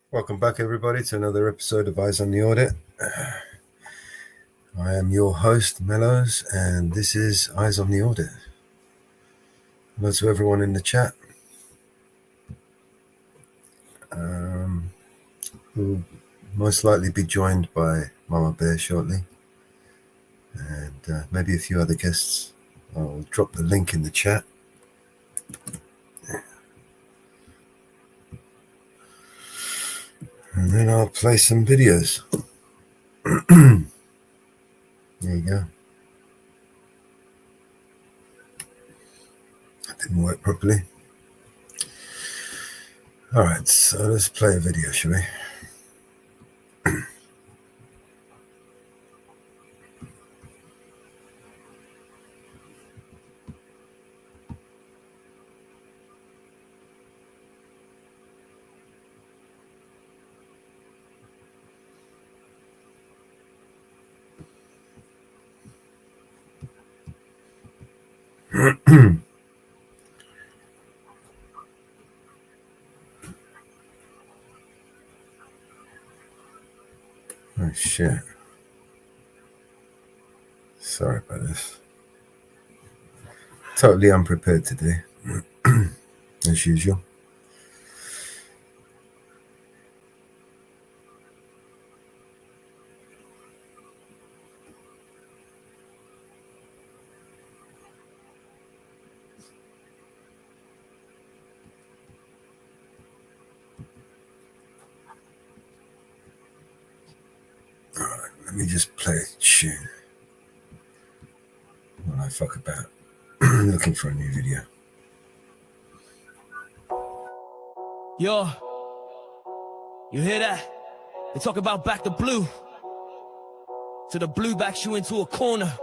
Welcome back, everybody, to another episode of Eyes on the Audit. I am your host, Mellows, and this is Eyes on the Audit. Hello to everyone in the chat. We'll most likely be joined by Mama Bear shortly, and maybe a few other guests. I'll drop the link in the chat. And then I'll play some videos. There you go. That didn't work properly. All right, so let's play a video, shall we? Oh shit. Sorry about this. Totally unprepared today, as usual. Alright, let me just play a tune while I fuck about looking for a new video. Yo, you hear that? They talk about back to blue. To the blue backs you into a corner.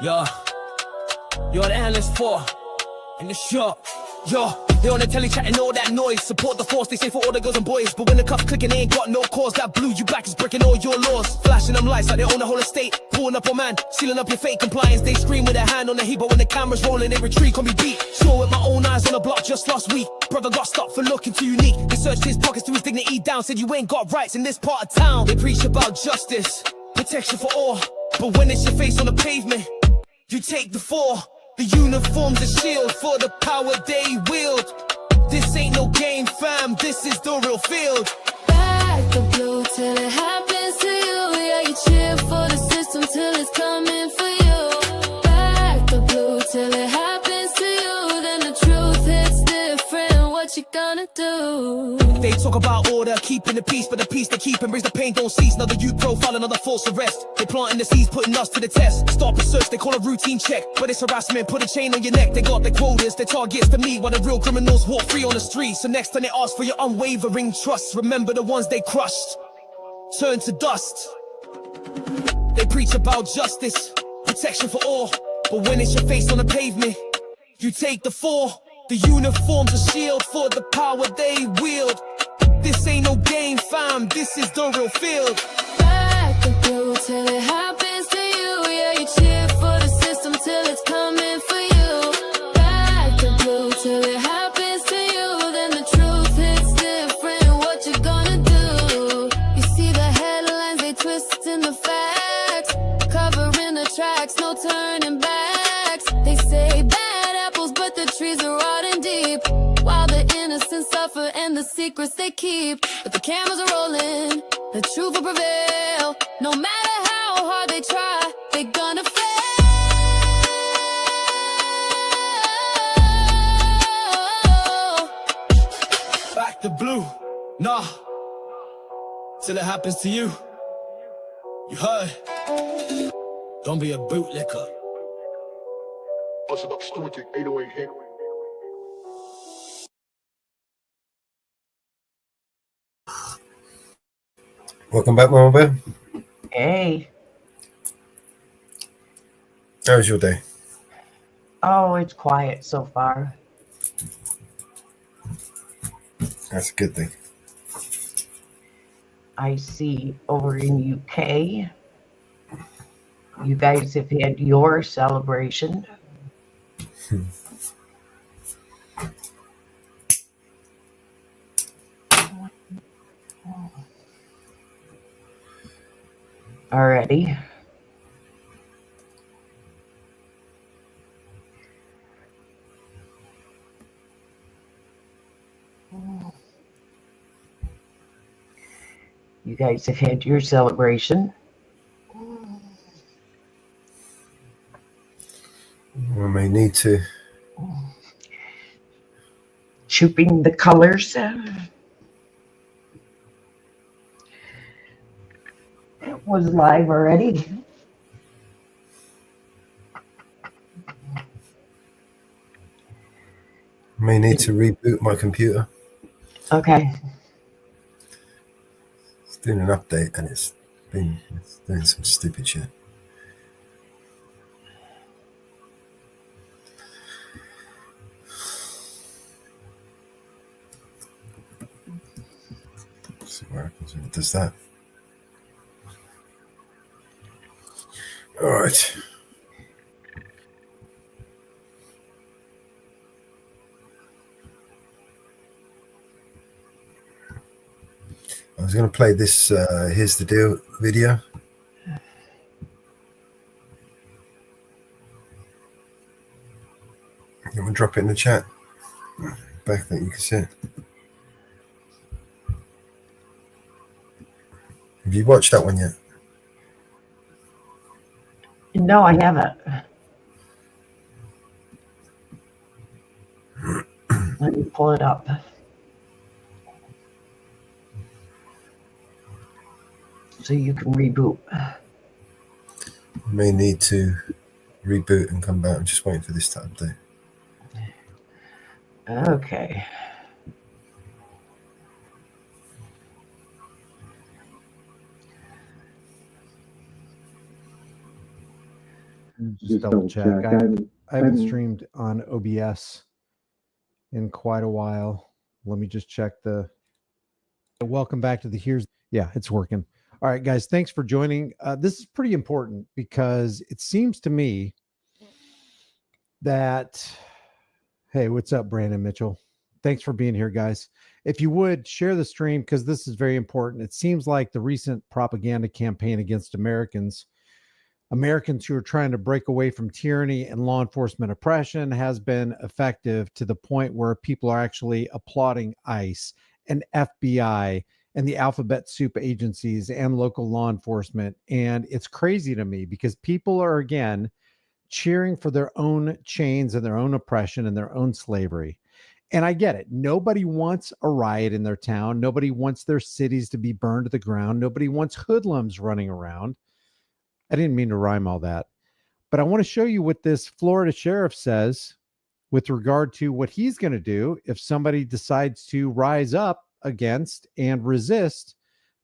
Yo, the analyst for in the shop. Yo, they on the telly chatting all that noise. Support the force, they say for all the girls and boys. But when the cuffs clicking, they ain't got no cause. That blue you back is breaking all your laws. Flashing them lights like they own the whole estate. Pulling up on man, sealing up your fake compliance. They scream with their hand on the heat, but when the camera's rolling, they retreat, can be beat. Saw with my own eyes on the block just last week. Brother got stopped for looking too unique. They searched his pockets to his dignity down. Said you ain't got rights in this part of town. They preach about justice, protection for all. But when it's your face on the pavement, you take the fall. The uniform's a shield for the power they wield. This ain't no game, fam, this is the real field. Back the blue till it happens to you. Yeah, you cheer for the system till it's coming for you. Back the blue till it happens to you. Then the truth hits different, what you gonna do? They talk about order, keeping the peace, but the peace they keep and brings the pain don't cease. Another youth profile, another false arrest. They planting the seeds, putting us to the test. Stop a search, they call a routine check. But it's harassment, put a chain on your neck. They got their quotas, their targets to meet, while the real criminals walk free on the street. So next time they ask for your unwavering trust, remember the ones they crushed turn to dust. They preach about justice, protection for all. But when it's your face on the pavement, you take the fall. The uniform's a shield for the power they wield. This ain't no game, fam, this is the real field. Back the blue till it happens to you. Yeah, you cheer for the system till it's coming for you. Back the blue till it happens to you. Then the truth hits different, what you gonna do? You see the headlines, they twisting the facts, covering the tracks, no turning backs. They say bad apples, but the trees are rotting deep, while the innocent suffer and the secrets they keep. But the cameras are rolling, the truth will prevail. No matter how hard they try, they gonna fail. Back the blue, nah, till it happens to you. You heard? Don't be a bootlicker. Busting up Stuart 808 hit. Welcome back, Mama Bear. Hey. How was your day? Oh, it's quiet so far. That's a good thing. I see over in UK, you guys have had your celebration. Already. You guys have had your celebration. We may need to. Chooping the colors. It was live already. May need to reboot my computer. Okay. It's doing an update and it's doing some stupid shit. Let's see what happens when it does that. All right. I was going to play this Here's the Deal video. I'm going to drop it in the chat. Back that you can see it. Have you watched that one yet? No, I haven't. Let me pull it up. So you can reboot. May need to reboot and come back. I'm just waiting for this to update. Okay. Just double check. I haven't streamed on OBS in quite a while. Let me just check the. Welcome back to the Here's. Yeah, it's working. All right, guys, thanks for joining. This is pretty important because it seems to me that. Hey, what's up, Brandon Mitchell? Thanks for being here, guys. If you would share the stream, because this is very important. It seems like the recent propaganda campaign against Americans who are trying to break away from tyranny and law enforcement oppression has been effective to the point where people are actually applauding ICE and FBI and the alphabet soup agencies and local law enforcement. And it's crazy to me because people are, again, cheering for their own chains and their own oppression and their own slavery. And I get it. Nobody wants a riot in their town. Nobody wants their cities to be burned to the ground. Nobody wants hoodlums running around. I didn't mean to rhyme all that, but I want to show you what this Florida sheriff says with regard to what he's going to do if somebody decides to rise up against and resist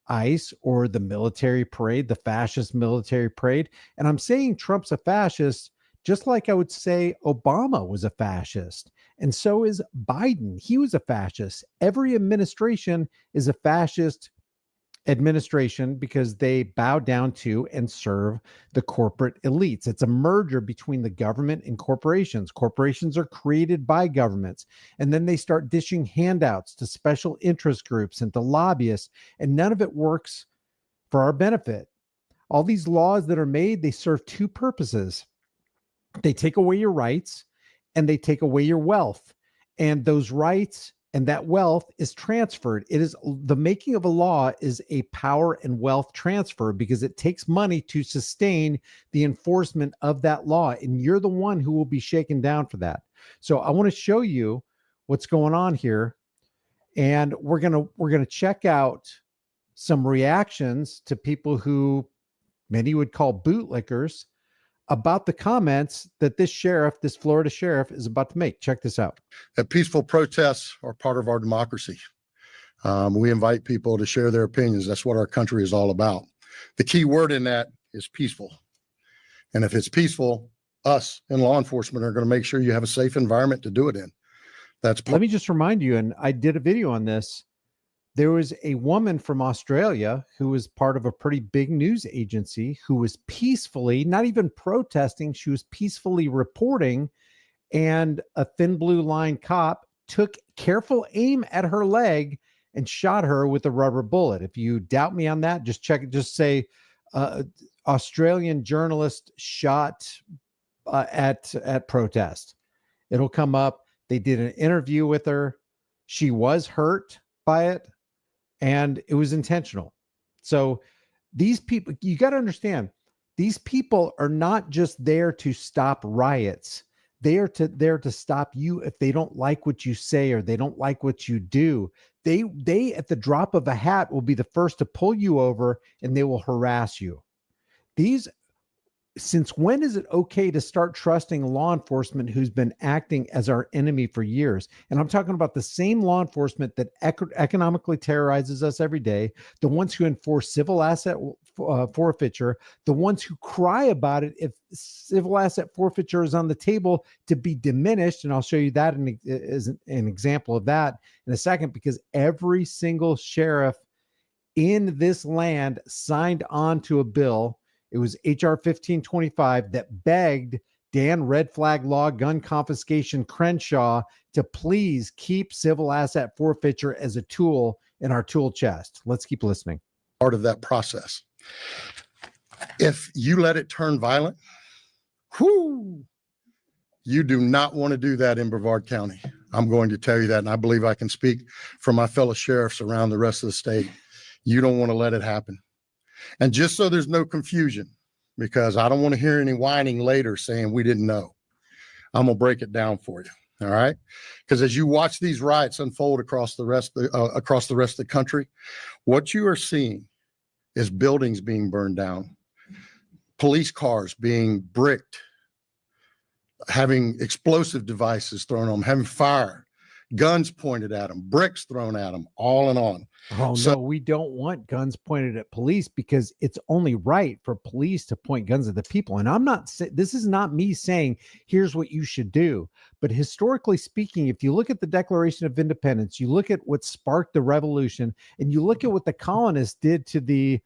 ICE or the military parade, the fascist military parade. And I'm saying Trump's a fascist, just like I would say Obama was a fascist. And so is Biden. He was a fascist. Every administration is a fascist administration because they bow down to and serve the corporate elites. It's a merger between the government and corporations. Corporations are created by governments, and then they start dishing handouts to special interest groups and to lobbyists, and none of it works for our benefit. All these laws that are made, they serve two purposes. They take away your rights and they take away your wealth, and those rights and that wealth is transferred. It is the making of a law is a power and wealth transfer because it takes money to sustain the enforcement of that law. And you're the one who will be shaken down for that. So I want to show you what's going on here. And we're going to check out some reactions to people who many would call bootlickers about the comments that this Florida sheriff is about to make. Check this out. That peaceful protests are part of our democracy. We invite people to share their opinions. That's what our country is all about. The key word in that is peaceful. And if it's peaceful, us in law enforcement are going to make sure you have a safe environment to do it in. Let me just remind you, and I did a video on this. there was a woman from Australia who was part of a pretty big news agency who was peacefully, not even protesting, she was peacefully reporting, and a thin blue line cop took careful aim at her leg and shot her with a rubber bullet. If you doubt me on that, just check it. Just say Australian journalist shot at protest. It'll come up. They did an interview with her. She was hurt by it, and it was intentional. So these people, you got to understand, these people are not just there to stop riots. They are there to stop you if they don't like what you say or they don't like what you do. They at the drop of a hat will be the first to pull you over, and they will harass you. Since when is it okay to start trusting law enforcement who's been acting as our enemy for years? And I'm talking about the same law enforcement that economically terrorizes us every day, the ones who enforce civil asset forfeiture, the ones who cry about it if civil asset forfeiture is on the table to be diminished. And I'll show you that as an example of that in a second, because every single sheriff in this land signed on to a bill. It was HR 1525 that begged Dan Red Flag Law Gun Confiscation Crenshaw to please keep civil asset forfeiture as a tool in our tool chest. Let's keep listening. Part of that process. If you let it turn violent, you do not want to do that in Brevard County. I'm going to tell you that, and I believe I can speak for my fellow sheriffs around the rest of the state. You don't want to let it happen. And just so there's no confusion, because I don't want to hear any whining later saying we didn't know, I'm going to break it down for you. All right. Because as you watch these riots unfold across the rest of the country, what you are seeing is buildings being burned down, police cars being bricked, having explosive devices thrown on them, having fire, guns pointed at them, bricks thrown at them, all and on. Oh, so, no, we don't want guns pointed at police, because it's only right for police to point guns at the people. And I'm not, this is not me saying, here's what you should do. But historically speaking, if you look at the Declaration of Independence, you look at what sparked the revolution, and you look at what the colonists did to the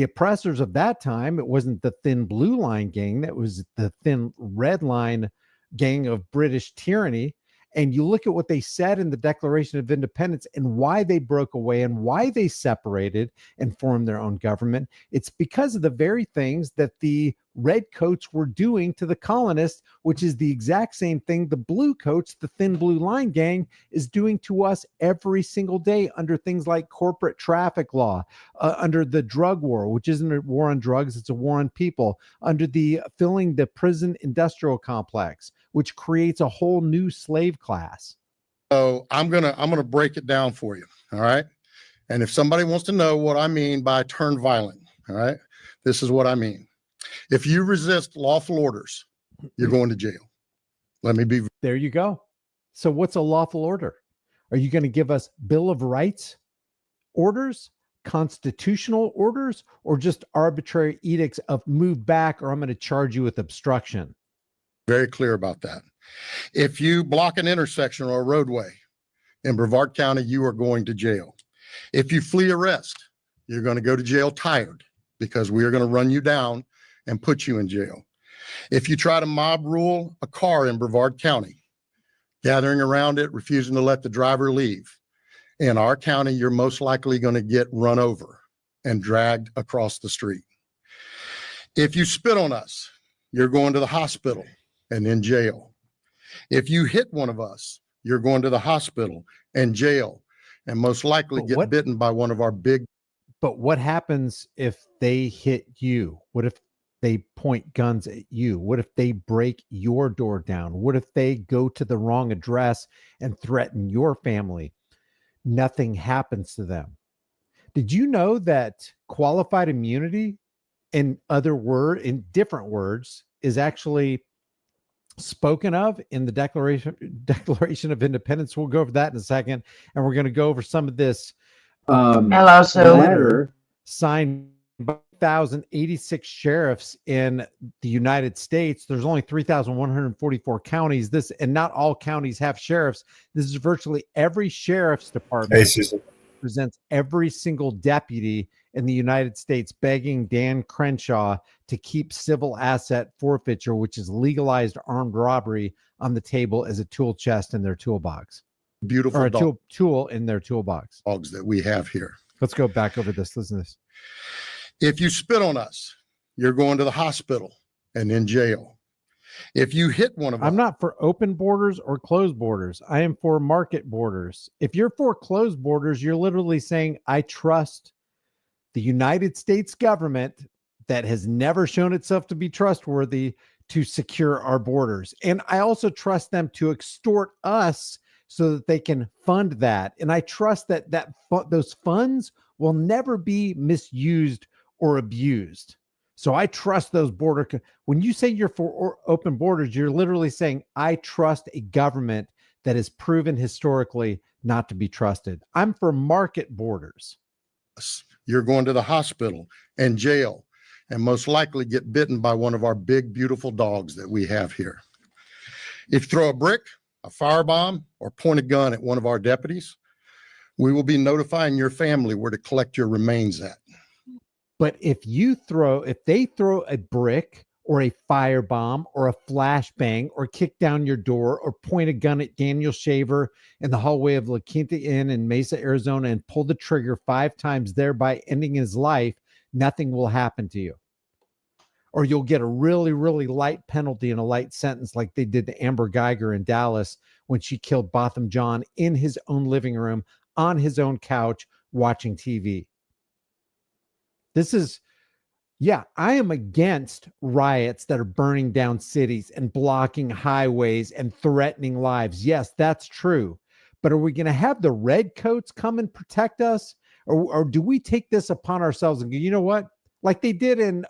oppressors of that time, it wasn't the thin blue line gang, that was the thin red line gang of British tyranny. And you look at what they said in the Declaration of Independence and why they broke away and why they separated and formed their own government. It's because of the very things that the redcoats were doing to the colonists, which is the exact same thing the blue coats, the thin blue line gang, is doing to us every single day under things like corporate traffic law, under the drug war, which isn't a war on drugs, it's a war on people, under the filling the prison industrial complex, which creates a whole new slave class. So I'm gonna break it down for you. All right. And if somebody wants to know what I mean by turn violent, all right, this is what I mean. If you resist lawful orders, you're going to jail. Let me be. There you go. So what's a lawful order? Are you going to give us Bill of Rights orders, constitutional orders, or just arbitrary edicts of move back, or I'm going to charge you with obstruction? Very clear about that. If you block an intersection or a roadway in Brevard County, you are going to jail. If you flee arrest, you're going to go to jail tired, because we are going to run you down and put you in jail. If you try to mob rule a car in Brevard County, gathering around it, refusing to let the driver leave, in our county, you're most likely going to get run over and dragged across the street. If you spit on us, you're going to the hospital and in jail. If you hit one of us, you're going to the hospital and jail, and most likely get bitten by one of our big. But what happens if they hit you? What if they point guns at you? What if they break your door down? What if they go to the wrong address and threaten your family? Nothing happens to them. Did you know that qualified immunity, in different words, is actually spoken of in the Declaration of Independence? We'll go over that in a second, and we're going to go over some of this letter signed by 1,086 sheriffs in the United States. There's only 3,144 counties. And not all counties have sheriffs. This is virtually every sheriff's department. Hey, Susan. represents every single deputy in the United States begging Dan Crenshaw to keep civil asset forfeiture, which is legalized armed robbery, on the table as a tool chest in their toolbox, Beautiful or a tool in their toolbox. dogs that we have here. Let's go back over this. Listen to this. If you spit on us, you're going to the hospital and in jail. If you hit one of us, I'm not for open borders or closed borders. I am for market borders. If you're for closed borders, you're literally saying, I trust the United States government that has never shown itself to be trustworthy to secure our borders. And I also trust them to extort us so that they can fund that. And I trust that those funds will never be misused or abused. So I trust those when you say you're for open borders, you're literally saying, I trust a government that is proven historically not to be trusted. I'm for market borders. you're going to the hospital and jail, and most likely get bitten by one of our big, beautiful dogs that we have here. If you throw a brick, a firebomb, or point a gun at one of our deputies, we will be notifying your family where to collect your remains at. But if they throw a brick or a firebomb or a flashbang or kick down your door or point a gun at Daniel Shaver in the hallway of La Quinta Inn in Mesa, Arizona, and pull the trigger 5 times, thereby ending his life, nothing will happen to you. Or you'll get a really, really light penalty and a light sentence like they did to Amber Geiger in Dallas when she killed Botham Jean in his own living room on his own couch watching TV. I am against riots that are burning down cities and blocking highways and threatening lives. Yes, that's true. But are we going to have the redcoats come and protect us? Or do we take this upon ourselves and go, you know what? Like they did in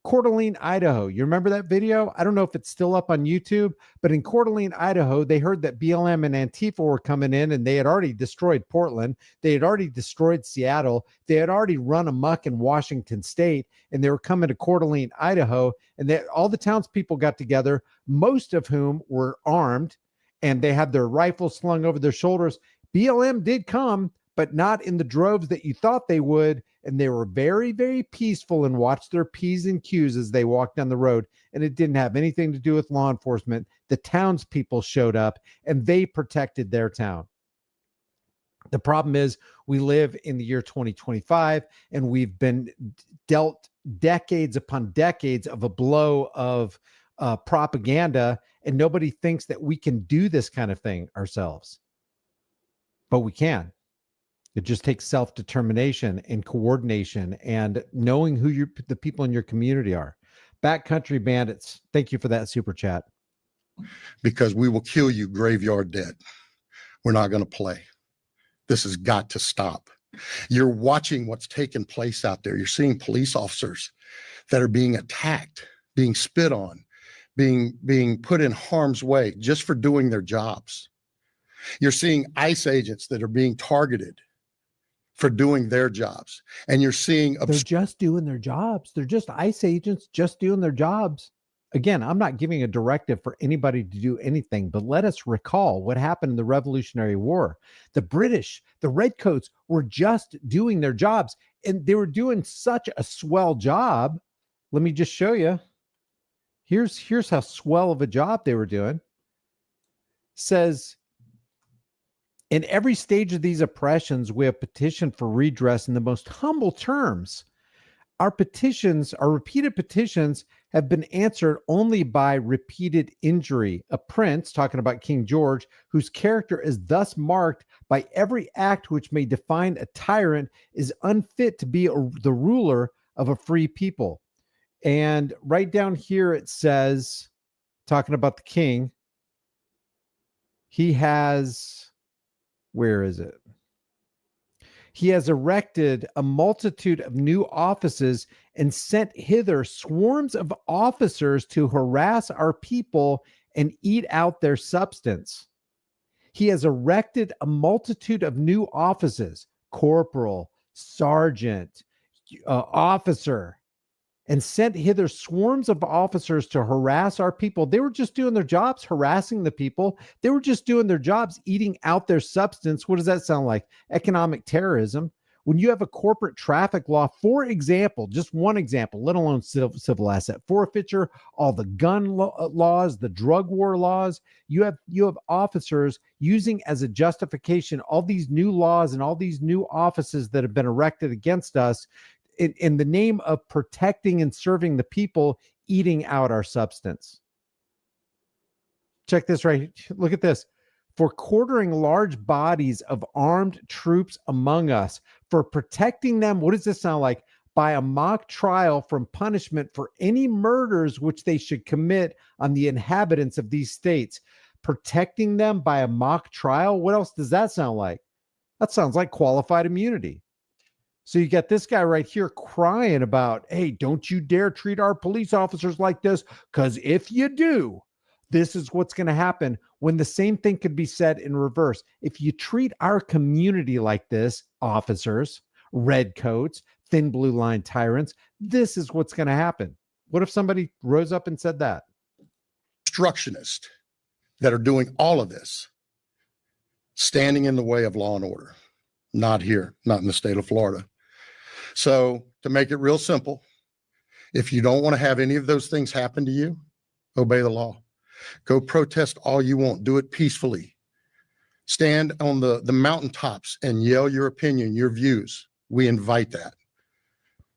Coeur d'Alene, Idaho. You remember that video? I don't know if it's still up on YouTube, but in Coeur d'Alene, Idaho, they heard that BLM and Antifa were coming in and they had already destroyed Portland. They had already destroyed Seattle. They had already run amok in Washington State, and they were coming to Coeur d'Alene, Idaho. And all the townspeople got together, most of whom were armed, and they had their rifles slung over their shoulders. BLM did come, but not in the droves that you thought they would. And they were very, very peaceful and watched their P's and Q's as they walked down the road. And it didn't have anything to do with law enforcement. The townspeople showed up and they protected their town. The problem is we live in the year 2025 and we've been dealt decades upon decades of a blow of propaganda, and nobody thinks that we can do this kind of thing ourselves. But we can. It just takes self-determination and coordination and knowing who the people in your community are. Backcountry Bandits, thank you for that super chat. Because we will kill you graveyard dead. We're not going to play. This has got to stop. You're watching what's taking place out there. You're seeing police officers that are being attacked, being spit on, being put in harm's way just for doing their jobs. You're seeing ICE agents that are being targeted for doing their jobs. And you're seeing they're just doing their jobs. They're just ICE agents just doing their jobs. Again, I'm not giving a directive for anybody to do anything, but let us recall what happened in the Revolutionary War. The British, the Redcoats, were just doing their jobs, and they were doing such a swell job. Let me just show you. Here's how swell of a job they were doing. Says, in every stage of these oppressions, we have petitioned for redress in the most humble terms. Our repeated petitions, have been answered only by repeated injury. A prince, talking about King George, whose character is thus marked by every act which may define a tyrant, is unfit to be the ruler of a free people. And right down here it says, talking about the king, he has... where is it? He has erected a multitude of new offices and sent hither swarms of officers to harass our people and eat out their substance. He has erected a multitude of new offices, corporal, sergeant, officer. and sent hither swarms of officers to harass our people. They were just doing their jobs, harassing the people. They were just doing their jobs, eating out their substance. What does that sound like? Economic terrorism. When you have a corporate traffic law, for example, just one example, let alone civil asset forfeiture, all the gun laws, the drug war laws, you have officers using as a justification all these new laws and all these new offices that have been erected against us in the name of protecting and serving the people, eating out our substance. Check this right. Look at this. For quartering large bodies of armed troops among us, for protecting them, what does this sound like? By a mock trial from punishment for any murders which they should commit on the inhabitants of these states. Protecting them by a mock trial? What else does that sound like? That sounds like qualified immunity. So you got this guy right here crying about, hey, don't you dare treat our police officers like this, because if you do, this is what's going to happen, when the same thing could be said in reverse. If you treat our community like this, officers, redcoats, thin blue line tyrants, this is what's going to happen. What if somebody rose up and said that? Obstructionists that are doing all of this, standing in the way of law and order. Not here, not in the state of Florida. So to make it real simple, if you don't want to have any of those things happen to you, obey the law. Go protest all you want. Do it peacefully. Stand on the mountaintops and yell your opinion, your views. We invite that.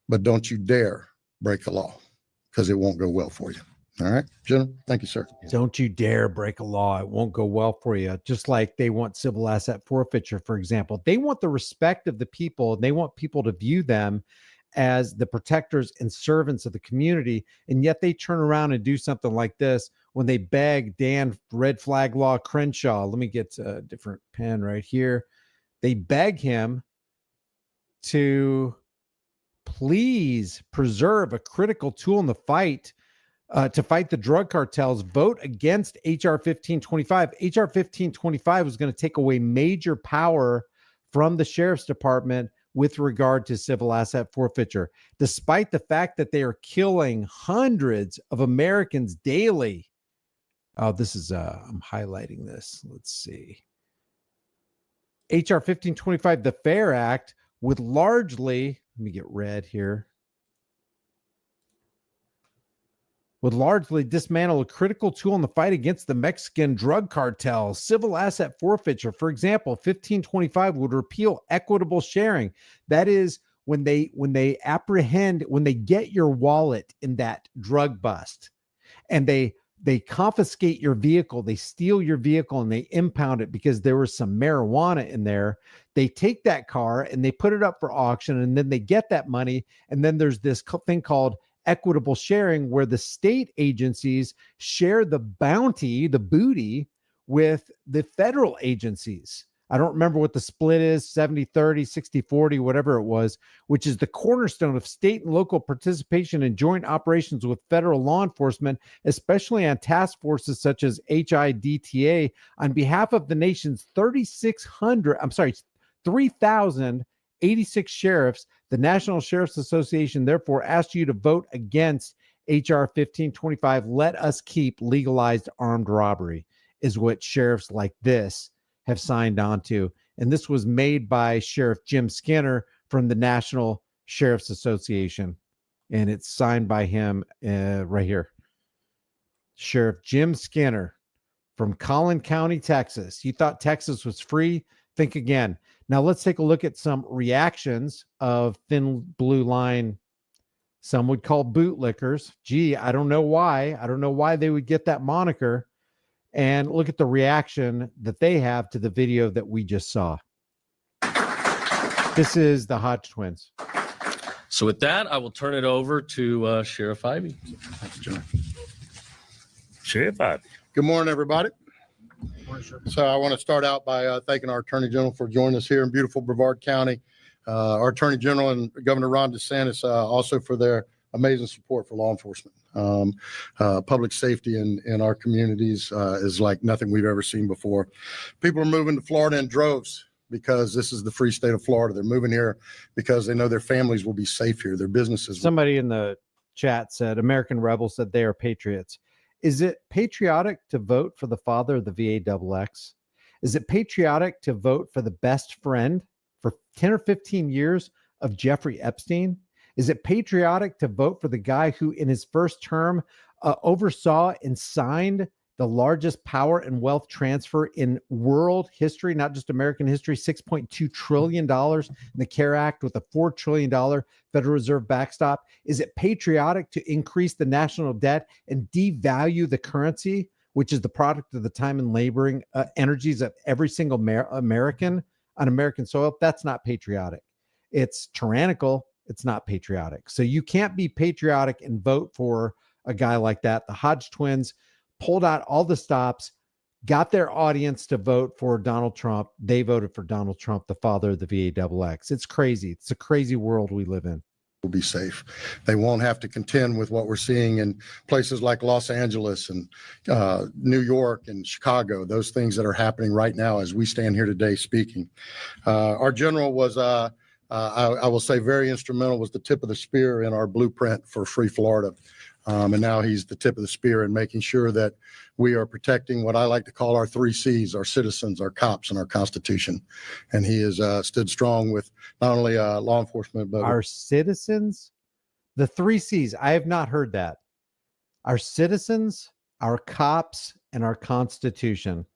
But don't you dare break the law, because it won't go well for you. All right, gentlemen. Thank you, sir. Don't you dare break a law. It won't go well for you. Just like they want civil asset forfeiture, for example. They want the respect of the people. They want people to view them as the protectors and servants of the community. And yet they turn around and do something like this when they beg Dan Red Flag Law Crenshaw. Let me get a different pen right here. They beg him to please preserve a critical tool in the fight to fight the drug cartels. Vote against HR 1525. HR 1525 was going to take away major power from the sheriff's department with regard to civil asset forfeiture, despite the fact that they are killing hundreds of Americans daily. Oh, this is, I'm highlighting this. Let's see. HR 1525, the FAIR Act, would largely, let me get red here, would largely dismantle a critical tool in the fight against the Mexican drug cartels. Civil asset forfeiture, for example, 1525 would repeal equitable sharing. That is when they get your wallet in that drug bust and they confiscate your vehicle, they steal your vehicle and they impound it because there was some marijuana in there. They take that car and they put it up for auction, and then they get that money. And then there's this thing called equitable sharing, where the state agencies share the bounty, the booty, with the federal agencies. I don't remember what the split is, 70-30, 60-40, whatever it was, which is the cornerstone of state and local participation in joint operations with federal law enforcement, especially on task forces such as HIDTA, on behalf of the nation's 3,086 sheriffs. The National Sheriff's Association therefore asks you to vote against HR 1525. Let us keep legalized armed robbery, is what sheriffs like this have signed on to. And this was made by Sheriff Jim Skinner from the National Sheriff's Association. And it's signed by him right here. Sheriff Jim Skinner from Collin County, Texas. You thought Texas was free? Think again. Now let's take a look at some reactions of thin blue line. Some would call bootlickers. Gee, I don't know why. I don't know why they would get that moniker. And look at the reaction that they have to the video that we just saw. This is the Hodge twins. So with that, I will turn it over to Sheriff Ivey. Thanks, John. Sheriff Ivey. Good morning, everybody. So I want to start out by thanking our Attorney General for joining us here in beautiful Brevard County. Our Attorney General and Governor Ron DeSantis also for their amazing support for law enforcement. Public safety in our communities is like nothing we've ever seen before. People are moving to Florida in droves because this is the free state of Florida. They're moving here because they know their families will be safe here. Their businesses. Somebody in the chat said, American Rebel said they are patriots. Is it patriotic to vote for the father of the VAXX? Is it patriotic to vote for the best friend for 10 or 15 years of Jeffrey Epstein? Is it patriotic to vote for the guy who in his first term oversaw and signed the largest power and wealth transfer in world history, not just American history, $6.2 trillion in the CARE Act with a $4 trillion Federal Reserve backstop? Is it patriotic to increase the national debt and devalue the currency, which is the product of the time and laboring energies of every single American on American soil? That's not patriotic. It's tyrannical. It's not patriotic. So you can't be patriotic and vote for a guy like that. The Hodge twins pulled out all the stops, got their audience to vote for Donald Trump. They voted for Donald Trump, the father of the VAXX. It's crazy. It's a crazy world we live in. Will be safe. They won't have to contend with what we're seeing in places like Los Angeles and New York and Chicago, those things that are happening right now as we stand here today speaking. Our general was, I will say, very instrumental, was the tip of the spear in our blueprint for Free Florida. And now he's the tip of the spear in making sure that we are protecting what I like to call our 3 C's, our citizens, our cops, and our Constitution. And he has stood strong with not only law enforcement, but our citizens, the 3 C's. I have not heard that. Our citizens, our cops, and our Constitution.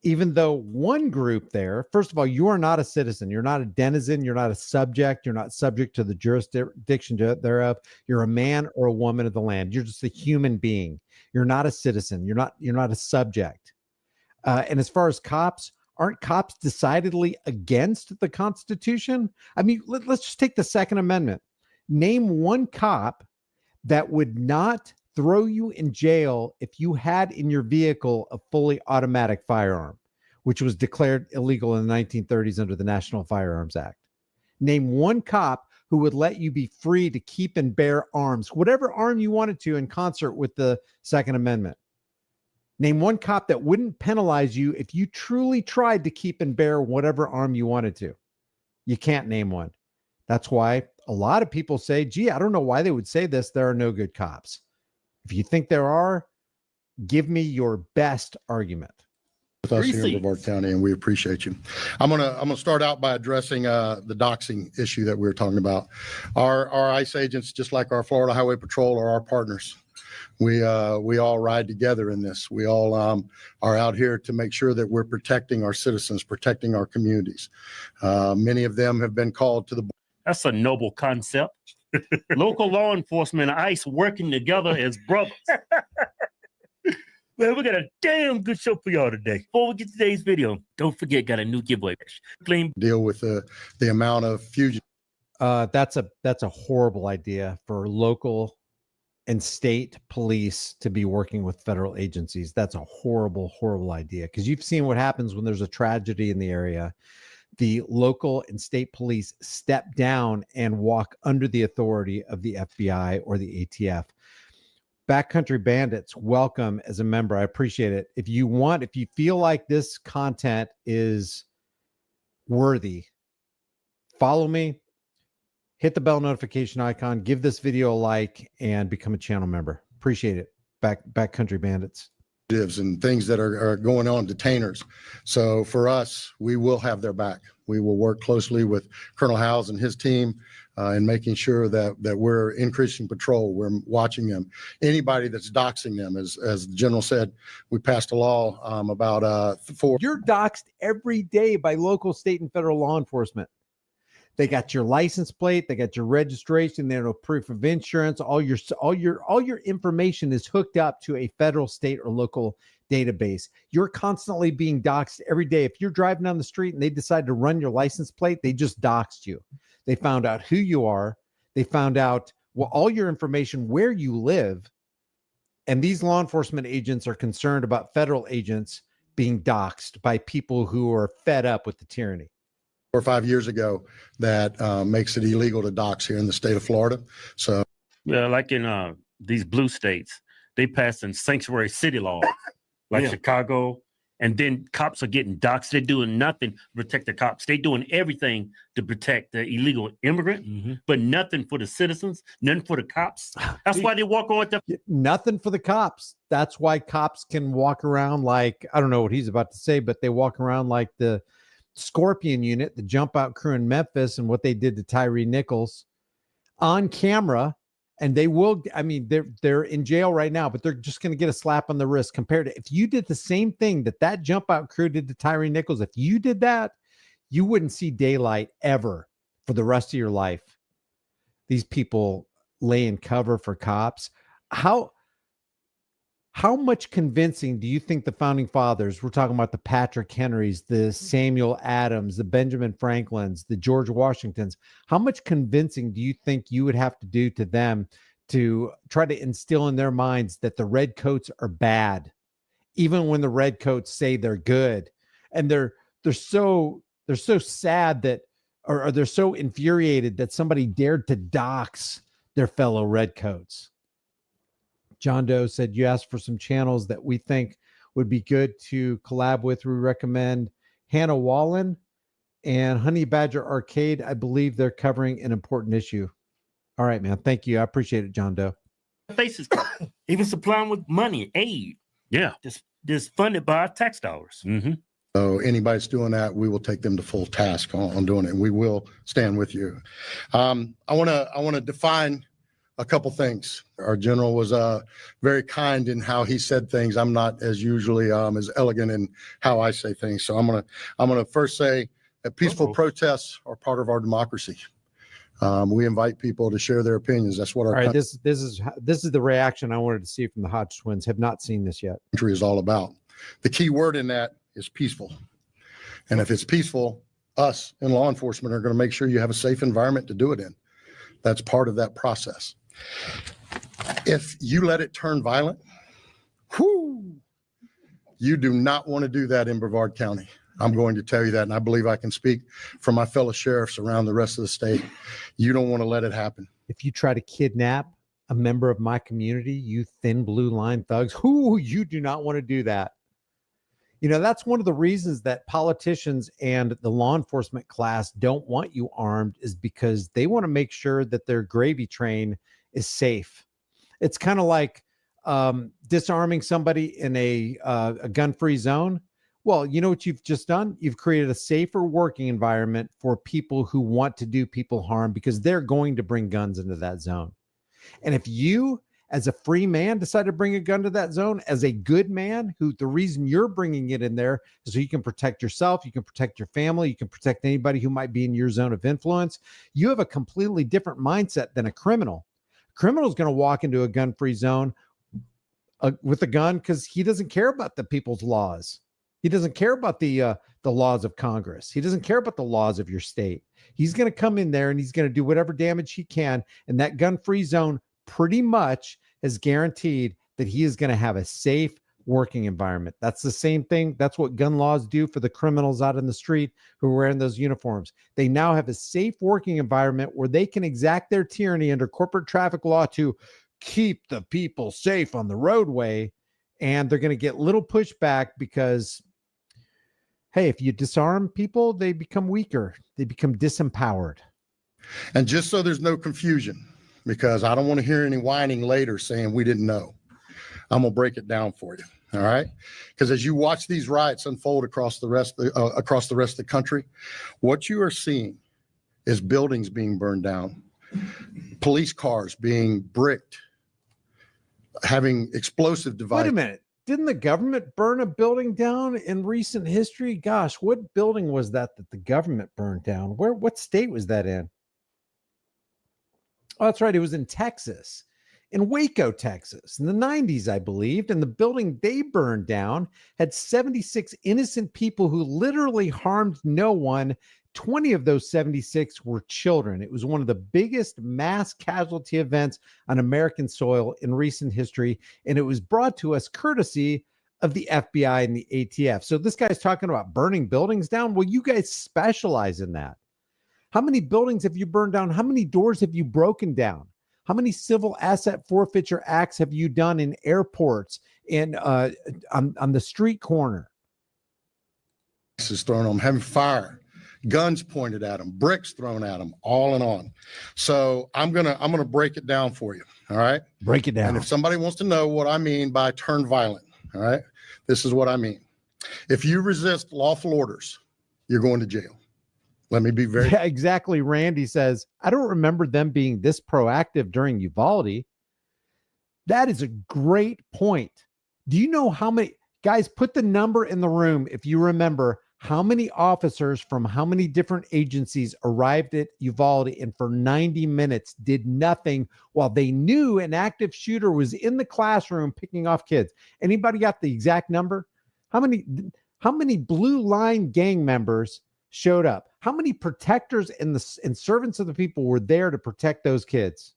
Even though one group there, first of all, you are not a citizen. You're not a denizen. You're not a subject. You're not subject to the jurisdiction thereof. You're a man or a woman of the land. You're just a human being. You're not a citizen. You're not a subject. And as far as cops, aren't cops decidedly against the Constitution? I mean, let's just take the Second Amendment. Name one cop that would not throw you in jail if you had in your vehicle a fully automatic firearm, which was declared illegal in the 1930s under the National Firearms Act. Name one cop who would let you be free to keep and bear arms, whatever arm you wanted to, in concert with the Second Amendment. Name one cop that wouldn't penalize you if you truly tried to keep and bear whatever arm you wanted to. You can't name one. That's why a lot of people say, gee, I don't know why they would say this. There are no good cops. If you think there are, give me your best argument. With us here in Brevard County, and we appreciate you. I'm gonna start out by addressing the doxing issue that we were talking about. Our ICE agents, just like our Florida Highway Patrol, are our partners. We all ride together in this. We all are out here to make sure that we're protecting our citizens, protecting our communities. Many of them have been called to the. That's a noble concept. Local law enforcement and ICE working together as brothers. Man, we got a damn good show for y'all today. Before we get to today's video, don't forget, got a new giveaway. Deal with the amount of fugitive. That's a horrible idea for local and state police to be working with federal agencies. That's a horrible, horrible idea, because you've seen what happens when there's a tragedy in the area. The local and state police step down and walk under the authority of the FBI or the ATF. Backcountry Bandits, welcome as a member. I appreciate it. If you feel like this content is worthy, follow me, hit the bell notification icon, give this video a like, and become a channel member. Appreciate it. Backcountry Bandits. And things that are going on, detainers. So for us, we will have their back. We will work closely with Colonel Howes and his team in making sure that we're increasing patrol. We're watching them. Anybody that's doxing them, as the general said, we passed a law about 4. You're doxed every day by local, state, and federal law enforcement. They got your license plate, they got your registration, they know proof of insurance. All your information is hooked up to a federal, state, or local database. You're constantly being doxed every day. If you're driving down the street and they decide to run your license plate, they just doxed you. They found out who you are. They found out all your information, where you live. And these law enforcement agents are concerned about federal agents being doxed by people who are fed up with the tyranny. 4 or 5 years ago that makes it illegal to dox here in the state of Florida. So yeah, like in these blue states, they passed in sanctuary city laws, like Chicago And then cops are getting doxxed. They're doing nothing to protect the cops. They're doing everything to protect the illegal immigrant, but nothing for the citizens, nothing for the cops. That's why they walk on with the Nothing for the cops. That's why cops can walk around like, I don't know what he's about to say, but they walk around like the Scorpion unit, the jump out crew in Memphis, and what they did to Tyree Nichols on camera. And they will, I mean, they're in jail right now, but they're just going to get a slap on the wrist compared to if you did the same thing that jump out crew did to Tyree Nichols. If you did that, you wouldn't see daylight ever for the rest of your life. These people lay in cover for cops. How much convincing do you think the founding fathers, we're talking about the Patrick Henrys, the Samuel Adams, the Benjamin Franklins, the George Washingtons, how much convincing do you think you would have to do to them to try to instill in their minds that the redcoats are bad, even when the redcoats say they're good? And they're so sad that, or they're so infuriated that somebody dared to dox their fellow redcoats. John Doe said, you asked for some channels that we think would be good to collab with. We recommend Hannah Wallen and Honey Badger Arcade. I believe they're covering an important issue. All right, man. Thank you. I appreciate it, John Doe. faces, even supplying with money, aid. Yeah. Just funded by our tax dollars. So anybody's doing that, we will take them to full task on doing it, and we will stand with you. I want to define a couple things. Our general was very kind in how he said things. I'm not as usually as elegant in how I say things. So I'm gonna first say that peaceful protests are part of our democracy. We invite people to share their opinions. That's what our All right, this is the reaction I wanted to see from the Hodge twins. Have not seen this yet. country is all about. The key word in that is peaceful. And if it's peaceful, us in law enforcement are going to make sure you have a safe environment to do it in. That's part of that process. If you let it turn violent, you do not want to do that in Brevard County. I'm going to tell you that, and I believe I can speak for my fellow sheriffs around the rest of the state. You don't want to let it happen. If you try to kidnap a member of my community, you thin blue line thugs, you do not want to do that. You know, that's one of the reasons that politicians and the law enforcement class don't want you armed, is because they want to make sure that their gravy train is safe. It's kind of like disarming somebody in a gun-free zone. Well, you know what you've just done? You've created a safer working environment for people who want to do people harm, because they're going to bring guns into that zone. And if you, as a free man, decide to bring a gun to that zone, as a good man, who the reason you're bringing it in there is so you can protect yourself, you can protect your family, you can protect anybody who might be in your zone of influence, you have a completely different mindset than a criminal. A criminal is going to walk into a gun-free zone with a gun because he doesn't care about the people's laws. He doesn't care about the laws of Congress. He doesn't care about the laws of your state. He's going to come in there and he's going to do whatever damage he can. And that gun-free zone pretty much has guaranteed that he is going to have a safe working environment. That's the same thing. That's what gun laws do for the criminals out in the street who are wearing those uniforms. They now have a safe working environment where they can exact their tyranny under corporate traffic law to keep the people safe on the roadway. And they're going to get little pushback because, hey, if you disarm people, they become weaker. They become disempowered. And just so there's no confusion, because I don't want to hear any whining later saying we didn't know, I'm going to break it down for you. All right. Because as you watch these riots unfold across the rest of the country, what you are seeing is buildings being burned down, police cars being bricked, having explosive devices. Wait a minute. Didn't the government burn a building down in recent history? Gosh, what building was that the government burned down? What state was that in? Oh, that's right. It was in Texas, in Waco, Texas, in the 90s, I believed. And the building they burned down had 76 innocent people who literally harmed no one. 20 of those 76 were children. It was one of the biggest mass casualty events on American soil in recent history. And it was brought to us courtesy of the FBI and the ATF. So this guy's talking about burning buildings down. Well, you guys specialize in that. How many buildings have you burned down? How many doors have you broken down? How many civil asset forfeiture acts have you done in airports, in on the street corner? thrown on them, having fire, guns pointed at them, bricks thrown at them, all and on. So I'm gonna break it down for you. All right. Break it down. And if somebody wants to know what I mean by turn violent, all right, this is what I mean. If you resist lawful orders, you're going to jail. Let me be very Yeah, exactly. Randy says, I don't remember them being this proactive during Uvalde. That is a great point. Do you know how many guys, put the number in the room if you remember how many officers from how many different agencies arrived at Uvalde and for 90 minutes did nothing while they knew an active shooter was in the classroom picking off kids? Anybody got the exact number? How many Blue Line gang members showed up? How many protectors and servants of the people were there to protect those kids?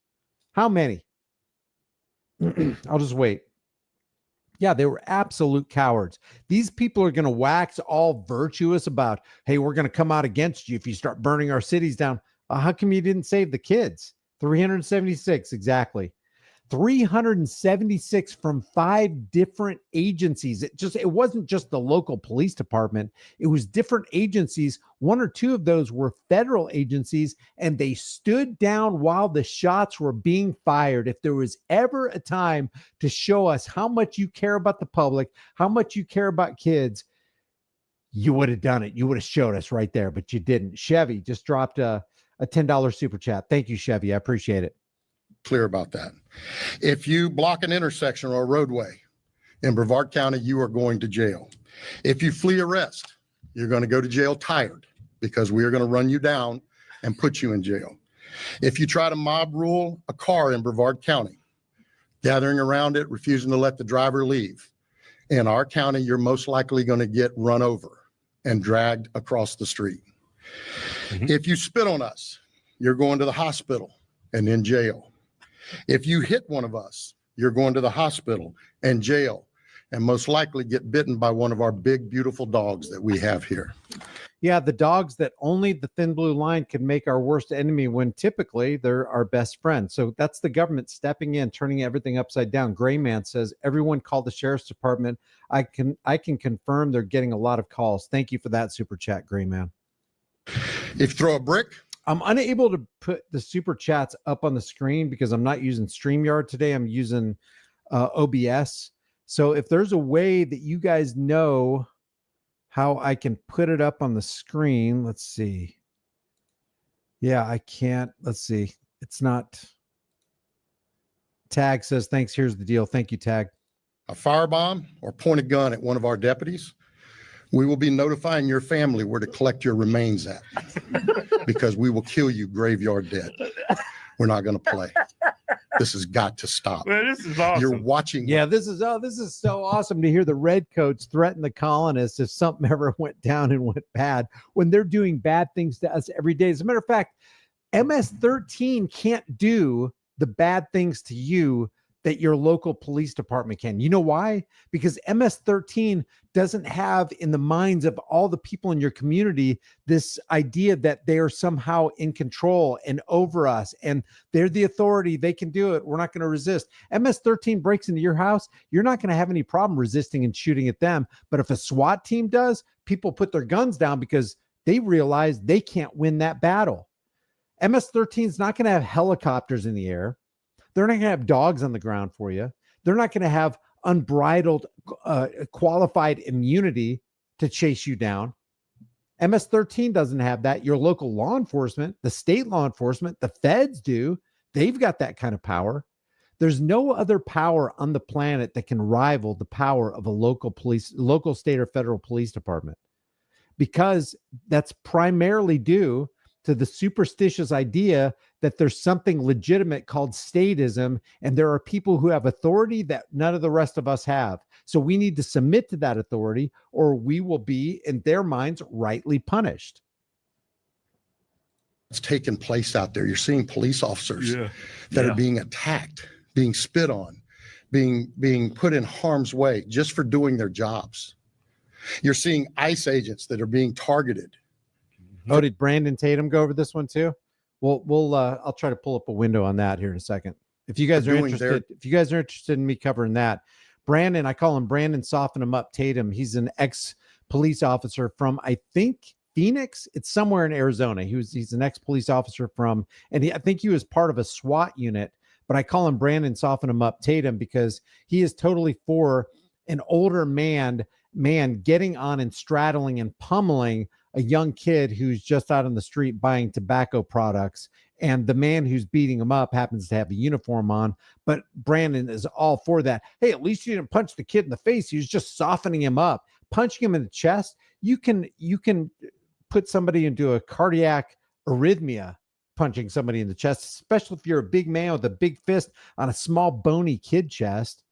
How many? I'll just wait. Yeah, they were absolute cowards. These people are going to wax all virtuous about, hey, we're going to come out against you if you start burning our cities down. How come you didn't save the kids? 376, exactly. 376 from 5 different agencies. It wasn't just the local police department. It was different agencies. 1 or 2 of those were federal agencies, and they stood down while the shots were being fired. If there was ever a time to show us how much you care about the public, how much you care about kids, you would have done it. You would have showed us right there, but you didn't. Chevy just dropped a $10 super chat. Thank you, Chevy. I appreciate it. clear about that. If you block an intersection or a roadway in Brevard County, you are going to jail. If you flee arrest, you're going to go to jail tired because we are going to run you down and put you in jail. If you try to mob rule a car in Brevard County, gathering around it, refusing to let the driver leave, in our county, you're most likely going to get run over and dragged across the street. If you spit on us, you're going to the hospital and in jail. If you hit one of us, you're going to the hospital and jail, and most likely get bitten by one of our big, beautiful dogs that we have here. Yeah, the dogs that only the thin blue line can make our worst enemy when typically they're our best friend. So that's the government stepping in, turning everything upside down. Gray Man says, everyone called the sheriff's department. I can confirm they're getting a lot of calls. Thank you for that super chat, Gray Man. If you throw a brick, I'm unable to put the super chats up on the screen because I'm not using StreamYard today. I'm using OBS. So if there's a way that you guys know how I can put it up on the screen, let's see. Yeah, I can't. Let's see. It's not. Tag says, thanks. Here's the deal. Thank you, Tag. a firebomb, or point a gun at one of our deputies, we will be notifying your family where to collect your remains at because we will kill you graveyard dead. We're not going to play. This has got to stop. Man, this is awesome. You're watching. Yeah, this is so awesome to hear the redcoats threaten the colonists if something ever went down and went bad when they're doing bad things to us every day. As a matter of fact, MS-13 can't do the bad things to you that your local police department can. You know why? Because MS-13 doesn't have in the minds of all the people in your community this idea that they are somehow in control and over us and they're the authority. They can do it. We're not going to resist. MS-13 breaks into your house. You're not going to have any problem resisting and shooting at them. But if a SWAT team does, people put their guns down because they realize they can't win that battle. MS-13 is not going to have helicopters in the air. They're not going to have dogs on the ground for you. They're not going to have unbridled, qualified immunity to chase you down. MS-13 doesn't have that. Your local law enforcement, the state law enforcement, the feds do. They've got that kind of power. There's no other power on the planet that can rival the power of a local state or federal police department, because that's primarily due to the superstitious idea that there's something legitimate called statism, and there are people who have authority that none of the rest of us have. So we need to submit to that authority, or we will be, in their minds, rightly punished. It's taking place out there. You're seeing police officers that are being attacked, being spit on, being put in harm's way just for doing their jobs. You're seeing ICE agents that are being targeted. Oh, did Brandon Tatum go over this one too? We'll I'll try to pull up a window on that here in a second. If you guys are interested in me covering that, Brandon, I call him Brandon Soften Him Up Tatum. He's an ex police officer from, I think, Phoenix. It's somewhere in Arizona. He's an ex-police officer from, and I think he was part of a SWAT unit, but I call him Brandon, soften him up Tatum, because he is totally for an older man getting on and straddling and pummeling a young kid who's just out on the street buying tobacco products. And the man who's beating him up happens to have a uniform on, but Brandon is all for that. Hey, at least you didn't punch the kid in the face. He was just softening him up. Punching him in the chest, you can put somebody into a cardiac arrhythmia punching somebody in the chest, especially if you're a big man with a big fist on a small bony kid chest.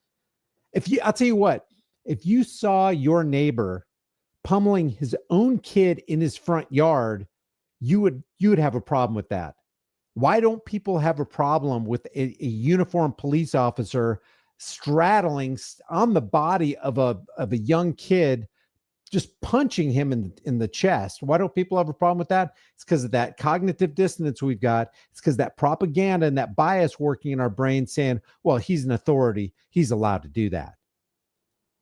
I'll tell you what, if you saw your neighbor pummeling his own kid in his front yard, you would have a problem with that. Why don't people have a problem with a uniformed police officer straddling on the body of a young kid, just punching him in the chest? Why don't people have a problem with that? It's because of that cognitive dissonance we've got. It's because that propaganda and that bias working in our brain saying, well, he's an authority, he's allowed to do that.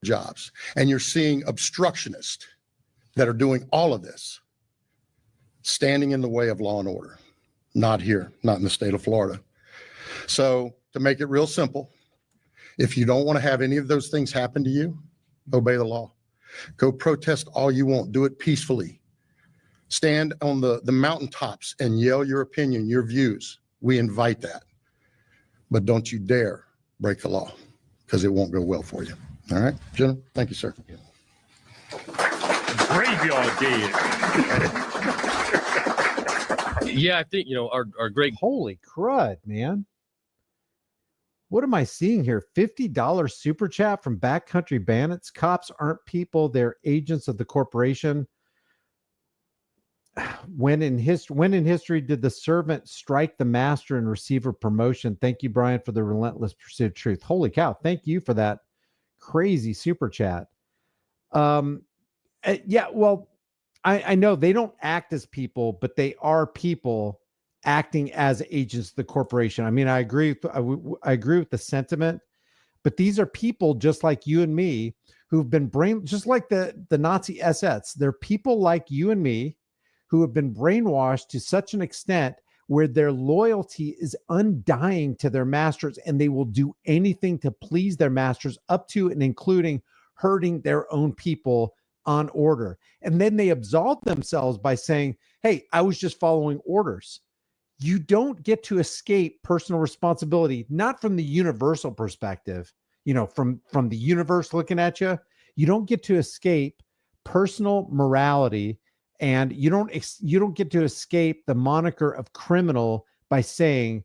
Jobs. And you're seeing obstructionists that are doing all of this, standing in the way of law and order. Not here, not in the state of Florida. So to make it real simple, if you don't want to have any of those things happen to you, obey the law. Go protest all you want. Do it peacefully. Stand on the mountaintops and yell your opinion, your views. We invite that. But don't you dare break the law, because it won't go well for you. All right, gentlemen, thank you, sir. Graveyard dead. Yeah, I think, our great. Holy crud, man. What am I seeing here? $50 super chat from Backcountry Bandits. Cops aren't people, they're agents of the corporation. When in history did the servant strike the master and receive a promotion? Thank you, Brian, for the relentless pursuit of truth. Holy cow. Thank you for that crazy super chat. Yeah, well, I know they don't act as people, but they are people acting as agents of the corporation. I mean, I agree with the sentiment, but these are people just like you and me who've been just like the Nazi SS. They're people like you and me who have been brainwashed to such an extent where their loyalty is undying to their masters, and they will do anything to please their masters, up to and including hurting their own people on order. And then they absolve themselves by saying, hey, I was just following orders. You don't get to escape personal responsibility, not from the universal perspective, from the universe looking at you. You don't get to escape personal morality, and you don't get to escape the moniker of criminal by saying,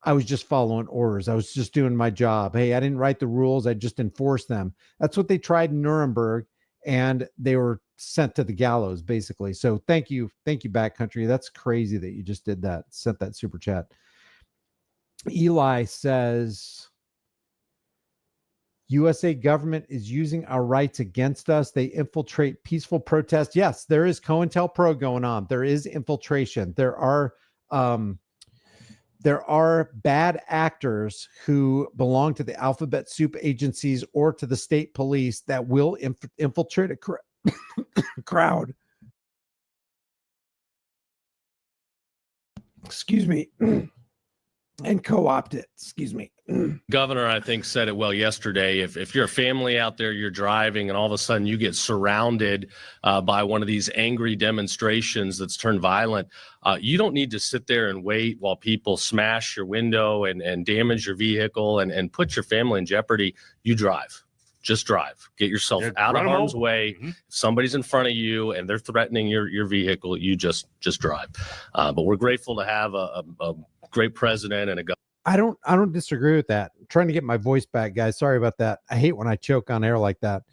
I was just following orders. I was just doing my job. Hey, I didn't write the rules. I just enforced them. That's what they tried in Nuremberg, and they were sent to the gallows, basically. So thank you, Backcountry. That's crazy that you just did that, sent that super chat. Eli says, USA government is using our rights against us. They infiltrate peaceful protests. Yes, there is COINTELPRO going on. There is infiltration. There are bad actors who belong to the alphabet soup agencies or to the state police that will infiltrate a crowd. Excuse me. And co-opt it. Excuse me. Governor, I think, said it well yesterday. If you're a family out there, you're driving, and all of a sudden you get surrounded by one of these angry demonstrations that's turned violent, you don't need to sit there and wait while people smash your window and damage your vehicle and put your family in jeopardy. You drive. Just drive. Get yourself out of harm's way. Mm-hmm. If somebody's in front of you and they're threatening your vehicle, you just drive. But we're grateful to have a great president and a governor. I don't disagree with that. I'm trying to get my voice back, guys. Sorry about that. I hate when I choke on air like that.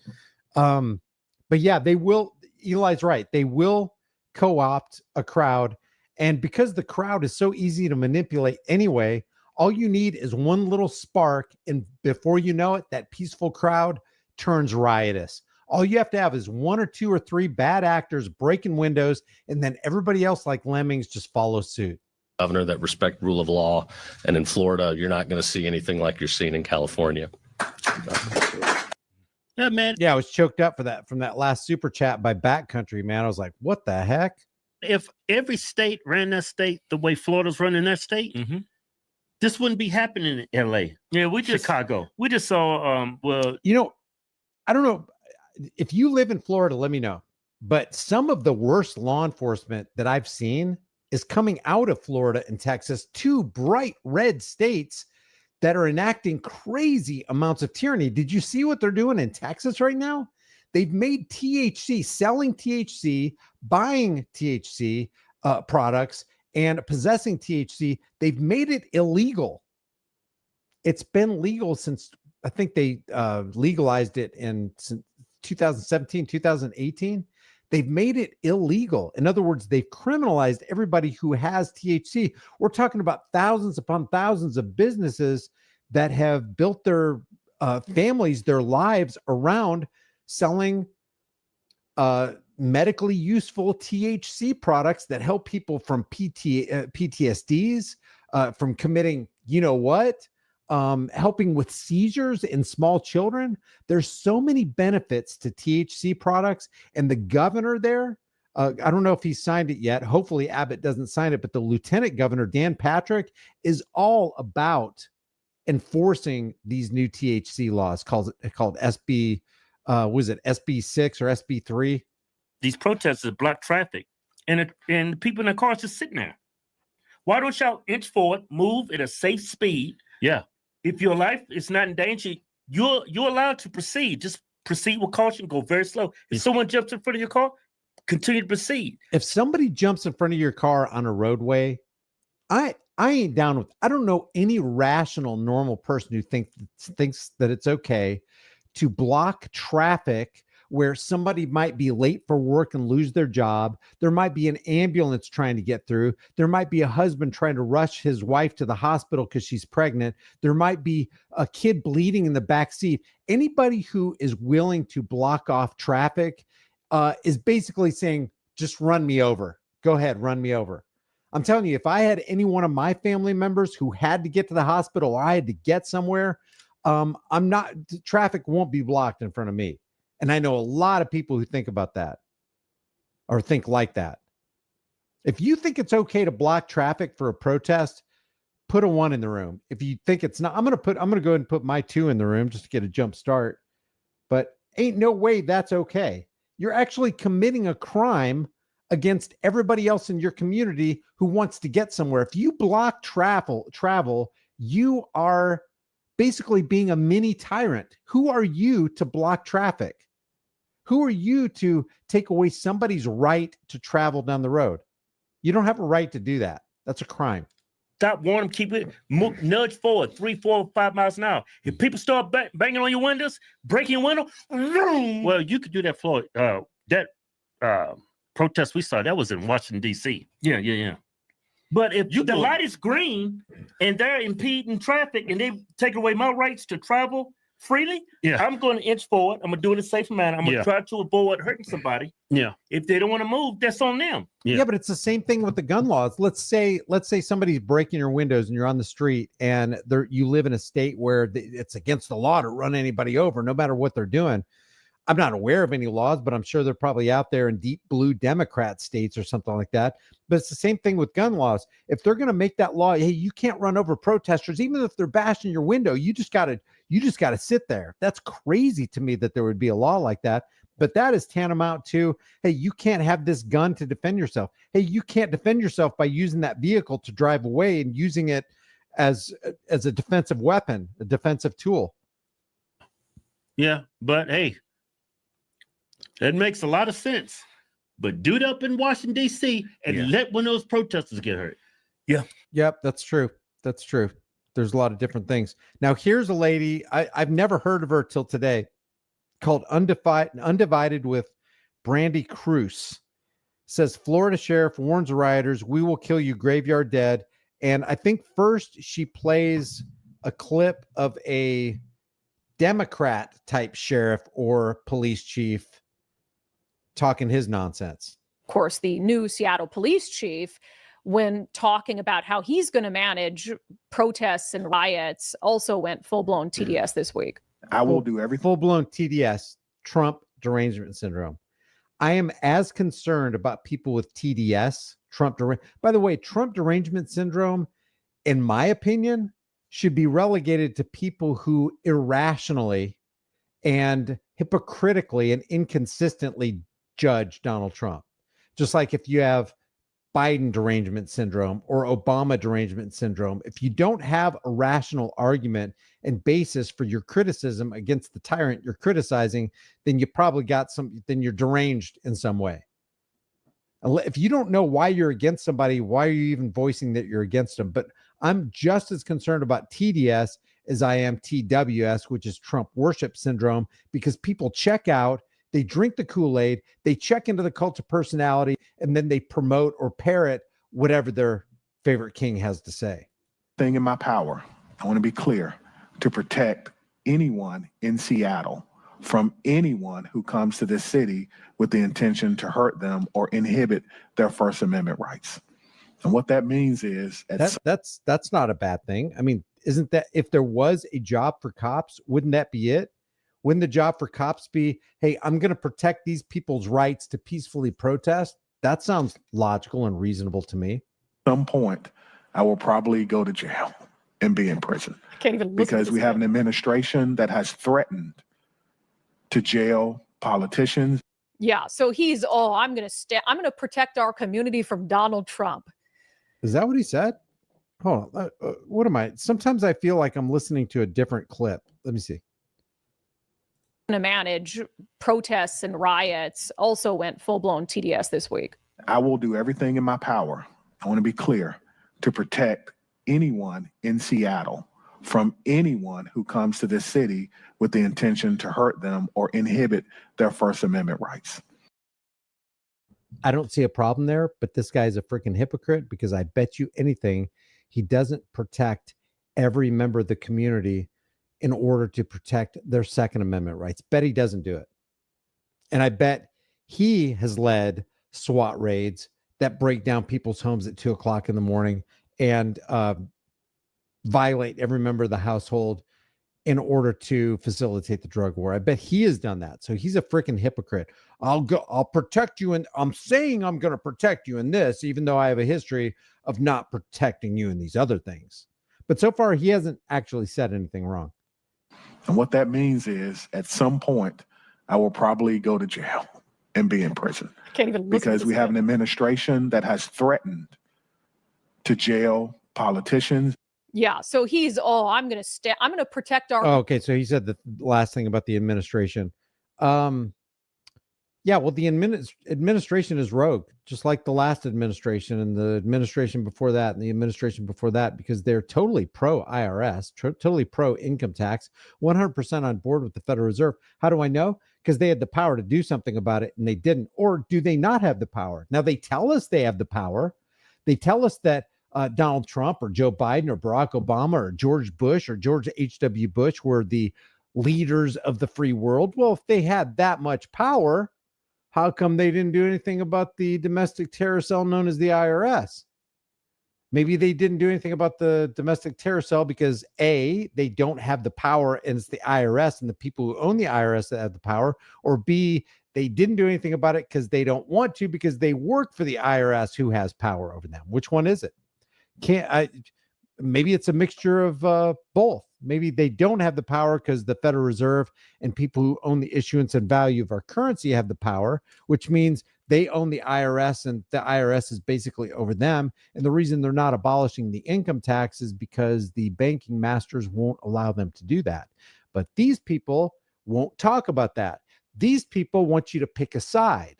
But yeah, they will. Eli's right. They will co-opt a crowd. And because the crowd is so easy to manipulate anyway, all you need is one little spark, and before you know it, that peaceful crowd turns riotous. All you have to have is one or two or three bad actors breaking windows, and then everybody else, like lemmings, just follow suit. Governor that respect rule of law, and in Florida, you're not going to see anything like you're seeing in California. Yeah, man. Yeah, I was choked up for that from that last super chat by Backcountry, man. I was like, what the heck? If every state ran that state the way Florida's running that state, this wouldn't be happening in LA. Yeah, we just Chicago. We just saw well, You know, I don't know if you live in Florida, let me know. But some of the worst law enforcement that I've seen is coming out of Florida and Texas, two bright red states that are enacting crazy amounts of tyranny. Did you see what they're doing in Texas right now? They've made THC, selling THC, buying THC products, and possessing THC. They've made it illegal. It's been legal since, I think they legalized it in 2017, 2018. They've made it illegal. In other words, they've criminalized everybody who has THC. We're talking about thousands upon thousands of businesses that have built their families, their lives around selling medically useful THC products that help people from PTSDs, from committing, you know what, helping with seizures in small children. There's so many benefits to THC products, and the governor there, I don't know if he signed it yet. Hopefully Abbott doesn't sign it, but the lieutenant governor, Dan Patrick, is all about enforcing these new THC laws called SB, was it SB 6 or SB 3? These protesters block traffic, and the people in the cars just sitting there. Why don't y'all inch forward, move at a safe speed? Yeah. If your life is not in danger, you're allowed to proceed. Just proceed with caution. Go very slow. If someone jumps in front of your car, continue to proceed. If somebody jumps in front of your car on a roadway, I ain't down with. I don't know any rational, normal person who thinks that it's okay to block traffic where somebody might be late for work and lose their job. There might be an ambulance trying to get through. There might be a husband trying to rush his wife to the hospital because she's pregnant. There might be a kid bleeding in the back seat. Anybody who is willing to block off traffic is basically saying, just run me over. Go ahead, run me over. I'm telling you, if I had any one of my family members who had to get to the hospital or I had to get somewhere, traffic won't be blocked in front of me. And I know a lot of people who think about that or think like that. If you think it's okay to block traffic for a protest, put a 1 in the room. If you think it's not, I'm going to go ahead and put my 2 in the room just to get a jump start. But ain't no way that's okay. You're actually committing a crime against everybody else in your community who wants to get somewhere. If you block travel, you are basically being a mini tyrant. Who are you to block traffic? Who are you to take away somebody's right to travel down the road? You don't have a right to do that. That's a crime. Stop, warn them, keep it, nudge forward 3, 4, 5 miles an hour. If people start banging on your windows, breaking your window, well, you could do that, Floyd. That protest we saw, that was in Washington, D.C. Yeah. But if the light is green and they're impeding traffic and they take away my rights to travel freely, I'm going to inch forward. I'm going to do it in a safe manner. I'm going to try to avoid hurting somebody. Yeah. If they don't want to move, that's on them. Yeah, but it's the same thing with the gun laws. Let's say somebody's breaking your windows and you're on the street and you live in a state where it's against the law to run anybody over, no matter what they're doing. I'm not aware of any laws, but I'm sure they're probably out there in deep blue Democrat states or something like that. But it's the same thing with gun laws. If they're going to make that law, hey, you can't run over protesters, even if they're bashing your window, you just got to sit there. That's crazy to me that there would be a law like that. But that is tantamount to, hey, you can't have this gun to defend yourself. Hey, you can't defend yourself by using that vehicle to drive away and using it as a defensive weapon, a defensive tool. Yeah, but hey, that makes a lot of sense. But do it up in Washington, D.C. and let one of those protesters get hurt. Yeah. Yep, that's true. That's true. There's a lot of different things. Now, here's a lady, I've never heard of her till today, called Undivided with Brandy Cruz. Says, Florida sheriff warns rioters, we will kill you, graveyard dead. And I think first she plays a clip of a Democrat type sheriff or police chief talking his nonsense. Of course, the new Seattle police chief, when talking about how he's going to manage protests and riots, also went full-blown TDS this week. I will do everything. Full blown TDS, Trump derangement syndrome. I am as concerned about people with TDS, by the way, Trump derangement syndrome, in my opinion, should be relegated to people who irrationally and hypocritically and inconsistently judge Donald Trump. Just like if you have Biden derangement syndrome or Obama derangement syndrome, if you don't have a rational argument and basis for your criticism against the tyrant you're criticizing, then you probably then you're deranged in some way. If you don't know why you're against somebody, why are you even voicing that you're against them? But I'm just as concerned about TDS as I am TWS, which is Trump worship syndrome, because people check out, they drink the Kool-Aid, they check into the cult of personality, and then they promote or parrot whatever their favorite king has to say. Thing in my power, I want to be clear, to protect anyone in Seattle from anyone who comes to this city with the intention to hurt them or inhibit their First Amendment rights. And what that means is that's not a bad thing. I mean, isn't that, if there was a job for cops, wouldn't that be it? Wouldn't the job for cops be, hey, I'm going to protect these people's rights to peacefully protest? That sounds logical and reasonable to me. At some point, I will probably go to jail and be in prison. I can't even listen because to we this have guy. an administration that has threatened to jail politicians. Yeah, so he's I'm going to protect our community from Donald Trump. Is that what he said? Hold on. What am I? Sometimes I feel like I'm listening to a different clip. Let me see. To manage protests and riots, also went full-blown TDS this week. I will do everything in my power, I want to be clear, to protect anyone in Seattle from anyone who comes to this city with the intention to hurt them or inhibit their First Amendment rights. I don't see a problem there, but this guy's a freaking hypocrite, because I bet you anything he doesn't protect every member of the community in order to protect their Second Amendment rights. Bet he doesn't do it. And I bet he has led SWAT raids that break down people's homes at 2:00 in the morning and violate every member of the household in order to facilitate the drug war. I bet he has done that. So he's a freaking hypocrite. I'll protect you. And I'm saying I'm going to protect you in this, even though I have a history of not protecting you in these other things. But so far, he hasn't actually said anything wrong. And what that means is at some point, I will probably go to jail and be in prison. I can't even listen because to we this have guy. an administration that has threatened to jail politicians. Yeah, so he's I'm going to protect our Okay, so he said the last thing about the administration. Yeah, well, the administration is rogue, just like the last administration and the administration before that and the administration before that, because they're totally pro IRS, totally pro income tax, 100% on board with the Federal Reserve. How do I know? Because they had the power to do something about it and they didn't. Or do they not have the power? Now, they tell us they have the power. They tell us that Donald Trump or Joe Biden or Barack Obama or George Bush or George H.W. Bush were the leaders of the free world. Well, if they had that much power, how come they didn't do anything about the domestic terror cell known as the IRS? Maybe they didn't do anything about the domestic terror cell because A, they don't have the power and it's the IRS and the people who own the IRS that have the power, or B, they didn't do anything about it because they don't want to, because they work for the IRS who has power over them. Which one is it? Maybe it's a mixture of both. Maybe they don't have the power because the Federal Reserve and people who own the issuance and value of our currency have the power, which means they own the IRS and the IRS is basically over them. And the reason they're not abolishing the income tax is because the banking masters won't allow them to do that. But these people won't talk about that. These people want you to pick a side.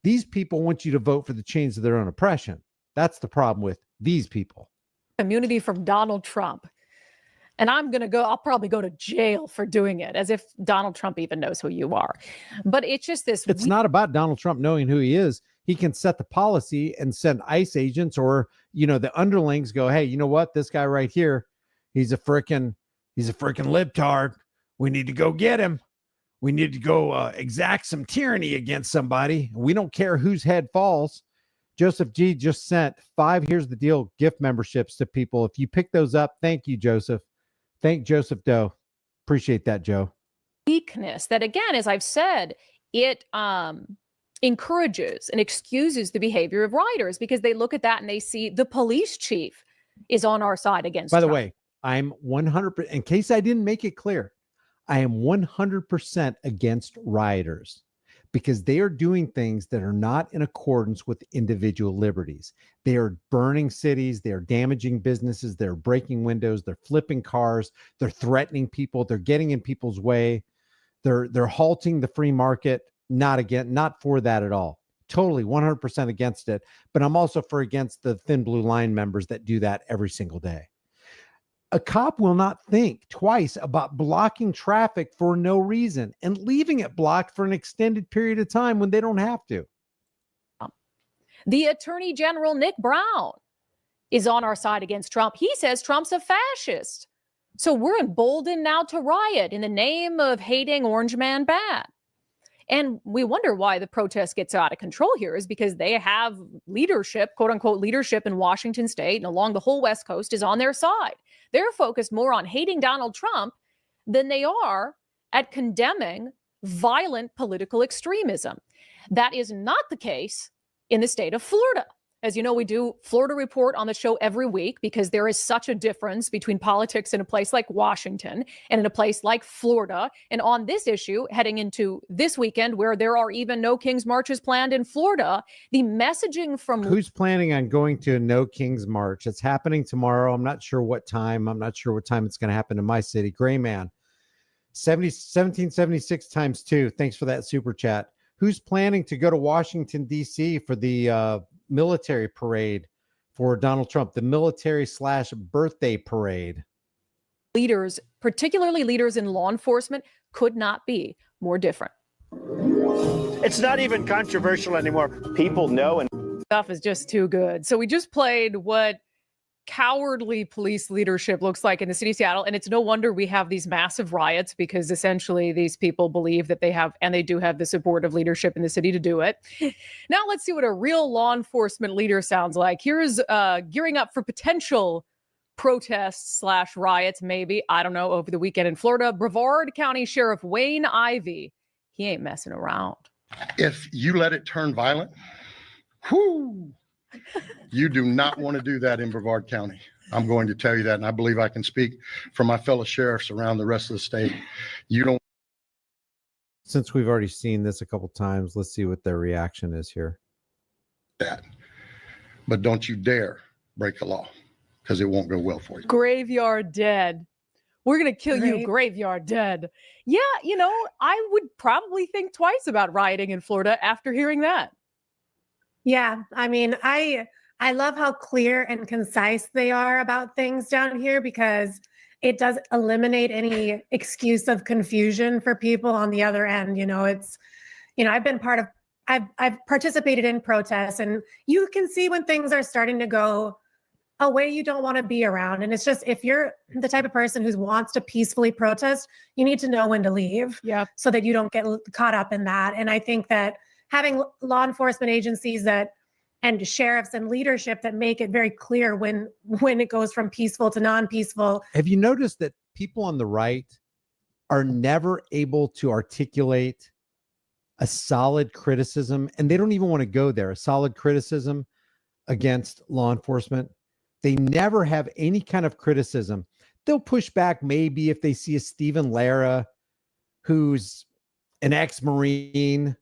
These people want you to vote for the chains of their own oppression. That's the problem with these people. Community from Donald Trump. And I'll probably go to jail for doing it, as if Donald Trump even knows who you are. But it's just this. It's not about Donald Trump knowing who he is. He can set the policy and send ICE agents, or, the underlings go, hey, you know what? This guy right here, he's a freaking libtard. We need to go get him. We need to go exact some tyranny against somebody. We don't care whose head falls. Joseph G just sent 5 Here's the Deal gift memberships to people. If you pick those up, thank you, Joseph. Thank Joseph Doe. Appreciate that, Joe. Weakness that, again, as I've said, it encourages and excuses the behavior of rioters because they look at that and they see the police chief is on our side against By the Trump. way, I'm 100%, in case I didn't make it clear, I am 100% against rioters because they are doing things that are not in accordance with individual liberties. They are burning cities, they are damaging businesses, they're breaking windows, they're flipping cars, they're threatening people, they're getting in people's way, they're halting the free market. Not for that at all. Totally 100% against it. But I'm also against the thin blue line members that do that every single day. A cop will not think twice about blocking traffic for no reason and leaving it blocked for an extended period of time when they don't have to. The Attorney General, Nick Brown, is on our side against Trump. He says Trump's a fascist. So we're emboldened now to riot in the name of hating Orange Man bad. And we wonder why the protest gets out of control here is because they have leadership, quote unquote, leadership in Washington state and along the whole West Coast is on their side. They're focused more on hating Donald Trump than they are at condemning violent political extremism. That is not the case in the state of Florida. As you know, we do Florida Report on the show every week because there is such a difference between politics in a place like Washington and in a place like Florida. And on this issue, heading into this weekend, where there are even no King's Marches planned in Florida, the messaging from... Who's planning on going to a No King's March? It's happening tomorrow. I'm not sure what time. I'm not sure what time it's going to happen in my city. Gray Man, 1776 times 2. Thanks for that super chat. Who's planning to go to Washington, D.C. for the... military parade for Donald Trump, the military/birthday parade? Leaders, particularly leaders in law enforcement, could not be more different. It's not even controversial anymore. People know, and stuff is just too good. So we just played what cowardly police leadership looks like in the city of Seattle. And it's no wonder we have these massive riots because essentially these people believe that they have, and they do have the support of leadership in the city to do it. Now let's see what a real law enforcement leader sounds like. Here's gearing up for potential protests/riots, maybe, I don't know, over the weekend in Florida. Brevard County Sheriff Wayne Ivey, he ain't messing around. If you let it turn violent, whoo, you do not want to do that in Brevard County. I'm going to tell you that, and I believe I can speak for my fellow sheriffs around the rest of the state. You don't. Since we've already seen this a couple times, let's see what their reaction is here. That, but don't you dare break the law because it won't go well for you. Graveyard Dead. We're going to kill you, Graveyard Dead. Yeah, you know, I would probably think twice about rioting in Florida after hearing that. Yeah, I mean, I love how clear and concise they are about things down here because it does eliminate any excuse of confusion for people on the other end. You know, it's, you know, I've participated in protests, and you can see when things are starting to go a way you don't want to be around. And it's just, if you're the type of person who wants to peacefully protest, you need to know when to leave, so that you don't get caught up in that. And I think that having law enforcement agencies that, and sheriffs and leadership that make it very clear when it goes from peaceful to non-peaceful. Have you noticed that people on the right are never able to articulate a solid criticism, and they don't even want to go there, a solid criticism against law enforcement? They never have any kind of criticism. They'll push back maybe if they see a Stephen Lara, who's an ex-Marine,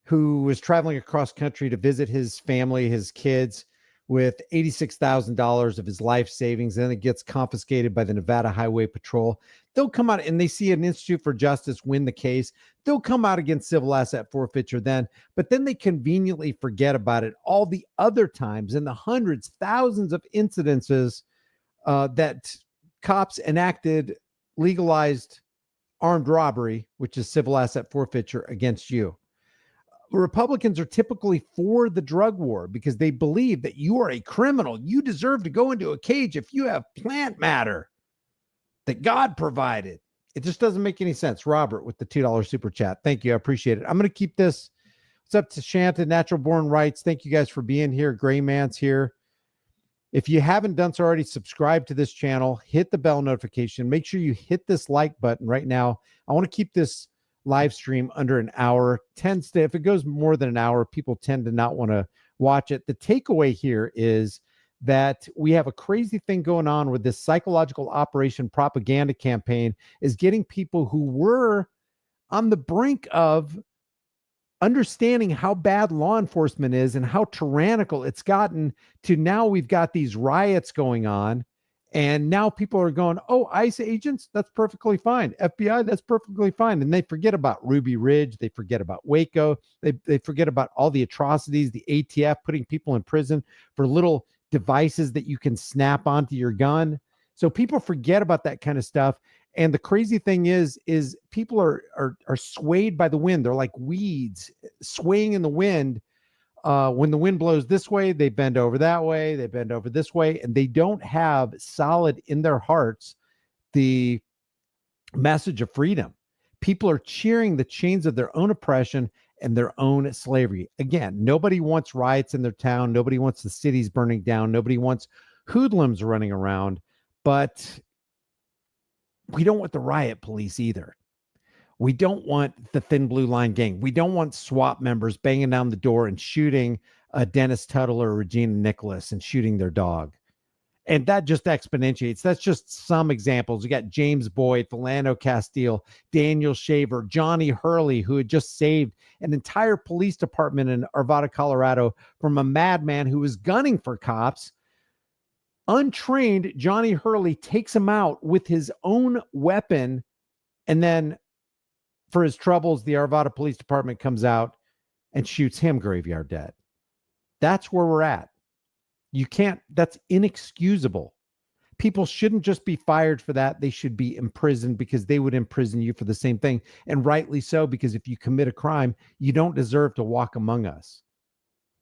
who was traveling across country to visit his family, his kids, with $86,000 of his life savings. Then it gets confiscated by the Nevada Highway Patrol. They'll come out, and they see an Institute for Justice win the case. They'll come out against civil asset forfeiture then, but then they conveniently forget about it all the other times in the hundreds, thousands of incidences that cops enacted legalized armed robbery, which is civil asset forfeiture, against you. Republicans are typically for the drug war because they believe that you are a criminal. You deserve to go into a cage if you have plant matter that God provided. It just doesn't make any sense. Robert with the $2 super chat. Thank you. I appreciate it. I'm going to keep this. It's up to Shanta, Natural Born Rights. Thank you guys for being here. Gray Man's here. If you haven't done so already, subscribe to this channel, hit the bell notification. Make sure you hit this like button right now. I want to keep this live stream under an hour. If it goes more than an hour, people tend to not want to watch it. The takeaway here is that we have a crazy thing going on with this psychological operation propaganda campaign is getting people who were on the brink of understanding how bad law enforcement is and how tyrannical it's gotten to now we've got these riots going on. And now people are going, oh, ICE agents, that's perfectly fine. FBI, that's perfectly fine. And they forget about Ruby Ridge. They forget about Waco. They forget about all the atrocities, the ATF putting people in prison for little devices that you can snap onto your gun. So people forget about that kind of stuff. And the crazy thing is people are swayed by the wind. They're like weeds swaying in the wind. When the wind blows this way, they bend over that way, they bend over this way, and they don't have solid in their hearts the message of freedom. People are cheering the chains of their own oppression and their own slavery. Again, nobody wants riots in their town. Nobody wants the cities burning down. Nobody wants hoodlums running around. But we don't want the riot police either. We don't want the Thin Blue Line gang. We don't want SWAT members banging down the door and shooting Dennis Tuttle or Regina Nicholas and shooting their dog. And that just exponentiates. That's just some examples. You got James Boyd, Philando Castile, Daniel Shaver, Johnny Hurley, who had just saved an entire police department in Arvada, Colorado from a madman who was gunning for cops. Untrained, Johnny Hurley takes him out with his own weapon, and then for his troubles, the Arvada Police Department comes out and shoots him graveyard dead. That's where we're at. You can't, that's inexcusable. People shouldn't just be fired for that. They should be imprisoned because they would imprison you for the same thing. And rightly so, because if you commit a crime, you don't deserve to walk among us.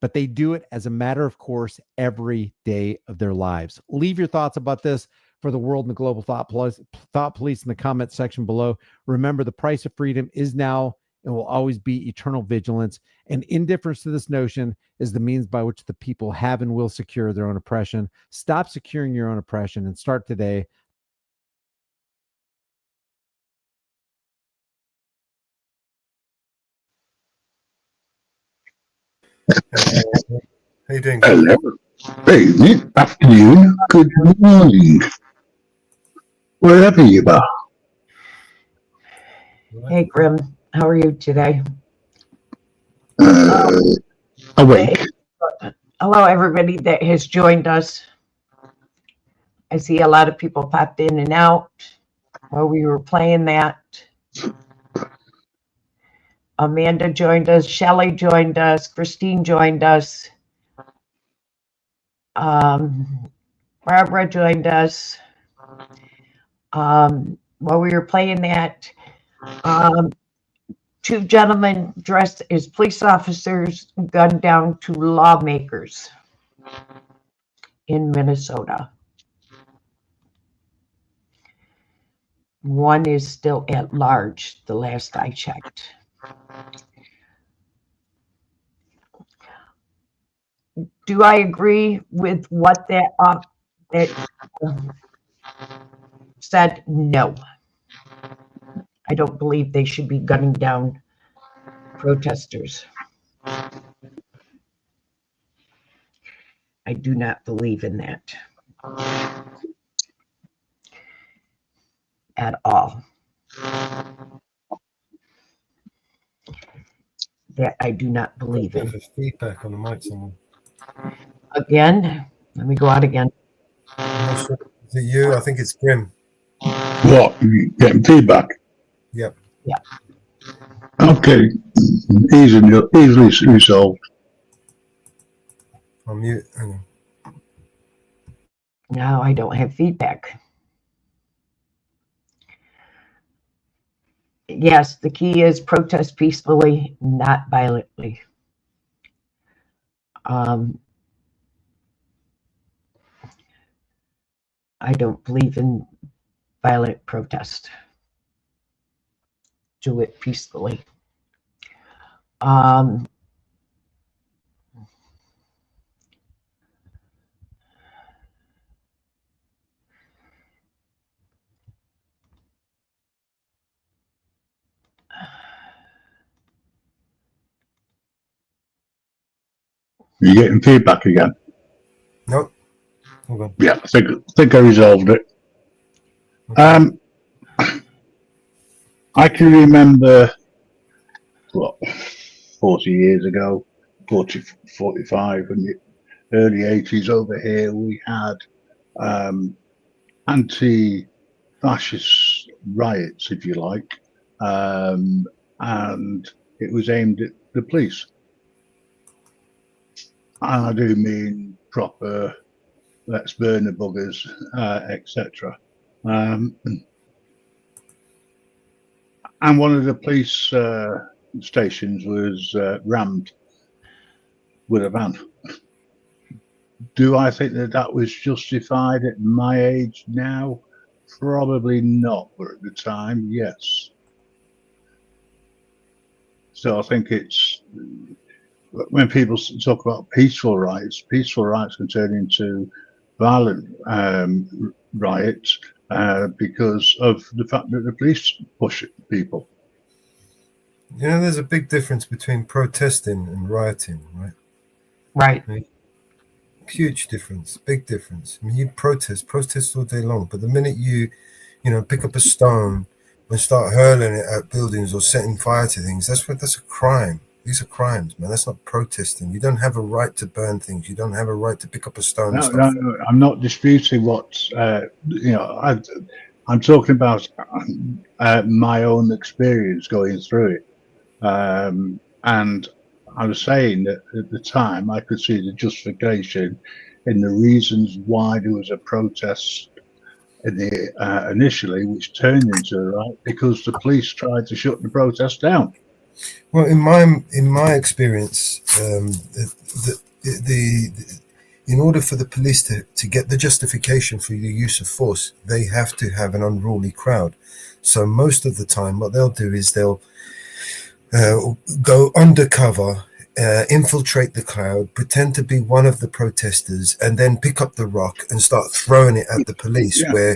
But they do it as a matter of course every day of their lives. Leave your thoughts about this for the world and the global thought police in the comment section below. Remember, the price of freedom is now and will always be eternal vigilance, and indifference to this notion is the means by which the people have and will secure their own oppression. Stop securing your own oppression and start today. How you doing? Hello. Hey, good afternoon. Good morning. Wherever you are. Hey, Grim, how are you today? Awake. Hello, everybody that has joined us. I see a lot of people popped in and out while we were playing that. Amanda joined us, Shelley joined us, Christine joined us, Barbara joined us. While we were playing that, two gentlemen dressed as police officers gunned down two lawmakers in Minnesota. One is still at large, the last I checked. Do I agree with what that said? No. I don't believe they should be gunning down protesters. I do not believe in that at all. That I do not believe in. Feedback on the mic, someone. Again, let me go out again. I'm not sure. Is it you? I think it's Grim. What? You getting feedback? Yep. Yeah. Okay. Easily resolved. I'll mute. Hang on. No, I don't have feedback. Yes, the key is protest peacefully, not violently. I don't believe in violent protest. Do it peacefully. You're getting feedback again. Nope. Hold on. Yeah, I think I resolved it. I can remember, what, 40 years ago, 40, 45, in the early 80s over here, we had anti-fascist riots, if you like, and it was aimed at the police. And I do mean proper, let's burn the buggers, etc. And one of the police stations was rammed with a van. Do I think that that was justified at my age now? Probably not, but at the time, yes. So I think it's, when people talk about peaceful riots can turn into violent riots because of the fact that the police push people. You know, there's a big difference between protesting and rioting, right? Right. Huge difference, big difference. I mean, you protest all day long, but the minute you pick up a stone and start hurling it at buildings or setting fire to things, that's a crime. These are crimes, man. That's not protesting. You don't have a right to burn things. You don't have a right to pick up a stone. No, I'm not disputing what I'm talking about my own experience going through it, and I was saying that at the time I could see the justification in the reasons why there was a protest in the initially, which turned into a riot because the police tried to shut the protest down. Well, in my experience, in order for the police to get the justification for the use of force, they have to have an unruly crowd. So most of the time, what they'll do is they'll go undercover, infiltrate the crowd, pretend to be one of the protesters, and then pick up the rock and start throwing it at the police, where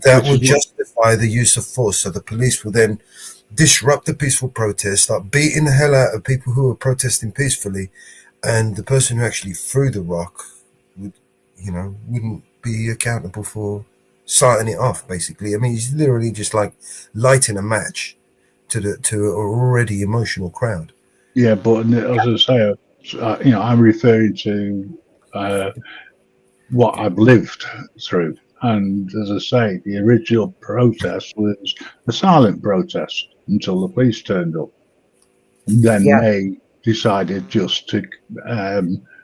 that will justify the use of force. So the police will then disrupt the peaceful protest, start beating the hell out of people who are protesting peacefully, and the person who actually threw the rock wouldn't be accountable for starting it off, basically. I mean, it's literally just like lighting a match to an already emotional crowd. Yeah, but as I say, I'm referring to what I've lived through. And as I say, the original protest was a silent protest until the police turned up. And then they decided just to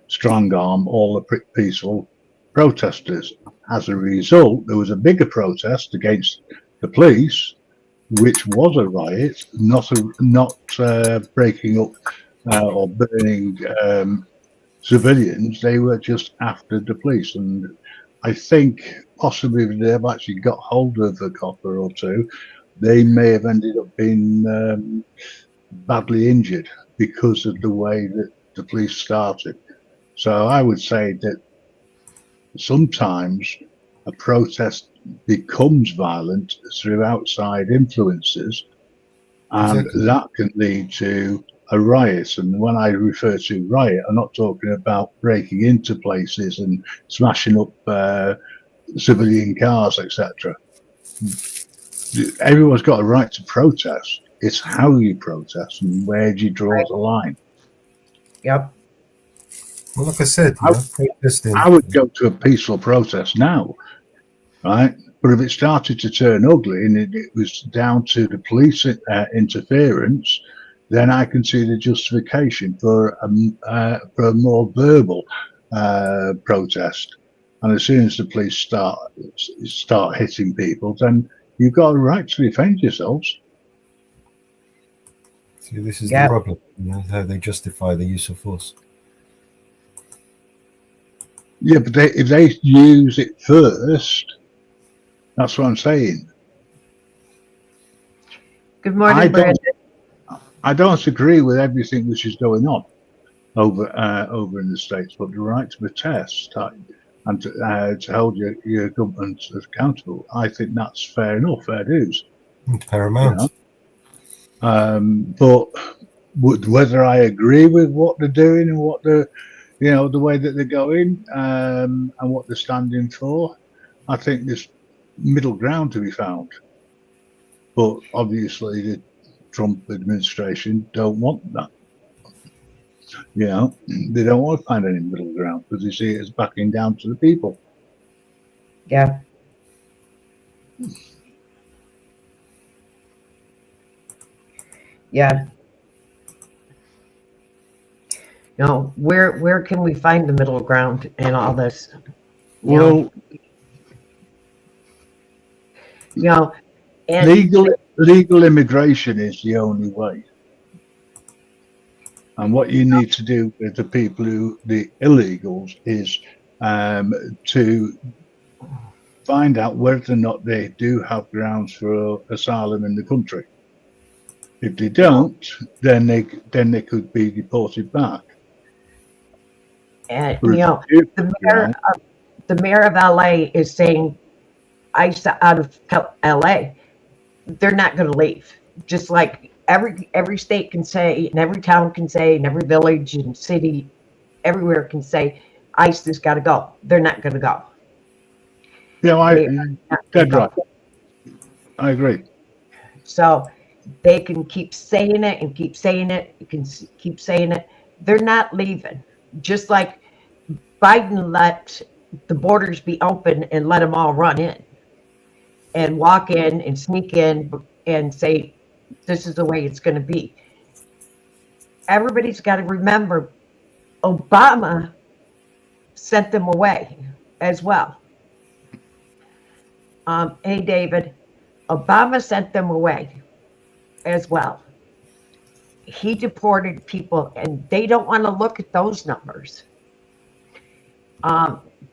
strong arm all the peaceful protesters. As a result, there was a bigger protest against the police, which was a riot, not breaking up or burning civilians. They were just after the police. And I think possibly if they've actually got hold of a copper or two, they may have ended up being badly injured because of the way that the police started. So I would say that sometimes a protest becomes violent through outside influences, and that can lead to a riot. And when I refer to riot, I'm not talking about breaking into places and smashing up civilian cars, etc. Everyone's got a right to protest. It's how you protest and where do you draw the line. Yep. Well, like I said, I would go to a peaceful protest now, right? But if it started to turn ugly and it was down to the police interference, then I can see the justification for a more verbal protest. And as soon as the police start hitting people, then you've got a right to defend yourselves. See, this is the problem, how they justify the use of force. Yeah, but if they use it first, that's what I'm saying. Good morning, Brandon. I don't agree with everything which is going on over in the States, but the right to protest and to hold your government accountable, I think that's fair enough, fair dues. Paramount. But whether I agree with what they're doing and what they're You know, the way that they're going and what they're standing for. I think there's middle ground to be found. But obviously the Trump administration don't want that. You know, they don't want to find any middle ground because they see it as backing down to the people. Yeah. Yeah. No, where can we find the middle ground in all this? Well, And legal immigration is the only way. And what you need to do with the people the illegals, is to find out whether or not they do have grounds for asylum in the country. If they don't, then they could be deported back. And the mayor of LA is saying ICE out of LA. They're not going to leave. Just like every state can say, and every town can say, and every village and city, everywhere can say, ICE has got to go. They're not going to go. Yeah, dead right. I agree. So they can keep saying it and keep saying it. You can keep saying it. They're not leaving. Just like Biden let the borders be open and let them all run in and walk in and sneak in and say, this is the way it's going to be. Everybody's got to remember Obama sent them away as well. Hey, David, Obama sent them away as well. He deported people, and they don't want to look at those numbers.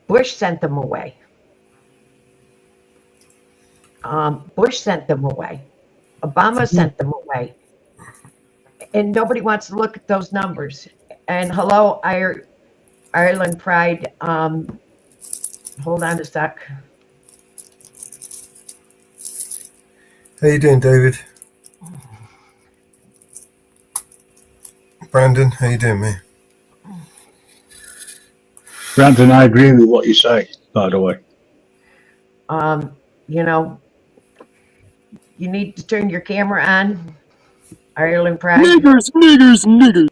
Bush sent them away. Bush sent them away. Obama sent them away. And nobody wants to look at those numbers. And hello, Ireland Pride. Hold on a sec. How you doing, David? Brandon, how you doing, man? Brandon, I agree with what you say, by the way. You need to turn your camera on. Ireland Pride. Niggers.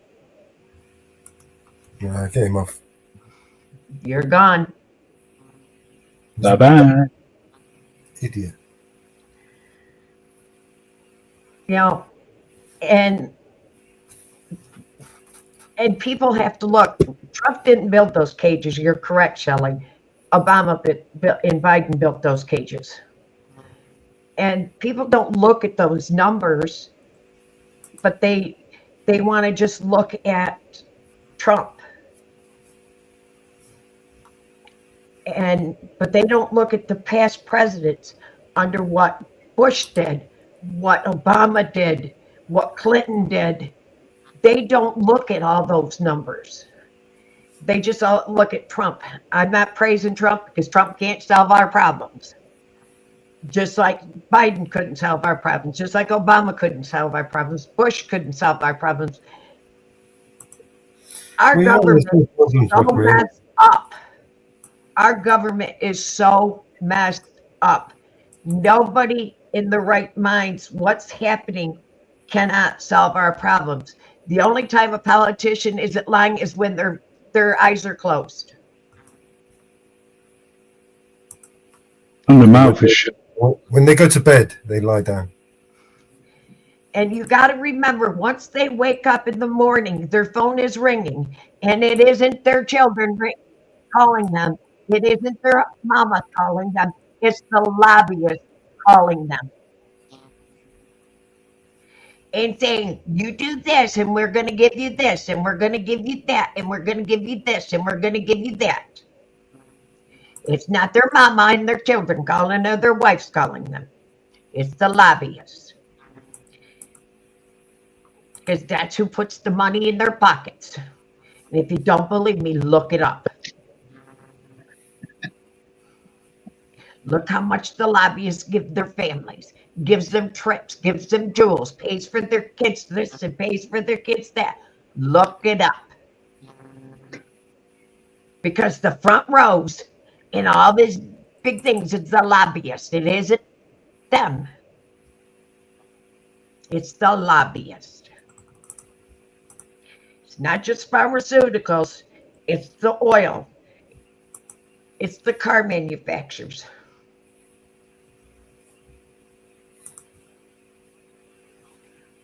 Yeah, I came off. You're gone. Bye-bye. Idiot. And people have to look. Trump didn't build those cages. You're correct, Shelley. Obama and Biden built those cages. And people don't look at those numbers, but they want to just look at Trump. But they don't look at the past presidents under what Bush did, what Obama did, what Clinton did. They don't look at all those numbers. They just all look at Trump. I'm not praising Trump because Trump can't solve our problems. Just like Biden couldn't solve our problems, just like Obama couldn't solve our problems, Bush couldn't solve our problems. Our government is so messed up. Our government is so messed up. Nobody in the right minds, what's happening, cannot solve our problems. The only time a politician isn't lying is when their eyes are closed. And the mouth is shut. When they go to bed, they lie down. And you got to remember, once they wake up in the morning, their phone is ringing, and it isn't their children calling them. It isn't their mama calling them. It's the lobbyist calling them. And saying, you do this, and we're going to give you this, and we're going to give you that, and we're going to give you this, and we're going to give you that. It's not their mama and their children calling or their wives calling them. It's the lobbyists. Because that's who puts the money in their pockets. And if you don't believe me, look it up. Look how much the lobbyists give their families. Gives them trips, gives them jewels, pays for their kids this and pays for their kids that. Look it up. because the front rows in all these big things, it's the lobbyists. It isn't them. It's the lobbyists. It's not just pharmaceuticals. It's the oil. It's the car manufacturers.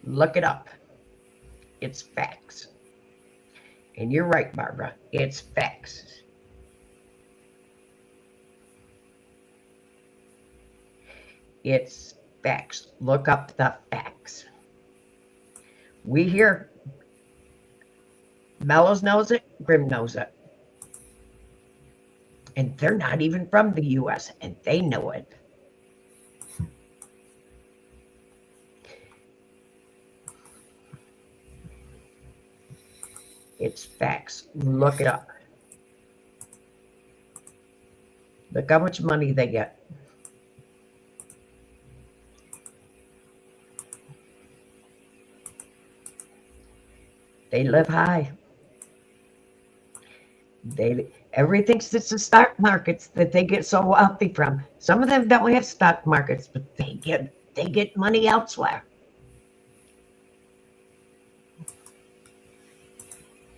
Look it up. It's facts. And you're right, Barbara. It's facts. It's facts. Look up the facts. We hear Mellows knows it, Grim knows it. And they're not even from the US, and they know it. It's facts. Look it up. Look how much money they get. They live high. Everything sits in stock markets that they get so wealthy from. Some of them don't have stock markets, but they get money elsewhere.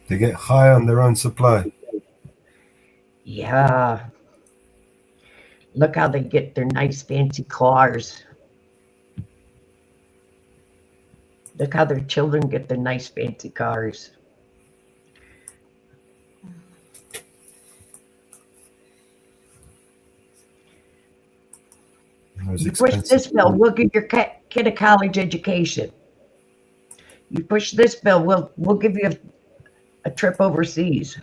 They get high on their own supply. Yeah. Look how they get their nice fancy cars. Look how their children get their nice fancy cars. You push this bill, we'll give your kid a college education. You push this bill, we'll give you a trip overseas.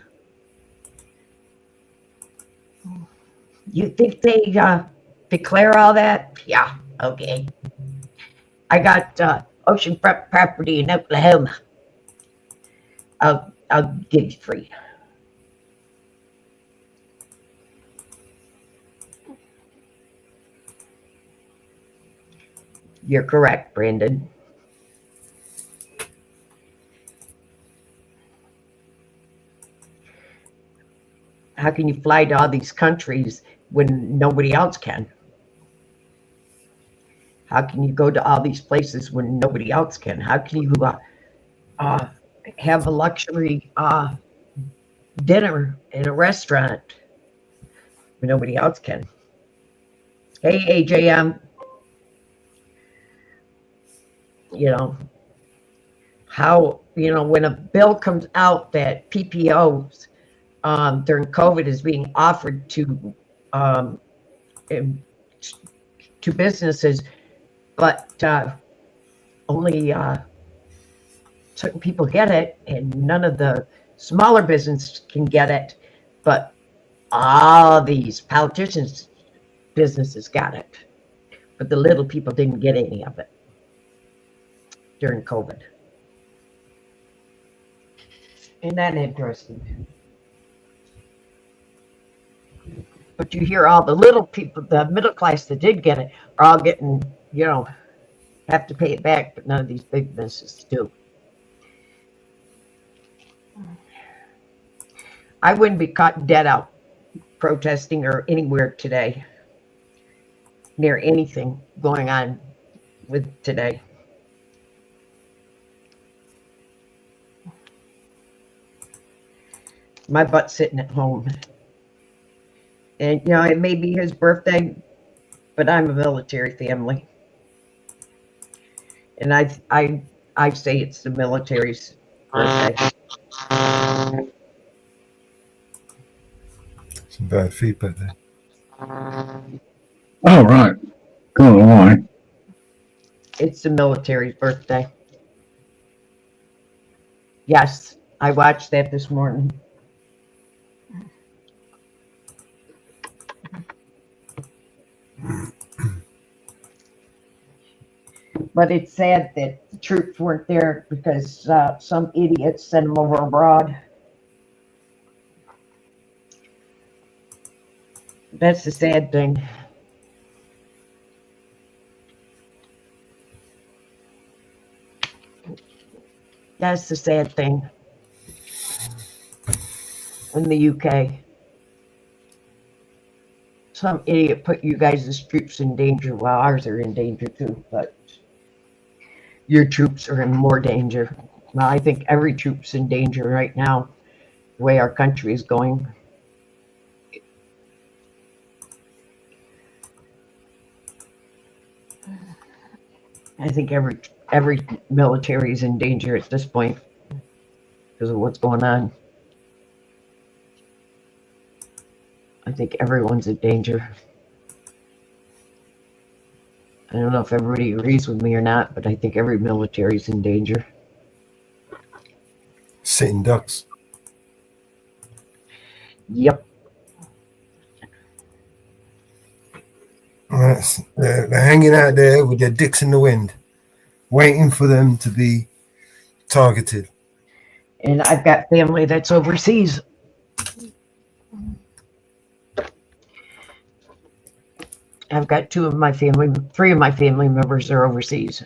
You think they declare all that? Yeah, okay. I got oceanfront property in Oklahoma. I'll give you free. You're correct, Brandon. How can you fly to all these countries when nobody else can? How can you go to all these places when nobody else can? How can you have a luxury dinner in a restaurant when nobody else can? Hey, AJM. You know, how, when a bill comes out that PPOs during COVID is being offered to businesses, but only certain people get it, and none of the smaller businesses can get it, but all these politicians' businesses got it, but the little people didn't get any of it during COVID. Isn't that interesting? But you hear all the little people, the middle class that did get it, are all getting, have to pay it back, but none of these big businesses do. I wouldn't be caught dead out protesting or anywhere today, near anything going on with today. My butt's sitting at home. And, it may be his birthday, but I'm a military family. And I say it's the military's birthday. Some bad feedback there. Oh, right. Go on. It's the military's birthday. Yes, I watched that this morning. But it's sad that the troops weren't there because some idiots sent them over abroad. That's the sad thing. That's the sad thing in the UK. some idiot put you guys' troops in danger. Well, ours are in danger too, but your troops are in more danger. Well, I think every troop's in danger right now, the way our country is going. I think every military is in danger at this point because of what's going on. I think everyone's in danger. I don't know if everybody agrees with me or not, but I think every military is in danger. Sitting ducks. Yep. They're hanging out there with their dicks in the wind, waiting for them to be targeted. And I've got family that's overseas. I've got three of my family members are overseas.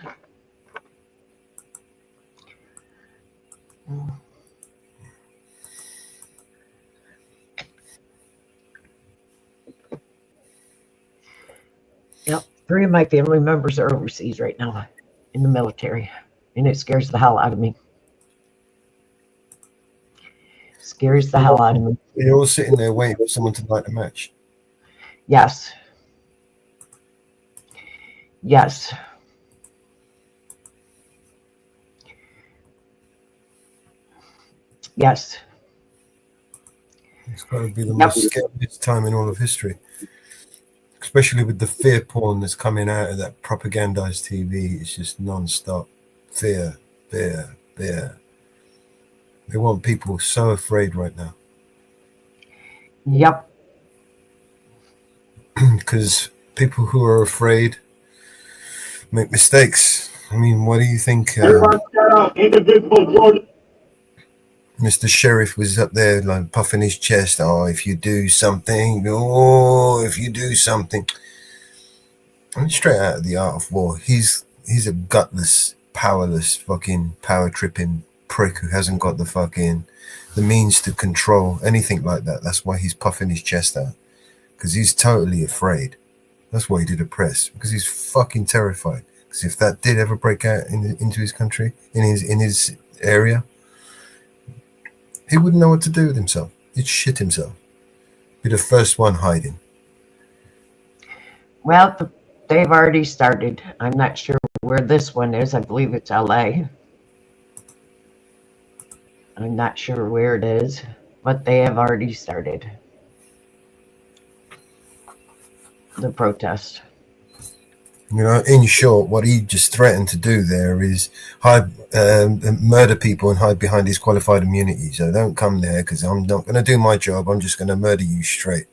Yep, three of my family members are overseas right now in the military, and it scares the hell out of me. Scares the hell out of me. You're all sitting there waiting for someone to light a match. Yes. Yes. Yes. It's got to be the most scariest time in all of history, especially with the fear porn that's coming out of that propagandized TV. It's just non-stop fear, fear, fear. They want people so afraid right now. Yep. Because people who are afraid make mistakes. I mean, what do you think? Mr. Sheriff was up there like puffing his chest. Oh, if you do something, if you do something. I'm straight out of The Art of War. He's a gutless, powerless, fucking power tripping prick who hasn't got the means to control anything like that. That's why he's puffing his chest out, because he's totally afraid. That's why he did a press, because he's fucking terrified. Because if that did ever break out into his country, in his area, he wouldn't know what to do with himself. He'd shit himself. Be the first one hiding. Well, they've already started. I'm not sure where this one is. I believe it's LA. I'm not sure where it is, but they have already started the protest. You know, in short, what he just threatened to do there is murder people and hide behind his qualified immunity. So don't come there, because I'm not going to do my job. I'm just going to murder you straight.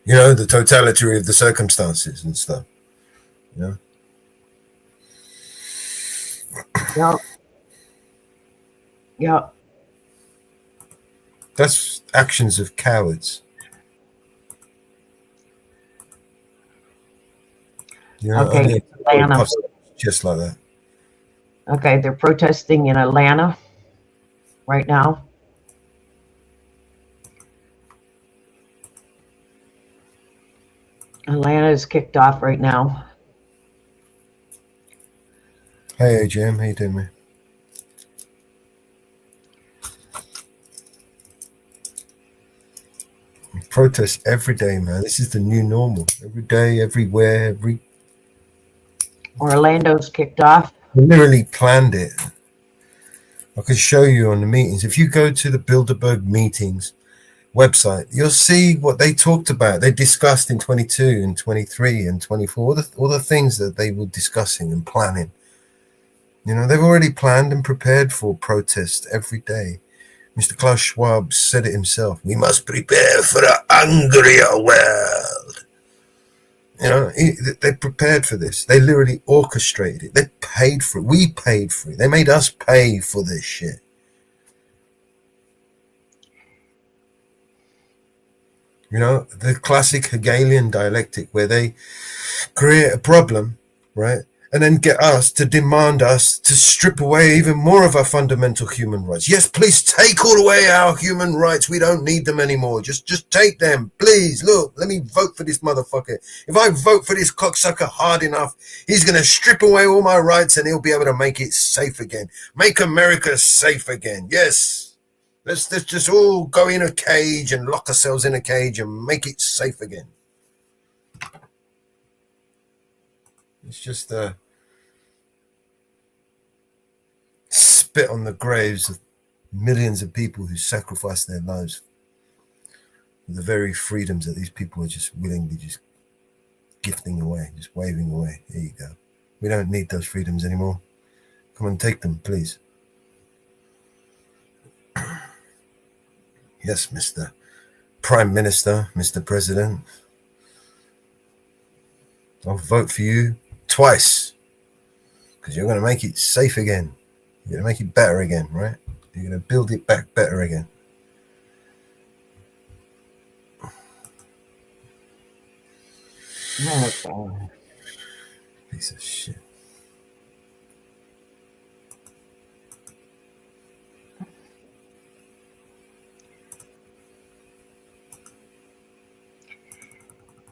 You know, the totality of the circumstances and stuff. You know? Yeah. Yeah. That's actions of cowards. You know, Okay, Atlanta. Just like that. Okay, they're protesting in Atlanta right now. Atlanta is kicked off right now. Hey, Jim, how you doing, man? Protest every day, man. This is the new normal. Every day, everywhere, Orlando's kicked off. We literally planned it. I could show you on the meetings. If you go to the Bilderberg meetings website, you'll see what they talked about. They discussed in 22 and 23 and 24, all the things that they were discussing and planning. You know, they've already planned and prepared for protest every day. Mr. Klaus Schwab said it himself. We must prepare for an angrier world. You know, they prepared for this. They literally orchestrated it. They paid for it. We paid for it. They made us pay for this shit. You know, the classic Hegelian dialectic where they create a problem, right? and then get us to demand us to strip away even more of our fundamental human rights. Yes, please take all away our human rights. We don't need them anymore. Just take them, please. Look, let me vote for this motherfucker. If I vote for this cocksucker hard enough, he's going to strip away all my rights and he'll be able to make it safe again. Make America safe again. Yes. Let's just all go in a cage and lock ourselves in a cage and make it safe again. It's just spit on the graves of millions of people who sacrificed their lives for the very freedoms that these people are just willingly just gifting away, just waving away. Here you go. We don't need those freedoms anymore. Come and take them, please. Yes, Mr. Prime Minister, Mr. President. I'll vote for you twice because you're going to make it safe again. You're going to make it better again, right? You're going to build it back better again. Piece of shit.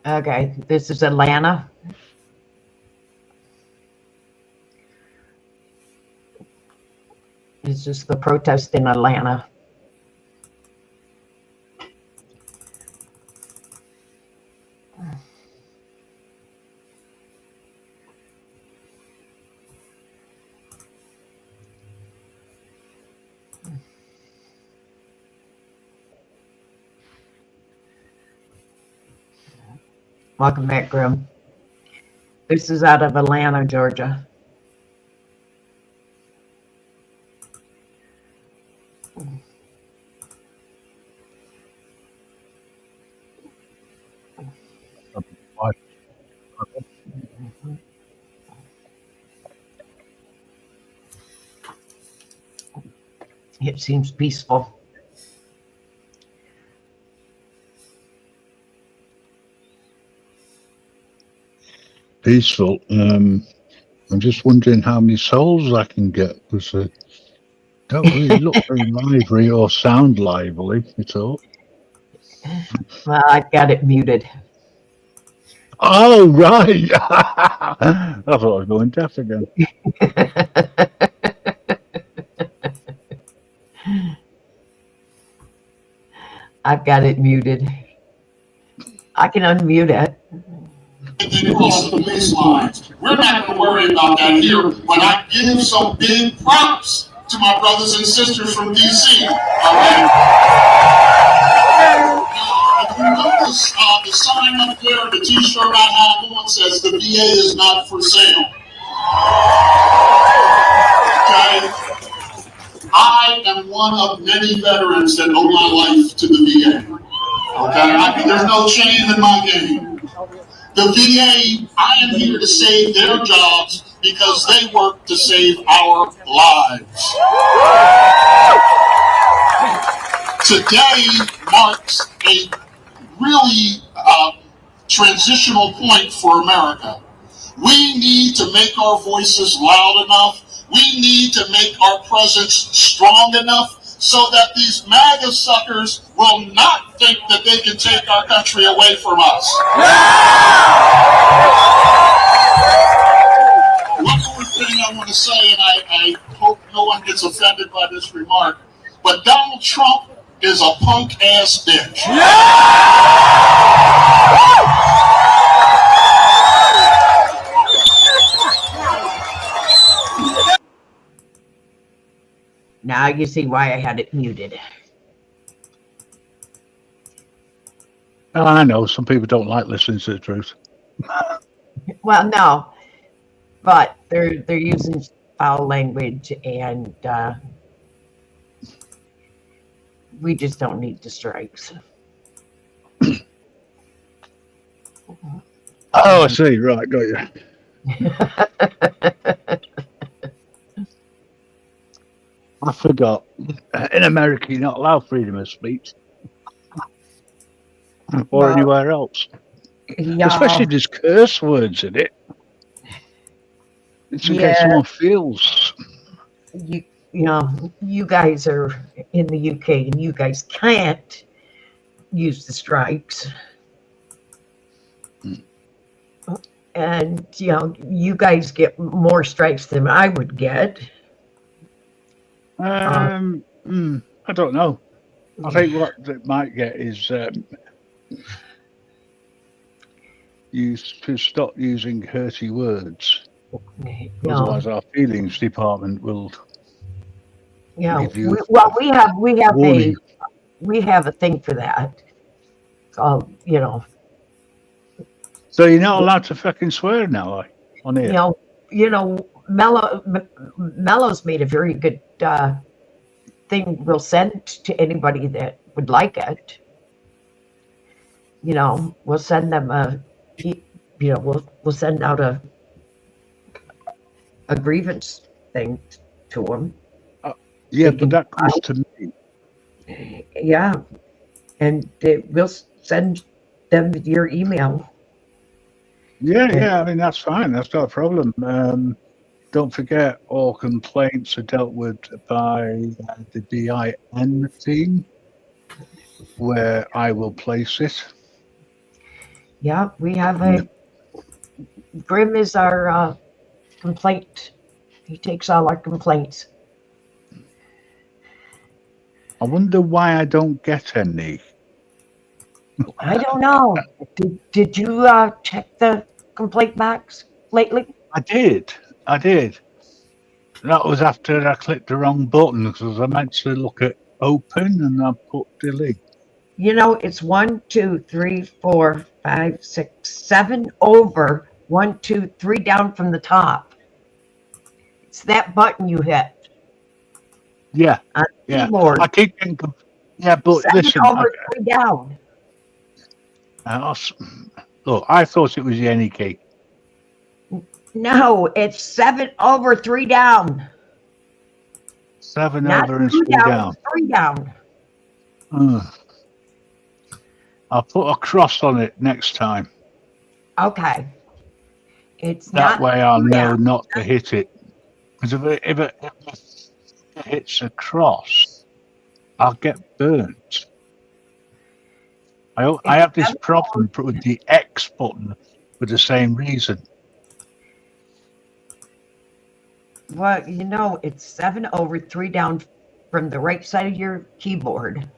Okay, this is Atlanta. This is the protest in Atlanta. Welcome back, Grim. This is out of Atlanta, Georgia. It seems peaceful. Peaceful. I'm just wondering how many souls I can get because I don't really look very lively or sound lively at all. Well, I've got it muted. Oh, right. I thought I was going deaf again. I've got it muted. I can unmute it. Across the police lines. We're not going to worry about that here, but I give some big props to my brothers and sisters from DC. All right. If you notice the sign up there, the T-shirt I have on says the VA is not for sale. Okay. I am one of many veterans that owe my life to the VA. Okay, there's no shame in my game. The VA, I am here to save their jobs because they work to save our lives. Today marks a really transitional point for America. We need to make our voices loud enough. We need to make our presence strong enough so that these MAGA suckers will not think that they can take our country away from us. One more thing I want to say, and I hope no one gets offended by this remark, but Donald Trump is a punk-ass bitch. Now you see why I had it muted. I know some people don't like listening to the truth. Well, no, but they're using foul language, and we just don't need the strikes. Oh, I see. Right, got you. I forgot. In America, you're not allowed freedom of speech. Or anywhere else. Yeah. Especially if there's curse words in it. It's in case someone feels. You know, you guys are in the UK and you guys can't use the strikes. And, you know, you guys get more strikes than I would get. I don't know. I think what they might get is you to stop using hurty words. No. Otherwise, our feelings department will. Yeah. give you We have a thing for that. You know. So you're not allowed to fucking swear now, on here. You know, Mello's made a very good thing. We'll send to anybody that would like it. You know, we'll send them we'll send out a grievance thing to them. Yeah, but that goes to me. Yeah, and we'll send them your email. Yeah, I mean, that's fine. That's not a problem. Don't forget, all complaints are dealt with by the BIN team, where I will place it. Yeah, we have Grim is our complaint. He takes all our complaints. I wonder why I don't get any. I don't know. Did you check the complaint box lately? I did. That was after I clicked the wrong button because I meant to look at open and I put delete. You know, it's 1, 2, 3, 4, 5, 6, 7 over, 1, 2, 3 down from the top. It's that button you hit. Yeah. On the Yeah. keyboard. I keep getting. Yeah, but 7 listen. over, 3 down. Look, I thought it was the any key. No, it's 7 over, 3 down. 7 Not over and 2 3 down. 3 down. I'll put a cross on it next time. Okay. It's That not way I'll 2 know down. not to hit it. Because if it hits a cross, I'll get burnt. I have this problem with the X button for the same reason. Well, you know, it's 7 over, 3 down from the right side of your keyboard.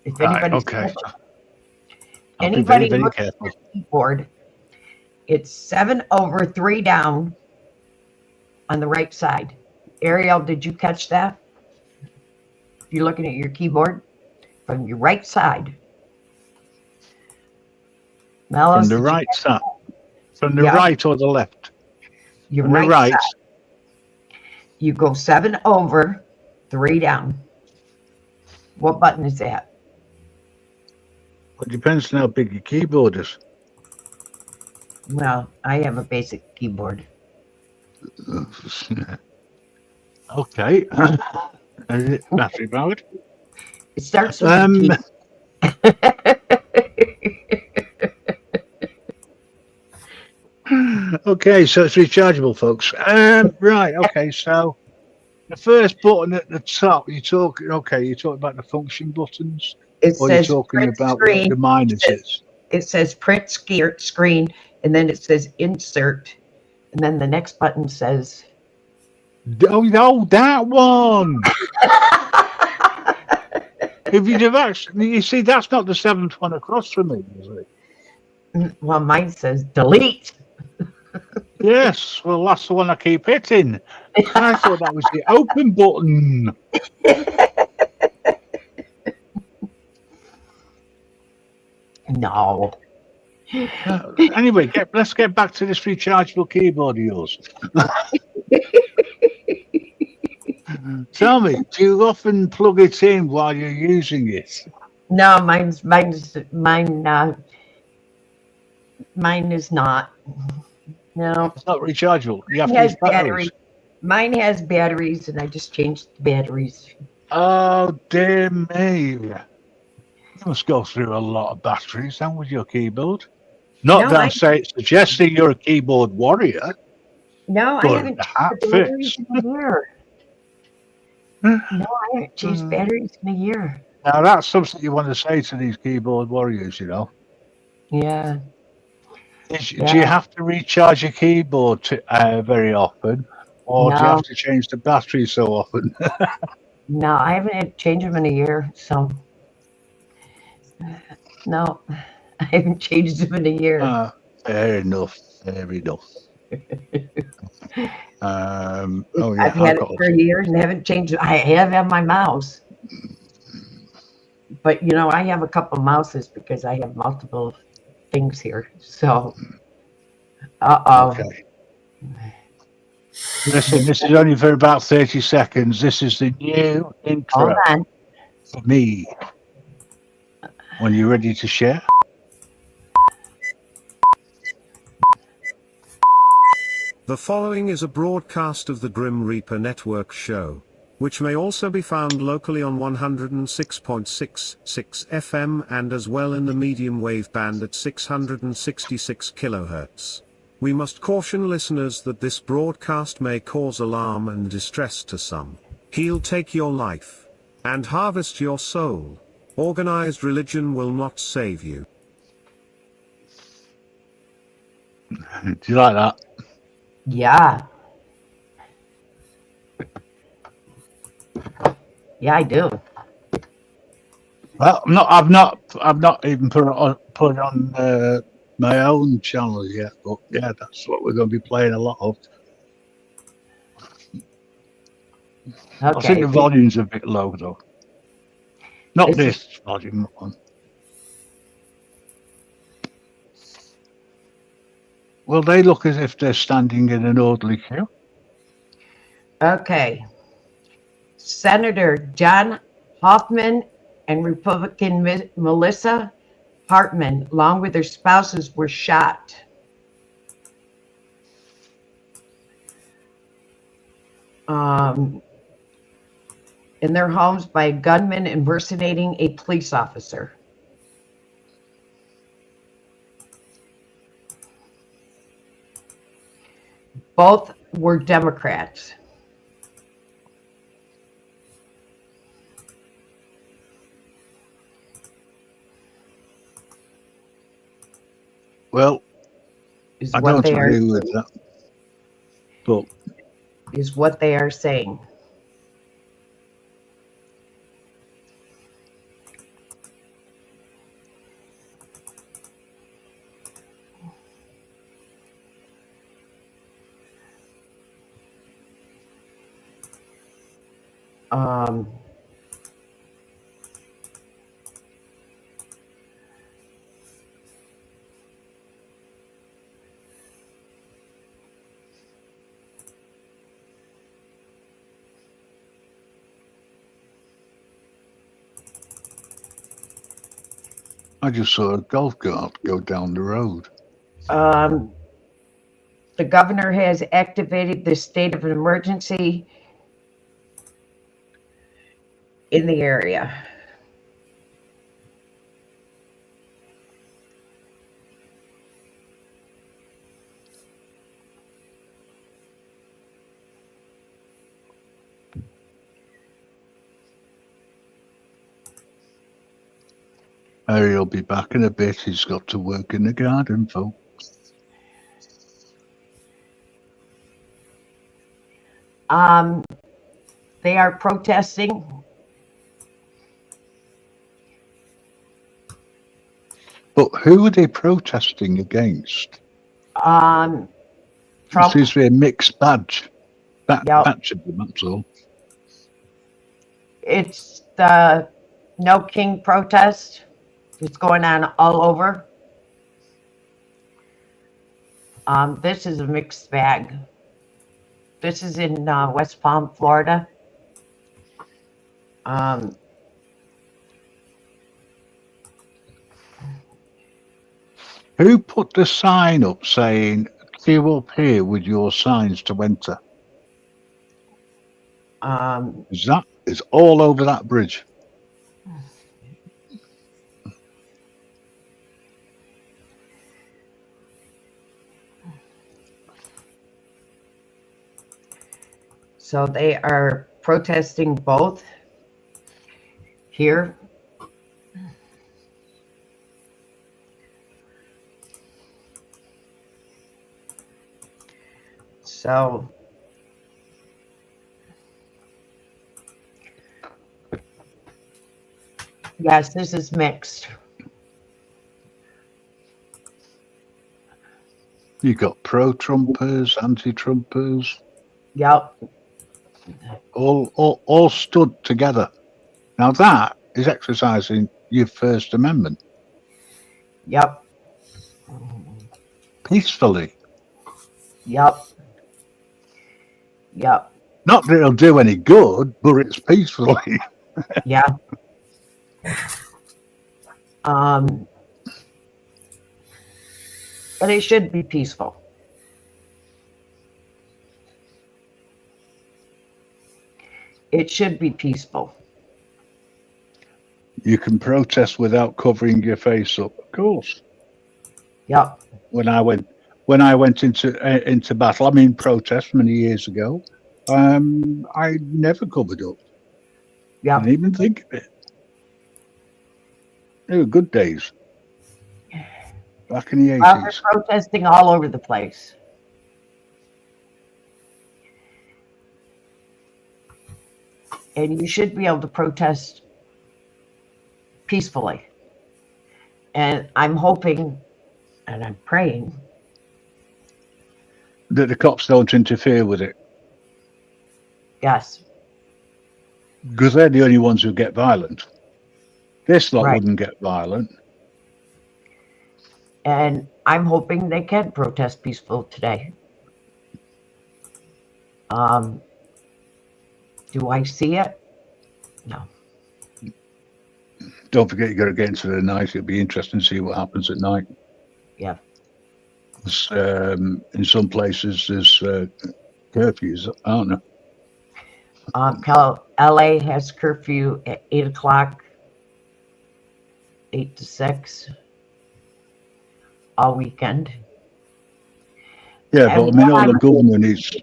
If Right, anybody's okay. looking- I'll be anybody very, very looking at careful. the keyboard, it's 7 over, 3 down on the right side. Ariel, did you catch that? You're looking at your keyboard from your right side. Mellows, From the did you right catch side. From the Yeah. right or the left? Your From the right right. side. You go 7 over, 3 down. What button is that? It depends on how big your keyboard is. Well, I have a basic keyboard. Okay. Is it battery powered? It starts with a G. Okay, so it's rechargeable, folks. Right. Okay, so the first button at the top, you're talking about the function buttons, It or you're says talking print about screen. what the minus is. It says print screen, and then it says insert, and then the next button says. Oh, no, that one. If you'd have actually, you see, that's not the 7th one across from me, is it? Well, mine says delete. Yes, well, that's the one I keep hitting. I thought that was the open button. No. Anyway, let's get back to this rechargeable keyboard of yours. Tell me, do you often plug it in while you're using it? No, mine is not. No. It's not rechargeable. You have Mine to has use batteries. Mine has batteries, and I just changed the batteries. Oh, dear me. You must go through a lot of batteries then with your keyboard. Not No, that I'm suggesting you're a keyboard warrior. No, I Good. haven't The changed hat the batteries fits. in a year. No, I haven't changed batteries in a year. Now that's something you want to say to these keyboard warriors, you know. Yeah. Do you have to recharge your keyboard very often, or do you No, have to change the battery so often? no, I haven't had to change them in a year. So, no, I haven't changed them in a year. Fair enough. Fair enough. Oh yeah, I've had it for a year and haven't changed it. I have had my mouse. But, you know, I have a couple mouses because I have multiple things here. So, Okay. Listen, this is only for about 30 seconds. This is the new intro Hold on. for me. When you're ready to share. The following is a broadcast of the Grim Reaper Network show, which may also be found locally on 106.66 FM and as well in the medium wave band at 666 kHz. We must caution listeners that this broadcast may cause alarm and distress to some. He'll take your life and harvest your soul. Organized religion will not save you. Do you like that? Yeah. Yeah, I do. Well, I've not even put it on my own channel yet, but yeah, that's what we're going to be playing a lot of. I think the volume's a bit low though. Not this volume one. Well, they look as if they're standing in an orderly queue. Okay. Senator John Hoffman and Republican Melissa Hartman, along with their spouses, were shot. In their homes by a gunman impersonating a police officer. Both were Democrats. Well, I don't agree with that. But is what they are saying. I just saw a golf cart go down the road. The governor has activated the state of emergency in the area. Harry will be back in a bit. He's got to work in the garden, folks. They are protesting. But who are they protesting against? Trump. It seems to be a mixed badge. Batch of them, that's all. It's the No King protest. It's going on all over. This is a mixed bag. This is in West Palm, Florida. Who put the sign up saying, queue up here with your signs to enter? It's all over that bridge. So they are protesting both here. So yes, this is mixed. You got pro-Trumpers, anti-Trumpers, Yep. all stood together. Now that is exercising your First Amendment Yep. peacefully. Yep. Yep. Not that it'll do any good, but it's peacefully. Yeah. And it should be peaceful. It should be peaceful. You can protest without covering your face up, of course. Yep. When I went into battle, I mean protest many years ago, I never covered up. Yeah. Didn't even think of it. They were good days. Back in the Well, they're 80s. protesting all over the place. And you should be able to protest peacefully. And I'm hoping and I'm praying That the cops don't interfere with it. yes. Because they're the only ones who get violent. This lot Right. wouldn't get violent. And I'm hoping they can protest peaceful today. Do I see it? No. Don't forget, you got to get into the night. It'll be interesting to see what happens at night. Yeah. In some places, there's curfews. I don't know. LA has curfew at 8 o'clock, 8 to 6, all weekend. Yeah, And but I mean, what all the I'm- government is.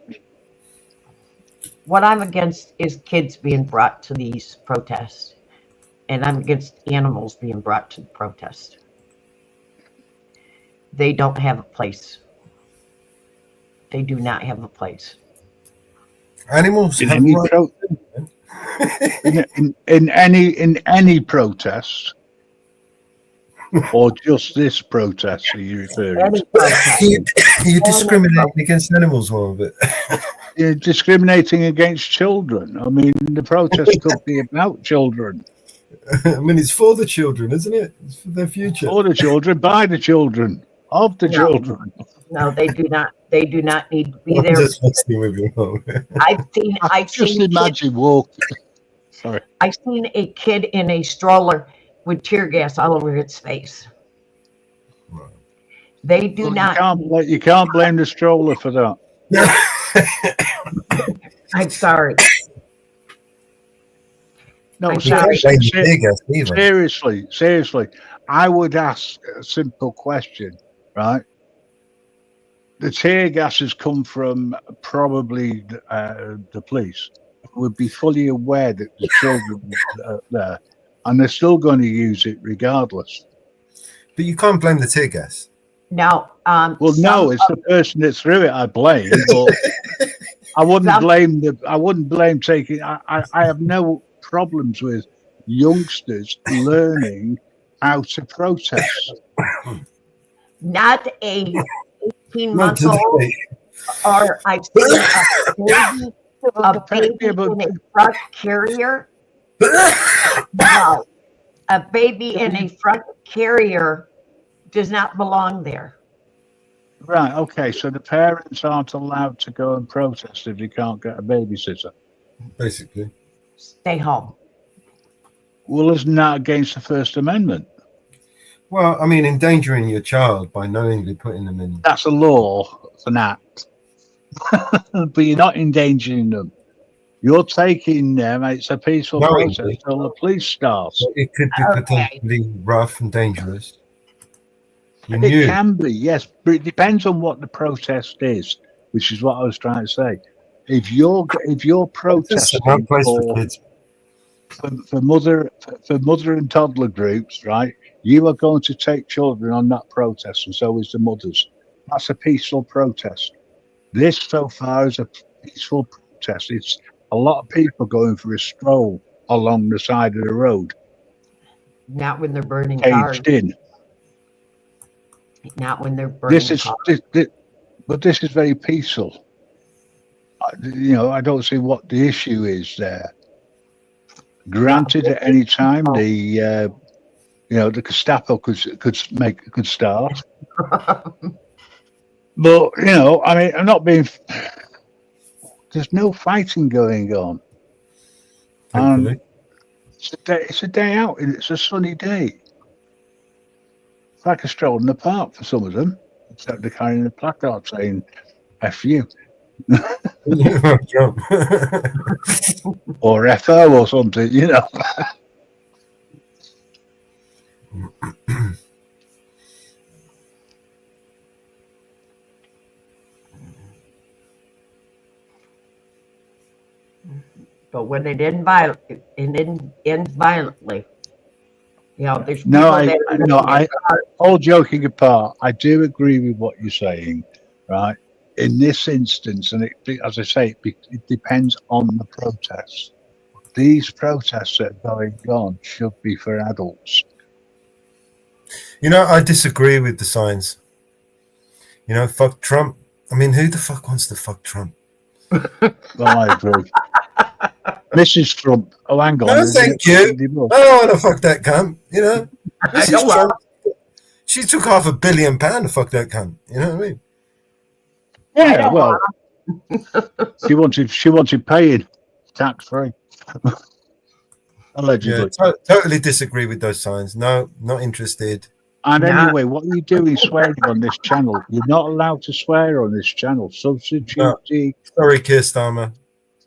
What I'm against is kids being brought to these protests. And I'm against animals being brought to the protest. They don't have a place. They do not have a place. Animals In have any, rights. pro- in any protest, or just this protest are you referring Any to? protest. You're discriminating against animals, one bit. You're discriminating against children. I mean, the protest could be about children. I mean, it's for the children, isn't it? It's for their future. For the children, by the children, of the No. children. No, they do not. They do not need to be I'm there. just messing with you. I've Just seen imagine walking. Sorry. I've seen a kid in a stroller with tear gas all over its face. They do Well, not. You can't blame the stroller for that. I'm sorry. No, I'm You can't blame the tear gas either. seriously. I would ask a simple question, right? The tear gas has come from probably the police, who would be fully aware that the children are there, and they're still going to use it regardless. But you can't blame the tear gas. Now, Well, no, it's the person that threw it I blame, but I wouldn't blame taking. I have no problems with youngsters learning how to protest. not a 18 Not month old, today. or I've seen a baby in a front carrier. No, a baby in a front carrier does not belong there. Right, okay, so the parents aren't allowed to go and protest if you can't get a babysitter. Basically. Stay home. Well, isn't that against the First Amendment? Well, I mean, endangering your child by knowingly putting them in. That's a law, it's an act. But you're not endangering them. You're taking them, it's a peaceful Knowingly. protest until the police starts. It could be potentially rough and dangerous. You knew. It can be, yes, but it depends on what the protest is, which is what I was trying to say. if you're It's a protesting no place for kids. for mother and toddler groups, right? You are going to take children on that protest, and so is the mothers. That's a peaceful protest. This so far is a peaceful protest. It's a lot of people going for a stroll along the side of the road, Not when they're burning cars. caged in. Not when they're burning This is cars. but this is very peaceful. I don't see what the issue is there. Granted, at any time the Gestapo could start. But I mean, I'm not being. There's no fighting going on. And it's a day out, and it's a sunny day. It's like a stroll in the park for some of them, except they're carrying a placard saying "F you" or "FO" or something, But when it ends violently, there's No, people I all joking apart, I do agree with what you're saying, right? In this instance, and as I say, it depends on the protests. These protests that are going on should be for adults. I disagree with the signs. Fuck Trump. I mean, who the fuck wants to fuck Trump? Well, I agree. Mrs. Trump. Oh, hang on. No, thank you. I don't want to fuck that cunt. Mrs. Trump. She took £500 million to fuck that cunt. You know what I mean? Yeah, well, she wanted paying tax free. Allegedly. Yeah, totally disagree with those signs. No, not interested. And anyway, what are you doing swearing on this channel? You're not allowed to swear on this channel. Substitute Sorry, Keir Starmer.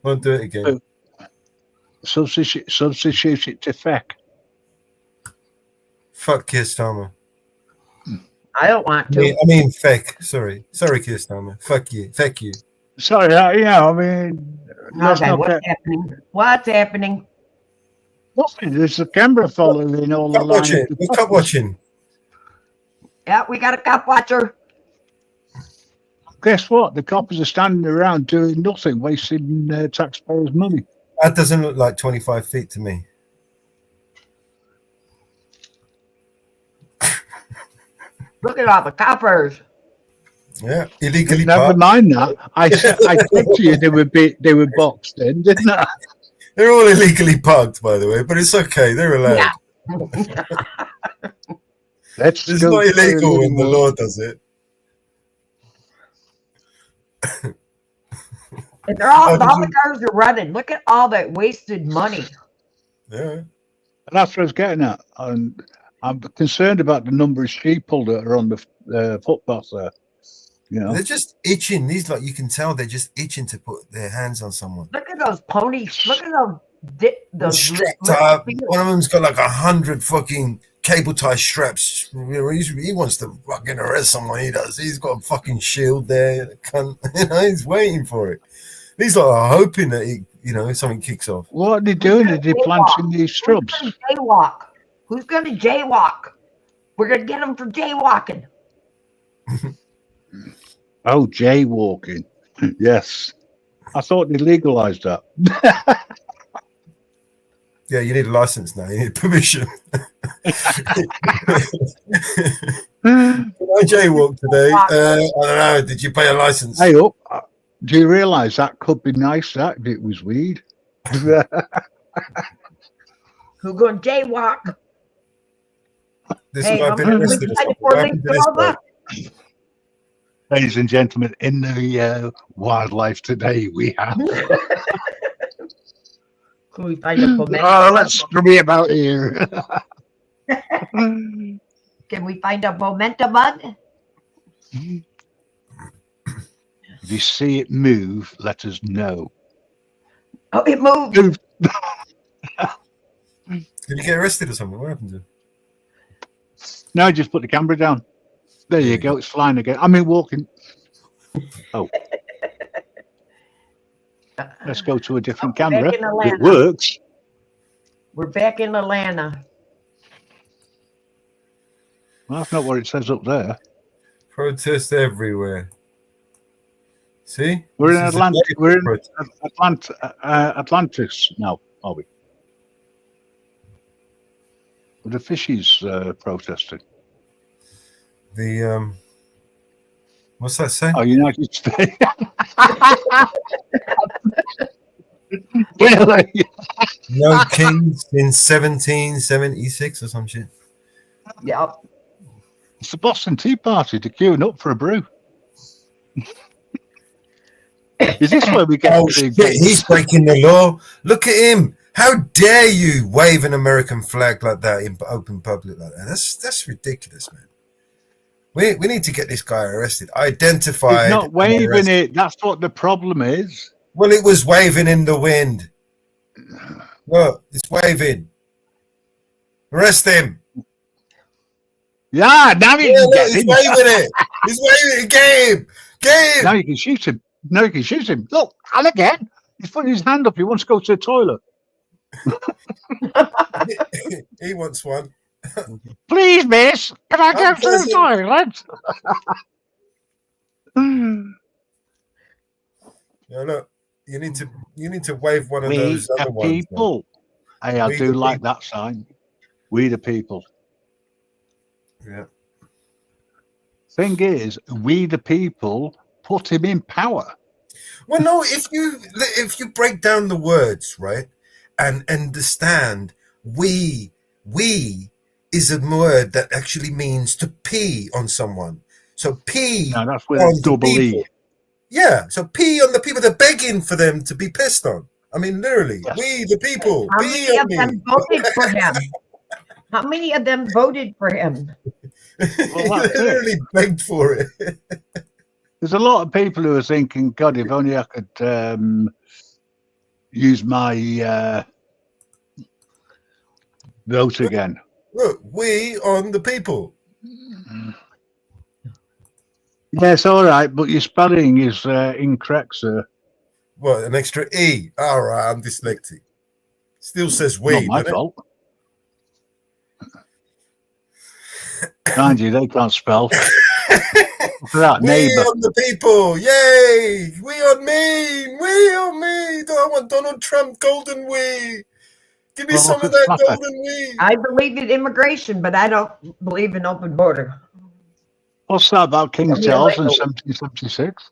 Won't do it again. Substitute it to feck. Fuck Keir Starmer. I don't want to. I mean feck. Sorry, Keir Starmer. Fuck you. Feck you. Sorry, I mean. Okay, what's happening? What's happening? Nothing. There's a camera following all the lines. We're cop watching. Yeah, we got a cop watcher. Guess what? The coppers are standing around doing nothing, wasting taxpayers' money. That doesn't look like 25 feet to me. Look at all the coppers. Yeah, illegally Never parked. mind that. I said to you they were boxed in, didn't I? They're all illegally parked, by the way, but it's okay. They're allowed. Yeah. It's not illegal when the law does it. And they're all the cars are running. Look at all that wasted money. Yeah. And that's what I was getting at. And I'm concerned about the number of sheep that are on the footpath there. They're just itching. These, you can tell they're just itching to put their hands on someone. Look at those ponies. Look at those strapped up. One of them's got 100 fucking cable tie straps. He wants to fucking arrest someone. He does. He's got a fucking shield there. He's waiting for it. These are hoping that something kicks off. What are they doing? Are they planting these shrubs? Who's going to jaywalk? We're going to get them for jaywalking. Oh, jaywalking. Yes. I thought they legalized that. Yeah, you need a license now. You need permission. I jaywalked today. I don't know. Did you pay a license? Hey, do you realise that could be nice that if it was weed? Who's going to jaywalk? This is what I've been arrested for. Ladies and gentlemen, in the wildlife today, we have. Can we find a momentum? Oh, let's scream about here. Can we find a momentum bug? If you see it move, let us know. Oh, it moved. Did you get arrested or something? What happened to him? No, just put the camera down. There you go. It's flying again. I mean, walking. Oh. Let's go to a different Back camera. in Atlanta. It works. We're back in Atlanta. Well, that's not what it says up there. Protest everywhere. See? We're in This is a Atlanta. day We're for in protest. Atlantis now, are we? With the fishies protesting. The what's that say? Oh, United States. Really? No kings in 1776 or some shit. Yep. It's the Boston Tea Party to queuing up for a brew. Is this where we get? Oh shit! He's breaking the law. Look at him. How dare you wave an American flag like that in open public like that? That's ridiculous, man. We need to get this guy arrested. Identified. He's not waving it. That's what the problem is. Well, it was waving in the wind. Look, it's waving. Arrest him. Yeah, now you can get he's him. waving it. He's waving it. Game. Now you can shoot him. Now you can shoot him. Look, and again, he's putting his hand up. He wants to go to the toilet. He wants one. Please, miss, can I go to the toilet? Yeah, look, you need to wave one of We those the other ones. people. Hey, I We do the like people. that sign. We the people. Yeah. Thing is, we the people put him in power. Well, no, if you break down the words, right, and understand we is a word that actually means to pee on someone. So pee No, that's with on a the double people. E. Yeah, so pee on the people. They're begging for them to be pissed on. I mean, literally, Yes. we the people. How Pee many on of me. them voted for him? How many of them voted for him? Well, They that's it. literally begged for it. There's a lot of people who are thinking, God, if only I could use my vote again. Look, we on the people. Yes, all right, but your spelling is incorrect, sir. What, an extra E? All right, I'm dyslexic. Still says we. Not my doesn't it? fault. Mind you, they can't spell. For that We neighbour. on the people, yay! We on me, we on me. I want Donald Trump golden we. Give me Well, some of it's that not that- golden we. I believe in immigration, but I don't believe in open border. What's that about King Only Charles in illegal. 1776?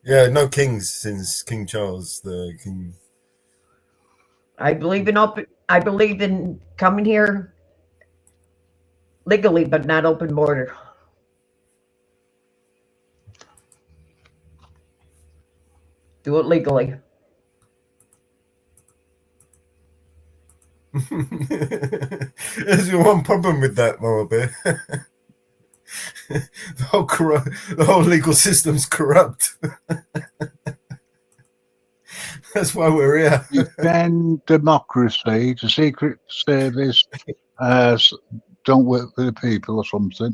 Yeah, no kings since King Charles the King. I believe in coming here legally, but not open border. Do it legally. There's one problem with that, Mama Bear. The whole legal system's corrupt. That's why we're here. Defend democracy, the Secret Service don't work for the people or something.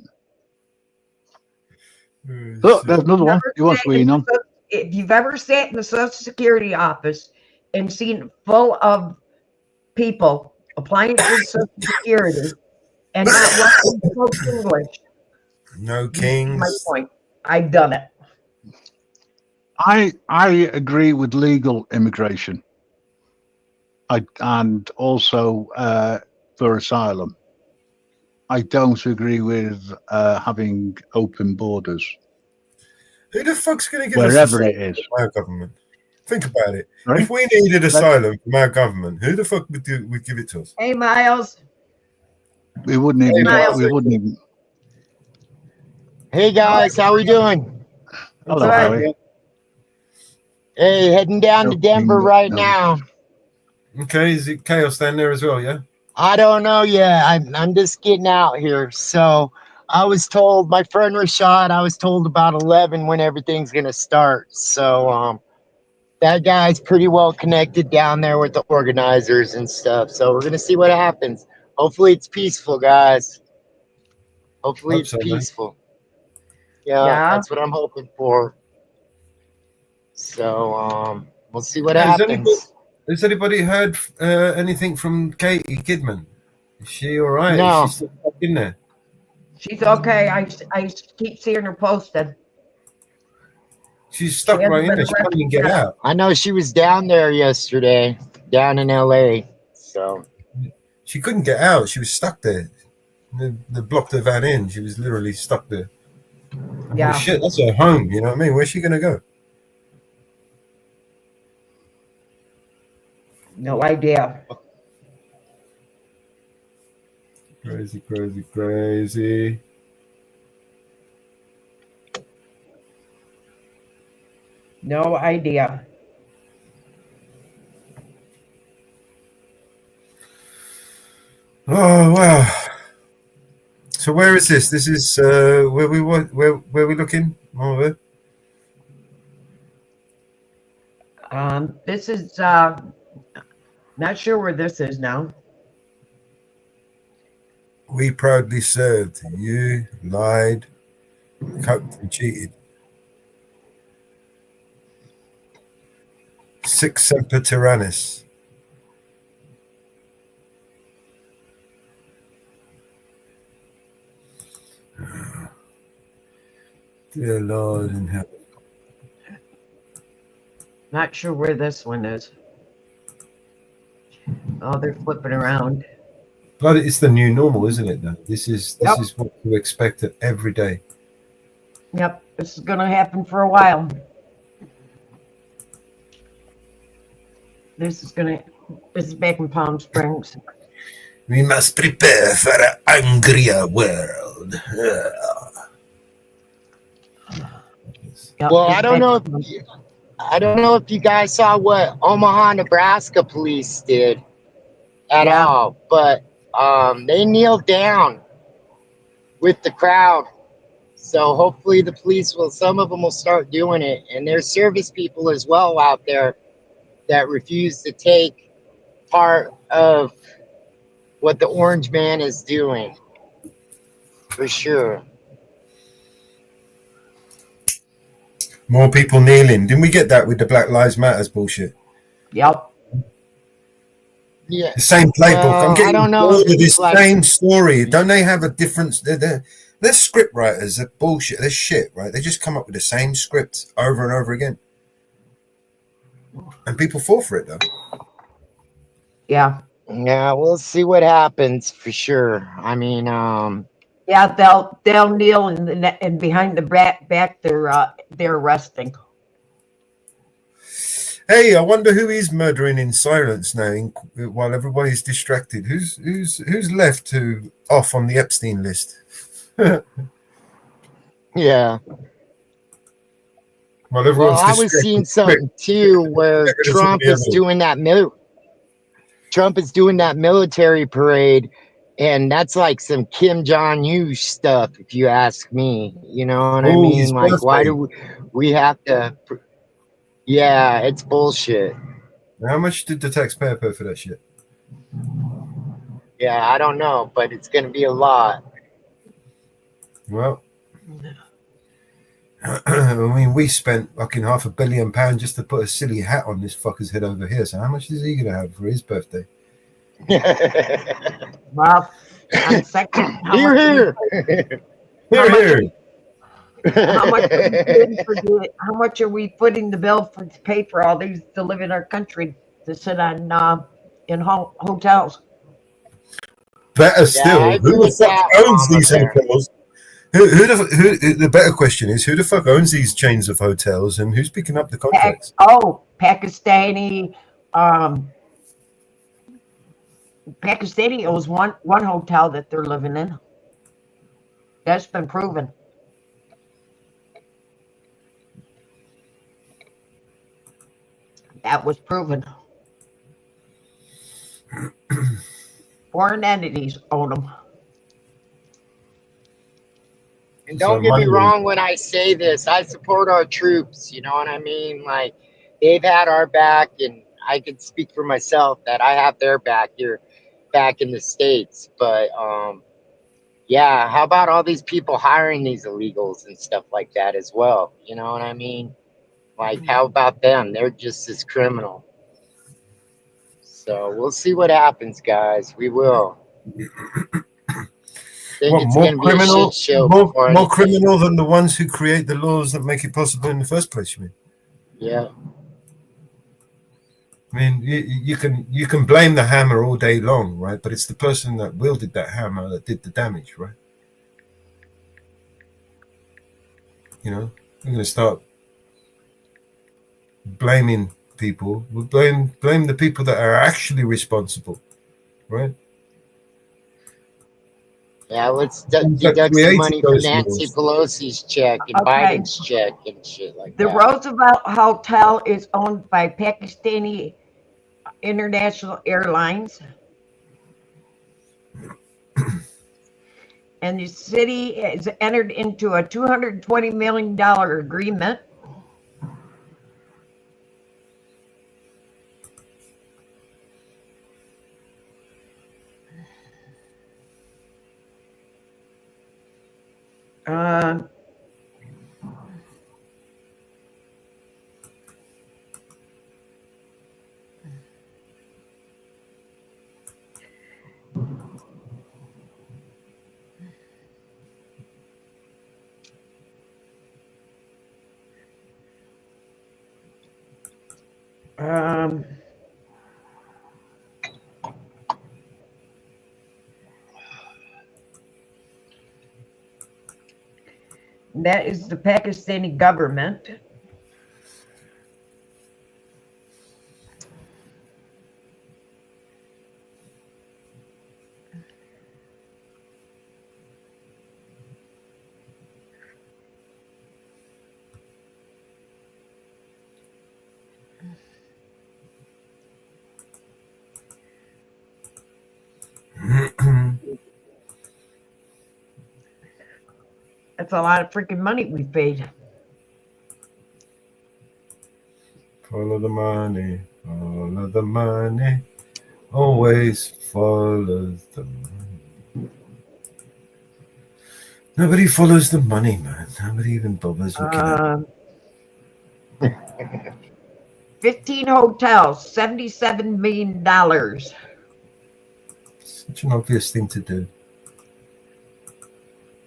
Look, there's another one. You want to lean on? If you've ever sat in the Social Security office and seen it full of people applying for Social Security and not wanting to spoke English, No my kings. point. I've done it. I agree with legal immigration. And also for asylum. I don't agree with having open borders. Who the fuck's going to give Wherever us it is. from our government? Think about it. Right? If we needed asylum from our government, who the fuck would give it to us? Hey, Miles. We wouldn't even. Miles. We wouldn't even. Hey guys, how we doing? Hello, Good. Harry. Hey, heading down to Denver right now. Okay, is it chaos down there as well? Yeah. I don't know yet. I'm just getting out here. So I was told, my friend Rashad, I was told about 11 when everything's gonna start. So that guy's pretty well connected down there with the organizers and stuff. So we're gonna see what happens. Hopefully it's peaceful, guys. Hopefully Hope it's so, man. peaceful. Yeah, Yeah. that's what I'm hoping for. So We'll see what Has anybody heard anything from Katie Kidman? Is she all right? No. Is she still stuck in there? She's okay. I keep seeing her posted. She's stuck She hasn't right in been there. She can't even get arrested yet. out. I know she was down there yesterday, down in LA. So She couldn't get out. She was stuck there. They blocked her van in. She was literally stuck there. Yeah. Oh, shit, that's her home. You know what I mean? Where's she gonna go? No idea. Crazy, crazy, crazy. No idea. Oh wow. So where is this? This is where we looking? Over. This is not sure where this is now. We proudly served. You lied, coped and cheated. Sic semper tyrannis. Dear Lord in heaven. Not sure where this one is. Oh, they're flipping around. But it's the new normal, isn't it? Though this is what you expect every day. Yep, this is going to happen for a while. This is back in Palm Springs. We must prepare for an angrier world. Yep, well, it's I don't back- know if you guys saw what Omaha, Nebraska police did at all, but they kneeled down with the crowd. So hopefully the police some of them will start doing it. And there's service people as well out there that refuse to take part of what the Orange Man is doing. For sure. More people kneeling. Didn't we get that with the Black Lives Matters bullshit? Yep. Yeah. The same playbook. Well, I'm getting I don't know bored if of this it's like- same story. Don't they have a difference? They're script writers. They're bullshit. They're shit, right? They just come up with the same script over and over again. And people fall for it, though. Yeah. Yeah, we'll see what happens for sure. I mean, Yeah, they'll kneel and behind the back they're arresting. Hey, I wonder who is murdering in silence now while everybody's distracted. Who's left to off on the Epstein list? yeah. While Well, everyone's I was seeing something too where Quick. Trump is doing that military parade, and that's like some Kim Jong-un stuff, if you ask me. You know what I Oh, mean? his Like, why birthday. do we have to? Yeah, it's bullshit. How much did the taxpayer pay for that shit? Yeah, I don't know, but it's gonna be a lot. Well, I mean, we spent fucking £500 million just to put a silly hat on this fucker's head over here. So how much is he going to have for his birthday? Well, on second, Here. Here. How much are we putting the bill for to pay for all these to live in our country to sit on in hotels? Better still, I agree who the with fuck that, owns Mama these Bear. hotels? The better question is, who the fuck owns these chains of hotels and who's picking up the contracts? Pakistani. Pakistani owns one hotel that they're living in. That's been proven. That was proven. Foreign entities own them. And don't get me wrong when I say this. I support our troops. You know what I mean? Like, they've had our back, and I can speak for myself that I have their back here, back in the States. But yeah, how about all these people hiring these illegals and stuff like that as well? You know what I mean? Like, how about them? They're just as criminal. So we'll see what happens, guys. We will. Think What, it's more going to be a criminal, shit show more before anything. criminal than the ones who create the laws that make it possible in the first place, you mean? Yeah. I mean, you can blame the hammer all day long, right? But it's the person that wielded that hammer that did the damage, right? You know, we're going to start blaming people. We blame the people that are actually responsible, right? Yeah, let's deduct some money from Nancy Pelosi's check and Okay. Biden's check and shit like The that. Roosevelt Hotel is owned by Pakistani International Airlines. And the city has entered into a $220 million agreement. That is the Pakistani government. That's a lot of freaking money we paid. Follow the money, always follows the money. Nobody follows the money, man. Nobody even bothers looking at it. 15 hotels, $77 million. Such an obvious thing to do.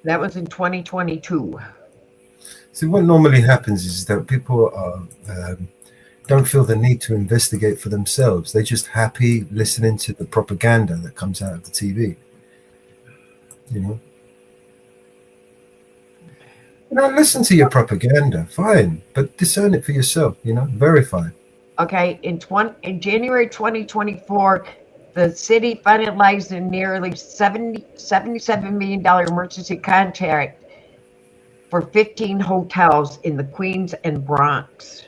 That was in 2022. See, what normally happens is that people don't feel the need to investigate for themselves. They're just happy listening to the propaganda that comes out of the TV. You know, listen to your propaganda, fine, but discern it for yourself. You know, verify. Okay, in January 2024, the city finalized a nearly $77 million emergency contract for 15 hotels in the Queens and Bronx.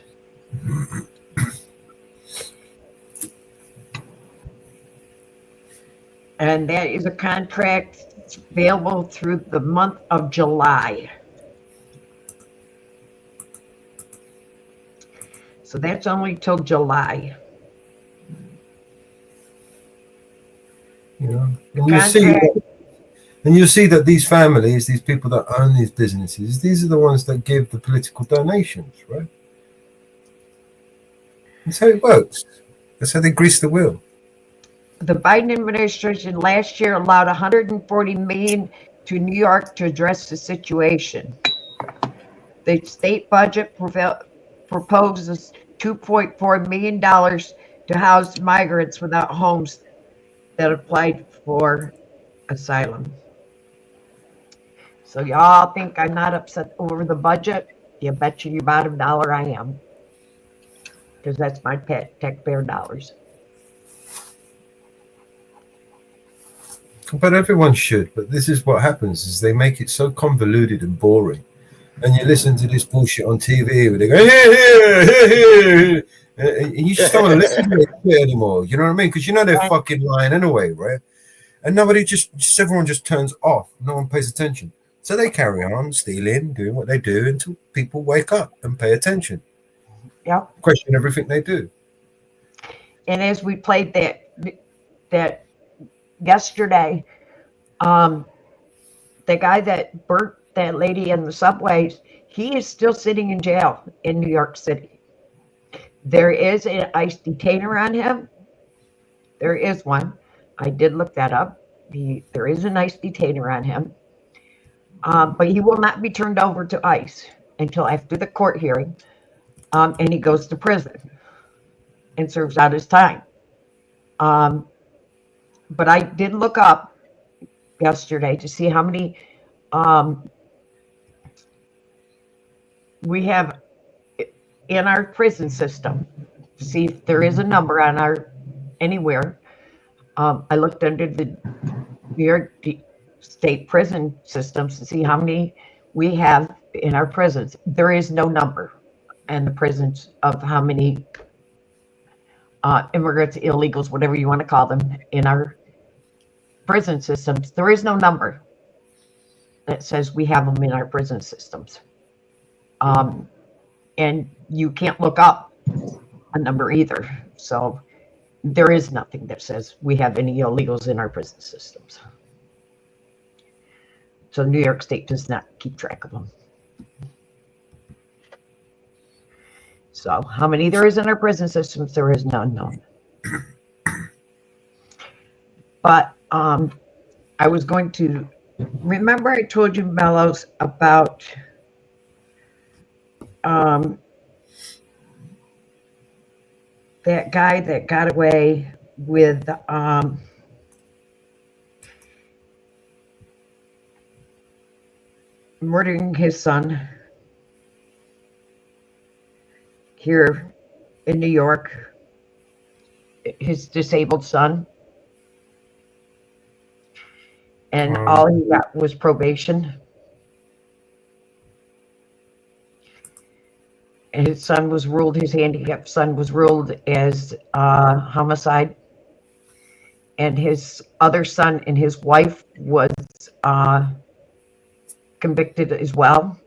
And that is a contract available through the month of July. So that's only till July. You know, and you'll see that these families, these people that own these businesses, these are the ones that give the political donations, right? That's how it works. That's how they grease the wheel. The Biden administration last year allowed $140 million to New York to address the situation. The state budget proposes $2.4 million to house migrants without homes that applied for asylum. So y'all think I'm not upset over the budget? You bet you bottom dollar I am. Because that's my pet, taxpayer dollars. But everyone should. But this is what happens: is they make it so convoluted and boring, and you listen to this bullshit on TV where they go, hey, and you just don't want to listen to it anymore. You know what I mean? Because you know they're fucking lying anyway, right? And everyone just turns off. No one pays attention, so they carry on stealing, doing what they do until people wake up and pay attention. Yeah. Question everything they do. And as we played that yesterday, the guy that burnt that lady in the subways, he is still sitting in jail in New York City. There is an ICE detainer on him. There is one. I did look that up. There is an ICE detainer on him. But he will not be turned over to ICE until after the court hearing. And he goes to prison and serves out his time. But I did look up yesterday to see how many we have in our prison system, to see if there is a number on our anywhere. I looked under the New York state prison systems to see how many we have in our prisons. There is no number in the prisons of how many immigrants, illegals, whatever you want to call them, in our prison systems. There is no number that says we have them in our prison systems. And you can't look up a number either. So there is nothing that says we have any illegals in our prison systems. So New York State does not keep track of them. So how many there is in our prison systems, there is none known. But I was going to, remember I told you, Mellows, about that guy that got away with murdering his son here in New York, his disabled son. And all he got was probation. And his son was ruled, his handicapped son was ruled as homicide. And his other son and his wife was convicted as well.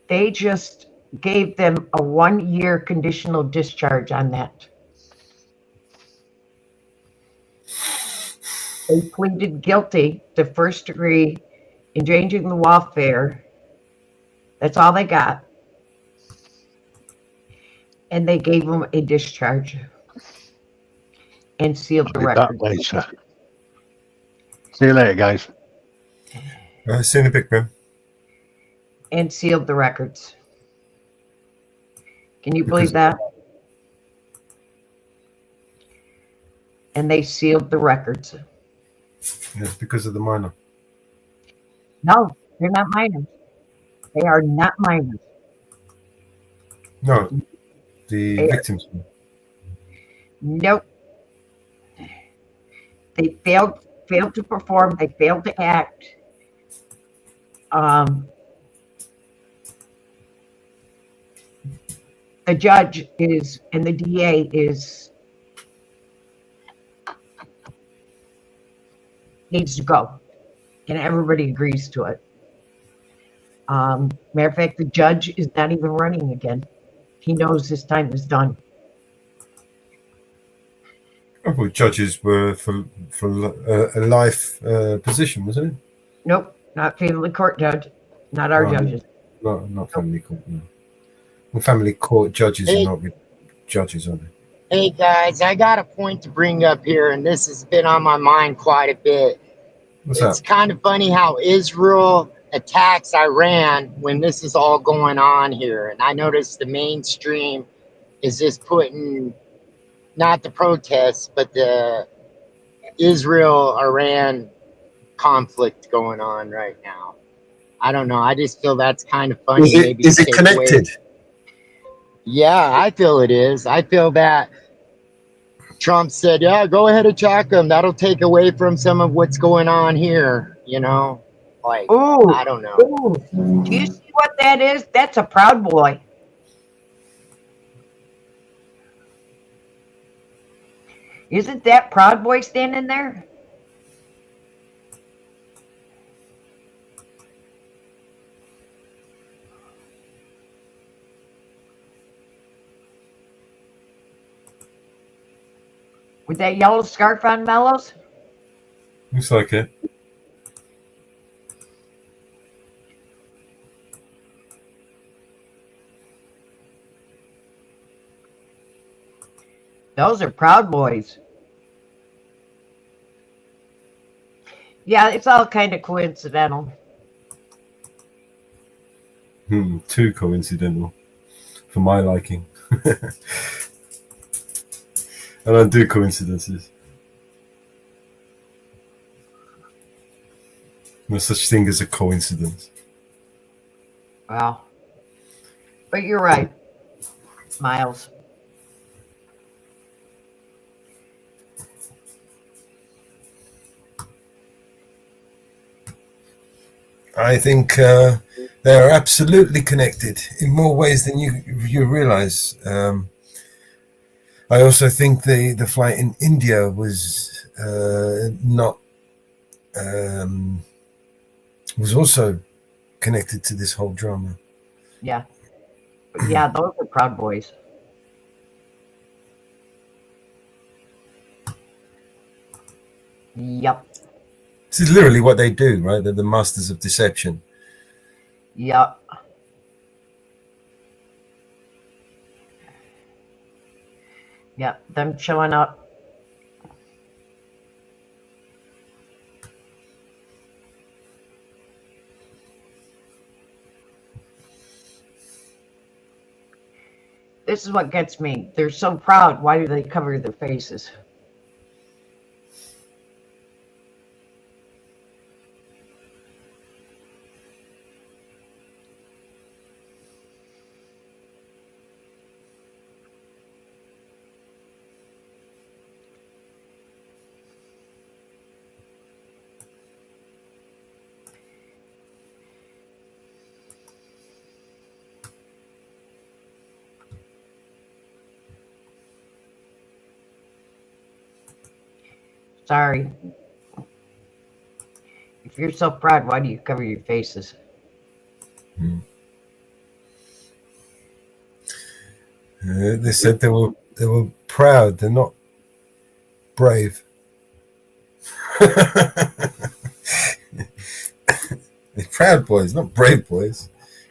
They just gave them a 1-year conditional discharge on that. They pleaded guilty to first-degree endangering the welfare. That's all they got. And they gave them a discharge and sealed the record. See you later, guys. See you in a bit, man. And sealed the records. Can you believe that? And they sealed the records. Yes, because of the minor. No, they're not minors. They are not minors. No, the victims. Nope. They failed to perform. They failed to act. The judge is, and the DA is, needs to go, and everybody agrees to it. Matter of fact, the judge is not even running again. He knows his time is done. I thought judges were for a life position, wasn't it? Nope, not family court judge, not our judges. Not family court. No. Well, family court judges are not judges, are they? Hey guys, I got a point to bring up here, and this has been on my mind quite a bit. It's kind of funny how Israel attacks Iran when this is all going on here. And I noticed the mainstream is just putting not the protests, but the Israel-Iran conflict going on right now. I don't know. I just feel that's kind of funny. Is it connected? Yeah, I feel it is. I feel that Trump said, yeah, go ahead and attack them. That'll take away from some of what's going on here, you know? Like, ooh, I don't know. Ooh. Do you see what that is? That's a Proud Boy. Isn't that Proud Boy standing there? With that yellow scarf on, Mellows? Looks like it. Those are Proud Boys. Yeah, it's all kind of coincidental. Too coincidental for my liking. I don't do coincidences. No such thing as a coincidence. Wow. But you're right, Miles. I think they are absolutely connected in more ways than you realize. I also think the flight in India was not was also connected to this whole drama. Yeah. Yeah, those are Proud Boys. Yep. This is literally what they do, right? They're the masters of deception. Yep. Yep, them showing up. This is what gets me. They're so proud. Why do they cover their faces? Sorry. If you're so proud, why do you cover your faces? They said they were proud. They're not brave. They're proud boys, not brave boys.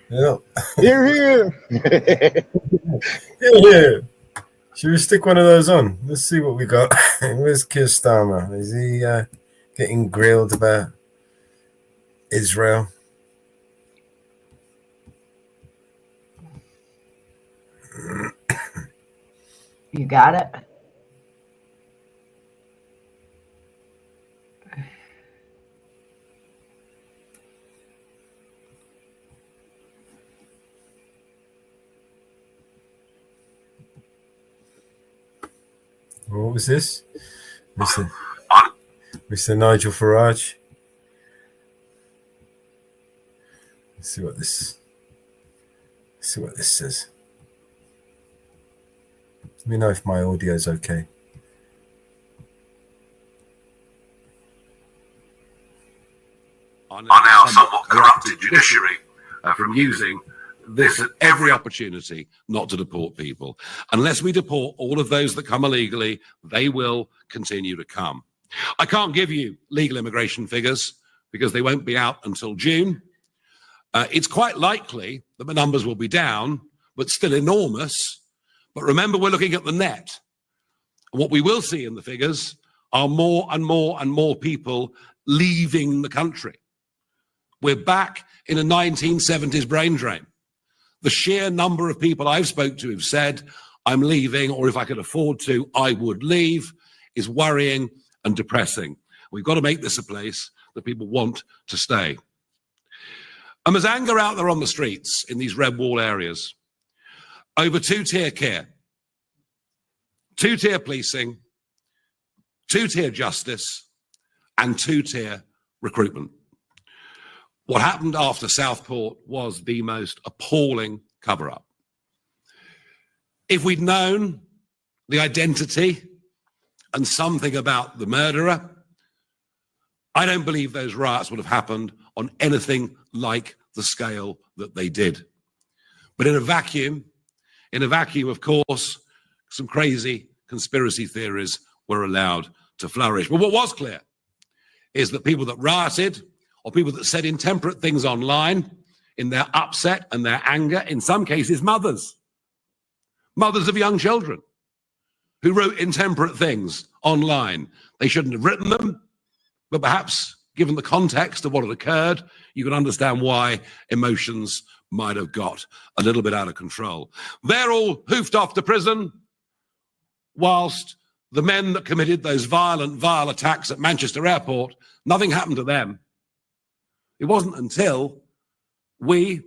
They're not. Here, here. Yeah. Should we stick one of those on? Let's see what we got. Where's Keir Starmer? Is he getting grilled about Israel? You got it? What was this? Mr. Nigel Farage. Let's see what this says. Let me know if my audio is okay. On our somewhat corrupted judiciary from using this at every opportunity not to deport people. Unless we deport all of those that come illegally, they will continue to come. I can't give you legal immigration figures because they won't be out until June. It's quite likely that the numbers will be down, but still enormous. But remember, we're looking at the net. And what we will see in the figures are more and more and more people leaving the country. We're back in a 1970s brain drain. The sheer number of people I've spoke to who've said, I'm leaving, or if I could afford to, I would leave, is worrying and depressing. We've got to make this a place that people want to stay. And there's anger out there on the streets in these red wall areas over two-tier care, two-tier policing, two-tier justice, and two-tier recruitment. What happened after Southport was the most appalling cover-up. If we'd known the identity and something about the murderer, I don't believe those riots would have happened on anything like the scale that they did. But in a vacuum, of course, some crazy conspiracy theories were allowed to flourish. But what was clear is that people that rioted or people that said intemperate things online in their upset and their anger, in some cases mothers of young children, who wrote intemperate things online. They shouldn't have written them, but perhaps given the context of what had occurred, you can understand why emotions might have got a little bit out of control. They're all hoofed off to prison, whilst the men that committed those violent, vile attacks at Manchester Airport, nothing happened to them. It wasn't until we,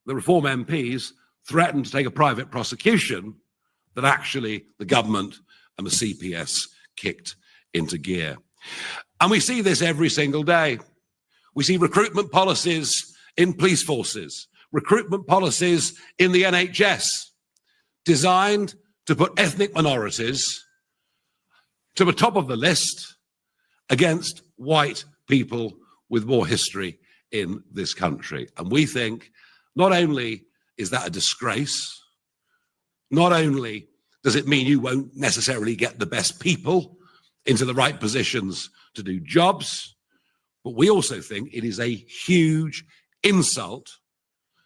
the Reform MPs, threatened to take a private prosecution that actually the government and the CPS kicked into gear. And we see this every single day. We see recruitment policies in police forces, recruitment policies in the NHS, designed to put ethnic minorities to the top of the list against white people with more history in this country. And we think not only is that a disgrace, not only does it mean you won't necessarily get the best people into the right positions to do jobs, but we also think it is a huge insult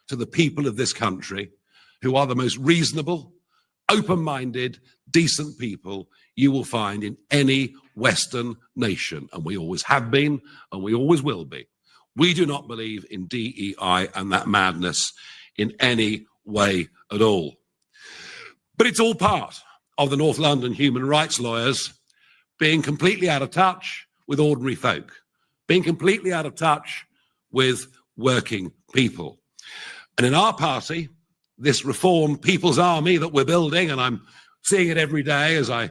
to the people of this country who are the most reasonable, open-minded, decent people you will find in any Western nation. And we always have been, and we always will be. We do not believe in DEI and that madness in any way at all. But it's all part of the North London human rights lawyers being completely out of touch with ordinary folk, being completely out of touch with working people. And in our party, this Reform People's Army that we're building, and I'm seeing it every day as I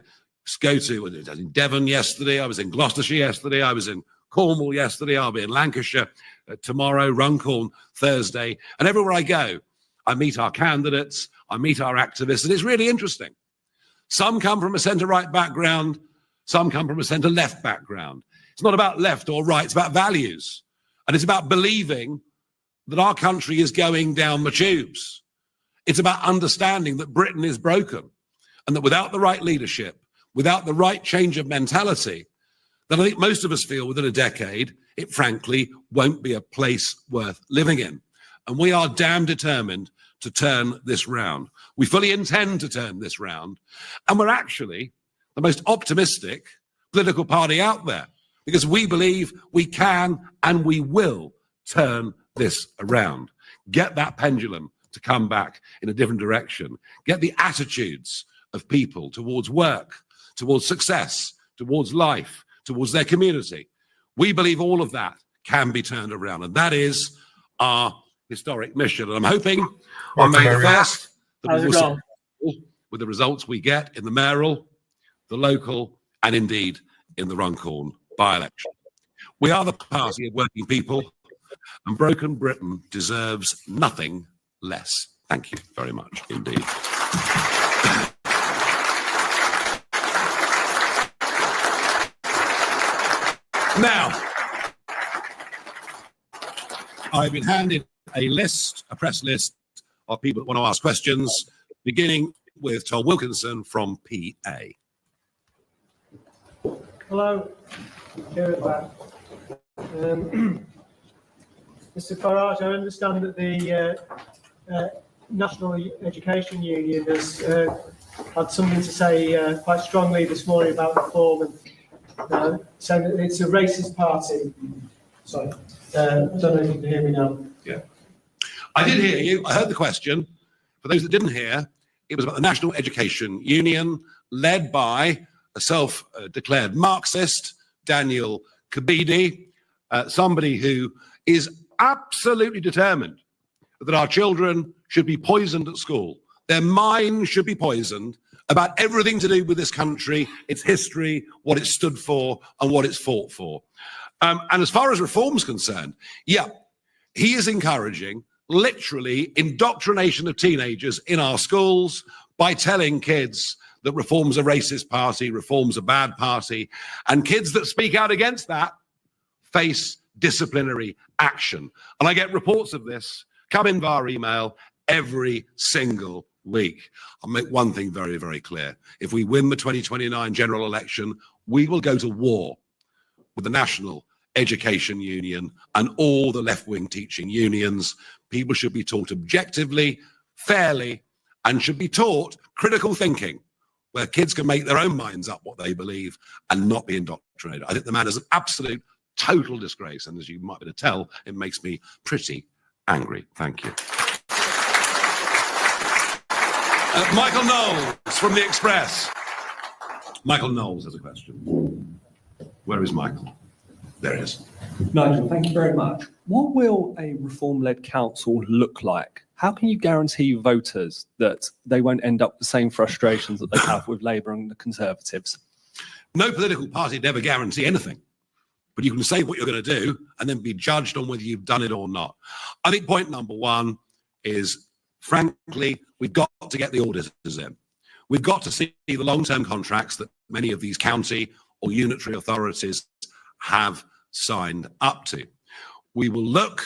go to, I was in Devon yesterday, I was in Gloucestershire yesterday, I was in Cornwall yesterday, I'll be in Lancashire tomorrow, Runcorn Thursday, and everywhere I go, I meet our candidates, I meet our activists, and it's really interesting. Some come from a centre-right background, some come from a centre-left background. It's not about left or right, it's about values. And it's about believing that our country is going down the tubes. It's about understanding that Britain is broken and that without the right leadership, without the right change of mentality, then I think most of us feel within a decade, it frankly won't be a place worth living in. And we are damn determined to turn this round. We fully intend to turn this round. And we're actually the most optimistic political party out there because we believe we can and we will turn this around. Get that pendulum to come back in a different direction. Get the attitudes of people towards work, towards success, towards life, towards their community. We believe all of that can be turned around. And that is our historic mission. And I'm hoping on May the 1st that we will succeed with the results we get in the mayoral, the local, and indeed in the Runcorn by-election. We are the party of working people, and broken Britain deserves nothing less. Thank you very much indeed. Now, I've been handed a list, a press list of people that want to ask questions, beginning with Tom Wilkinson from PA. Hello, here at back. Mr. Farage, I understand that the National Education Union has had something to say quite strongly this morning about reform and saying that it's a racist party. Sorry, I don't know if you can hear me now. Yeah, I did hear you. I heard the question. For those that didn't hear, it was about the National Education Union, led by a self-declared Marxist, Daniel Kebede, somebody who is absolutely determined that our children should be poisoned at school. Their minds should be poisoned about everything to do with this country, its history, what it stood for, and what it's fought for. And as far as reform's concerned, yeah, he is encouraging literally indoctrination of teenagers in our schools by telling kids that reform's a racist party, reform's a bad party, and kids that speak out against that face disciplinary action. And I get reports of this come in via email every single week. I'll make one thing very, very clear. If we win the 2029 general election, we will go to war with the National Education Union and all the left-wing teaching unions. People should be taught objectively, fairly, and should be taught critical thinking. where kids can make their own minds up what they believe and not be indoctrinated. I think the man is an absolute, total disgrace. And as you might be able to tell, it makes me pretty angry. Thank you. Michael Knowles from The Express. Michael Knowles has a question. Where is Michael? There he is. Nigel, thank you very much. What will a reform-led council look like? How can you guarantee voters that they won't end up with the same frustrations that they have with Labour and the Conservatives? No political party would ever guarantee anything, but you can say what you're going to do and then be judged on whether you've done it or not. I think point number one is, frankly, we've got to get the auditors in. We've got to see the long-term contracts that many of these county or unitary authorities have signed up to. We will look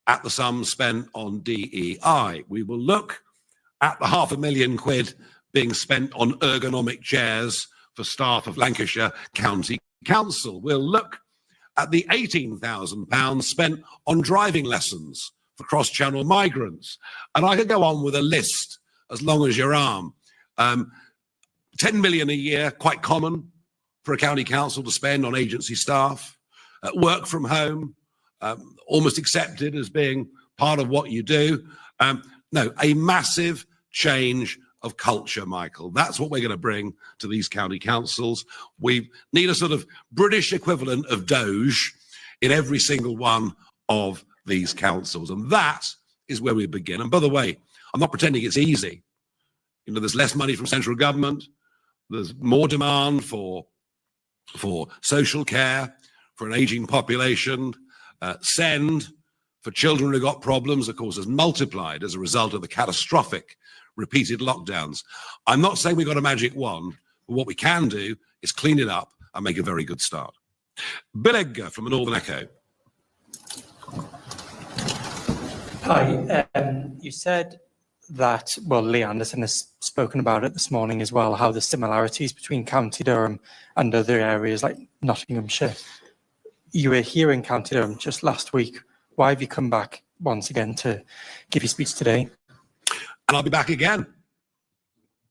at the sums spent on DEI. We will look at the £500,000 being spent on ergonomic chairs for staff of Lancashire County Council. We'll look at the £18,000 spent on driving lessons for cross-channel migrants. And I could go on with a list as long as your arm. 10 million a year, quite common for a county council to spend on agency staff. Work from home, almost accepted as being part of what you do. No, a massive change of culture, Michael. That's what we're going to bring to these county councils. We need a sort of British equivalent of Doge in every single one of these councils. And that is where we begin. And by the way, I'm not pretending it's easy. You know, there's less money from central government. There's more demand for social care, for an aging population. Send for children who got problems, of course, has multiplied as a result of the catastrophic repeated lockdowns. I'm not saying we've got a magic wand, but what we can do is clean it up and make a very good start. Bill Edgar from the Northern Echo. Hi, you said that, well, Lee Anderson has spoken about it this morning as well, how the similarities between County Durham and other areas like Nottinghamshire. You were here in County Durham just last week. Why have you come back once again to give your speech today? And I'll be back again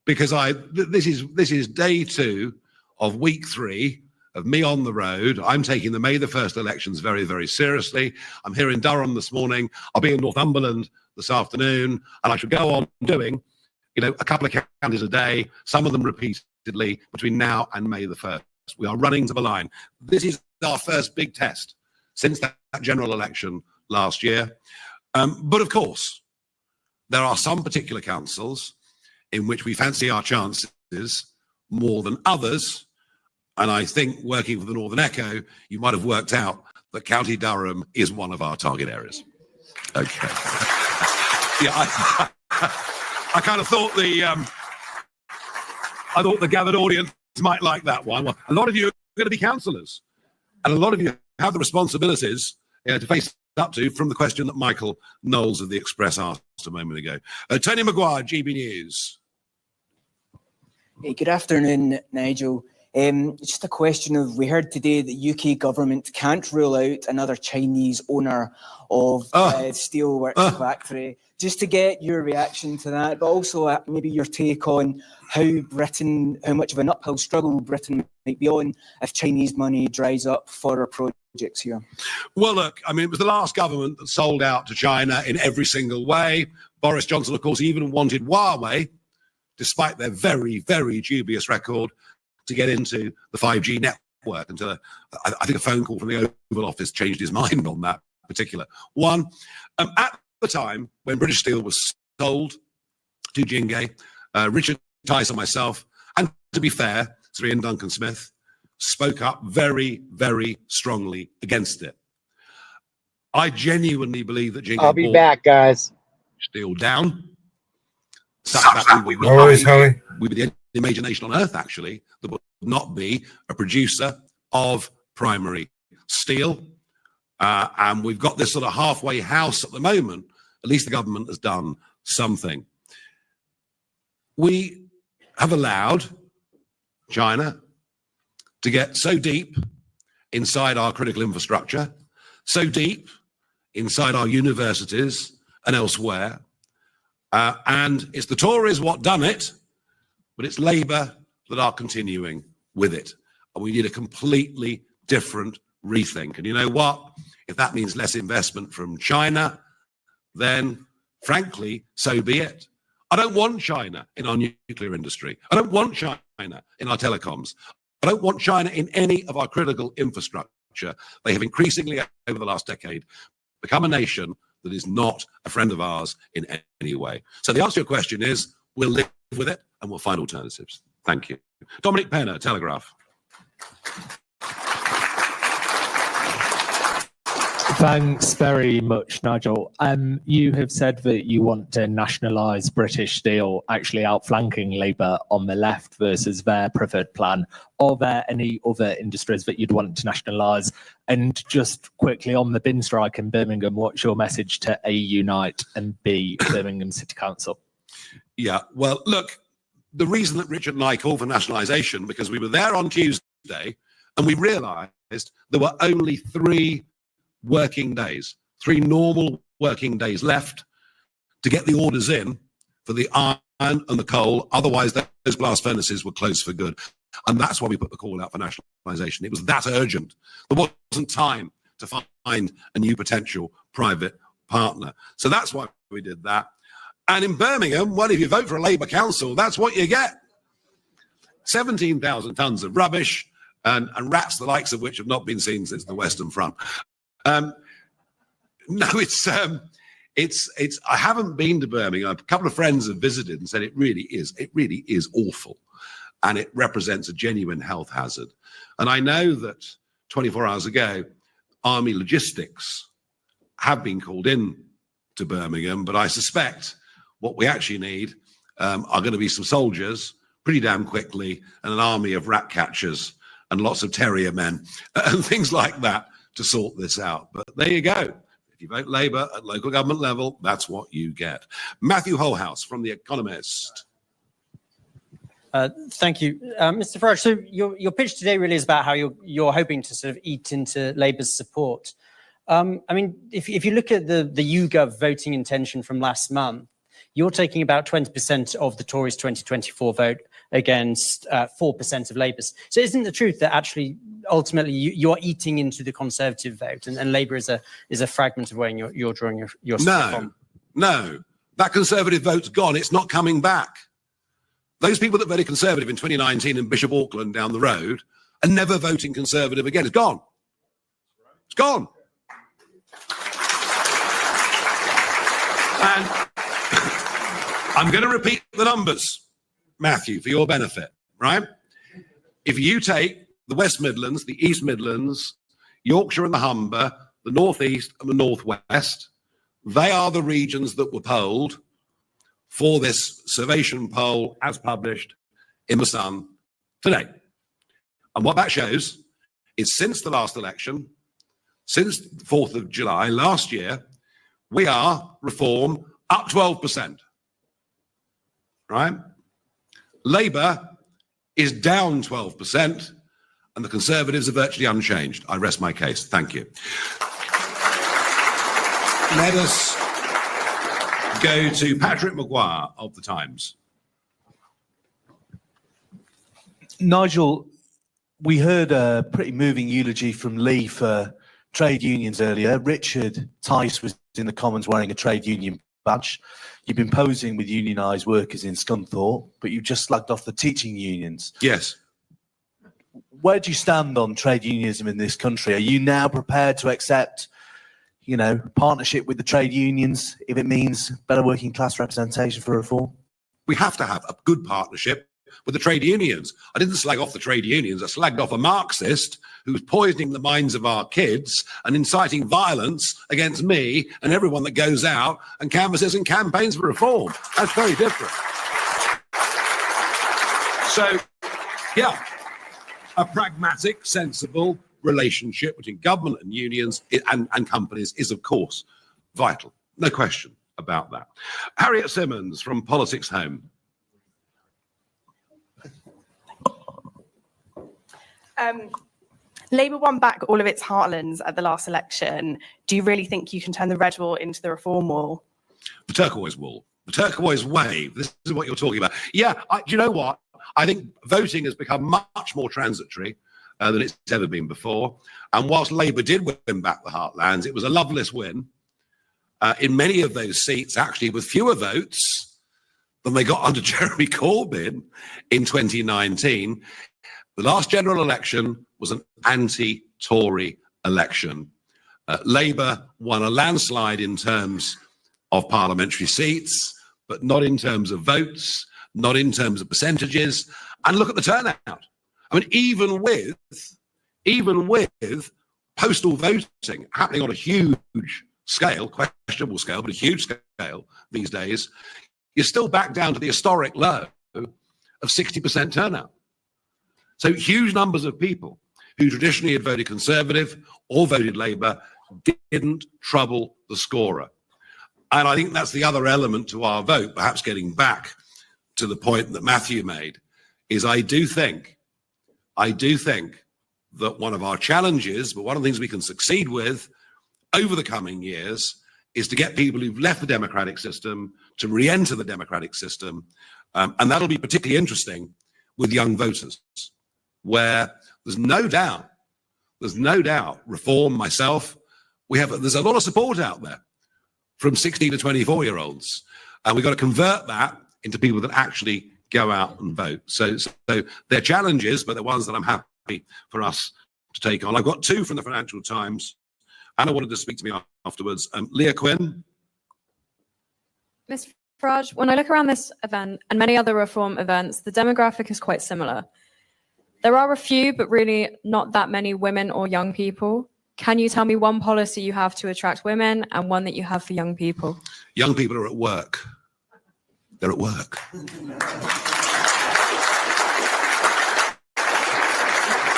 because this is day 2 of week 3 of me on the road. I'm taking the May the 1st elections very, very seriously. I'm here in Durham this morning. I'll be in Northumberland this afternoon, and I should go on doing, you know, a couple of counties a day, some of them repeatedly between now and May the 1st. We are running to the line. This is our first big test since that general election last year. But of course, there are some particular councils in which we fancy our chances more than others. And I think working for the Northern Echo, you might have worked out that County Durham is one of our target areas. Okay. Yeah, I kind of thought the gathered audience might like that one. Well, a lot of you are going to be councillors, and a lot of you have the responsibilities to face up to from the question that Michael Knowles of The Express asked a moment ago. Tony Maguire, GB News. Hey, good afternoon, Nigel. Just a question of, we heard today that UK government can't rule out another Chinese owner of steelworks factory. Just to get your reaction to that, but also maybe your take on how much of an uphill struggle Britain might be on if Chinese money dries up for our projects here. Well, look, I mean, it was the last government that sold out to China in every single way. Boris Johnson, of course, even wanted Huawei, despite their very, very dubious record, to get into the 5G network. And I think a phone call from the Oval Office changed his mind on that particular one. At the time when British Steel was sold to Jinghe, Richard Tice and myself, and to be fair, Sir Ian Duncan Smith, spoke up very, very strongly against it. I genuinely believe that Jinghe I'll be back, guys. Steel down. Always, Howie. We'd be the only major nation on earth, actually, that would not be a producer of primary steel. And we've got this sort of halfway house at the moment. At least the government has done something. We have allowed China to get so deep inside our critical infrastructure, so deep inside our universities and elsewhere. And it's the Tories what done it, but it's Labour that are continuing with it. And we need a completely different rethink. And you know what? If that means less investment from China, then frankly, so be it. I don't want China in our nuclear industry. I don't want China in our telecoms. I don't want China in any of our critical infrastructure. They have increasingly, over the last decade, become a nation that is not a friend of ours in any way. So the answer to your question is, we'll live with it and we'll find alternatives. Thank you. Dominic Penner, Telegraph. Thanks very much, Nigel. You have said that you want to nationalise British Steel, actually outflanking Labour on the left versus their preferred plan. Are there any other industries that you'd want to nationalise? And just quickly on the bin strike in Birmingham, what's your message to A, Unite, and B, Birmingham City Council? Yeah, well, look, the reason that Richard and I called for nationalisation, because we were there on Tuesday and we realised there were only 3 working days, 3 normal working days left to get the orders in for the iron and the coal. Otherwise, those blast furnaces were closed for good. And that's why we put the call out for nationalisation. It was that urgent. There wasn't time to find a new potential private partner. So that's why we did that. And in Birmingham, well, if you vote for a Labour council, that's what you get. 17,000 tonnes of rubbish and rats the likes of which have not been seen since the Western Front. No, it's I haven't been to Birmingham. A couple of friends have visited and said it really is awful, and it represents a genuine health hazard. And I know that 24 hours ago, Army logistics have been called in to Birmingham, but I suspect what we actually need are going to be some soldiers pretty damn quickly, and an army of rat catchers and lots of terrier men and things like that to sort this out. But there you go. If you vote Labour at local government level, that's what you get. Matthew Holhouse from The Economist. Thank you, Mr. Farage. So your pitch today really is about how you're hoping to sort of eat into Labour's support. I mean, if you look at the YouGov voting intention from last month, you're taking about 20% of the Tories' 2024 vote against 4% of Labour's. So isn't the truth that actually ultimately you are eating into the Conservative vote, and Labour is a fragment of where you're drawing your stuff from? No, that Conservative vote's gone. It's not coming back. Those people that voted Conservative in 2019 in Bishop Auckland down the road are never voting Conservative again. It's gone. It's gone. And I'm going to repeat the numbers, Matthew, for your benefit, right? If you take the West Midlands, the East Midlands, Yorkshire and the Humber, the North East and the North West, they are the regions that were polled for this Survation poll as published in The Sun today. And what that shows is since the last election, since the 4th of July last year, we are Reform up 12%, right? Labour is down 12%, and the Conservatives are virtually unchanged. I rest my case. Thank you. Let us go to Patrick Maguire of The Times. Nigel, we heard a pretty moving eulogy from Lee for trade unions earlier. Richard Tice was in the Commons wearing a trade union badge. You've been posing with unionised workers in Scunthorpe, but you just slugged off the teaching unions. Yes. Where do you stand on trade unionism in this country? Are you now prepared to accept, partnership with the trade unions if it means better working class representation for reform? We have to have a good partnership with the trade unions. I didn't slag off the trade unions. I slagged off a Marxist who's poisoning the minds of our kids and inciting violence against me and everyone that goes out and canvasses and campaigns for reform. That's very different. So, yeah, a pragmatic, sensible relationship between government and unions and companies is, of course, vital. No question about that. Harriet Simmons from Politics Home. Labour won back all of its heartlands at the last election. Do you really think you can turn the red wall into the reform wall? The turquoise wall, the turquoise wave. This is what you're talking about. Yeah, do you know what? I think voting has become much more transitory than it's ever been before. And whilst Labour did win back the heartlands, it was a loveless win. In many of those seats, actually, with fewer votes than they got under Jeremy Corbyn in 2019. The last general election was an anti-Tory election. Labour won a landslide in terms of parliamentary seats, but not in terms of votes, not in terms of percentages. And look at the turnout. I mean, even with postal voting happening on a huge scale, questionable scale, but a huge scale these days, you're still back down to the historic low of 60% turnout. So huge numbers of people who traditionally had voted Conservative or voted Labour didn't trouble the scorer. And I think that's the other element to our vote, perhaps getting back to the point that Matthew made, is I do think that one of our challenges, but one of the things we can succeed with over the coming years, is to get people who've left the democratic system to re-enter the democratic system. And that'll be particularly interesting with young voters, where there's no doubt, Reform, myself, there's a lot of support out there from 16 to 24-year-olds. And we've got to convert that into people that actually go out and vote. So they're challenges, but they're ones that I'm happy for us to take on. I've got two from the Financial Times. Anna wanted to speak to me afterwards. Leah Quinn. Mr. Farage, when I look around this event and many other reform events, the demographic is quite similar. There are a few, but really not that many women or young people. Can you tell me one policy you have to attract women and one that you have for young people? Young people are at work. They're at work.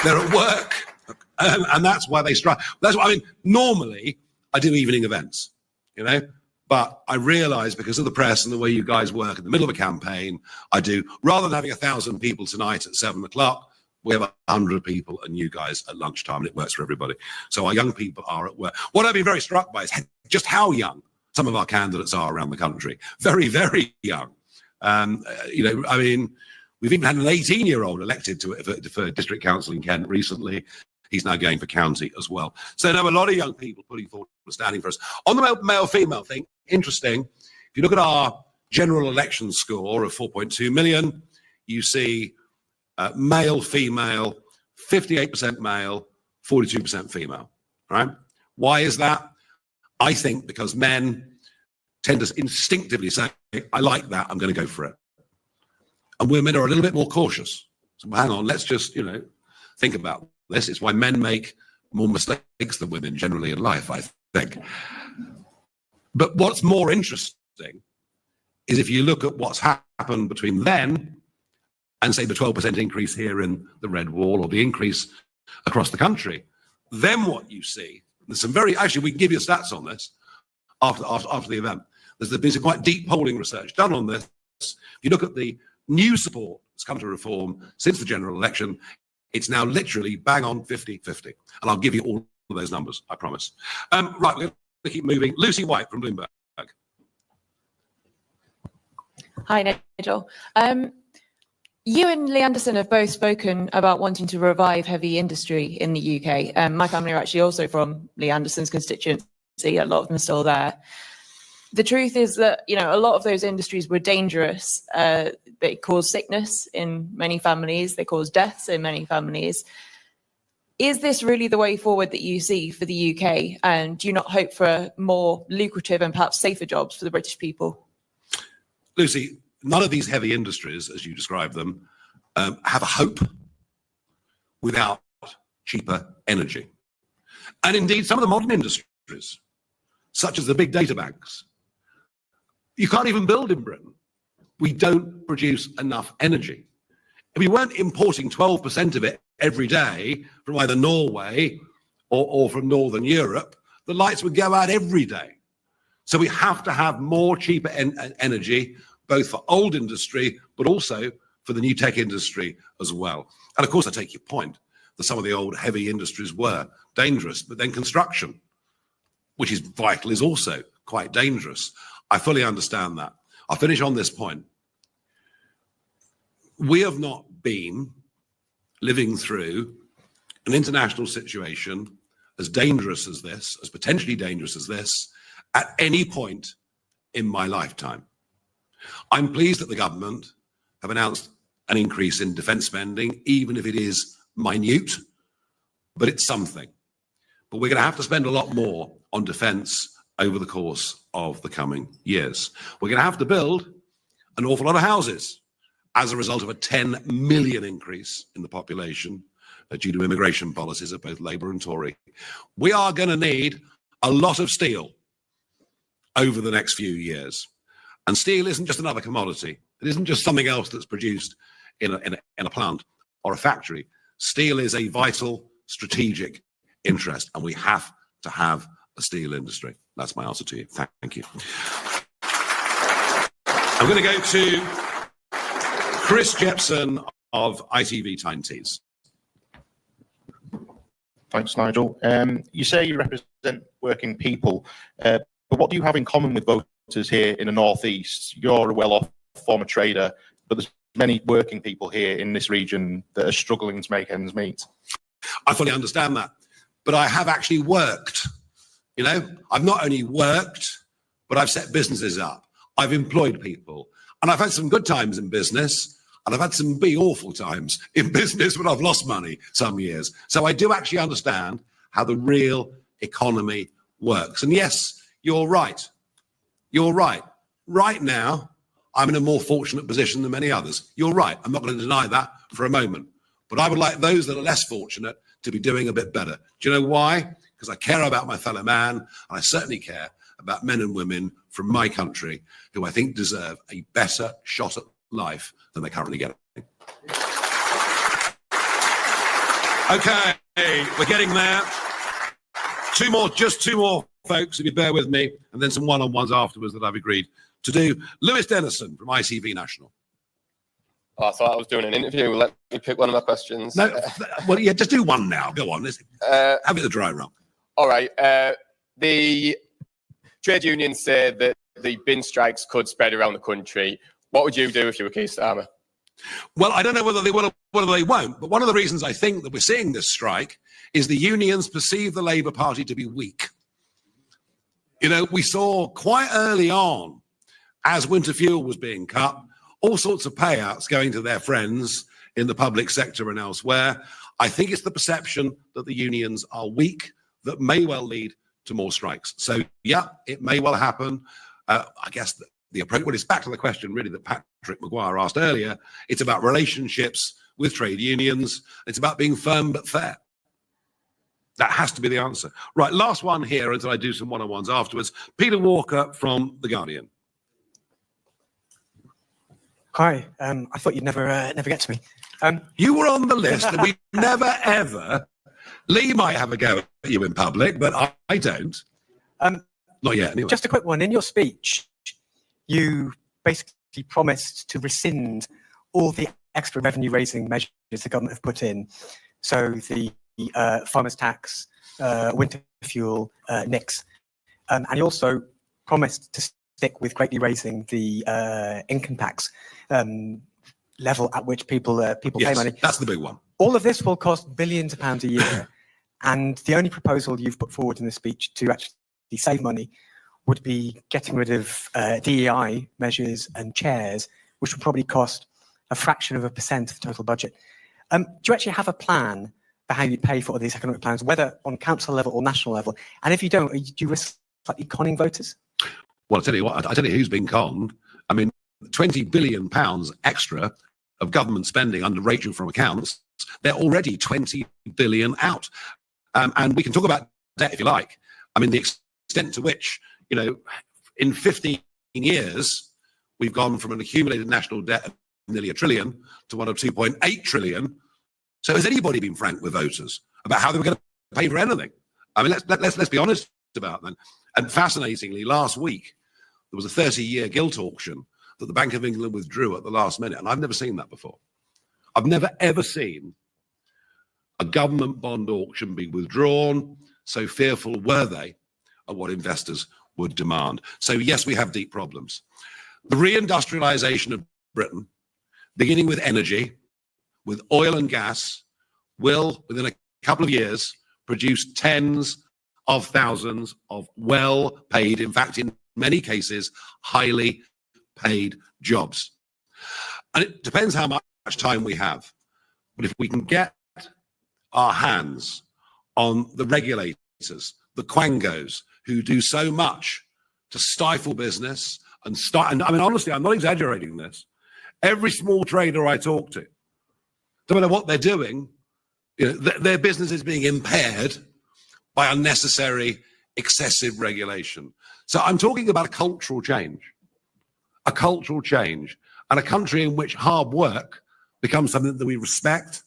They're at work. And that's why they strike. That's why, I mean, normally I do evening events, you know, but I realize because of the press and the way you guys work in the middle of a campaign, I do, rather than having 1,000 people tonight at 7 o'clock, we have 100 people and you guys at lunchtime, and it works for everybody. So our young people are at work. What I've been very struck by is just how young some of our candidates are around the country. Very, very young. You know, I mean, we've even had an 18-year-old elected for district council in Kent recently. He's now going for county as well. So there are a lot of young people putting forward standing for us. On the male-female thing, interesting. If you look at our general election score of 4.2 million, you see male, female, 58% male, 42% female, right? Why is that? I think because men tend to instinctively say, I like that, I'm going to go for it. And women are a little bit more cautious. So hang on, let's just, you know, think about this. It's why men make more mistakes than women generally in life, I think. But what's more interesting is if you look at what's happened between then and say the 12% increase here in the Red Wall or the increase across the country, then what you see, there's some very, actually we can give you stats on this after the event. There's been some quite deep polling research done on this. If you look at the new support that's come to Reform since the general election, it's now literally bang on 50-50. And I'll give you all of those numbers, I promise. Right, we're going to keep moving. Lucy White from Bloomberg. Hi, Nigel. You and Lee Anderson have both spoken about wanting to revive heavy industry in the UK. My family are actually also from Lee Anderson's constituency. A lot of them are still there. The truth is that, you know, a lot of those industries were dangerous. They caused sickness in many families. They caused deaths in many families. Is this really the way forward that you see for the UK? And do you not hope for more lucrative and perhaps safer jobs for the British people? Lucy, none of these heavy industries, as you describe them, have a hope without cheaper energy. And indeed, some of the modern industries, such as the big data banks, you can't even build in Britain. We don't produce enough energy. If we weren't importing 12% of it every day from either Norway or from Northern Europe, the lights would go out every day. So we have to have more cheaper energy, both for old industry, but also for the new tech industry as well. And of course, I take your point that some of the old heavy industries were dangerous, but then construction, which is vital, is also quite dangerous. I fully understand that. I'll finish on this point. we have not been living through an international situation as dangerous as this, as potentially dangerous as this, at any point in my lifetime. I'm pleased that the government have announced an increase in defence spending, even if it is minute, but it's something. But we're going to have to spend a lot more on defence over the course of the coming years. We're going to have to build an awful lot of houses as a result of a 10 million increase in the population due to immigration policies of both Labour and Tory. We are going to need a lot of steel over the next few years. And steel isn't just another commodity. It isn't just something else that's produced in a plant or a factory. Steel is a vital strategic interest, and we have to have a steel industry. That's my answer to you. Thank you. I'm going to go to Chris Jepson of ITV Tyne Tees. Thanks, Nigel. You say you represent working people, but what do you have in common with voters here in the North East? You're a well-off former trader, but there's many working people here in this region that are struggling to make ends meet. I fully understand that, but I have actually worked. You know, I've not only worked, but I've set businesses up. I've employed people, and I've had some good times in business, and I've had some big awful times in business when I've lost money some years. So I do actually understand how the real economy works. And yes, you're right. You're right. Right now, I'm in a more fortunate position than many others. You're right. I'm not going to deny that for a moment. But I would like those that are less fortunate to be doing a bit better. Do you know why? Because I care about my fellow man, and I certainly care about men and women from my country who I think deserve a better shot at life than they're currently getting. Okay, we're getting there. Just two more folks, if you bear with me, and then some one-on-ones afterwards that I've agreed to do. Lewis Dennison from ITV National. Oh, I thought I was doing an interview. Let me pick one of my questions. No, well, yeah, just do one now. Go on. Have it the dry run. All right. The trade unions say that the bin strikes could spread around the country. What would you do if you were Keir Starmer? Well, I don't know whether they will or whether they won't, but one of the reasons I think that we're seeing this strike is the unions perceive the Labour Party to be weak. You know, we saw quite early on, as winter fuel was being cut, all sorts of payouts going to their friends in the public sector and elsewhere. I think it's the perception that the unions are weak that may well lead to more strikes. So, yeah, it may well happen. I guess the approach, well, it's back to the question really that Patrick Maguire asked earlier. It's about relationships with trade unions. It's about being firm but fair. That has to be the answer. Right, last one here until I do some one-on-ones afterwards. Peter Walker from The Guardian. Hi, I thought you'd never get to me. You were on the list, and we never ever. Lee might have a go at you in public, but I don't. Not yet, anyway. Just a quick one. In your speech, you basically promised to rescind all the extra revenue-raising measures the government have put in. So the farmers' tax, winter fuel, NICs. And you also promised to stick with greatly raising the income tax level at which people pay money. That's the big one. All of this will cost billions of pounds a year. And the only proposal you've put forward in the speech to actually save money would be getting rid of DEI measures and chairs, which would probably cost a fraction of a % of the total budget. Do you actually have a plan for how you pay for all these economic plans, whether on council level or national level? And if you don't, do you risk slightly conning voters? Well, I tell you what, I tell you who's been conned. I mean, £20 billion extra of government spending under Rachel from accounts. They're already 20 billion out. And we can talk about debt if you like. I mean, the extent to which, you know, in 15 years, we've gone from an accumulated national debt of nearly $1 trillion to one of 2.8 trillion. So has anybody been frank with voters about how they were going to pay for anything? I mean, let's be honest about that. And fascinatingly, last week, there was a 30-year gilt auction that the Bank of England withdrew at the last minute. And I've never seen that before. I've never, ever seen a government bond auction be withdrawn. So fearful were they of what investors would demand. So yes, we have deep problems. The reindustrialization of Britain, beginning with energy, with oil and gas, will, within a couple of years, produce tens of thousands of well-paid, in fact, in many cases, highly paid jobs. And it depends how much time we have. But if we can get our hands on the regulators, the quangos, who do so much to stifle business and I mean, honestly, I'm not exaggerating this. Every small trader I talk to, no matter what they're doing, their business is being impaired by unnecessary, excessive regulation. So I'm talking about a cultural change, and a country in which hard work becomes something that we respect,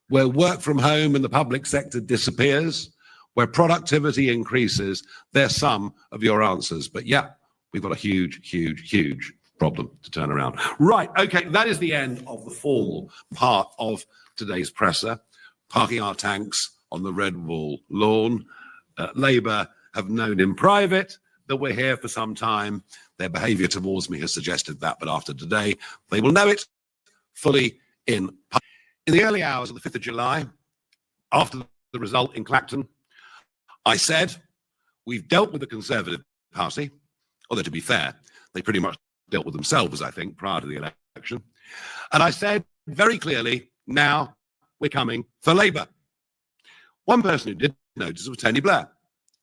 where work from home in the public sector disappears, where productivity increases. They're some of your answers. But yeah, we've got a huge, huge, huge problem to turn around. Right, okay, that is the end of the formal part of today's presser, parking our tanks on the Red Wall lawn. Labour have known in private that we're here for some time. Their behaviour towards me has suggested that, but after today, they will know it fully in public. In the early hours of the 5th of July, after the result in Clacton, I said, we've dealt with the Conservative Party, although to be fair, they pretty much dealt with themselves, I think, prior to the election. And I said very clearly, now we're coming for Labour. One person who did notice was Tony Blair.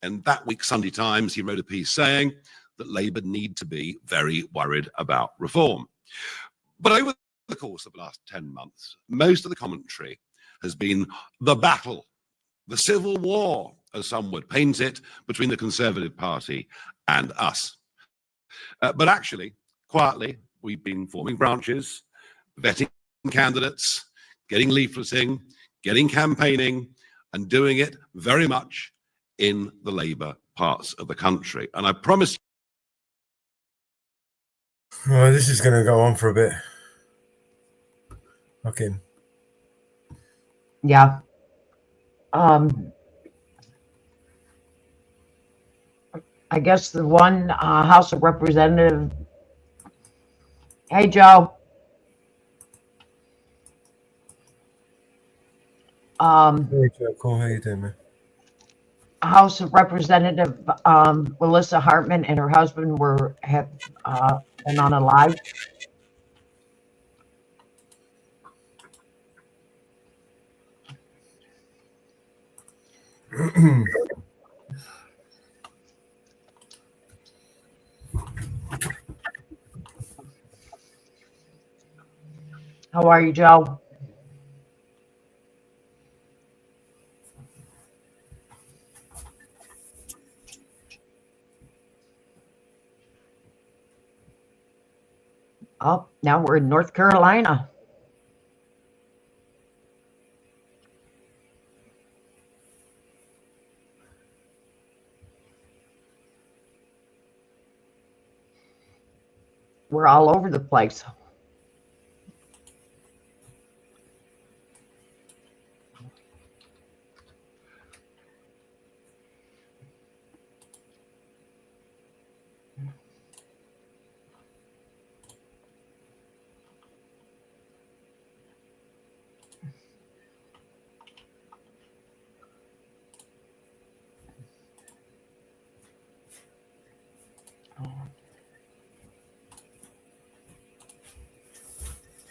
And that week's Sunday Times, he wrote a piece saying that Labour need to be very worried about reform. But over the course of the last 10 months, most of the commentary has been the battle, the civil war, as some would paint it, between the Conservative Party and us. But actually, quietly, we've been forming branches, vetting candidates, getting leafleting, getting campaigning, and doing it very much in the Labour parts of the country. And I promise you... Oh, this is going to go on for a bit. Okay. Yeah. I guess the one House of Representative. Hey, Joe. Hey, Joe, cool. How you doing, man? House of Representative Melissa Hartman and her husband have been on a live. How are you, Joe? Oh, now we're in North Carolina. We're all over the place.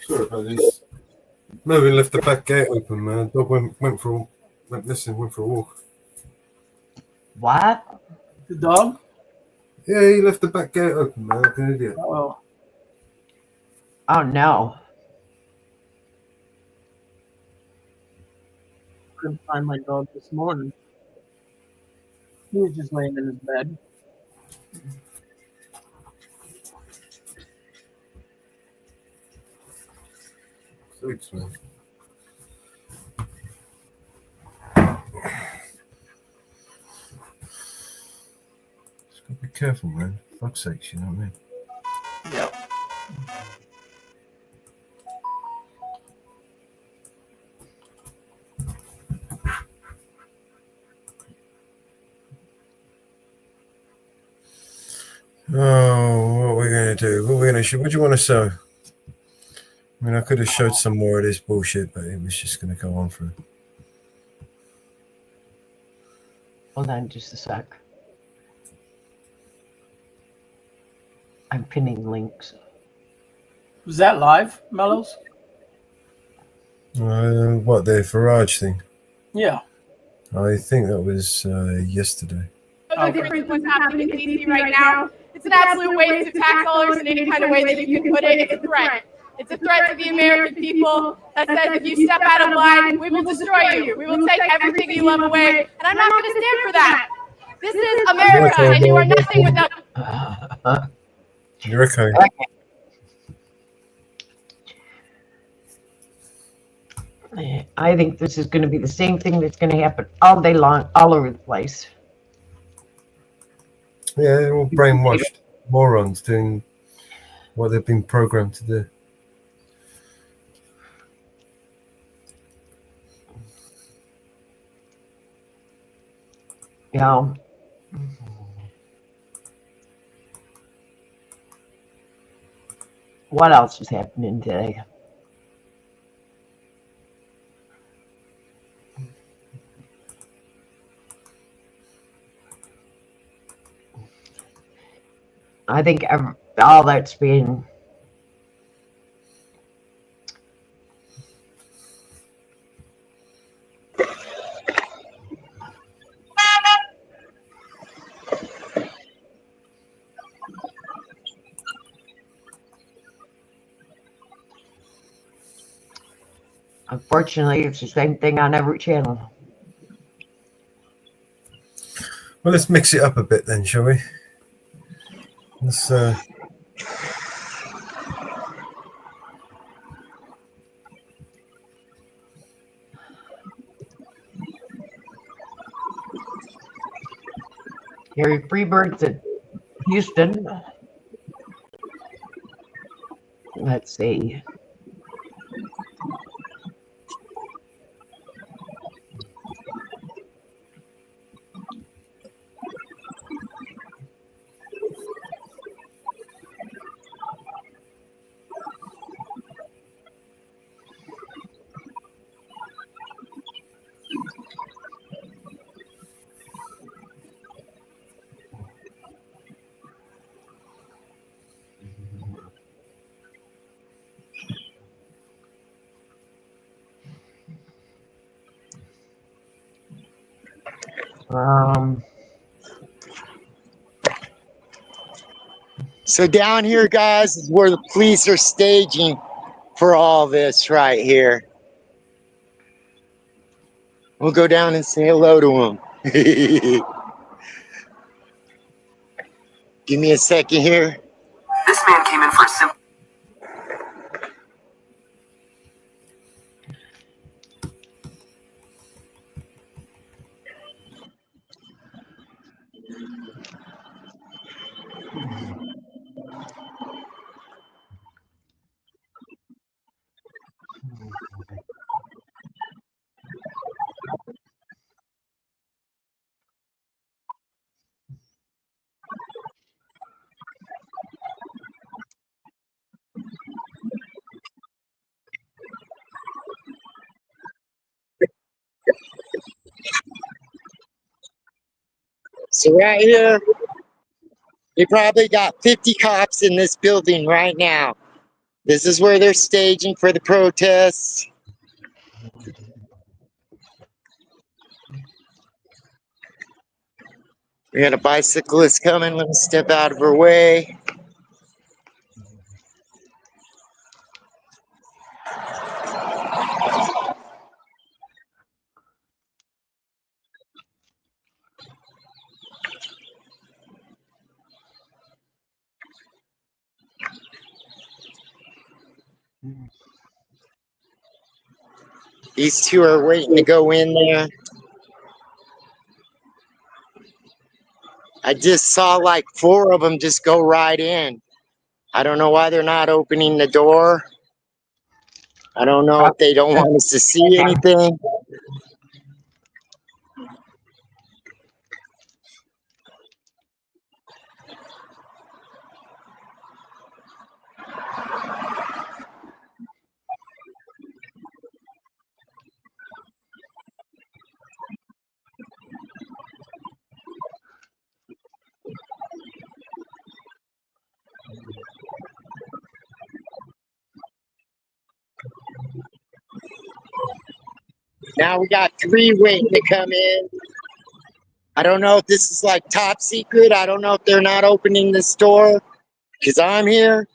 Sorry about this. Mervyn left the back gate open, man. Dog went for a walk. What? The dog? Yeah, he left the back gate open, man. Like an idiot. Oh. Oh no. Couldn't find my dog this morning. He was just laying in his bed. Thanks, man. Just gotta be careful, man. For fuck's sake, you know what I mean? Yep. Oh, what are we going to do? What do you want to sow? I mean, I could have showed some more of this bullshit, but it was just going to go on for. Hold on just a sec. I'm pinning links. Was that live, Mellows? What, the Farage thing? Yeah. I think that was yesterday. No different than what's happening in DC right now. It's an absolute waste of tax dollars in any kind of way that you can put it. It's a threat. It's a threat to the American people that says if you step out of line, we will destroy you. We will take everything you love away. And I'm not going to stand for that. This is America, and you are nothing without. You're okay. I think this is going to be the same thing that's going to happen all day long, all over the place. Yeah, they're all brainwashed morons doing what they've been programmed to do. Yeah. What else is happening today? I think all that's been unfortunately, it's the same thing on every channel. Well, let's mix it up a bit then, shall we? Let's Gary Freebird's at Houston. Let's see. So down here, guys, is where the police are staging for all this right here. We'll go down and say hello to them. Give me a second here. This man came in for a simple. So right here, they probably got 50 cops in this building right now. This is where they're staging for the protests. We got a bicyclist coming. Let me step out of her way. These two are waiting to go in there. I just saw like 4 of them just go right in. I don't know why they're not opening the door. I don't know if they don't want us to see anything. Now we got 3 waiting to come in. I don't know if this is like top secret. I don't know if they're not opening this door because I'm here.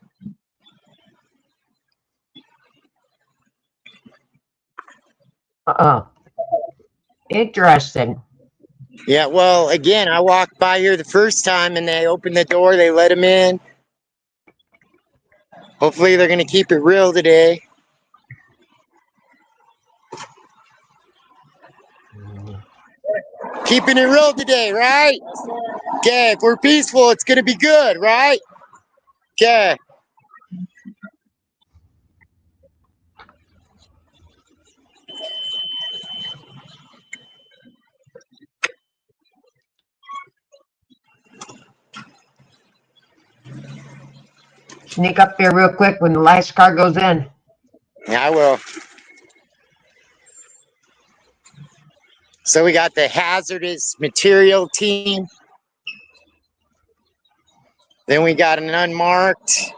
Interesting. Yeah, well, again, I walked by here the first time and they opened the door, they let him in. Hopefully they're going to keep it real today. Keeping it real today, right? Okay, if we're peaceful, it's going to be good, right? Okay. Sneak up there real quick when the last car goes in. Yeah, I will. So we got the hazardous material team. Then we got an unmarked.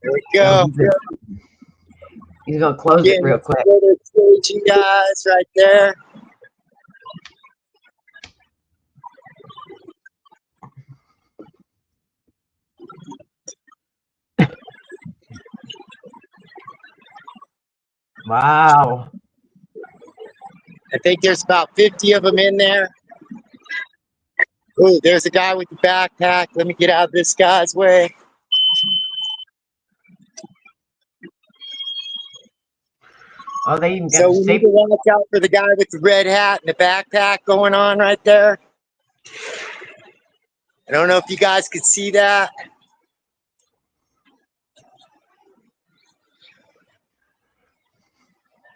There we go. He's gonna close it real quick. Staging guys right there. Wow. I think there's about 50 of them in there. Ooh, there's a guy with the backpack. Let me get out of this guy's way. Oh, they even got So we need to watch out for the guy with the red hat and the backpack going on right there. I don't know if you guys could see that.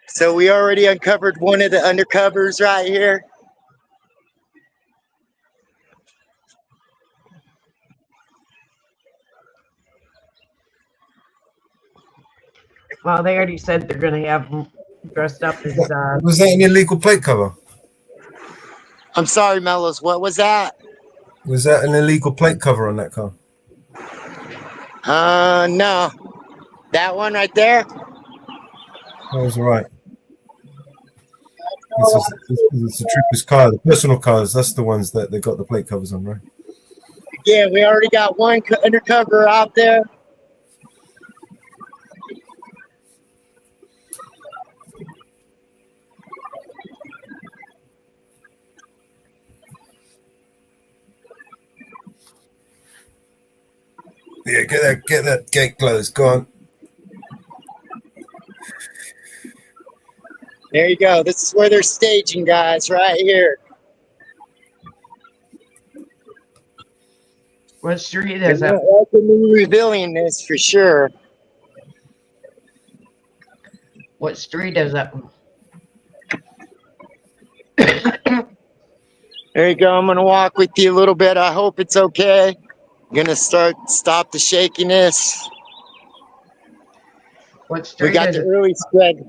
So we already uncovered one of the undercovers right here. Well, they already said they're gonna have them dressed up as. Was that an illegal plate cover? I'm sorry, Mellows. What was that? Was that an illegal plate cover on that car? No. That one right there? That was right. It's a trooper's car. The personal cars, that's the ones that they got the plate covers on, right? Yeah, we already got one undercover out there. Yeah, get that gate closed. Go on. There you go. This is where they're staging, guys, right here. What street They're is not it? openly revealing this for sure. What street is it? There you go. I'm going to walk with you a little bit. I hope it's okay. I'm going to stop the shakiness. What street We got is the it? early spread.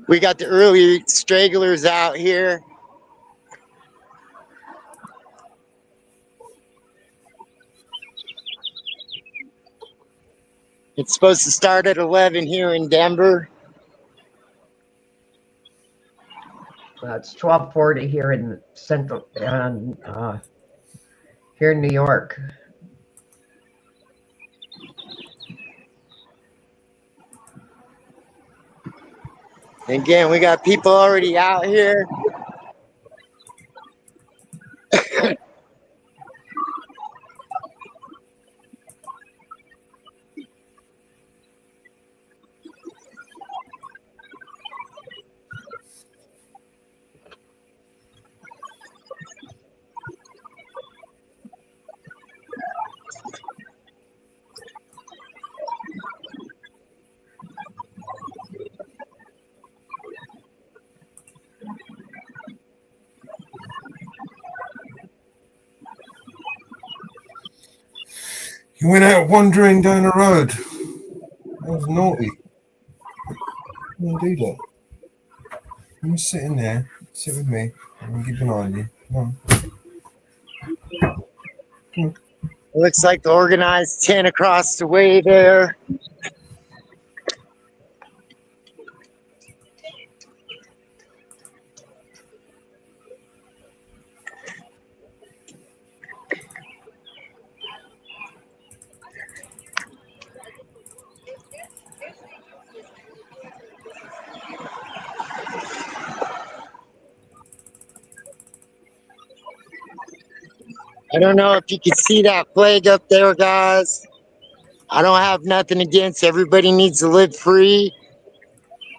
We got the early stragglers out here. It's supposed to start at 11 here in Denver. It's 12:40 here in Central, here in New York. Again, we got people already out here. You went out wandering down the road. That was naughty. Don't do that. I'm sitting there. Sit with me. I'm keep an eye on you. Come on. Looks like the organized 10 across the way there. I don't know if you can see that flag up there, guys. I don't have nothing against everybody needs to live free,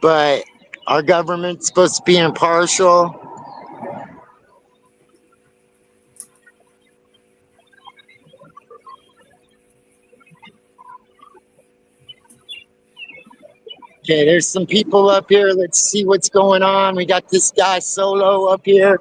but our government's supposed to be impartial. Okay, there's some people up here. Let's see what's going on. We got this guy Solo up here.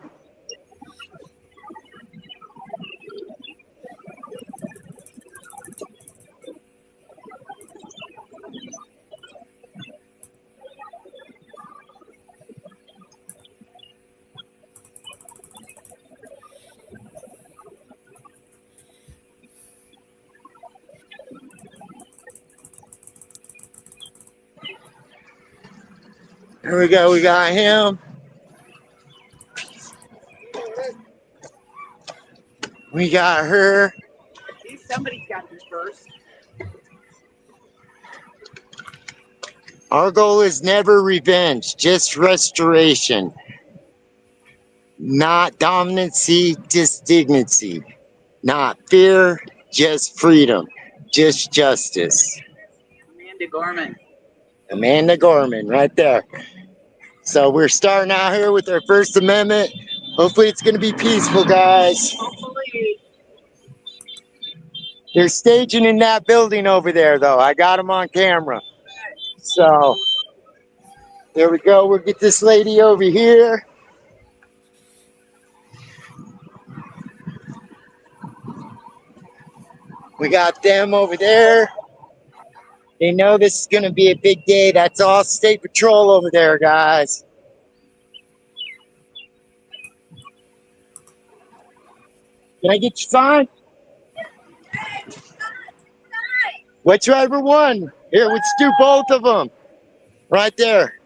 Here we go, we got him. We got her. Somebody's got this first. Our goal is never revenge, just restoration. Not dominancy, just dignity. Not fear, just freedom. Just justice. Amanda Gorman. Amanda Gorman, right there. So we're starting out here with our First Amendment. Hopefully it's going to be peaceful, guys. Hopefully. They're staging in that building over there, though. I got them on camera. So there we go. We'll get this lady over here. We got them over there. They know this is going to be a big day. That's all State Patrol over there, guys. Can I get your sign? What driver won? Here, let's do both of them. Right there.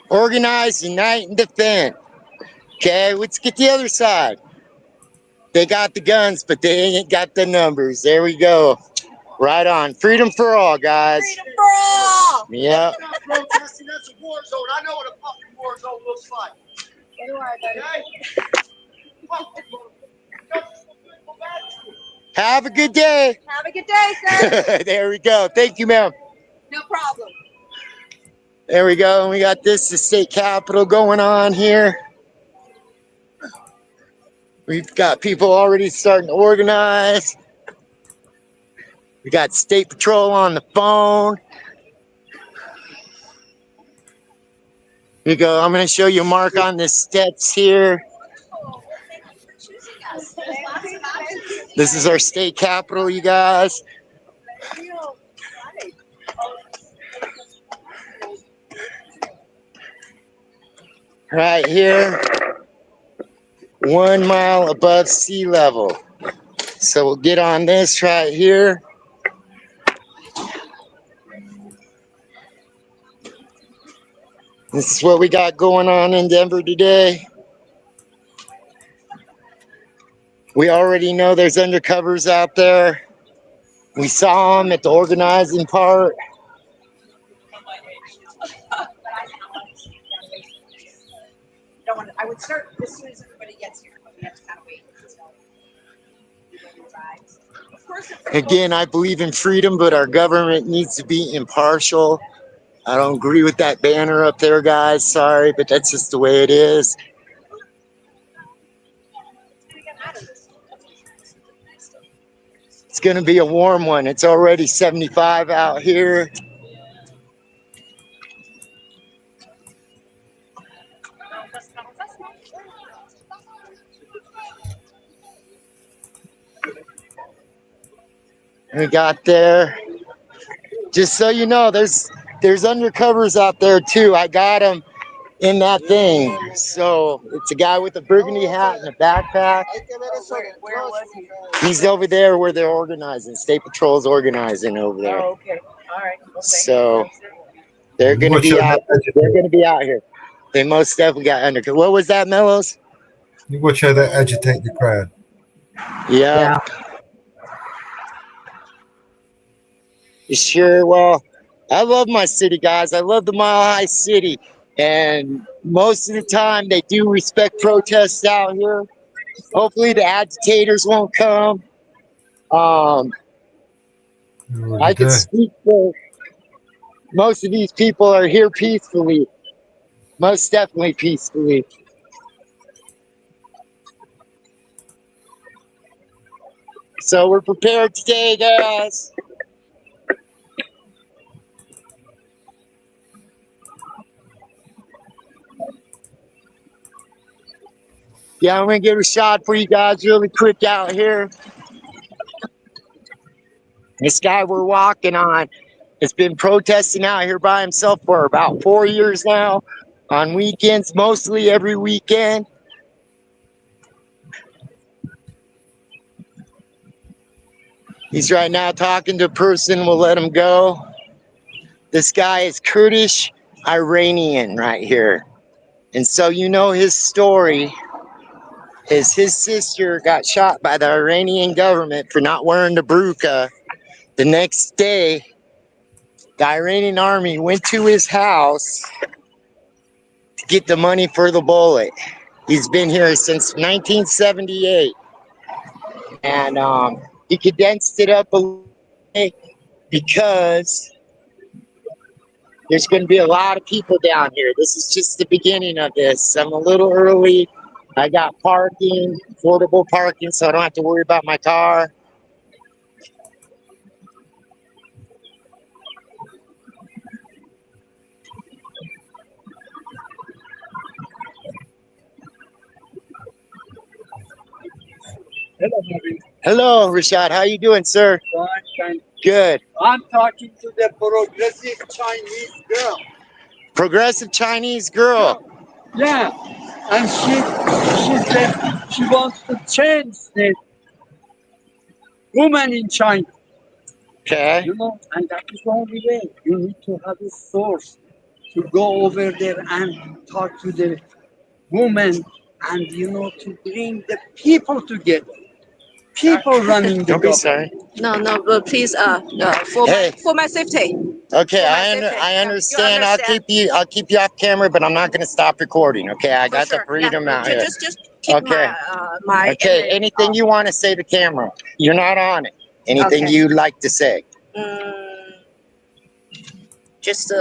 Organize, unite, and defend. Okay, let's get the other side. They got the guns, but they ain't got the numbers. There we go. Right on. Freedom for all, guys. Freedom for all! Yeah. Protesting, that's a war zone. I know what a fucking war zone looks like. Have a good day. Have a good day, sir. There we go. Thank you, ma'am. No problem. There we go. And we got this, the state capitol going on here. We've got people already starting to organize. We got State Patrol on the phone. Here you go. I'm going to show you a mark on the steps here. This is our state capitol, you guys. Right here, 1 mile above sea level. So we'll get on this right here. This is what we got going on in Denver today. We already know there's undercovers out there. We saw them at the organizing part. I would start as soon as everybody gets here, but we have to kind of wait until everybody arrives. Of course, Again, I believe in freedom, but our government needs to be impartial. I don't agree with that banner up there, guys. Sorry, but that's just the way it is. It's going to be a warm one. It's already 75 out here. We got there. Just so you know, there's undercovers out there too. I got them. in that thing. So it's a guy with a burgundy hat and a backpack. Where was he? He's over there where they're organizing. State Patrol's organizing over there. Oh, okay. All right. Okay. So they're gonna be out. They're gonna be out here. They most definitely got under. What was that, Mellows? You watch how they agitate the crowd. Yeah. Sure. Well, I love my city, guys. I love the Mile High City, and most of the time they do respect protests out here. Hopefully, the agitators won't come. I can speak for most of these people are here peacefully. Most definitely peacefully. So we're prepared today, guys. Yeah, I'm gonna give a shot for you guys really quick out here. This guy we're walking on has been protesting out here by himself for about 4 years now. On weekends, mostly every weekend. He's right now talking to a person. We'll let him go. This guy is Kurdish Iranian right here. And so you know his story is his sister got shot by the Iranian government for not wearing the burqa. The next day, the Iranian army went to his house to get the money for the bullet. He's been here since 1978. And he condensed it up a little bit because there's going to be a lot of people down here. This is just the beginning of this. I'm a little early. I got parking, affordable parking, so I don't have to worry about my car. Hello, Rashad. How you doing, sir? Fine. Good. I'm talking to the progressive Chinese girl. Progressive Chinese girl. Yeah, and she wants to change the woman in China. Okay. You know, and that is the only way. You need to have a source to go over there and talk to the woman, and to bring the people together. People running the Don't be government. sorry. No, but please, for my safety. Okay, For my I understand. I'll keep you off camera, but I'm not going to stop recording. Okay, I got the freedom out here. Just keep my Okay, anything you want to say to camera? You're not on it. Anything Okay. you'd like to say? Just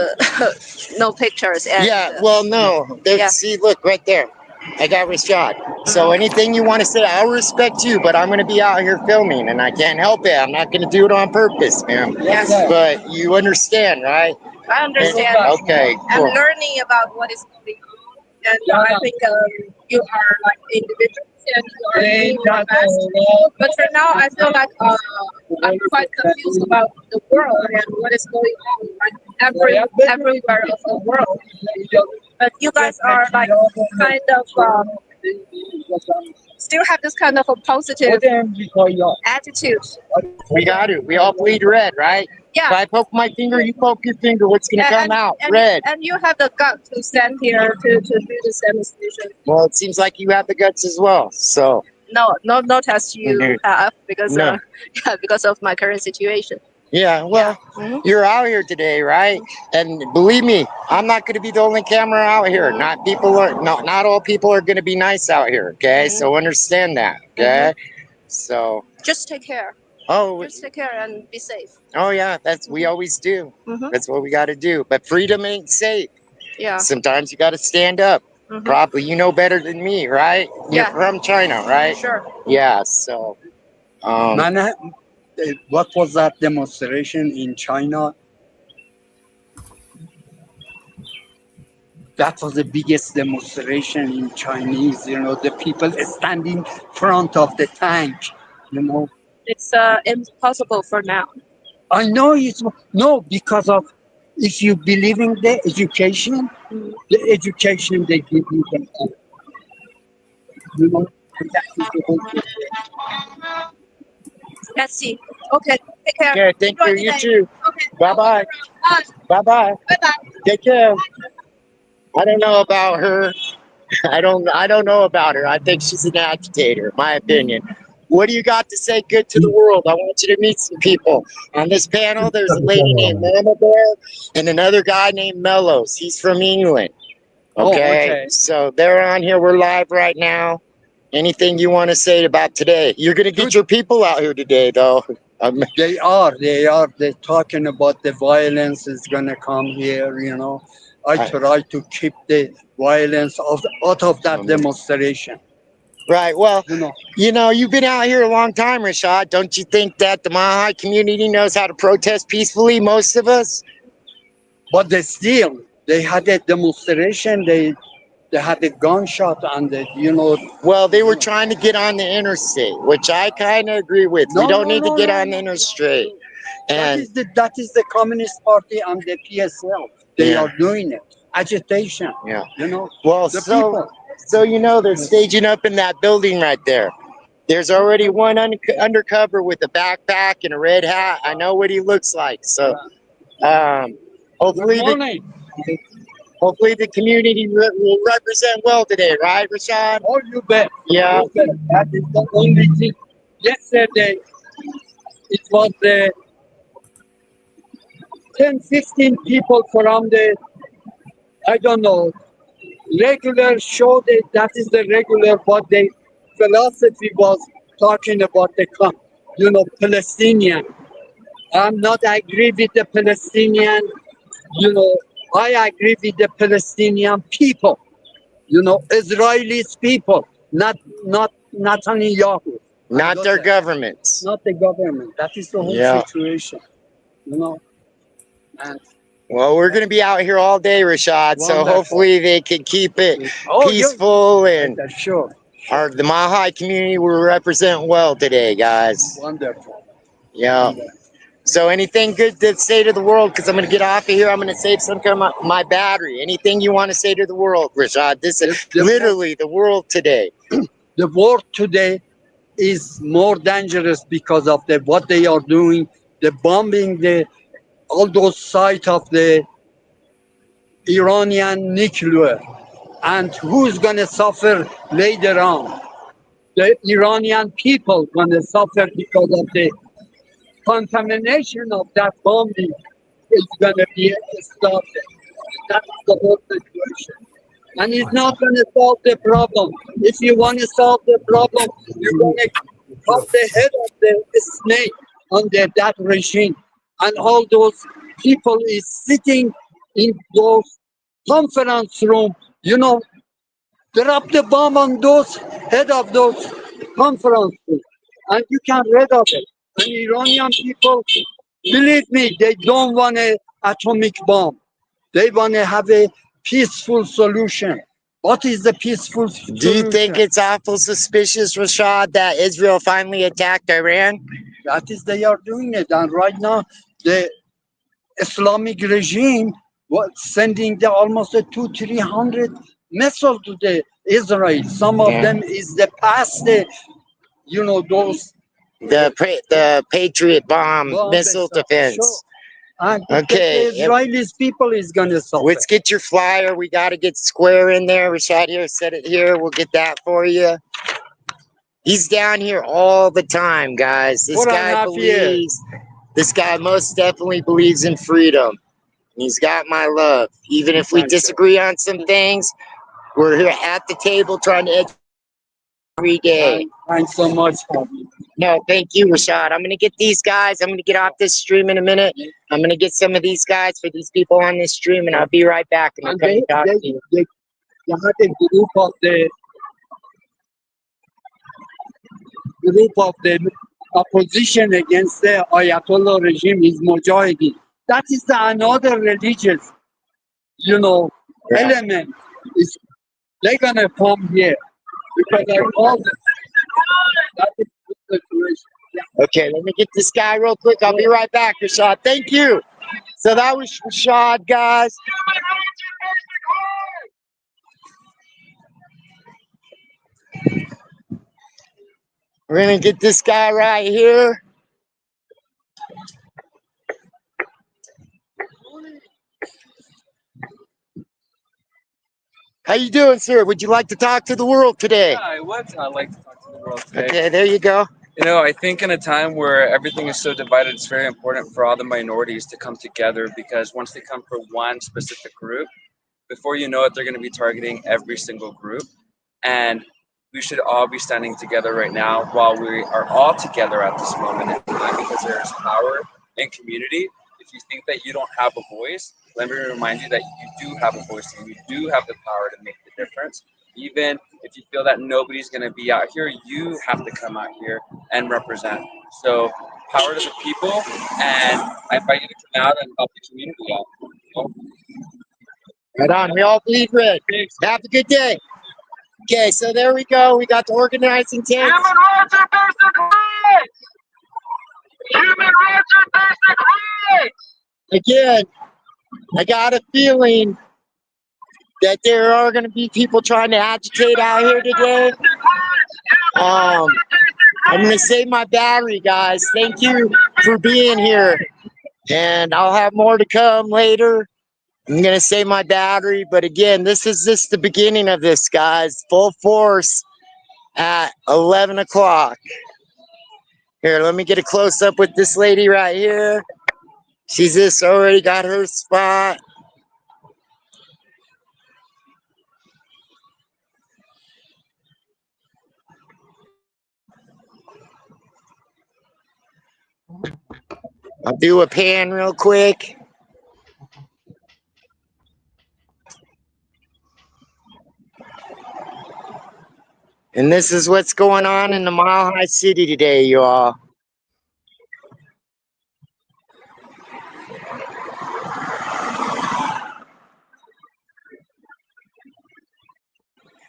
no pictures. And, Yeah. Well, no. There, yeah. See, look right there. I got Rashad. So anything you want to say, I'll respect you, but I'm going to be out here filming, and I can't help it. I'm not going to do it on purpose, ma'am. Yes. But you understand, right? I understand. Okay, I'm cool. learning about what is going on, and I think you are like individuals and you are doing your best. But for now, I feel like I'm quite confused about the world and what is going on like everywhere of the world. But you guys are like kind of still have this kind of a positive attitude. We got it. We all bleed red, right? Yeah. If I poke my finger, you poke your finger. What's going to come out? Red. And you have the gut to stand here to do this demonstration. Well, it seems like you have the guts as well. So No test you Mhm. have because No. because of my current situation. yeah, well, you're out here today, right? And believe me, I'm not going to be the only camera out here. Not all people are going to be nice out here. Okay, so understand that. Okay, so Just take care. oh Just take care and be safe. oh yeah, we always do. Mhm. That's what we got to do. But freedom ain't safe. Yeah. Sometimes you got to stand up. Mhm. Probably you know better than me, right? You're Yeah. from China, right? Sure. Yeah. So. What was that demonstration in China? That was the biggest demonstration in Chinese. The people standing front of the tank. It's impossible for now. I know it's no because of If you believe in the education they give you the you know, and that is the whole thing. Let's see. Okay, take care. Okay, thank you. Enjoy the You day. too. Okay. Bye-bye. Bye. Bye-bye. Bye-bye. Take care. I don't know about her. I don't know about her. I think she's an agitator, my opinion. What do you got to say good to the world? I want you to meet some people. On this panel, there's a lady named Mama Bear and another guy named Mellows. He's from England. Okay? So they're on here. We're live right now. Anything you want to say about today? You're going to get your people out here today, though. They are. They're talking about the violence is going to come here, you know. I try to keep the violence out of that demonstration. Right. Well, you know, you've been out here a long time, Rashad. Don't you think that the Mahi community knows how to protest peacefully, most of us? But they had a demonstration. They had a gunshot and you know. Well, they were trying to get on the interstate, which I kind of agree with. We don't need to get on the interstate. And that is the Communist Party and the PSL. They are doing it. Agitation. Yeah. You know. Well, so you know they're staging up in that building right there. There's already one undercover with a backpack and a red hat. I know what he looks like. So, hopefully the community will represent well today, right, Rashad? Oh, you bet. Yeah. You bet. That is the only thing. Yesterday, it was the 10, 15 people from the, I don't know, regular show. That is the regular, but the philosophy was talking about the, you know, Palestinian. I'm not agree with the Palestinian, you know, I agree with the Palestinian people, you know, Israelis people, not Netanyahu. Not their governments. Not the government. That is the whole situation, you know. And well, we're going to be out here all day, Rashad. So hopefully they can keep it peaceful and sure. The Mahi community will represent well today, guys. Wonderful. Yeah. So anything good to say to the world? Because I'm going to get off of here. I'm going to save some of my battery. Anything you want to say to the world, Rashad? This is literally the world today. The world today is more dangerous because of what they are doing, the bombing, all those sites of the Iranian nuclear. And who's going to suffer later on? The Iranian people going to suffer because of the contamination of that bombing is going to be stopped. That's the whole situation. And it's not going to solve the problem. If you want to solve the problem, you're going to cut the head of the snake under that regime. And all those people is sitting in those conference room, you know, drop the bomb on those head of those conference rooms, and you can read of it. And Iranian people, believe me, they don't want an atomic bomb. They want to have a peaceful solution. What is the peaceful solution? Do you think it's awful suspicious, Rashad, that Israel finally attacked Iran? That is, they are doing it. And right now, the Islamic regime was sending almost 200-300 missiles to the Israel. Some of them is the past, you know, those the Patriot bomb missile defense. Sure. And okay, the Israelis people is gonna suffer. Let's get your flyer. We got to get Square in there. Rashad here, set it here. We'll get that for you. He's down here all the time, guys. This guy believes. This guy most definitely believes in freedom. He's got my love. Even if we disagree on some things, we're here at the table trying to educate every day. Thanks so much, Bobby. No, thank you, Rashad. I'm going to get these guys. I'm going to get off this stream in a minute. I'm going to get some of these guys for these people on this stream, and I'll be right back. And they had a group of the opposition against the Ayatollah regime is Mujahideen. That is another religious, you know, element. They're going to come here because I call them. That is the situation. Okay, let me get this guy real quick. I'll be right back, Rashad. Thank you. So that was Rashad, guys. We're gonna get this guy right here. How you doing, sir? Would you like to talk to the world today? Yeah, I would like to talk to the world today. Okay, there you go. You know, I think in a time where everything is so divided, it's very important for all the minorities to come together, because once they come for one specific group, before you know it, they're going to be targeting every single group. And we should all be standing together right now while we are all together at this moment in time, because there is power in community. If you think that you don't have a voice, let me remind you that you do have a voice and you do have the power to make the difference. Even if you feel that nobody's going to be out here, you have to come out here and represent. So power to the people, and I invite you to come out and help the community out. Right on. We all bleed red. Have a good day. Okay, so there we go. We got the organizing team. Human rights are basic rights! Human rights are basic rights! Again, I got a feeling that there are going to be people trying to agitate out here today. I'm going to save my battery, guys. Thank you for being here. And I'll have more to come later. I'm going to save my battery. But again, this is just the beginning of this, guys. Full force at 11 o'clock. Here, let me get a close-up with this lady right here. She's just already got her spot. I'll do a pan real quick. And this is what's going on in the Mile High City today, you all.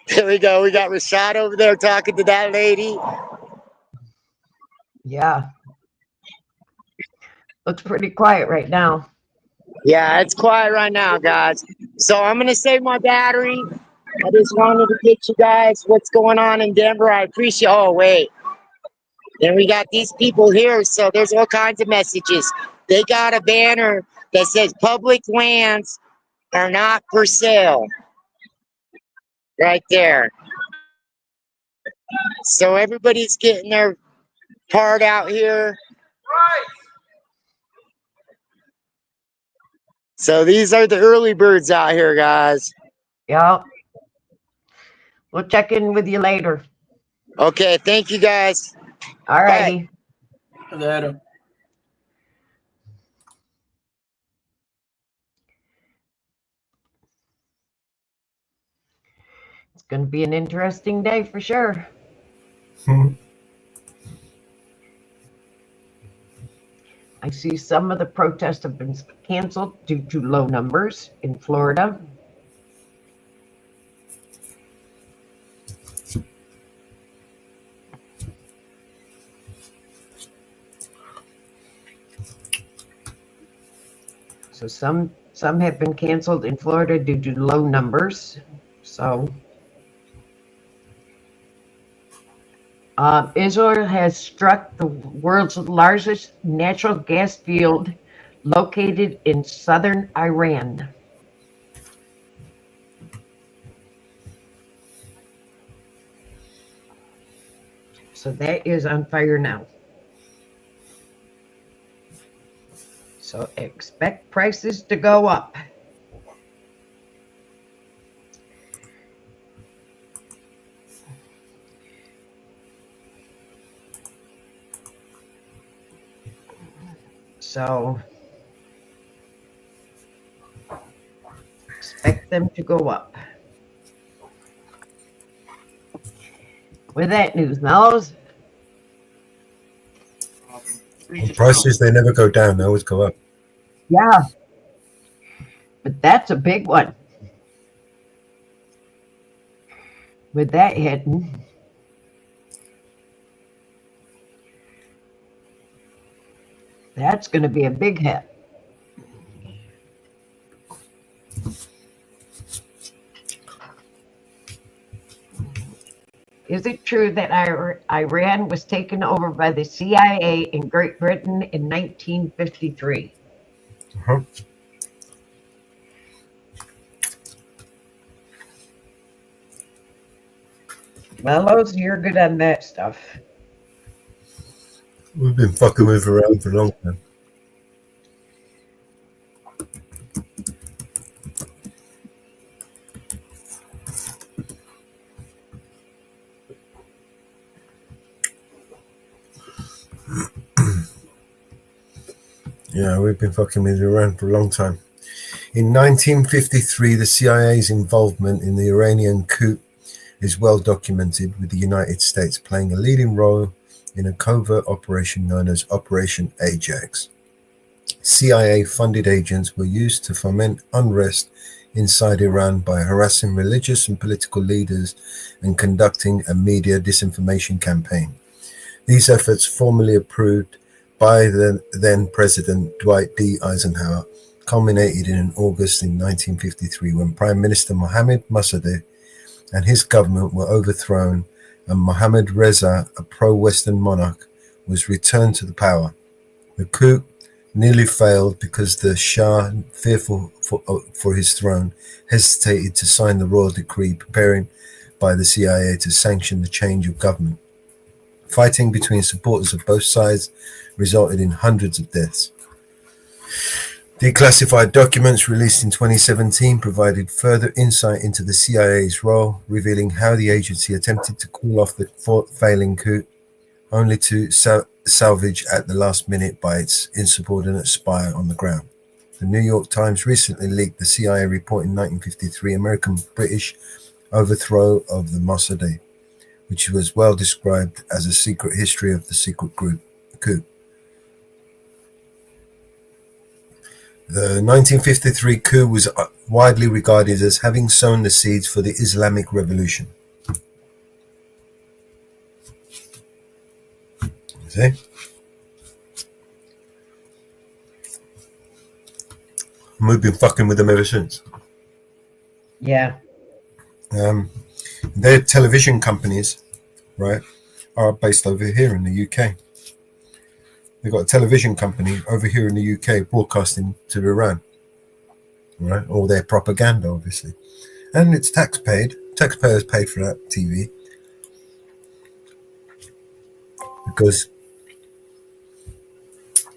There we go. We got Rashad over there talking to that lady. Yeah. Looks pretty quiet right now. Yeah, it's quiet right now, guys. So I'm going to save my battery. I just wanted to get you guys what's going on in Denver. I appreciate. Oh, wait. Then we got these people here. So there's all kinds of messages. They got a banner that says public lands are not for sale. Right there. So everybody's getting their part out here. So these are the early birds out here, guys. Yeah. We'll check in with you later. Okay, thank you, guys. All righty. Later. It's going to be an interesting day for sure. I see some of the protests have been canceled due to low numbers in Florida. So some have been canceled in Florida due to low numbers. So Israel has struck the world's largest natural gas field located in southern Iran. So that is on fire now. So expect prices to go up. So expect them to go up. With that news, Mellows. Prices, they never go down, they always go up. Yeah. But that's a big one. With that hitting. That's going to be a big hit. Is it true that Iran was taken over by the CIA in Great Britain in 1953? Uh-huh. Mellows, you're good on that stuff. We've been fucking with around for a long time. Yeah, we've been fucking with Iran for a long time. In 1953, the CIA's involvement in the Iranian coup is well documented, with the United States playing a leading role in a covert operation known as Operation Ajax. CIA-funded agents were used to foment unrest inside Iran by harassing religious and political leaders and conducting a media disinformation campaign. These efforts, formally approved by the then President Dwight D. Eisenhower, culminated in August in 1953 when Prime Minister Mohammad Mossadegh and his government were overthrown and Mohammad Reza, a pro-Western monarch, was returned to the power. The coup nearly failed because the Shah, fearful for his throne, hesitated to sign the royal decree preparing by the CIA to sanction the change of government. Fighting between supporters of both sides resulted in hundreds of deaths. Declassified documents released in 2017 provided further insight into the CIA's role, revealing how the agency attempted to call off the failing coup, only to salvage at the last minute by its insubordinate spy on the ground. The New York Times recently leaked the CIA report in 1953 American-British overthrow of the Mossadegh, which was well described as a secret history of the secret coup. The 1953 coup was widely regarded as having sown the seeds for the Islamic Revolution. See? And we've been fucking with them ever since. Yeah. Their television companies, right, are based over here in the UK. They've got a television company over here in the UK broadcasting to Iran, right? All their propaganda, obviously. And it's tax paid. Taxpayers paid for that TV. Because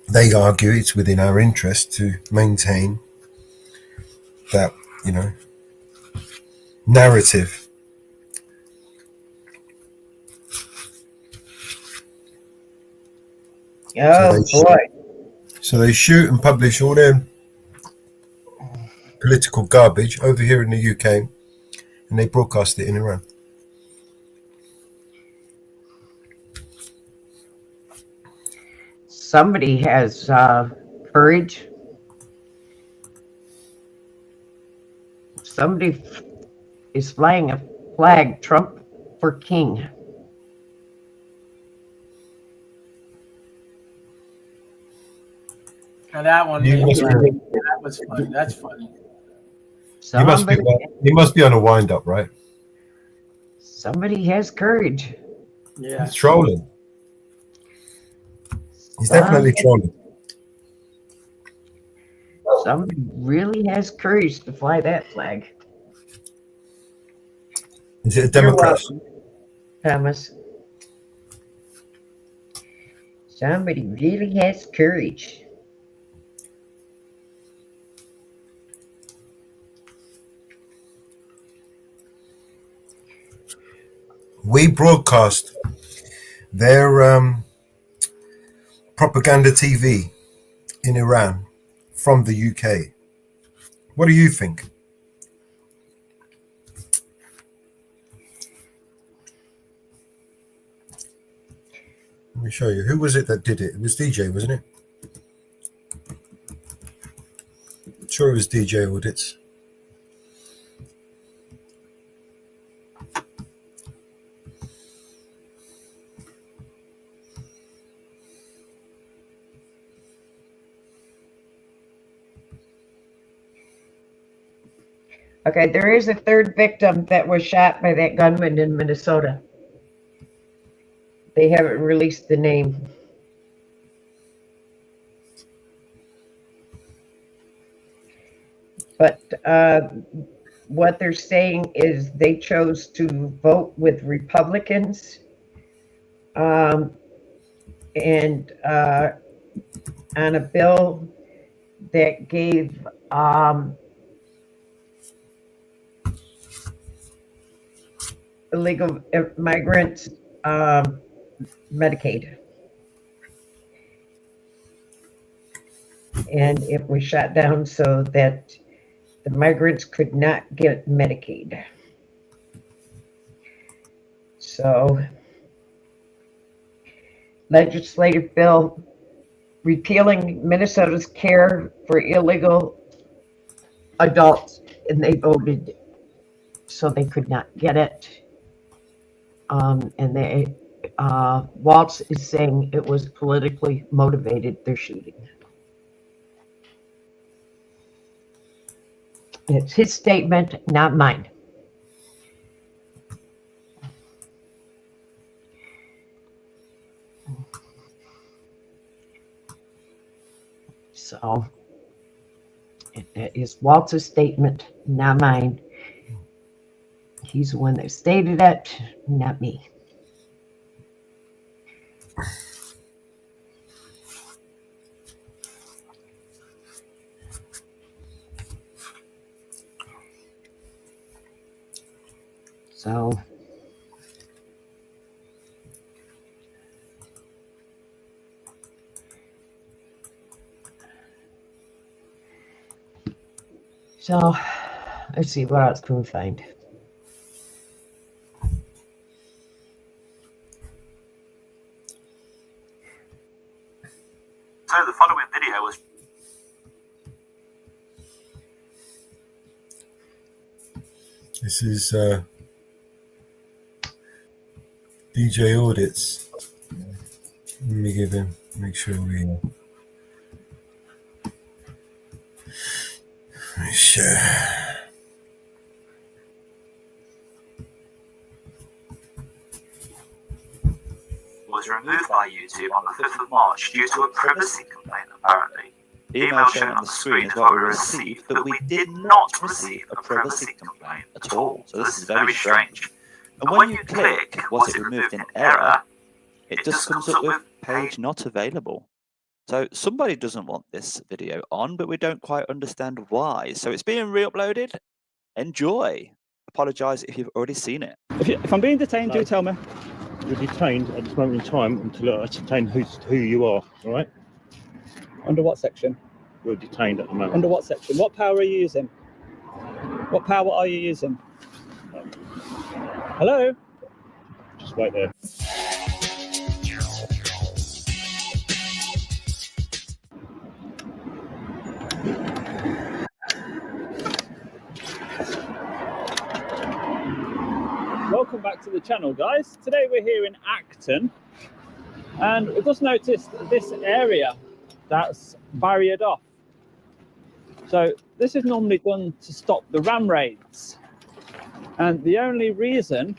they argue it's within our interest to maintain that, you know, narrative. Oh, boy. So they shoot and publish all their political garbage over here in the UK, and they broadcast it in Iran. Somebody has courage. Somebody is flying a flag, Trump for king. Now that one, You must be- that was funny. That's funny. He must be on a wind up, right? Somebody has courage. Yeah. He's trolling. He's definitely trolling. Somebody really has courage to fly that flag. Is it a You're Democrat? welcome, Thomas. Somebody really has courage. We broadcast their propaganda TV in Iran from the UK. What do you think? Let me show you. Who was it that did it? It was DJ, wasn't it? I'm sure it was DJ Audits. Okay, there is a third victim that was shot by that gunman in Minnesota. They haven't released the name. But what they're saying is they chose to vote with Republicans and on a bill that gave illegal migrants Medicaid. And it was shut down so that the migrants could not get Medicaid. So, legislative bill repealing Minnesota's care for illegal adults, and they voted so they could not get it. And they, Waltz is saying it was politically motivated, their shooting. It's his statement, not mine. So, it is Waltz's statement, not mine. He's the one that stated it, not me. So, let's see what else can we find. So the following video was This is DJ Audits. Let me give him, make sure we share. was removed by YouTube on the 5th of March due to a privacy complaint, apparently. The email shown on the screen is what we received, but we did not receive a privacy complaint at all. So this is very strange. And when you click, was it removed in error, it just comes up with page not available. So somebody doesn't want this video on, but we don't quite understand why. So it's being re-uploaded. Enjoy. Apologise if you've already seen it. If I'm being detained, do tell me. You're detained at this moment in time until I ascertain who you are, all right? Under what section? You're detained at the moment. Under what section? What power are you using? What power are you using? Hello? Just wait there. Welcome back to the channel, guys. Today we're here in Acton, and we've just noticed this area that's barriered off. So this is normally done to stop the ram raids, and the only reason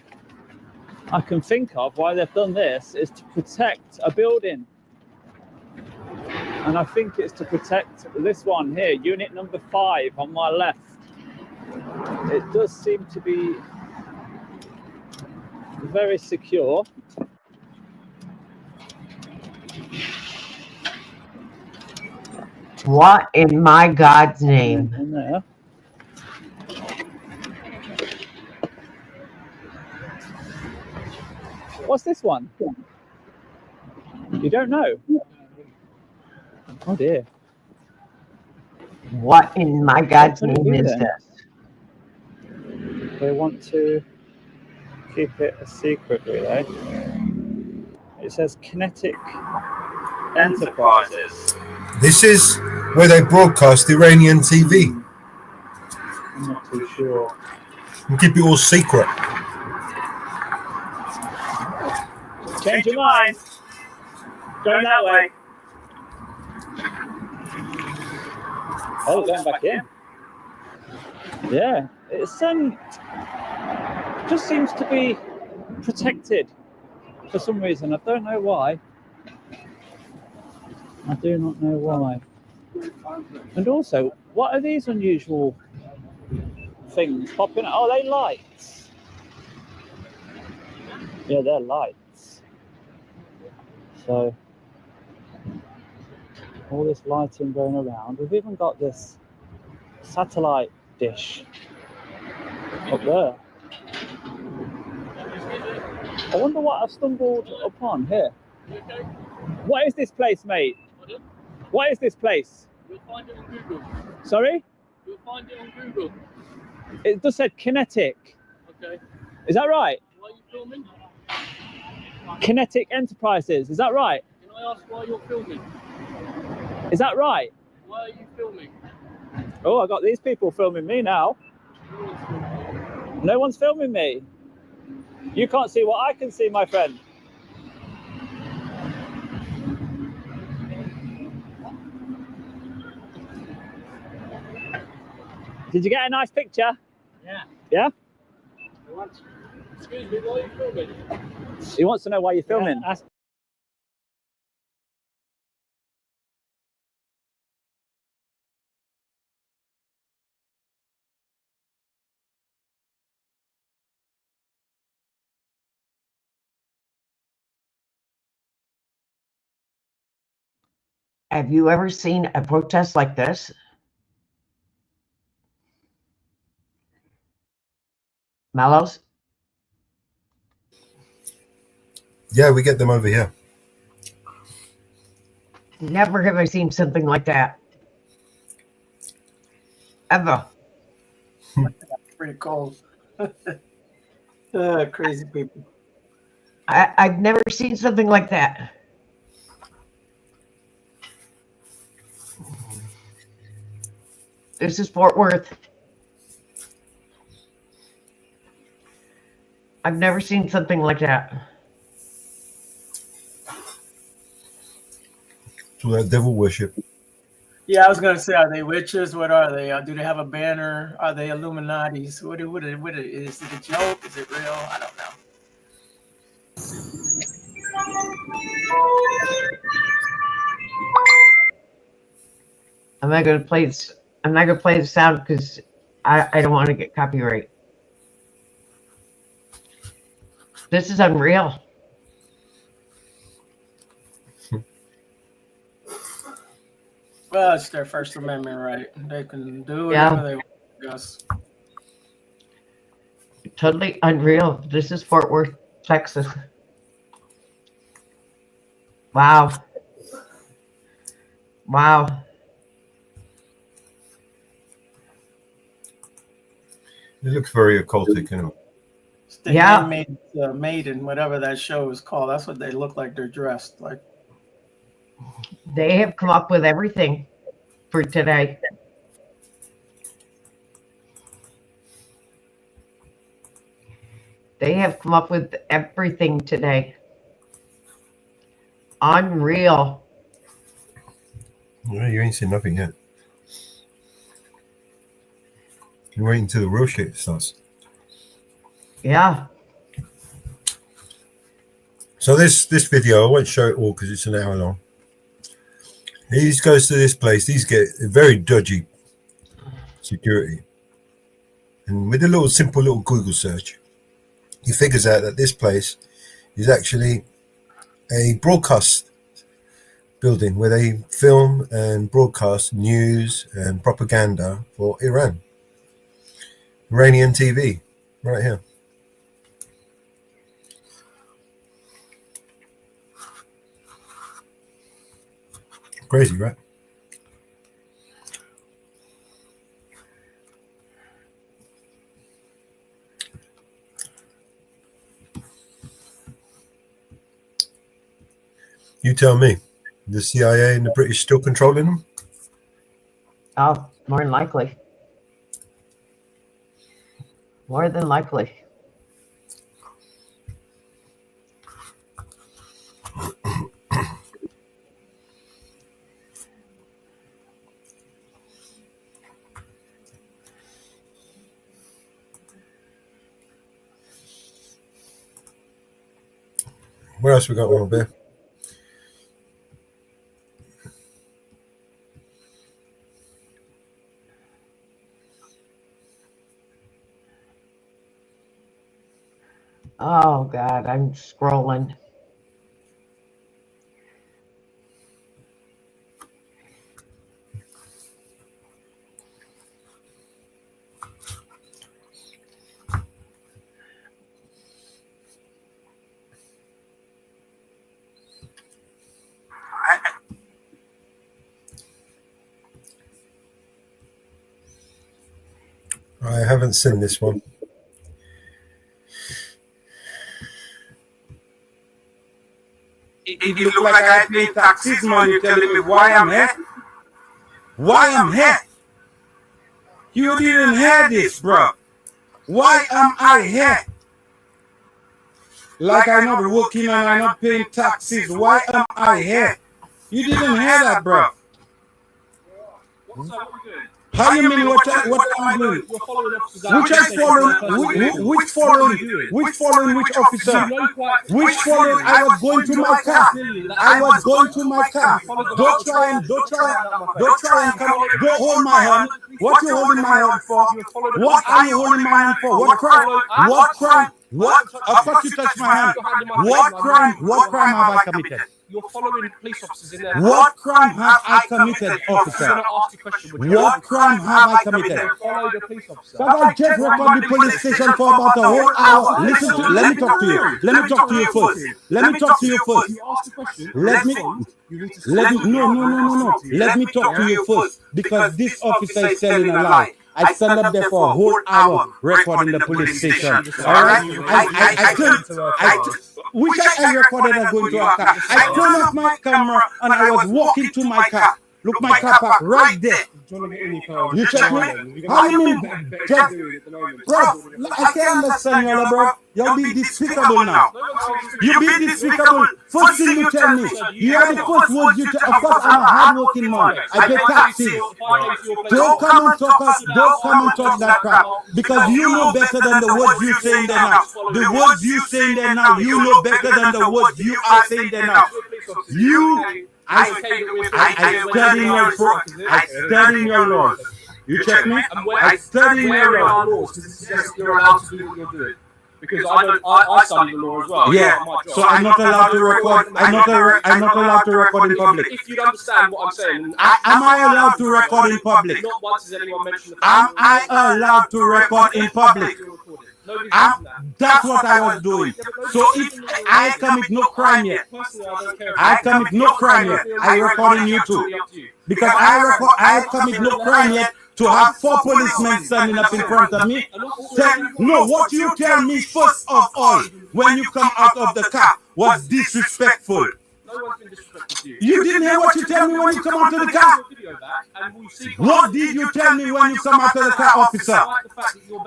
I can think of why they've done this is to protect a building, and I think it's to protect this one here, unit number 5 on my left. It does seem to be very secure. What in my God's name? In there. What's this one? You don't know? Oh dear. What in my God's name is this? They want to keep it a secret, really. It says Kinetic Enterprises. This is where they broadcast Iranian TV. I'm not too sure. And keep it all secret. Change your mind. Going that way. Oh, going back in. Yeah, it's just seems to be protected. for some reason. I don't know why. I do not know why. And also, what are these unusual things popping out? Oh, they lights. Yeah, they're lights. So, all this lighting going around. We've even got this satellite dish up there. I wonder what I've stumbled upon here. What is this place, mate? What is this place? You'll find it on Google. Sorry? You'll find it on Google. It just said Kinetic. Okay. Is that right? Why are you filming? Kinetic Enterprises. Is that right? Can I ask why you're filming? Is that right? Why are you filming? Oh, I got these people filming me now. No one's filming me. You can't see what I can see, my friend. Did you get a nice picture? Yeah. Yeah? Excuse me, why are you filming? He wants to know why you're filming. Yeah, Have you ever seen a protest like this? Mellows? Yeah, we get them over here. Never have I seen something like that. Ever. Pretty cold. Crazy people. I've never seen something like that. This is Fort Worth. I've never seen something like that. So that devil worship. Yeah, I was gonna say, are they witches? What are they? Do they have a banner? Are they Illuminatis? What is it a joke? Is it real? I don't know. I'm not gonna play this. I'm not gonna play the sound because I don't want to get copyright. This is unreal. Well, it's their First Amendment right. They can do whatever they want, I guess. Totally unreal. This is Fort Worth, Texas. Wow. Wow. It looks very occultic, anyway. It's the handmaid, maiden, whatever that show is called. That's what they look like. They're dressed like. They have come up with everything for today. They have come up with everything today. Unreal. Yeah, you ain't seen nothing yet. You're waiting until the real shit starts. Yeah. So this video, I won't show it all because it's an hour long. He goes to this place. These get very dodgy security. And with a little simple little Google search, he figures out that this place is actually a broadcast building where they film and broadcast news and propaganda for Iran. Iranian TV, right here. Crazy, right? You tell me, the CIA and the British still controlling them? Oh, more than likely. More than likely. Where else we got one there? Oh God, I'm scrolling. I haven't seen this one. If you look like I pay taxes, man, you're telling me why I'm here? Why I'm here? You didn't hear this, bro. Why am I here? Like I'm not working and I'm not paying taxes. Why am I here? You didn't hear that, bro. How you mean what I'm doing? Which I following? Which following? Which following? Which officer? Which following? I was going to my car. I was going to my car. Don't try and come. Don't hold my hand. What you holding my hand for? What are you holding my hand for? What crime? What crime? What? Of course you touch my hand. What crime? What crime have I committed? You're following police officers in there. What crime have I committed, officer? What crime have I committed? Follow the police officer. But I just recorded the police station for about a whole hour. Listen to, let me talk to you. Let me talk to you first. Let me talk to you first. You ask the question. Let me, no. Let me talk to you first, because this officer is telling a lie. I stand up there for a whole hour recording the police station. All right? I couldn't. Which I recorded as going to our car. I turned off my camera and I was walking to my car. Look, my car park right there. You check me? How you mean? Bro, I can't understand you, bro. You'll be despicable now. You be despicable. First thing you tell me, you are the first words you tell. Of course, I'm a hard-working man. I pay taxes. Don't come and talk us. Don't come and talk that crap, because you know better than the words you saying there now. The words you saying there now, you know better than the words you are saying there now. I study your laws. You check me? I study your laws. You're allowed to do what you're doing. Because I study the law as well. Yeah. So I'm not allowed to record. I'm not allowed to record in public. If you understand what I'm saying, am I allowed to record in public? Not once has anyone mentioned the Am I allowed to record in public? That's what I was doing. So if I commit no crime yet, I commit no crime yet, I record in YouTube. Because I commit no crime yet to have 4 policemen standing up in front of me. No, what you tell me first of all when you come out of the car was disrespectful. You didn't hear what you tell me when you come out of the car. What did you tell me when you come out of the car, officer?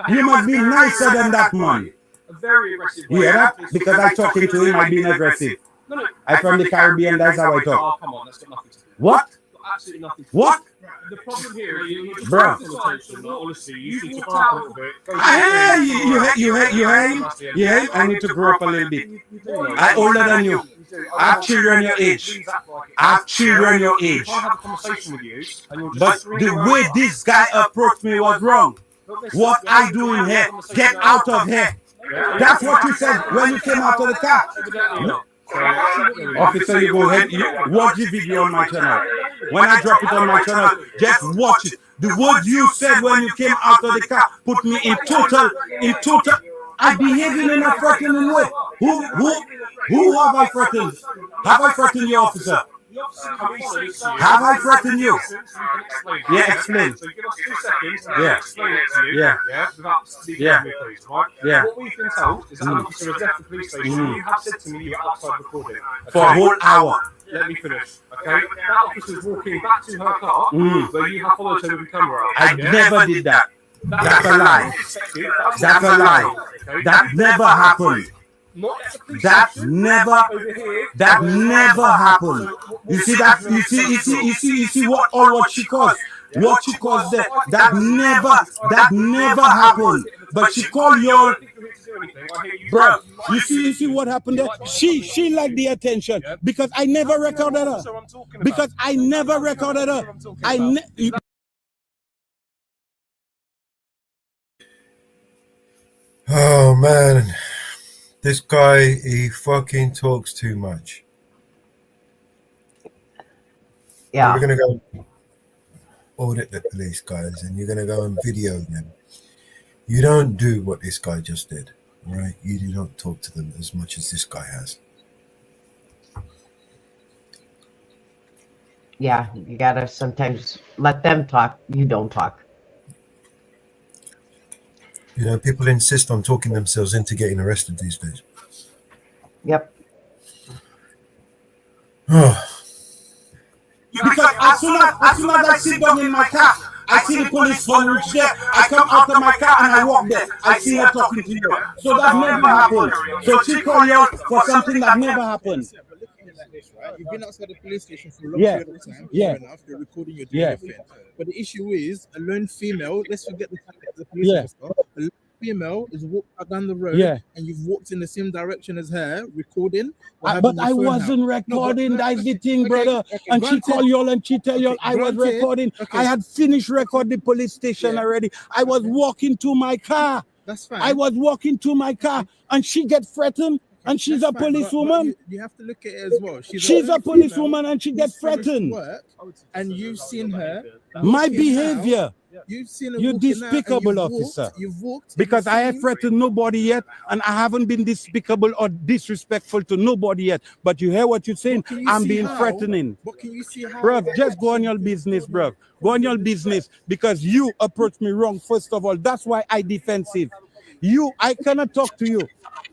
You must be nicer than that man. Yeah, because I'm talking to him, I'm being aggressive. I'm from the Caribbean, that's how I talk. What? Absolutely nothing. What? The problem here is you're just Bro. honestly, you need to grow up a little bit. You hear? I need to grow up a little bit. I'm older than you. I have children your age. I have a conversation with you, and you're But just the way this guy approached me was wrong. What I doing here? Get out of here. That's what you said when you came out of the car. Officer, you go ahead, watch the video on my channel. When I drop it on my channel, just watch it. The words you said when you came out of the car put me in total. I behaving in a threatening way. Who have I threatened? Have I threatened you, officer? Have I threatened you? Yeah, explain. So give us 2 seconds. Yeah. Explain it to you. Yeah. Without speaking Yeah. to me, please, right? Yeah. What we've been told is that an officer has left the police station. You have said to me you were outside recording. For a whole hour. Let me finish. Okay. That officer is walking back to her car, where you have followed her with the camera. I never did that. That's a lie. That's a lie. That never happened. That never happened. You see that? You see what she caused. What she caused there. That never happened. But she called your. anything. I hear you. Bro, you see what happened there? She liked the attention because I never recorded her. Because I never recorded her. Oh man, this guy, he fucking talks too much. Yeah. We're gonna go audit the police guys, and you're gonna go and video them. You don't do what this guy just did, right? You do not talk to them as much as this guy has. Yeah, you gotta sometimes let them talk. You don't talk. You know, people insist on talking themselves into getting arrested these days. Yep. Oh, Because as soon as I sit down in my car, I see the police phone reach there. I come out of my car and I walk there. I see her talking to you. So that never happened. So she called you for something that never happened. You've been outside the police station for a long Yeah. period of time. Yeah. Fair enough. You're recording, you're doing Yeah. your thing. But the issue is, a lone female, let's forget the fact that the police Yeah. officer, a lone female is walked down the road Yeah. and you've walked in the same direction as her, recording. But I wasn't recording. That's the thing, brother. And she called y'all and she tell y'all I was recording. I had finished recording the police station already. I was walking to my car. That's fine. I was walking to my car and she get threatened and she's a policewoman. You have to look at it as well. She's a policewoman and she gets threatened. And you've seen her. My walking behavior. out. You've seen her You walking out and despicable you've walked- officer. You've walked. Because I have threatened nobody yet, and I haven't been despicable or disrespectful to nobody yet. But you hear what you're saying? Can you I'm see being how? threatening. But can you see how? Bruv, just go on your business, bruv. Go on your business because you approached me wrong, first of all. That's why I defensive. I cannot talk to you.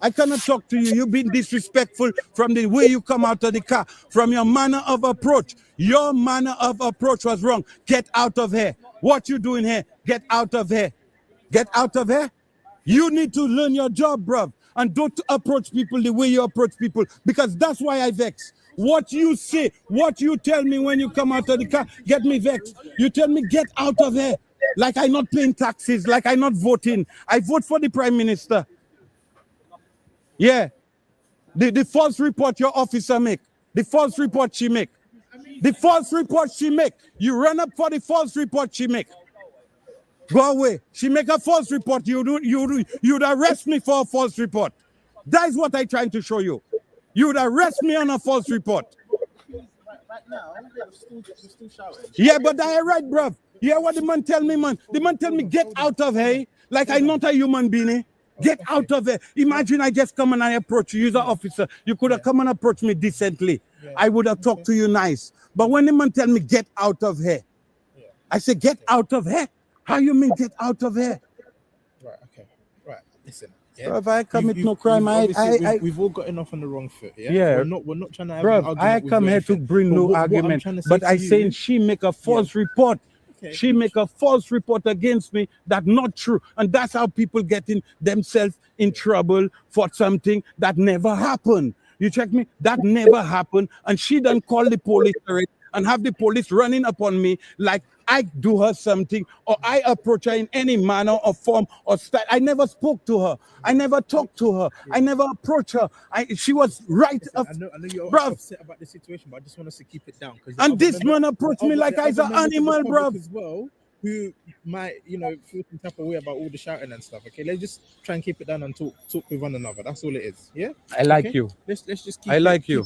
I cannot talk to you. You've been disrespectful from the way you come out of the car, from your manner of approach. Your manner of approach was wrong. Get out of here. What you doing here? Get out of here. Get out of here. You need to learn your job, bruv. And don't approach people the way you approach people, because that's why I vex. What you say, what you tell me when you come out of the car, get me vexed. You tell me get out of here. Like I'm not paying taxes, like I'm not voting. I vote for the Prime Minister. Yeah. The false report your officer make. The false report she make. The false report she make. You run up for the false report she make. Go away. She make a false report. You'd arrest me for a false report. That is what I'm trying to show you. You'd arrest me on a false report. Right now, you're still shouting. Yeah, but I right, bruv. Yeah, what the man tell me, man? The man tell me, get out of here. Like I'm not a human being. Eh? Get out of here. Imagine I just come and I approach you. You're an officer. You could have come and approached me decently. I would have talked to you nice. But when the man tell me, get out of here, I say, get out of here? How you mean get out of here? Right, okay. Right, listen. So if I commit no crime, we've all gotten off on the wrong foot. Yeah, Yeah. we're not trying to have Bro, an argument I with come you or here to anything. bring But no what I'm argument. trying to say But to I you- saying she make a false report. Okay. She make a false report against me that not true. And that's how people getting themselves in trouble for something that never happened. You check me? That never happened. And she done call the police already and have the police running upon me like I do her something or I approach her in any manner or form or style. I never spoke to her. I never talked to her. I never approached her. She was right. I know you're Bruv. upset about the situation, but I just want us to keep it down. And this man approached me like I's an animal, bruv. As well, who might, feel some type of way about all the shouting and stuff. Okay, let's just try and keep it down and talk with one another. That's all it is. Yeah. I like Okay? you. Let's just keep I like you.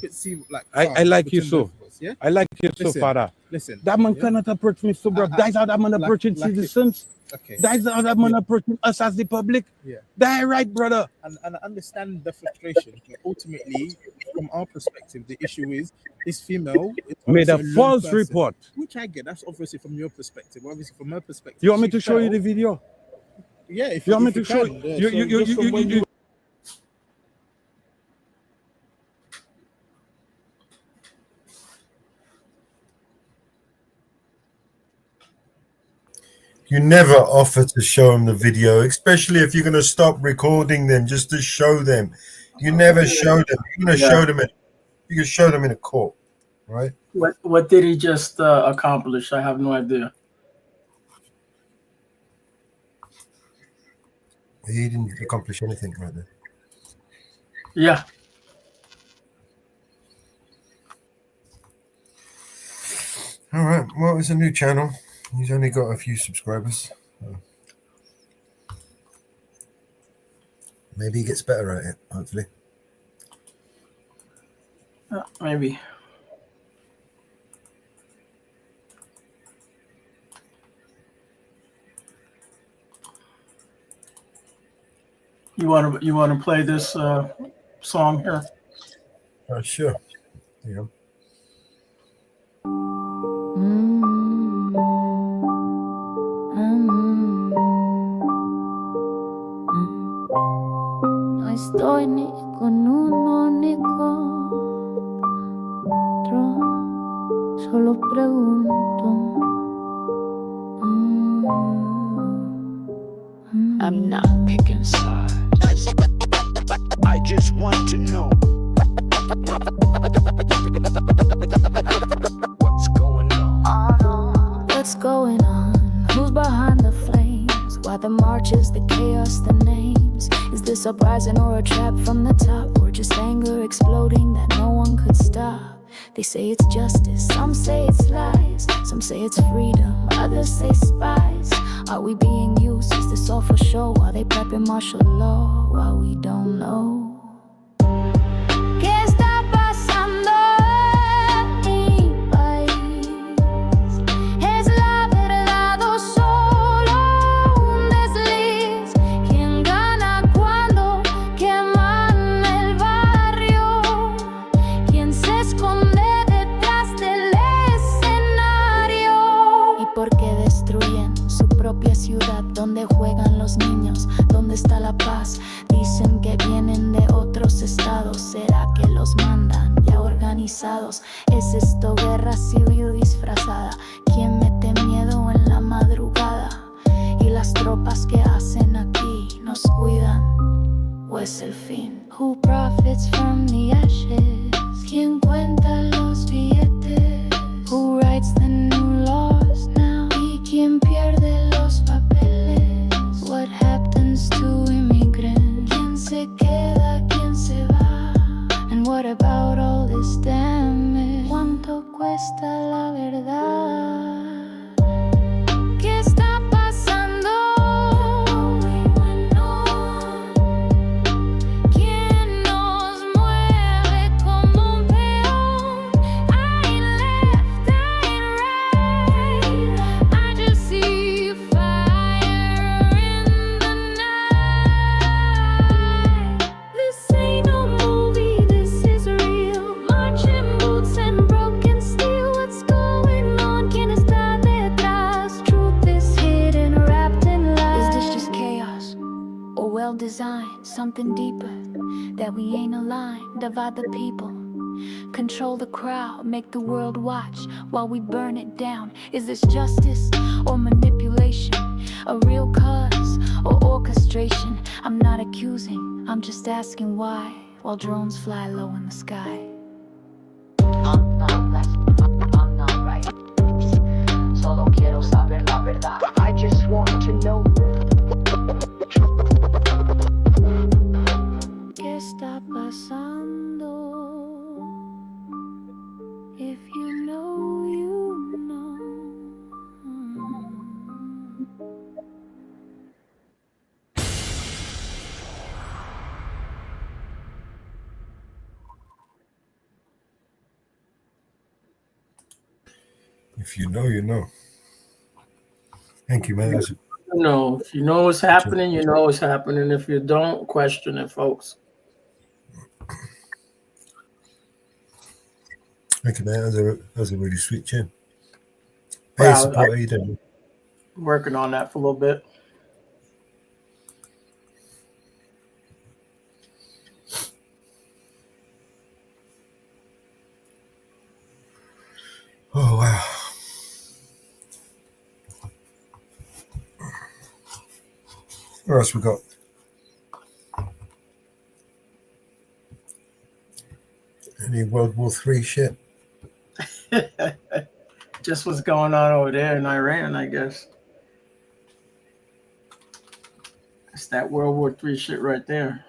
I like you so. Yeah. I like you so, Listen, Father. listen, That man yeah? cannot approach me so, bro. That's how that man approaching citizens. Okay. That's how that man approaching us as the public. Yeah. That right, brother. And I understand the frustration, but ultimately, from our perspective, the issue is this female is Made a obviously lone false person, report. which I get. That's obviously from your perspective. Obviously, from her perspective, You want me she to show you felt- the video? Yeah, if You want me if to show can, you? yeah. You- So you- just you- from you- when you- You never offer to show them the video, especially if you're going to stop recording them just to show them. You never show them. You're going to show them you can show them in a court, right? What did he just accomplish? I have no idea. He didn't accomplish anything right there. Yeah. All right. Well, it's a new channel. He's only got a few subscribers. Maybe he gets better at it, hopefully. Maybe. You want to play this song here? Sure. Yeah. No estoy ni con uno ni con otro, solo pregunto. I'm not picking sides. I just want to know what's going on. What's going on? Who's behind the flames? Why the marches, the chaos, the names? Is this uprising or a trap from the top? Or just anger exploding that no one could stop? They say it's justice, some say it's lies, some say it's freedom, others say spies. Are we being used? Is this all for show? Are they prepping martial law while we don't know? ¿Qué está pasando en mi país? ¿Es la verdad o solo un desliz? ¿Quién gana cuando queman el barrio? ¿Quién se esconde detrás del escenario? ¿Y por qué destruyen su propia ciudad? ¿Dónde juegan los niños? ¿Dónde está la paz? Dicen que vienen de otros estados. ¿Será que los mandan ya organizados? ¿Es esto guerra civil disfrazada? ¿Quién mete miedo en la madrugada? ¿Y las tropas que hacen aquí nos cuidan? ¿O es el fin? Who profits from the ashes? ¿Quién cuenta los billetes? Who writes the new laws now? ¿Y quién pierde los papeles? What happens to immigrants? ¿Quién se queda? ¿Quién se va? And what about all this damage? ¿Cuánto cuesta la verdad? ¿Qué está pasando? ¿Quién nos mueve como un peón? I ain't left, I ain't right. I just see fire in the night. This ain't no movie, this is real. Marching boots and broken steel. What's going on? ¿Quién está detrás? Truth is hidden, wrapped in lies. Is this just chaos or well-designed? Something deeper that we ain't aligned. Divide the people, control the crowd, make the world watch while we burn it down. Is this justice or manipulation? A real cause or orchestration? I'm not accusing, I'm just asking why, while drones fly low in the sky. I'm not left, I'm not right. Solo quiero saber la verdad. I just want to know. ¿Qué está pasando? If you know, you know. If you know, you know. Thank you, man. That's a- No, if you know what's happening, you know what's happening. If you don't, question it, folks. Thank you, man. That's a really sweet tune. Hey, Wow, support, how you doing? Working on that for a little bit. Oh, wow. What else we got? Any World War III shit? Just what's going on over there in Iran, I guess. It's that World War III shit right there.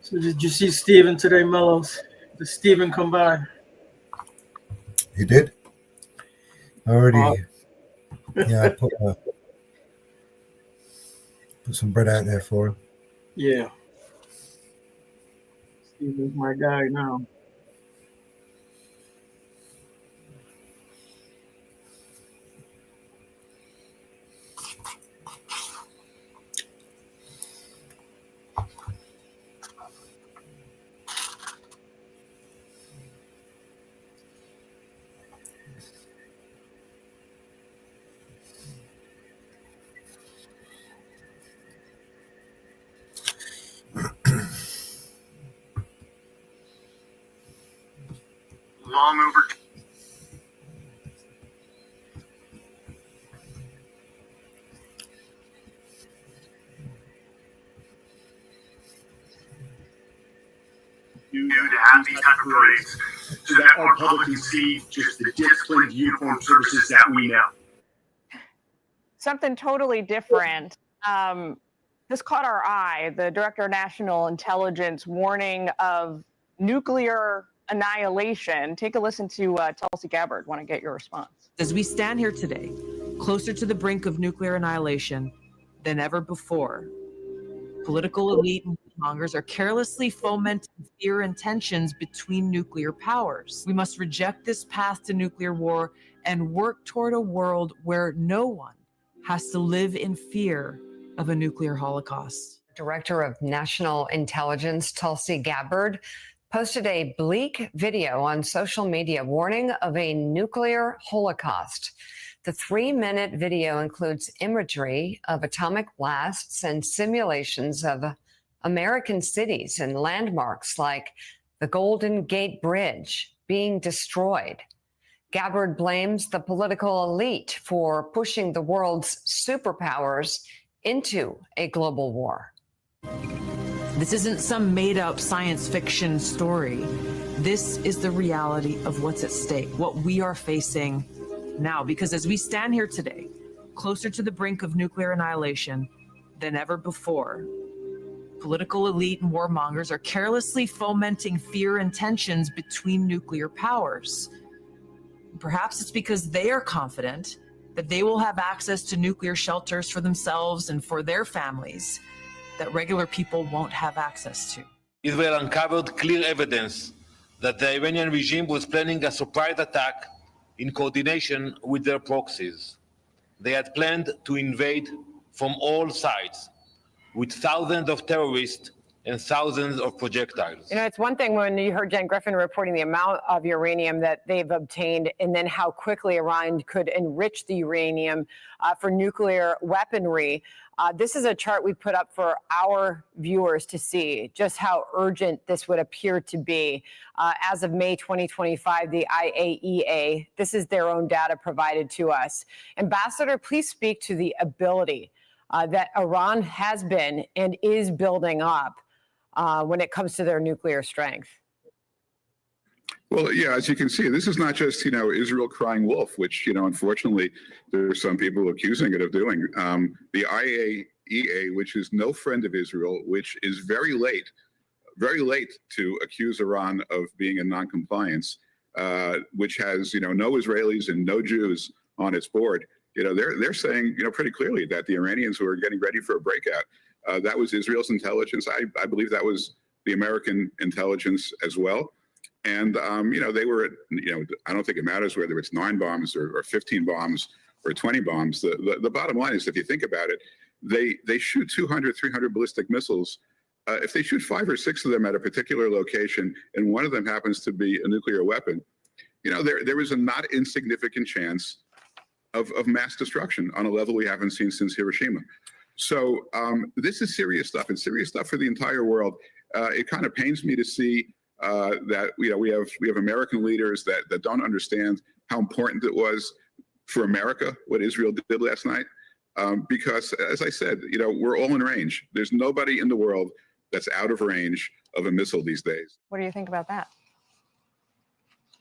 So did you see Steven today, Mellows? Did Steven come by? You did? Already. Yeah, I put some bread out there for him. Yeah. Steven's my guy now. Long over. To have these type of parades so that our public can see just the disciplined uniformed services that we know. Something totally different. This caught our eye. The Director of National Intelligence warning of nuclear annihilation. Take a listen to Tulsi Gabbard. Want to get your response. As we stand here today, closer to the brink of nuclear annihilation than ever before, political elite and mongers are carelessly fomenting fear and tensions between nuclear powers. We must reject this path to nuclear war and work toward a world where no one has to live in fear of a nuclear holocaust. Director of National Intelligence, Tulsi Gabbard, posted a bleak video on social media warning of a nuclear holocaust. The 3-minute video includes imagery of atomic blasts and simulations of American cities and landmarks like the Golden Gate Bridge being destroyed. Gabbard blames the political elite for pushing the world's superpowers into a global war. This isn't some made-up science fiction story. This is the reality of what's at stake, what we are facing now. Because as we stand here today, closer to the brink of nuclear annihilation than ever before, political elite and warmongers are carelessly fomenting fear and tensions between nuclear powers. Perhaps it's because they are confident that they will have access to nuclear shelters for themselves and for their families that regular people won't have access to. Israel uncovered clear evidence that the Iranian regime was planning a surprise attack in coordination with their proxies. They had planned to invade from all sides with thousands of terrorists and thousands of projectiles. You know, it's one thing when you heard Jen Griffin reporting the amount of uranium that they've obtained and then how quickly Iran could enrich the uranium for nuclear weaponry. This is a chart we put up for our viewers to see just how urgent this would appear to be. As of May 2025, the IAEA, this is their own data provided to us. Ambassador, please speak to the ability that Iran has been and is building up when it comes to their nuclear strength. Well, yeah, as you can see, this is not just, Israel crying wolf, which, unfortunately, there's some people accusing it of doing. The IAEA, which is no friend of Israel, which is very late to accuse Iran of being in noncompliance, which has, no Israelis and no Jews on its board. They're saying, pretty clearly that the Iranians who are getting ready for a breakout, that was Israel's intelligence. I believe that was the American intelligence as well. And, they were, I don't think it matters whether it's 9 bombs or 15 bombs or 20 bombs. The bottom line is, if you think about it, they shoot 200, 300 ballistic missiles. If they shoot 5 or 6 of them at a particular location, and one of them happens to be a nuclear weapon, there is a not insignificant chance of mass destruction on a level we haven't seen since Hiroshima. So this is serious stuff. It's serious stuff for the entire world. It kind of pains me to see that we have American leaders that don't understand how important it was for America what Israel did last night. Because, as I said, we're all in range. There's nobody in the world that's out of range of a missile these days. What do you think about that?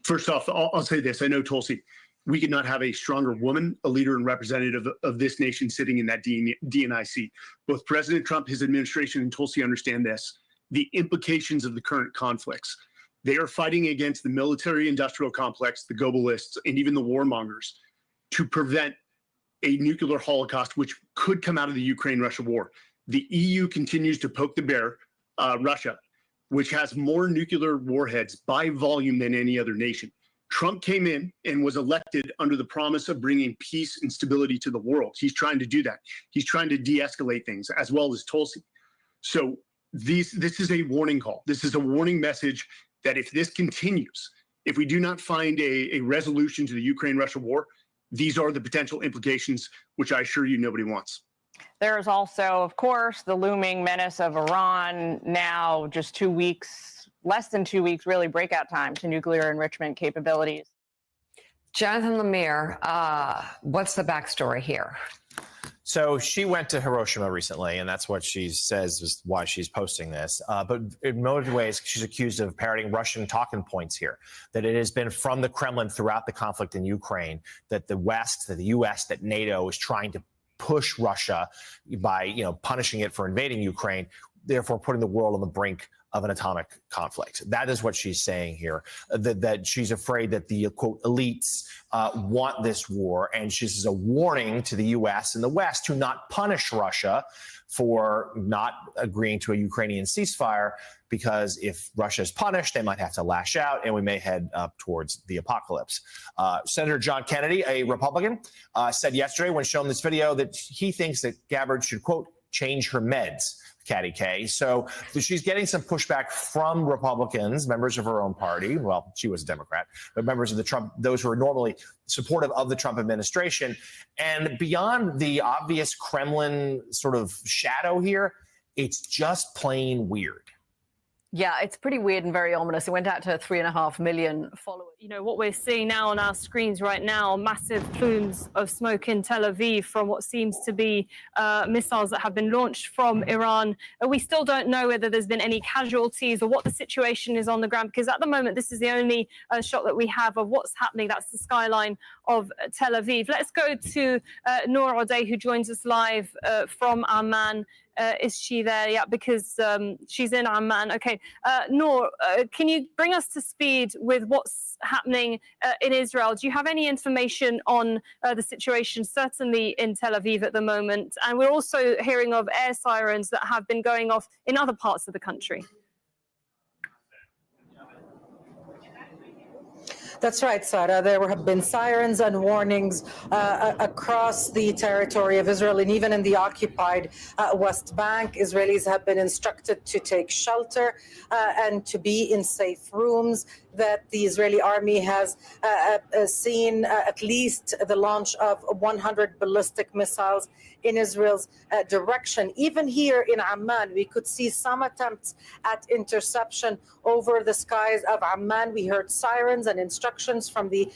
First off, I'll say this. I know, Tulsi, we could not have a stronger woman, a leader and representative of this nation sitting in that DNI seat. Both President Trump, his administration, and Tulsi understand this. the implications of the current conflicts. They are fighting against the military-industrial complex, the globalists, and even the warmongers to prevent a nuclear holocaust, which could come out of the Ukraine-Russia war. The EU continues to poke the bear, Russia, which has more nuclear warheads by volume than any other nation. Trump came in and was elected under the promise of bringing peace and stability to the world. He's trying to do that. He's trying to de-escalate things, as well as Tulsi. So this is a warning call. This is a warning message that if this continues, if we do not find a resolution to the Ukraine-Russia war, these are the potential implications, which I assure you nobody wants. There's also, of course, the looming menace of Iran now just 2 weeks, less than 2 weeks, really breakout time to nuclear enrichment capabilities. Jonathan Lemire, what's the backstory here? So she went to Hiroshima recently, and that's what she says is why she's posting this. But in most ways, she's accused of parroting Russian talking points here, that it has been from the Kremlin throughout the conflict in Ukraine that the West, that the U.S., that NATO is trying to push Russia by, punishing it for invading Ukraine, therefore putting the world on the brink of an atomic conflict. That is what she's saying here, that she's afraid that the, quote, elites want this war. And this is a warning to the U.S. and the West to not punish Russia for not agreeing to a Ukrainian ceasefire, because if Russia is punished, they might have to lash out and we may head up towards the apocalypse. Senator John Kennedy, a Republican, said yesterday when shown this video that he thinks that Gabbard should, quote, change her meds. Katty K. So she's getting some pushback from Republicans, members of her own party. Well, she was a Democrat, but members of the Trump, those who are normally supportive of the Trump administration. And beyond the obvious Kremlin sort of shadow here, it's just plain weird. Yeah, it's pretty weird and very ominous. It went out to 3.5 million followers. You know, what we're seeing now on our screens right now, massive plumes of smoke in Tel Aviv from what seems to be missiles that have been launched from Iran. We still don't know whether there's been any casualties or what the situation is on the ground, because at the moment, this is the only shot that we have of what's happening. That's the skyline of Tel Aviv. Let's go to Noor Odeh, who joins us live from Amman. Is she there? Yeah, because she's in Amman. Okay. Noor, can you bring us to speed with what's happening in Israel? Do you have any information on the situation, certainly in Tel Aviv at the moment? And we're also hearing of air sirens that have been going off in other parts of the country. That's right, Sarah. There have been sirens and warnings across the territory of Israel, and even in the occupied West Bank. Israelis have been instructed to take shelter and to be in safe rooms. That the Israeli army has seen at least the launch of 100 ballistic missiles in Israel's direction. Even here in Amman, we could see some attempts at interception over the skies of Amman. We heard sirens and instructions from the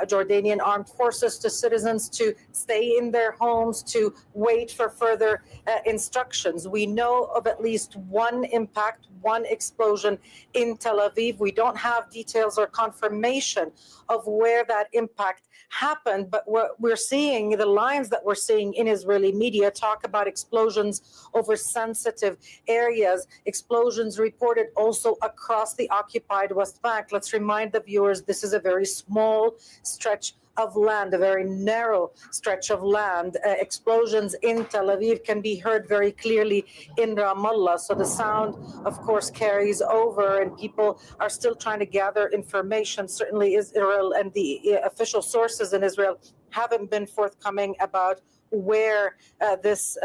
Jordanian armed forces to citizens to stay in their homes, to wait for further instructions. We know of at least one impact, one explosion in Tel Aviv. We don't have details or confirmation of where that impact happened, but what we're seeing, the lines that we're seeing in Israeli media talk about explosions over sensitive areas, explosions reported also across the occupied West Bank. Let's remind the viewers, this is a very small stretch of land, a very narrow stretch of land. Explosions in Tel Aviv can be heard very clearly in Ramallah. So the sound, of course, carries over, and people are still trying to gather information. Certainly Israel and the official sources in Israel haven't been forthcoming about where this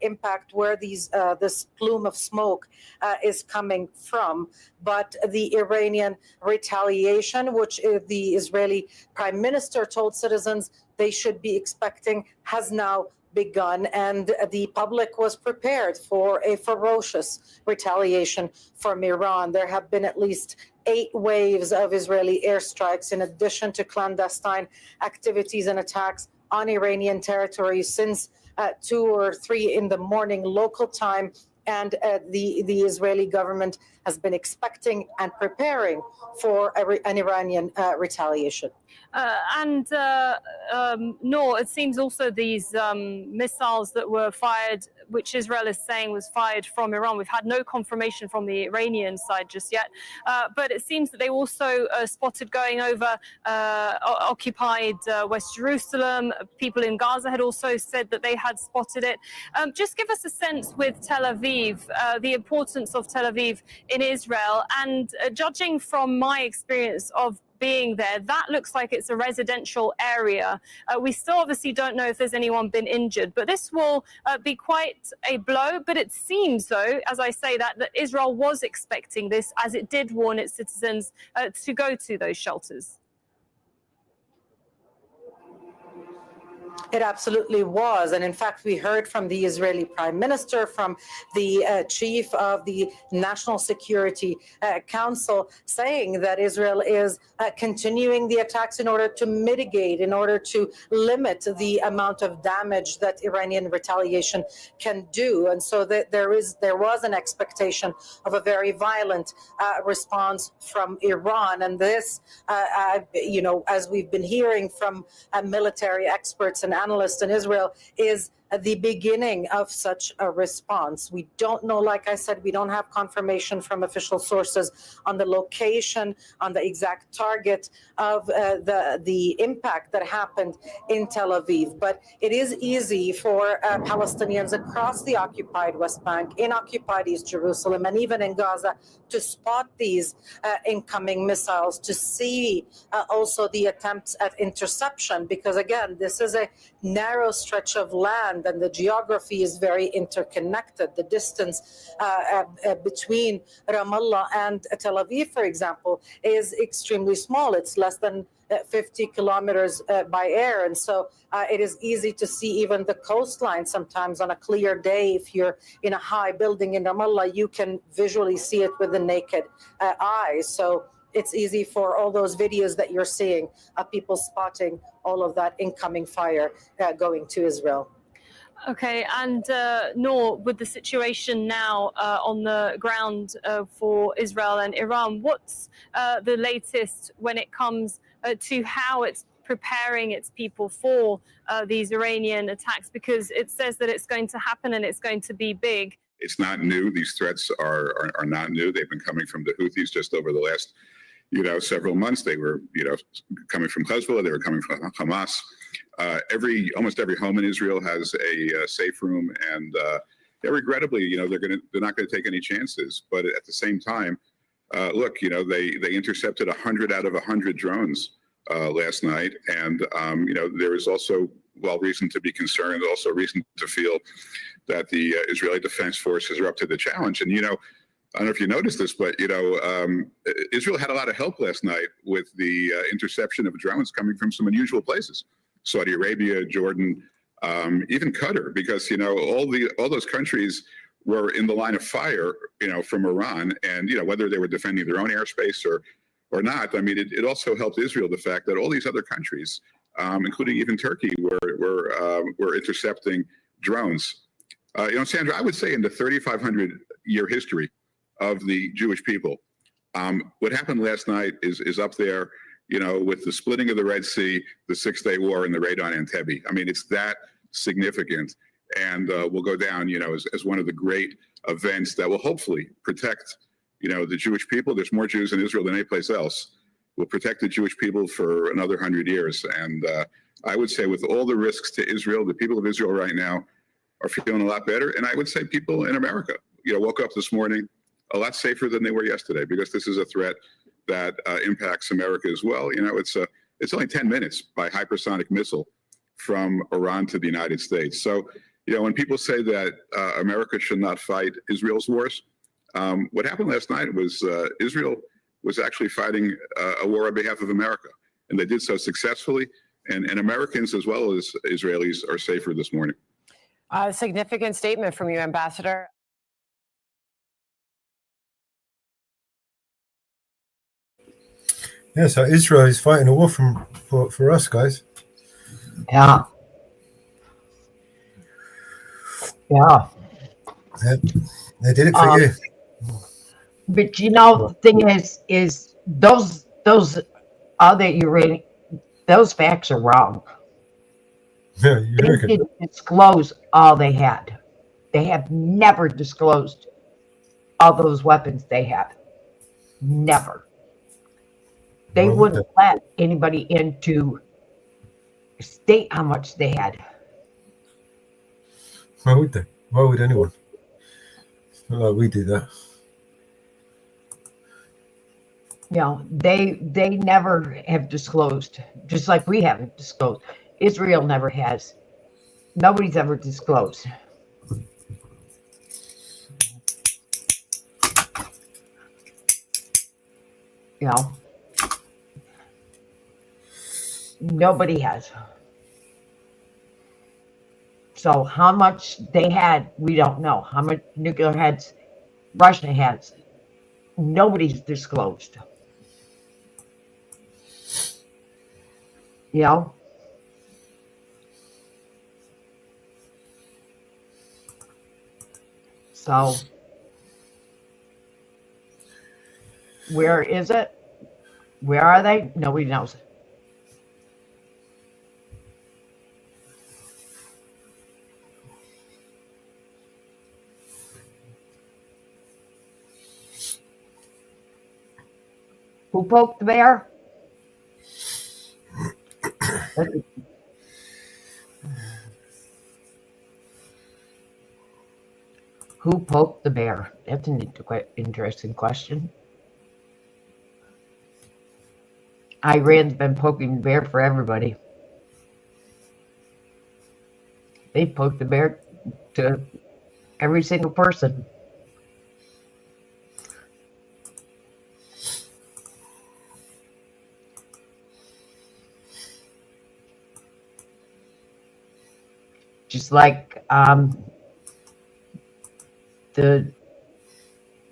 impact, where this plume of smoke is coming from. But the Iranian retaliation, which the Israeli prime minister told citizens they should be expecting, has now begun, and the public was prepared for a ferocious retaliation from Iran. There have been at least 8 waves of Israeli airstrikes, in addition to clandestine activities and attacks on Iranian territory since 2 or 3 in the morning local time and the Israeli government has been expecting and preparing for an Iranian retaliation. Noor, it seems also these missiles that were fired, which Israel is saying was fired from Iran. We've had no confirmation from the Iranian side just yet, but it seems that they also spotted going over occupied West Jerusalem. People in Gaza had also said that they had spotted it. Just give us a sense with Tel Aviv, the importance of Tel Aviv in Israel, and judging from my experience of being there, that looks like it's a residential area. We still obviously don't know if there's anyone been injured, but this will be quite a blow. But it seems, though, as I say that Israel was expecting this, as it did warn its citizens to go to those shelters. It absolutely was. And in fact, we heard from the Israeli Prime Minister, from the chief of the National Security Council, saying that Israel is continuing the attacks in order to mitigate, in order to limit the amount of damage that Iranian retaliation can do. And so there was an expectation of a very violent response from Iran. And this, as we've been hearing from military experts and analysts in Israel, is the beginning of such a response. We don't know, like I said, we don't have confirmation from official sources on the location, on the exact target of the impact that happened in Tel Aviv. But it is easy for Palestinians across the occupied West Bank, in occupied East Jerusalem, and even in Gaza to spot these incoming missiles, to see also the attempts at interception, because again, this is a narrow stretch of land and the geography is very interconnected. The distance between Ramallah and Tel Aviv, for example, is extremely small. It's less than 50 kilometers by air. And so it is easy to see even the coastline sometimes on a clear day. If you're in a high building in Ramallah, you can visually see it with the naked eye. So it's easy for all those videos that you're seeing of people spotting all of that incoming fire going to Israel. Okay, and Noor, with the situation now on the ground for Israel and Iran, what's the latest when it comes to how it's preparing its people for these Iranian attacks? Because it says that it's going to happen and it's going to be big. It's not new. These threats are not new. They've been coming from the Houthis just over the last, several months. They were, coming from Hezbollah. They were coming from Hamas. Almost every home in Israel has a safe room, and regrettably, they're not going to take any chances. But at the same time, look, they intercepted 100 out of 100 drones last night, and there is also reason to be concerned, also reason to feel that the Israeli Defense Forces are up to the challenge. And I don't know if you noticed this, but Israel had a lot of help last night with the interception of drones coming from some unusual places. Saudi Arabia, Jordan, even Qatar, because all those countries were in the line of fire, from Iran, and whether they were defending their own airspace or not. I mean, it also helped Israel, the fact that all these other countries, including even Turkey, were intercepting drones. Sandra, I would say in the 3,500-year history of the Jewish people, what happened last night is up there, with the splitting of the Red Sea, the Six-Day War, and the raid on Entebbe. I mean, it's that significant, and will go down, as one of the great events that will hopefully protect, the Jewish people. There's more Jews in Israel than any place else. Will protect the Jewish people for another 100 years. And I would say, with all the risks to Israel, the people of Israel right now are feeling a lot better. And I would say people in America, woke up this morning a lot safer than they were yesterday, because this is a threat that impacts America as well. It's only 10 minutes by hypersonic missile from Iran to the United States. So, when people say that America should not fight Israel's wars, what happened last night was Israel was actually fighting a war on behalf of America, and they did so successfully. And Americans as well as Israelis are safer this morning. A significant statement from you, Ambassador. Yeah, so Israel is fighting a war for us, guys. Yeah. Yep. They did it for you. But you know, the thing is those other uranium, those facts are wrong. Yeah, you They reckon? didn't disclose all they had. They have never disclosed all those weapons they have. Never. They Why would wouldn't let anybody in to state how much they had. Why would they? Why would anyone? Not like we do that. You know, they never have disclosed, just like we haven't disclosed. Israel never has. Nobody's ever disclosed. You know, nobody has. So how much they had, we don't know. How much nuclear heads Russia has, nobody's disclosed. You know? So where is it? Where are they? Nobody knows. Who poked the bear? Who poked the bear? That's an interesting question. Iran's been poking the bear for everybody. They poked the bear to every single person. Just like the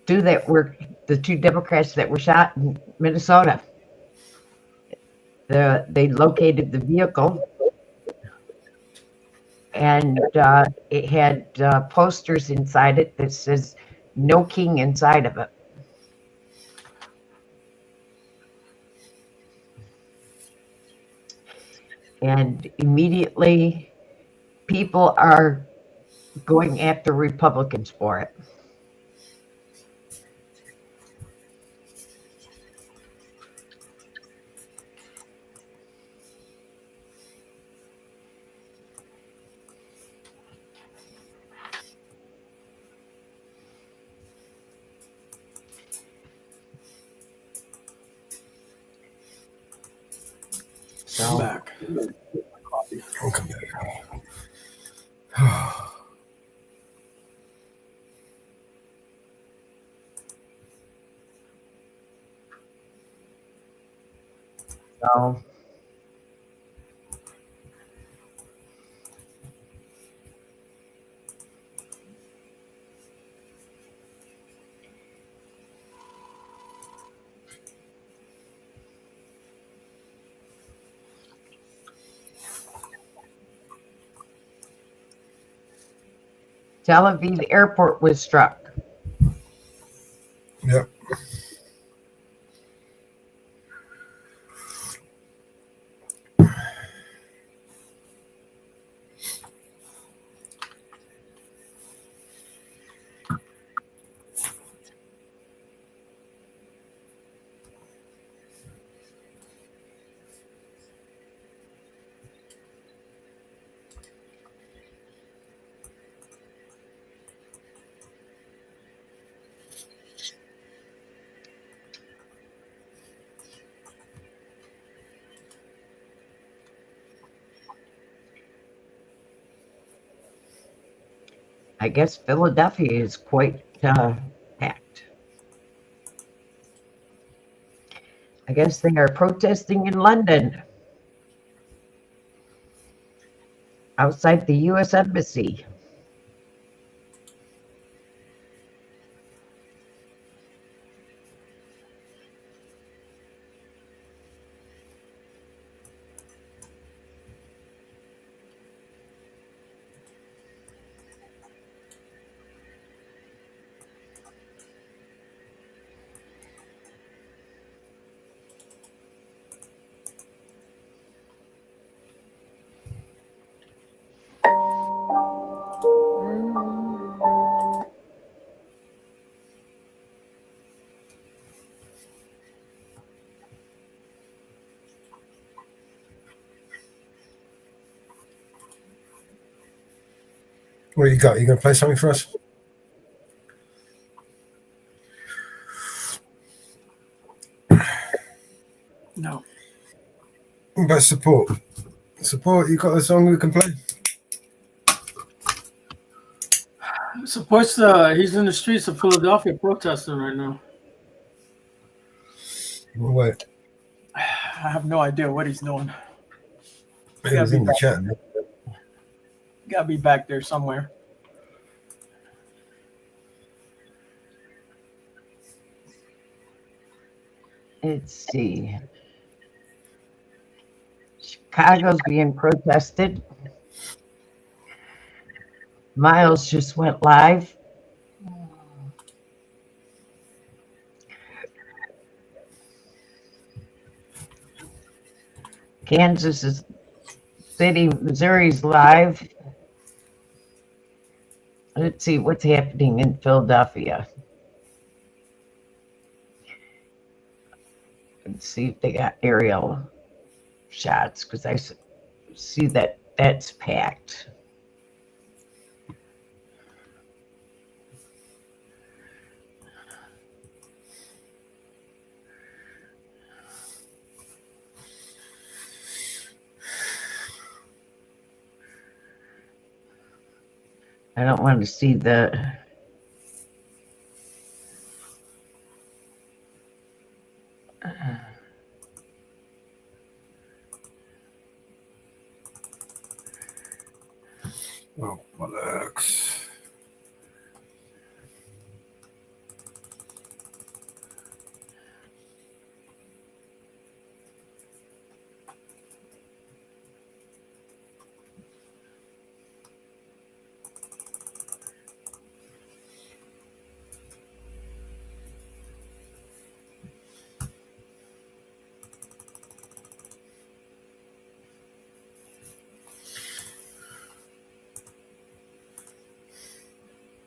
two Democrats that were shot in Minnesota. They located the vehicle, and it had posters inside it that says "No King" inside of it. And immediately people are going after Republicans for it. I'm back. I'll come back. So Tel Aviv airport was struck. Yep. I guess Philadelphia is quite packed. I guess they are protesting in London outside the U.S. Embassy. What you got? You gonna play something for us? No. What about support? Support, you got a song we can play? Supports he's in the streets of Philadelphia protesting right now. Wait. I have no idea what he's doing. He was in the chat. Gotta be back there somewhere. Let's see. Chicago's being protested. Miles just went live. Kansas City, Missouri's live. Let's see what's happening in Philadelphia. Let's see if they got aerial shots, because I see that that's packed. I don't want to see the oh, bollocks.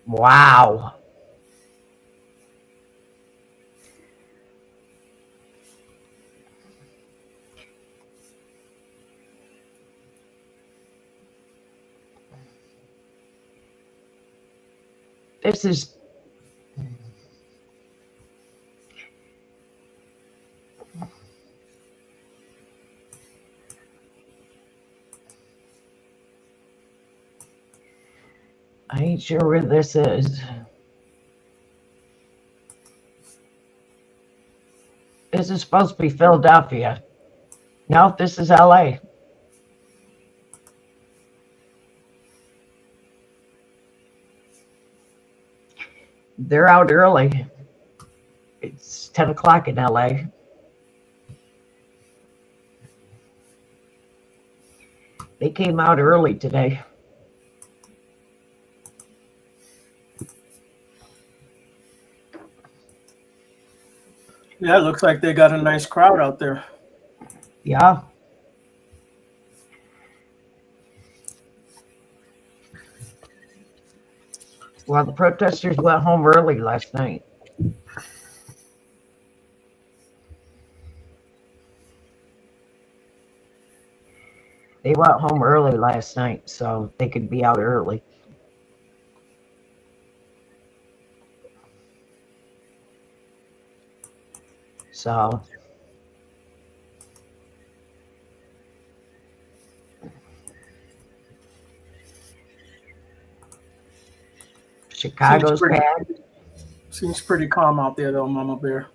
Wow. This is I ain't sure where this is. This is supposed to be Philadelphia. No, this is LA. They're out early. It's 10 o'clock in LA. They came out early today. Yeah, it looks like they got a nice crowd out there. Yeah. Well, the protesters went home early last night. They went home early last night, so they could be out early. So Chicago's bad. Seems pretty calm out there, though, Mama Bear.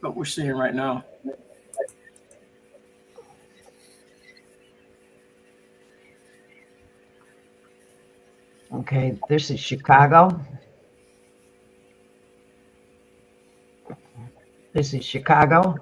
What we're seeing right now. Okay, this is Chicago. This is Chicago.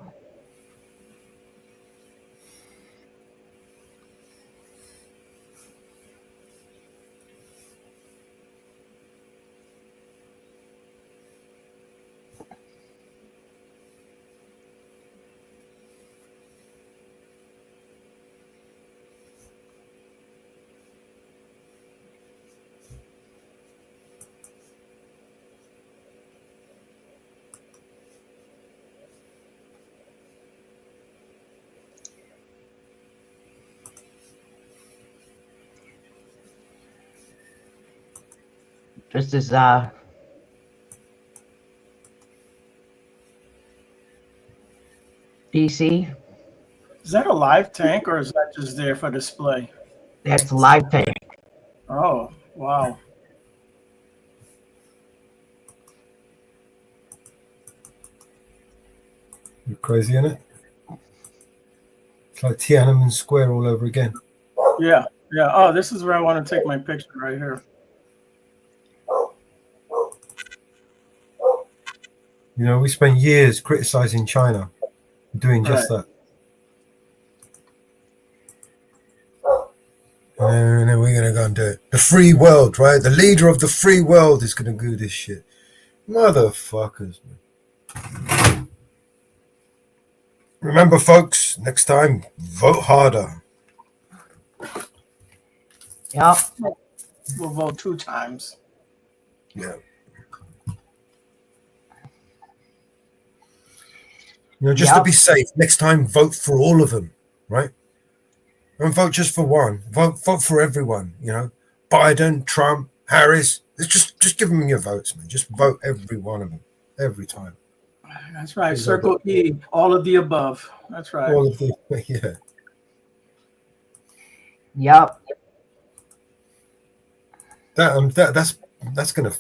This is DC. Is that a live tank or is that just there for display? That's a live tank. Oh, wow. You're crazy, isn't it? It's like Tiananmen Square all over again. Yeah, yeah. Oh, this is where I want to take my picture right here. You know, we spent years criticizing China for doing just that. And then we're going to go and do it. The free world, right? The leader of the free world is going to do this shit. Motherfuckers, man. Remember, folks, next time, vote harder. Yep. We'll vote 2 times. Yeah. You know, just to be safe, next time, vote for all of them, right? Don't vote just for one. Vote for everyone, you know. Biden, Trump, Harris. It's just give them your votes, man. Just vote every one of them, every time. That's right. Circle E, all of the above. That's right. All of the, yeah. Yep. That's gonna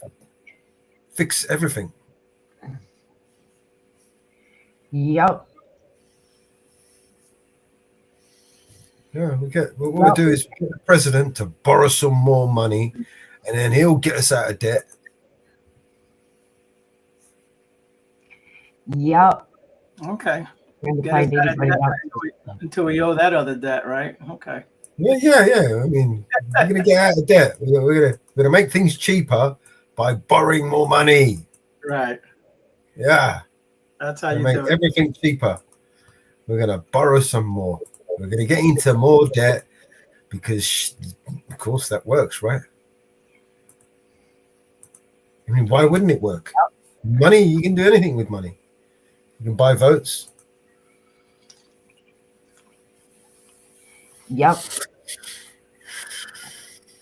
fix everything. Yep. Yeah, what we do is get the president to borrow some more money, and then he'll get us out of debt. Yep. Okay. Get us out of debt until we owe that other debt, right? Okay. Yeah. I mean, we're gonna get out of debt. We're gonna make things cheaper by borrowing more money. Right. Yeah. That's how you make do it. everything cheaper. We're gonna borrow some more. We're gonna get into more debt because, of course, that works, right? I mean, why wouldn't it work? Money, you can do anything with money. You can buy votes. Yep.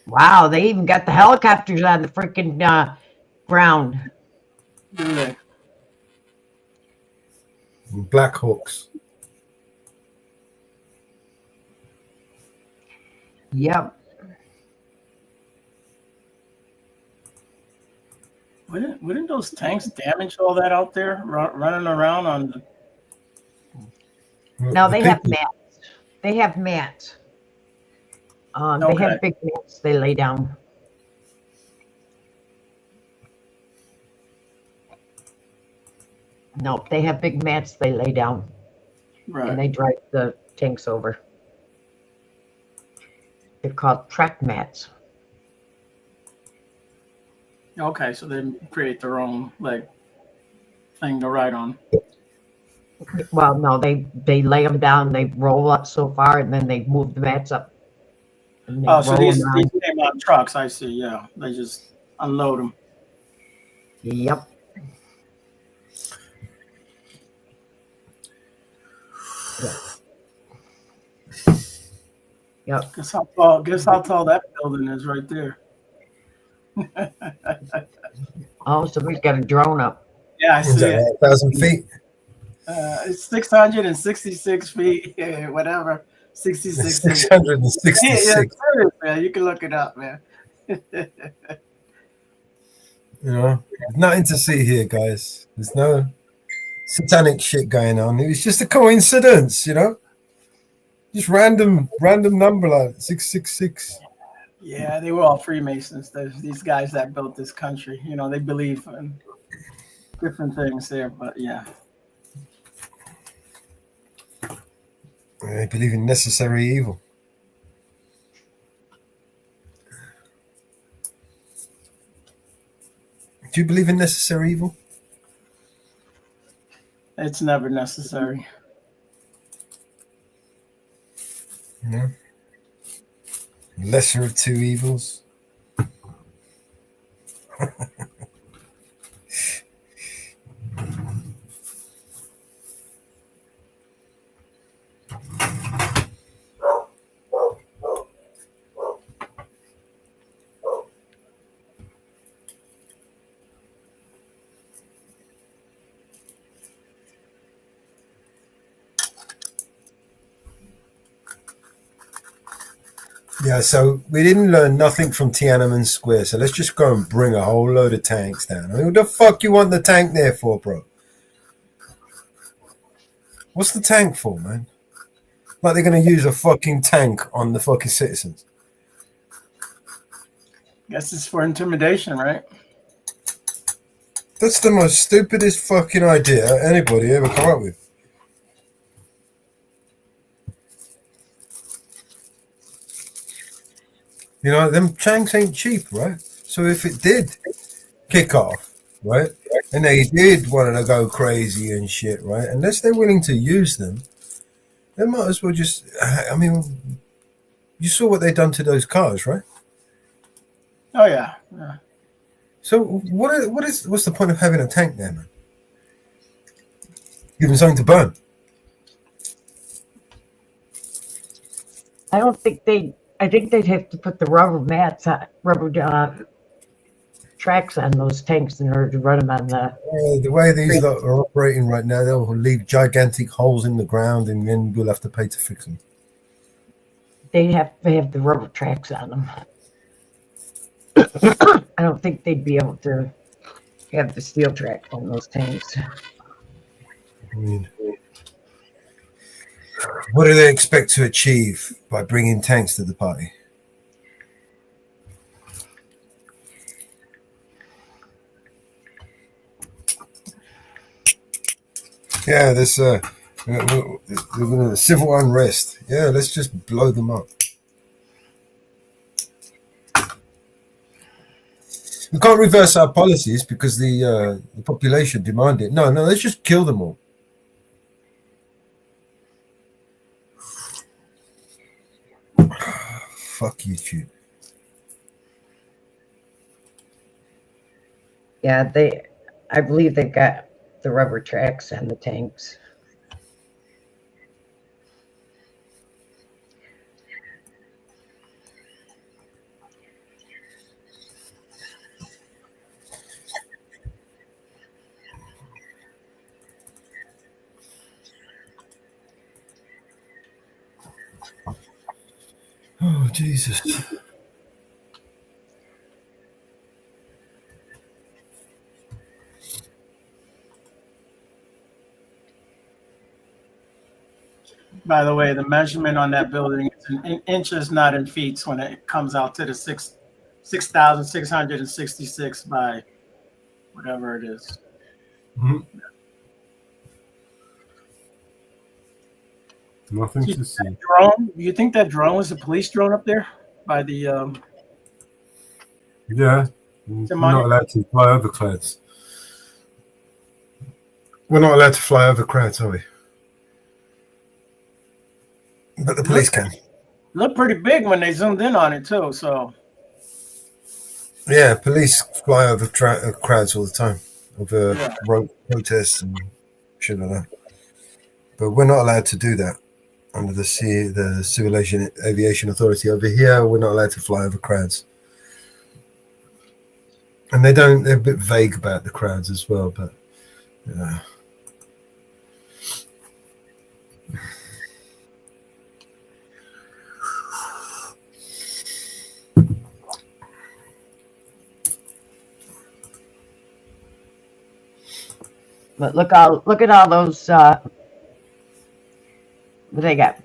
Wow, they even got the helicopters on the freaking ground. Do they? Black Hawks. Yep. Wouldn't those tanks damage all that out there running around on the... No, they have mats. They have mats. They have big mats they lay down. Nope, they have big mats they lay down. Right. And they drive the tanks over. They're called track mats. Okay, so they create their own thing to ride on. Well, no, they lay them down, they roll up so far, and then they move the mats up. Oh, so these came out trucks, I see, yeah. They just unload them. Yep. Yep. Guess how tall that building is right there. Oh, somebody's got a drone up. Yeah, I see it. 1,000 feet. It's 666 feet, whatever. 66 feet. 666. Yeah, serious, man. You can look it up, man. You know, there's nothing to see here, guys. There's no satanic shit going on. It was just a coincidence, you know? Just random number like 666. Yeah, they were all Freemasons. These guys that built this country. You know, they believe in different things there, but yeah. They believe in necessary evil. Do you believe in necessary evil? It's never necessary. No. Lesser of two evils. Yeah, so we didn't learn nothing from Tiananmen Square, so let's just go and bring a whole load of tanks down. I mean, what the fuck you want the tank there for, bro? What's the tank for, man? Like they're going to use a fucking tank on the fucking citizens. Guess it's for intimidation, right? That's the most stupidest fucking idea anybody ever come up with. You know, them tanks ain't cheap, right? So if it did kick off, right, and they did want to go crazy and shit, right, unless they're willing to use them, they might as well just, I mean, you saw what they done to those cars, right? Oh, yeah. Yeah. So what's the point of having a tank there, man? Give them something to burn. I don't think I think they'd have to put the rubber mats on, tracks on those tanks in order to run them on The way these are operating right now, they'll leave gigantic holes in the ground, and then we'll have to pay to fix them. They'd have to have the rubber tracks on them. I don't think they'd be able to have the steel track on those tanks. I mean, what do they expect to achieve by bringing tanks to the party? Yeah, there's civil unrest. Yeah, let's just blow them up. We can't reverse our policies because the population demand it. No, let's just kill them all. Fuck YouTube. Yeah, I believe they got the rubber tracks on the tanks. Oh, Jesus. By the way, the measurement on that building is in inches, not in feet, when it comes out to the 6,666 by whatever it is. Mm-hmm. Nothing to see. Drone? Do you think that drone was a police drone up there by the? Yeah, we're not allowed to fly over clouds. We're not allowed to fly over crowds, are we? But the police can. Looked pretty big when they zoomed in on it too. So. Yeah, police fly over crowds all the time, over road protests and shit like that. But we're not allowed to do that under the Civil Aviation Authority over here. We're not allowed to fly over crowds. And they're a bit vague about the crowds as well, but yeah. But look at all those what they got.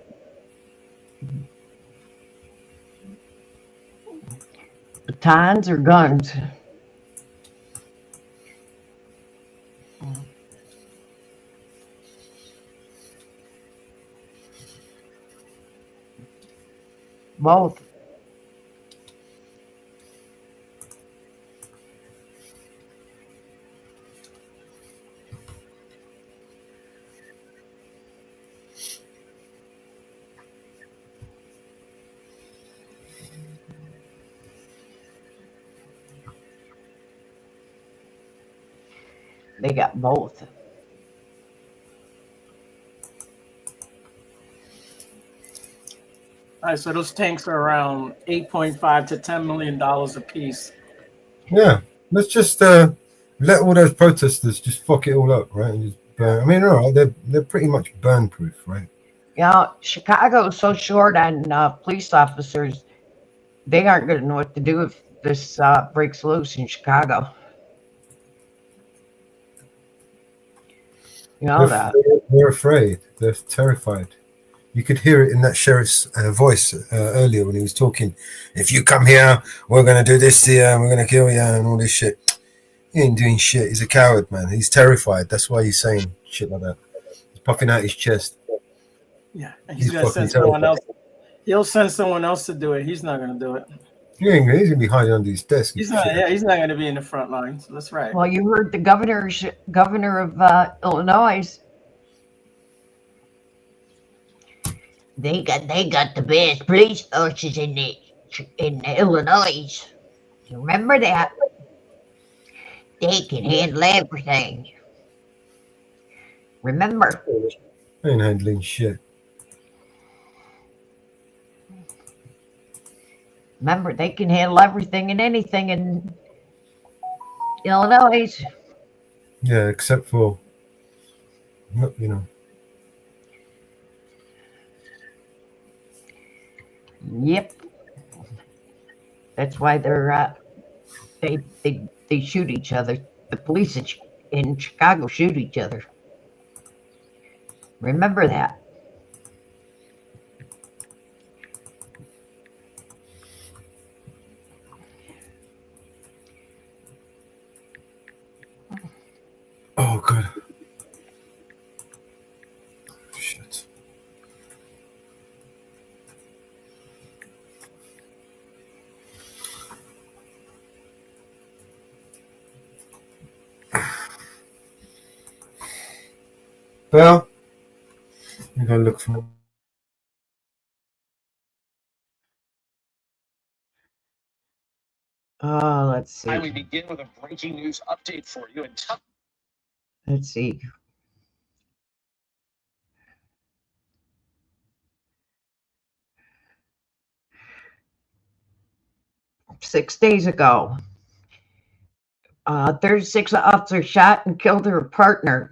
Batons or guns? Both. They got both. All right, so those tanks are around $8.5 to $10 million a piece. Yeah, let's just let all those protesters just fuck it all up, right? And just burn. I mean, all right, they're pretty much burn proof, right? You know, Chicago is so short on police officers. They aren't going to know what to do if this breaks loose in Chicago. You know that. They're afraid. They're terrified. You could hear it in that sheriff's voice earlier when he was talking. If you come here, we're going to do this to you, and we're going to kill you, and all this shit. He ain't doing shit. He's a coward, man. He's terrified. That's why he's saying shit like that. He's puffing out his chest. Yeah, and he's going to send someone else. He'll send someone else to do it. He's not going to do it. He's going to be hiding under his desk. He's not. Yeah, he's not going to be in the front lines. That's right. Well, you heard the governor of Illinois. They got the best police forces in Illinois. You remember that? They can handle everything. Remember? They ain't handling shit. Remember, they can handle everything and anything in Illinois. Yeah, except for, you know. Yep. That's why they're they shoot each other. The police in Chicago shoot each other. Remember that. Oh, good. Shit. Well, we gotta look for. Let's see. We begin with a breaking news update for you. Let's see. Six days ago, 36 officers shot and killed her partner.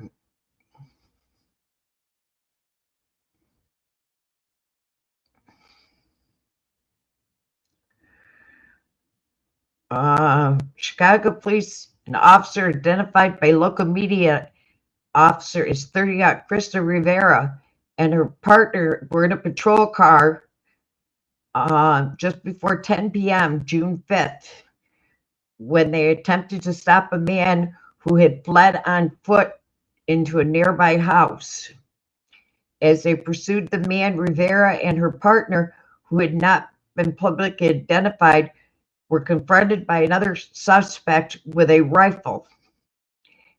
Chicago police, an officer identified by local media officer as 30-year-old Krista Rivera and her partner were in a patrol car just before 10 p.m. June 5th when they attempted to stop a man who had fled on foot into a nearby house. As they pursued the man, Rivera and her partner, who had not been publicly identified, were confronted by another suspect with a rifle.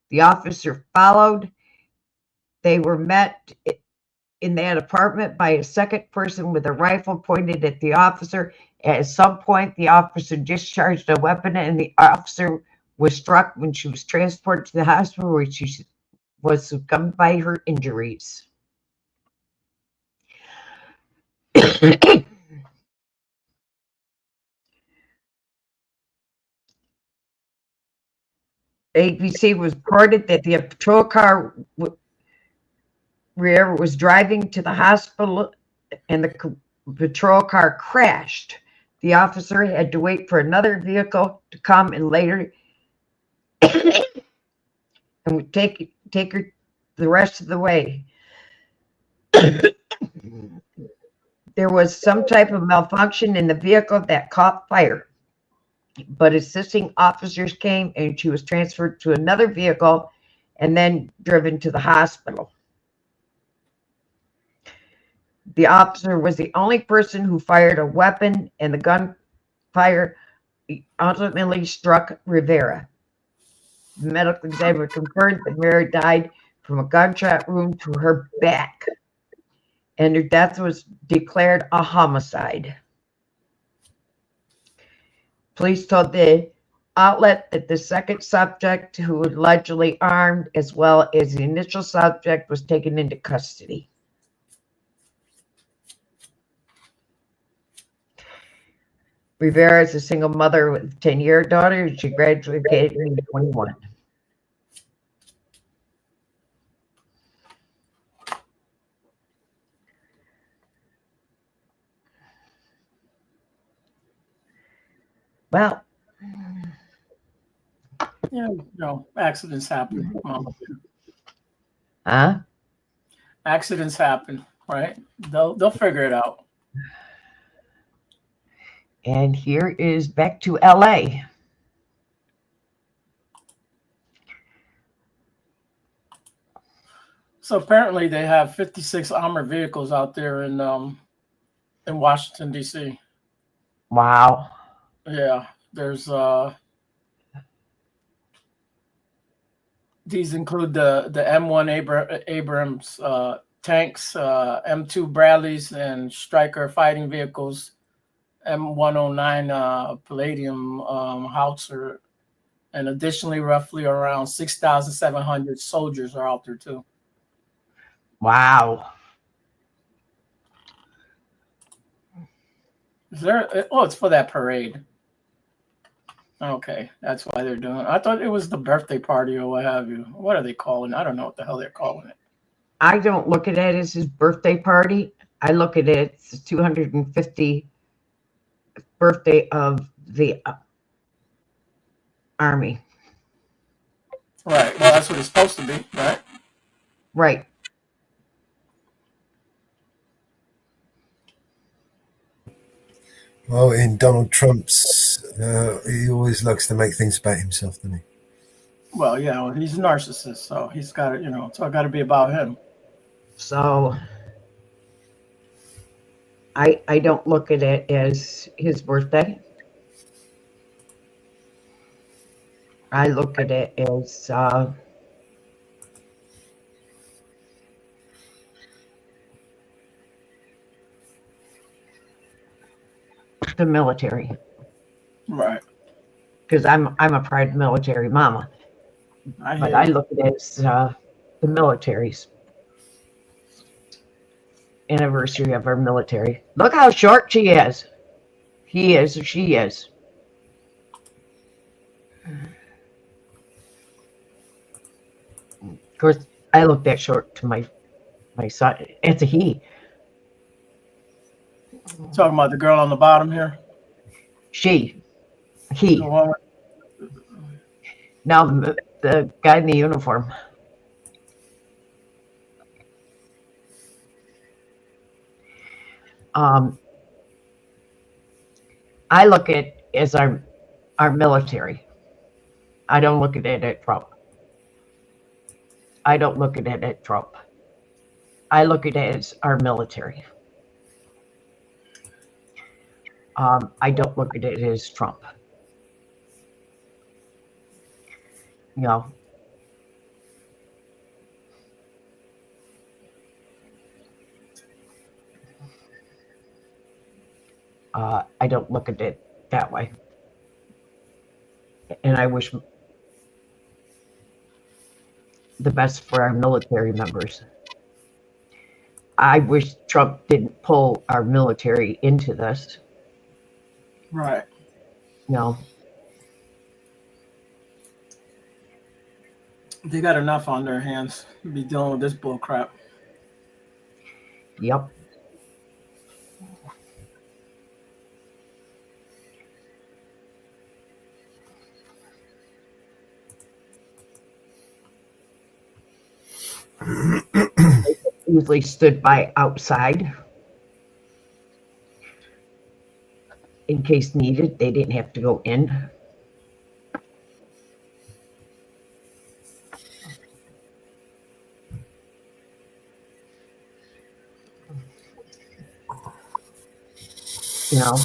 The officer followed. They were met in that apartment by a second person with a rifle pointed at the officer. At some point, the officer discharged a weapon and the officer was struck when she was transported to the hospital where she was succumbed by her injuries. ABC was reported that the patrol car Rivera was driving to the hospital and the patrol car crashed. The officer had to wait for another vehicle to come and later and would take her the rest of the way. There was some type of malfunction in the vehicle that caught fire, but assisting officers came and she was transferred to another vehicle and then driven to the hospital. The officer was the only person who fired a weapon, and the gunfire ultimately struck Rivera. The medical examiner confirmed that Mary died from a gunshot wound to her back, and her death was declared a homicide. Police told the outlet that the second subject, who was allegedly armed, as well as the initial subject, was taken into custody. Rivera is a single mother with a 10-year daughter. She graduated in 21. Well, Yeah, accidents happen. huh? Accidents happen, right? They'll figure it out. And here is back to LA. So apparently they have 56 armored vehicles out there in Washington, D.C. Wow. Yeah, there's these include the M1 Abrams tanks, M2 Bradleys, and Stryker fighting vehicles, M109 Palladium howitzer, and additionally, roughly around 6,700 soldiers are out there too. Wow. Is there? Oh, it's for that parade. Okay, that's why they're doing it. I thought it was the birthday party or what have you. What are they calling it? I don't know what the hell they're calling it. I don't look at it as his birthday party. I look at it as the 250th birthday of the Army. Right. Well, that's what it's supposed to be, right? Right. Well, in Donald Trump's, he always likes to make things about himself, doesn't he? Well, yeah, well, he's a narcissist, so he's got to, it's all got to be about him. So I don't look at it as his birthday. I look at it as the military. Right. Because I'm a proud military mama. I look at it as the military's anniversary of our military. Look how short she is. He is or she is. Of course, I look that short to my son. It's a he. Talking about the girl on the bottom here? He. Now the guy in the uniform. I look at it as our military. I don't look at it at Trump. I don't look at it at Trump. I look at it as our military. I don't look at it as Trump. You know. I don't look at it that way. And I wish the best for our military members. I wish Trump didn't pull our military into this. Right. No. They got enough on their hands to be dealing with this bull crap. Yep. Usually stood by outside in case needed. They didn't have to go in. You know,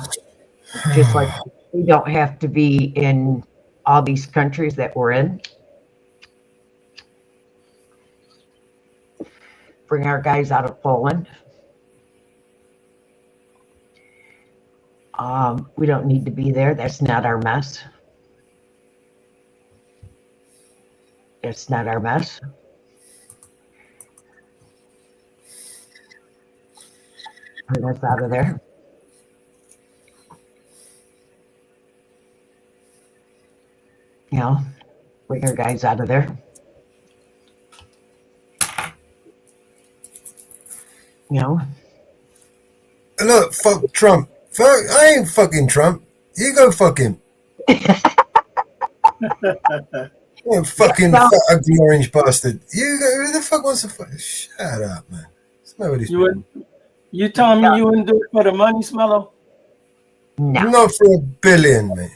just like we don't have to be in all these countries that we're in. Bring our guys out of Poland. We don't need to be there. That's not our mess. It's not our mess. Bring us out of there. You know, bring our guys out of there. You know? Look, fuck Trump. I ain't fucking Trump. You go fuck him. You fucking fat, ugly orange bastard. Who the fuck wants to fuck? Shut up, man. You telling me you wouldn't do it for the money, Smello? No. Not for $1 billion, man.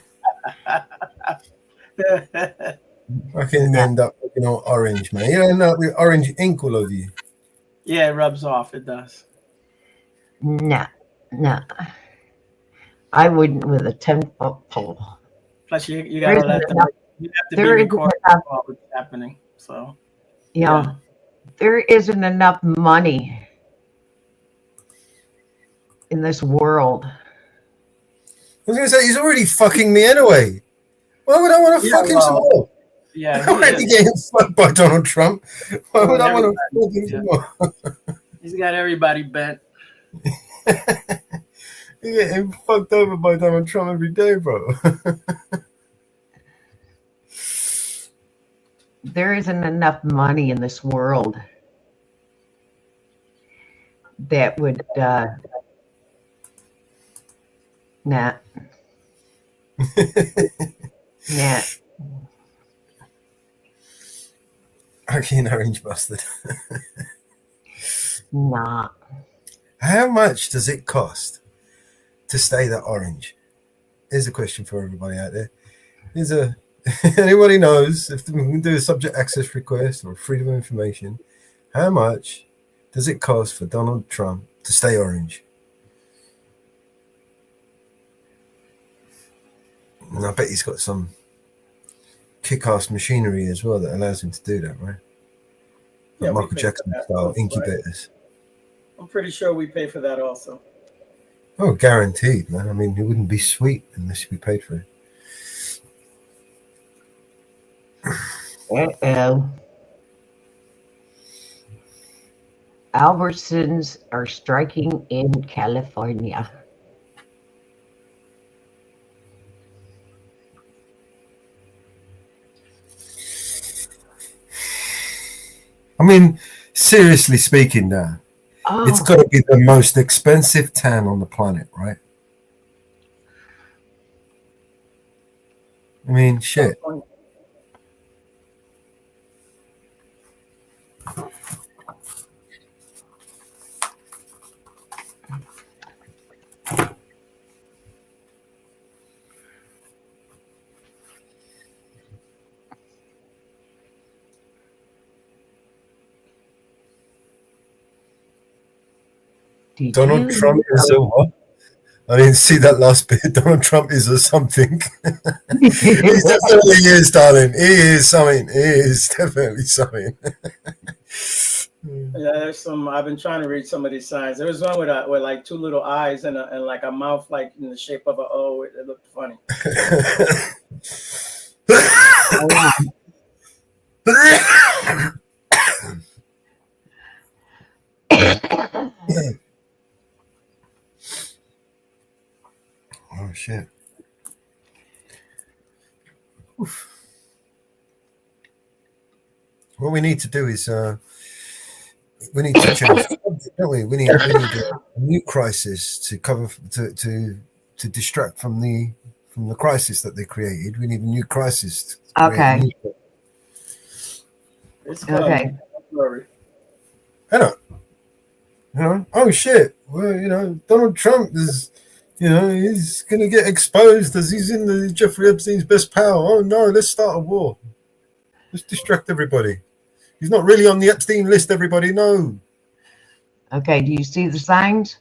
I can end up looking all orange, man. You end up with orange ink all over you. Yeah, it rubs off. It does. No. I wouldn't with a 10-foot pole. Plus, you gotta let them. You have to be recording what's happening. So. Yeah. There isn't enough money in this world. I was going to say, he's already fucking me anyway. Why would I want to fuck him some more? Yeah, I'm already getting fucked by Donald Trump. Why would I want to fuck him some more? He's got everybody bent. You're getting fucked over by Donald Trump every day, bro. There isn't enough money in this world that would nah. Fucking orange bastard. Nah. How much does it cost to stay that orange? Here's a question for everybody out there. Anybody knows if we can do a subject access request or freedom of information, how much does it cost for Donald Trump to stay orange? And I bet he's got some kick-ass machinery as well that allows him to do that, right? Like Michael Jackson style incubators. I'm pretty sure we pay for that also. Oh, guaranteed, man. I mean, it wouldn't be sweet unless we paid for it. Uh-oh. Albertsons are striking in California. I mean, seriously speaking now, it's got to be the most expensive tan on the planet, right? I mean, shit. Donald Trump is a what? I didn't see that last bit. Donald Trump is a something. He definitely is, darling. He is something. He is definitely something. Yeah, there's some. I've been trying to read some of these signs. There was one with like two little eyes and like a mouth like in the shape of an O. It looked funny. Oh shit. Oof. What we need to do is we need to change, don't we? We need a new crisis to cover to distract from the crisis that they created. We need a new crisis. Okay. It's okay. I know. Oh shit. Well, Donald Trump is, he's gonna get exposed as he's in the Jeffrey Epstein's best pal. Oh no, let's start a war. Let's distract everybody. He's not really on the Epstein list, everybody. No. Okay, do you see the signs?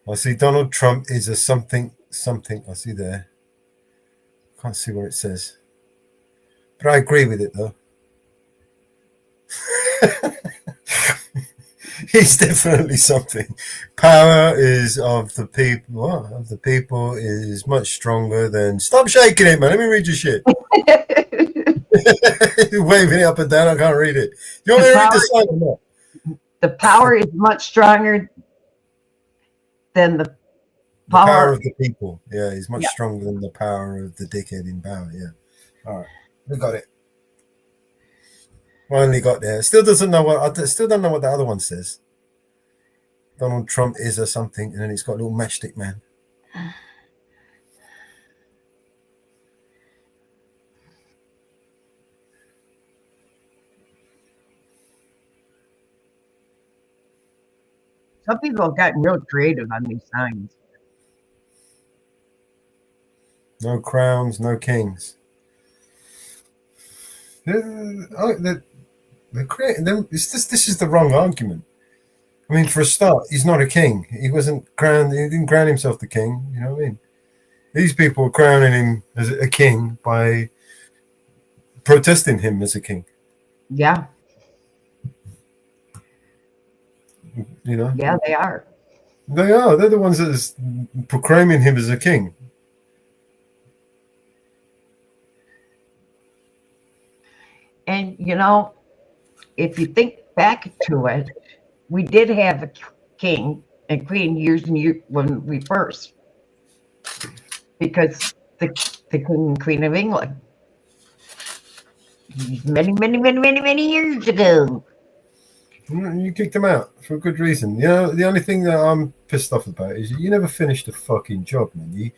I see Donald Trump is a something. I see there. Can't see where it says. But I agree with it, though. He's definitely something. Power is of the people. What? Of the people is much stronger than. Stop shaking it, man. Let me read your shit. You're waving it up and down. I can't read it. You want me to read the sign or not? The power is much stronger than the power of the people. Yeah, he's much stronger than the power of the dickhead in power. Yeah. All right, we got it. Finally got there. Still don't know what the other one says. Donald Trump is or something, and then it's got a little matchstick man. Some people have gotten real creative on these signs. No crowns, no kings. This is the wrong argument. I mean, for a start, he's not a king. He wasn't crowned. He didn't crown himself the king. You know what I mean? These people are crowning him as a king by protesting him as a king. Yeah. You know? Yeah, they are. They are. They're the ones that is proclaiming him as a king. And, you know, if you think back to it, we did have a king and queen years and years when we first, because the king and queen of England, many years ago. You kicked him out for a good reason. You know, the only thing that I'm pissed off about is you never finished the fucking job, man.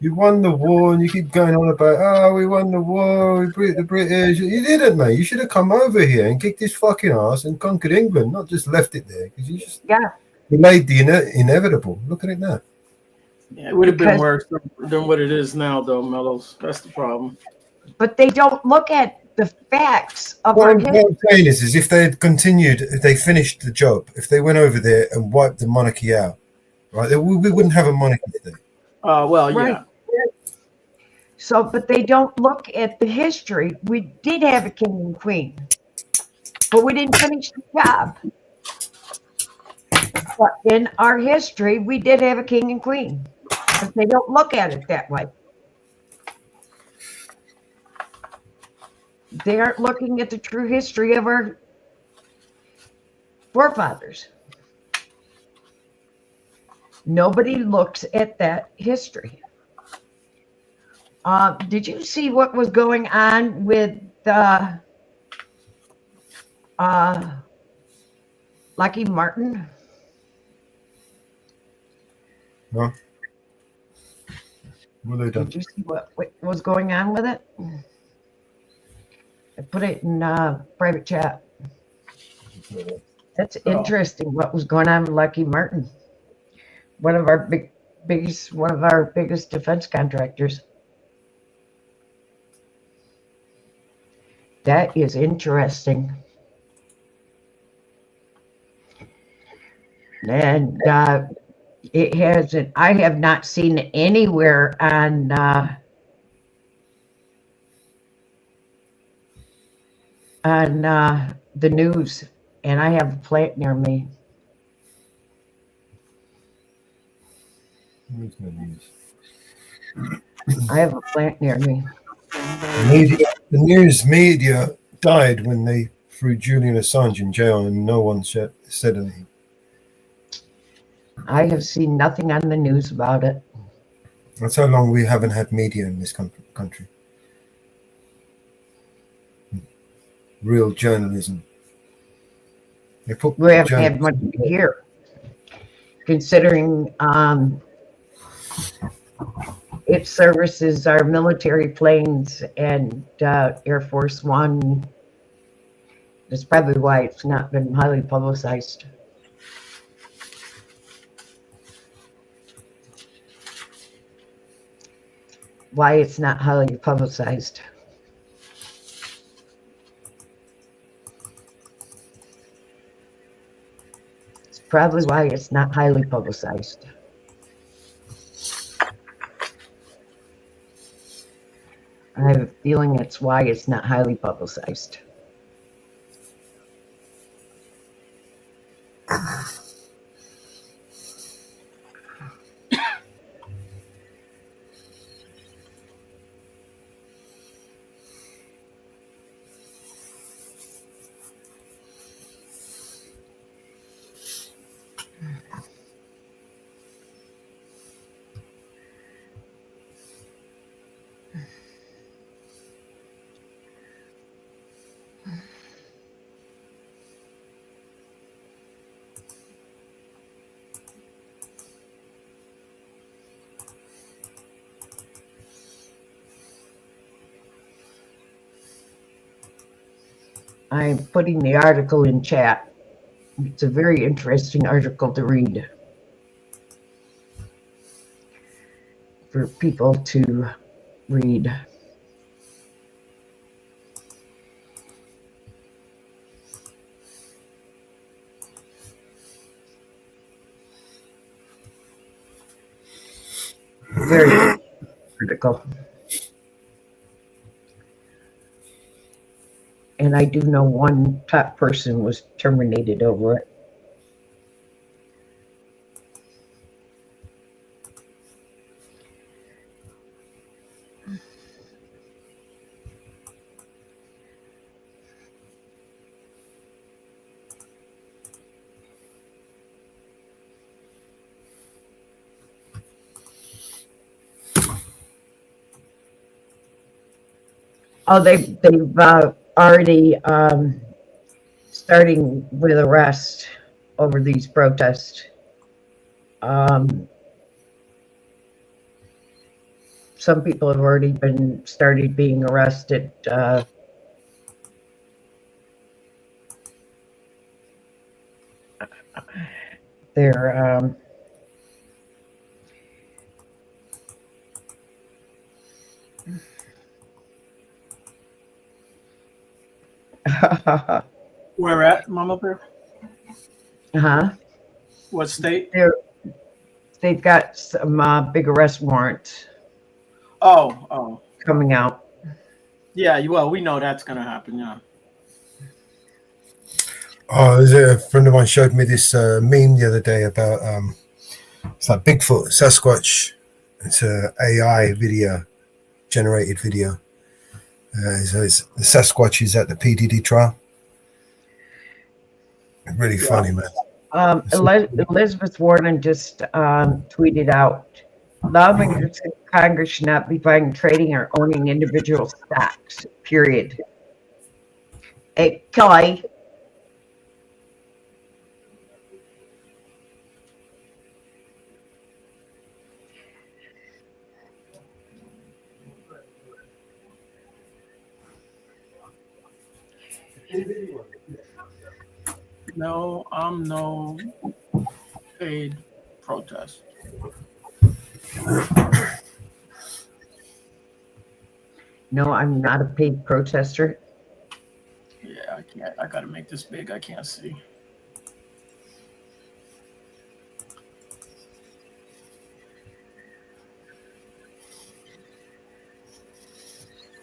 You won the war and you keep going on about, we won the war, we beat the British. You didn't, mate. You should have come over here and kicked his fucking ass and conquered England, not just left it there. Because you just delayed the inevitable. Look at it now. Yeah, it would have been worse than what it is now, though, Mellows. That's the problem. But they don't look at the facts of What our I'm saying is if they had continued, if they finished the job, if they went over there and wiped the monarchy out, right, we wouldn't have a monarchy today. Well, Right. yeah. So, but they don't look at the history. We did have a king and queen, but we didn't finish the job. But in our history, we did have a king and queen, but they don't look at it that way. They aren't looking at the true history of our forefathers. Nobody looks at that history. Did you see what was going on with Lucky Martin? No. What they done? Did you see what was going on with it? I put it in private chat. That's interesting. What was going on with Lucky Martin? One of our biggest defense contractors. That is interesting. And it hasn't, I have not seen it anywhere on the news, and I have a plant near me. I have a plant near me. The news media died when they threw Julian Assange in jail and no one said anything. I have seen nothing on the news about it. That's how long we haven't had media in this country. Real journalism. We haven't had much here, considering it services our military planes and Air Force One. That's probably why it's not been highly publicized. Why it's not highly publicized. It's probably why it's not highly publicized. I have a feeling that's why it's not highly publicized. I'm putting the article in chat. It's a very interesting article to read for people to read. Very critical. And I do know one top person was terminated over it. Oh, they've already starting with arrest over these protests. Some people have already started being arrested. They're Where at, Mama Bear? huh? What state? They've got some big arrest warrants Oh, coming out. yeah. Well, we know that's gonna happen. Yeah. Oh, a friend of mine showed me this meme the other day about it's like Bigfoot, Sasquatch. It's a AI video, generated video. So the Sasquatch is at the PDD trial. Really funny, man. Elizabeth Warren just tweeted out, lawmakers in Congress should not be buying, trading, or owning individual stocks, period. Hey, Kelly. No, I'm no paid protest. No, I'm not a paid protester. Yeah, I can't. I gotta make this big. I can't see.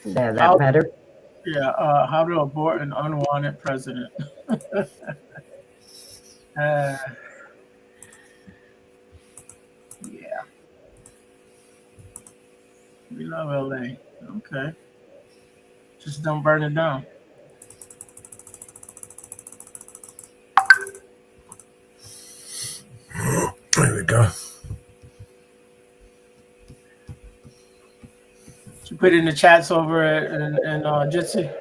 Yeah, that better. Yeah, how to abort an unwanted president. Yeah. We love LA. Okay. Just don't burn it down. There we go. You put it in the chats over in Jitsi.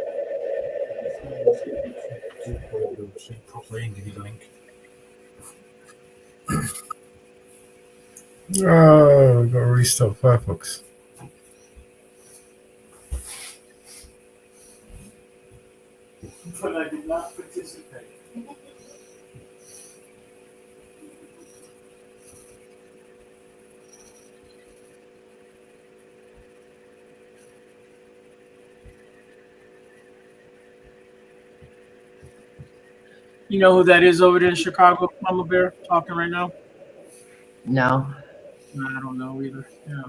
Oh, we got to restart Firefox. But I did not participate. You know who that is over there in Chicago, Mama Bear, talking right now? No. No, I don't know either. Yeah.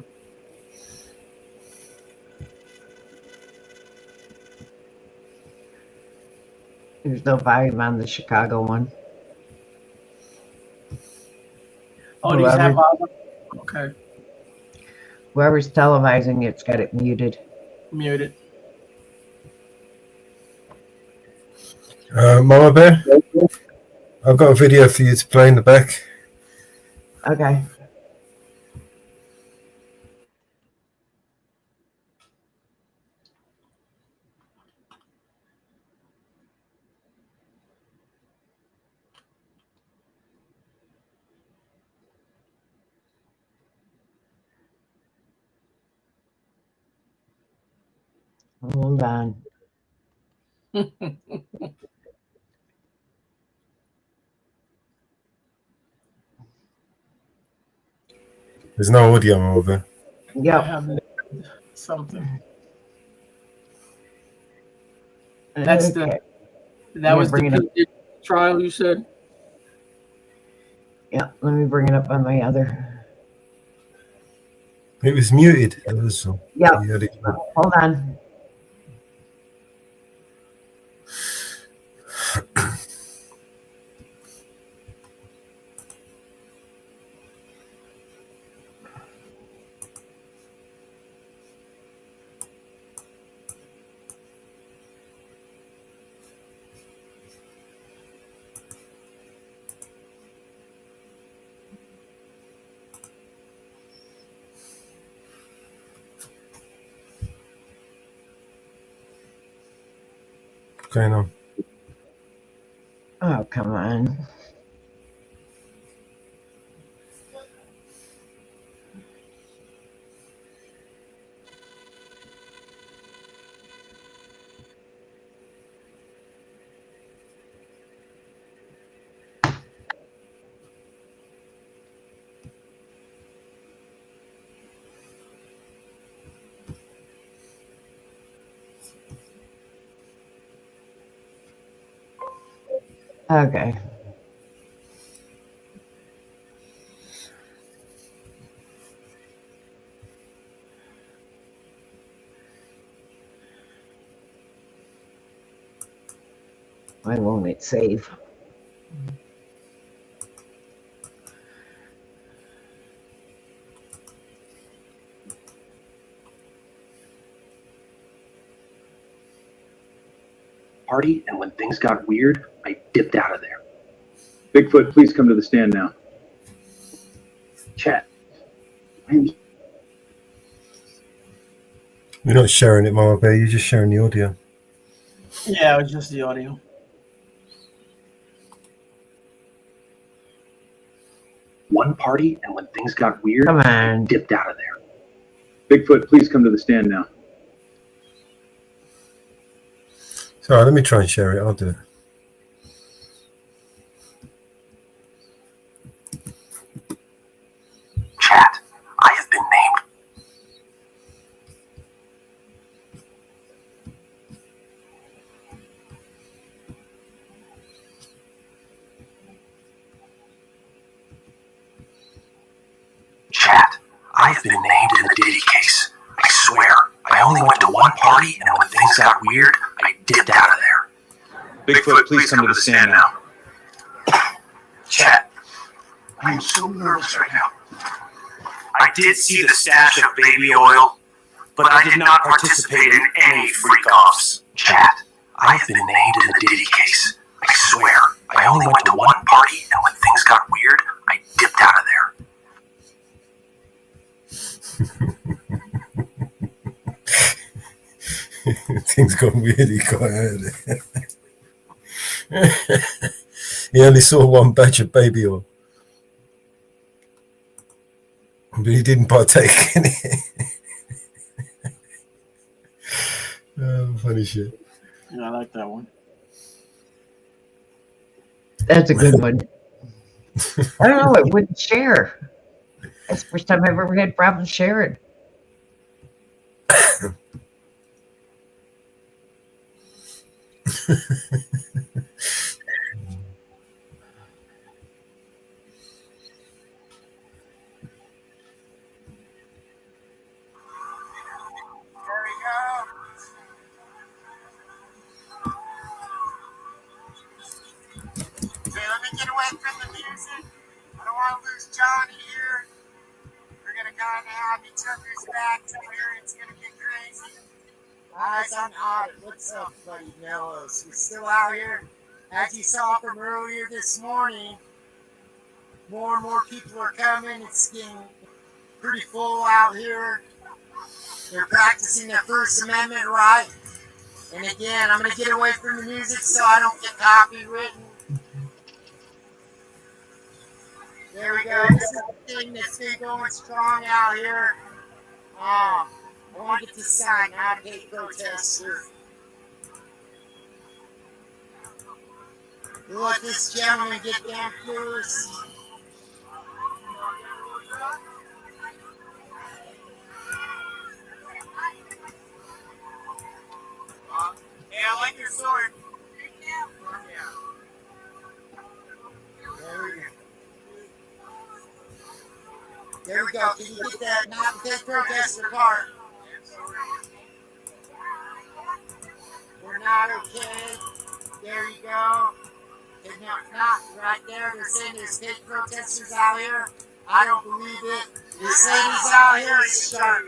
There's no volume on the Chicago one. Oh, these have volume? Okay. Whoever's televising it's got it muted. Muted. Mama Bear, I've got a video for you to play in the back. Okay. Hold on. There's no audio over. I Yep. have something. That's Okay. that was the bring it up. PJ trial you said? Yeah, let me bring it up on my other. It was muted. That was all. Yeah. You had it. Hold on. What's going on? Oh, come on. Okay. Why won't it save? Party, and when things got weird, I dipped out of there. Bigfoot, please come to the stand now. Chat. You're not sharing it, Mama Bear. You're just sharing the audio. Yeah, it was just the audio. One party, and when things got weird, Come I on. dipped out of there. Bigfoot, please come to the stand now. So let me try and share it. I'll do it. Chat. I have been named. Chat. I have been named in the Diddy case. I swear, I only went to one party, and when things got weird, I dipped out of there. Bigfoot, please come to the stand now. Chat. I am so nervous right now. I did see the stash of baby oil, but I did not participate in any freak-offs. Chat. I have been named in the Diddy case. I swear, I only went to one party, and when things got weird, I dipped out of there. Things got really got out of there. He only saw one batch of baby oil. But he didn't partake in it. Funny shit. Yeah, I like that one. That's a good one. I don't know. It wouldn't share. That's the first time I've ever had problems sharing. Okay, let me get away from the music. I don't want to lose Johnny here. We're gonna kind of have each other's backs here. It's gonna get crazy. Eyes on audit. What's up, buddy Mellows? We're still out here. As you saw from earlier this morning, more and more people are coming. It's getting pretty full out here. They're practicing their First Amendment right. And again, I'm going to get away from the music so I don't get copywritten. There we go. This is the thing that's been going strong out here. I want to get this sign, not hate protesters. We'll let this gentleman get down first. Hey, I like your sword. There we go. Can you get that not to take protest apart? We're not okay. There you go. They're not right there. They're saying there's fake protesters out here. I don't believe it. This lady's out here sharp.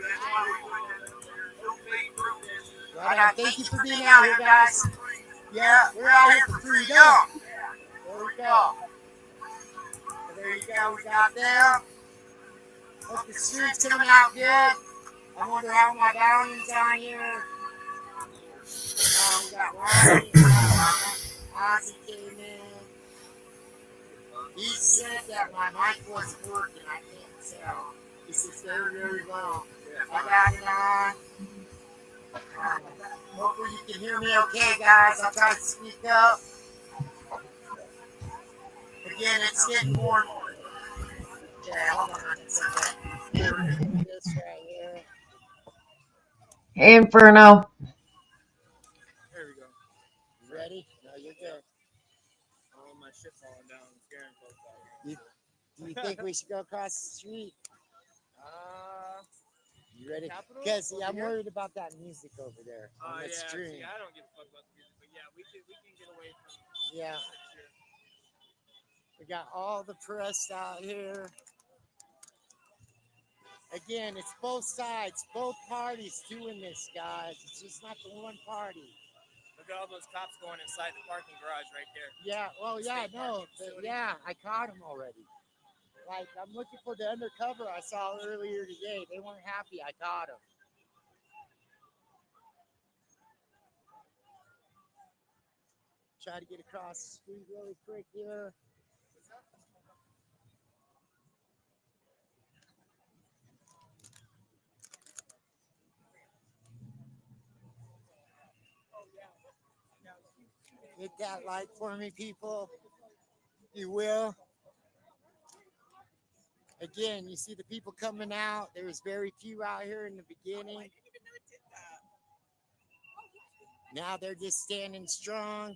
Right on. Thank you for being out here, guys. Yeah, we're out here for freedom. There we go. There you go. We got them. Hope the street's coming out good. I wonder how my volume's on here. We got Ronnie. Ozzy came in. He said that my mic wasn't working. I can't tell. He says very, very low. I got it on. Hopefully you can hear me okay, guys. I'll try to speak up. Again, it's getting warm. Okay, hold on a second. This right here. Hey, Inferno. There we go. You ready? No, you're good. Oh, my shit's falling down. I'm scaring folks out. Do you think we should go across the street? You ready? Because I'm worried about that music over there on the stream. See, I don't give a fuck about the music, but yeah, we can get away from. Yeah. We got all the press out here. Again, it's both sides, both parties doing this, guys. It's just not the one party. Look at all those cops going inside the parking garage right there. Yeah, well, yeah, no, yeah, I caught them already. Like, I'm looking for the undercover I saw earlier today. They weren't happy. I caught them. Try to get across the street really quick here. Hit that like for me, people. You will. Again, you see the people coming out. There was very few out here in the beginning. Now they're just standing strong.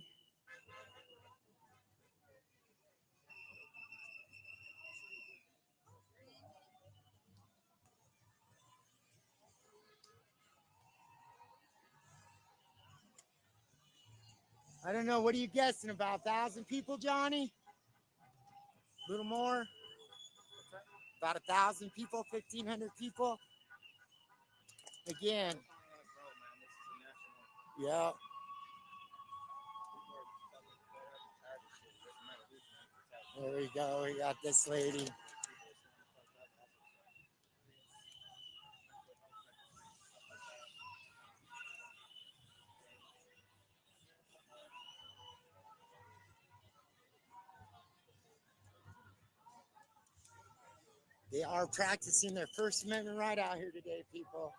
I don't know. What are you guessing? About 1,000 people, Johnny? A little more? About 1,000 people, 1,500 people. Again. Yeah. There we go. We got this lady. They are practicing their First Amendment right out here today, people.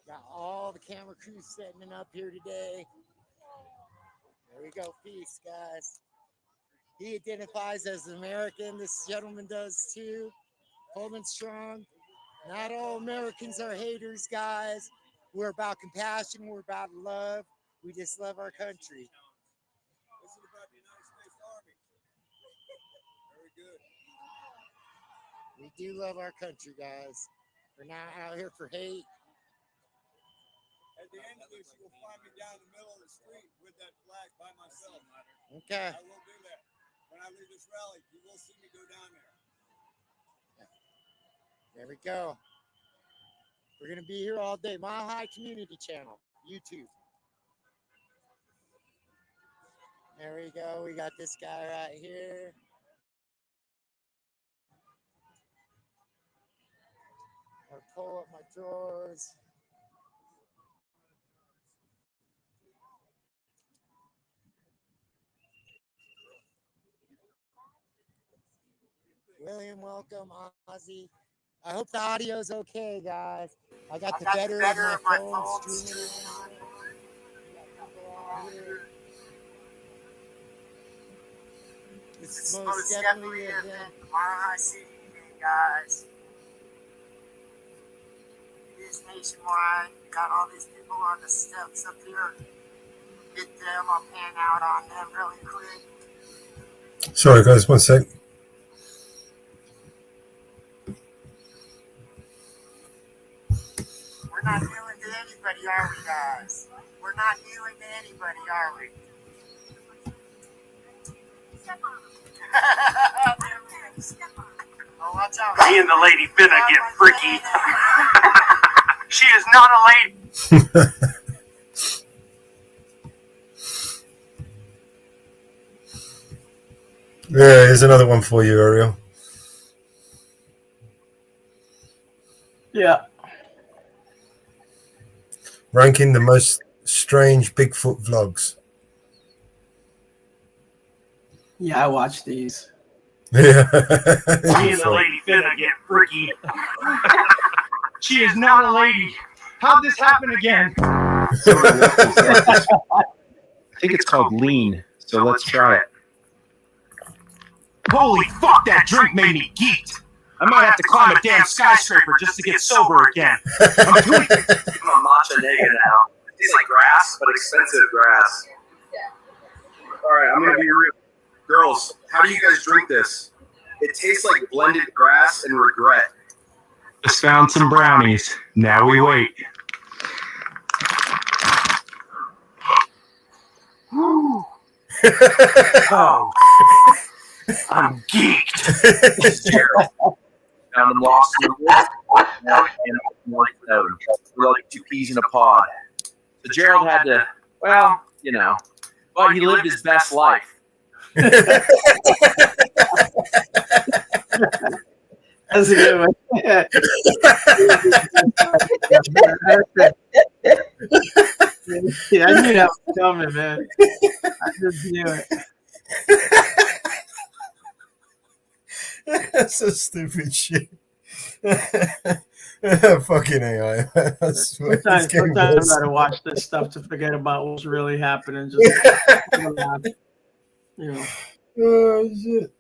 Got all the camera crews setting up here today. There we go. Peace, guys. He identifies as an American. This gentleman does too. Coleman Strong. Not all Americans are haters, guys. We're about compassion. We're about love. We just love our country. Listen about the United States Army. Very good. We do love our country, guys. We're not out here for hate. At the end of this, you will find me down in the middle of the street with that flag by myself. Okay. I will do that. When I leave this rally, you will see me go down there. There we go. We're going to be here all day. Mile High Community Channel, YouTube. There we go. We got this guy right here. I'll pull up my drawers. William, welcome. Ozzy. I hope the audio's okay, guys. I got the better of my phone streaming it. This is most definitely an RIC meeting, guys. It is nationwide. Got all these people on the steps up here. Get them. I'll pan out on them really quick. Sorry, guys, 1 sec. We're not doing to anybody, are we, guys? We're not doing to anybody, are we? Oh, watch out. Me and the lady finna get freaky. She is not a lady. Yeah, here's another one for you, Ariel. Yeah. Ranking the most strange Bigfoot vlogs. Yeah, I watch these. Yeah. Me and the lady finna get freaky. She is not a lady. How'd this happen again? I think it's called lean, so let's try it. Holy fuck, that drink made me geeked. I might have to climb a damn skyscraper just to get sober again. I'm doing I'm a matcha nigga now. It tastes like grass, but expensive grass. All right, I'm gonna be real. Girls, how do you guys drink this? It tastes like blended grass and regret. Just found some brownies. Now we wait. Oh, I'm geeked. Found them lost in the woods. We're like two peas in a pod. So Gerald had to, well, you know, but he lived his best life. That's a good one. Yeah, I knew that was coming, man. I just knew it. That's so stupid shit. Fucking AI. Sometimes I gotta watch this stuff to forget about what's really happening. Just you know. Oh shit.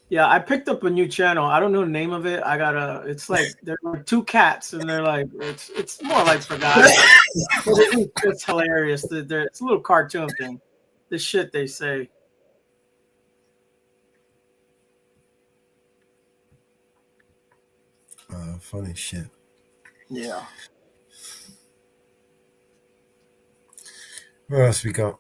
Yeah, I picked up a new channel. I don't know the name of it. It's like there are two cats, and they're like it's more like for guys. It's hilarious. It's a little cartoon thing. The shit they say. Funny shit. Yeah. What else we got?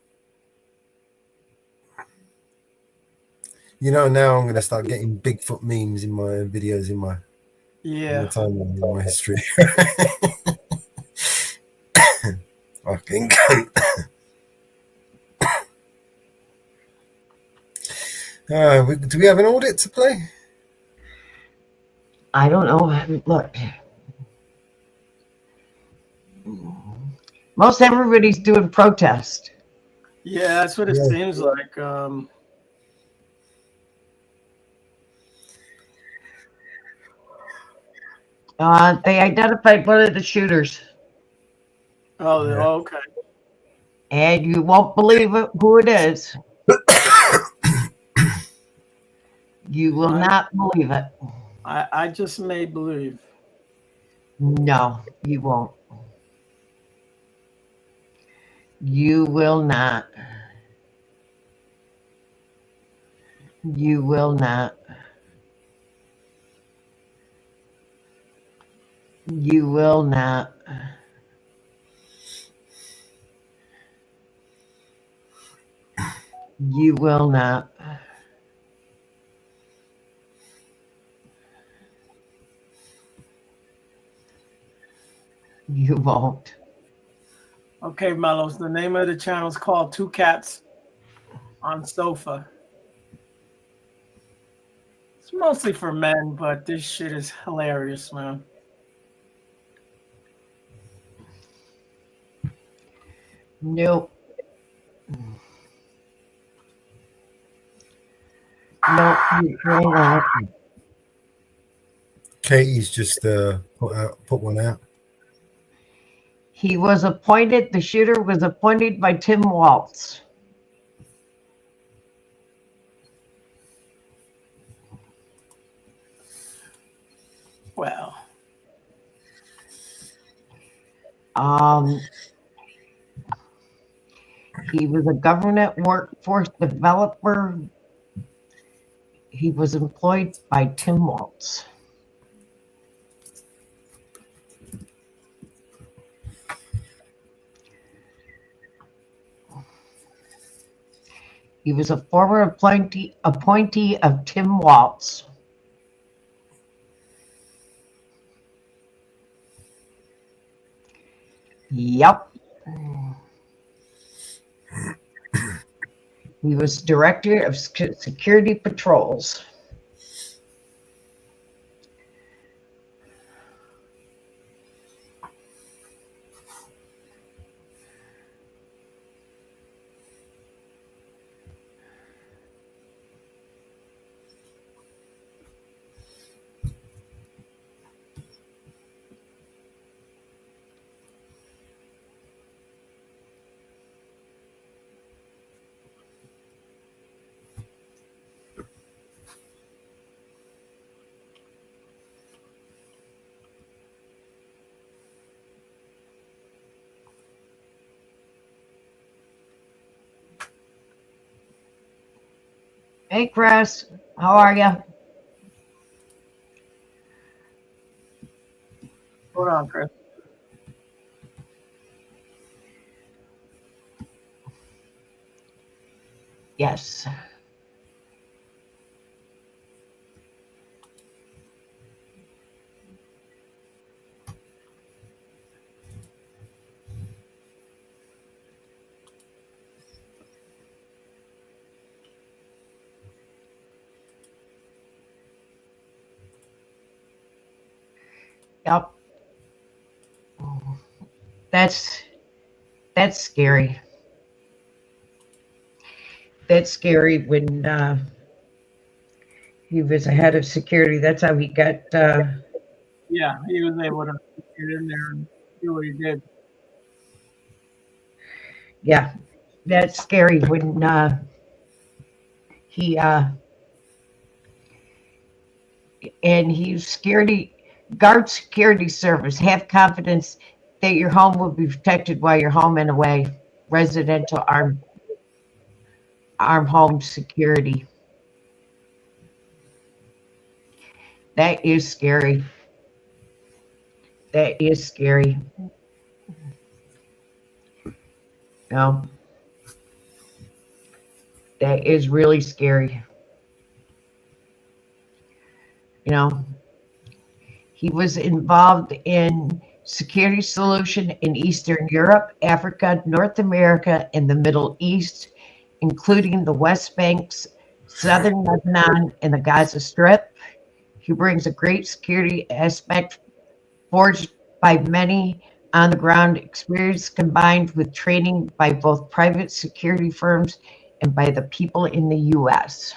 You know, now I'm gonna start getting Bigfoot memes in my videos in my timeline, in my history. Fucking cunt. Do we have an audit to play? I don't know. I haven't looked. Most everybody's doing protest. Yeah, that's what it seems like. They identified one of the shooters. Oh, okay. And you won't believe who it is. You will not believe it. I just may believe. No, you won't. You will not. You will not. You will not. You will not. You won't. Okay, Mellows. The name of the channel is called Two Cats. on sofa. It's mostly for men, but this shit is hilarious, man. Nope. Nope. Hang on. Katie's just put one out. He was appointed, the shooter was appointed by Tim Walz. Well. He was a government workforce developer. He was employed by Tim Walz. He was a former appointee of Tim Walz. Yep. He was director of security patrols. Hey, Chris, how are you? Hold on, Chris. Yes. Yep. That's scary. That's scary when he was a head of security. That's how he got Yeah, he was able to get in there and do what he did. yeah. That's scary when he and he's guard security service. Have confidence that your home will be protected while you're home and away. Residential armed home security. That is scary. That is scary. No. That is really scary. You know, he was involved in security solution in Eastern Europe, Africa, North America, and the Middle East, including the West Bank, Southern Lebanon, and the Gaza Strip. He brings a great security aspect forged by many on-the-ground experience combined with training by both private security firms and by the people in the U.S.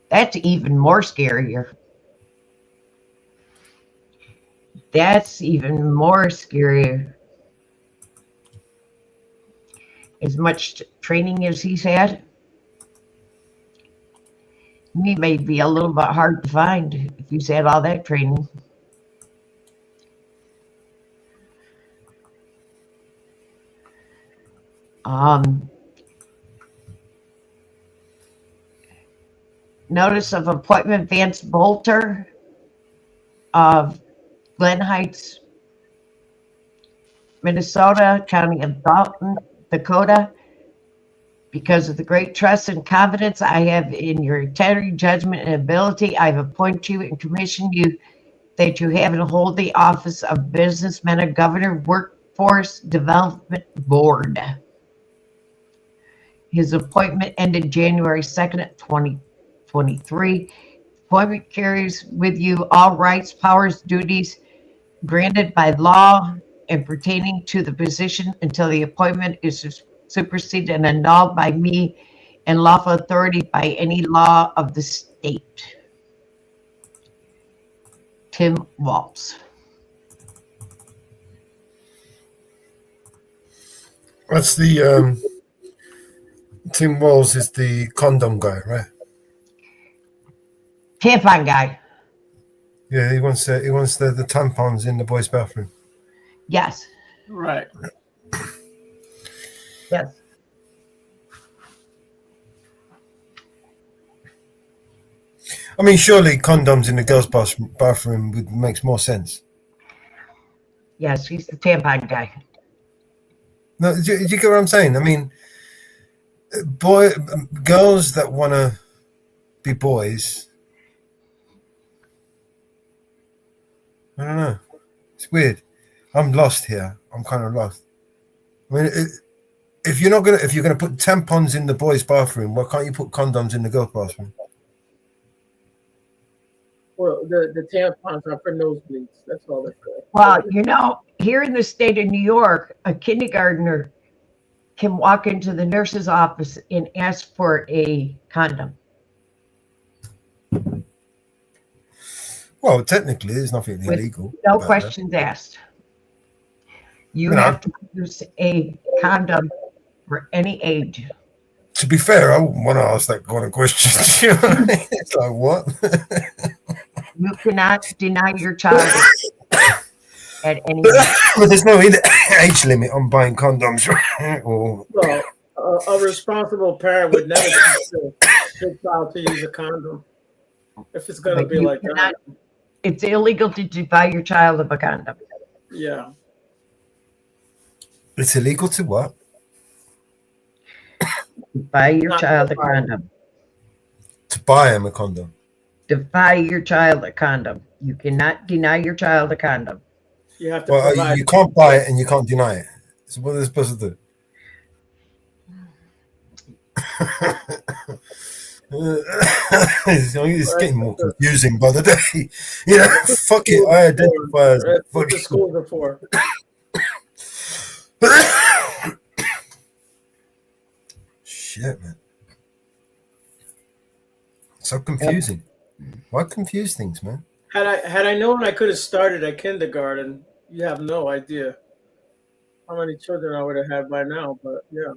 That's even more scarier. That's even more scarier. As much training as he's had, he may be a little bit hard to find if he's had all that training. Notice of appointment, Vance Bolter of Glen Heights, Minnesota, County of Dalton, Dakota. Because of the great trust and confidence I have in your integrity, judgment, and ability, I've appointed you and commissioned you that you have and hold the office of Businessman and Governor Workforce Development Board. His appointment ended January 2nd, 2023. Appointment carries with you all rights, powers, duties granted by law and pertaining to the position until the appointment is superseded and annulled by me and lawful authority by any law of the state. Tim Walz. That's the Tim Walz is the condom guy, right? Tampon guy. Yeah, he wants the tampons in the boys' bathroom. Yes. Right. Yes. I mean, surely condoms in the girls' bathroom makes more sense. Yes, he's the tampon guy. No, do you get what I'm saying? I mean, girls that want to be boys, I don't know. It's weird. I'm lost here. I'm kind of lost. I mean, if you're gonna put tampons in the boys' bathroom, why can't you put condoms in the girls' bathroom? Well, the tampons are for nosebleeds. That's all they're for. Well, here in the state of New York, a kindergartner can walk into the nurse's office and ask for a condom. Well, technically, there's nothing With illegal. no questions asked. You have to use a condom for any age. To be fair, I wouldn't want to ask that kind of question. You know what I mean? It's like, what? You cannot deny your child at any age. But there's no age limit on buying condoms, right? Or Well, a responsible parent would never teach their child to use a condom if it's going to But be you like cannot- that. It's illegal to buy your child of a condom. Yeah. it's illegal to what? Buy your Not child to a buy. condom. To buy him a condom. To buy your child a condom. You cannot deny your child a condom. You have to Well, provide. you can't buy it and you can't deny it. So what are they supposed to do? It's getting more confusing by the day. You know, fuck it. I identify as That's what the fucking. schools are for. Shit, man. So confusing. Why confuse things, man? Had I known I could have started at kindergarten, you have no idea how many children I would have had by now. But yeah,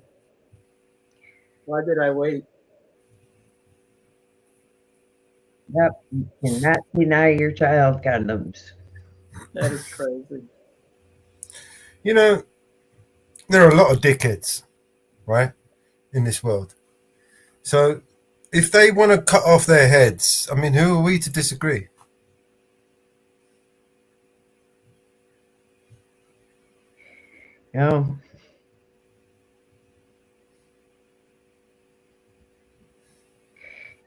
why did I wait? Yep. You cannot deny your child condoms. That is crazy. You know, there are a lot of dickheads, right, in this world. So if they want to cut off their heads, I mean, who are we to disagree? No.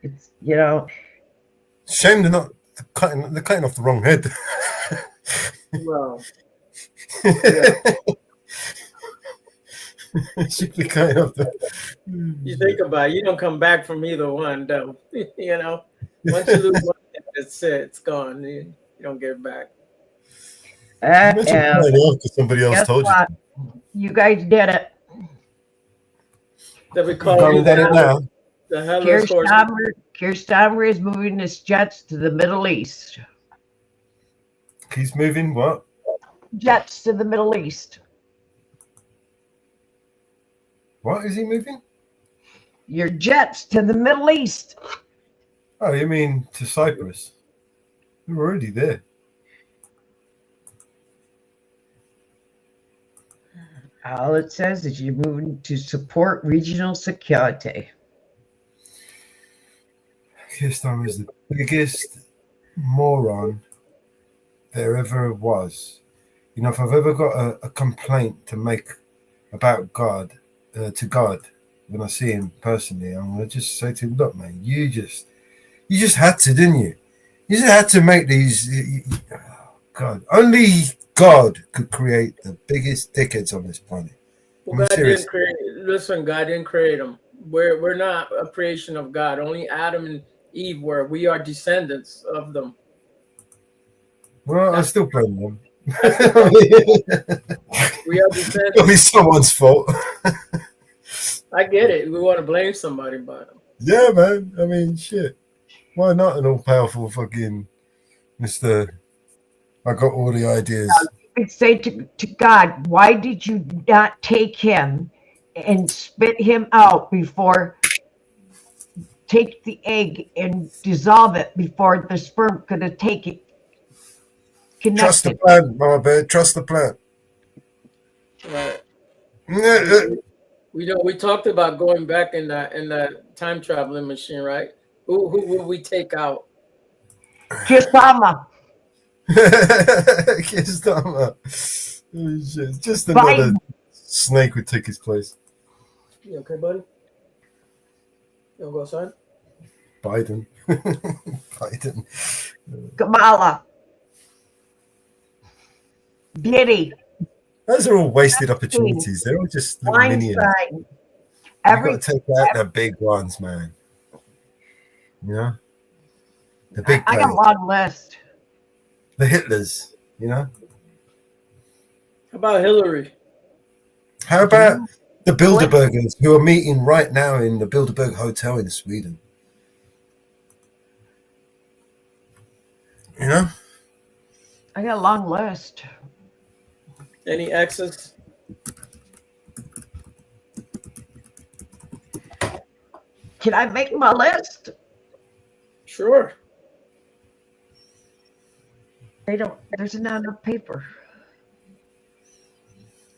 It's, Shame they're not cutting off the wrong head. Well, Should be cutting off the. you think about it, you don't come back from either one, though. Once you lose one, that's it. It's gone. You don't get it back. Imagine cutting off 'cause somebody else guess told what? You guys did it. That we you. call Going you at it now. the headless horseman. Keir Starmer is moving his jets to the Middle East. He's moving what? Jets to the Middle East. What is he moving? Your jets to the Middle East. Oh, you mean to Cyprus? We're already there. All it says is you're moving to support regional security. Keir Starmer is the biggest moron there ever was. You know, if I've ever got a complaint to make about God, to God, when I see him personally, I'm going to just say to him, look, man, you just had to, didn't you? You just had to make these. God, only God could create the biggest dickheads on this planet. Well, I mean, God seriously. didn't create. Listen, God didn't create them, We're not a creation of God. Only Adam and Eve were. We are descendants of them. Well, I still blame them. We are descendants. It'll be someone's fault. I get it. We want to blame somebody, but Yeah, man. I mean, shit. Why not an all-powerful fucking Mr. I got all the ideas. I'd say to God, why did you not take him and spit him out before, take the egg and dissolve it before the sperm could have taken connected? Trust the plant, Mama Bear. Trust the plant. right. We talked about going back in the time traveling machine, right? Who will we take out? Kiss Mama. Kiss Dama. Just another snake would take his place. You okay, buddy? You wanna go outside? Biden. Biden. Kamala. Giddy. Those are all wasted opportunities. They're all just little minions. Weinstein. You've got to take out the big ones, man. You know? The big I got a players. long list. The Hitlers, you know? How about Hillary? How about the Bilderbergers who are meeting right now in the Bilderberg Hotel in Sweden? You know? I got a long list. Any exes? Can I make my list? Sure. They don't. There's not enough paper.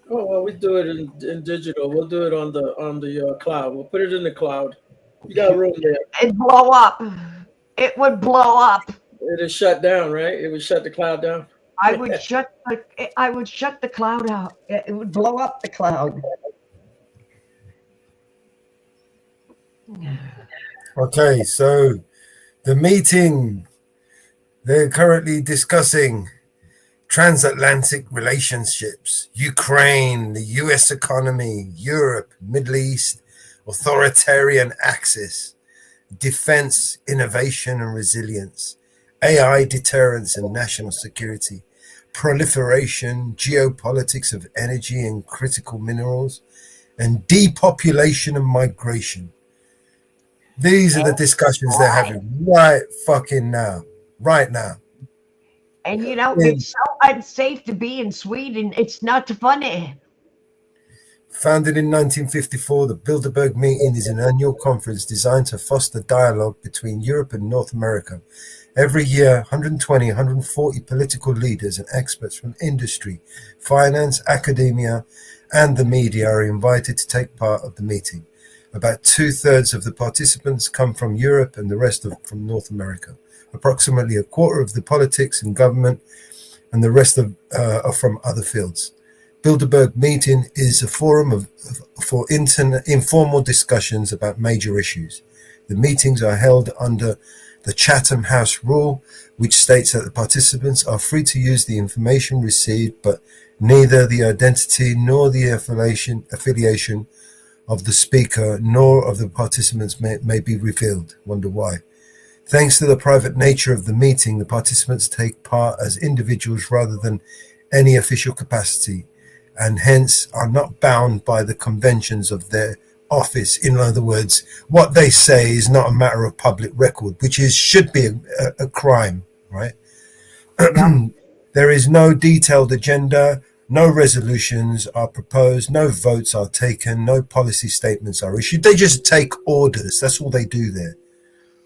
Oh well, we do it in digital. We'll do it on the cloud. We'll put it in the cloud. You got room there. It'd blow up. It would blow up. It is shut down, right? It would shut the cloud down. I would shut the cloud out. It would blow up the cloud. Okay, so the meeting, they're currently discussing transatlantic relationships, Ukraine, the US economy, Europe, Middle East, authoritarian axis, defense, innovation and resilience, AI deterrence and national security, proliferation, geopolitics of energy and critical minerals, and depopulation and migration. These are the discussions they're having right fucking now. Right now. And you know, it's so unsafe to be in Sweden. It's not funny. Founded in 1954, the Bilderberg meeting is an annual conference designed to foster dialogue between Europe and North America. Every year, 120, 140 political leaders and experts from industry, finance, academia, and the media are invited to take part of the meeting. About 2/3 of the participants come from Europe and the rest from North America. Approximately a quarter of the politics and government and the rest are from other fields. Bilderberg meeting is a forum for informal discussions about major issues. The meetings are held under the Chatham House rule, which states that the participants are free to use the information received, but neither the identity nor the affiliation of the speaker nor of the participants may be revealed. Wonder why. Thanks to the private nature of the meeting, the participants take part as individuals rather than any official capacity, and hence are not bound by the conventions of their office. In other words, what they say is not a matter of public record, which should be a crime, right? There is no detailed agenda, no resolutions are proposed, no votes are taken, no policy statements are issued. They just take orders. That's all they do there,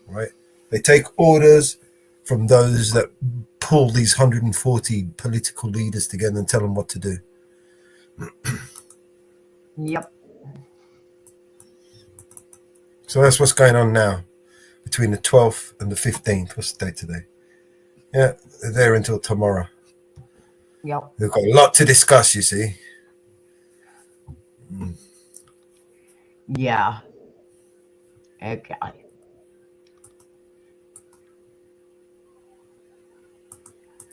right? They take orders from those that pull these 140 political leaders together and tell them what to do. Yep. So that's what's going on now between the 12th and the 15th. What's the date today? Yeah, they're there until tomorrow. Yep. They've got a lot to discuss, you see. Yeah. Okay.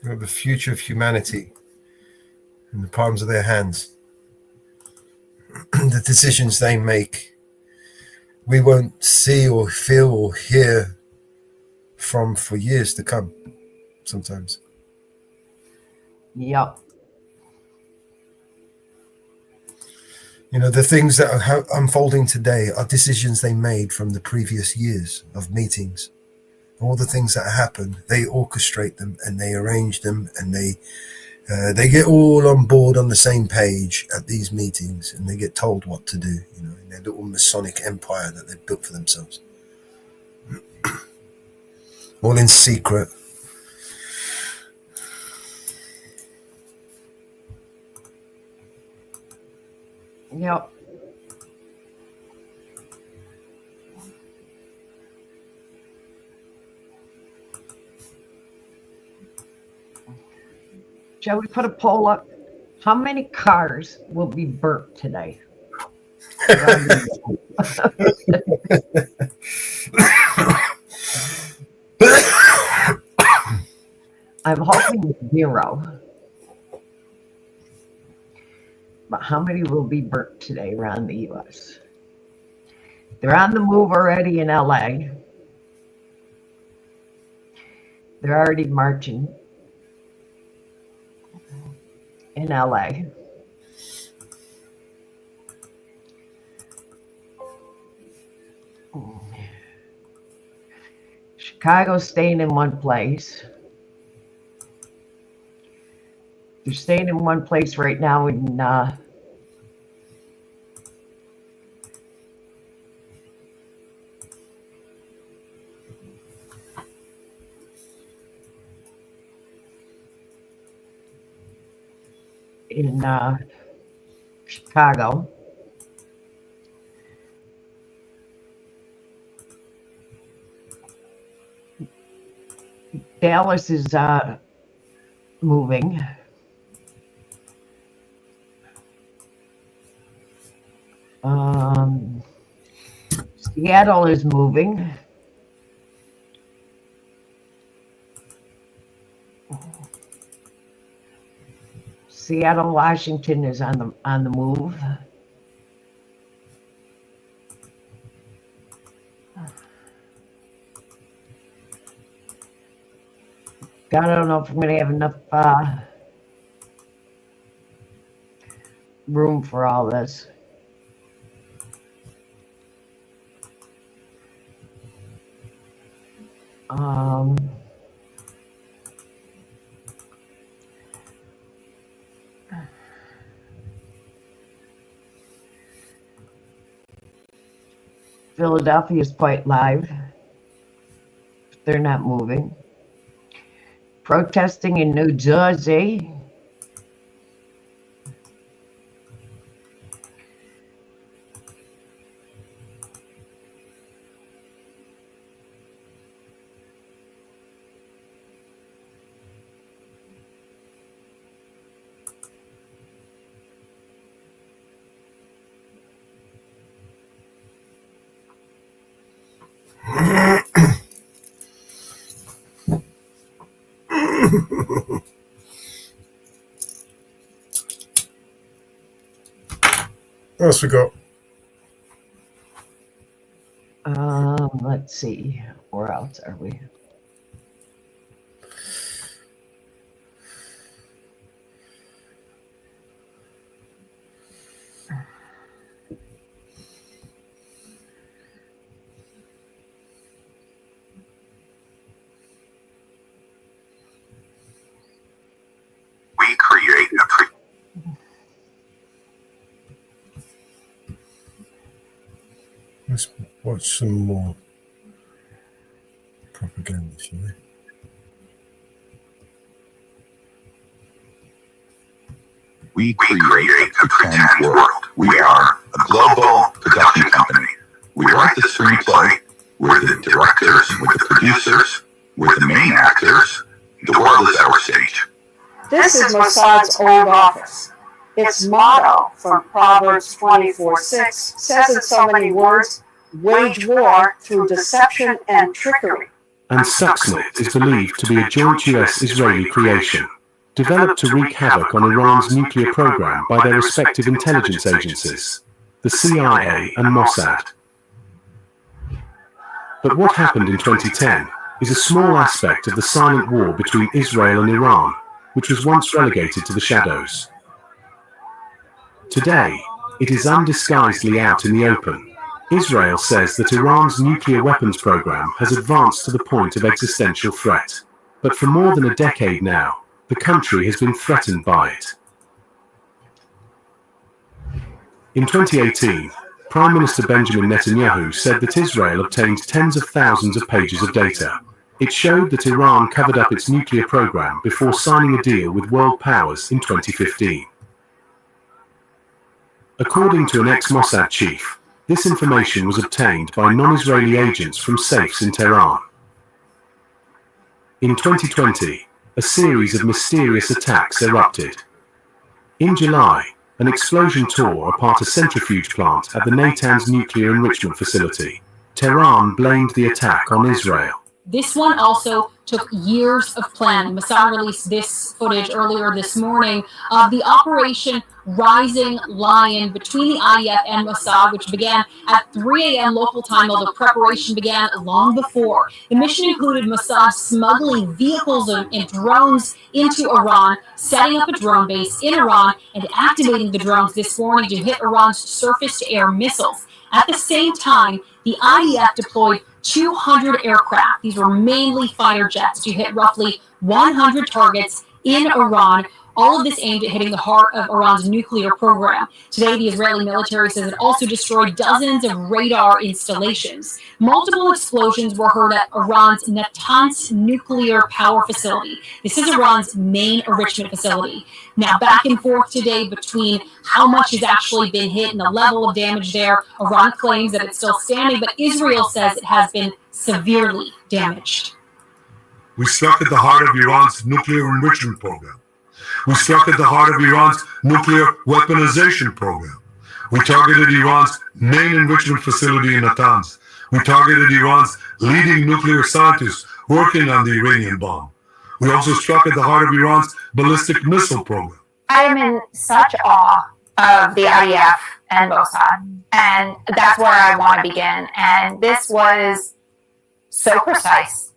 They have the future of humanity in the palms of their hands. The decisions they make we won't see or feel or hear from for years to come sometimes. Yep. You know, the things that are unfolding today are decisions they made from the previous years of meetings. All the things that happen, they orchestrate them and they arrange them, and they get all on board on the same page at these meetings, and they get told what to do, you know, in their little Masonic empire that they've built for themselves. All in secret. Yep. Shall we put a poll up? How many cars will be burnt today? I'm hoping 0. But how many will be burnt today around the U.S.? They're on the move already in L.A. They're already marching in L.A. Chicago's staying in one place. They're staying in one place right now in Chicago. Dallas is moving. Seattle is moving. Seattle, Washington is on the move. God, I don't know if I'm going to have enough room for all this. Philadelphia is quite live. They're not moving. Protesting in New Jersey. What else we got? Let's see. Where else are we? We create a Let's watch some more propaganda, shall we? We create a pretend world. We are a global production company. We write the screenplay. We're the directors. We're the producers. We're the main actors. The world is our stage. This is Mossad's old office. Its motto from Proverbs 24:6 says in so many words, wage war through deception and trickery. And Stuxnet is believed to be a joint US-Israeli creation, developed to wreak havoc on Iran's nuclear program by their respective intelligence agencies, the CIA and Mossad. But what happened in 2010 is a small aspect of the silent war between Israel and Iran, which was once relegated to the shadows. Today, it is undisguisedly out in the open. Israel says that Iran's nuclear weapons program has advanced to the point of existential threat. But for more than a decade now, the country has been threatened by it. In 2018, Prime Minister Benjamin Netanyahu said that Israel obtained tens of thousands of pages of data. It showed that Iran covered up its nuclear program before signing a deal with world powers in 2015. According to an ex-Mossad chief, this information was obtained by non-Israeli agents from safes in Tehran. In 2020, a series of mysterious attacks erupted. In July, an explosion tore apart a centrifuge plant at the Natanz nuclear enrichment facility. Tehran blamed the attack on Israel. This one also took years of planning. Mossad released this footage earlier this morning of the Operation Rising Lion between the IDF and Mossad, which began at 3 a.m. local time, although preparation began long before. The mission included Mossad smuggling vehicles and drones into Iran, setting up a drone base in Iran, and activating the drones this morning to hit Iran's surface-to-air missiles. At the same time, the IDF deployed 200 aircraft. These were mainly fighter jets to hit roughly 100 targets in Iran. All of this aimed at hitting the heart of Iran's nuclear program. Today, the Israeli military says it also destroyed dozens of radar installations. Multiple explosions were heard at Iran's Natanz nuclear power facility. This is Iran's main enrichment facility. Now, back and forth today between how much has actually been hit and the level of damage there. Iran claims that it's still standing, but Israel says it has been severely damaged. We struck at the heart of Iran's nuclear enrichment program. We struck at the heart of Iran's nuclear weaponization program. We targeted Iran's main enrichment facility in Natanz. We targeted Iran's leading nuclear scientists working on the Iranian bomb. We also struck at the heart of Iran's ballistic missile program. I am in such awe of the IDF and Mossad, and that's where I want to begin. And this was so precise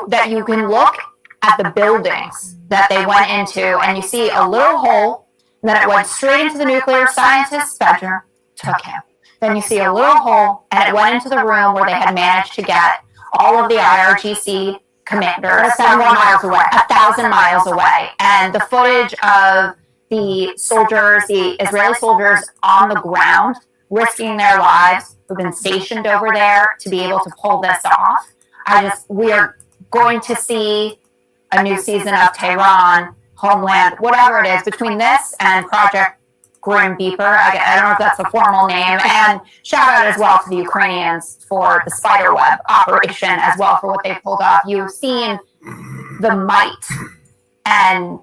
that you can look at the buildings that they went into, and you see a little hole, and then it went straight into the nuclear scientist's bedroom, took him. Then you see a little hole, and it went into the room where they had managed to get all of the IRGC commanders 1,000 miles away. And the footage of the soldiers, the Israeli soldiers on the ground, risking their lives, who've been stationed over there to be able to pull this off. We are going to see a new season of Tehran, Homeland, whatever it is, between this and Project Grim Beeper. I don't know if that's a formal name. And shout out as well to the Ukrainians for the spiderweb operation as well for what they pulled off. You've seen the might and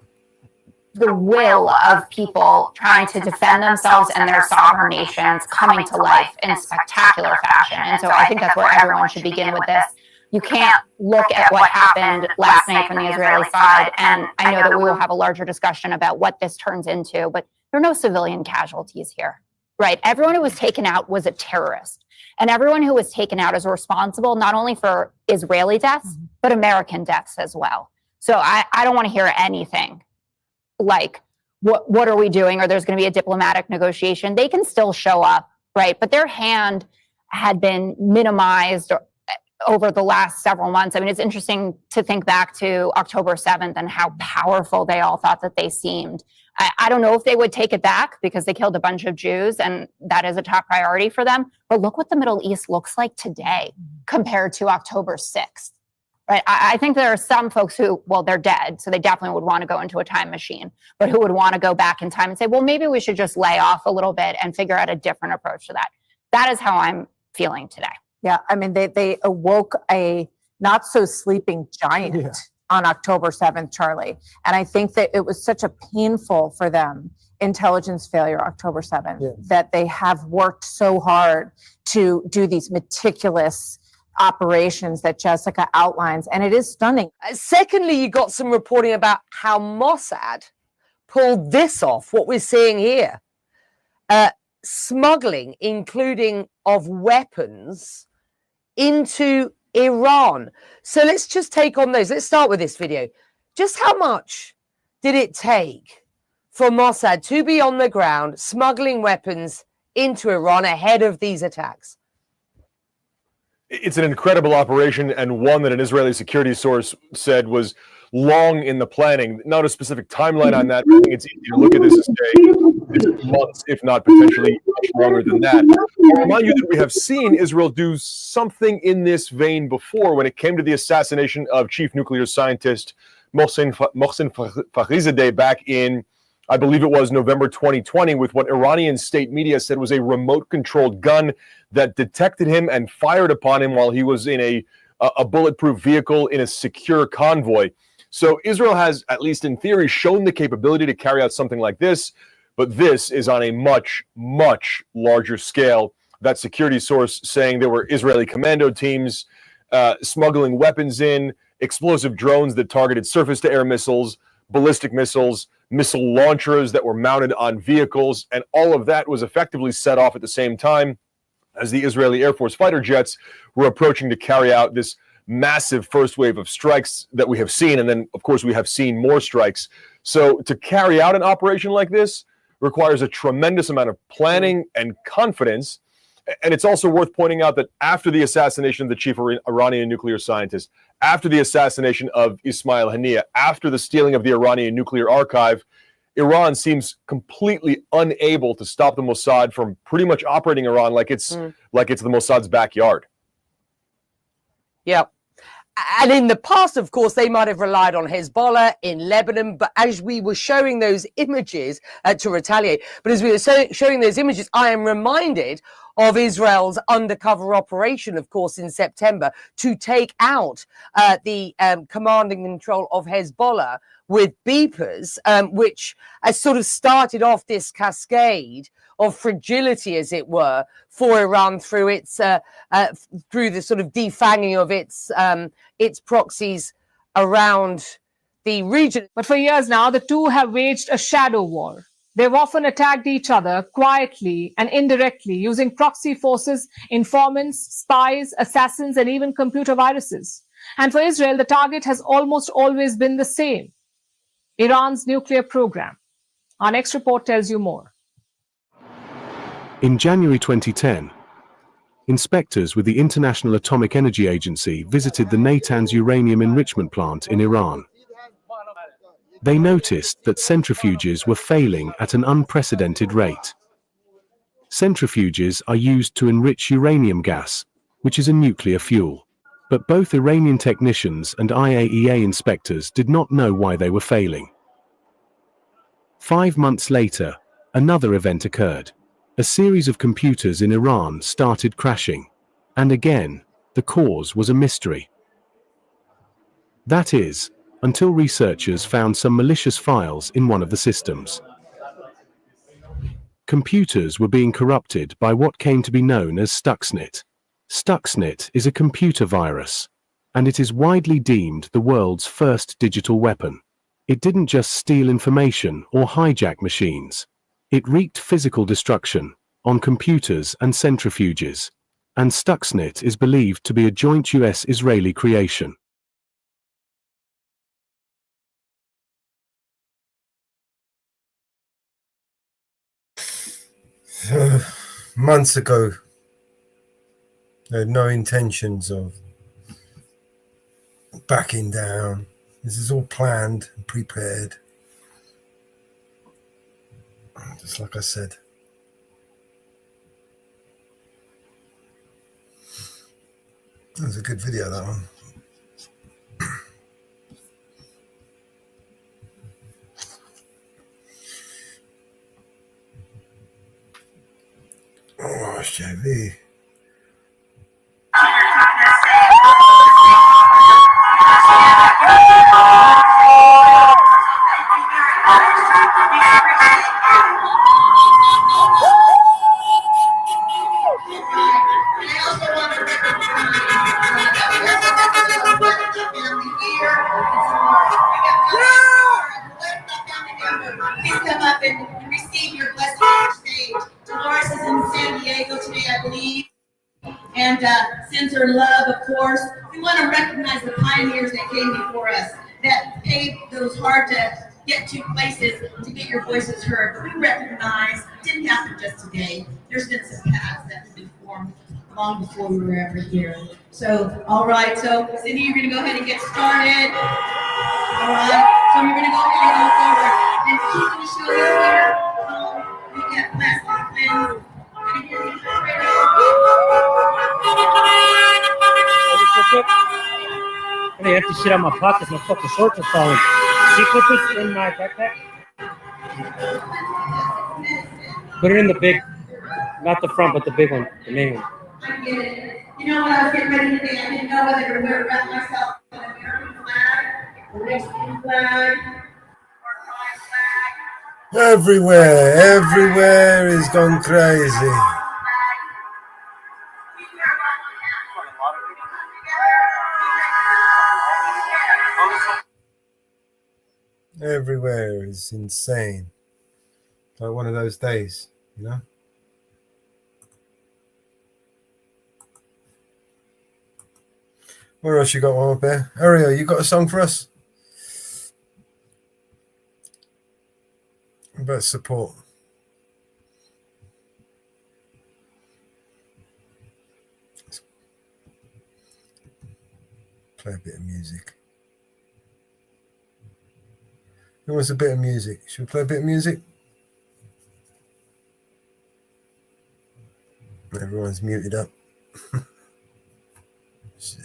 the will of people trying to defend themselves and their sovereign nations coming to life in spectacular fashion. And so I think that's where everyone should begin with this. You can't look at what happened last night from the Israeli side, and I know that we will have a larger discussion about what this turns into, but there are no civilian casualties here, right? Everyone who was taken out was a terrorist, and everyone who was taken out is responsible not only for Israeli deaths, but American deaths as well. So I don't want to hear anything like, what are we doing, or there's going to be a diplomatic negotiation. They can still show up, right? But their hand had been minimized over the last several months. I mean, it's interesting to think back to October 7th and how powerful they all thought that they seemed. I don't know if they would take it back because they killed a bunch of Jews and that is a top priority for them. But look what the Middle East looks like today compared to October 6th, right? I think there are some folks who, well, they're dead, so they definitely would want to go into a time machine, but who would want to go back in time and say, well, maybe we should just lay off a little bit and figure out a different approach to that. That is how I'm feeling today. Yeah, I mean, they awoke a not so sleeping giant on October 7th, Charlie. And I think that it was such a painful for them intelligence failure October 7th that they have worked so hard to do these meticulous operations that Jessica outlines. And it is stunning. Secondly, you got some reporting about how Mossad pulled this off, what we're seeing here. Smuggling, including of weapons, into Iran. So let's just take on those. Let's start with this video. Just how much did it take for Mossad to be on the ground smuggling weapons into Iran ahead of these attacks? It's an incredible operation, and one that an Israeli security source said was long in the planning. Not a specific timeline on that, but I think it's easy to look at this and say it's months, if not potentially much longer than that. I'll remind you that we have seen Israel do something in this vein before when it came to the assassination of chief nuclear scientist Mohsen Fakhrizadeh back in, I believe it was November 2020, with what Iranian state media said was a remote-controlled gun that detected him and fired upon him while he was in a bulletproof vehicle in a secure convoy. So Israel has, at least in theory, shown the capability to carry out something like this, but this is on a much, much larger scale. That security source saying there were Israeli commando teams smuggling weapons in, explosive drones that targeted surface-to-air missiles, ballistic missiles, missile launchers that were mounted on vehicles, and all of that was effectively set off at the same time as the Israeli Air Force fighter jets were approaching to carry out this massive first wave of strikes that we have seen, and then, of course, we have seen more strikes. So to carry out an operation like this requires a tremendous amount of planning and confidence, and it's also worth pointing out that after the assassination of the chief Iranian nuclear scientist, after the assassination of Ismail Haniyeh, after the stealing of the Iranian nuclear archive, Iran seems completely unable to stop the Mossad from pretty much operating Iran like it's the Mossad's backyard. Yeah. And in the past, of course, they might have relied on Hezbollah in Lebanon. But as we were showing those images to retaliate, but as we were showing those images, I am reminded of Israel's undercover operation, of course, in September to take out the command and control of Hezbollah with beepers, which has sort of started off this cascade of fragility, as it were, for Iran through its through the sort of defanging of its proxies around the region. But for years now, the two have waged a shadow war. They've often attacked each other quietly and indirectly using proxy forces, informants, spies, assassins, and even computer viruses. And for Israel, the target has almost always been the same: Iran's nuclear program. Our next report tells you more. In January 2010, inspectors with the International Atomic Energy Agency visited the Natanz uranium enrichment plant in Iran. They noticed that centrifuges were failing at an unprecedented rate. Centrifuges are used to enrich uranium gas, which is a nuclear fuel. But both Iranian technicians and IAEA inspectors did not know why they were failing. 5 months later, another event occurred. A series of computers in Iran started crashing, and again, the cause was a mystery. That is, until researchers found some malicious files in one of the systems. Computers were being corrupted by what came to be known as Stuxnet. Stuxnet is a computer virus, and it is widely deemed the world's first digital weapon. It didn't just steal information or hijack machines. It wreaked physical destruction on computers and centrifuges, and Stuxnet is believed to be a joint US-Israeli creation. Months ago, they had no intentions of backing down. This is all planned and prepared. Just like I said. That was a good video, that one. Oh, JV. Please come up and receive your blessing on stage. Dolores is in San Diego today, I believe. And sends her love, of course. We want to recognize the pioneers that came before us, that paved those hard to get to places to get your voices heard. But we recognize it didn't happen just today. There's been some paths that have been formed long before we were ever here. So, all right, so Cindy, you're going to go ahead and get started. All right, so you're going to go ahead and go forward. And she's going to show you here how we get plastic pins. I have to shit out my pockets. My fucking shorts are falling. See, put this in my backpack. Put it in the big, not the front, but the big one, the main one. I get it. You know what I was getting ready today? I didn't know whether to wrap myself in an American flag, or Mexican flag, or my flag. Everywhere is gone crazy. Everywhere is insane. Like one of those days, you know? Where else you got one up there? Ariel, you got a song for us? About support. Let's play a bit of music. Who wants a bit of music? Should we play a bit of music? Everyone's muted up. Shit.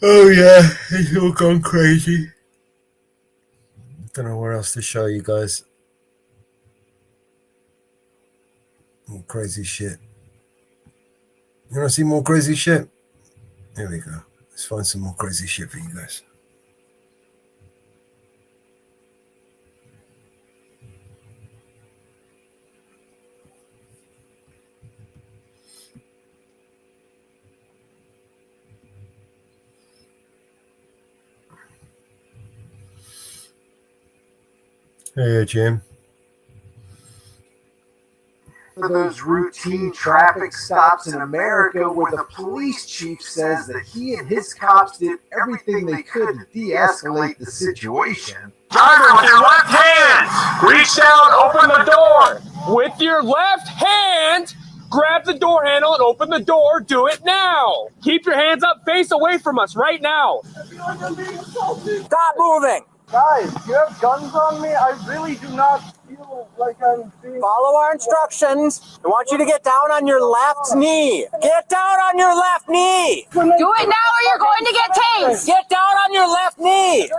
Oh yeah, it's all gone crazy. Don't know where else to show you guys. More crazy shit. You want to see more crazy shit? Here we go. Let's find some more crazy shit for you guys. Hey, Jim. For those routine traffic stops in America where the police chief says that he and his cops did everything they could to de-escalate the situation. Driver, with your left hand, reach down, open the door. With your left hand, grab the door handle and open the door. Do it now. Keep your hands up, face away from us right now. Stop moving. Guys, you have guns on me? I really do not feel like I'm being... Follow our instructions. I want you to get down on your left knee. Get down on your left knee. Do it now or you're going to get tased. Get down on your left knee.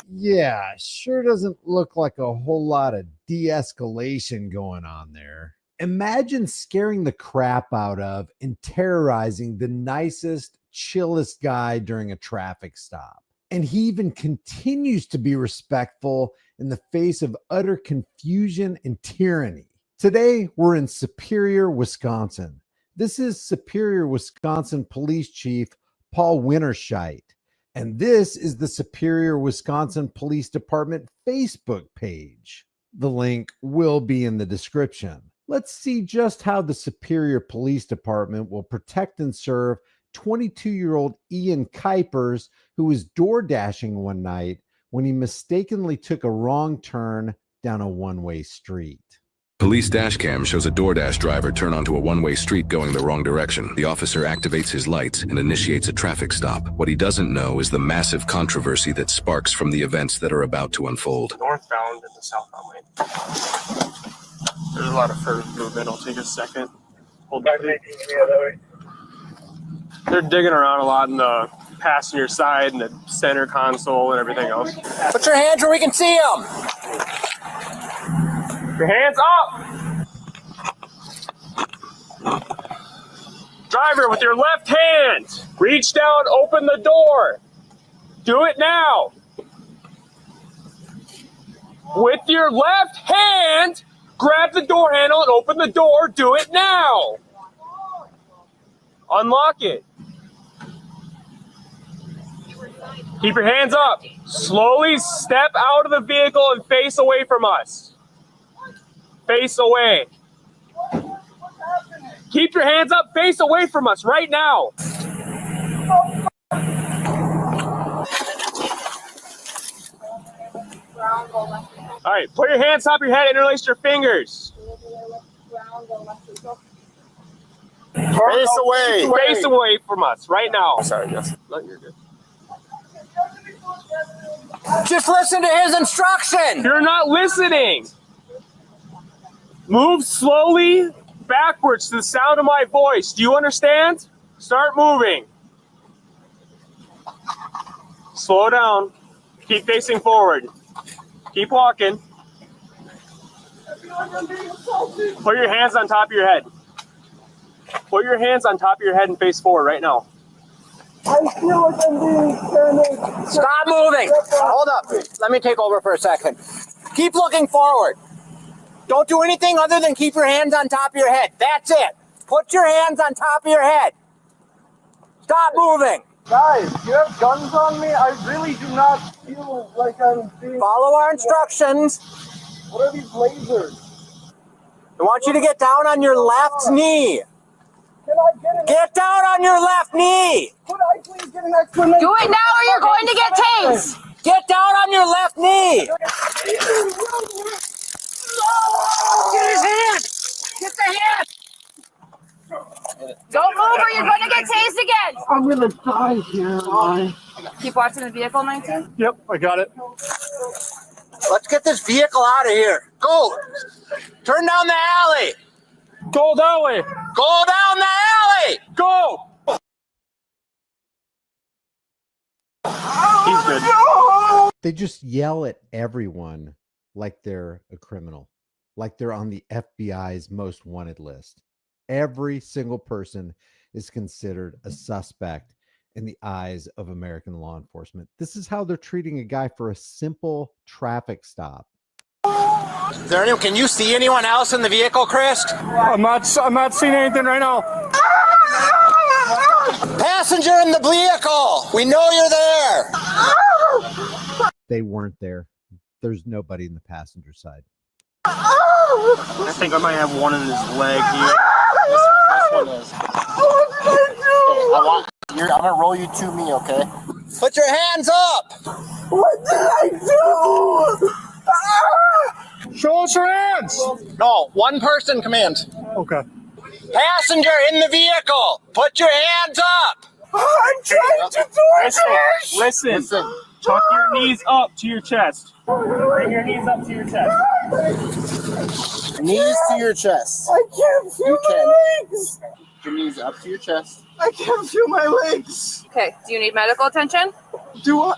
Yeah, sure doesn't look like a whole lot of de-escalation going on there. Imagine scaring the crap out of and terrorizing the nicest, chillest guy during a traffic stop. And he even continues to be respectful in the face of utter confusion and tyranny. Today, we're in Superior, Wisconsin. This is Superior, Wisconsin Police Chief Paul Winterscheid. And this is the Superior, Wisconsin Police Department Facebook page. The link will be in the description. Let's see just how the Superior Police Department will protect and serve 22-year-old Ian Kuipers, who was door dashing one night when he mistakenly took a wrong turn down a one-way street. Police dash cam shows a DoorDash driver turn onto a one-way street going the wrong direction. The officer activates his lights and initiates a traffic stop. What he doesn't know is the massive controversy that sparks from the events that are about to unfold. Northbound and the southbound lane. There's a lot of further movement. I'll take a second. Hold back. They're digging around a lot in the passenger side and the center console and everything else. Put your hands where we can see them. Your hands up. Driver, with your left hand, reach down, open the door. Do it now. With your left hand, grab the door handle and open the door. Do it now. Unlock it. Keep your hands up. Slowly step out of the vehicle and face away from us. Face away. Keep your hands up, face away from us right now. All right, put your hands top of your head, interlace your fingers. Face away. Face away from us right now. Sorry, yes. No, you're good. Just listen to his instruction. You're not listening. Move slowly backwards to the sound of my voice. Do you understand? Start moving. Slow down. Keep facing forward. Keep walking. Put your hands on top of your head. Put your hands on top of your head and face forward right now. I feel like I'm being panicked. Stop moving. Hold up. Let me take over for a second. Keep looking forward. Don't do anything other than keep your hands on top of your head. That's it. Put your hands on top of your head. Stop moving. Guys, you have guns on me? I really do not feel like I'm being... Follow our instructions. What are these lasers? I want you to get down on your left knee. Can I Get down on your left knee. Could I please get an explanation? Do it now or you're going to get tased. Get down on your left knee. Get his hand. Get the hand. Don't move or you're going to get tased again. I'm gonna die here. Keep watching the vehicle, 19. Yep, I got it. Let's get this vehicle out of here. Go. Turn down the alley. Go that way. Go down the alley. Go. He's good. They just yell at everyone like they're a criminal, like they're on the FBI's most wanted list. Every single person is considered a suspect in the eyes of American law enforcement. This is how they're treating a guy for a simple traffic stop. Is there anyone? Can you see anyone else in the vehicle, Chris? I'm not seeing anything right now. Passenger in the vehicle. We know you're there. They weren't there. There's nobody in the passenger side. I think I might have one in his leg here. This one is. I'm gonna roll you to me, okay? Put your hands up. What did I do? Show us your hands. No, one person command. Okay. Passenger in the vehicle. Put your hands up. I'm trying to do it. Listen. Tuck your knees up to your chest. Bring your knees up to your chest. Knees to your chest. I can't feel my legs. Your knees up to your chest. I can't feel my legs. Okay, do you need medical attention? Do I?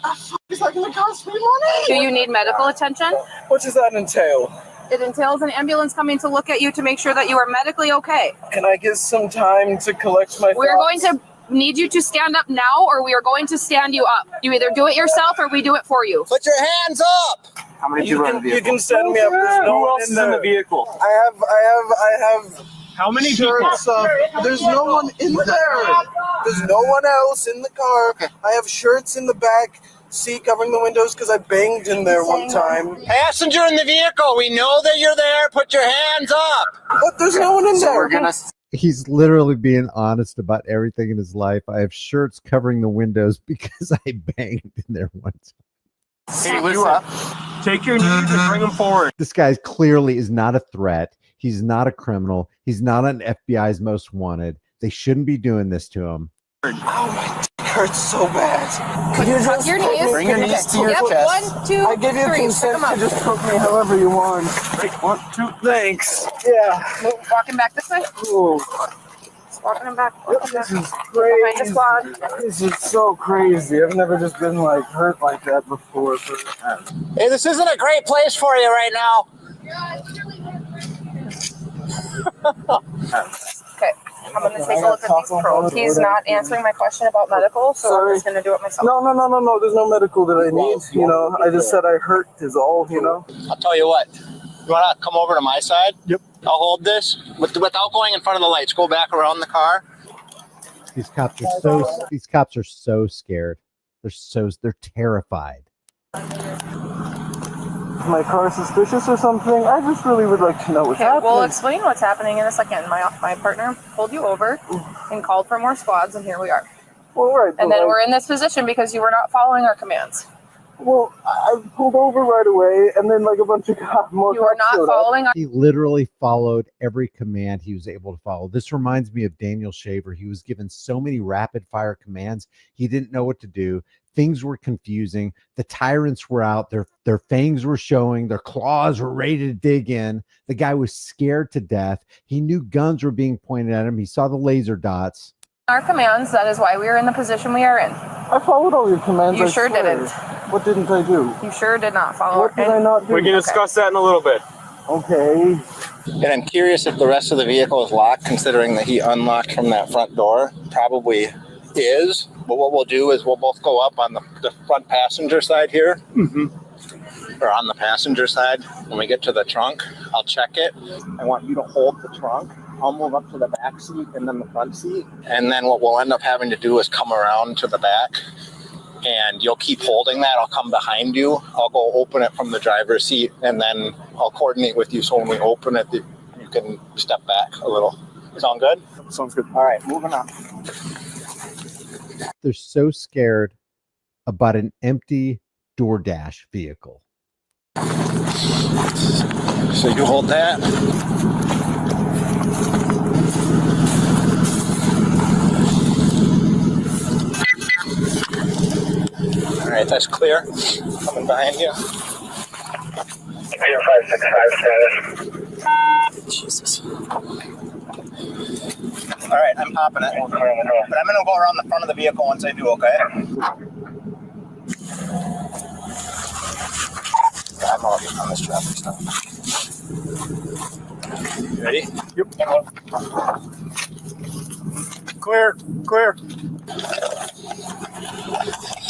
Is that gonna cost me money? Do you need medical attention? What does that entail? It entails an ambulance coming to look at you to make sure that you are medically okay. Can I get some time to collect my We're going thoughts? to need you to stand up now or we are going to stand you up. You either do it yourself or we do it for you. Put your hands up. How many people in the vehicle? You can stand me up. There's no Who one else is in the vehicle? I have. How many people? Shirts up. There's no one in there. There's no one else in the car. I have shirts in the back seat covering the windows because I banged in there one time. Passenger in the vehicle. We know that you're there. Put your hands up. But there's no one in there. He's literally being honest about everything in his life. I have shirts covering the windows because I banged in there once. Hey, listen. Take your knees and bring them forward. This guy clearly is not a threat. He's not a criminal. He's not on FBI's most wanted. They shouldn't be doing this to him. Oh, my dick hurts so bad. Could you Tuck your knees. Bring your knees to your Yep, chest. 1, 2, I give you 3. consent to just poke me however you want. 1, 2, thanks. Yeah. Walking back this way. Ooh. Walking him back. This is crazy. This is so crazy. I've never just been like hurt like that before. Hey, this isn't a great place for you right now. Okay. I'm going to take a look at these probes. He's not answering my question about medical, so I'm just going to do it myself. No. There's no medical that I need. You know, I just said I hurt is all. You know. I'll tell you what. You want to come over to my side? Yep. I'll hold this without going in front of the lights. Go back around the car. These cops are so scared. They're terrified. My car suspicious or something? I just really would like to know what's happening. We'll explain what's happening in a second. My partner pulled you over and called for more squads, and here we are. Well, right. And then we're in this position because you were not following our commands. Well, I pulled over right away, and then like a bunch of more. You are not following. He literally followed every command he was able to follow. This reminds me of Daniel Shaver. He was given so many rapid fire commands. He didn't know what to do. Things were confusing. The tyrants were out. Their fangs were showing. Their claws were ready to dig in. The guy was scared to death. He knew guns were being pointed at him. He saw the laser dots. Our commands. That is why we are in the position we are in. I followed all your commands. You sure didn't. What didn't I do? You sure did not follow. What did I not do? We can discuss that in a little bit. Okay. And I'm curious if the rest of the vehicle is locked, considering that he unlocked from that front door. Probably is. But what we'll do is we'll both go up on the front passenger side here. Or on the passenger side. When we get to the trunk, I'll check it. I want you to hold the trunk. I'll move up to the back seat and then the front seat. And then what we'll end up having to do is come around to the back. And you'll keep holding that. I'll come behind you. I'll go open it from the driver's seat, and then I'll coordinate with you so when we open it, you can step back a little. Sound good? Sounds good. All right, moving on. They're so scared about an empty DoorDash vehicle. So you hold that. All right, that's clear. Coming behind you. 0565 status. Jesus. All right, I'm popping it. But I'm going to go around the front of the vehicle once I do, okay? I'm already on this traffic stop. Ready? Yep. Clear.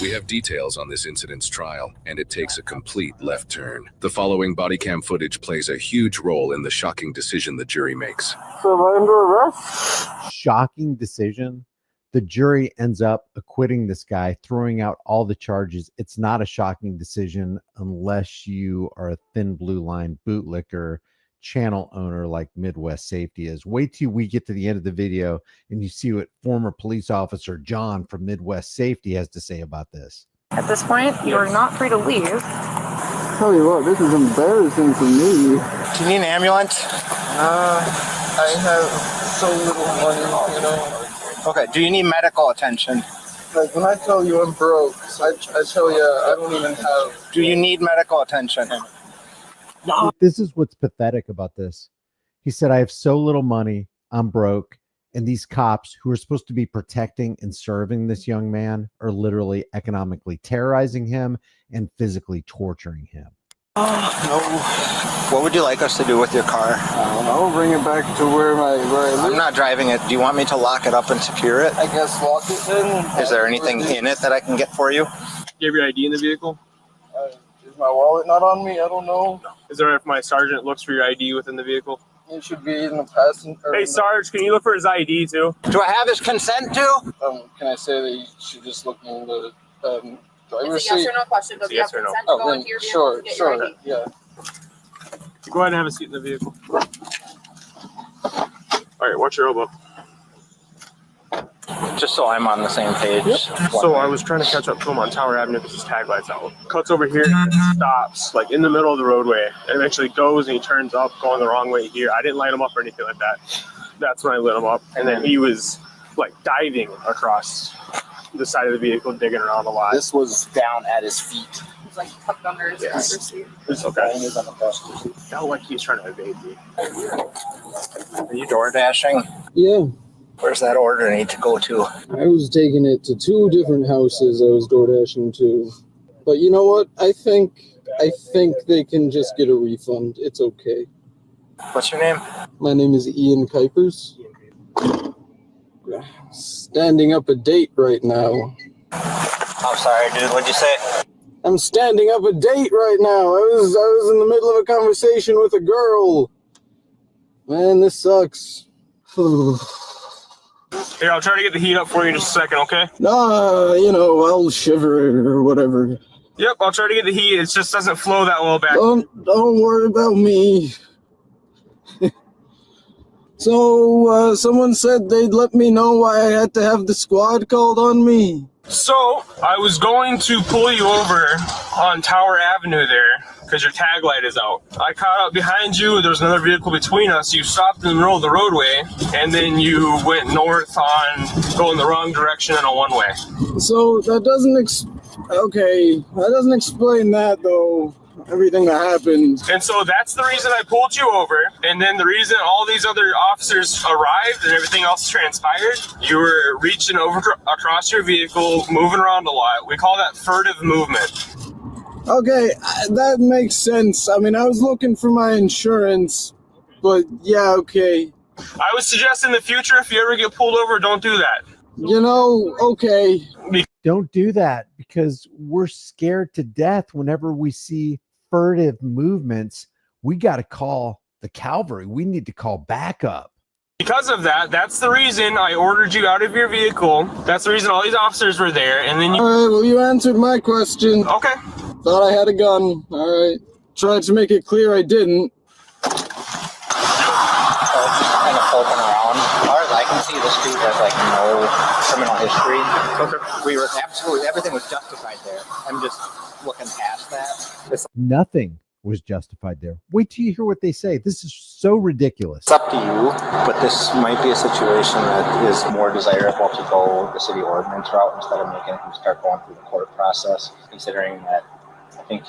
We have details on this incident's trial, and it takes a complete left turn. The following body cam footage plays a huge role in the shocking decision the jury makes. So am I under arrest? Shocking decision. The jury ends up acquitting this guy, throwing out all the charges. It's not a shocking decision unless you are a thin blue line bootlicker channel owner like Midwest Safety is. Wait till we get to the end of the video and you see what former police officer John from Midwest Safety has to say about this. At this point, you are not free to leave. Tell you what, this is embarrassing for me. Do you need an ambulance? I have so little money, you know. Okay, do you need medical attention? Like when I tell you I'm broke, I tell you I don't even have. Do you need medical attention? This is what's pathetic about this. He said, I have so little money, I'm broke. And these cops who are supposed to be protecting and serving this young man are literally economically terrorizing him and physically torturing him. What would you like us to do with your car? I'll bring it back to where I live. I'm not driving it. Do you want me to lock it up and secure it? I guess lock it in. Is there anything in it that I can get for you? Do you have your ID in the vehicle? Is my wallet not on me? I don't know. Is there if my sergeant looks for your ID within the vehicle? It should be in the passenger. Hey, Sarge, can you look for his ID too? Do I have his consent too? Can I say that you should just look in the driver's It's a yes seat? or no question, but It's a you have yes or no. consent to go into your vehicle to get your ID. Yeah. Go ahead and have a seat in the vehicle. All right, watch your elbow. Just so I'm on the same page. So I was trying to catch up to him on Tower Avenue because his tag light's out. Cuts over here and stops like in the middle of the roadway and eventually goes and he turns up going the wrong way here. I didn't light him up or anything like that. That's when I lit him up. And then he was like diving across the side of the vehicle, digging around a lot. This was down at his feet. He's like tucked under his driver's seat. It's okay. Felt like he's trying to evade me. Are you door dashing? Yeah. Where's that order need to go to? I was taking it to 2 different houses I was door dashing to. But you know what? I think they can just get a refund. It's okay. What's your name? My name is Ian Kuipers. standing up a date right now. I'm sorry, dude. What'd you say? I'm standing up a date right now. I was in the middle of a conversation with a girl. Man, this sucks. Here, I'll try to get the heat up for you in just a second, okay? Nah, I'll shiver or whatever. Yep, I'll try to get the heat. It just doesn't flow that well back. Don't worry about me. So, someone said they'd let me know why I had to have the squad called on me. So, I was going to pull you over on Tower Avenue there because your tag light is out. I caught up behind you. There was another vehicle between us. You stopped in the middle of the roadway, and then you went north on going the wrong direction in a one-way. So, that doesn't explain that, though. Everything that happened. And so that's the reason I pulled you over. And then the reason all these other officers arrived and everything else transpired, you were reaching over across your vehicle, moving around a lot. We call that furtive movement. Okay, that makes sense. I mean, I was looking for my insurance, but yeah, okay. I would suggest in the future, if you ever get pulled over, don't do that. Okay. Don't do that, because we're scared to death whenever we see furtive movements. We got to call the cavalry. We need to call backup. Because of that, that's the reason I ordered you out of your vehicle. That's the reason all these officers were there. And then you... All right, well, you answered my question. Okay. Thought I had a gun. All right. Tried to make it clear I didn't. Kind of poking around. As far as I can see, this dude has like no criminal history. Okay. We were absolutely, everything was justified there. I'm just looking past that. Nothing was justified there. Wait till you hear what they say. This is so ridiculous. It's up to you, but this might be a situation that is more desirable to go the city ordinance route instead of making him start going through the court process, considering that I think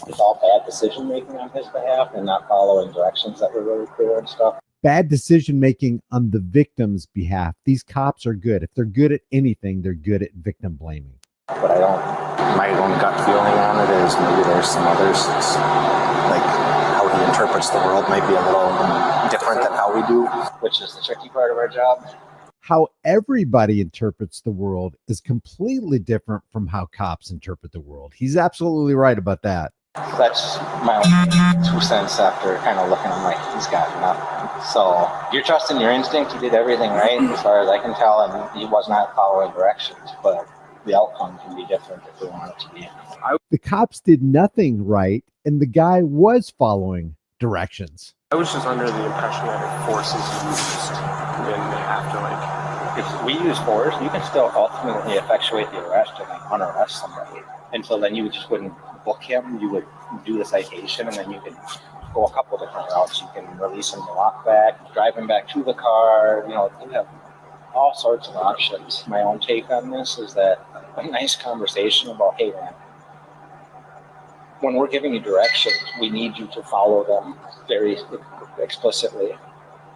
it's all bad decision making on his behalf and not following directions that were really clear and stuff. Bad decision making on the victim's behalf. These cops are good. If they're good at anything, they're good at victim blaming. But my own gut feeling on it is maybe there's some others, like how he interprets the world might be a little different than how we do, which is the tricky part of our job. How everybody interprets the world is completely different from how cops interpret the world. He's absolutely right about that. That's my own 2 cents after kind of looking. I'm like, he's got nothing. So you're trusting your instinct. He did everything right as far as I can tell, and he was not following directions, but the outcome can be different if we want it to be. The cops did nothing right, and the guy was following directions. I was just under the impression that if force is used, then they have to if we use force, you can still ultimately effectuate the arrest and unarrest somebody. And so then you just wouldn't book him. You would do the citation, and then you could go a couple different routes. You can release him the lock back, drive him back to the car. You have all sorts of options. My own take on this is that a nice conversation about, hey man, when we're giving you directions, we need you to follow them very explicitly.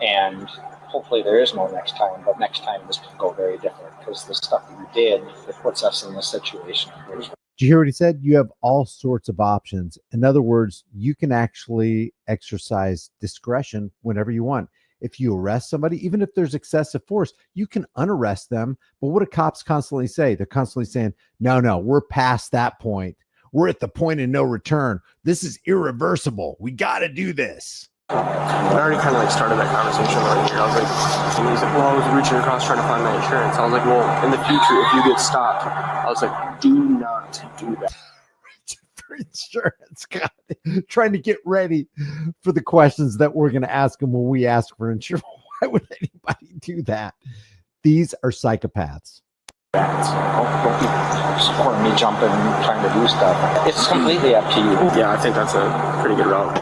And hopefully there is no next time, but next time this could go very different because the stuff that you did, it puts us in this situation. Did you hear what he said? You have all sorts of options. In other words, you can actually exercise discretion whenever you want. If you arrest somebody, even if there's excessive force, you can unarrest them. But what do cops constantly say? They're constantly saying, no, we're past that point. We're at the point of no return. This is irreversible. We got to do this. I already kind of started that conversation right here. I was like, and he's like, well, I was reaching across trying to find my insurance. I was like, well, in the future, if you get stopped, I was like, do not do that. For insurance, God, trying to get ready for the questions that we're going to ask him when we ask for insurance. Why would anybody do that? These are psychopaths. Don't be supporting me jumping, trying to do stuff. It's completely up to you. Yeah, I think that's a pretty good route.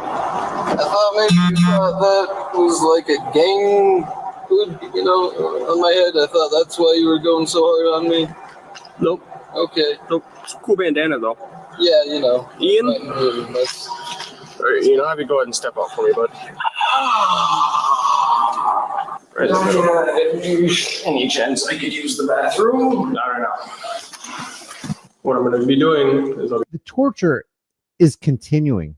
I thought maybe you thought that was like a gang hood, on my head. I thought that's why you were going so hard on me. Nope. Okay. Nope. It's a cool bandana, though. Yeah, Ian? All right, Ian, I'll have you go ahead and step out for me, bud. Any chance I could use the bathroom? Not right now. What I'm going to be doing is the torture is continuing.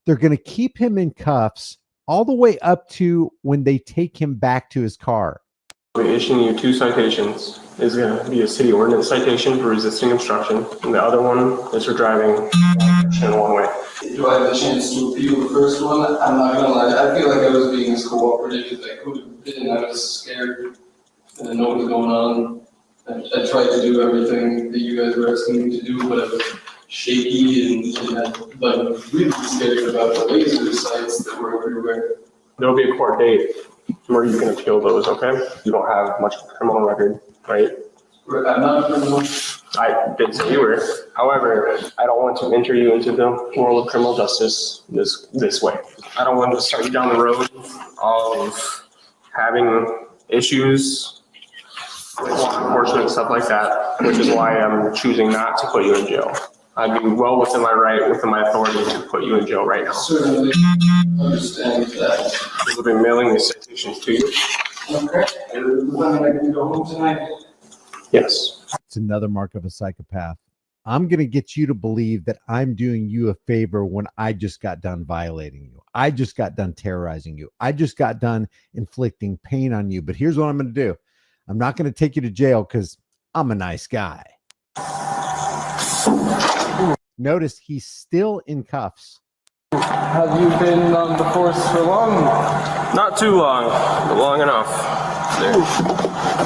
They're going to keep him in cuffs all the way up to when they take him back to his car. We're issuing you 2 citations. There's going to be a city ordinance citation for resisting obstruction, and the other one is for driving in one way. Do I have a chance to appeal the first one? I'm not gonna lie, I feel like I was being as cooperative as I could have been. I was scared. I didn't know what was going on. I tried to do everything that you guys were asking me to do, but I was shaky and I was really scared about the laser sites that were everywhere. There'll be a court date where you can appeal those, okay? You don't have much criminal record, right? I'm not a criminal. I didn't say you were. However, I don't want to enter you into the world of criminal justice this way. I don't want to start you down the road of having issues with law enforcement and stuff like that, which is why I'm choosing not to put you in jail. I'd be well within my right, within my authority to put you in jail right now. Certainly understand that. We'll be mailing these citations to you. Okay. When I can go home tonight? Yes. It's another mark of a psychopath. I'm going to get you to believe that I'm doing you a favor when I just got done violating you. I just got done terrorizing you. I just got done inflicting pain on you. But here's what I'm going to do. I'm not going to take you to jail because I'm a nice guy. Notice he's still in cuffs. Have you been on the force for long? Not too long, but long enough. There.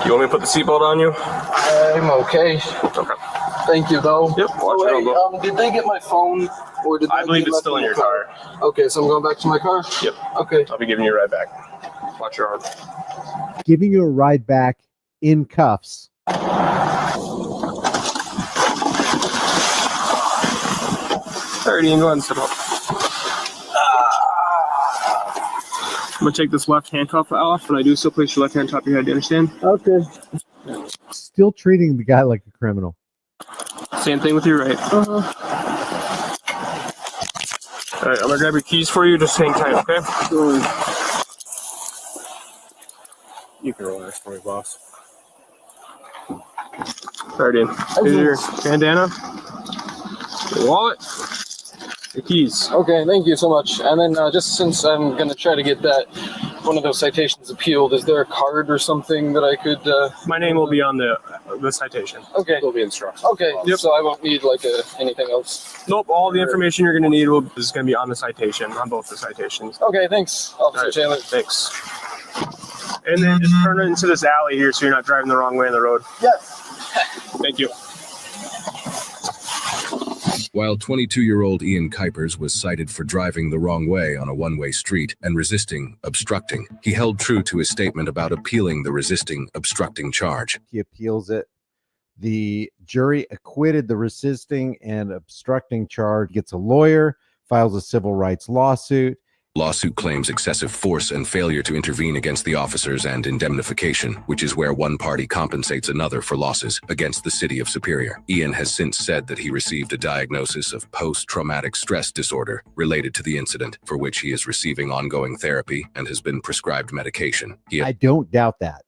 You want me to put the seatbelt on you? I'm okay. Okay. Thank you, though. Yep. Watch it. Did they get my phone? Or did I believe it's still in your car. Okay, so I'm going back to my car? Yep. Okay. I'll be giving you a ride back. Watch your arm. Giving you a ride back in cuffs. Alrighty, go ahead and step up. I'm gonna take this left handcuff off, but I do still place your left hand on top of your head. Do you understand? Okay. Still treating the guy like a criminal. Same thing with your right. All right, I'm gonna grab your keys for you. Just hang tight, okay? You can relax for me, boss. Alrighty, here's your bandana, your wallet, your keys. Okay, thank you so much. And then just since I'm going to try to get that one of those citations appealed, is there a card or something that I could... My name will be on the citation. Okay. There'll be instructions. Okay, yep. So I won't need like anything else? Nope, all the information you're going to need is going to be on the citation, on both the citations. Okay, thanks, Officer Right, Taylor. Thanks. And then just turn it into this alley here so you're not driving the wrong way on the road. Yes. Thank you. While 22-year-old Ian Kuipers was cited for driving the wrong way on a one-way street and resisting obstructing, he held true to his statement about appealing the resisting obstructing charge. He appeals it. The jury acquitted the resisting and obstructing charge, gets a lawyer, files a civil rights lawsuit. Lawsuit claims excessive force and failure to intervene against the officers and indemnification, which is where one party compensates another for losses against the city of Superior. Ian has since said that he received a diagnosis of post-traumatic stress disorder related to the incident, for which he is receiving ongoing therapy and has been prescribed medication. I don't doubt that.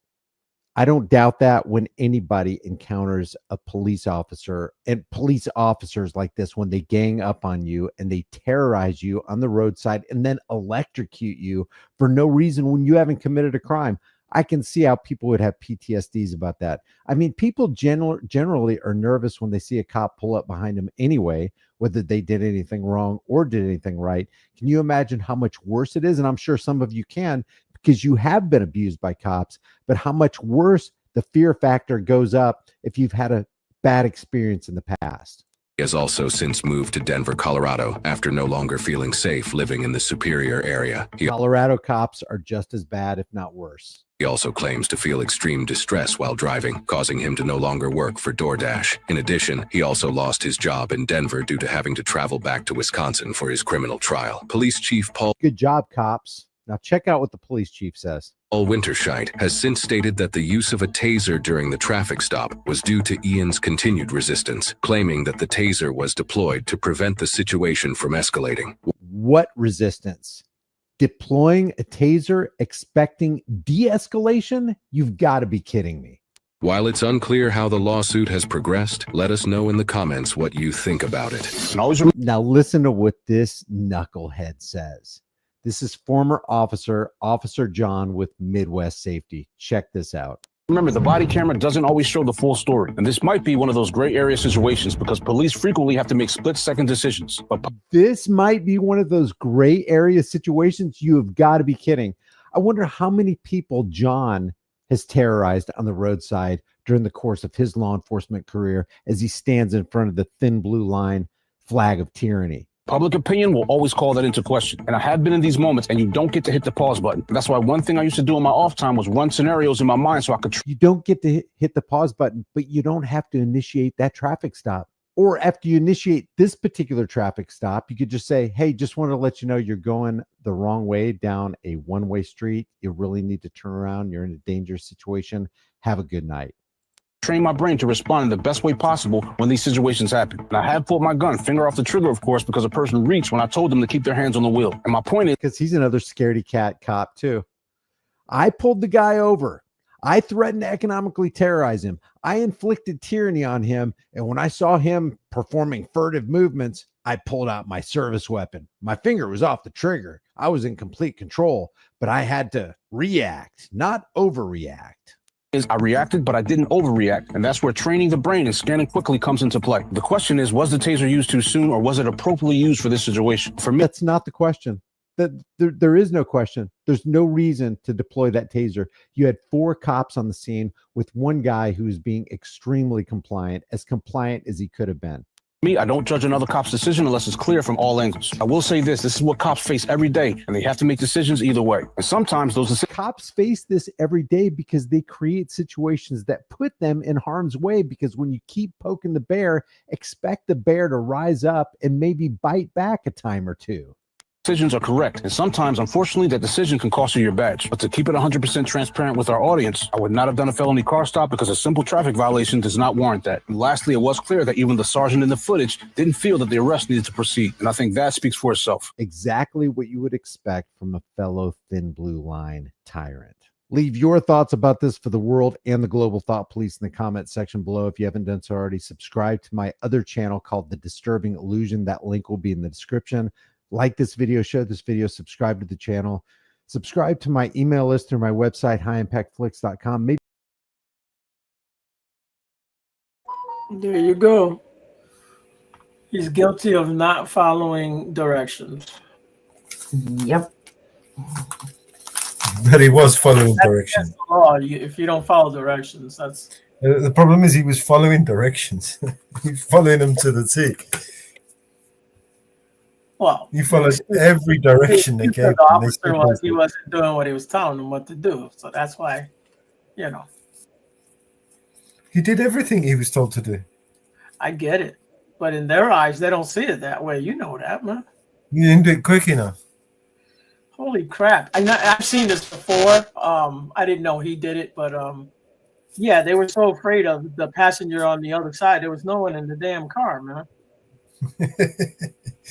I don't doubt that when anybody encounters a police officer and police officers like this, when they gang up on you and they terrorize you on the roadside and then electrocute you for no reason when you haven't committed a crime. I can see how people would have PTSDs about that. I mean, people generally are nervous when they see a cop pull up behind them anyway, whether they did anything wrong or did anything right. Can you imagine how much worse it is? And I'm sure some of you can, because you have been abused by cops, but how much worse the fear factor goes up if you've had a bad experience in the past. He has also since moved to Denver, Colorado, after no longer feeling safe living in the Superior area. Colorado cops are just as bad, if not worse. He also claims to feel extreme distress while driving, causing him to no longer work for DoorDash. In addition, he also lost his job in Denver due to having to travel back to Wisconsin for his criminal trial. Police Chief Paul... Good job, cops. Now check out what the police chief says. Paul Winterscheid has since stated that the use of a taser during the traffic stop was due to Ian's continued resistance, claiming that the taser was deployed to prevent the situation from escalating. What resistance? Deploying a taser expecting de-escalation? You've got to be kidding me. While it's unclear how the lawsuit has progressed, let us know in the comments what you think about it. Now listen to what this knucklehead says. This is former Officer John with Midwest Safety. Check this out. Remember, the body camera doesn't always show the full story, and this might be one of those gray area situations because police frequently have to make split-second decisions. But This might be one of those gray area situations. You have got to be kidding. I wonder how many people John has terrorized on the roadside during the course of his law enforcement career as he stands in front of the thin blue line flag of tyranny. public opinion will always call that into question. And I have been in these moments, and you don't get to hit the pause button. That's why one thing I used to do in my off time was run scenarios in my mind so I could. You don't get to hit the pause button, but you don't have to initiate that traffic stop. Or after you initiate this particular traffic stop, you could just say, hey, just want to let you know you're going the wrong way down a one-way street. You really need to turn around. You're in a dangerous situation. Have a good night. Train my brain to respond in the best way possible when these situations happen. And I have pulled my gun, finger off the trigger, of course, because a person reached when I told them to keep their hands on the wheel. And my point is, because he's another scaredy cat cop too. I pulled the guy over. I threatened to economically terrorize him. I inflicted tyranny on him. And when I saw him performing furtive movements, I pulled out my service weapon. My finger was off the trigger. I was in complete control, but I had to react, not overreact. I reacted, but I didn't overreact. And that's where training the brain and scanning quickly comes into play. The question is, was the taser used too soon, or was it appropriately used for this situation? For me, that's not the question. There is no question. There's no reason to deploy that taser. You had 4 cops on the scene with one guy who's being extremely compliant as he could have been. Me, I don't judge another cop's decision unless it's clear from all angles. I will say this is what cops face every day, and they have to make decisions either way. And sometimes those cops face this every day because they create situations that put them in harm's way, because when you keep poking the bear, expect the bear to rise up and maybe bite back a time or two. decisions are correct. And sometimes, unfortunately, that decision can cost you your badge. But to keep it 100% transparent with our audience, I would not have done a felony car stop because a simple traffic violation does not warrant that. And lastly, it was clear that even the sergeant in the footage didn't feel that the arrest needed to proceed. And I think that speaks for itself. Exactly what you would expect from a fellow thin blue line tyrant. Leave your thoughts about this for the world and the global thought police in the comment section below. If you haven't done so already, subscribe to my other channel called The Disturbing Illusion. That link will be in the description. Like this video, share this video, subscribe to the channel, subscribe to my email list through my website, highimpactflix.com. Maybe there you go. He's guilty of not following directions. Yep. But he was following directions. If you don't follow directions, that's the problem. Is he was following directions. He's following them to the T. Well, he followed every direction they gave him. The officer was, he wasn't doing what he was telling them what to do, so that's why, you know. He did everything he was told to do. I get it, but in their eyes, they don't see it that way. You know that, man. You didn't do it quick enough. Holy crap! I've seen this before. I didn't know he did it, but yeah, they were so afraid of the passenger on the other side. There was no one in the damn car, man.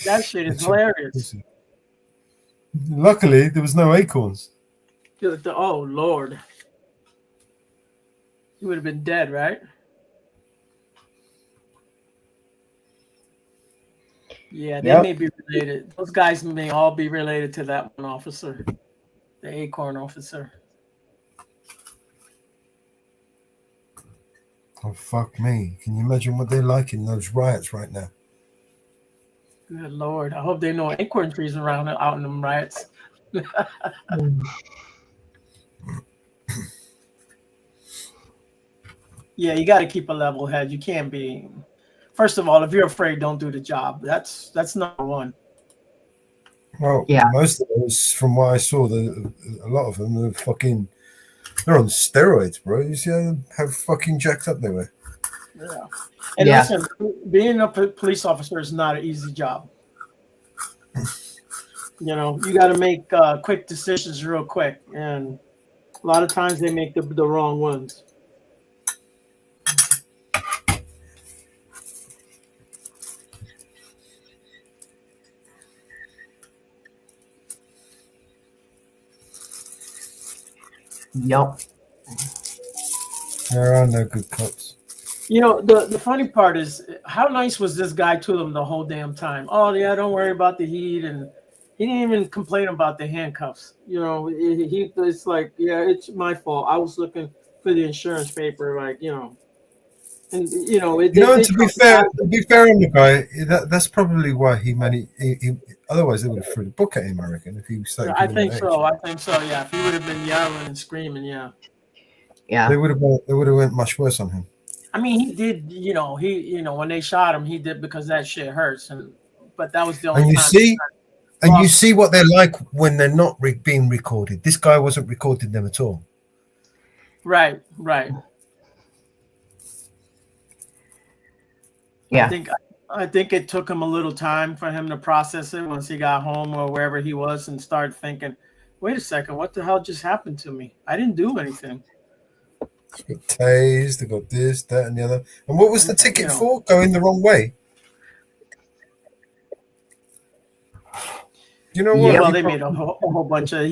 That shit is hilarious. Luckily, there was no acorns. Oh Lord, he would have been dead, right? Yeah, they may be related. Those guys may all be related to that one officer, the acorn officer. Oh, fuck me. Can you imagine what they're like in those riots right now? Good Lord. I hope there are no acorn trees around out in them riots. Yeah, you got to keep a level head. You can't be... First of all, if you're afraid, don't do the job. That's number one. Well, yeah. Most of those, from what I saw, a lot of them are fucking... They're on steroids, bro. You see how fucking jacked up they were? Yeah. And listen, being a police officer is not an easy job. You know, you got to make quick decisions real quick. And a lot of times they make the wrong ones. Yep. There are no good cops. You know, the funny part is, how nice was this guy to them the whole damn time? Oh, yeah, don't worry about the heat. And he didn't even complain about the handcuffs. You know, it's like, yeah, it's my fault. I was looking. for the insurance paper, like, you know, and you know, it, You know, they to be fair on the guy, that's probably why he managed. Otherwise, they would have threw the book at him. I reckon if he started. I giving think them so. I think so. Yeah, if he would have been yelling and screaming, yeah. Yeah. They would have went much worse on him. I mean, he did. You know, when they shot him, he did because that shit hurts, but that was the only And you time. see, and you see what they're like when they're not being recorded. This guy wasn't recording them at all. Right, right. Yeah. I think it took him a little time for him to process it once he got home or wherever he was and started thinking, wait a second, what the hell just happened to me? I didn't do anything. They got tased, they got this, that, and the other. And what was the ticket for? Going the wrong way? You know what? Yeah, well, they made a whole bunch of.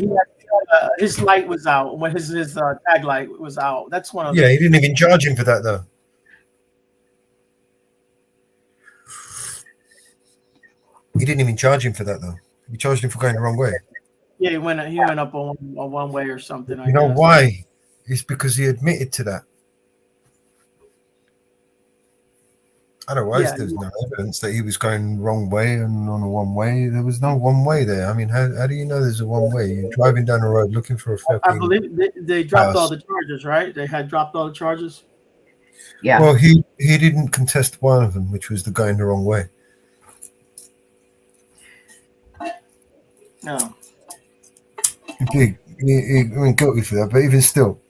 His light was out when his tag light was out. That's one of. Yeah, he didn't even charge him for that though. He didn't even charge him for that though. He charged him for going the wrong way. Yeah, he went up on one way or something. You know why? It's because he admitted to that. Otherwise, there's no evidence that he was going the wrong way and on a one way. There was no one way there. I mean, how do you know there's a one way? You're driving down the road looking for a fucking. I believe they dropped house. all the charges, right? They had dropped all the charges. Yeah. Well, he didn't contest one of them, which was the going the wrong way. No. He went guilty for that, but even still,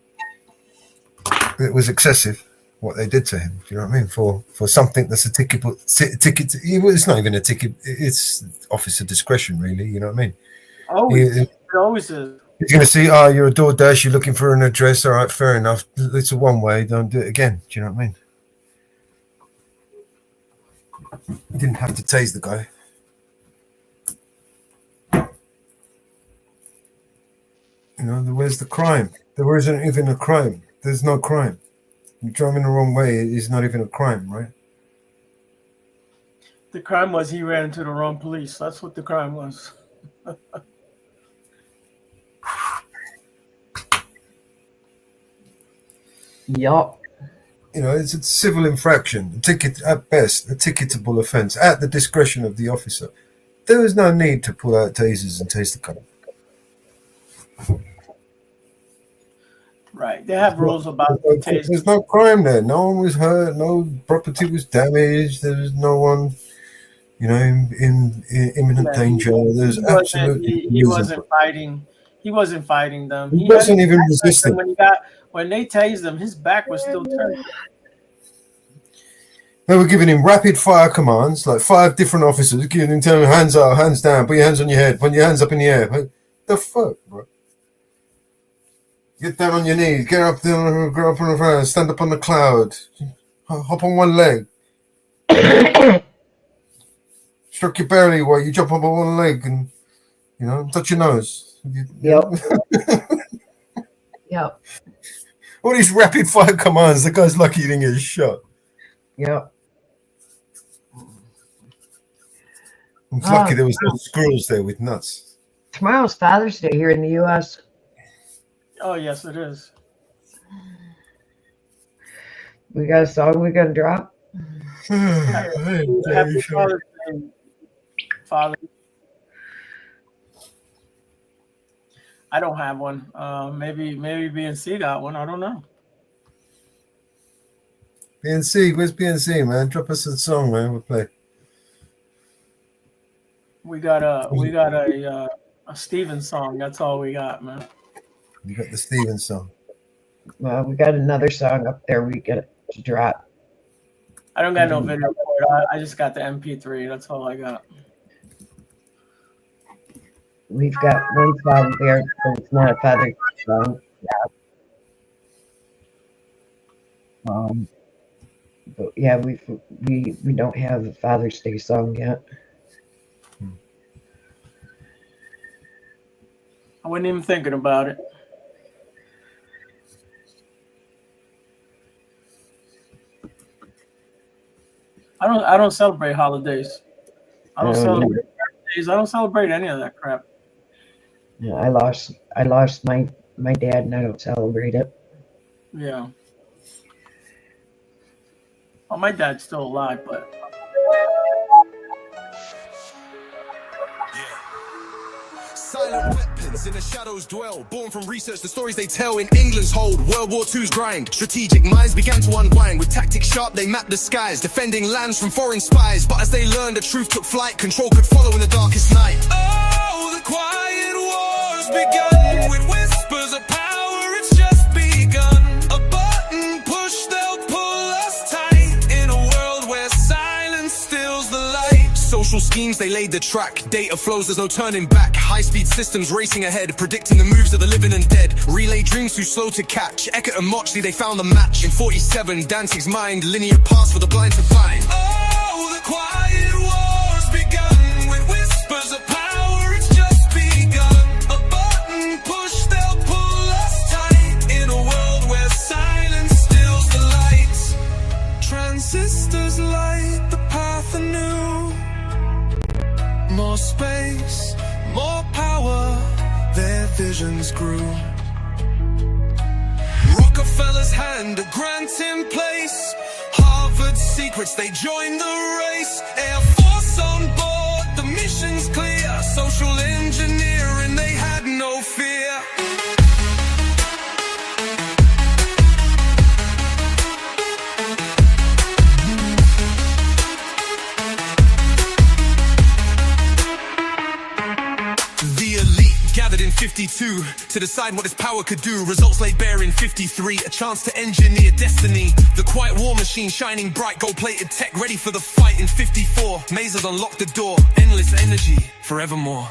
it was excessive what they did to him. Do you know what I mean? For something that's a ticket. It's not even a ticket. It's officer discretion, really. You know what I mean? It always is. He's going to see, you're a DoorDash, you're looking for an address. All right, fair enough. It's a one way. Don't do it again. Do you know what I mean? You didn't have to tase the guy. You know, where's the crime? There isn't even a crime. There's no crime. You're driving the wrong way. It's not even a crime, right? The crime was he ran into the wrong police. That's what the crime was. Yup. You know, it's a civil infraction, a ticket at best, a ticketable offence at the discretion of the officer. There was no need to pull out tasers and tase the car. Right. They have rules about tasers. There's no crime there. No one was hurt. No property was damaged. There was no one, you know, in imminent danger. There's absolutely. He wasn't fighting. He wasn't fighting them. He wasn't even resisting. When they tased him, his back was still turned. They were giving him rapid fire commands, like 5 different officers giving him, telling him, hands up, hands down, put your hands on your head, put your hands up in the air. What the fuck, bro? Get down on your knees, get up there, go up on the ground, stand up on the cloud, hop on one leg. Stroke your belly while you jump up on one leg and, you know, touch your nose. Yep. Yep. All these rapid fire commands, the guy's lucky he didn't get shot. Yep. It's lucky there was no squirrels there with nuts. Tomorrow's Father's Day here in the U.S. Oh, yes, it is. We got a song we're going to drop? Happy Father's Day, Father. I don't have one. Maybe BNC got one. I don't know. BNC, where's BNC, man? Drop us a song, man. We'll play. We got a Steven song. That's all we got, man. You got the Steven song. Well, we got another song up there we got to drop. I don't got no video for it. I just got the MP3. That's all I got. We've got one song there, but it's not a Father's Day song. Yeah. But yeah, we don't have a Father's Day song yet. I wasn't even thinking about it. I don't celebrate holidays. I don't celebrate birthdays. I don't celebrate any of that crap. Yeah, I lost my dad, and I don't celebrate it. Yeah. Oh, my dad's still alive, but. Silent weapons in the shadows dwell. Born from research, the stories they tell in England's hold. World War II's grind. Strategic minds began to unwind. With tactics sharp, they mapped the skies, defending lands from foreign spies. But as they learned, the truth took flight. Control could follow in the darkest night. Oh, the quiet wars begun with whispers of power. It's just begun. A button push, they'll pull us tight in a world where silence stills the light. Social schemes, they laid the track. Data flows, there's no turning back. High-speed systems racing ahead, predicting the moves of the living and dead. Relay dreams too slow to catch. Eckert and Mochley, they found the match. In 47, Danzig's mind, linear paths for the blind to find. Oh, the quiet wars begun with whispers of power. It's just begun. A button push, they'll pull us tight in a world where silence stills the lights. Transistors light the path anew. More space, more power, their visions grew. Rockefeller's hand, a grant in place. Harvard secrets, they joined the race. Air Force on board, the mission's clear. Social engineering, they had no fear. Gathered in 52 to decide what its power could do. Results laid bare in 53. A chance to engineer destiny. The quiet war machine shining bright. Gold-plated tech ready for the fight in 54. Mazes unlocked the door. Endless energy forevermore.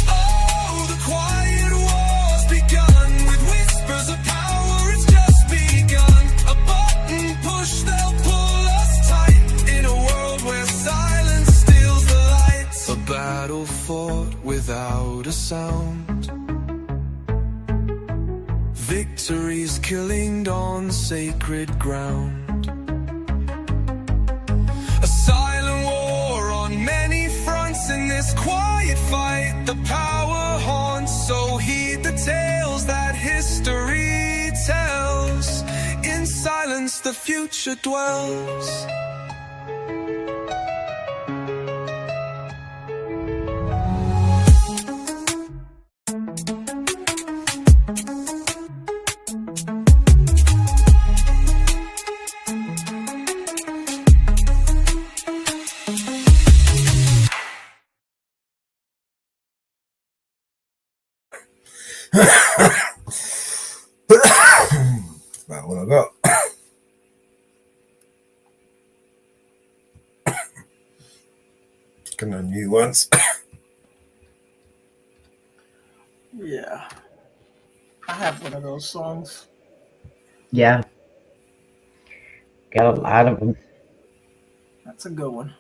Oh, the quiet war's begun with whispers of power. It's just begun. A button push, they'll pull us tight in a world where silence steals the lights. A battle fought without a sound. Victories killing on sacred ground. A silent war on many fronts in this quiet fight. The power haunts, so heed the tales that history tells. In silence the future dwells. About what I got. Can I new ones? Yeah. I have one of those songs. Yeah. Got a lot of them. That's a good one.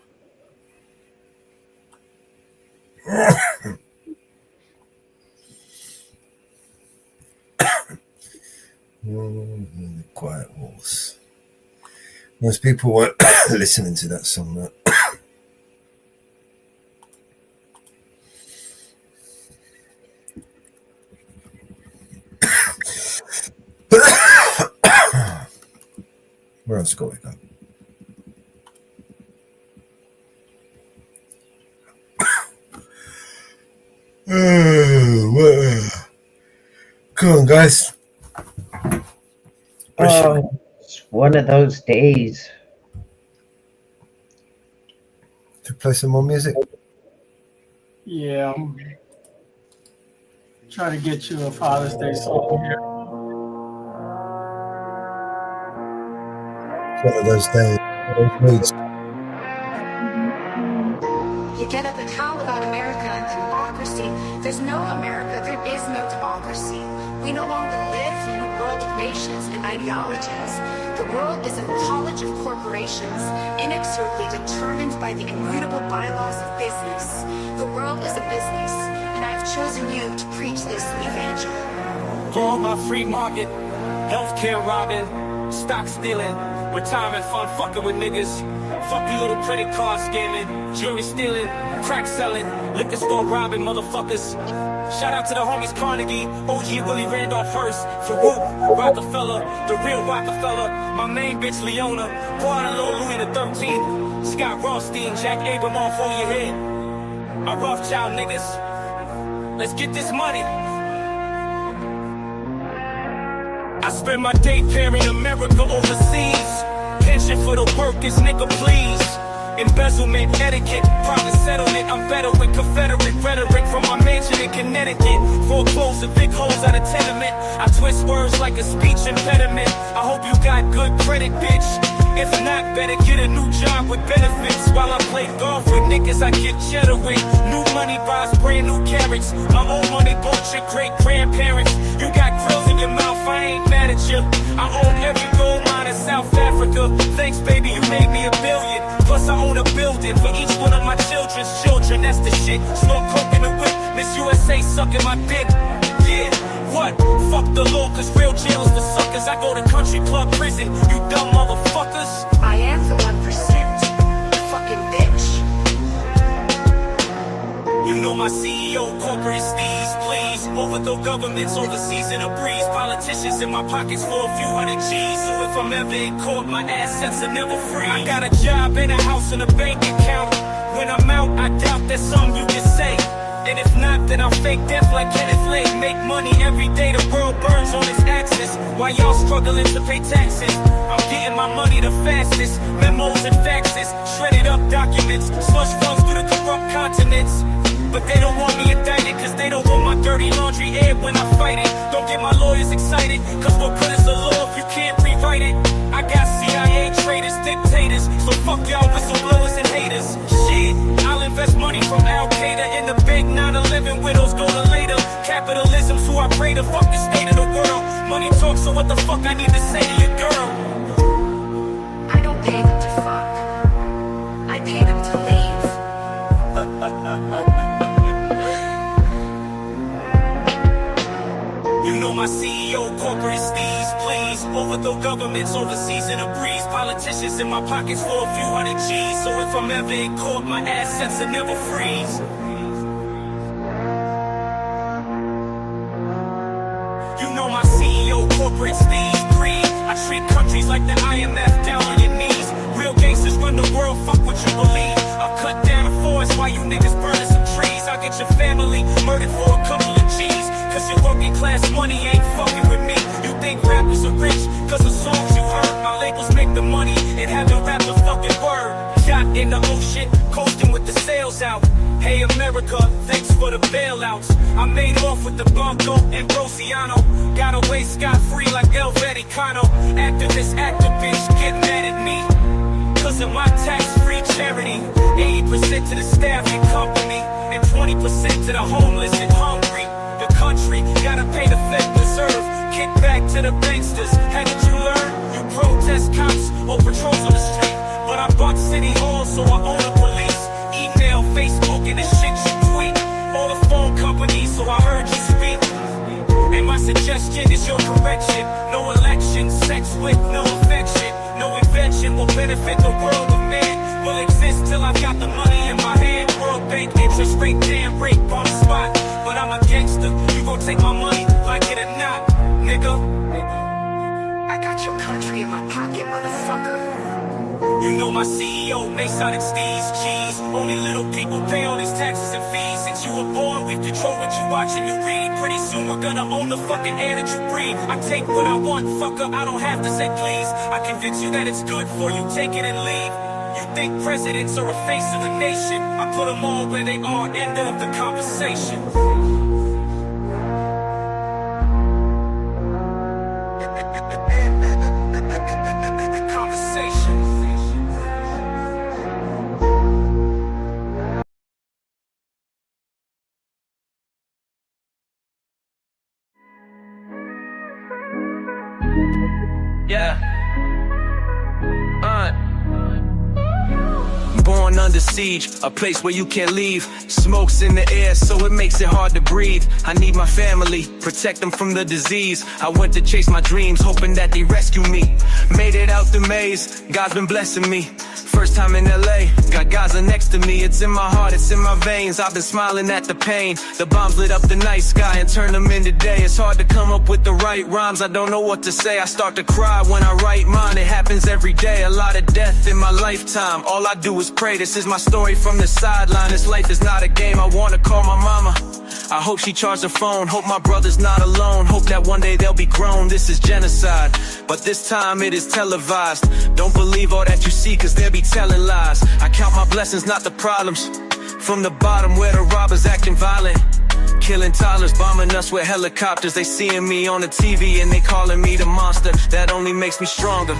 The Quiet Wars. Most people weren't listening to that song. That. Where else got we go? Come on, guys. Oh, it's one of those days. To play some more music? Yeah, I'm trying to get you a Father's Day song here. One of those days. Moods. You get at the town about America and democracy. There's no America. There is no democracy. We no longer live in a world of nations and ideologies. The world is a college of corporations, inexorably determined by the immutable bylaws of business. The world is a business, and I have chosen you to preach this evangel. For all my free market, healthcare robbing, stock stealing, retirement fund fucking with niggas, Fuck you little credit card scamming, jewelry stealing, crack selling, liquor store robbing motherfuckers. Shout out to the homies Carnegie, OG Willie Randolph Hearst, Farouk, Rockefeller, the real Rockefeller, my main bitch Leona, Guadalupe Louis the 13th, Scott Rothstein, Jack Abramoff on your head. My Rothschild niggas, let's get this money. I spend my day pairing America overseas. Pension for the workers, nigga, please. Embezzlement, etiquette, private settlement. I'm better with Confederate rhetoric from my mansion in Connecticut. Foreclosed the big holes out of tenement. I twist words like a speech impediment. I hope you got good credit, bitch. If not, better get a new job with benefits. While I play golf with niggas I get cheddar with. New money buys brand new carrots. My old money bought your great grandparents. You got grills in your mouth, I ain't mad at you. I own every gold mine in South Africa. Thanks baby, you made me $1 billion. Plus I own a building for each one of my children's children. That's the shit. Smoke coke in the whip. Miss USA sucking my dick. Yeah, what? Fuck the law, cause real jail is the suckers. I go to country club prison, you dumb motherfuckers. I am the 1%, you fucking bitch. You know my CEO, corporate steez, please. Overthrow governments overseas in a breeze. Politicians in my pockets for a few hundred G's. So if I'm ever in court, my assets are never free. I got a job and a house and a bank account. When I'm out, I doubt there's something you can say. And if not, then I'll fake death like Kenneth Lake. Make money every day, the world burns on its axis. While y'all struggling to pay taxes, I'm getting my money the fastest. Memos and faxes, shredded up documents, slush funds through the corrupt continents. But they don't want me indicted, cause they don't want my dirty laundry aired when I fight it. Don't get my lawyers excited, cause what good is the law if you can't rewrite it? I got CIA traitors, dictators, so fuck y'all whistleblowers and haters. Shit, I'll invest money from Al-Qaeda in the big 9/11 widows go to later. Capitalism's who I pray to, fuck the state of the world. Money talks, so what the fuck I need to say to your girl? I don't pay them to fuck. I pay them to leave. You know my CEO, corporate steez, please. Overthrow governments overseas in a breeze. Politicians in my pockets for a few hundred G's. So if I'm ever in court, my assets will never freeze. You know my CEO, corporate steez, breathe. I treat countries like the IMF down on your knees. Real gangsters run the world, fuck what you believe. I'll cut down a forest while you niggas burning some trees. I'll get your family murdered for a couple of G's. Cause your working class money ain't fucking with me. You think rappers are rich cause of songs you heard. My labels make the money and haven't rapped a fucking word. Shot in the ocean, coasting with the sails out. Hey America, thanks for the bailouts. I made off with the Blanco and Rosiano. Got away scot-free like El Vaticano. Activist, bitch, get mad at me cause of my tax-free charity. 80% to the staff and company, and 20% to the homeless and hungry. The country gotta pay the Fed Reserve. Kick back to the banksters. Haven't you learned? You protest cops or patrols on the street, but I bought City Hall, so I own the police. Email, Facebook, and the shit you tweet. All the phone companies, so I heard you speak. And my suggestion is your correction. No election, sex with no affection. No invention will benefit the world of man. Will exist till I've got the money in my hand. World Bank interest rate, damn rape on the spot. But I'm a gangster, you gon' take my money, like it or not, nigga. I got your country in my pocket, motherfucker. You know my CEO, Masonic Steez, cheese. Only little people pay all these taxes and fees. Since you were born, we've controlled what you watch and you read. Pretty soon we're gonna own the fucking air that you breathe. I take what I want, fucker, I don't have to say please. I convince you that it's good for you, take it and leave. You think presidents are a face of the nation? I put them all where they are, end of the conversation. Yeah. Born under siege, a place where you can't leave. Smoke's in the air, so it makes it hard to breathe. I need my family, protect them from the disease. I went to chase my dreams, hoping that they rescue me. Made it out the maze, God's been blessing me. First first time in LA. Got Gaza next to me, it's in my heart, it's in my veins. I've been smiling at the pain. The bombs lit up the night sky and turned them into day. It's hard to come up with the right rhymes, I don't know what to say. I start to cry when I write mine, it happens every day. A lot of death in my lifetime, all I do is pray. This is my story from the sideline, this life is not a game. I wanna call my mama, I hope she charged her phone. Hope my brother's not alone, hope that one day they'll be grown. This is genocide, but this time it is televised. Don't believe all that you see, cause they'll be telling lies. I count my blessings, not the problems. From the bottom where the robbers acting violent, killing toddlers, bombing us with helicopters. They seeing me on the TV and they calling me the monster. That only makes me stronger.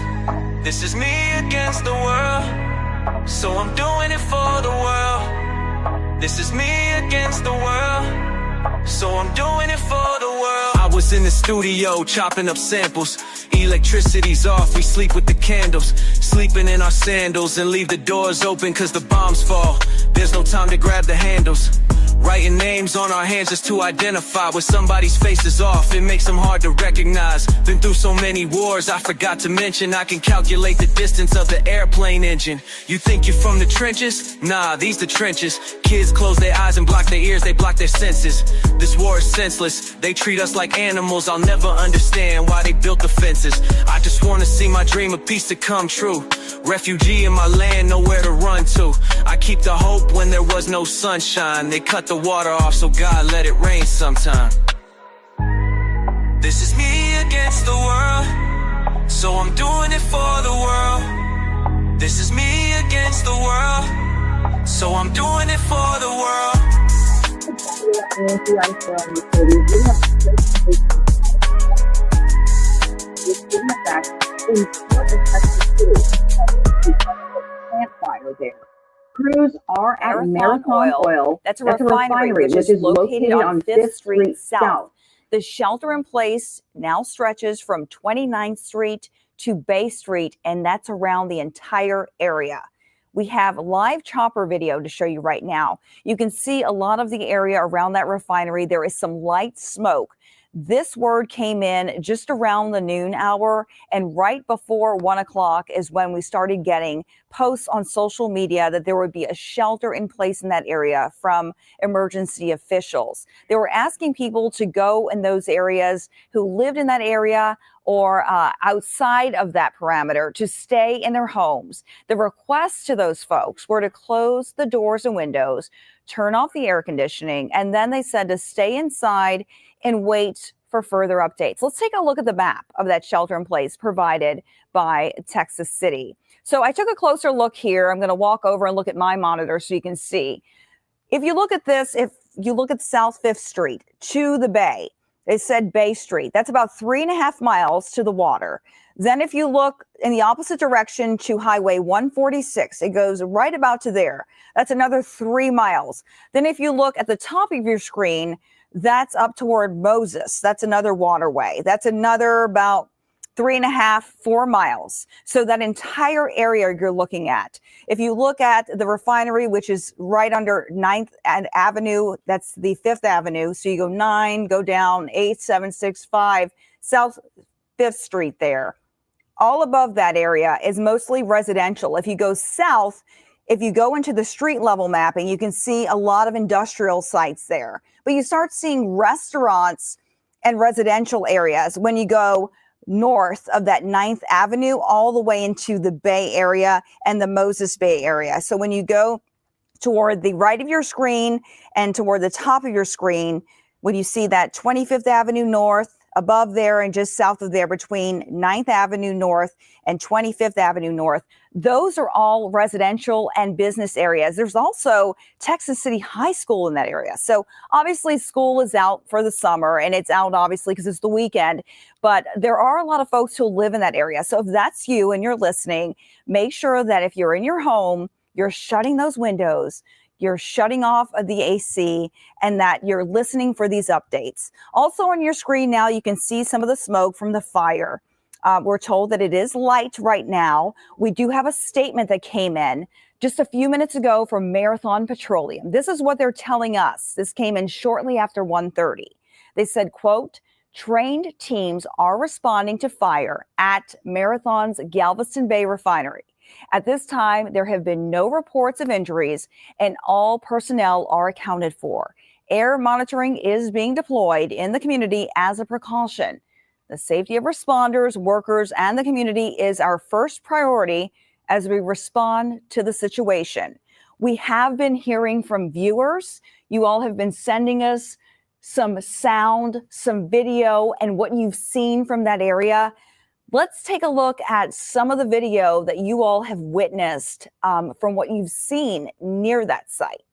This is me against the world, so I'm doing it for the world. This is me against the world, so I'm doing it for the world. I was in the studio chopping up samples. Electricity's off, we sleep with the candles. Sleeping in our sandals and leave the doors open cause the bombs fall. There's no time to grab the handles. Writing names on our hands just to identify. When somebody's face is off, it makes them hard to recognize. Been through so many wars, I forgot to mention I can calculate the distance of the airplane engine. You think you're from the trenches? Nah, these the trenches. Kids close their eyes and block their ears, they block their senses. This war is senseless, they treat us like animals. I'll never understand why they built the fences. I just wanna see my dream of peace to come true. Refugee in my land, nowhere to run to. I keep the hope when there was no sunshine. They cut the water off, so God let it rain sometime. This is me against the world, so I'm doing it for the world. This is me against the world, so I'm doing it for the world. Campfire there. Crews are at Marathon Oil. That's a refinery which is located on 5th Street South. The shelter in place now stretches from 29th Street to Bay Street, and that's around the entire area. We have live chopper video to show you right now. You can see a lot of the area around that refinery. There is some light smoke. This word came in just around the noon hour, and right before 1 o'clock is when we started getting posts on social media that there would be a shelter in place in that area from emergency officials. They were asking people to go in those areas who lived in that area or outside of that parameter to stay in their homes. The requests to those folks were to close the doors and windows, turn off the air conditioning, and then they said to stay inside and wait for further updates. Let's take a look at the map of that shelter in place provided by Texas City. So I took a closer look here. I'm going to walk over and look at my monitor so you can see. If you look at this, if you look at South 5th Street to the bay, it said Bay Street. That's about 3.5 miles to the water. Then if you look in the opposite direction to Highway 146, it goes right about to there. That's another 3 miles. Then if you look at the top of your screen, that's up toward Moses. That's another waterway. That's another about 3.5, 4 miles. So that entire area you're looking at. If you look at the refinery, which is right under 9th Avenue, that's the 5th Avenue. So you go 9, go down 8, 7, 6, 5, South 5th Street there. All above that area is mostly residential. If you go south, if you go into the street level mapping, you can see a lot of industrial sites there. But you start seeing restaurants and residential areas when you go north of that 9th Avenue all the way into the Bay Area and the Moses Bay area. So when you go toward the right of your screen and toward the top of your screen, when you see that 25th Avenue North, above there and just south of there between 9th Avenue North and 25th Avenue North, those are all residential and business areas. There's also Texas City High School in that area. So obviously school is out for the summer, and it's out obviously because it's the weekend, but there are a lot of folks who live in that area. So if that's you and you're listening, make sure that if you're in your home, you're shutting those windows, you're shutting off the AC, and that you're listening for these updates. Also on your screen now, you can see some of the smoke from the fire. We're told that it is light right now. We do have a statement that came in just a few minutes ago from Marathon Petroleum. This is what they're telling us. This came in shortly after 1:30. They said, quote, trained teams are responding to fire at Marathon's Galveston Bay refinery. At this time, there have been no reports of injuries and all personnel are accounted for. Air monitoring is being deployed in the community as a precaution. The safety of responders, workers, and the community is our first priority as we respond to the situation. We have been hearing from viewers. You all have been sending us some sound, some video, and what you've seen from that area. Let's take a look at some of the video that you all have witnessed from what you've seen near that site.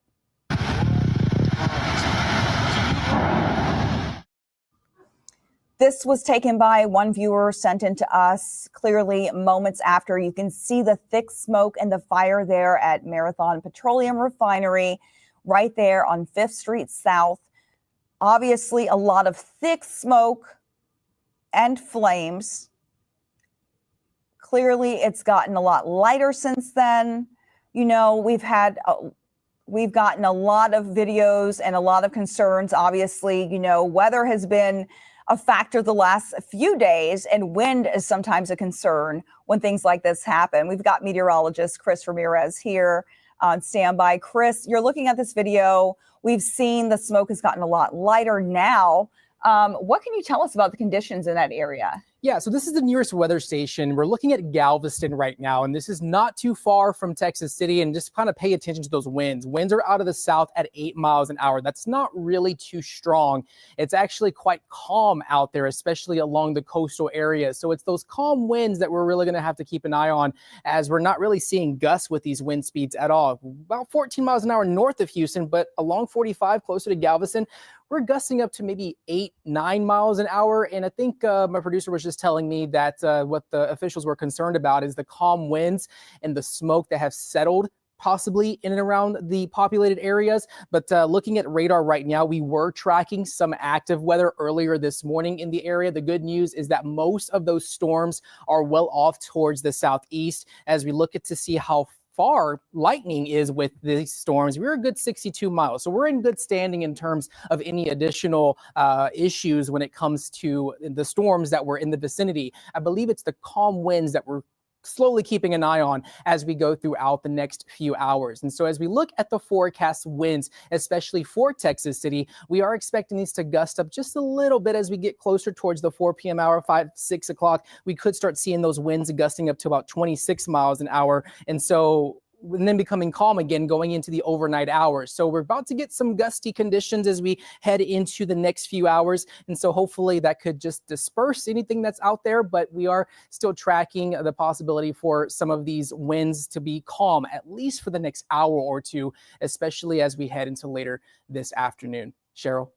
This was taken by one viewer, sent in to us clearly moments after. You can see the thick smoke and the fire there at Marathon Petroleum Refinery, right there on 5th Street South. Obviously, a lot of thick smoke and flames. Clearly, it's gotten a lot lighter since then. You know, we've gotten a lot of videos and a lot of concerns. Obviously, you know, weather has been a factor the last few days, and wind is sometimes a concern when things like this happen. We've got meteorologist Chris Ramirez here on standby. Chris, you're looking at this video. We've seen the smoke has gotten a lot lighter now. What can you tell us about the conditions in that area? Yeah, so this is the nearest weather station. We're looking at Galveston right now, and this is not too far from Texas City. And just kind of pay attention to those winds. Winds are out of the south at 8 miles an hour. That's not really too strong. It's actually quite calm out there, especially along the coastal areas. So it's those calm winds that we're really going to have to keep an eye on, as we're not really seeing gusts with these wind speeds at all. About 14 miles an hour north of Houston, but along 45 closer to Galveston, we're gusting up to maybe 8-9 miles an hour. And I think my producer was just telling me that what the officials were concerned about is the calm winds and the smoke that have settled possibly in and around the populated areas. But looking at radar right now, we were tracking some active weather earlier this morning in the area. The good news is that most of those storms are well off towards the southeast. As we look at to see how far lightning is with these storms, we're a good 62 miles. So we're in good standing in terms of any additional issues when it comes to the storms that were in the vicinity. I believe it's the calm winds that we're slowly keeping an eye on as we go throughout the next few hours. And so as we look at the forecast winds, especially for Texas City, we are expecting these to gust up just a little bit as we get closer towards the 4 p.m. hour, 5-6 o'clock. We could start seeing those winds gusting up to about 26 miles an hour. And then becoming calm again going into the overnight hours. So we're about to get some gusty conditions as we head into the next few hours. And so hopefully that could just disperse anything that's out there, but we are still tracking the possibility for some of these winds to be calm, at least for the next hour or two, especially as we head into later this afternoon. Cheryl.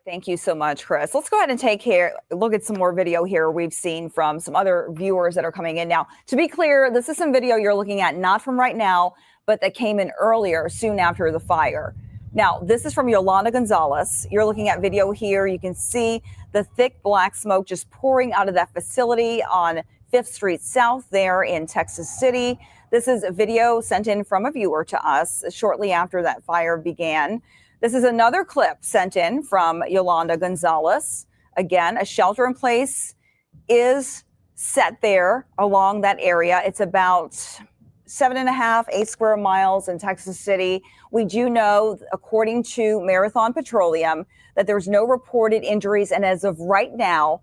Thank you so much, Chris. Let's go ahead and look at some more video here we've seen from some other viewers that are coming in now. To be clear, this is some video you're looking at, not from right now, but that came in earlier, soon after the fire. Now, this is from Yolanda Gonzalez. You're looking at video here. You can see the thick black smoke just pouring out of that facility on 5th Street South there in Texas City. This is a video sent in from a viewer to us shortly after that fire began. This is another clip sent in from Yolanda Gonzalez. Again, a shelter in place is set there along that area. It's about 7.5, 8 square miles in Texas City. We do know, according to Marathon Petroleum, that there's no reported injuries. And as of right now,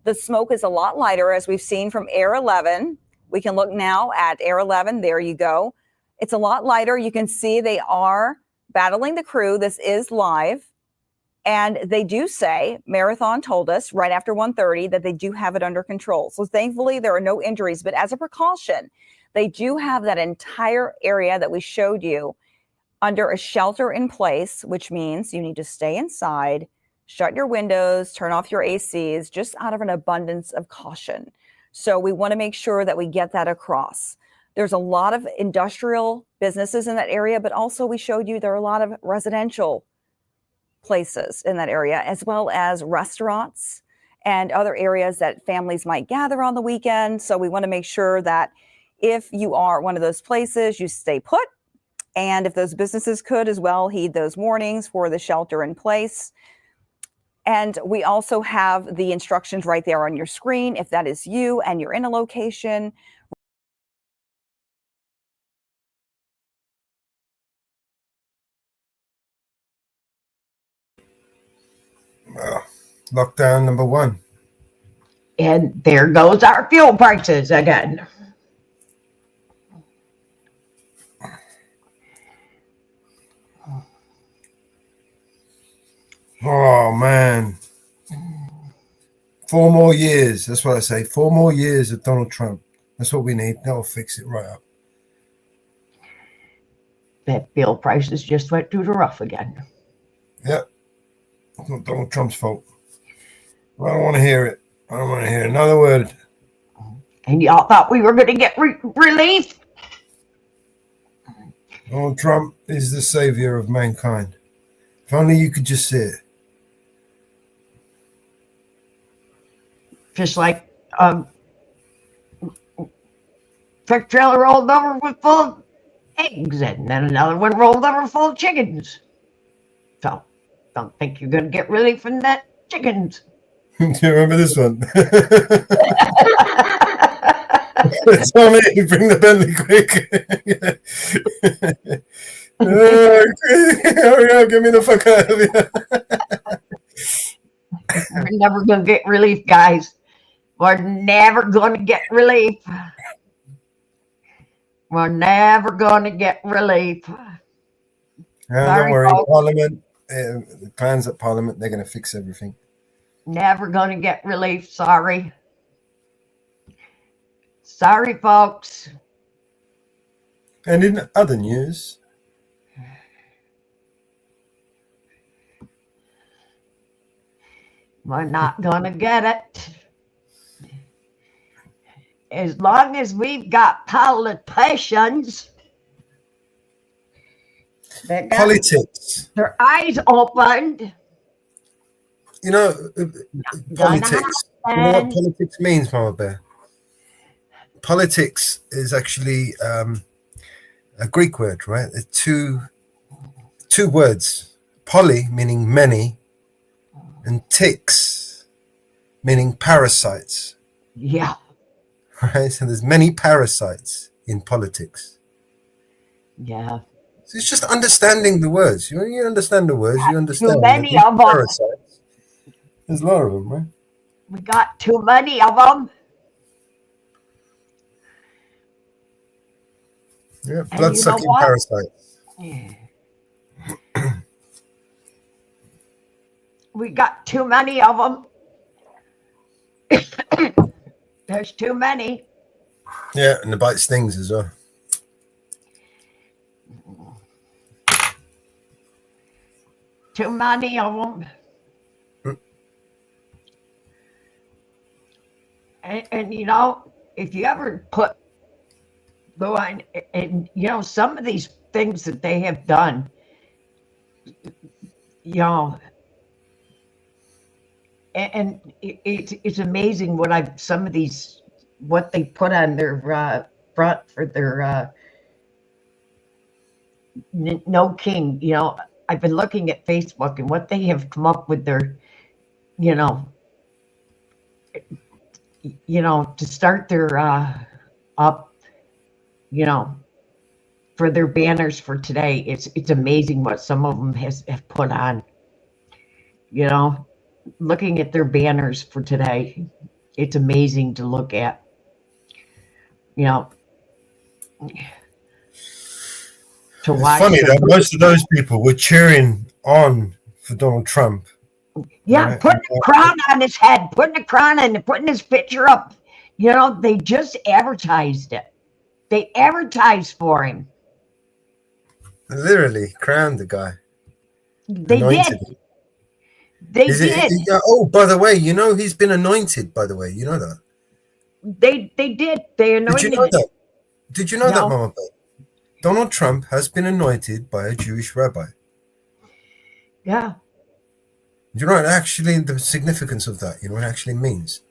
the smoke is a lot lighter, as we've seen from Air 11. We can look now at Air 11. There you go. It's a lot lighter. You can see they are battling the crew. This is live. And they do say, Marathon told us right after 1:30 that they do have it under control. So thankfully, there are no injuries. But as a precaution, they do have that entire area that we showed you under a shelter in place, which means you need to stay inside, shut your windows, turn off your ACs, just out of an abundance of caution. So we want to make sure that we get that across. There's a lot of industrial businesses in that area, but also we showed you there are a lot of residential places in that area, as well as restaurants and other areas that families might gather on the weekend. So we want to make sure that if you are one of those places, you stay put. And if those businesses could as well, heed those warnings for the shelter in place. And we also have the instructions right there on your screen. If that is you and you're in a location Lockdown number 1. And there goes our fuel prices again. Oh, man. 4 more years. That's what I say. 4 more years of Donald Trump. That's what we need. That'll fix it right up. That fuel prices just went through the roof again. Yep. It's not Donald Trump's fault. I don't want to hear it. I don't want to hear another word. And y'all thought we were going to get relief? Donald Trump is the savior of mankind. If only you could just see it. Just like truck trailer rolled over with full of eggs, and then another one rolled over full of chickens. So, don't think you're going to get relief from that chickens. Do you remember this one? Tommy, bring the Bentley quick. Hurry up, get me the fuck out of here. We're never going to get relief, guys. We're never going to get relief. We're never going to get relief. Don't worry, Parliament, the clans at Parliament, they're going to fix everything. Never going to get relief. Sorry. Sorry, folks. And in other news, we're not going to get it. As long as we've got politicians that got politics, their eyes opened. You know, politics. You know what politics means, Mama Bear? Politics is actually a Greek word, right? Two words. Poly meaning many, and ticks meaning parasites. Yeah. Right? So there's many parasites in politics. Yeah. So it's just understanding the words. You understand the words, you understand. Too many of them. Parasites. There's a lot of them, right? We got too many of them. Yeah, blood-sucking parasites. Yeah. We got too many of them. There's too many. Yeah, and the bite stings as well. Too many of them. And you know, if you ever put the line, and you know, some of these things that they have done, you know, and it's amazing what some of these, what they put on their front for their No King. You know, I've been looking at Facebook and what they have come up with their, you know, to start their up, you know, for their banners for today. It's amazing what some of them have put on. You know, looking at their banners for today, it's amazing to look at. You know, to watch. It's funny that most of those people were cheering on for Donald Trump. Yeah, right? putting a crown on his head, putting a crown and putting his picture up. You know, they just advertised it. They advertised for him. Literally crowned the guy. They Anointed did. him. They did. Oh, by the way, you know he's been anointed. By the way, you know that. They did. They anointed. Did you know that? Did you know that, No. Mama? Donald Trump has been anointed by a Jewish rabbi. Yeah. Do you know what actually the significance of that? You know what it actually means?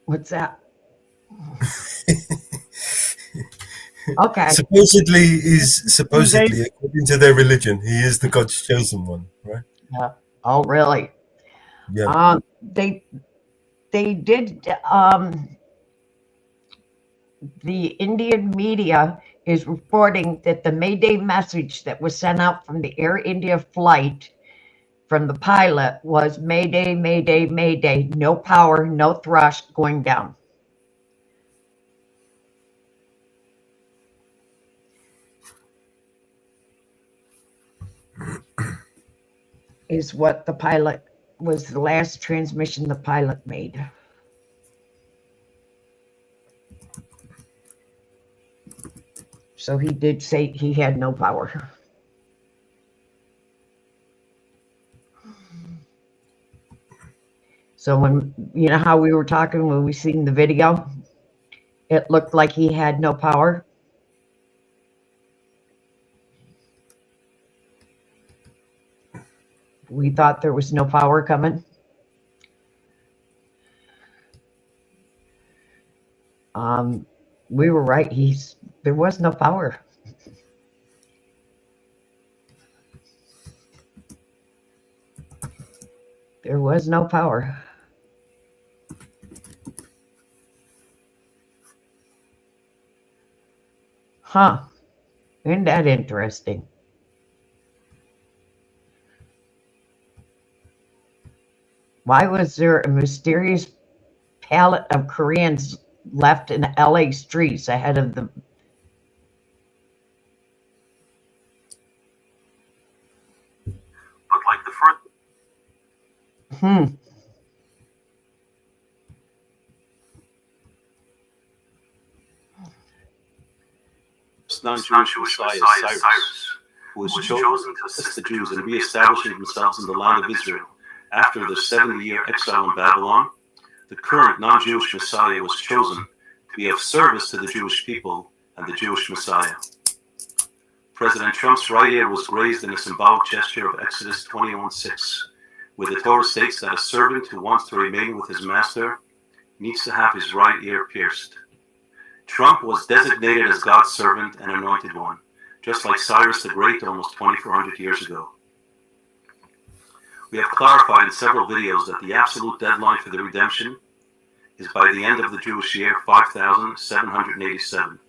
What's that? Okay. Supposedly, according to their religion, he is the God's chosen one, right? Yeah. Oh, really? Yeah. They did. The Indian media is reporting that the Mayday message that was sent out from the Air India flight from the pilot was Mayday, Mayday, Mayday, no power, no thrust, going down. Is what the pilot was, the last transmission the pilot made. So he did say he had no power. So when, you know how we were talking when we seen the video, it looked like he had no power. We thought there was no power coming. We were right. There was no power. There was no power. Huh. Isn't that interesting? Why was there a mysterious pallet of Koreans left in LA streets ahead of the... Looked like the front. Non-Jewish Messiah Cyrus, who was chosen to assist the Jews in re-establishing themselves in the land of Israel after their 70-year exile in Babylon. The current non-Jewish Messiah was chosen to be of service to the Jewish people and the Jewish Messiah. President Trump's right ear was grazed in a symbolic gesture of Exodus 21:6, where the Torah states that a servant who wants to remain with his master needs to have his right ear pierced. Trump was designated as God's servant and anointed one, just like Cyrus the Great almost 2,400 years ago. We have clarified in several videos that the absolute deadline for the redemption is by the end of the Jewish year 5787,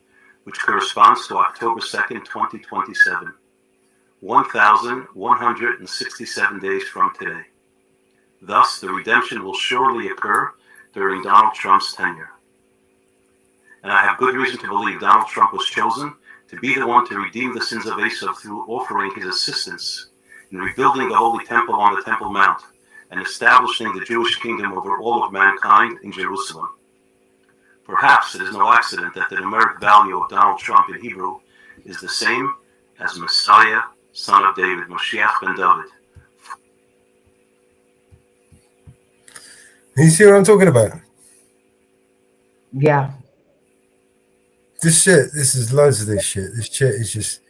which corresponds to October 2nd, 2027, 1,167 days from today. Thus, the redemption will surely occur during Donald Trump's tenure. And I have good reason to believe Donald Trump was chosen to be the one to redeem the sins of Esav through offering his assistance in rebuilding the Holy Temple on the Temple Mount and establishing the Jewish kingdom over all of mankind in Jerusalem. Perhaps it is no accident that the numeric value of Donald Trump in Hebrew is the same as Messiah, son of David, Moshiach ben David. You see what I'm talking about? Yeah. This is loads of this shit. This shit is just,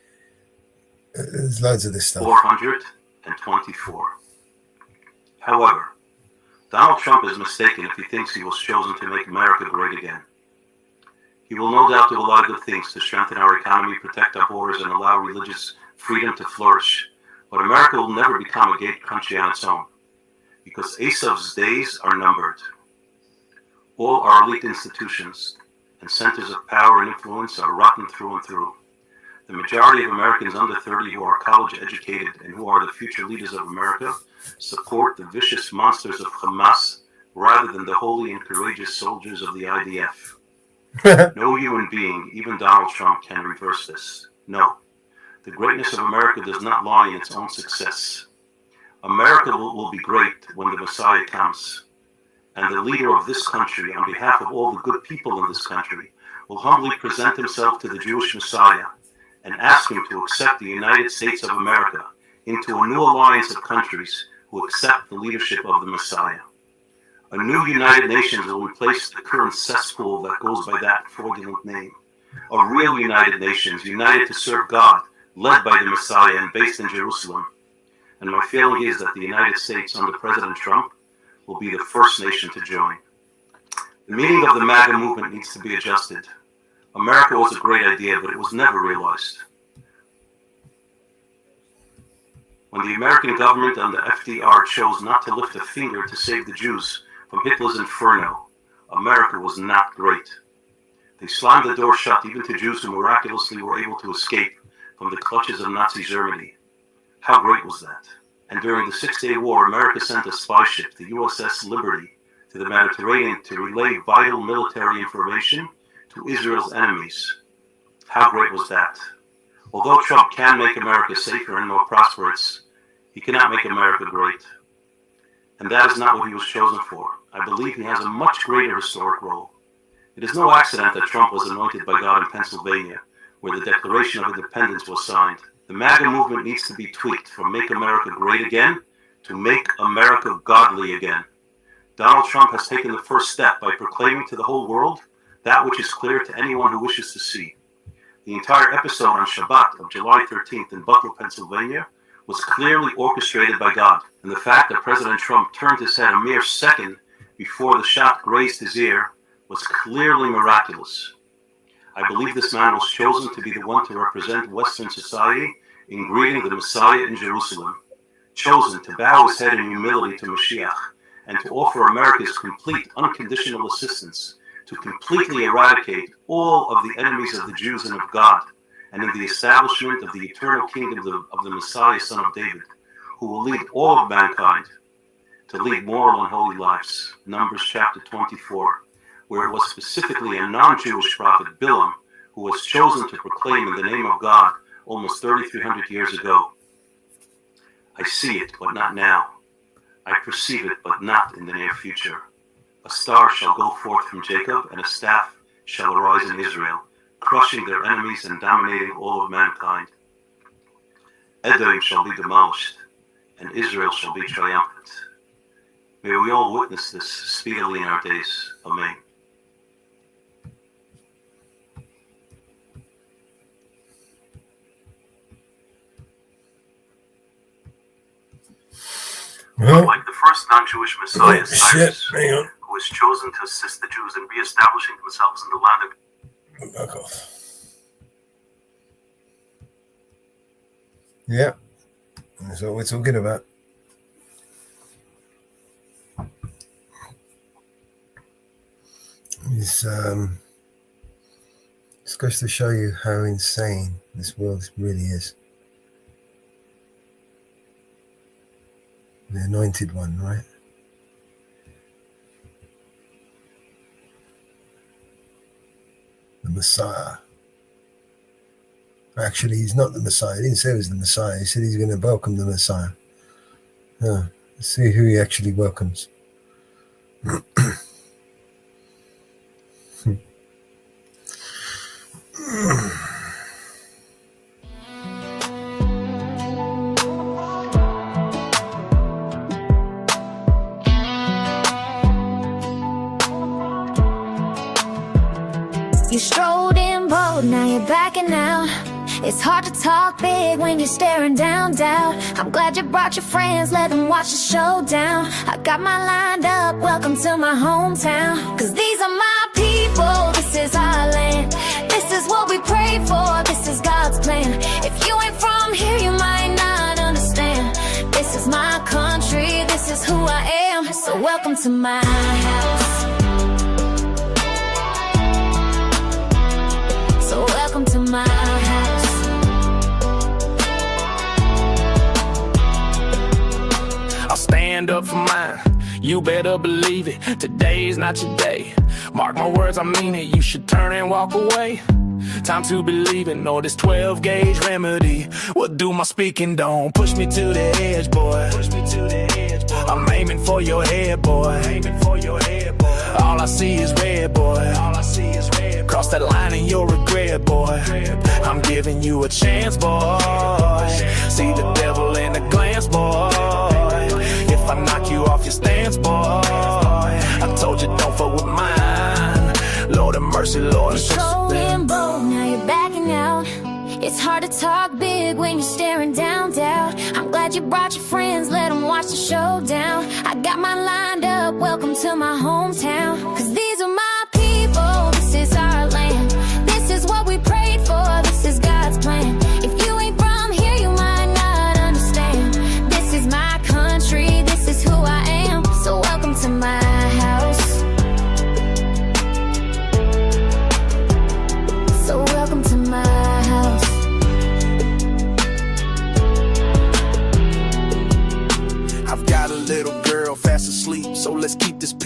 there's loads of this stuff. 424. However, Donald Trump is mistaken if he thinks he was chosen to make America great again. He will no doubt do a lot of good things to strengthen our economy, protect our borders, and allow religious freedom to flourish. But America will never become a great country on its own, because Esav's days are numbered. All our elite institutions and centers of power and influence are rotten through and through. The majority of Americans under 30 who are college educated and who are the future leaders of America support the vicious monsters of Hamas rather than the holy and courageous soldiers of the IDF. No human being, even Donald Trump, can reverse this. No. The greatness of America does not lie in its own success. America will be great when the Messiah comes. And the leader of this country, on behalf of all the good people in this country, will humbly present himself to the Jewish Messiah and ask him to accept the United States of America into a new alliance of countries who accept the leadership of the Messiah. A new United Nations will replace the current cesspool that goes by that fraudulent name. A real United Nations, united to serve God, led by the Messiah and based in Jerusalem. And my feeling is that the United States under President Trump will be the first nation to join. The meaning of the MAGA movement needs to be adjusted. America was a great idea, but it was never realized. When the American government under FDR chose not to lift a finger to save the Jews from Hitler's inferno, America was not great. They slammed the door shut even to Jews who miraculously were able to escape from the clutches of Nazi Germany. How great was that? And during the Six-Day War, America sent a spy ship, the USS Liberty, to the Mediterranean to relay vital military information to Israel's enemies. How great was that? Although Trump can make America safer and more prosperous, he cannot make America great. And that is not what he was chosen for. I believe he has a much greater historic role. It is no accident that Trump was anointed by God in Pennsylvania, where the Declaration of Independence was signed. The MAGA movement needs to be tweaked from Make America Great Again to Make America Godly Again. Donald Trump has taken the first step by proclaiming to the whole world that which is clear to anyone who wishes to see. The entire episode on Shabbat of July 13th in Butler, Pennsylvania, was clearly orchestrated by God. And the fact that President Trump turned his head a mere second before the shot grazed his ear was clearly miraculous. I believe this man was chosen to be the one to represent Western society in greeting the Messiah in Jerusalem, chosen to bow his head in humility to Mashiach, and to offer America's complete unconditional assistance to completely eradicate all of the enemies of the Jews and of God, and in the establishment of the eternal kingdom of the Messiah, son of David, who will lead all of mankind to lead moral and holy lives. Numbers chapter 24, where it was specifically a non-Jewish prophet, Bilam, who was chosen to proclaim in the name of God almost 3,300 years ago. I see it, but not now. I perceive it, but not in the near future. A star shall go forth from Jacob, and a staff shall arise in Israel, crushing their enemies and dominating all of mankind. Edom shall be demolished, and Israel shall be triumphant. May we all witness this speedily in our days. Amen. Well, like the first non-Jewish Messiah, Cyrus, hang on. who was chosen to assist the Jews in re-establishing themselves in the land of... Back off. Yeah, that's what we're talking about. It's goes to show you how insane this world really is. The anointed one, right? The Messiah. Actually, he's not the Messiah. He didn't say he was the Messiah. He said he's going to welcome the Messiah. Let's see who he actually welcomes. You strode in bold, now you're backing out. It's hard to talk big when you're staring down doubt. I'm glad you brought your friends, let them watch the showdown. I got mine lined up, welcome to my hometown. Cause these are my people, this is our land. This is what we pray for, this is God's plan. If you ain't from here, you might not understand. This is my country, this is who I am. So welcome to my house. So welcome to my house. I'll stand up for mine, you better believe it. Today's not your day, mark my words, I mean it. You should turn and walk away. Time to believe in, know this 12-gauge remedy will do my speaking. Don't push me to the edge, boy. Push me to the edge, boy. I'm aiming for your head, boy. Aiming for your head, boy. All I see is red, boy. All I see is red. Cross that line and you'll regret, boy. I'm giving you a chance, boy. See the devil in a glance, boy. If I knock you off your stance, boy, I told you don't fuck with mine. Lord of mercy, Lord of mercy. Bold, now you're backing out. It's hard to talk big when you're staring down doubt. I'm glad you brought your friends, let them watch the showdown. I got mine lined up, welcome to my hometown. Cause these are my people, this is our land. This is what we prayed for, this is God's plan. If you ain't from here, you might not understand. This is my country, this is who I am. So welcome to my house. So welcome to my house.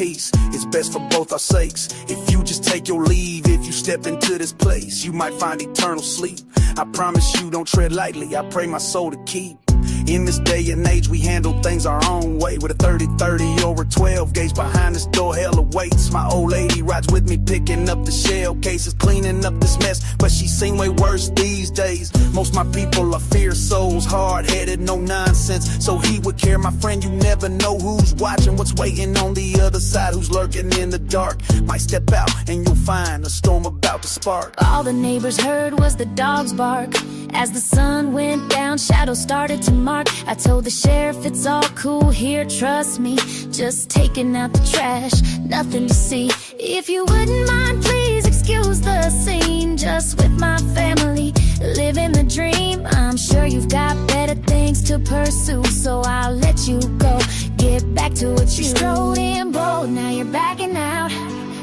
peace. It's best for both our sakes. If you just take your leave, if you step into this place, you might find eternal sleep. I promise you, don't tread lightly. I pray my soul to keep. In this day and age, we handle things our own way. With a 30-30 or a 12 gauge behind this door, hell awaits. My old lady rides with me, picking up the shell cases, cleaning up this mess, but she's seen way worse these days. Most my people are fierce souls, hard-headed, no nonsense. So he would care, my friend, you never know who's watching, what's waiting on the other side, who's lurking in the dark. Might step out and you'll find a storm about to spark. All the neighbors heard was the dogs bark. As the sun went down, shadows started to mark. I told the sheriff it's all cool here, trust me. Just taking out the trash, nothing to see. If you wouldn't mind, please excuse the scene. Just with my family, living the dream. I'm sure you've got better things to pursue, so I'll let you go. Get back to what you strode in bold, now you're backing out.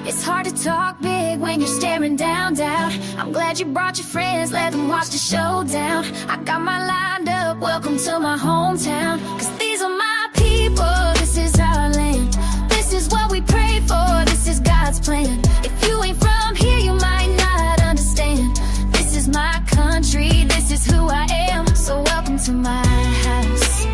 It's hard to talk big when you're staring down doubt. I'm glad you brought your friends, let them watch the showdown. I got mine lined up, welcome to my hometown. Cause these are my people, this is our land. This is what we pray for, this is God's plan. If you ain't from here, you might not understand. This is my country, this is who I am. So welcome to my house.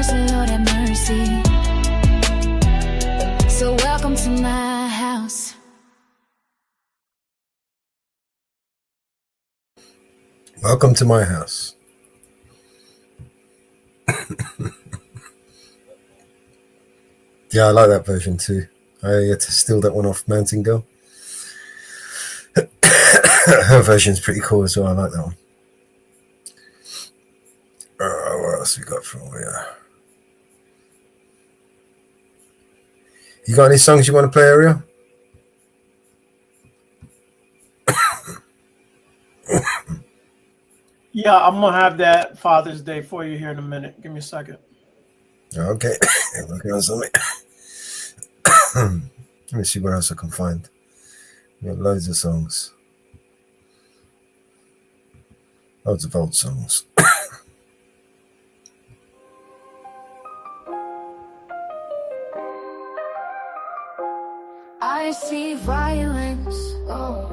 Lord have mercy. So welcome to my house. Welcome to my house. Yeah, I like that version too. I had to steal that one off Mountain Girl. Her version's pretty cool as well. I like that one. What else we got from here? You got any songs you want to play, Ariel? Yeah, I'm gonna have that Father's Day for you here in a minute. Give me a second. Okay, working on something. Let me see what else I can find. We got loads of songs, loads of old songs. I see violence, oh,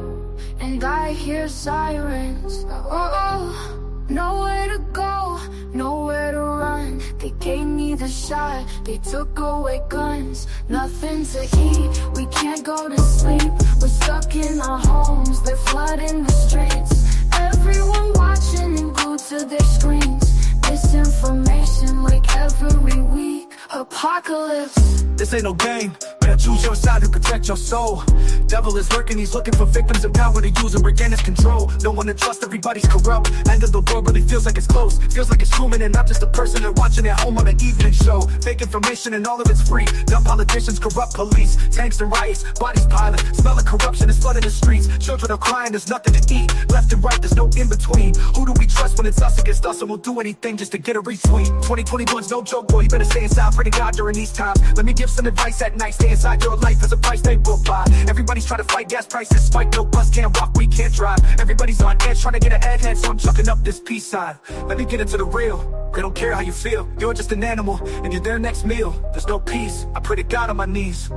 and I hear sirens, oh, nowhere to go, nowhere to run. They gave me the shot, they took away guns, nothing to eat, we can't go to sleep. We're stuck in our homes, they're flooding the streets. Everyone watching and glued to their screens. Misinformation like every week. Apocalypse. This ain't no game. Better choose your side to protect your soul. Devil is lurking, he's looking for victims in power to use and regain his control. No one to trust, everybody's corrupt. End of the world really feels like it's close. Feels like it's human and not just a person they're watching at home on an evening show. Fake information and all of it's free. Dumb politicians, corrupt police, tanks and riots, bodies piling. Smell of corruption is flooding the streets. Children are crying, there's nothing to eat. Left and right, there's no in between. Who do we trust when it's us against us? And we'll do anything just to get a retweet. 2021's no joke, boy, you better stay inside. Pray to God during these times. Let me give some advice at night. Stay inside, your life has a price they will buy. Everybody's trying to fight gas prices, spike, no bus, can't walk, we can't drive. Everybody's on edge, trying to get ahead, so I'm chucking up this peace sign. Let me get into the real. They don't care how you feel, you're just an animal, and you're their next meal. There's no peace, I pray to God on my knees.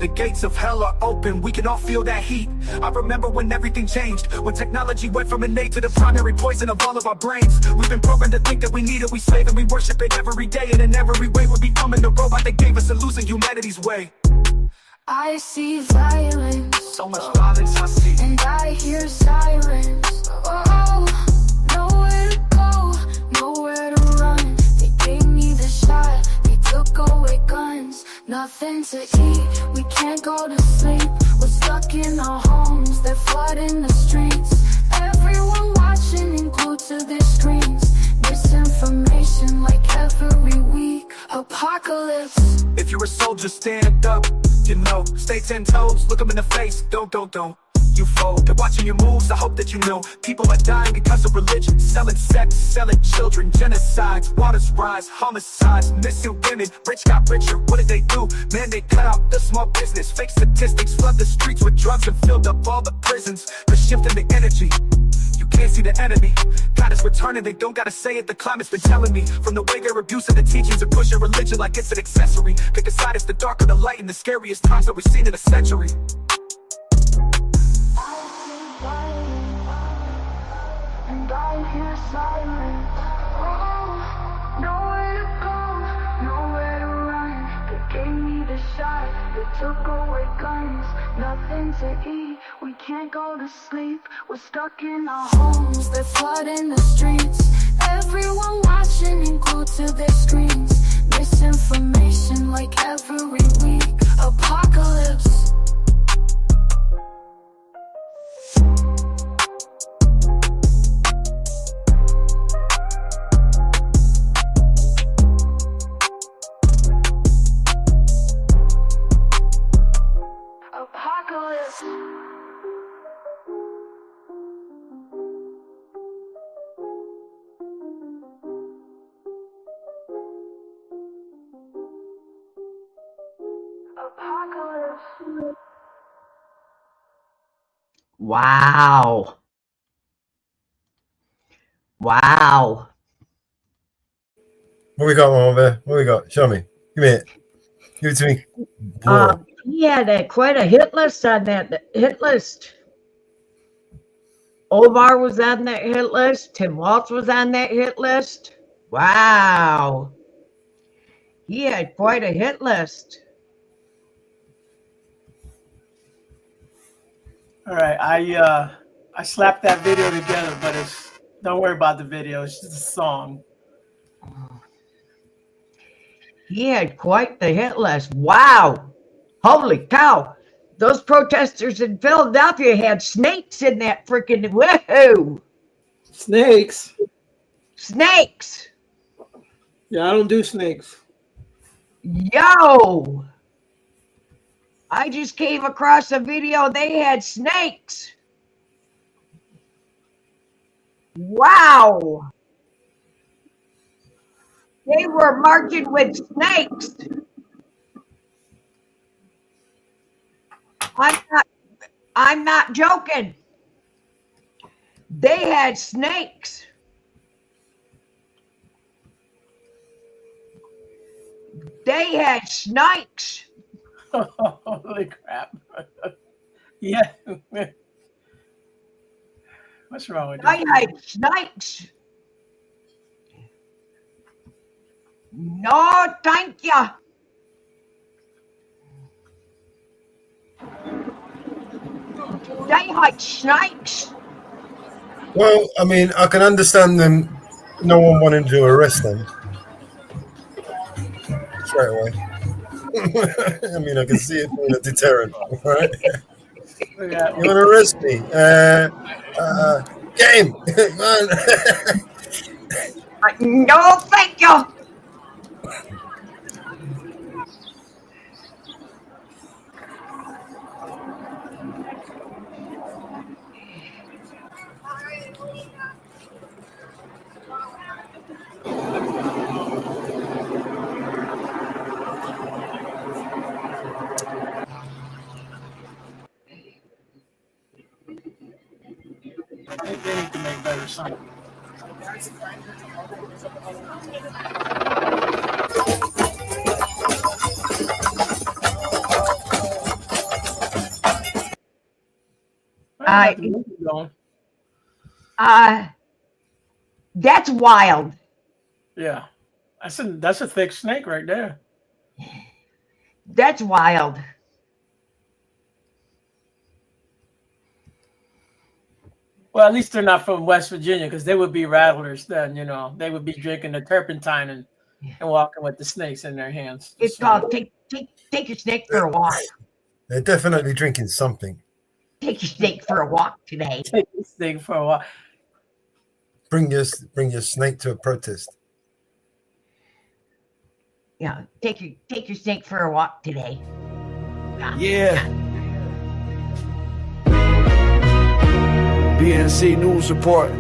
The gates of hell are open, we can all feel that heat. I remember when everything changed, when technology went from innate to the primary poison of all of our brains. We've been programmed to think that we need it, we slave and we worship it every day. And in every way we're becoming the robot that gave us and losing humanity's way. I see violence, so much violence I see, and I hear sirens, oh, nowhere to go, nowhere to run. They gave me the shot, they took away guns, nothing to eat, we can't go to sleep. We're stuck in our homes, they're flooding the streets. Everyone watching and glued to their screens. Misinformation like every week. Apocalypse. If you're a soldier, stand up, you know. Stay 10 toes, look them in the face, don't you fold. They're watching your moves, I hope that you know. People are dying because of religion. Selling sex, selling children. Genocides, waters rise, homicides. Missing women, rich got richer. What did they do? Man, they cut out the small business. Fake statistics, flood the streets with drugs and filled up all the prisons. They're shifting the energy. You can't can't see the enemy. God is returning, they don't gotta say it, the climate's been telling me. From the way they're abusing the teachings and pushing religion like it's an accessory. Pick a side, it's the dark or the light in the scariest times that we've seen in a century. And I hear silence. Oh, nowhere to go, nowhere to run. They gave me the shot, they took away guns. Nothing to eat, we can't go to sleep. We're stuck in our homes, they're flooding the streets. Everyone watching and glued to their screens. Misinformation like every week. Apocalypse. Apocalypse. Apocalypse. Wow. Wow. What we got over? What we got? Show me. Give me it. Give it to me. He had quite a hit list on that hit list. Omar was on that hit list. Tim Waltz was on that hit list. Wow. He had quite a hit list. All right, I slapped that video together, but don't worry about the video. It's just a song. He had quite the hit list. Wow. Holy cow. Those protesters in Philadelphia had snakes in that freaking woohoo. Snakes? Snakes. Yeah, I don't do snakes. Yo. I just came across a video. They had snakes. Wow. They were marching with snakes. I'm not joking. They had snakes. They had snakes. Holy crap. Yeah. What's wrong with I you? had snakes. No, thank you. They had snakes. Well, I mean, I can understand them. No one wanted to arrest them straight away. I mean, I can see it being a deterrent, right? You want to arrest me? Get him! No, thank you. They need to make better songs. That's wild. Yeah, that's a thick snake right there. That's wild. Well, at least they're not from West Virginia, because they would be rattlers then, you know. They would be drinking the turpentine and walking with the snakes in their hands. It's called take your snake for a walk. They're definitely drinking something. Take your snake for a walk today. Take your snake for a walk. Bring your snake to a protest. Yeah, take your snake for a walk today. Yeah. BNC News Report.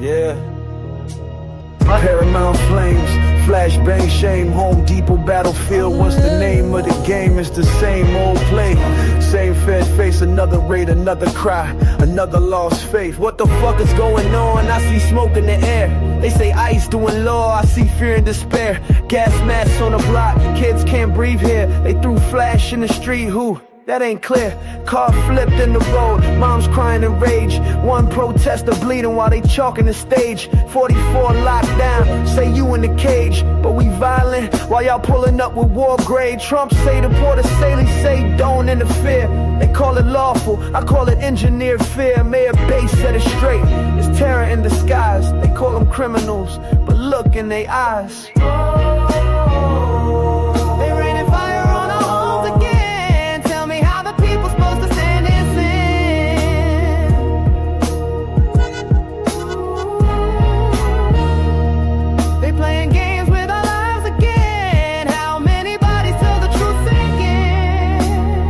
Yeah. Paramount Flames Flashbang, shame, Home Depot, battlefield. What's the name of the game? It's the same old play. Same fed face, another raid, another cry, another lost faith. What the fuck is going on? I see smoke in the air. They say ICE doing law, I see fear and despair. Gas masks on the block, kids can't breathe here. They threw flash in the street, who? That ain't clear. Car flipped in the road, mom's crying in rage. One protester bleeding while they chalking the stage. 44 locked down, say you in the cage. But we violent while y'all pulling up with war grade. Trump say the border sailors say don't interfere. They call it lawful, I call it engineered fear. Mayor Bates said it straight, it's terror in disguise. They call them criminals, but look in their eyes. They raining fire on our homes again. Tell me how the people supposed to stand and sin. They playing games with our lives again. How many bodies till the truth sinking?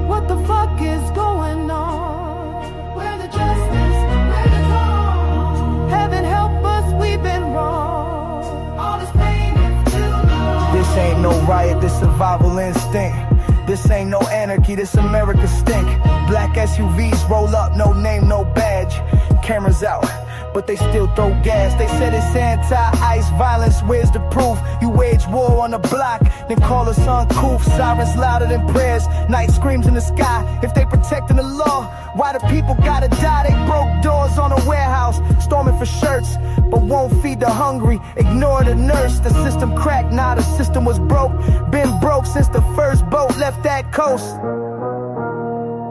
What the fuck is going on? Where the justice? Where the law? Heaven help us, we've been wrong. All this pain is too long. This ain't no riot, this survival instinct. This ain't no anarchy, this America stink. Black SUVs roll up, no name, no badge. Cameras out, but they still throw gas. They said it's anti-ICE violence, where's the proof? You wage war on the block, then call us uncouth. Sirens louder than prayers, night screams in the sky. If they protecting the law, why the people gotta die? They broke doors on a warehouse, storming for shirts, but won't feed the hungry, ignore the nurse. The system cracked, now the system was broke. Been broke since the first boat left that coast.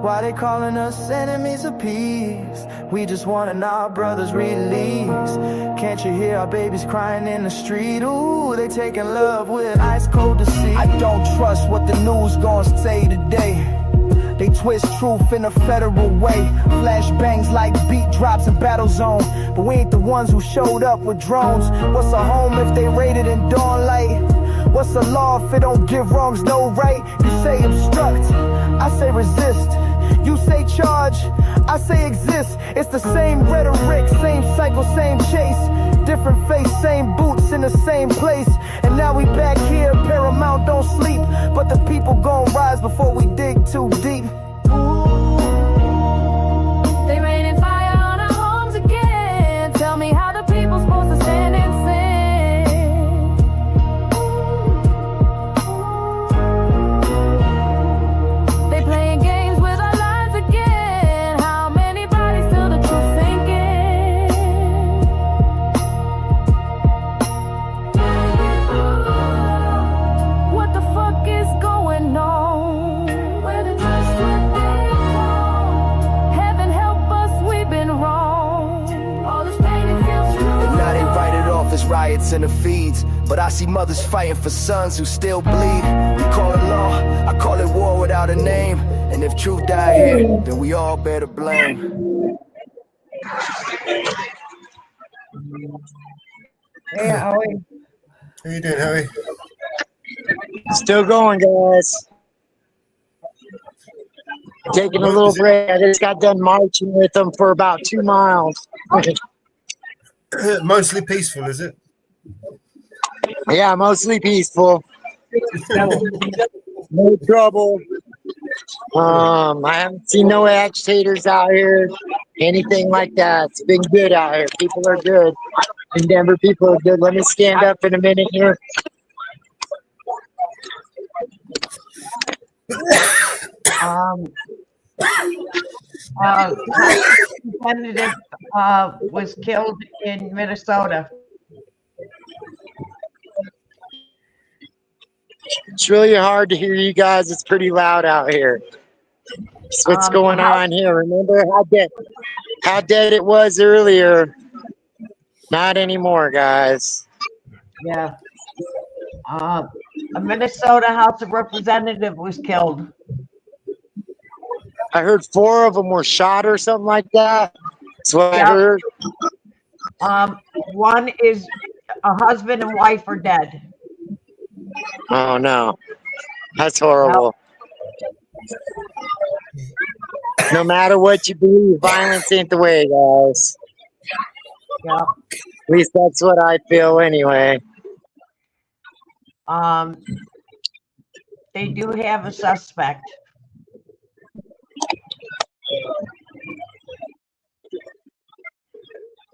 Why they calling us enemies of peace? We just wanting our brothers released. Can't you hear our babies crying in the street? Ooh, they taking love with ice cold deceit. I don't trust what the news gonna say today. They twist truth in a federal way. Flashbangs like beat drops in battle zone. But we ain't the ones who showed up with drones. What's a home if they raided in dawn light? What's a law if it don't give wrongs no right? You say obstruct, I say resist. You say charge, I say exist. It's the same rhetoric, same cycle, same chase. Different face, same boots in the same place. And now we back here, Paramount don't sleep. But the people gon' rise before we dig too deep. They raining fire on our homes again. Tell me how the people supposed to stand and sin. They playing games with our lives again. How many bodies till the truth sinking? What the fuck is going on? Where the trust went down? Heaven help us, we've been wrong. All this pain it feels true. And now they write it off as riots in the feeds. But I see mothers fighting for sons who still bleed. We call it law, I call it war without a name. And if truth died here, then we all bear the blame. Hey, Howie. How you doing, Howie? Still going, guys. Taking a little break. I just got done marching with them for about 2 miles. Mostly peaceful, is it? Yeah, mostly peaceful. No trouble. I haven't seen no agitators out here, anything like that. It's been good out here. People are good. In Denver, people are good. Let me stand up in a minute here. Representative was killed in Minnesota. It's really hard to hear you guys. It's pretty loud out here. That's what's going on here. Remember how dead it was earlier? Not anymore, guys. Yeah. A Minnesota House of Representative was killed. I heard 4 of them were shot or something like that. That's what I heard. One is a husband and wife are dead. Oh no, that's horrible. No matter what you believe, violence ain't the way, guys. Yeah. At least that's what I feel anyway. They do have a suspect.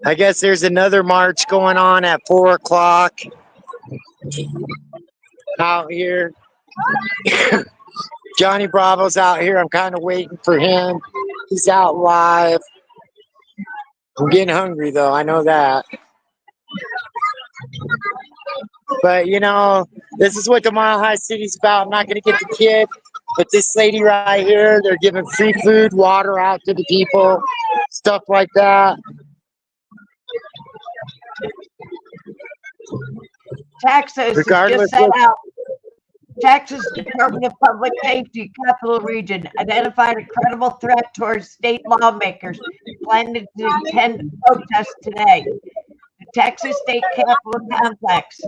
I guess there's another march going on at 4 o'clock out here. Johnny Bravo's out here. I'm kind of waiting for him. He's out live. I'm getting hungry though. I know that. But you know, this is what the Mile High City's about. I'm not going to get the kid, but this lady right here, they're giving free food, water out to the people, stuff like that. Texas Regardless just set of- out. Texas Department of Public Safety, Capital Region, identified a credible threat towards state lawmakers planning to attend protest today. The Texas State Capitol complex,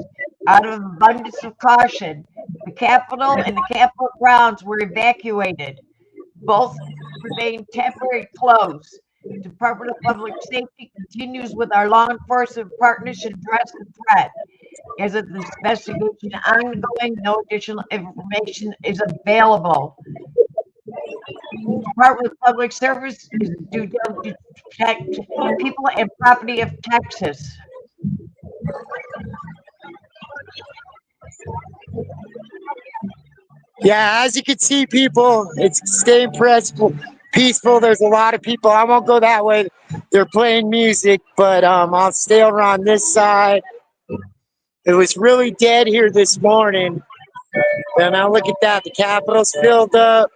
out of abundance of caution, the Capitol and the Capitol grounds were evacuated. Both remain temporarily closed. Department of Public Safety continues with our law enforcement partners to address the threat. As of the investigation ongoing, no additional information is available. Department of Public Service is due to protect people and property of Texas. Yeah, as you can see, people, it's staying peaceful. There's a lot of people. I won't go that way. They're playing music, but I'll stay over on this side. It was really dead here this morning. And now look at that. The Capitol's filled up.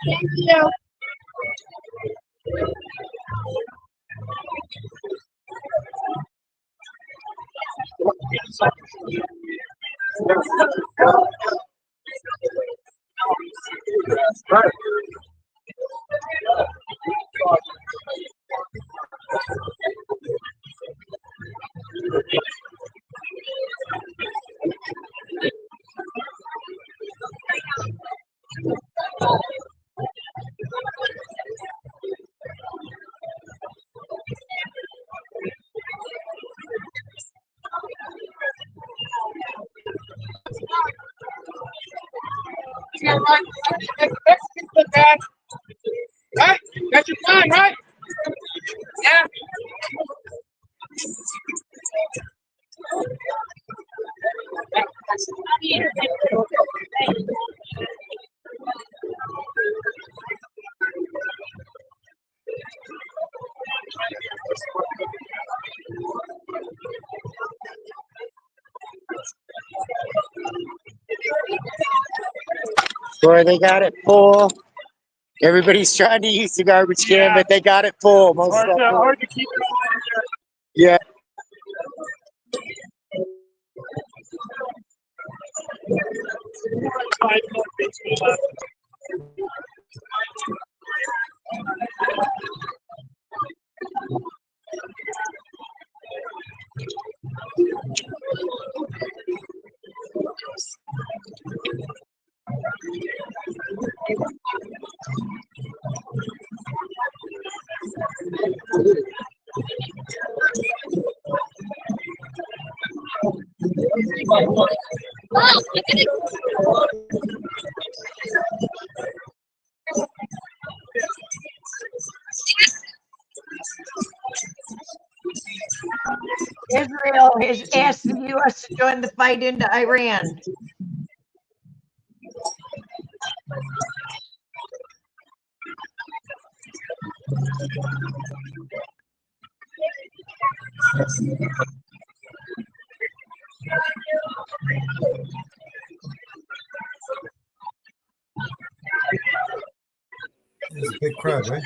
Thank you. Right? Got your flag, right? Yeah. Boy, they got it full. Everybody's trying to use the garbage can, but they got it full. Most of them. Hard to keep it on Yeah. Israel has asked the U.S. to join the fight into Iran. There's a big crowd, right?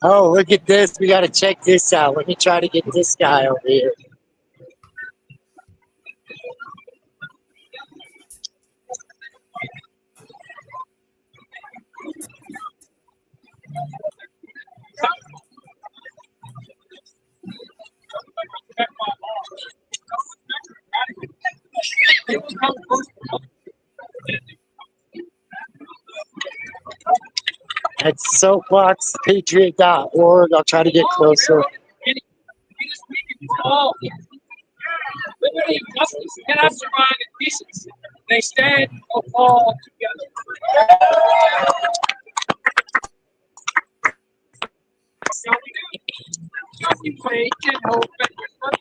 Oh, look at this. We got to check this out. Let me try to get this guy over here. That's soapboxpatriot.org. I'll try to get closer. Liberty and justice cannot survive in pieces. They stand or fall together. Shall we do? Shall we wait and hope and whisper,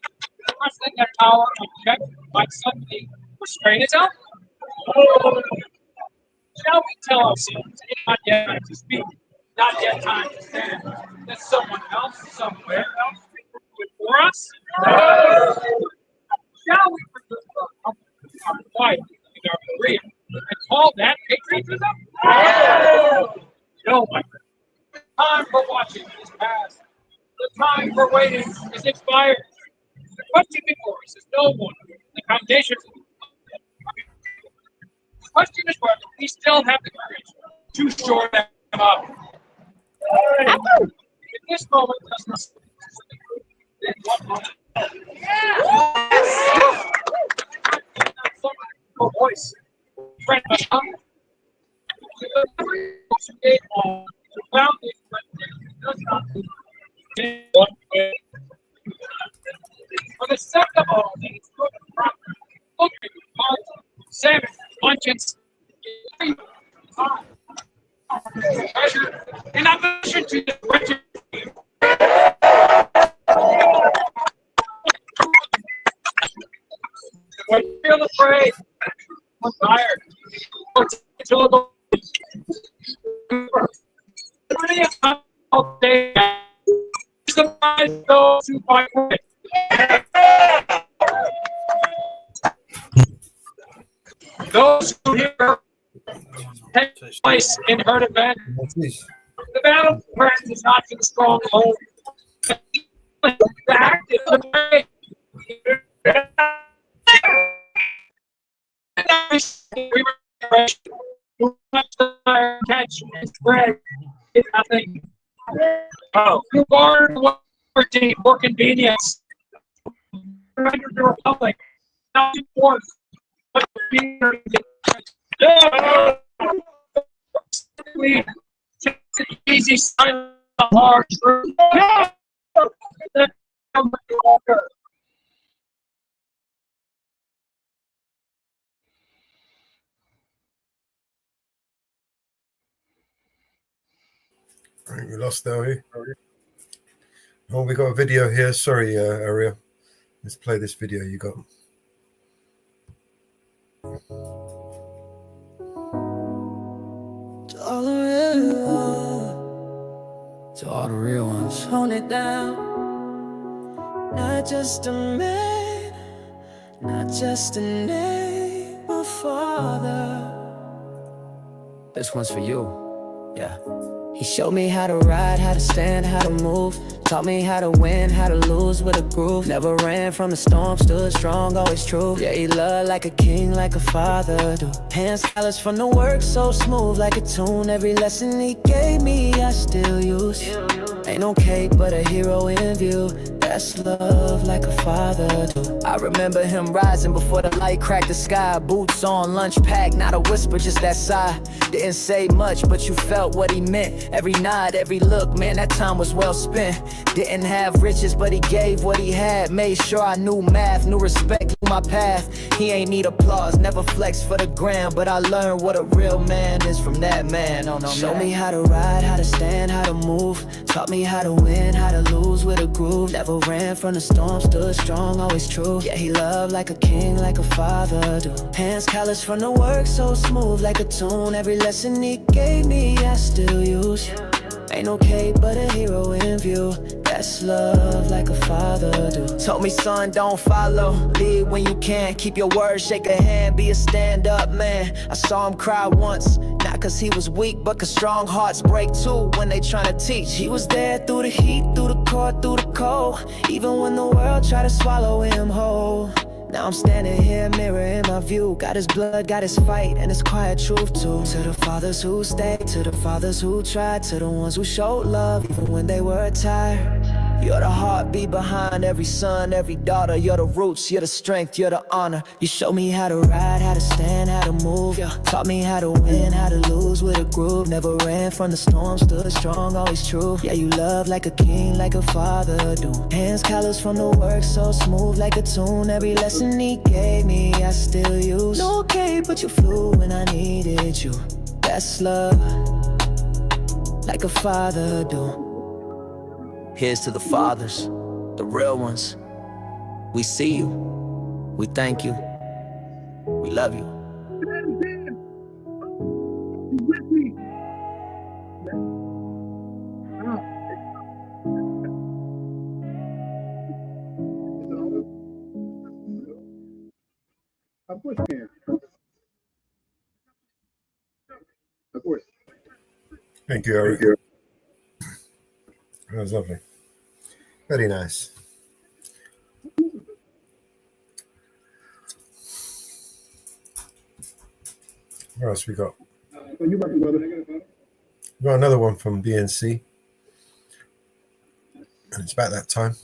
trusting that power unchecked might suddenly restrain itself? Shall we tell ourselves it's not yet time to speak, not yet time to stand, that someone else, somewhere else, before us? Shall we forget our wife and our career and call that patriotism? No, my friend. The time for watching is past. The time for waiting is expired. The question before us is no longer the foundations. The question is whether we still have the courage to shore them up. In this moment, does in what moment? Voice. Friend, for the sake of all things, good and proper, look at the heart, salmon, luncheons, treasure, in opposition to the wretched. When you feel afraid, or tired, or all day, surprise those who fight for it. Those who hear take place in her defense. The battle perhaps is not for the stronghold. The active way. Catch and spread is nothing. Oh, you guard liberty for convenience. Surrender the republic, not in force, but fear. Easy silent hard truth. Right, we lost Ari. Oh, we got a video here. Sorry, Ariel. Let's play this video you got. To all the real ones, hold it down. Not just a man, not just a name, but father. This one's for you, yeah. He showed me how to ride, how to stand, how to move. Taught me how to win, how to lose with a groove. Never ran from the storm, stood strong, always true. Yeah, he loved like a king, like a father do. Hands callous from the work, so smooth like a tune. Every lesson he gave me, I still use. Ain't no cake but a hero in view. That's love like a father do. I remember him rising before the light cracked the sky. Boots on, lunch packed, not a whisper, just that sigh. Didn't say much, but you felt what he meant. Every nod, every look, man, that time was well spent. Didn't have riches, but he gave what he had. Made sure I knew math, knew respect, knew my path. He ain't need applause, never flex for the gram, but I learned what a real man is from that man. Oh no, show me how to ride, how to stand, how to move. Taught me how to win, how to lose with a groove. Never ran from the storm, stood strong, always true. Yeah, he loved like a king, like a father do. Hands calloused from the work, so smooth like a tune. Every lesson he gave me, I still use. Ain't no cake but a hero in view. That's love like a father do. Told me, son, don't follow, lead when you can. Keep your word, shake a hand, be a stand-up man. I saw him cry once, not cause he was weak, but cause strong hearts break too when they tryna teach. He was there through the heat, through the cold, through the cold, even when the world tried to swallow him whole. Now I'm standing here, mirror in my view. Got his blood, got his fight, and his quiet truth too. To the fathers who stayed, to the fathers who tried, to the ones who showed love even when they were tired. You're the heartbeat behind every son, every daughter. You're the roots, you're the strength, you're the honor. You show me how to ride, how to stand, how to move. Yeah. Taught me how to win, how to lose with a groove. Never ran from the storm, stood strong, always true. Yeah, you love like a king, like a father do. Hands calloused from the work, so smooth like a tune. Every lesson he gave me, I still use. No okay, but you flew when I needed you. That's love, like a father do. Here's to the fathers, the real ones. We see you, we thank you, we love you. Of course you can. Of course. Thank you, Eric. That was lovely. Very nice. What else we got? You welcome, brother. We got another one from BNC. And it's about that time.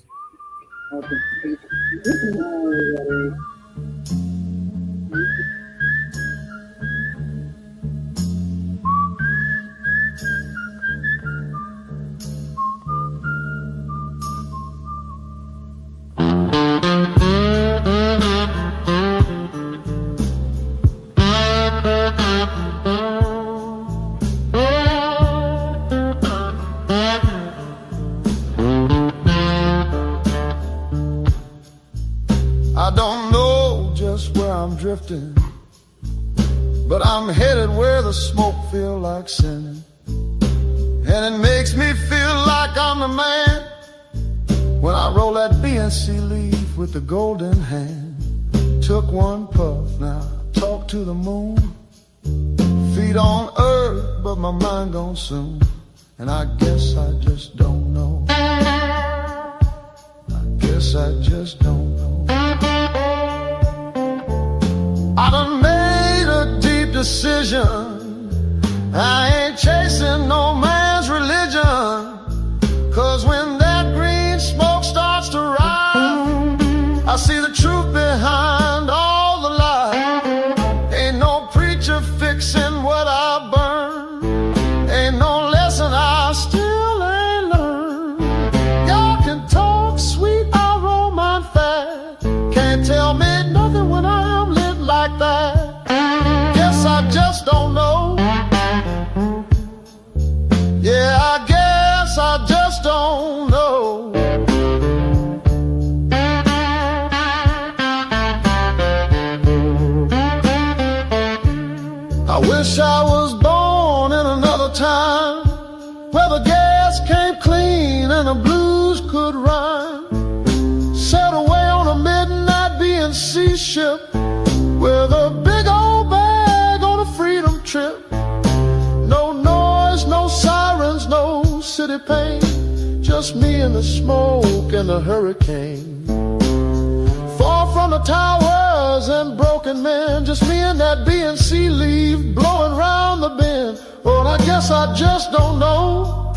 But I'm headed where the smoke feel like sending, and it makes me feel like I'm the man when I roll that BNC leaf with the golden hand. Took one puff, now talk to the moon. Feet on earth, but my mind gone soon, and I guess I just don't know. I guess I just don't know. I done made a deep decision. I ain't chasing no man's religion, 'cause when that green smoke starts to rise, I see the truth behind all the lies. Ain't no preacher fixing what I burn. Ain't no lesson I still ain't learned. Y'all can talk sweet, I roll mine fast. Can't tell me nothing when I am lit like that. Guess I just don't know. Yeah, I guess I just don't know. I wish I was born in another time, where the gas came clean and the blues could rhyme. Sailed away on a midnight BNC ship with a big old bag on a freedom trip. No noise, no sirens, no city pain, just me and the smoke and the hurricane. Far from the towers and broken men, just me and that BNC leaf blowing round the bend. Well, I guess I just don't know.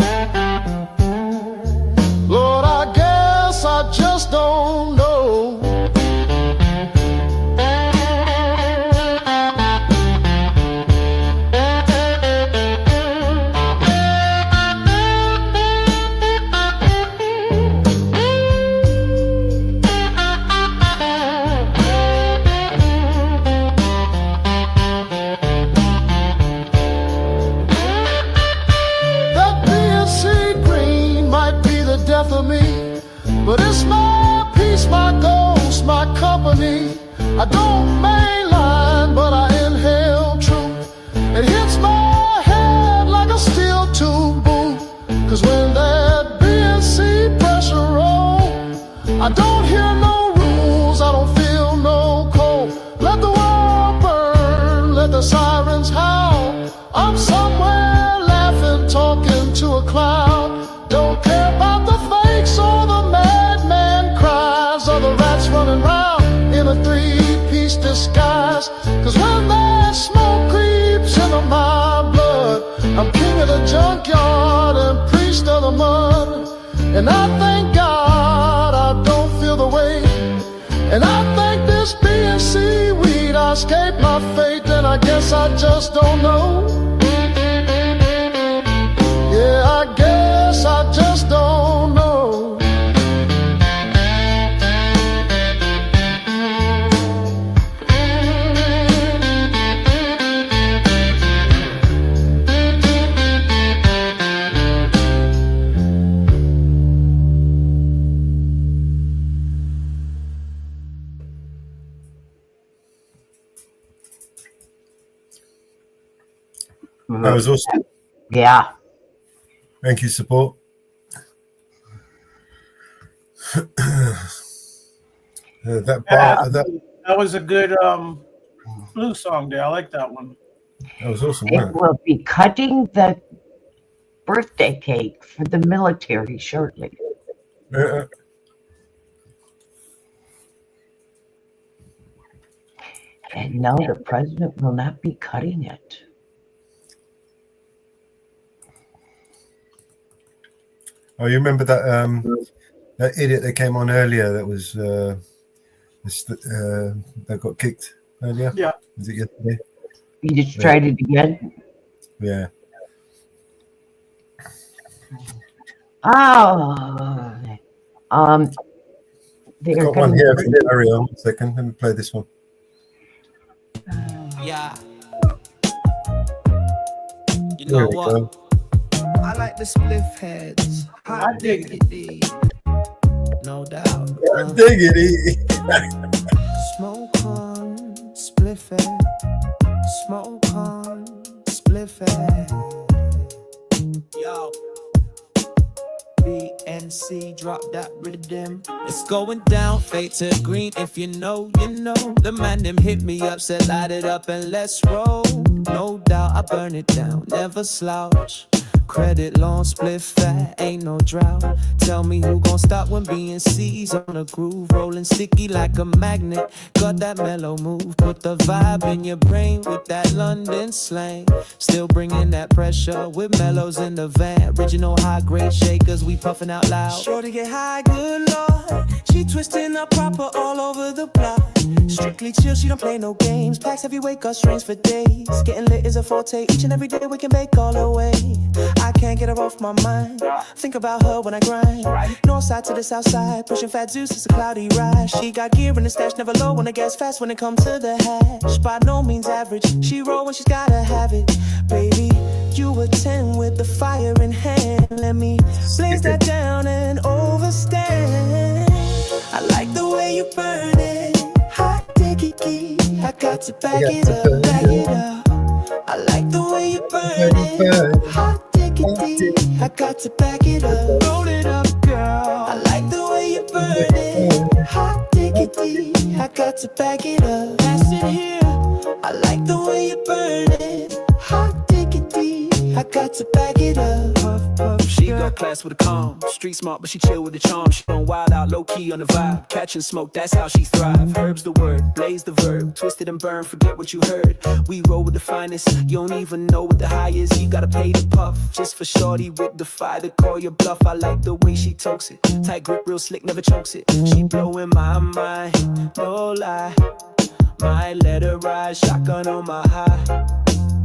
death of me. But it's my peace, my ghost, my company. I don't mainline, but I inhale truth. It hits my head like a steel tube boot. Cause when that BNC pressure roll, I don't hear no rules, I don't feel no cold. Let the world burn, let the sirens howl. I'm somewhere laughing, talking to a cloud. Don't care about the fakes or the madman cries or the rats running round in a three-piece disguise. Cause when that smoke creeps into my blood, I'm king of the junkyard and priest of the mud. And I thank God I don't feel the weight. And I think this BNC weed, I escaped my fate. And I guess I just don't know. Yeah, I guess I just don't know. That was awesome. Yeah. Thank you, support. That was a good blues song there. I like that one. That was awesome. It will be cutting the birthday cake for the military shortly. And no, the president will not be cutting it. Oh, you remember that that idiot that came on earlier that was that got kicked earlier? Yeah. Was it yesterday? You just tried it again? Yeah. Oh. I've got one here. If you carry on 1 second, let me play this one. Yeah. You There know we what? go. I like the spliff heads. Hot diggity. No doubt. Diggity. Smoke on, spliff head. Smoke on, spliff head. Yo. BNC, drop that rhythm. It's going down, fade to green. If you know, you know. The man them hit me up, said light it up and let's roll. No doubt, I burn it down, never slouch. Credit loan, split fat, ain't no drought. Tell me who gon' stop when BNC's on a groove. Rolling sticky like a magnet. Got that mellow move. Put the vibe in your brain with that London slang. Still bringing that pressure with mellows in the van. Original high grade shakers, we puffing out loud. Sure to get high, good lord. She twisting up proper all over the block. Strictly chill, she don't play no games. Packs heavyweight, got strings for days. Getting lit is a forte. Each and every day we can make all the way. I can't get her off my mind. Think about her when I grind. North side to the south side, pushing fat Zeus, it's a cloudy ride. She got gear in the stash, never low on the gas fast when it comes to the hash. By no means average, she roll when she's gotta have it. Baby, you a 10 with the fire in hand. Let me blaze that down and overstand. I like the way you burn it. Hot diggity, I got to back it up, back it up. I like the way you burn it. Hot diggity, I got to back it up. Roll it up, girl. I like the way you burn it. Hot diggity, I got to back it up. Pass it here. I like the way you burn it. Hot diggity, I got to back it up. Puff, puff, she got class with a calm. Street smart, but she chill with the charm. She don't wild out, low key on the vibe. Catching smoke, that's how she thrive. Herbs the word, blaze the verb. Twisted and burn, forget what you heard. We roll with the finest. You don't even know what the high is. You gotta pay the puff. Just for shorty with the fire to call your bluff. I like the way she tokes it. Tight grip, real slick, never chokes it. She blowing my mind, no lie. Might let her ride, shotgun on my high.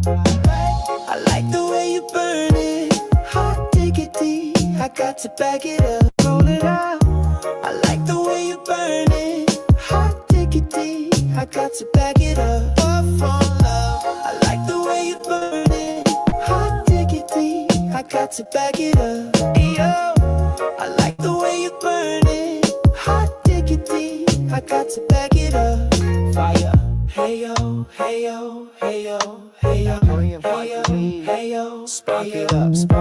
I like the way you burn it. Hot diggity, I got to back it up. Roll it out. I like the way you burn it. Hot diggity, I got to back it up. Up on love. I like the way you burn it. Hot diggity, I got to back it up. Yo, I like the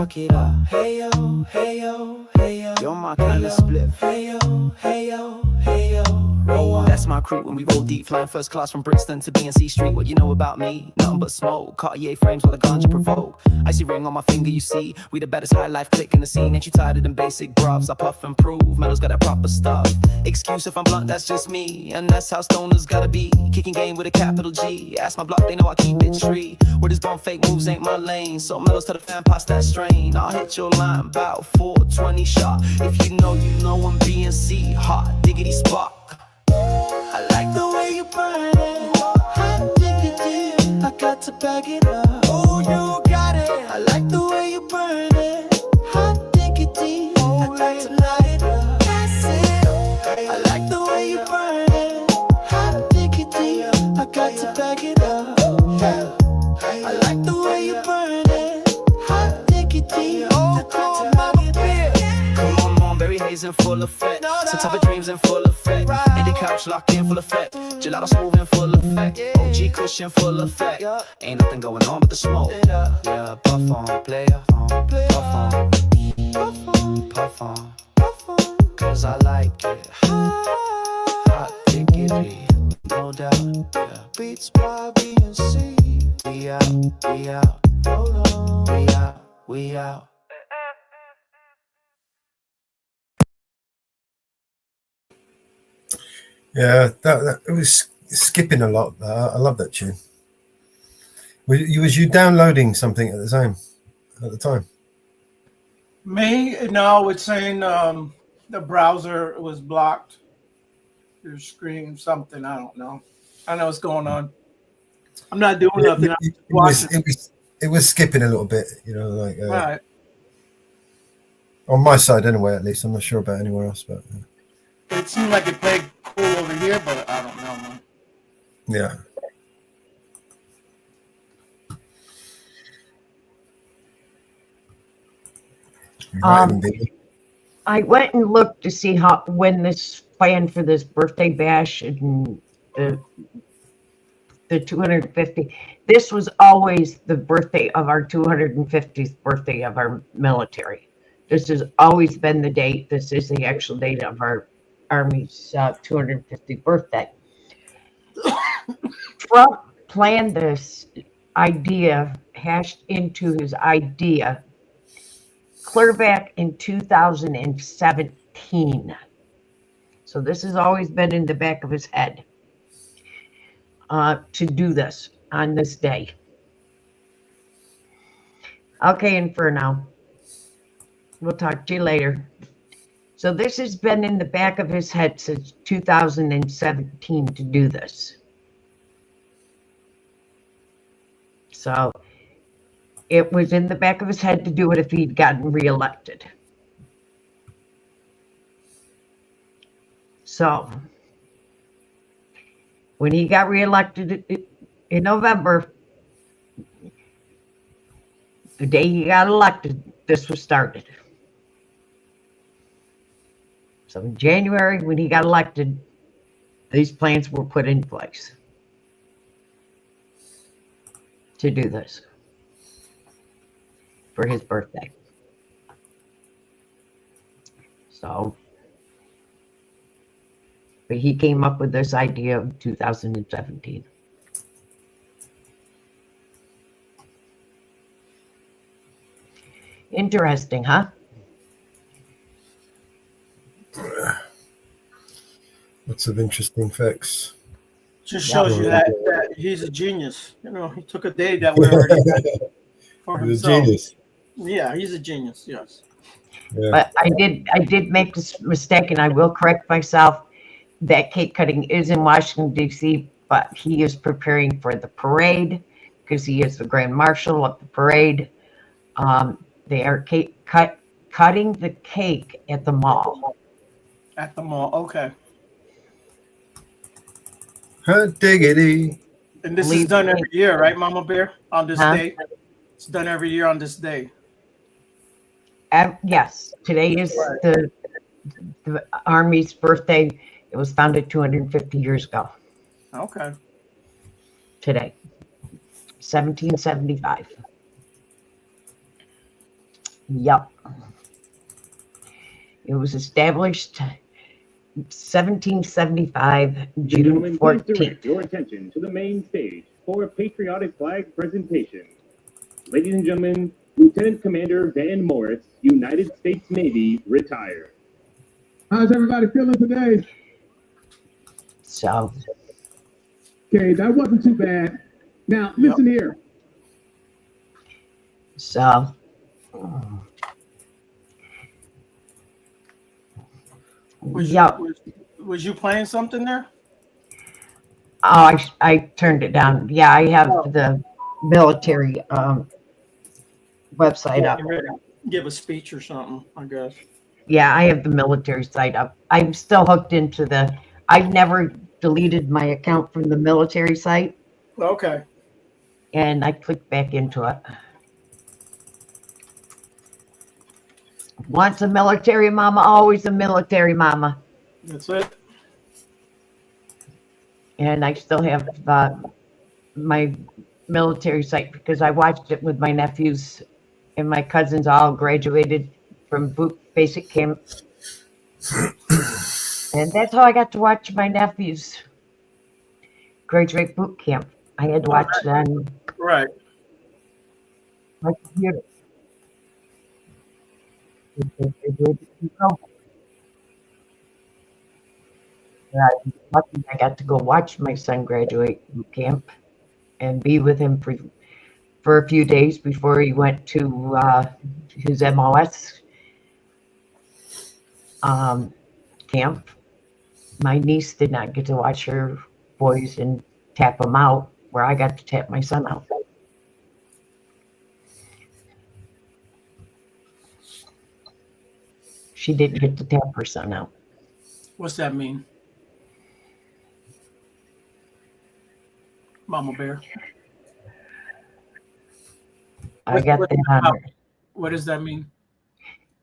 spark it up. Hey yo, hey yo, hey yo. You're my kind of split. Hey yo, hey yo, hey yo. Roll on. That's my crew when we roll deep, flying first class from Brixton to BNC Street. What you know about me? Nothing but smoke. Cartier frames with a ganja provoke. Icy ring on my finger, you see. We the baddest high life click in the scene. Ain't you tired of them basic grubs? I puff and prove. Metal's got that proper stuff. Excuse if I'm blunt, that's just me. And that's how stoners gotta be. Kicking game with a capital G. Ask my block, they know I keep it tree. Where this bum fake moves ain't my lane. So Metal's to the fan, pass that strain. I'll hit your line about 420 shot. If you know I'm BNC. Hot diggity spark. I like the way you burn it. Hot diggity. I got to back it up. Oh, you got it. I like the way you burn it. Hot diggity. I got to light it up. That's it. I like the way you burn it. Hot diggity. I got to back it up. I like the way you burn it. Hot diggity. I got to back it up. Come on, berry haze in full effect. Some type of dreams in full effect. And the couch locked in full effect. Gelato smooth in full effect. OG cushion full effect. Ain't nothing going on but the smoke. Yeah, puff on, player. Puff on. Puff on. Cause I like it. Hot diggity. No doubt. Yeah. Beats by BNC. We out. We out. Hold on. We out. We out. Yeah, that it was skipping a lot. I love that tune. Was you downloading something at the time? Me? No, it's saying the browser was blocked. Your screen, something. I don't know. I know what's going on. I'm not doing nothing. It was skipping a little bit, like Right. on my side anyway. At least I'm not sure about anywhere else, but It seemed like it played cool over here, but I don't know, man. yeah. I went and looked to see when this plan for this birthday bash and the 250. This was always the birthday of our 250th birthday of our military. This has always been the date. This is the actual date of our Army's 250th birthday. Trump planned this idea, hashed into his idea, clear back in 2017. So this has always been in the back of his head to do this on this day. Okay, and for now, we'll talk to you later. So this has been in the back of his head since 2017 to do this. So it was in the back of his head to do it if he'd gotten reelected. So when he got reelected in November, the day he got elected, this was started. So in January, when he got elected, these plans were put in place to do this for his birthday. So, but he came up with this idea in 2017. Interesting, huh? Lots of interesting facts. Just shows you that he's a genius. He took a day that we already had for He's himself. a genius. Yeah, he's a genius. Yes. Yeah. But I did make this mistake, and I will correct myself. That cake cutting is in Washington, D.C., but he is preparing for the parade because he is the Grand Marshal of the parade. They are cutting the cake at the mall. At the mall. Okay. Hot diggity. And this is done every year, right, Mama Bear? On this Huh? day? It's done every year on this day. Yes, today is the Army's birthday. It was founded 250 years ago. Okay. Today, 1775. Yep. It was established 1775, June Gentlemen, please 14th. direct your attention to the main stage for a patriotic flag presentation. Ladies and gentlemen, Lieutenant Commander Van Morris, United States Navy, retired. How's everybody feeling today? So, Okay, that wasn't too bad. Now, listen here. so. Was you playing something there? Oh, I turned it down. Yeah, I have the military website up. You ready to give a speech or something, I guess. Yeah, I have the military site up. I'm still hooked into the. I've never deleted my account from the military site, Okay. and I clicked back into it. Once a military mama, always a military mama. That's it. And I still have my military site because I watched it with my nephews and my cousins all graduated from basic camp. And that's how I got to watch my nephews graduate boot camp. I had to watch it on Right. my computer. I got to go watch my son graduate boot camp and be with him for a few days before he went to his MOS camp. My niece did not get to watch her boys and tap them out, where I got to tap my son out. She didn't get to tap her son out. What's that mean? Mama Bear. I got that on her. What does that mean?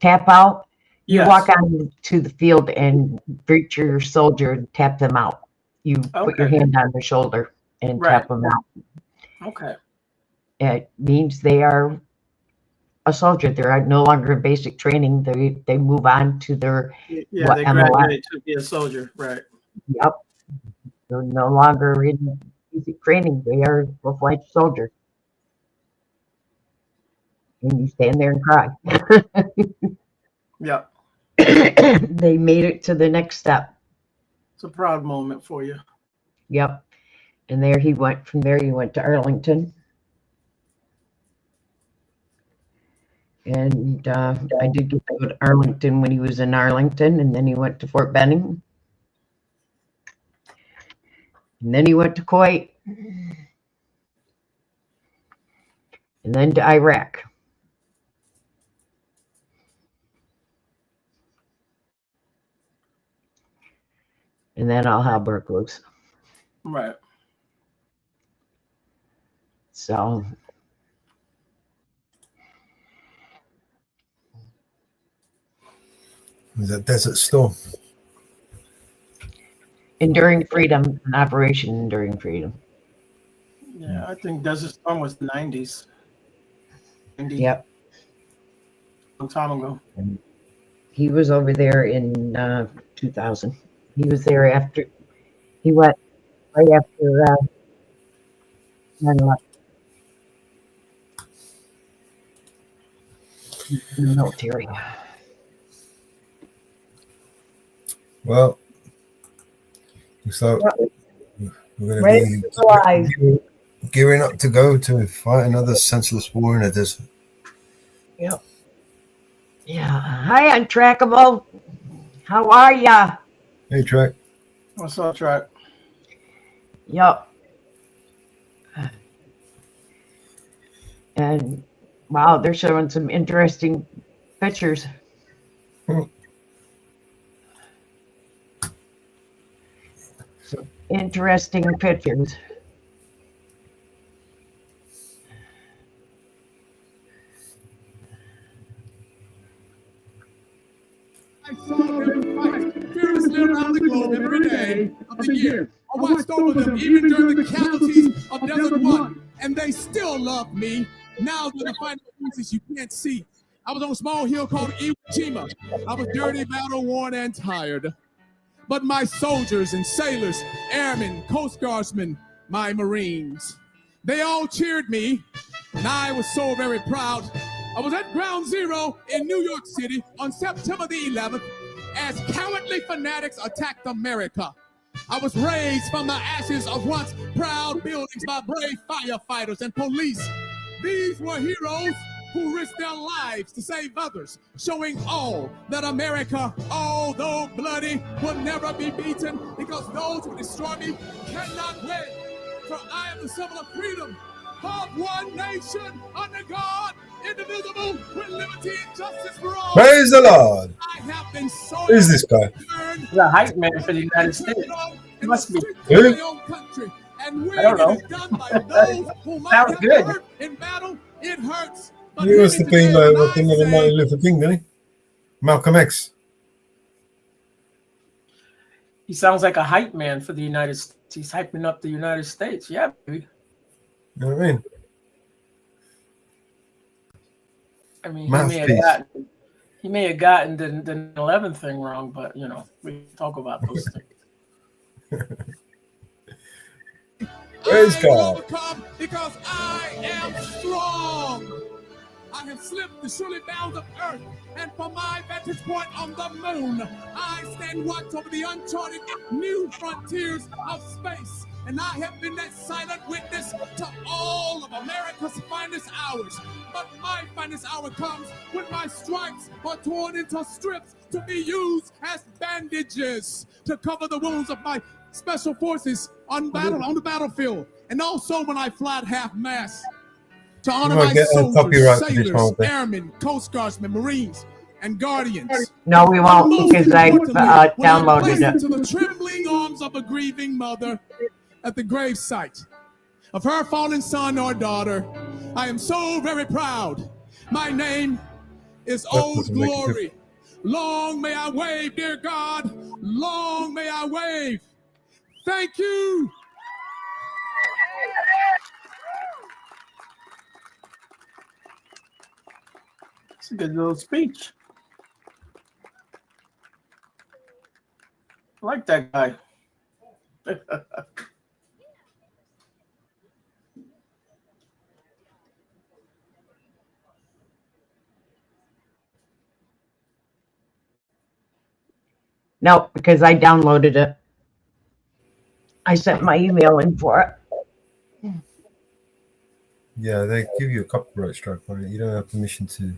Tap out. You Yes. walk on to the field and greet your soldier and tap them out. You put your Okay. hand on their shoulder and Right. tap them out. Okay. It means they are a soldier. They're no longer in basic training. They move on to their Yeah, they MOS. graduated to be a soldier, right? Yep. They're no longer in basic training. They are a full-fledged soldier. And you stand there and cry. Yeah. They made it to the next step. It's a proud moment for you. Yep. And there he went. From there, he went to Arlington. And I did get to go to Arlington when he was in Arlington, and then he went to Fort Benning. And then he went to Kuwait. And then to Iraq. And then all hell broke loose. Right. So It was a Desert Storm. Enduring Freedom, an Operation Enduring Freedom. Yeah, I think Desert Storm was the 90s. 90, Yep. long time ago. He was over there in 2000. He was there after, he went right after 9/11. In the military. Well, so we're Ready going to fly. to be gearing up to go to fight another senseless war in the desert. Yep. Yeah. Hi, Untrackable. How are ya? Hey, Trek. What's up, Track? Yep. And wow, they're showing some interesting pictures. Some interesting pictures. I saw them fight fearlessly around the globe every day of the year. I watched over them even during the casualties of Desert One, and they still love me. Now they're the final pieces you can't see. I was on a small hill called Iwo Jima. I was dirty, battle worn, and tired. But my soldiers and sailors, airmen, Coast Guardsmen, my Marines, they all cheered me, and I was so very proud. I was at Ground Zero in New York City on September the 11th as cowardly fanatics attacked America. I was raised from the ashes of once proud buildings by brave firefighters and police. These were heroes who risked their lives to save others, showing all that America, although bloody, will never be beaten, because those who destroy me cannot win. For I am the symbol of freedom, of one nation, under God, indivisible, with liberty and justice for all. Praise the Lord. I have been so Who is this guy? He's a hype man for the United States. He must be. Who? I don't know. Sounds good. In battle, it hurts. He wants to be like the thing of Martin Luther King, doesn't he? Malcolm X. He sounds like a hype man for the United States. He's hyping up the United States. Yeah, baby. You know what I mean? I mean, he may have gotten the 11th thing wrong, but you know, we can talk about those things. Praise God. Because I am strong. I have slipped the surely bounds of earth, and from my vantage point on the moon, I stand watch over the uncharted new frontiers of space. And I have been that silent witness to all of America's finest hours. But my finest hour comes when my stripes are torn into strips to be used as bandages to cover the wounds of my special forces on the battlefield. And also when I fly at half-mast to honor my soldiers, sailors, airmen, Coast Guardsmen, Marines, and Guardians. No, we won't, because I downloaded it. To the trembling arms of a grieving mother at the gravesite of her fallen son or daughter. I am so very proud. My name is Old Glory. Long may I wave, dear God. Long may I wave. Thank you. It's a good little speech. I like that guy. No, because I downloaded it. I sent my email in for it. Yeah, they give you a copyright strike on it. You don't have permission to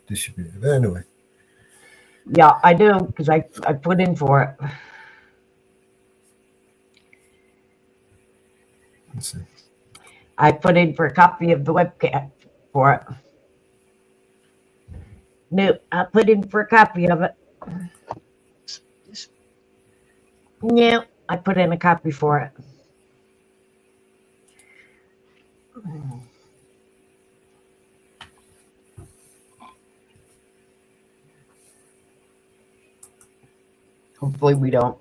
distribute it. But anyway. Yeah, I do, because I put in for it. Let's see. I put in for a copy of the webcam for it. No, I put in for a copy of it. No, I put in a copy for it. Hopefully we don't.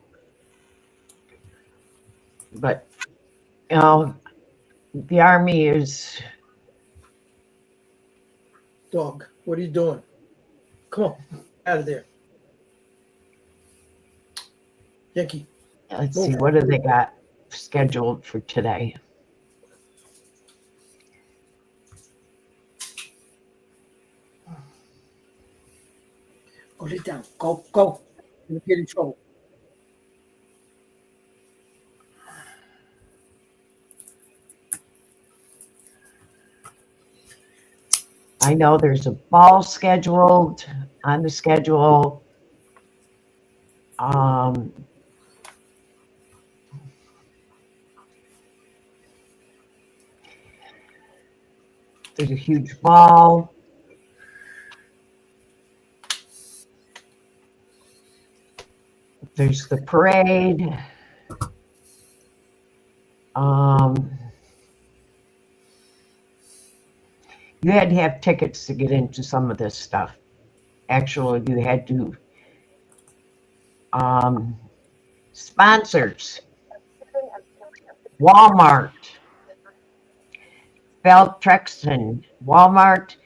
But, you know, the Army is... Dog, what are you doing? Come on, out of there. Yankee. Let's see, what do they got scheduled for today? Go lay down. Go, go. You're gonna get in trouble. I know there's a ball scheduled on the schedule. There's a huge ball. There's the parade. You had to have tickets to get into some of this stuff. Actually, you had to. Sponsors. Walmart. Bell Trexton, Walmart,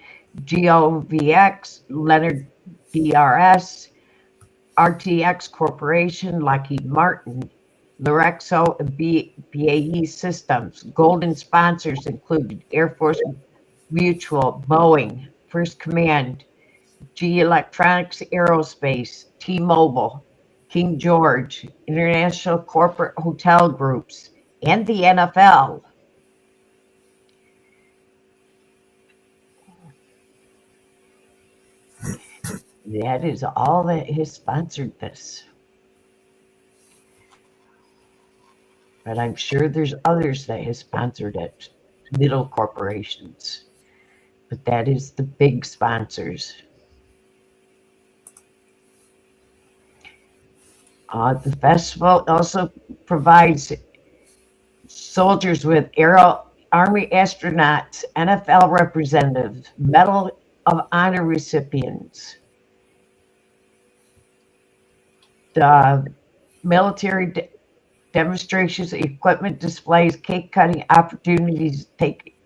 GOVX, Leonard DRS, RTX Corporation, Lockheed Martin, Lorexo, and BAE Systems. Golden sponsors included Air Force Mutual, Boeing, First Command, GE Electronics Aerospace, T-Mobile, King George, International Corporate Hotel Groups, and the NFL. That is all that has sponsored this. But I'm sure there's others that have sponsored it, little corporations. But that is the big sponsors. The festival also provides soldiers with Army astronauts, NFL representatives, Medal of Honor recipients, the military demonstrations, equipment displays, cake cutting opportunities to take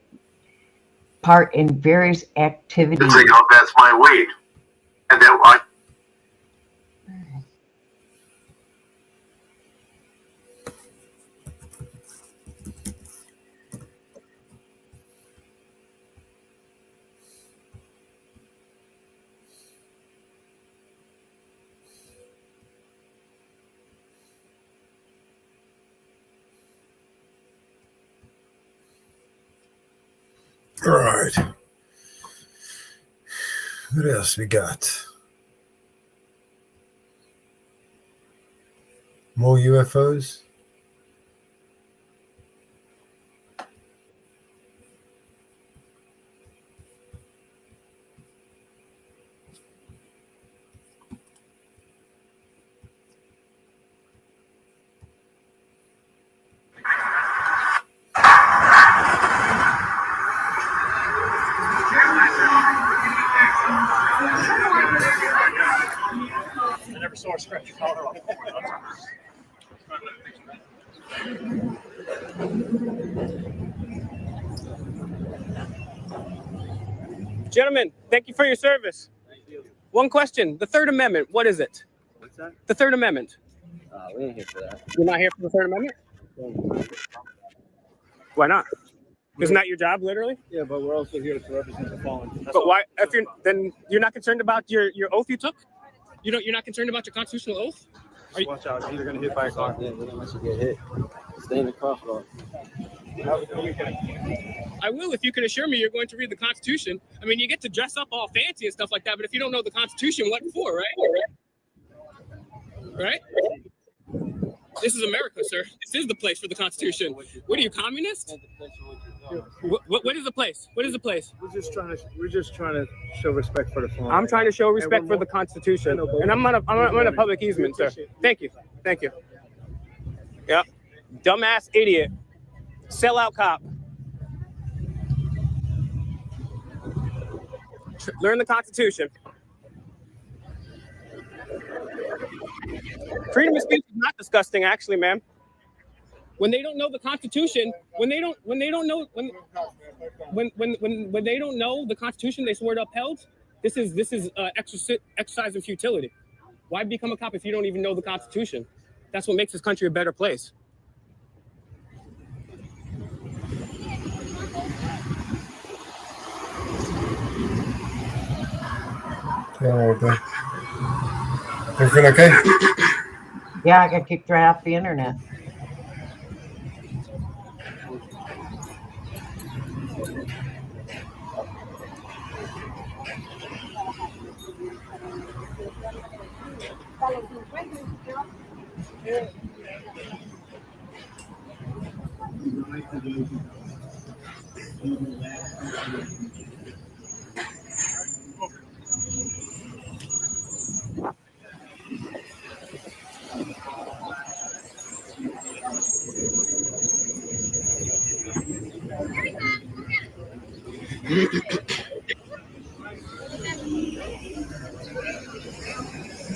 part in various activities. That's my weight. And then what? All right. What else we got? More UFOs? I never saw a scratch collar on Gentlemen, thank you for your service. One question. The Third Amendment, what is it? What's that? The Third Amendment. We ain't here for that. You're not here for the Third Amendment? Why not? Isn't that your job, literally? Yeah, but we're also here to represent the fallen. But why? If you're not concerned about your oath you took? You're not concerned about your constitutional oath? Watch out! You're gonna hit by a car. Yeah, we don't want you to get hit. Stay in the crosswalk. I will if you can assure me you're going to read the Constitution. I mean, you get to dress up all fancy and stuff like that, but if you don't know the Constitution, what for, right? Right? This is America, sir. This is the place for the Constitution. What are you, communist? What is the place? What is the place? We're just trying to show respect for the fallen. I'm trying to show respect for the Constitution, and I'm on a public easement, sir. Thank you. Thank you. Yep. Dumbass idiot. Sellout cop. Learn the Constitution. Freedom of speech is not disgusting, actually, ma'am. When they don't know the Constitution, when they don't know the Constitution they swore to upheld, this is exercise in futility. Why become a cop if you don't even know the Constitution? That's what makes this country a better place. Everything okay? Yeah, I got kicked right off the internet.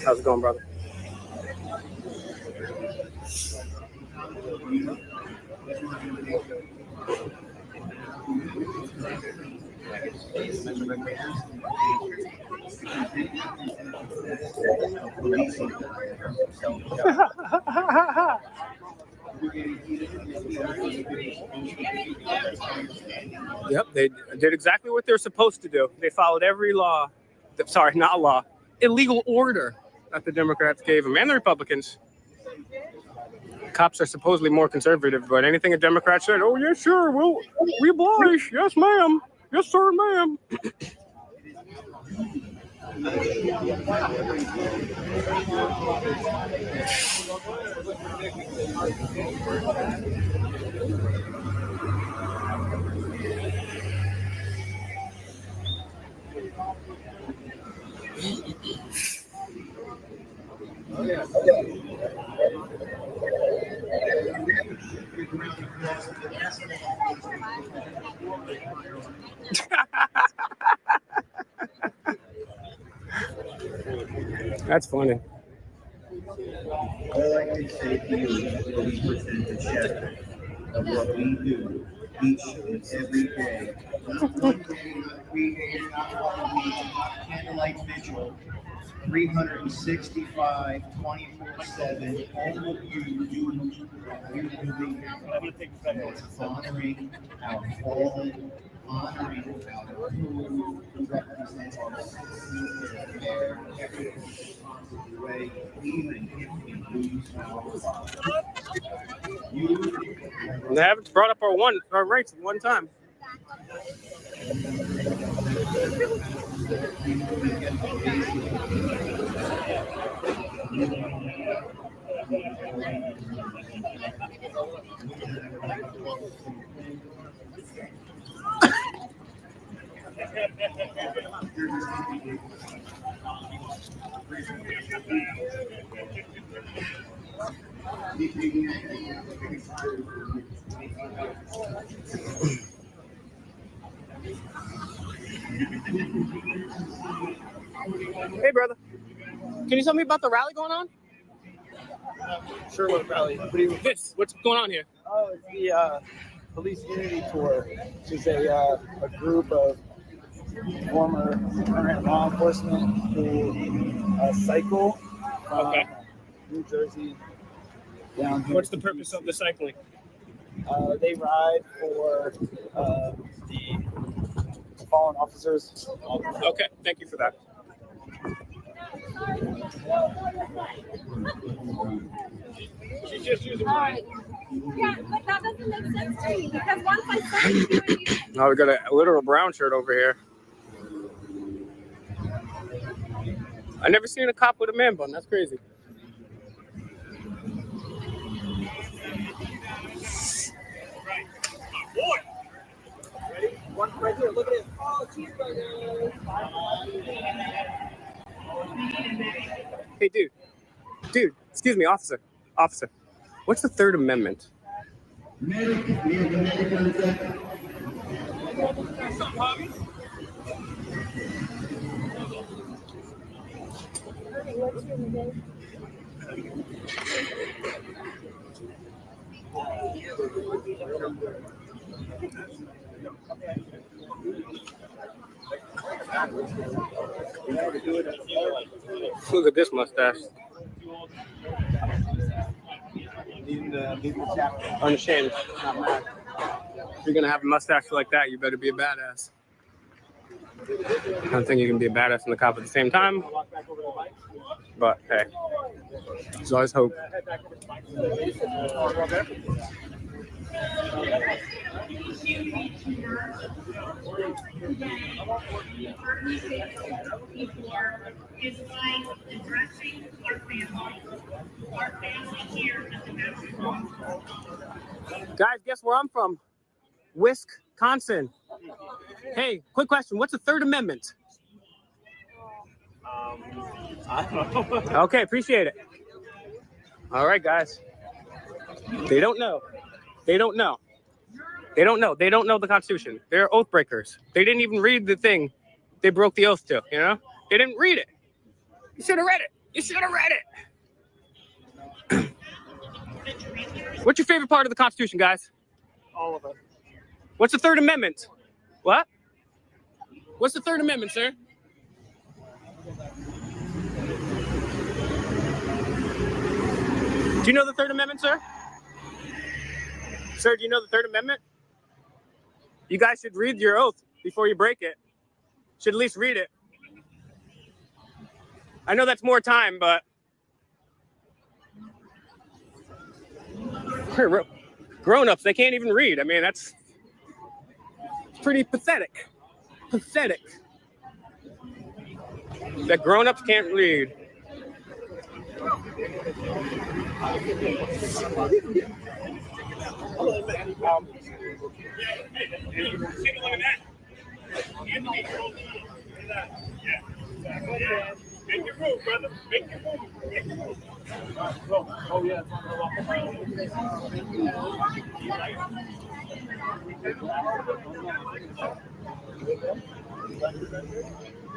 How's it going, brother? Yep, they did exactly what they're supposed to do. They followed every law. Sorry, not law. Illegal order that the Democrats gave them and the Republicans. Cops are supposedly more conservative, but anything a Democrat said, oh, yeah, sure, we oblige. Yes, ma'am. Yes, sir, ma'am. That's funny. All I can say to you is 40% of shepherd of what we do each and every day. Not 1 day, not 3 days, not 1 week, not candlelight vigil. 365, 24/7, all of you do what we're doing. It's honoring our fallen, honoring our who represents our citizens in a fair, every responsible way, even if we lose our lives. They haven't brought up our rates at one time. Hey, brother. Can you tell me about the rally going on? Sure, what rally? What's going on here? Oh, it's the Police Unity Tour, which is a group of former current law enforcement who cycle from New Jersey down here. What's the purpose of the cycling? They ride for the fallen officers. Okay, thank you for that. She's just using mine. Yeah, but that doesn't make sense to me because once I started doing these. Oh, we got a literal brown shirt over here. I never seen a cop with a man bun. That's crazy. One right here, look at it. Oh, cheeseburger. Hey, dude, excuse me, officer, what's the Third Amendment? Look at this mustache. Unashamed. If you're gonna have a mustache like that, you better be a badass. I don't think you can be a badass and the cop at the same time. But hey, there's always hope. Is by addressing our family here at the National. Guys, guess where I'm from? Wisconsin. Hey, quick question. What's the Third Amendment? I don't know. Okay, appreciate it. All right, guys. They don't know. They don't know. They don't know. They don't know the Constitution. They're oath breakers. They didn't even read the thing they broke the oath to, you know? They didn't read it. You should have read it. You should have read it. What's your favorite part of the Constitution, guys? All of it. What's the Third Amendment? What? What's the Third Amendment, sir? Do you know the Third Amendment, sir? Sir, do you know the Third Amendment? You guys should read your oath before you break it. Should at least read it. I know that's more time, but grown-ups, they can't even read. I mean, that's pretty pathetic. Pathetic. That grown-ups can't read. Make your move, brother. Make your move. Make your move. Oh, yeah.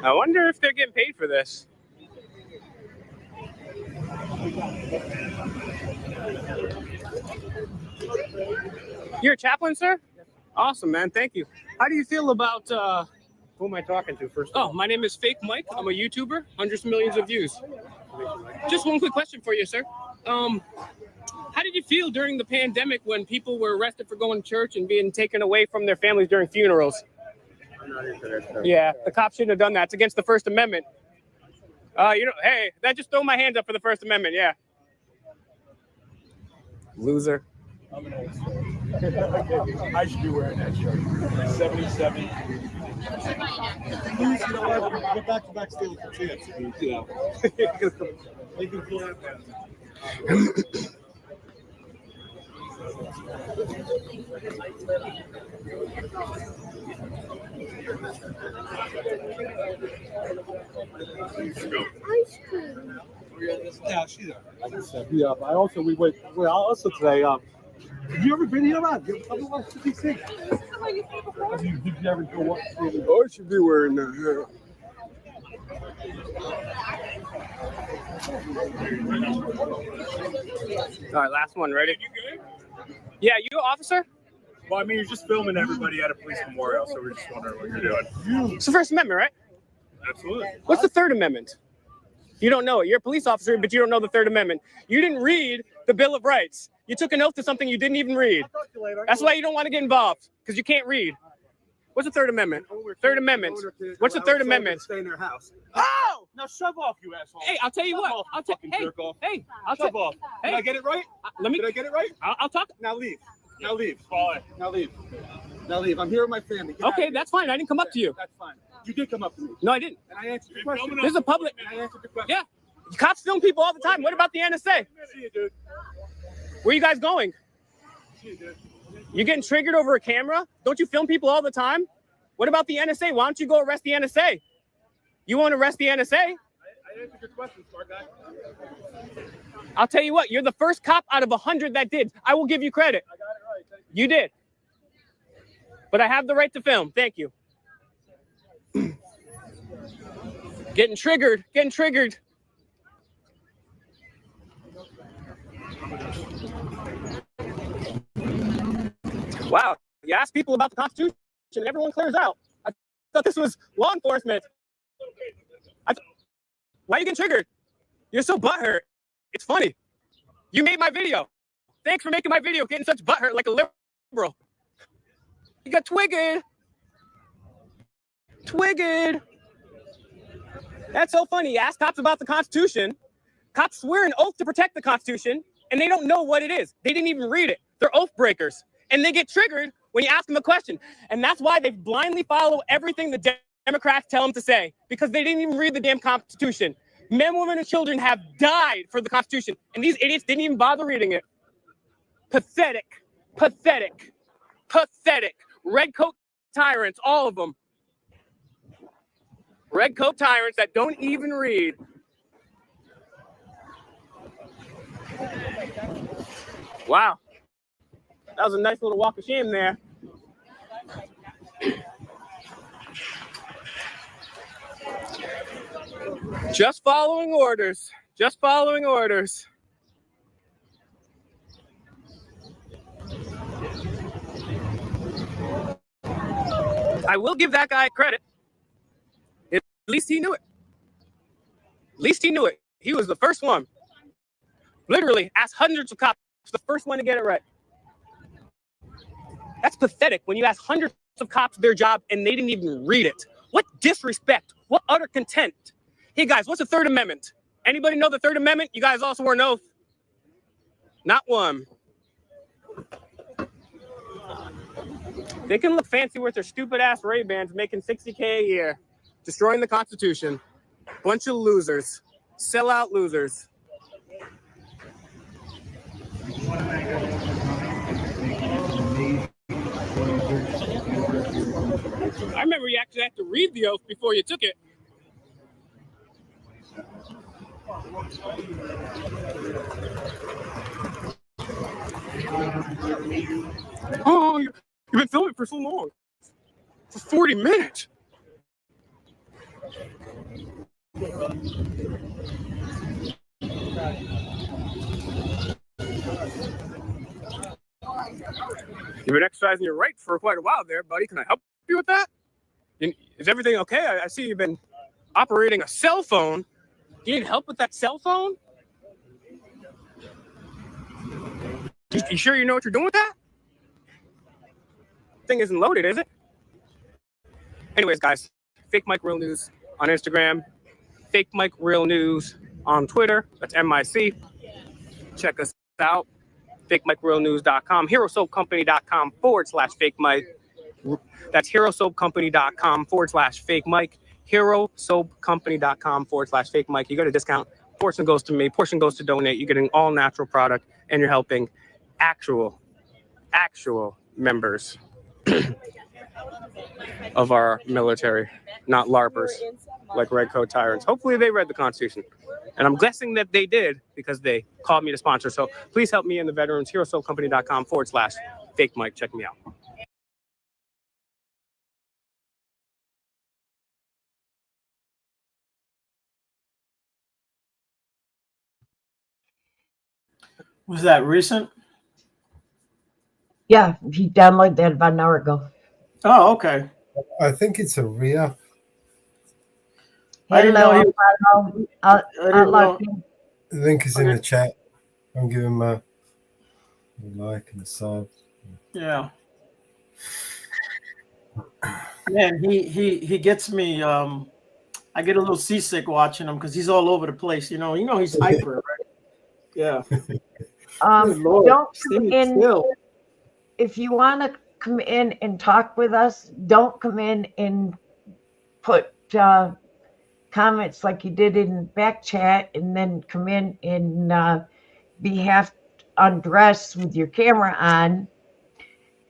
I wonder if they're getting paid for this. You're a chaplain, sir? Awesome, man. Thank you. How do you feel about who am I talking to first? Oh, my name is Fake Mike. I'm a YouTuber, hundreds of millions of views. Just one quick question for you, sir. How did you feel during the pandemic when people were arrested for going to church and being taken away from their families during funerals? I'm not into that stuff. Yeah, the cops shouldn't have done that. It's against the First Amendment. Hey, that just throw my hands up for the First Amendment. Yeah. Loser. I'm an old school. I should be wearing that shirt. 77. Please, you know what? Get back to back stealing for chance. You know. They can pull that down. Ice cream. Yeah, she's yeah. I also today. Have you ever been here, man? You ever watched the DC? Did you ever go watch? Oh, I should be wearing that. All right, last one. Ready? Yeah, you officer? Well, I mean, you're just filming everybody at a police memorial, so we're just wondering what you're doing. It's the First Amendment, right? Absolutely. What's the Third Amendment? You don't know it. You're a police officer, but you don't know the Third Amendment. You didn't read the Bill of Rights. You took an oath to something you didn't even read. That's why you don't want to get involved, because you can't read. What's the Third Amendment? Third Amendment. What's the Third Amendment? Stay in their house. Oh! Now shove off, you asshole. Hey, I'll tell you what. I'll shove off. Did I get it right? Did I get it right? I'll talk. Now leave. Now leave. Now leave. Now leave. I'm here with my family. Get out of Okay, here. that's fine. I didn't come up to you. That's fine. You did come up to me. No, I didn't. And I answered your question. This is a public. And I answered your question. Yeah. Cops film people all the time. What about the NSA? See you, dude. Where you guys going? See you, dude. You getting triggered over a camera? Don't you film people all the time? What about the NSA? Why don't you go arrest the NSA? You want to arrest the NSA? I answered your question, smart guy. I'll tell you what, you're the first cop out of 100 that did. I will give you credit. I got it right. Thank You did. But I have the right to film. Thank you. Getting triggered. Getting triggered. Wow. You ask people about the Constitution and everyone clears out. I thought this was law enforcement. Why are you getting triggered? You're so butthurt. It's funny. You made my video. Thanks for making my video getting such butthurt like a liberal. You got twiggered. Twiggered. That's so funny. You ask cops about the Constitution. Cops swear an oath to protect the Constitution, and they don't know what it is. They didn't even read it. They're oath breakers. And they get triggered when you ask them a question. And that's why they blindly follow everything the Democrats tell them to say, because they didn't even read the damn Constitution. Men, women, and children have died for the Constitution, and these idiots didn't even bother reading it. Pathetic. Pathetic. Pathetic. Red coat tyrants, all of them. Red coat tyrants that don't even read. Wow. That was a nice little walk of shame there. Just following orders. Just following orders. I will give that guy credit. least he knew it. At least he knew it. He was the first one. Literally asked hundreds of cops, the first one to get it right. That's pathetic when you ask hundreds of cops their job and they didn't even read it. What disrespect, what utter contempt. Hey guys, what's the Third Amendment? Anybody know the Third Amendment? You guys all swore an oath. Not one. They can look fancy with their stupid ass Ray-Bans making $60K a year, destroying the Constitution. Bunch of losers, sellout losers. I remember you actually had to read the oath before you took it. Oh, you've been filming for so long. For 40 minutes. You've been exercising your right for quite a while there, buddy. Can I help you with that? Is everything okay? I see you've been operating a cell phone. Do you need help with that cell phone? You sure you know what you're doing with that? Thing isn't loaded, is it? Anyways, guys, Fake Mike Real News on Instagram, Fake Mike Real News on Twitter. That's MIC. Check us out. FakeMikeRealNews.com, HeroSoapCompany.com/Fake Mike. That's HeroSoapCompany.com/Fake Mike. HeroSoapCompany.com/Fake Mike. You get a discount. Portion goes to me. Portion goes to donate. You're getting all natural product, and you're helping actual members of our military, not LARPers like Red Coat Tyrants. Hopefully they read the Constitution. And I'm guessing that they did because they called me to sponsor. So please help me and the veterans. HeroSoapCompany.com/Fake Mike. Check me out. Was that recent? Yeah, he downloaded that about an hour ago. Oh, okay. I think it's a re-up. I didn't know he- The link is in the chat. I'm giving him a like and a sub. Yeah. Man, he gets me. I get a little seasick watching him because he's all over the place. You know he's hyper, right? Yeah. Good Lord, Don't stay come in still. if you want to come in and talk with us. Don't come in and put comments like you did in back chat, and then come in and be half undressed with your camera on,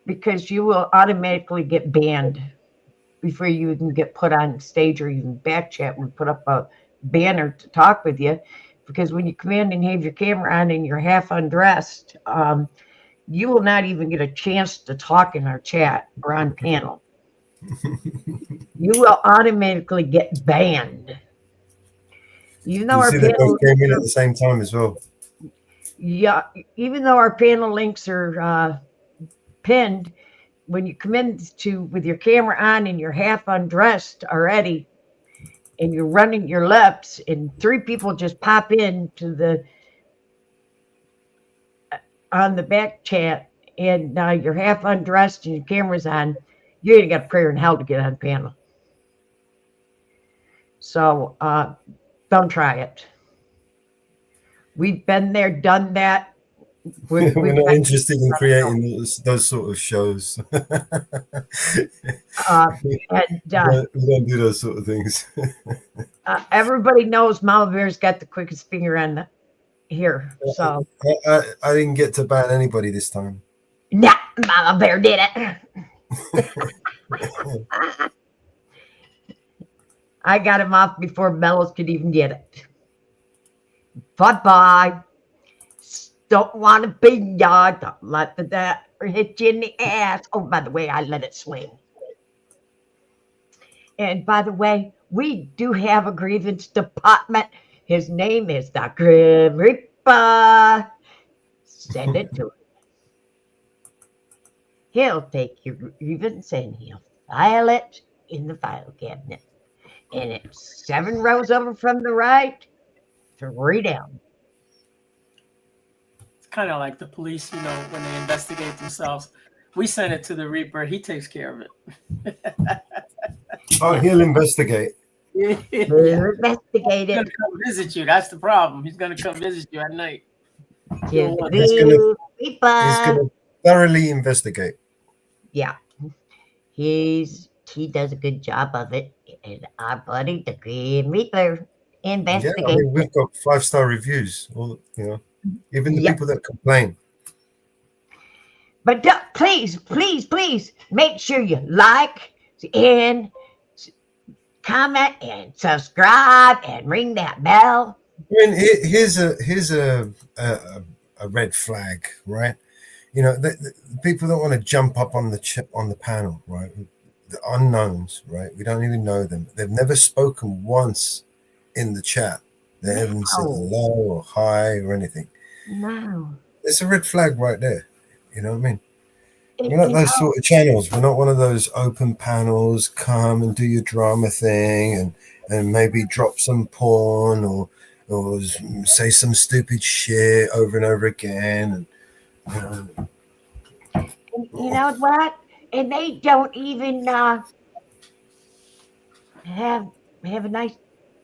because you will automatically get banned before you even get put on stage, or even back chat. We put up a banner to talk with you, because when you come in and have your camera on and you're half undressed, you will not even get a chance to talk in our chat or on panel. You will automatically get banned. Even though our You see they panel both came in at the same time as well. Yeah, even though our panel links are pinned, when you come in with your camera on and you're half undressed already, and you're running your lips, and 3 people just pop in to the on the back chat, and you're half undressed and your camera's on, you ain't got a prayer in hell to get on panel. So don't try it. We've been there, done that. We're not interested in creating those sort of shows. We don't do those sort of things. Everybody knows Mama Bear's got the quickest finger on here. So I didn't get to ban anybody this time. nah, Mama Bear did it. I got him off before Bellows could even get it. Bye-bye. Don't want to be ya. Don't let that hit you in the ass. Oh, by the way, I let it swing. And by the way, we do have a grievance department. His name is the Grim Reaper. Send it to him. He'll take your grievance and he'll file it in the file cabinet. And it's 7 rows over from the right, 3 down. It's kind of like the police, you know, when they investigate themselves. We send it to the Reaper. He takes care of it. Oh, he'll investigate. He'll investigate He's it. gonna come visit you. That's the problem. He's gonna come visit you at night. He's He's gonna thoroughly investigate. Yeah. He does a good job of it. And our buddy, the Grim Reaper, Yeah, investigates. I mean, we've got 5-star reviews. All, you know, even the people that complain. But please, please, please make sure you like and comment and subscribe and ring that bell. I mean, here's a red flag, right? You know, the people that want to jump up on the panel, right? The unknowns, right? We don't even know them. They've never spoken once in the chat. They haven't said hello or hi or anything. No. It's a red flag right there. You know what I mean? We're not those sort of channels. We're not one of those open panels. Come and do your drama thing and maybe drop some porn or say some stupid shit over and over again. And You know what? And they don't even have a nice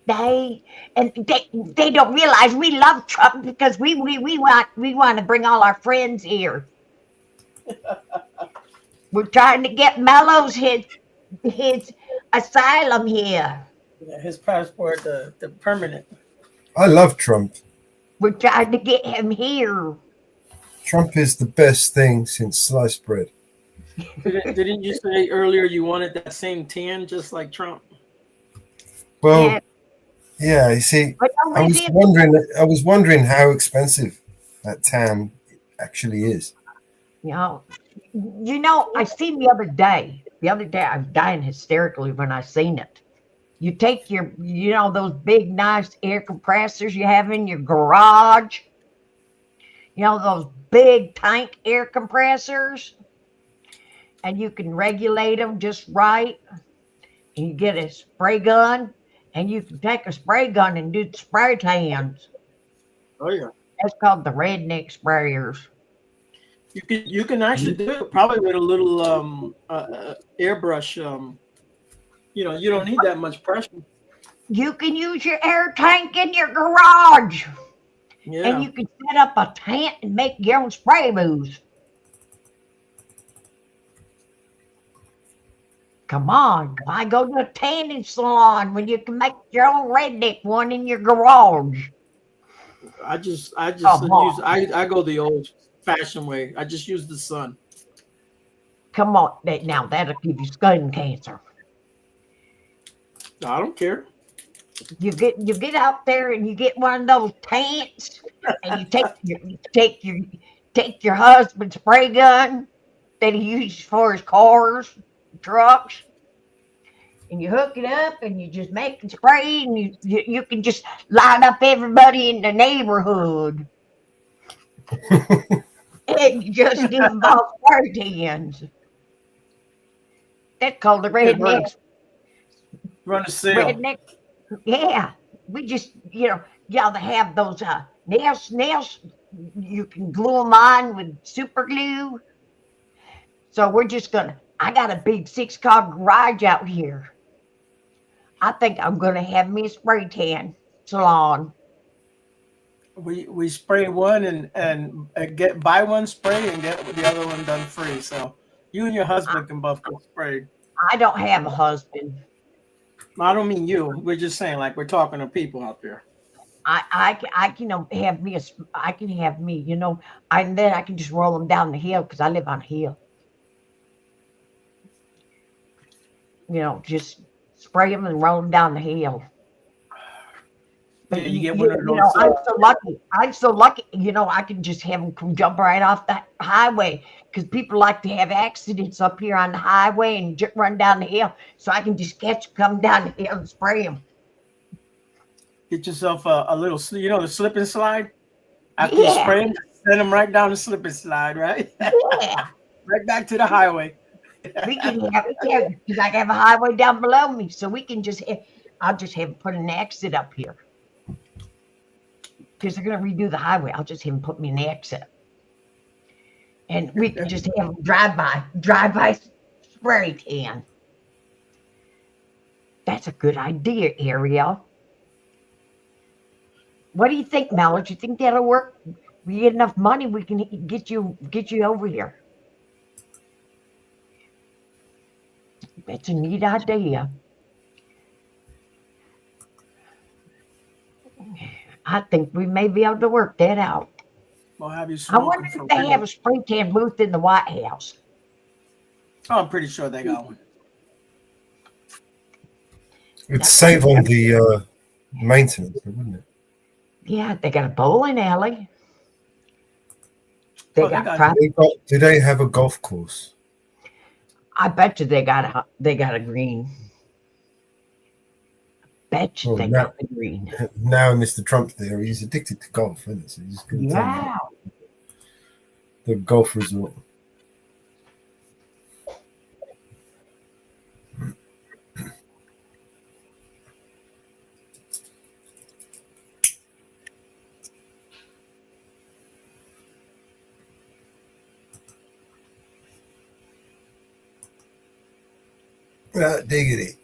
day. And they don't realize we love Trump because we want to bring all our friends here. We're trying to get Mellows his asylum here. Yeah, his passport, the permanent. I love Trump. We're trying to get him here. Trump is the best thing since sliced bread. Didn't you say earlier you wanted that same tan just like Trump? Well, yeah. You see, I was wondering how expensive that tan actually is. You know, I seen the other day I was dying hysterically when I seen it. You take those big, nice air compressors you have in your garage, those big tank air compressors, and you can regulate them just right. And you get a spray gun, and you can take a spray gun and do spray tans. Oh, yeah. That's called the redneck sprayers. You can actually do it probably with a little airbrush. You don't need that much pressure. You can use your air tank in your garage. Yeah. And you can set up a tent and make your own spray booths. Come on, why go to a tanning salon when you can make your own redneck one in your garage? I go the old-fashioned way. I just use the sun. Come on, now that'll give you skin cancer. I don't care. You get out there and you get one of those tents, and you take your husband's spray gun that he uses for his cars, trucks, and you hook it up and you just make it spray, and you can just line up everybody in the neighborhood. And you just give them all spray tans. That's called the redneck. Run a sale. Redneck. Yeah, we just, they have those nails. You can glue them on with super glue. So we're just I got a big 6-car garage out here. I think I'm gonna have me a spray tan salon. We spray one and buy one spray and get the other one done free. So you and your husband can both get sprayed. I don't have a husband. I don't mean you. We're just saying, like, we're talking to people out there. I can have me and then I can just roll them down the hill because I live on a hill. Just spray them and roll them down the hill. But you get one of those. I'm so lucky. I can just have them come jump right off that highway because people like to have accidents up here on the highway and run down the hill. So I can just come down the hill and spray them. Get yourself a little, the slip and slide. After you spray them, send them right down the slip and slide, right? Yeah. Right back to the highway. We can have it there because I have a highway down below me, so we can just I'll just have them put an exit up here. Because they're going to redo the highway. I'll just have them put me an exit. And we can just have them drive-by spray tan. That's a good idea, Ariel. What do you think, Mel? Do you think that'll work? We get enough money, we can get you over here. That's a neat idea. I think we may be able to work that out. We'll have you I wonder if they have a spray tan booth in the White House. Oh, I'm pretty sure they got one. It'd save on the maintenance, wouldn't it? Yeah, they got a bowling alley. Do they have a golf course? I bet you they got a green. Bet you they got the green. Now Mr. Trump's there. He's addicted to golf, isn't he? So he's going to the golf resort. Hot diggity.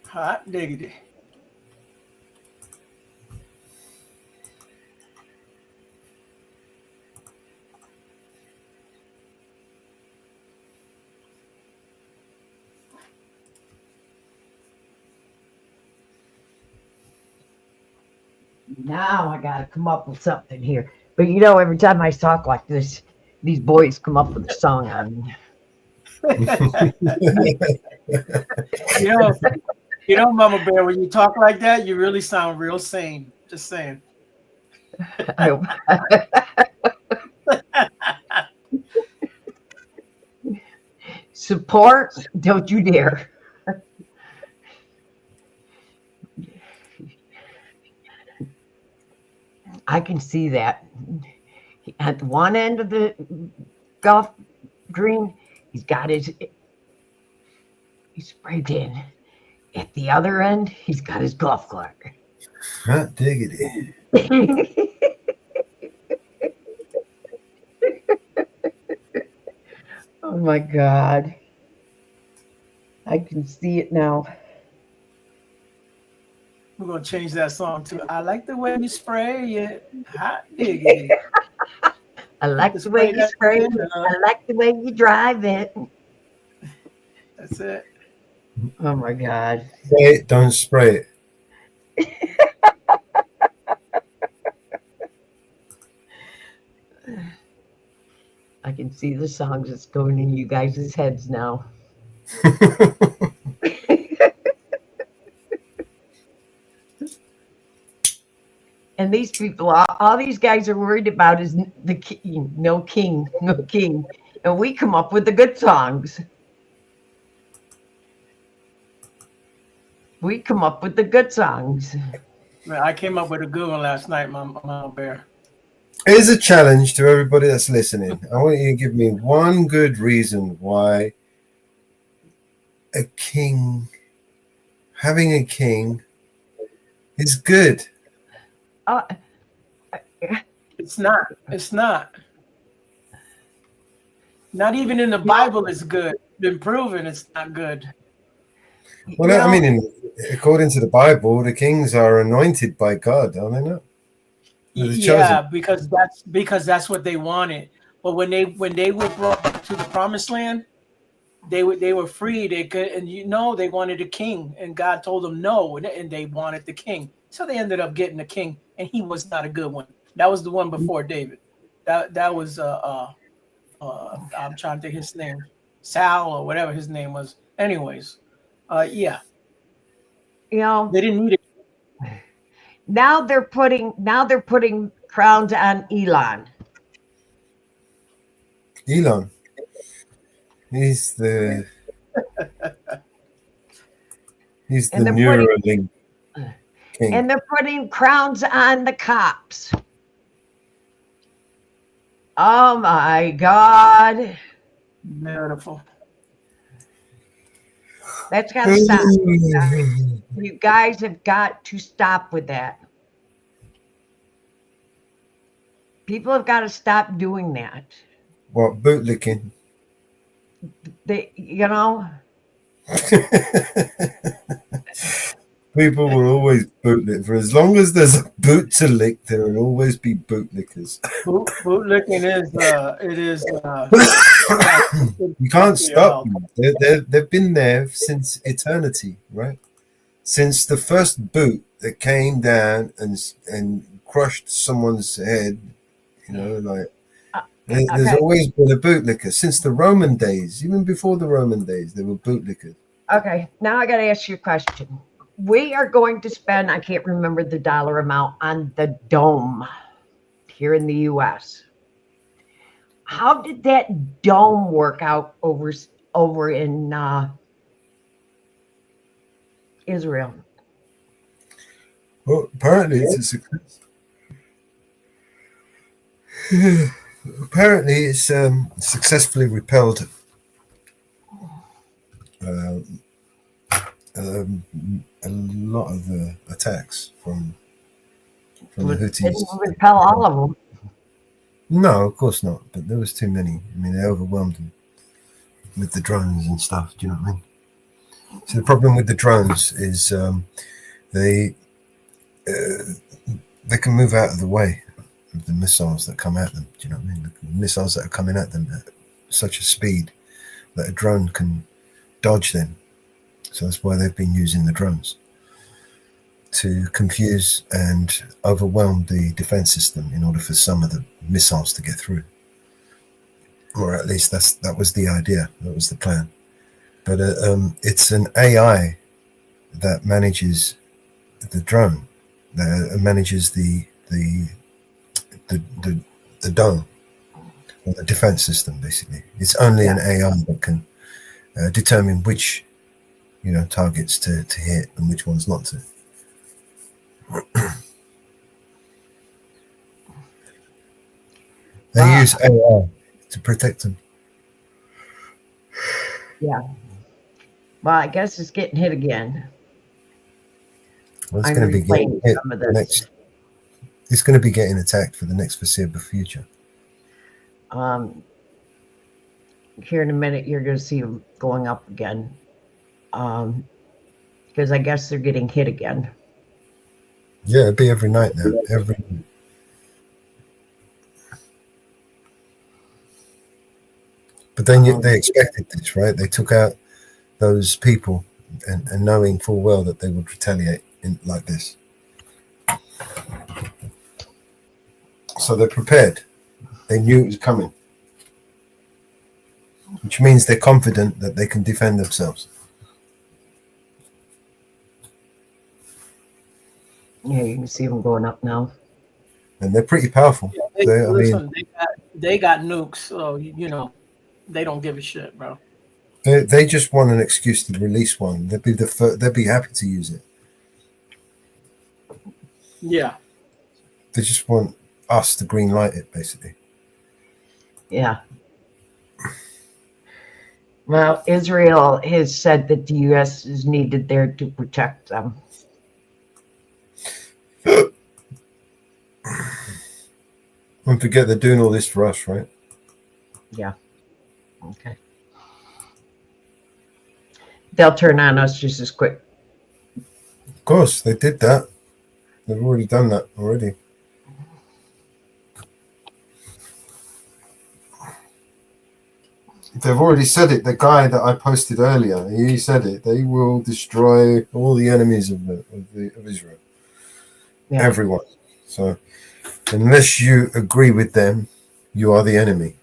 Hot diggity. Now I got to come up with something here. But you know, every time I talk like this, these boys come up with a song on me. You know, Mama Bear, when you talk like that, you really sound real sane. Just saying. Support, don't you dare. I can see that. At one end of the golf green, he's got his spray tan. At the other end, he's got his golf cart. Hot diggity. Oh my God. I can see it now. We're going to change that song to I like the way you spray it. Hot diggity. I like the way you spray it. I like the way you drive it. That's it. Oh my God. Spray it, don't spray it. I can see the songs that's going in you guys' heads now. And these people, all these guys are worried about is the king, no king. And we come up with the good songs. We come up with the good songs. Man, I came up with a good one last night, Mama Bear. Here's a challenge to everybody that's listening. I want you to give me one good reason why having a king is good. It's not. It's not. Not even in the Bible is good. Been proven it's not good. Well, I mean, according to the Bible, the kings are anointed by God, are they not? Yeah, because that's what they wanted. But when they were brought to the promised land, they were free. They could, and they wanted a king, and God told them no, and they wanted the king. So they ended up getting a king, and he was not a good one. That was the one before David. That was I'm trying to think his name, Sal or whatever his name was. Anyways, yeah. They didn't need it. Now they're putting crowns on Elon. Elon. He's the Neuralink king. And they're putting crowns on the cops. Oh my God. Beautiful. That's got to stop. You guys have got to stop with that. People have got to stop doing that. What, bootlicking? They, you know. People will always bootlick. For as long as there's a boot to lick, there will always be bootlickers. Bootlicking is You can't stop them. They've been there since eternity, right? Since the first boot that came down and crushed someone's head, you know, like there's always been a bootlicker since the Roman days. Even before the Roman days, there were bootlickers. Okay, now I got to ask you a question. We are going to spend, I can't remember the dollar amount, on the dome here in the U.S. How did that dome work out over in Israel? Well, apparently it's a success. Apparently it's successfully repelled a lot of the attacks from the Houthis. Didn't repel all of them. No, of course not. But there was too many. I mean, they overwhelmed them with the drones and stuff. Do you know what I mean? So the problem with the drones is they can move out of the way of the missiles that come at them. Do you know what I mean? The missiles that are coming at them at such a speed that a drone can dodge them. So that's why they've been using the drones to confuse and overwhelm the defense system in order for some of the missiles to get through. Or at least that was the idea. That was the plan. But it's an AI that manages the drone, that manages the dome, or the defense system. Basically, it's only an AI that can determine which targets to hit and which ones not to. They use AI to protect them. Yeah. Well, I guess it's getting hit again. Well, it's going to be getting hit next. It's going to be getting attacked for the next foreseeable future. Here in a minute, you're going to see them going up again. Because I guess they're getting hit again. Yeah, it'd be every night now. Every night. But then they expected this, right? They took out those people and knowing full well that they would retaliate like this. So they're prepared. They knew it was coming. Which means they're confident that they can defend themselves. Yeah, you can see them going up now. And they're pretty powerful. Yeah, they got nukes, so they don't give a shit, bro. They just want an excuse to release one. They'd be happy to use it. Yeah. They just want us to green light it, basically. Yeah. Well, Israel has said that the U.S. is needed there to protect them. Don't forget they're doing all this for us, right? Yeah. Okay. They'll turn on us just as quick. Of course, they did that. They've already done that already. They've already said it. The guy that I posted earlier, he said it. They will destroy all the enemies of Israel. Yeah. Everyone. So unless you agree with them, you are the enemy,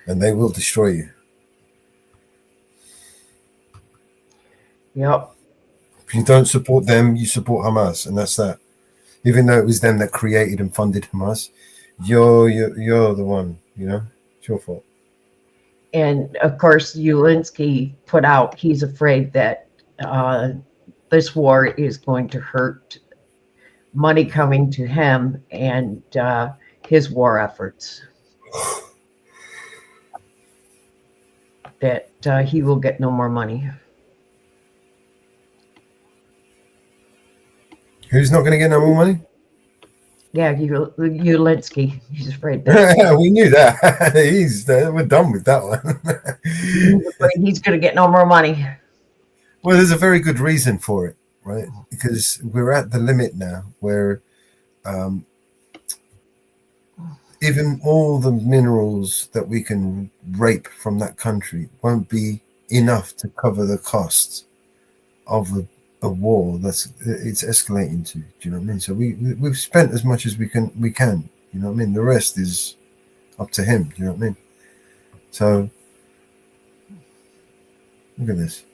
and they will destroy you. Yep. If you don't support them, you support Hamas, and that's that. Even though it was them that created and funded Hamas, you're the one. It's your fault. And of course, Zelensky put out, he's afraid that this war is going to hurt money coming to him and his war efforts. That he will get no more money. Who's not going to get no more money? Yeah, Ulinsky. He's afraid We knew that. We're done with that one. he's afraid he's going to get no more money. Well, there's a very good reason for it, right? Because we're at the limit now where even all the minerals that we can rape from that country won't be enough to cover the costs of a war it's escalating to. Do you know what I mean? So we've spent as much as we can. You know what I mean? The rest is up to him. Do you know what I mean? So look at this.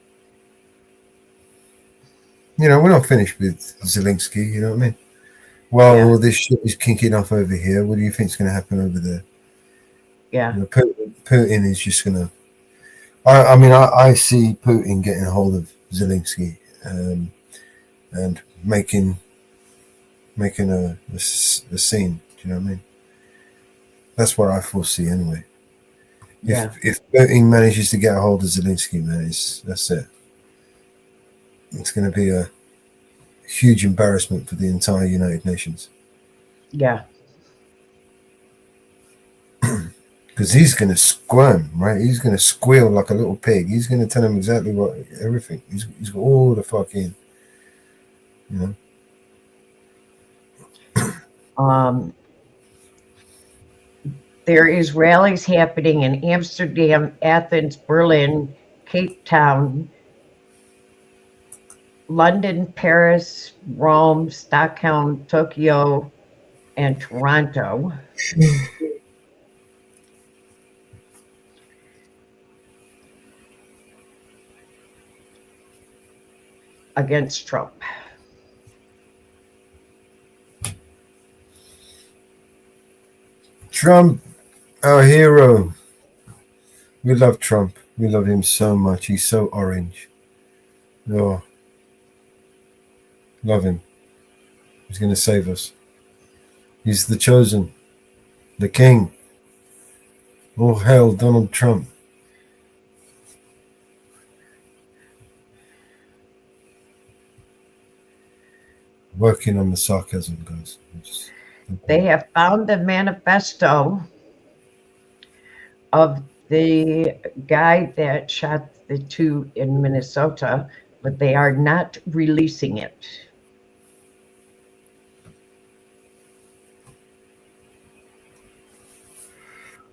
You know, we're not finished with Zelensky. You know what I mean? Well, all this shit is kinking off over here. What do you think is going to happen over there? Yeah. You know, Putin is just going to. I see Putin getting a hold of Zelensky and making a scene. Do you know what I mean? That's what I foresee anyway. If Putin manages to get a hold of Zelensky, man, that's it. It's going to be a huge embarrassment for the entire United Nations. Yeah. Because he's going to squirm, right? He's going to squeal like a little pig. He's going to tell him exactly everything. He's got all the fucking, you know. There is rallies happening in Amsterdam, Athens, Berlin, Cape Town, London, Paris, Rome, Stockholm, Tokyo, and Toronto. Against Trump. Trump, our hero. We love Trump. We love him so much. He's so orange. Oh, love him. He's going to save us. He's the chosen, the king. Oh, hell, Donald Trump. Working on the sarcasm, guys. They have found the manifesto of the guy that shot the two in Minnesota, but they are not releasing it.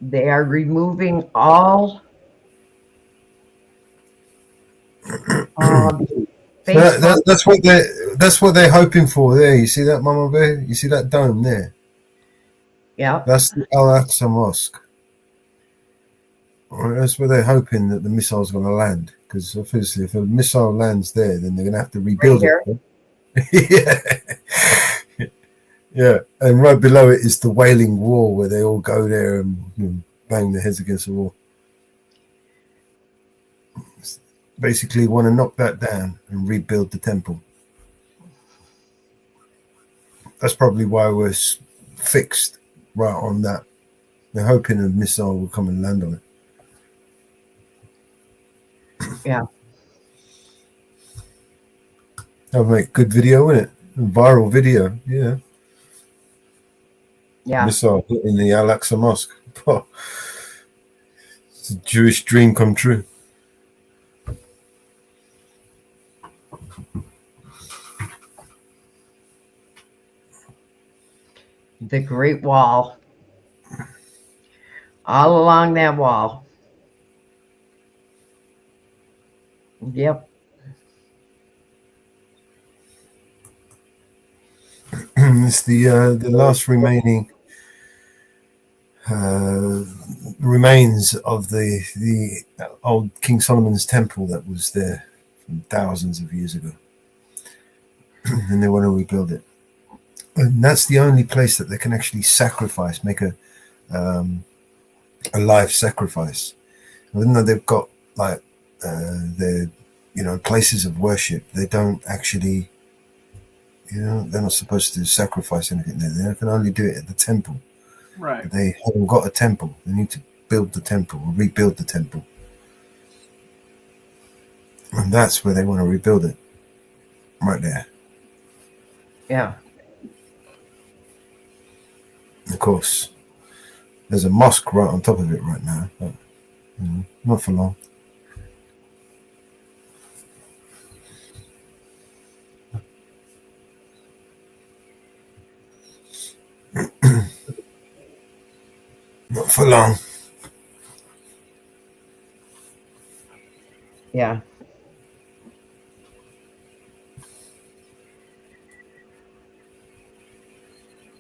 They are removing all that's what they're hoping for there. You see that, Mama Bear? You see that dome there? Yeah. That's the Al-Aqsa Mosque. Well, that's where they're hoping that the missile's going to land. Because obviously, if a missile lands there, then they're going to have to rebuild it. Yeah. Yeah. And right below it is the Wailing Wall, where they all go there and bang their heads against the wall. Basically want to knock that down and rebuild the temple. That's probably why we're fixed right on that. They're hoping a missile will come and land on it. Yeah. That'll make good video, wouldn't it? Viral video, yeah. Yeah. Missile in the Al-Aqsa Mosque. Oh, it's a Jewish dream come true. The Great Wall. All along that wall. Yep. It's the last remaining remains of the old King Solomon's temple that was there from thousands of years ago. And they want to rebuild it. And that's the only place that they can actually sacrifice, make a live sacrifice. Even though they've got like their places of worship, they don't actually, they're not supposed to sacrifice anything there. They can only do it at the temple. Right. But they haven't got a temple. They need to build the temple or rebuild the temple. And that's where they want to rebuild it. Right there. Yeah. Of course, there's a mosque right on top of it right now, but not for long. Not for long. Yeah.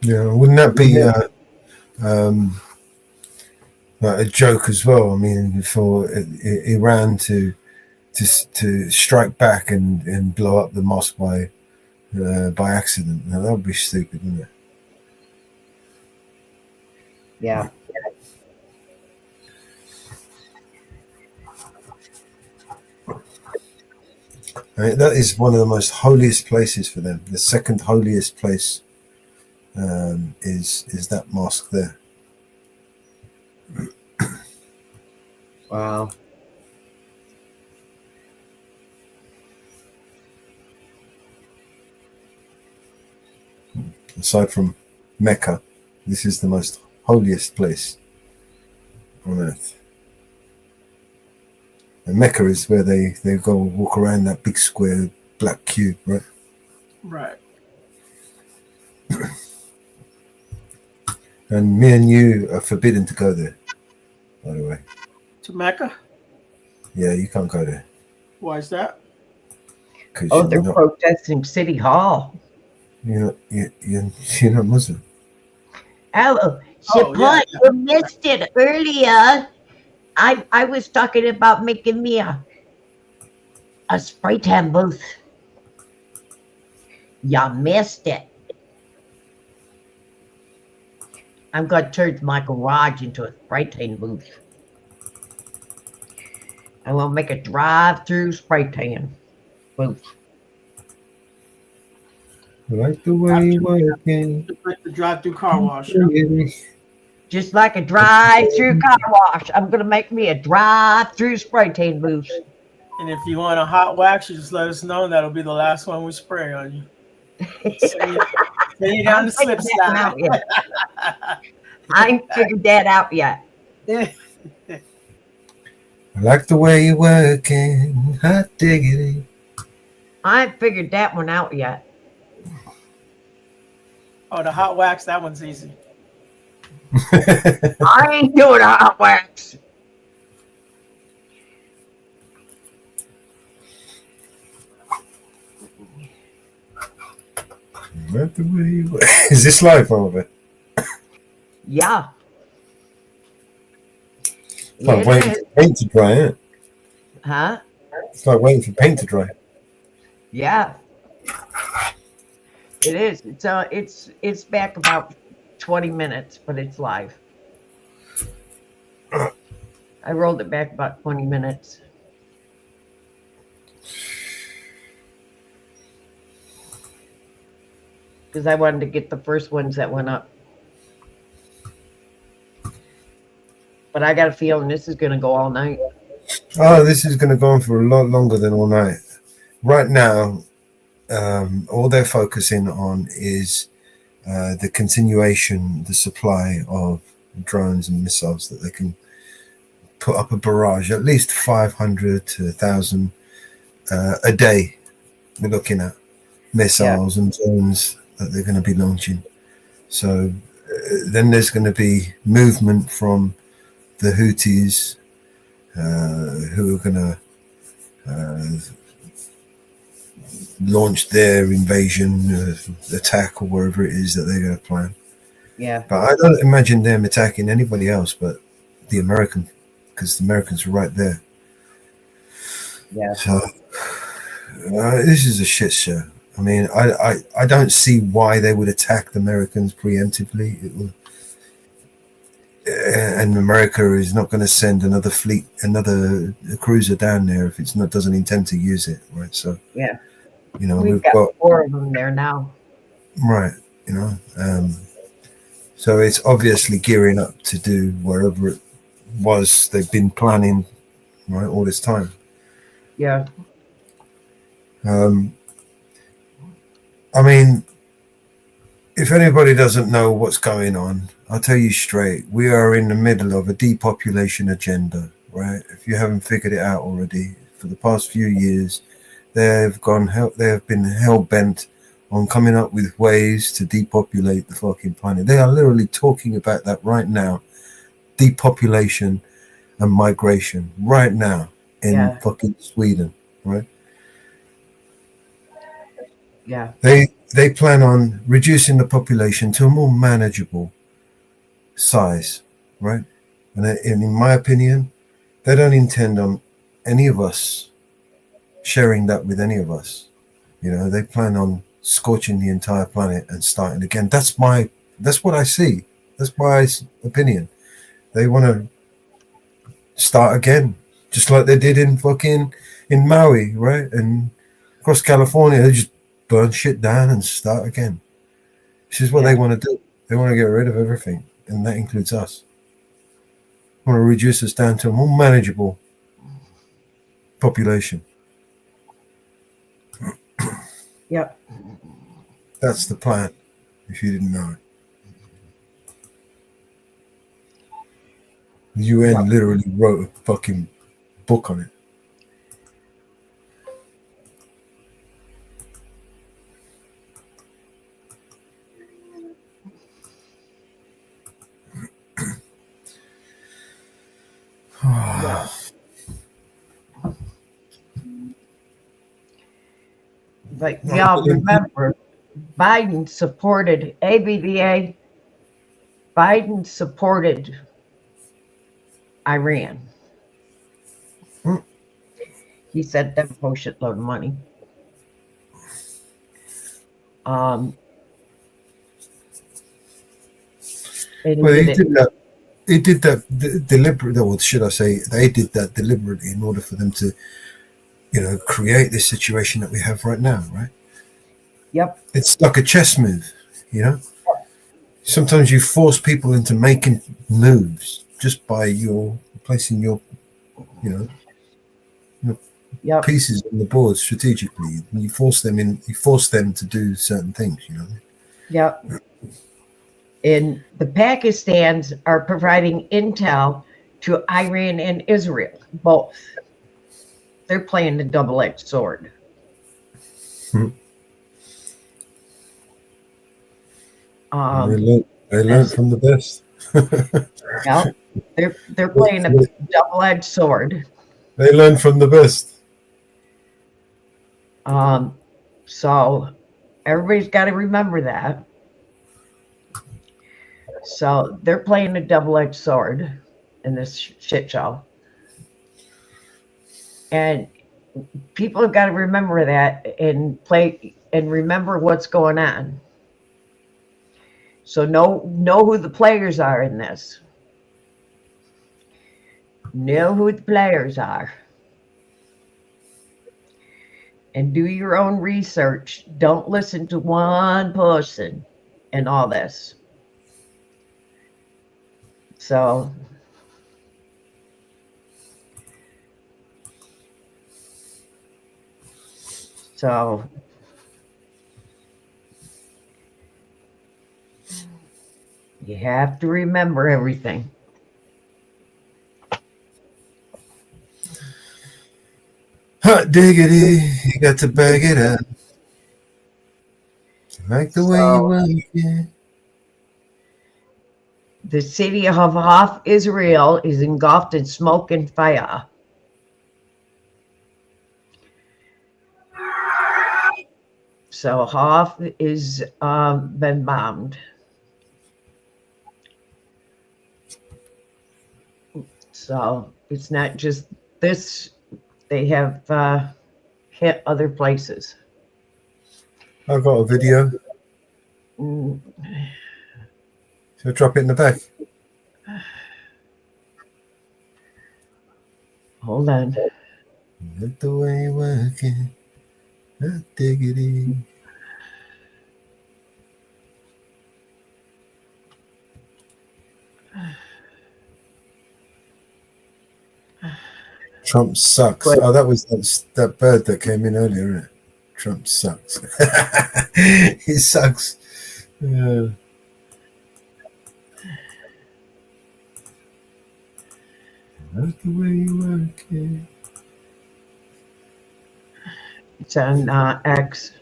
Yeah, wouldn't that be like a joke as well? I mean, for Iran to strike back and blow up the mosque by accident, now, that would be stupid, wouldn't it? Yeah. I mean, that is one of the most holiest places for them. The second holiest place is that mosque there. Wow. Aside from Mecca, this is the most holiest place on earth. And Mecca is where they go walk around that big square black cube, right? Right. And me and you are forbidden to go there, by the way. To Mecca? Yeah, you can't go there. Why is that? Oh, they're protesting City Hall. You're not Muslim. Oh, Oh, yeah, you missed it earlier. I was talking about making me a spray tan booth. You missed it. I'm going to turn my garage into a spray tan booth. I will make a drive-through spray tan booth. I like the way you working. Just like the drive-through car wash. Just like a drive-through car wash. I'm going to make me a drive-through spray tan booth. And if you want a hot wax, you just let us know, and that'll be the last one we spray on you. Send you down the slip slide. I ain't figured that out yet. I like the way you working. Hot diggity. I ain't figured that one out yet. Oh, the hot wax, that one's easy. I ain't doing a hot wax. Like the way you work. Is this live, Oliver? Yeah. It's like waiting for paint to dry, isn't it? Huh? It's like waiting for paint to dry. Yeah. It is. It's back about 20 minutes, but it's live. I rolled it back about 20 minutes. Because I wanted to get the first ones that went up. But I got a feeling this is going to go all night. Oh, this is going to go on for a lot longer than all night. Right now, all they're focusing on is the continuation, the supply of drones and missiles that they can put up a barrage, at least 500 to 1,000 a day. We're looking at missiles and drones that they're going to be launching. So then there's going to be movement from the Houthis who are going to launch their invasion attack or wherever it is that they're going to plan. Yeah. But I don't imagine them attacking anybody else but the American, because the Americans are right there. Yeah. So this is a shit show. I mean, I don't see why they would attack the Americans preemptively. It will, and America is not going to send another fleet, another cruiser down there if it's not doesn't intend to use it, right? So yeah, you know we've got 4 of them there now, right? You know, so it's obviously gearing up to do wherever it was they've been planning, right, all this time. Yeah. I mean, if anybody doesn't know what's going on, I'll tell you straight. We are in the middle of a depopulation agenda, right? If you haven't figured it out already, for the past few years, they have been hell bent on coming up with ways to depopulate the fucking planet. They are literally talking about that right now. Depopulation and migration right now in fucking Sweden, right? Yeah. They plan on reducing the population to a more manageable size, right? And in my opinion, they don't intend on any of us sharing that with any of us. You know, they plan on scorching the entire planet and starting again. That's what I see. That's my opinion. They want to start again, just like they did in Maui, right? And across California, they just burn shit down and start again. This is what they want to do. They want to get rid of everything, and that includes us. They want to reduce us down to a more manageable population. Yep. That's the plan, if you didn't know it. The UN literally wrote a fucking book on it. But y'all remember, Biden supported ABBA. Biden supported Iran. He sent them a shitload of money. Well, he did that deliberately, or should I say, they did that deliberately in order for them to, create this situation that we have right now, right? Yep. It's like a chess move, Sometimes you force people into making moves just by placing your pieces on the board strategically. You force them to do certain things, Yep. And the Pakistans are providing intel to Iran and Israel, both. They're playing the double-edged sword. They learned from the best. Yeah, they're playing a double-edged sword. They learned from the best. So everybody's got to remember that. So they're playing a double-edged sword in this shit show. And people have got to remember that and remember what's going on. So know who the players are in this. Know who the players are. And do your own research. Don't listen to one person in all this. So you have to remember everything. Hot diggity, you got to bag it up. Like the way you want it. The city of Haifa, Israel, is engulfed in smoke and fire. So Haifa is been bombed. So it's not just this; they have hit other places. I've got a video. So drop it in the back. Hold on. Look the way you're working. Hot diggity. Trump sucks. Oh, that was that bird that came in earlier, isn't it? Trump sucks. He sucks. Yeah. That's the way you work it. It's on X.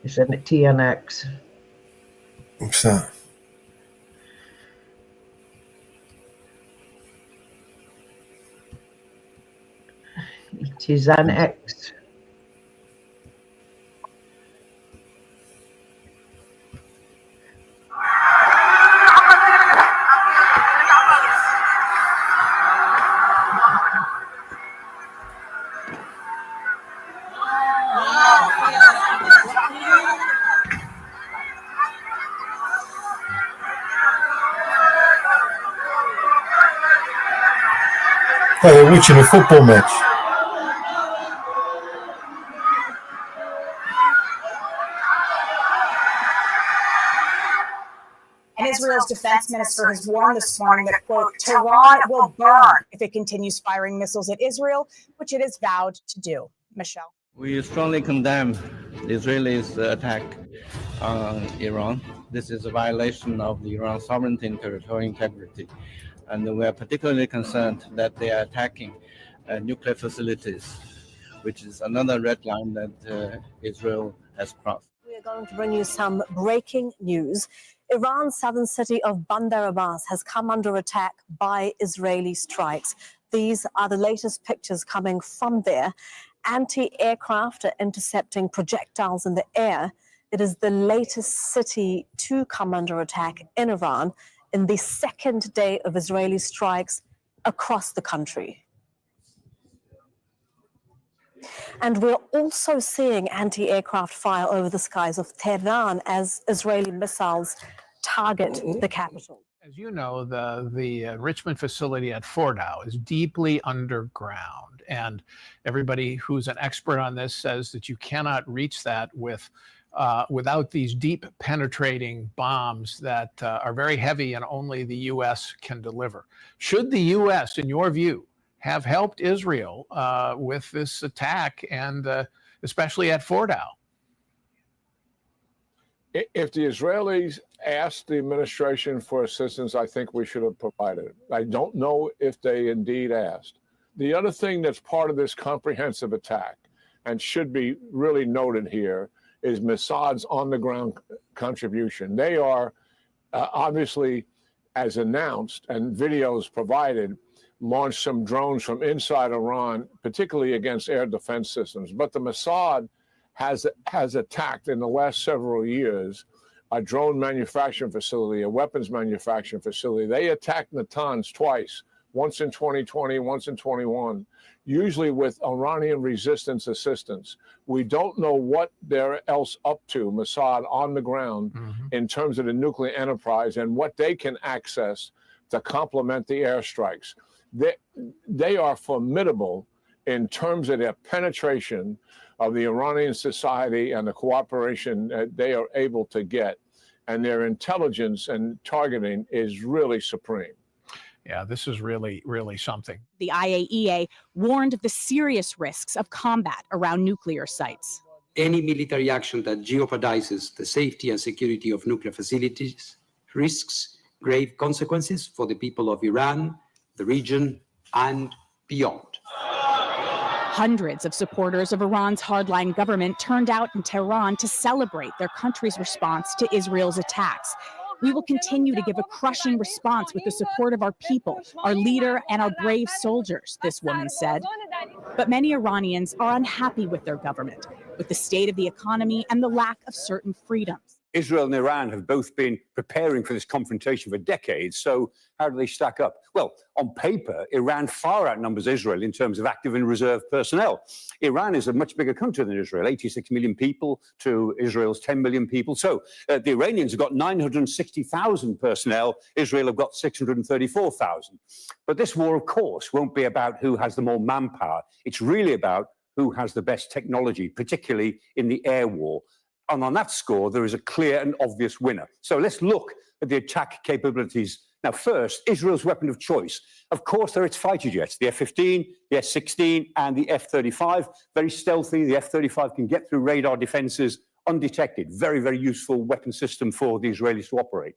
It's in the TNX. What's that? It is on X. Oh, they're watching a football match. And Israel's defense minister has warned this morning that, quote, Tehran will burn if it continues firing missiles at Israel, which it has vowed to do. Michelle. We strongly condemn the Israelis' attack on Iran. This is a violation of the Iran sovereignty and territorial integrity. And we are particularly concerned that they are attacking nuclear facilities, which is another red line that Israel has crossed. We are going to bring you some breaking news. Iran's southern city of Bandar Abbas has come under attack by Israeli strikes. These are the latest pictures coming from there. Anti-aircraft are intercepting projectiles in the air. It is the latest city to come under attack in Iran in the second day of Israeli strikes across the country. And we're also seeing anti-aircraft fire over the skies of Tehran as Israeli missiles target the capital. As you know, the enrichment facility at Fordow is deeply underground, and everybody who's an expert on this says that you cannot reach that without these deep penetrating bombs that are very heavy and only the U.S. can deliver. Should the U.S., in your view, have helped Israel with this attack, and especially at Fordow? If the Israelis asked the administration for assistance, I think we should have provided it. I don't know if they indeed asked. The other thing that's part of this comprehensive attack, and should be really noted here, is Mossad's on-the-ground contribution. They are obviously, as announced and videos provided, launched some drones from inside Iran, particularly against air defense systems. But the Mossad has attacked in the last several years a drone manufacturing facility, a weapons manufacturing facility. They attacked Natanz twice, once in 2020, once in 21, usually with Iranian resistance assistance. We don't know what they're else up to, Mossad, on the ground in terms of the nuclear enterprise and what they can access to complement the airstrikes. They are formidable in terms of their penetration of the Iranian society and the cooperation that they are able to get. And their intelligence and targeting is really supreme. Yeah, this is really, really something. The IAEA warned of the serious risks of combat around nuclear sites. Any military action that jeopardizes the safety and security of nuclear facilities risks grave consequences for the people of Iran, the region, and beyond. Hundreds of supporters of Iran's hardline government turned out in Tehran to celebrate their country's response to Israel's attacks. We will continue to give a crushing response with the support of our people, our leader, and our brave soldiers, this woman said. But many Iranians are unhappy with their government, with the state of the economy and the lack of certain freedoms. Israel and Iran have both been preparing for this confrontation for decades. So how do they stack up? Well, on paper, Iran far outnumbers Israel in terms of active and reserve personnel. Iran is a much bigger country than Israel, 86 million people to Israel's 10 million people. So the Iranians have got 960,000 personnel. Israel have got 634,000. But this war, of course, won't be about who has the more manpower. It's really about who has the best technology, particularly in the air war. And on that score, there is a clear and obvious winner. So let's look at the attack capabilities. Now, first, Israel's weapon of choice. Of course, there are its fighter jets, the F-15, the F-16, and the F-35. Very stealthy, the F-35 can get through radar defenses undetected. Very, very useful weapon system for the Israelis to operate.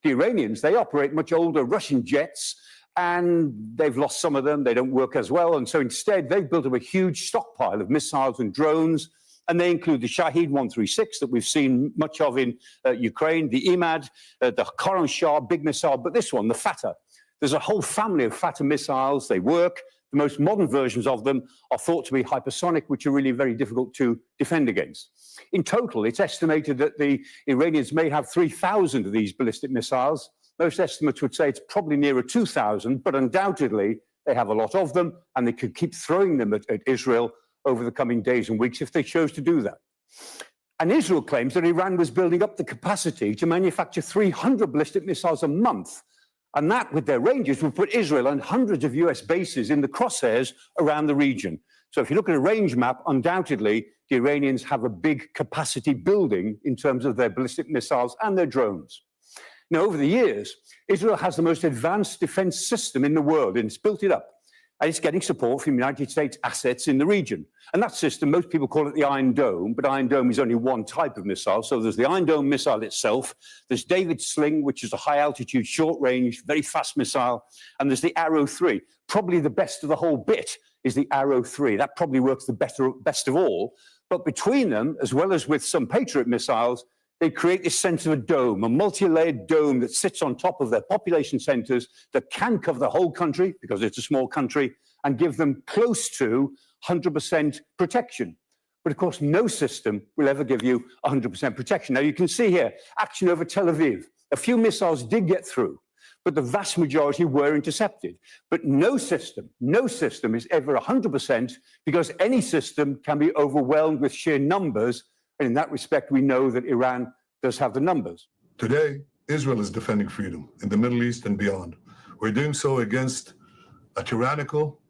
The Iranians, they operate much older Russian jets, and they've lost some of them. They don't work as well. And so instead, they've built up a huge stockpile of missiles and drones. And they include the Shahed 136 that we've seen much of in Ukraine, the Imad, the Khorram Shah, big missile, but this one, the Fatah. There's a whole family of Fatah missiles. They work. The most modern versions of them are thought to be hypersonic, which are really very difficult to defend against. In total, it's estimated that the Iranians may have 3,000 of these ballistic missiles. Most estimates would say it's probably nearer 2,000, but undoubtedly they have a lot of them, and they could keep throwing them at Israel over the coming days and weeks if they chose to do that. And Israel claims that Iran was building up the capacity to manufacture 300 ballistic missiles a month. And that, with their ranges, would put Israel and hundreds of US bases in the crosshairs around the region. So if you look at a range map, undoubtedly, the Iranians have a big capacity building in terms of their ballistic missiles and their drones. Now, over the years, Israel has the most advanced defense system in the world, and it's built it up. And it's getting support from United States assets in the region. And that system, most people call it the Iron Dome, but Iron Dome is only one type of missile. So there's the Iron Dome missile itself, there's David Sling, which is a high-altitude, short-range, very fast missile, and there's the Arrow 3. Probably the best of the whole bit is the Arrow 3. That probably works the best of all. But between them, as well as with some Patriot missiles, they create this sense of a dome, a multi-layered dome that sits on top of their population centers that can cover the whole country, because it's a small country, and give them close to 100% protection. But of course, no system will ever give you 100% protection. Now, you can see here, action over Tel Aviv. A few missiles did get through, but the vast majority were intercepted. But no system is ever 100%, because any system can be overwhelmed with sheer numbers. And in that respect, we know that Iran does have the numbers. Today, Israel is defending freedom in the Middle East and beyond. We're doing so against a tyrannical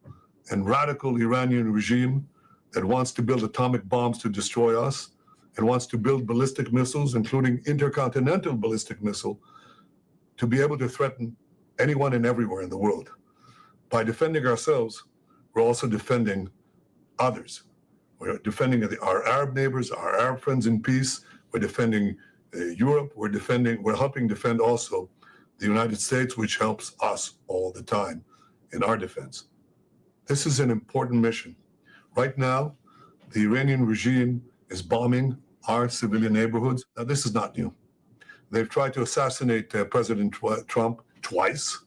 and radical Iranian regime that wants to build atomic bombs to destroy us and wants to build ballistic missiles, including intercontinental ballistic missile, to be able to threaten anyone and everywhere in the world. By defending ourselves, we're also defending others. We're defending our Arab neighbors, our Arab friends in peace. We're defending Europe. We're helping defend also the United States, which helps us all the time in our defense. This is an important mission. Right now, the Iranian regime is bombing our civilian neighborhoods. Now, this is not new. They've tried to assassinate President Trump twice.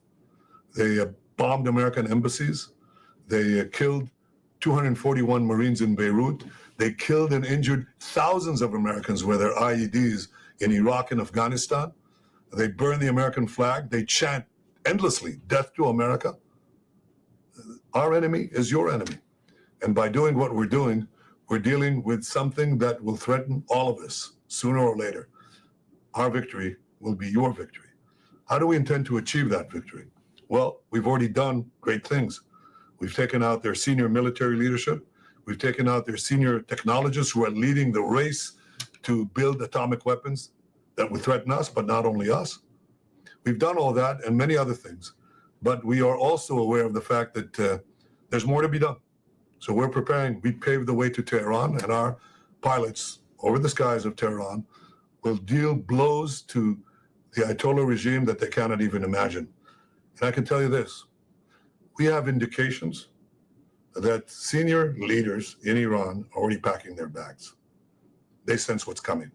They bombed American embassies. They killed 241 Marines in Beirut. They killed and injured thousands of Americans with their IEDs in Iraq and Afghanistan. They burn the American flag. They chant endlessly, "Death to America." Our enemy is your enemy. And by doing what we're doing, we're dealing with something that will threaten all of us sooner or later. Our victory will be your victory. How do we intend to achieve that victory? Well, we've already done great things. We've taken out their senior military leadership. We've taken out their senior technologists who are leading the race to build atomic weapons that would threaten us, but not only us. We've done all that and many other things. But we are also aware of the fact that there's more to be done. So we're preparing. We paved the way to Tehran, and our pilots over the skies of Tehran will deal blows to the Ayatollah regime that they cannot even imagine. And I can tell you this. We have indications that senior leaders in Iran are already packing their bags. They sense what's coming.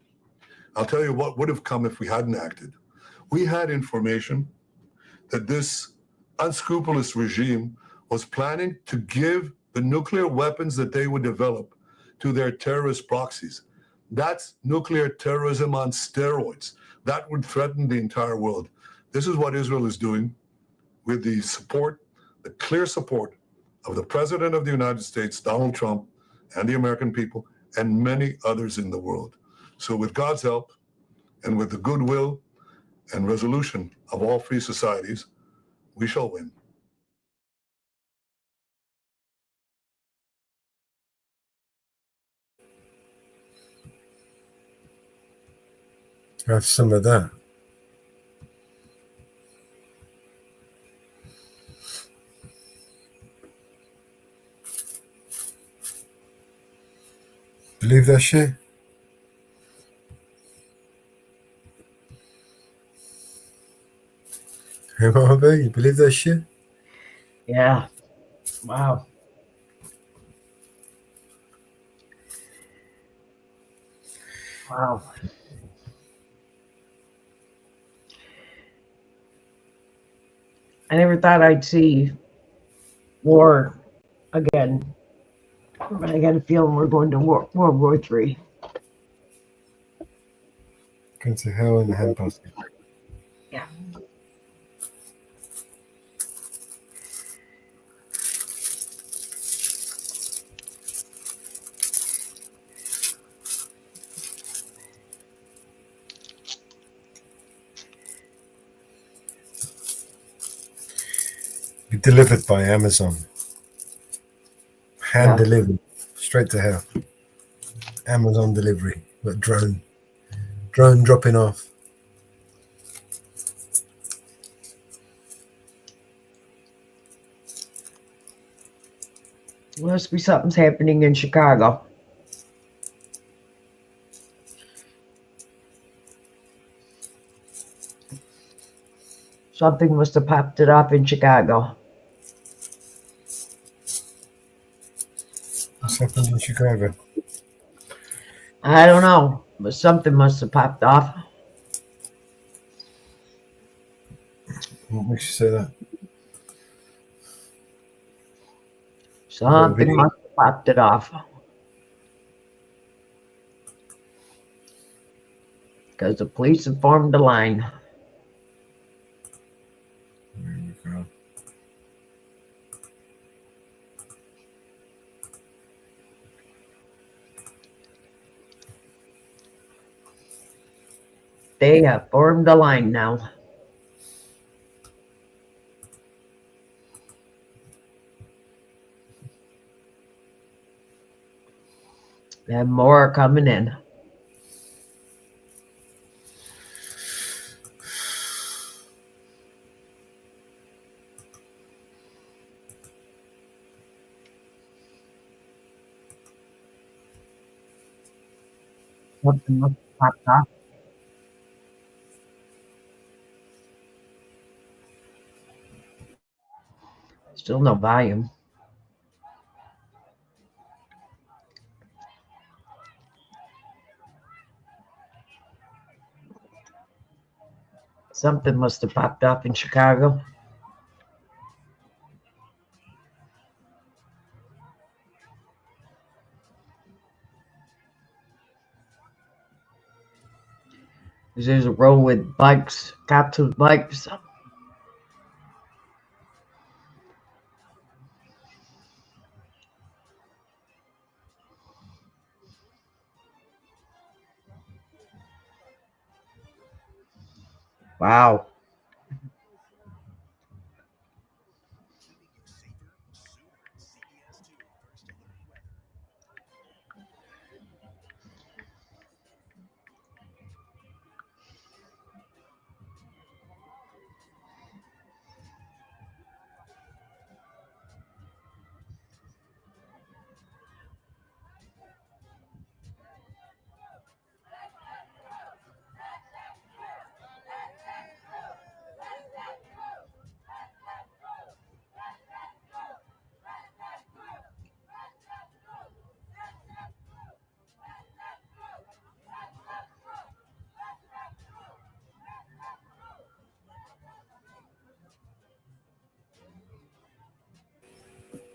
I'll tell you what would have come if we hadn't acted. We had information that this unscrupulous regime was planning to give the nuclear weapons that they would develop to their terrorist proxies. That's nuclear terrorism on steroids. That would threaten the entire world. This is what Israel is doing with the support, the clear support of the President of the United States, Donald Trump, and the American people, and many others in the world. So with God's help, and with the goodwill and resolution of all free societies, we shall win. Have some of that. Believe that shit? Hey, Marva, you believe that shit? Yeah. Wow. Wow. I never thought I'd see war again, but I got a feeling we're going to World War III. Going to hell in a handbasket. Yeah. Be delivered by Amazon. Hand Yeah. delivered. Straight to hell. Amazon delivery. But drone. Drone dropping off. Must be something's happening in Chicago. Something must have popped it off in Chicago. What's happened in Chicago? I don't know, but something must have popped off. What makes you say that? Something must have popped it off. Because the police have formed a line. They have formed a line now. And more are coming in. Something must have popped off. Still no volume. Something must have popped off in Chicago. There's a row with bikes, cops with bikes. Wow.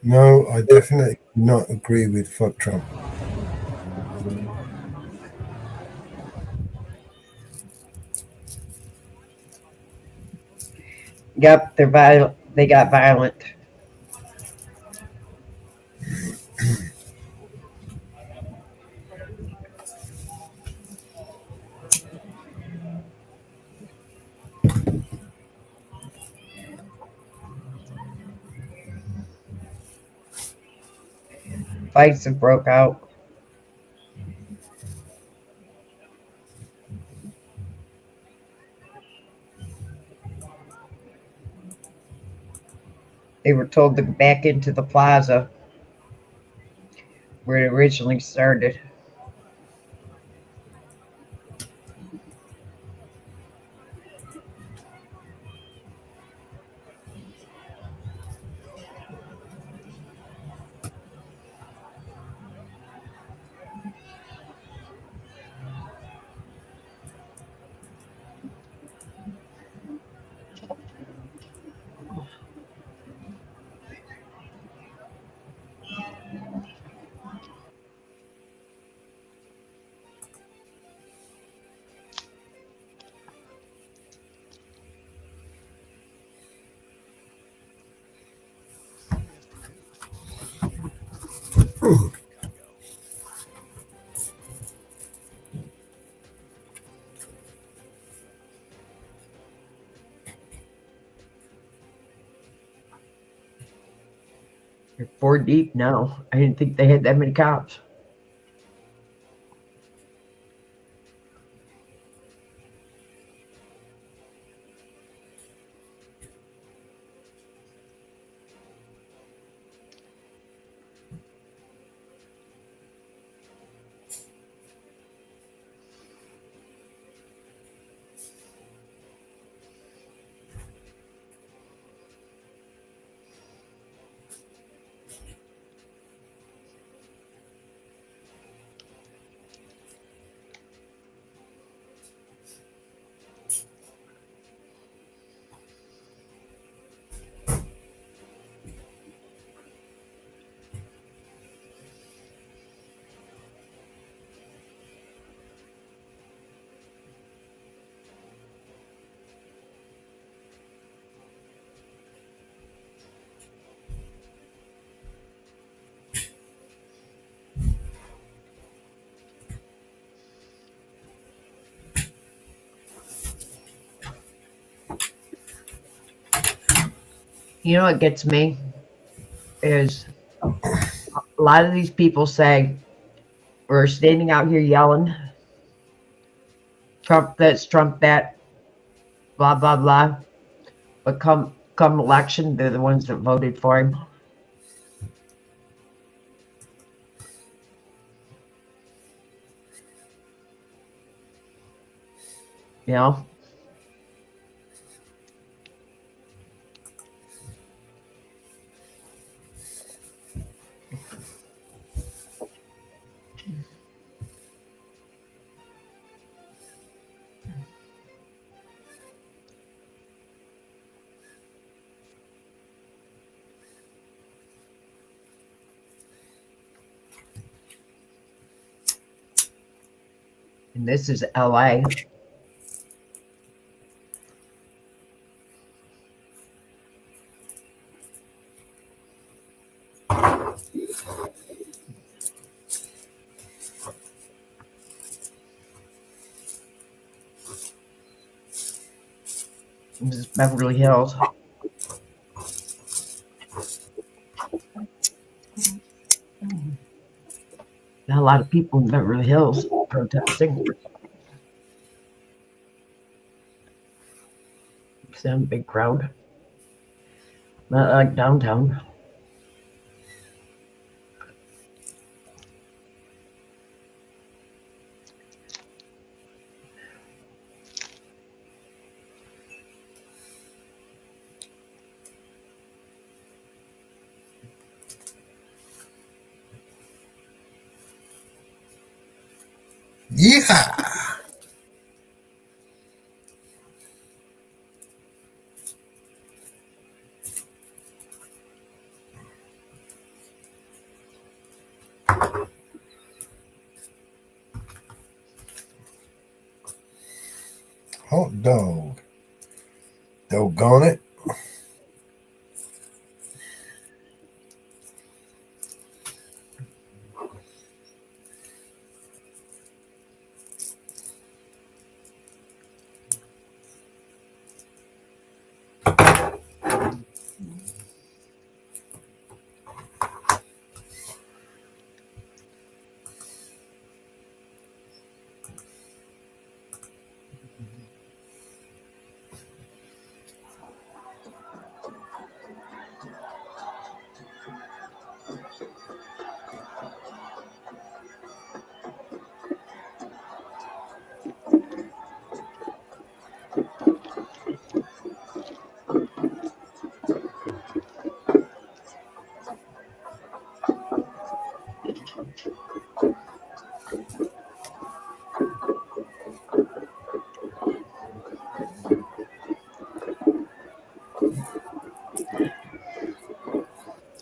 No, I definitely do not agree with fuck Trump. Yep, they're violent. They got violent. Fights have broke out. They were told to go back into the plaza where it originally started. You're 4 deep now. I didn't think they had that many cops. You know what gets me is a lot of these people say we're standing out here yelling, Trump this, Trump that, blah, blah, blah. But come election, they're the ones that voted for him. You know? And this is LA. This is Beverly Hills. Not a lot of people in Beverly Hills protesting. It's a big crowd. Not like downtown. Yeah. Hot dog. Doggone it.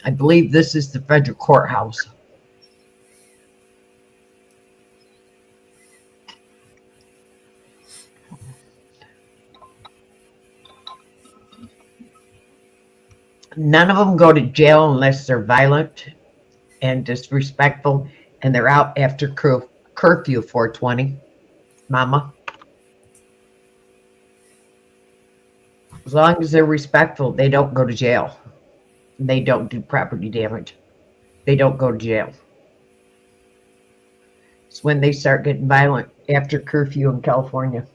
I believe this is the federal courthouse. None of them go to jail unless they're violent. and disrespectful, and they're out after curfew 420. Mama. As long as they're respectful, they don't go to jail. They don't do property damage. They don't go to jail. It's when they start getting violent after curfew in California.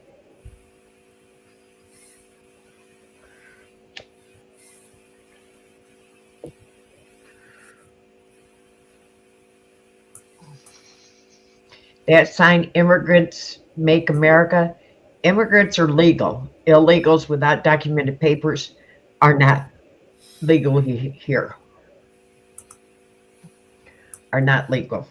That sign, Immigrants Make America, immigrants are legal. Illegals without documented papers are not legal here. Are not legal.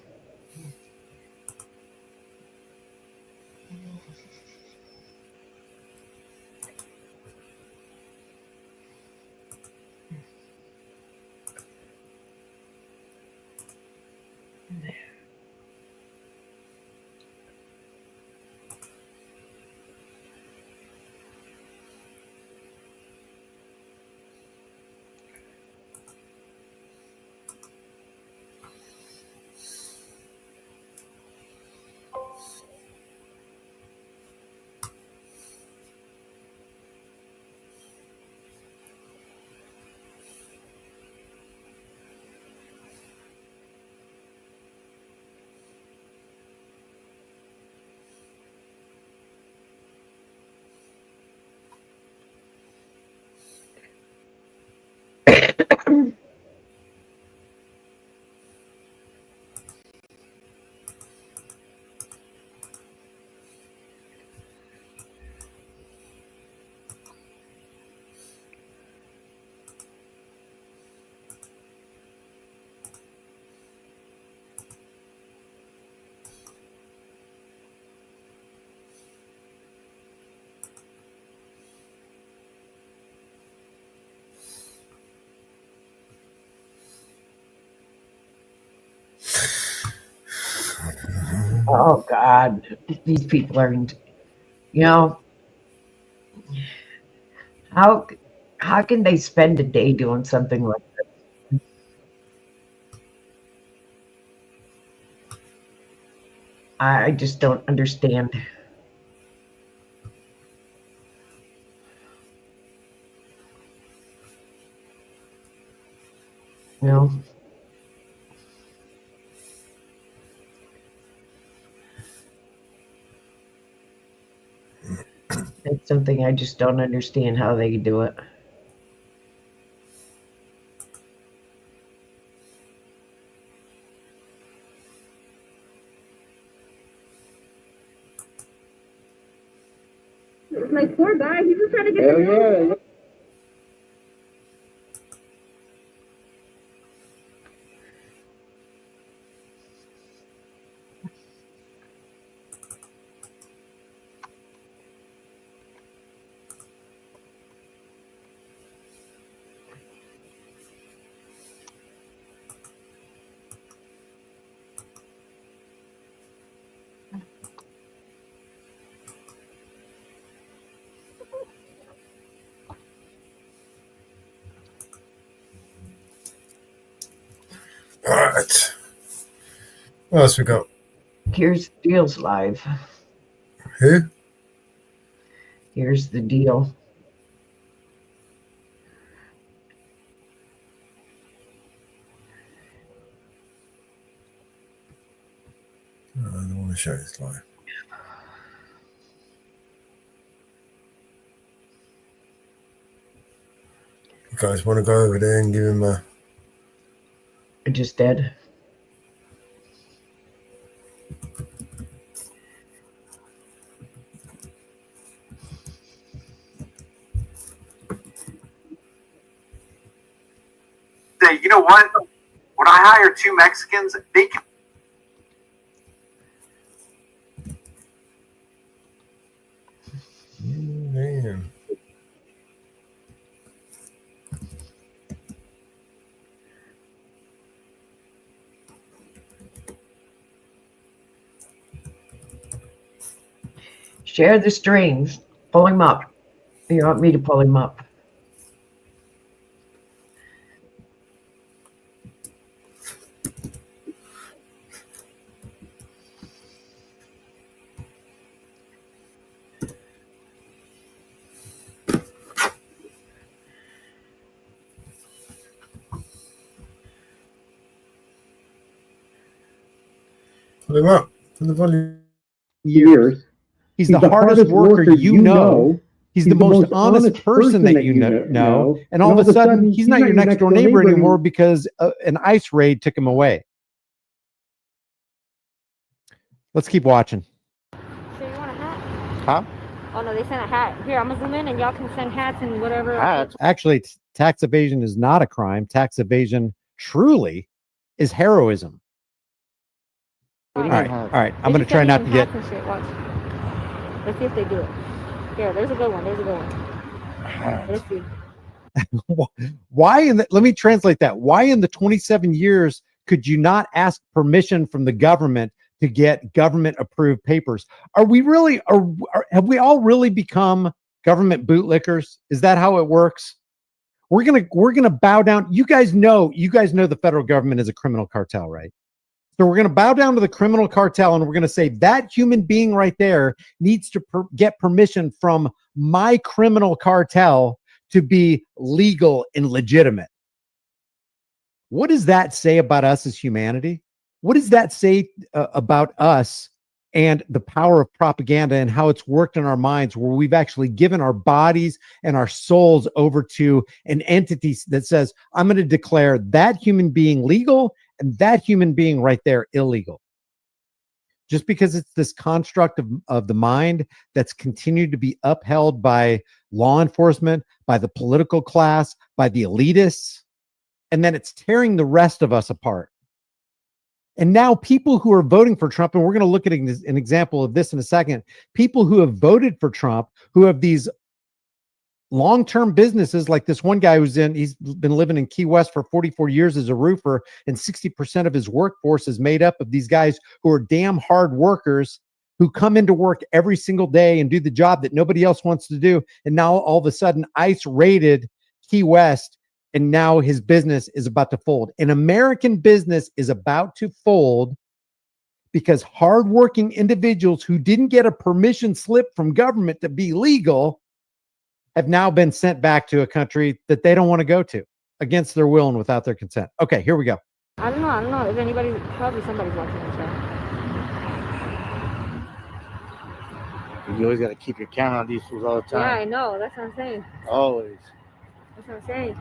Oh God, these people are, how can they spend a day doing something like this? I just don't understand. It's something I just don't understand how they do it. My poor guy, he's just trying to get Yeah. All right. What else we got? Here's the Deal's live. Who? Here's the Deal. I don't want to show this live. You guys want to go over there and give him a... I just did. Say, you know what? When I hire 2 Mexicans, they can. Man. Share the streams. Pull him up. You want me to pull him up? Pull him up. Put the volume. Years. He's the hardest worker you know. He's the most honest person that you know. And all of a sudden, he's not your next door neighbor anymore because an ICE raid took him away. Let's keep watching. So you want a hat? Huh? Oh no, they sent a hat. Here, I'm gonna zoom in and y'all can send hats and whatever. Actually, tax evasion is not a crime. Tax evasion truly is heroism. All right. I'm going to try not to get. Watch. Let's see if they do it. Here, there's a good one. Let's see. Why let me translate that. Why in the 27 years could you not ask permission from the government to get government approved papers? Have we all really become government bootlickers? Is that how it works? We're gonna bow down. You guys know the federal government is a criminal cartel, right? So we're going to bow down to the criminal cartel and we're going to say that human being right there needs to get permission from my criminal cartel to be legal and legitimate. What does that say about us as humanity? What does that say about us and the power of propaganda and how it's worked in our minds, where we've actually given our bodies and our souls over to an entity that says, I'm going to declare that human being legal and that human being right there illegal. Just because it's this construct of the mind that's continued to be upheld by law enforcement, by the political class, by the elitists, and then it's tearing the rest of us apart. And now people who are voting for Trump, and we're going to look at an example of this in a second, people who have voted for Trump, who have these long-term businesses, like this one guy he's been living in Key West for 44 years as a roofer, and 60% of his workforce is made up of these guys who are damn hard workers who come into work every single day and do the job that nobody else wants to do. And now all of a sudden ICE raided Key West, and now his business is about to fold. An American business is about to fold because hardworking individuals who didn't get a permission slip from government to be legal have now been sent back to a country that they don't want to go to against their will and without their consent. Okay, here we go. I don't know if anybody, probably somebody's watching the show. You always got to keep your count on these fools all the time. Yeah, I know. That's what I'm saying. Always. That's what I'm saying.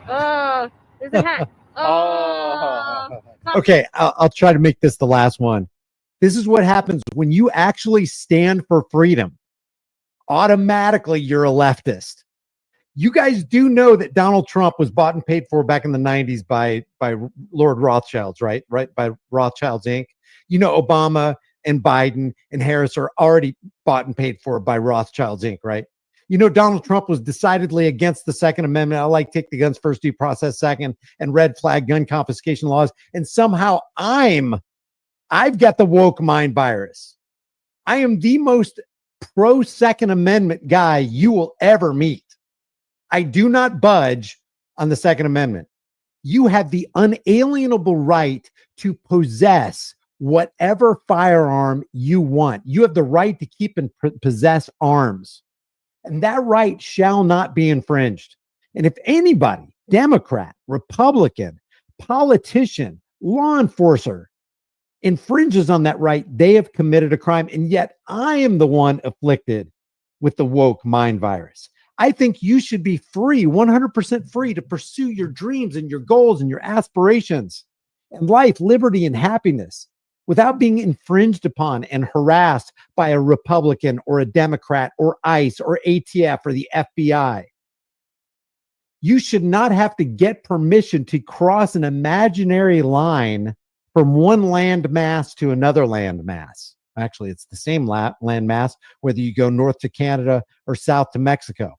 Oh, there's a hat. Oh. Okay, I'll try to make this the last one. This is what happens when you actually stand for freedom. Automatically, you're a leftist. You guys do know that Donald Trump was bought and paid for back in the 90s by Lord Rothschilds, right? By Rothschilds Inc. You know, Obama and Biden and Harris are already bought and paid for by Rothschilds Inc., right? You know, Donald Trump was decidedly against the Second Amendment. I like take the guns first, due process second, and red flag gun confiscation laws. And somehow I've got the woke mind virus. I am the most pro Second Amendment guy you will ever meet. I do not budge on the Second Amendment. You have the unalienable right to possess whatever firearm you want. You have the right to keep and possess arms. And that right shall not be infringed. And if anybody, Democrat, Republican, politician, law enforcer, infringes on that right, they have committed a crime. And yet I am the one afflicted with the woke mind virus. I think you should be free, 100% free to pursue your dreams and your goals and your aspirations and life, liberty, and happiness without being infringed upon and harassed by a Republican or a Democrat or ICE or ATF or the FBI. You should not have to get permission to cross an imaginary line from one land mass to another land mass. Actually, it's the same land mass, whether you go north to Canada or south to Mexico.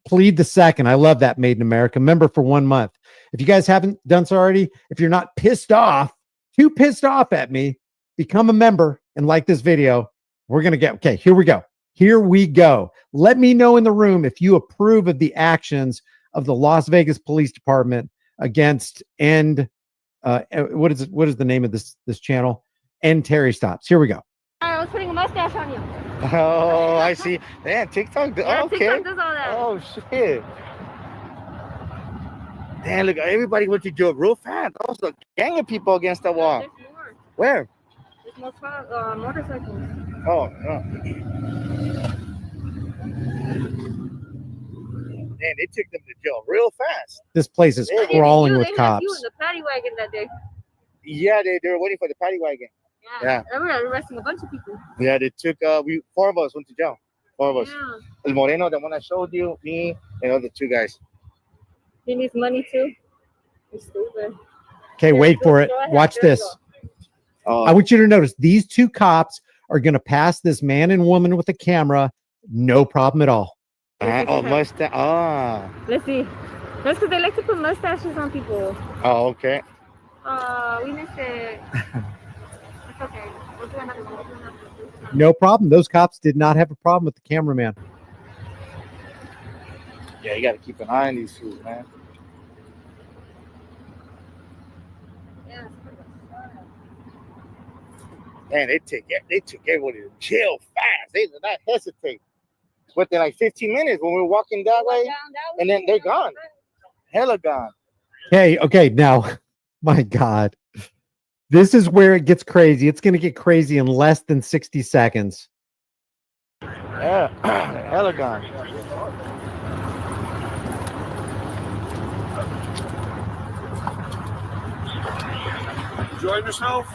Plead the second. I love that, Made in America. Member for 1 month. If you guys haven't done so already, if you're not too pissed off at me, become a member and like this video. We're going to get, okay, here we go. Here we go. Let me know in the room if you approve of the actions of the Las Vegas Police Department against what is the name of this channel? End Terry Stops. Here we go. I was putting a mustache on you. Oh, I see. Man, TikTok. Yeah, Okay. TikTok does all that. Oh, shit. Damn, look, everybody went to jail real fast. There was a gang of people against the wall. There's more. Where? There's more motorcycles. Oh, no. Man, they took them to jail real fast. This place is They- crawling They with had cops. you in the paddy wagon that day. Yeah, they were waiting for the paddy wagon. Yeah. They were arresting a bunch of people. Yeah, they took, four of us went to jail. Four of us. Yeah. El Moreno, the one I showed you, me, and other two guys. He needs money too. He's stupid. Okay, wait for it. Go ahead, Watch there you this. go. I want you to notice these two cops are going to pass this man and woman with a camera. No problem at all. Oh, mustache. Ah. Let's see. That's because they like to put mustaches on people. Oh, okay. We missed it. It's okay. We'll do another one. We'll do another one. No problem. Those cops did not have a problem with the cameraman. Yeah, you got to keep an eye on these fools, man. Yeah. Man, they took everybody to jail fast. They did not hesitate. Within like 15 minutes when we were walking that way, and then they're gone. Hella gone. Okay. Now, my God, this is where it gets crazy. It's going to get crazy in less than 60 seconds. Yeah, hella gone. Enjoying yourself?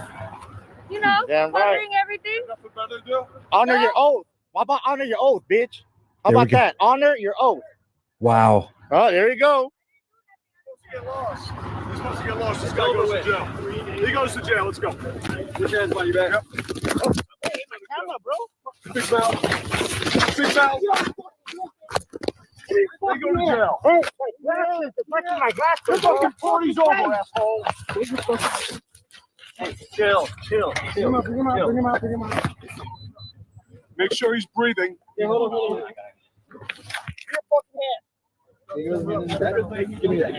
You know, Damn right. covering everything. Nothing better to do? Honor your oath. How about honor your oath, bitch? How There we about go. that? Honor your oath. Wow. Oh, there you go. Get lost. You're supposed to get lost. This guy goes to jail. He goes to jail. Let's go. Put your hands behind your back. Hey, my camera, bro. Big mouth. Big mouth. They go to jail. Hey, my glasses, The bro. fucking party's over, asshole. Hey, chill. Bring him out, bring him out, bring him out, bring him out. Make sure he's breathing. Yeah, hold on. Your fucking hand. Give me that.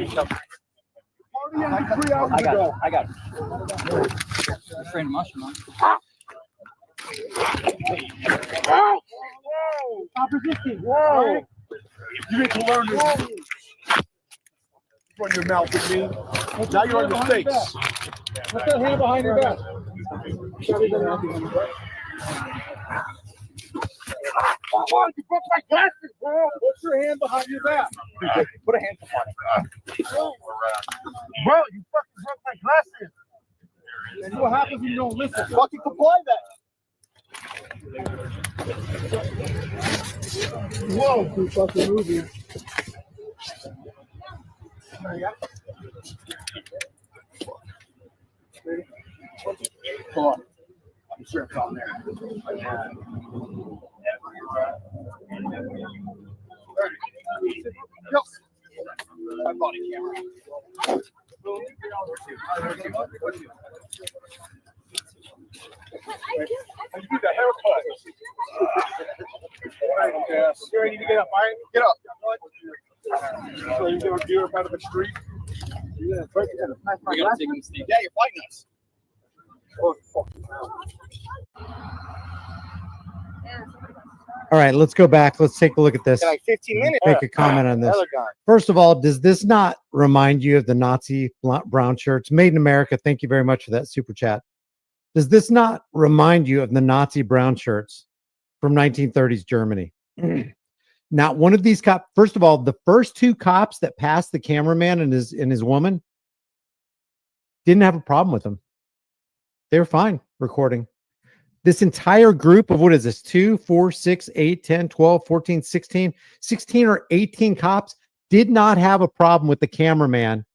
Party ended 3 hours ago. I got it. Straight mushroom, man. Whoa! Whoa! Opposition! Whoa! You need to learn this. Run your mouth at me. Now you're on your face. Put that hand behind your back. Oh, you broke my glasses, bro. Put your hand behind your back. Put a hand on it. Bro, you fucking broke my glasses. And what happens when you don't listen? Fucking comply that. Whoa, too fucking movie. Come on. I'm sure it's on there. Yo. My body camera. I need the haircut. Yes. You ready to get up? All right, get up. So you're up out of the street. We gotta take him, Steve. Yeah, you're fighting us. All right, let's go back. Let's take a look at this. In like 15 minutes. Make a comment on this. Hella gone. First of all, does this not remind you of the Nazi brown shirts? Made in America. Thank you very much for that super chat. Does this not remind you of the Nazi brown shirts from 1930s Germany? Not one of these cops. First of all, the first two cops that passed the cameraman and his woman didn't have a problem with them. They were fine recording. This entire group of, what is this, 2, 4, 6, 8, 10, 12, 14, 16 or 18 cops did not have a problem with the cameraman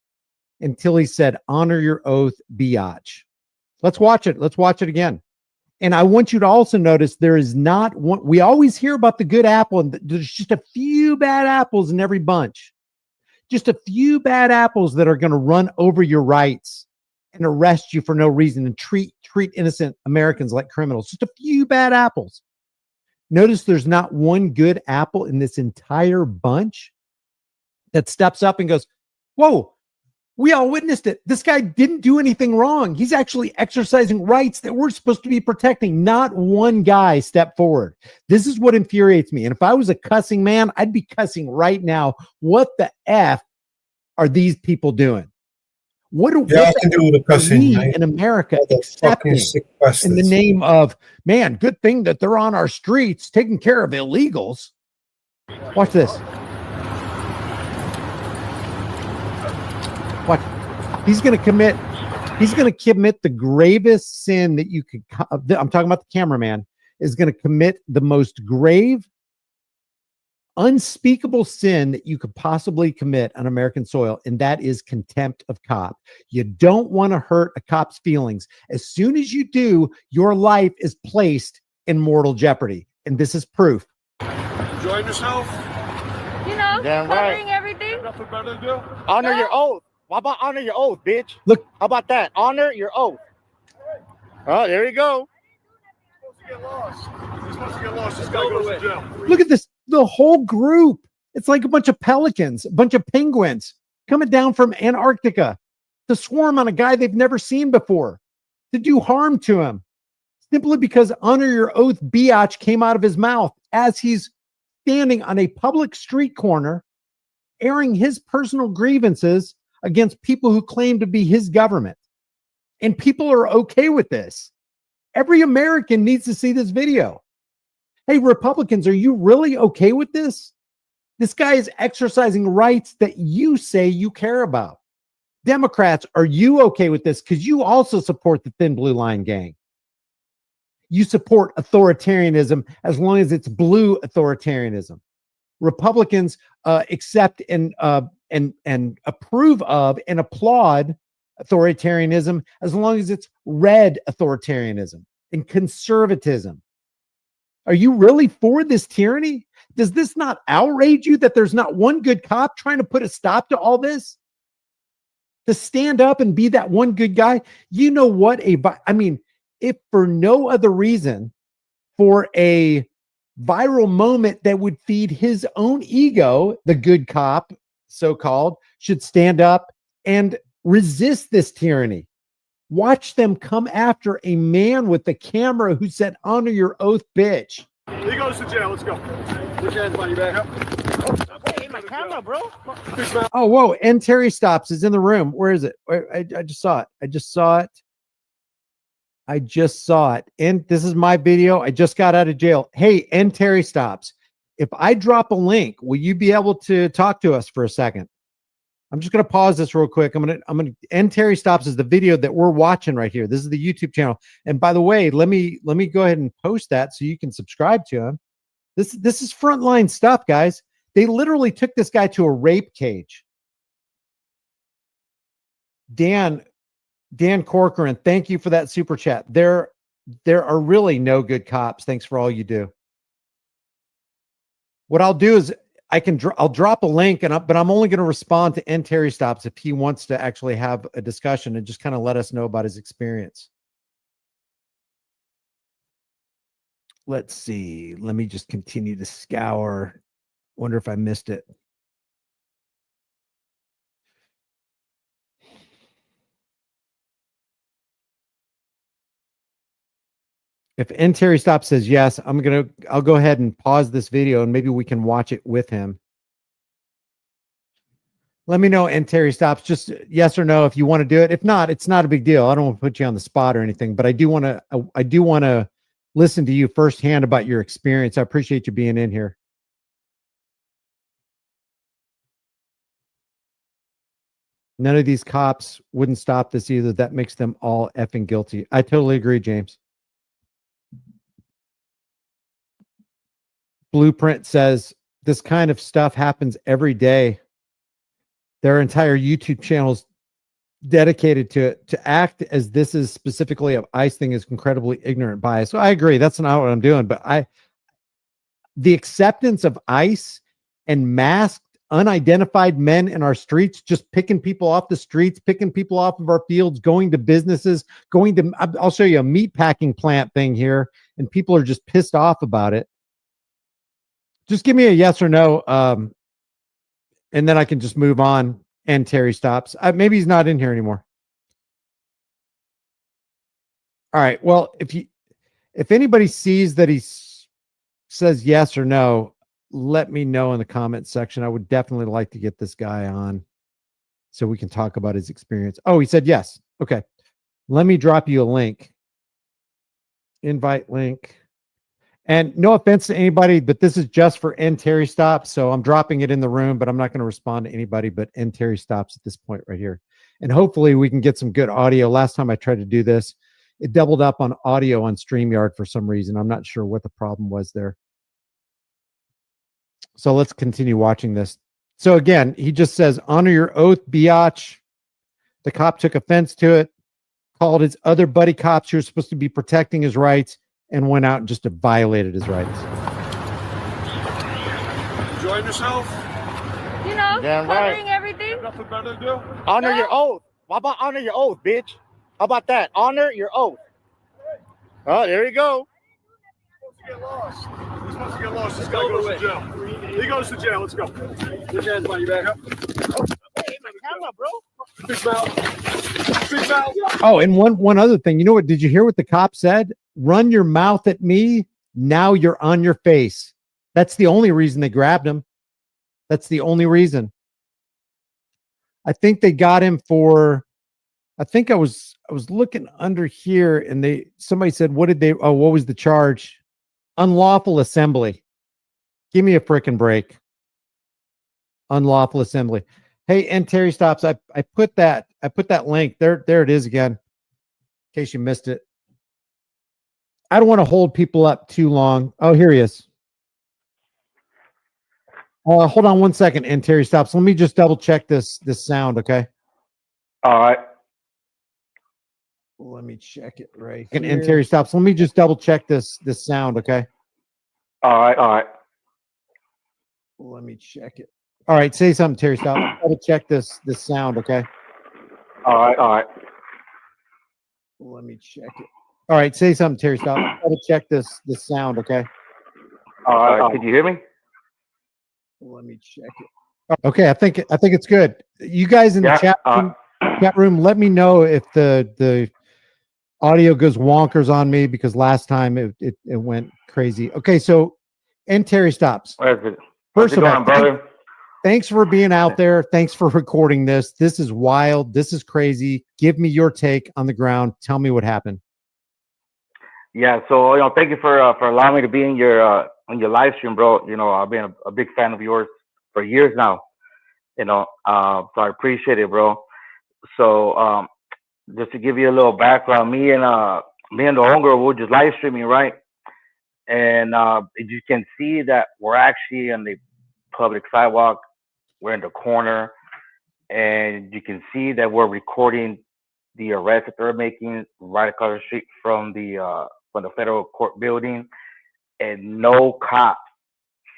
until he said, honor your oath, biatch. Let's watch it. Let's watch it again. And I want you to also notice there is not one. We always hear about the good apple, and there's just a few bad apples in every bunch. Just a few bad apples that are going to run over your rights and arrest you for no reason and treat innocent Americans like criminals. Just a few bad apples. Notice there's not one good apple in this entire bunch that steps up and goes, whoa, we all witnessed it. This guy didn't do anything wrong. He's actually exercising rights that we're supposed to be protecting. Not one guy stepped forward. This is what infuriates me. And if I was a cussing man, I'd be cussing right now. What the F are these people doing? What Yeah, I can do with the are cussing, we mate. in America Fucking accepting sick in the bastards. name of, man, good thing that they're on our streets taking care of illegals? Watch this. Watch. He's going to commit the gravest sin that you could. I'm talking about the cameraman is going to commit the most grave, unspeakable sin that you could possibly commit on American soil, and that is contempt of cop. You don't want to hurt a cop's feelings. As soon as you do, your life is placed in mortal jeopardy, and this is proof. Enjoying yourself? You know, Damn covering right. everything. Nothing better to do? Honor your oath. How about honor your oath, bitch? Look. How about that? Honor your oath. Oh, there you go. You're supposed to get lost. This guy goes to jail. Look at this. The whole group. It's like a bunch of pelicans, a bunch of penguins coming down from Antarctica to swarm on a guy they've never seen before, to do harm to him, simply because honor your oath biatch came out of his mouth as he's standing on a public street corner, airing his personal grievances against people who claim to be his government. And people are okay with this. Every American needs to see this video. Hey, Republicans, are you really okay with this? This guy is exercising rights that you say you care about. Democrats, are you okay with this? Because you also support the Thin Blue Line gang. You support authoritarianism as long as it's blue authoritarianism. Republicans accept and approve of and applaud authoritarianism as long as it's red authoritarianism and conservatism. Are you really for this tyranny? Does this not outrage you that there's not one good cop trying to put a stop to all this? To stand up and be that one good guy? You know what? If for no other reason, for a viral moment that would feed his own ego, the good cop, so-called, should stand up and resist this tyranny. Watch them come after a man with the camera who said, honor your oath, bitch. He goes to jail. Let's go. Put your hands behind your back. Hey, my camera, bro. Oh, whoa. And Terry Stops is in the room. Where is it? I just saw it. I just saw it. And this is my video. I just got out of jail. Hey, and Terry Stops. If I drop a link, will you be able to talk to us for a second? I'm just going to pause this real quick. I'm going to end Terry Stops is the video that we're watching right here. This is the YouTube channel. And by the way, let me go ahead and post that so you can subscribe to him. This is frontline stuff, guys. They literally took this guy to a rape cage. Dan Corcoran, thank you for that super chat. There are really no good cops. Thanks for all you do. What I'll do is I'll drop a link, but I'm only going to respond to N. Terry Stops if he wants to actually have a discussion and just kind of let us know about his experience. Let's see. Let me just continue to scour. Wonder if I missed it. If N. Terry Stops says yes, I'll go ahead and pause this video and maybe we can watch it with him. Let me know, N. Terry Stops, just yes or no if you want to do it. If not, it's not a big deal. I don't want to put you on the spot or anything, but I do want to listen to you firsthand about your experience. I appreciate you being in here. None of these cops wouldn't stop this either. That makes them all effing guilty. I totally agree, James. Blueprint says this kind of stuff happens every day. There are entire YouTube channels dedicated to it. To act as this is specifically an ICE thing is incredibly ignorant bias. So I agree. That's not what I'm doing. But the acceptance of ICE and masked, unidentified men in our streets, just picking people off the streets, picking people off of our fields, going to businesses, I'll show you a meat packing plant thing here, and people are just pissed off about it. Just give me a yes or no, and then I can just move on. And Terry Stops. Maybe he's not in here anymore. All right. Well, if anybody sees that he says yes or no, let me know in the comment section. I would definitely like to get this guy on. so we can talk about his experience. Oh, he said yes. Okay. Let me drop you a link. Invite link. And no offense to anybody, but this is just for N Terry Stops. So I'm dropping it in the room, but I'm not going to respond to anybody but N Terry Stops at this point right here. And hopefully we can get some good audio. Last time I tried to do this, it doubled up on audio on StreamYard for some reason. I'm not sure what the problem was there. So let's continue watching this. So again, he just says, honor your oath, biatch. The cop took offense to it, called his other buddy cops who were supposed to be protecting his rights, and went out and just violated his rights. Enjoying yourself? You know, Damn covering right. everything. Nothing better to do? Honor your oath. How about honor your oath, bitch? How about that? Honor your oath. Oh, there you go. Get lost. We're supposed to get lost. This guy goes to jail. He goes to jail. Let's go. Put your hands behind your back up. Hey, my camera, bro. Big mouth. Big mouth. Oh, and one other thing. You know what? Did you hear what the cop said? Run your mouth at me. Now you're on your face. That's the only reason they grabbed him. That's the only reason. I think they got him for, I think I was looking under here and somebody said, what was the charge? Unlawful assembly. Give me a frickin' break. Unlawful assembly. Hey, and Terry Stops. I put that link there. There it is again. In case you missed it. I don't want to hold people up too long. Oh, here he is. Hold on one second, and Terry Stops. Let me just double check this sound, okay? All right. Let me check it right. And Terry Stops. Let me just double check this sound, okay? All right. All right. Let me check it. All right, say something, Terry Stops. Double check this sound, okay? All right. All right. Let me check it. All right, say something, Terry Stops. Double check this sound, okay? All right. Can you hear me? Let me check it. Okay, I think it's good. You guys in the chat room, let me know if the audio goes wonkers on me, because last time it went crazy. Okay, so and Terry Stops. First of all, thanks for being out there. Thanks for recording this. This is wild. This is crazy. Give me your take on the ground. Tell me what happened. Yeah, so thank you for allowing me to be in your live stream, bro. I've been a big fan of yours for years now. So I appreciate it, bro. So just to give you a little background, me and the homegirl, we were just live streaming, right? And you can see that we're actually on the public sidewalk. We're in the corner, and you can see that we're recording the arrest that they're making right across the street from the federal court building, and no cop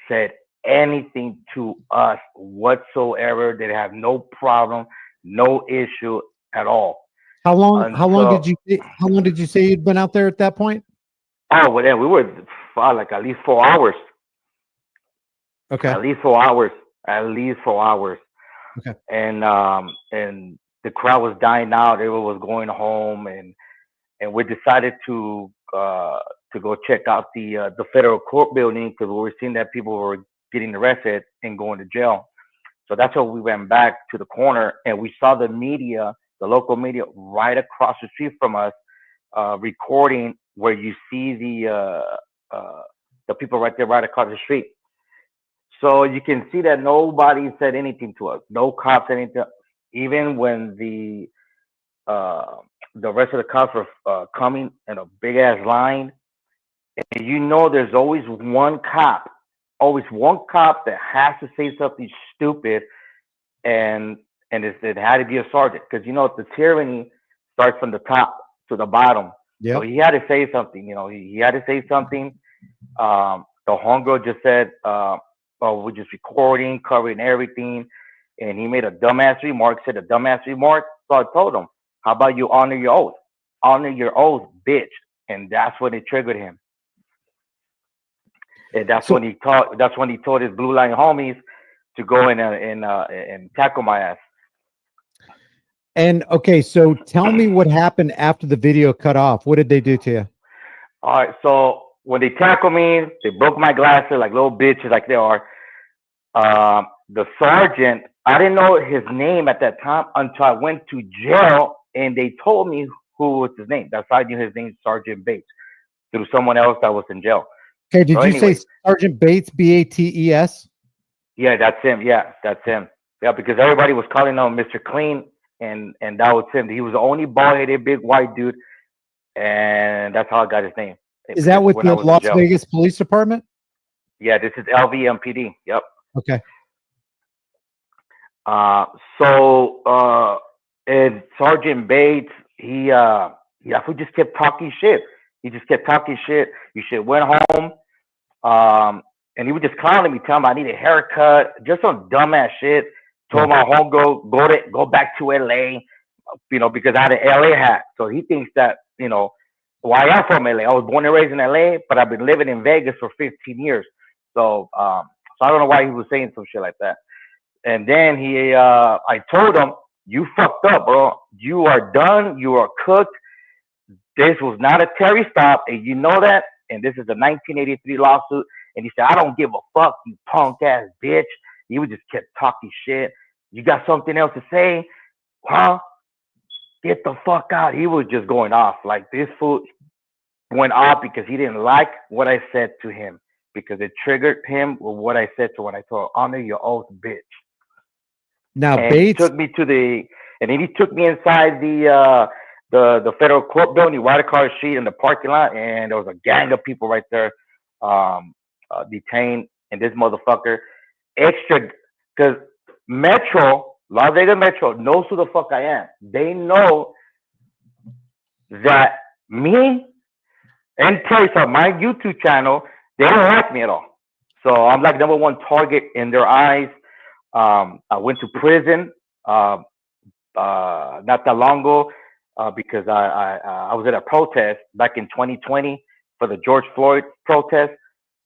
said anything to us whatsoever. They have no problem, no issue at all. How long did you say you'd been out there at that point? Oh, well, then we were like at least 4 hours. Okay. At least 4 hours. Okay. And the crowd was dying out. Everyone was going home, and we decided to go check out the federal court building, because we were seeing that people were getting arrested and going to jail. So that's why we went back to the corner, and we saw the media, the local media, right across the street from us, recording, where you see the people right there, right across the street. So you can see that nobody said anything to us. No cops said anything. Even when the rest of the cops were coming in a big ass line, and there's always one cop that has to say something stupid, and it had to be a sergeant, because the tyranny starts from the top to the bottom. Yep. So he had to say something. He had to say something. The homegirl just said, we're just recording, covering everything. And he made a dumbass remark, So I told him, how about you honor your oath? Honor your oath, bitch. And that's when it triggered him. And that's when he told his blue line homies to go and tackle my ass. And okay, so tell me what happened after the video cut off. What did they do to you? All right, so when they tackled me, they broke my glasses like little bitches, like they are. the sergeant, I didn't know his name at that time until I went to jail and they told me who was his name. That's how I knew his name, Sergeant Bates, through someone else that was in jail. Okay, did So you anyway, say Sergeant Bates, Bates? yeah, that's him. Yeah, that's him. Yeah, because everybody was calling him Mr. Clean, and that was him. He was the only bald-headed, big white dude, and that's how I got his name. Is that with when I the was in Las jail. Vegas Police Department? Yeah, this is LVMPD. Yep. Okay. And Sergeant Bates, he just kept talking shit. He just kept talking shit. You should went home. And he was just clowning me, telling me I need a haircut, just some dumbass shit. Told my home go back to LA, because I had an LA hat. So he thinks that, I am from LA. I was born and raised in LA, but I've been living in Vegas for 15 years. So I don't know why he was saying some shit like that. And then I told him, you fucked up, bro. You are done. You are cooked. This was not a Terry stop, and you know that. And this is a 1983 lawsuit. And he said, I don't give a fuck, you punk ass bitch. He would just kept talking shit. You got something else to say? Huh? Get the fuck out. He was just going off. Like, this fool went off because he didn't like what I said to him, because it triggered him with what I said to when I told honor your oath, bitch. Now, And Bates, he took me he took me inside the federal court building. He wiped a car sheet in the parking lot, and there was a gang of people right there, detained. And this motherfucker, extra, because Las Vegas Metro knows who the fuck I am. They know that me and Terry on my YouTube channel, they don't like me at all. So I'm like #1 target in their eyes. I went to prison not that long ago because I was at a protest back in 2020 for the George Floyd protest,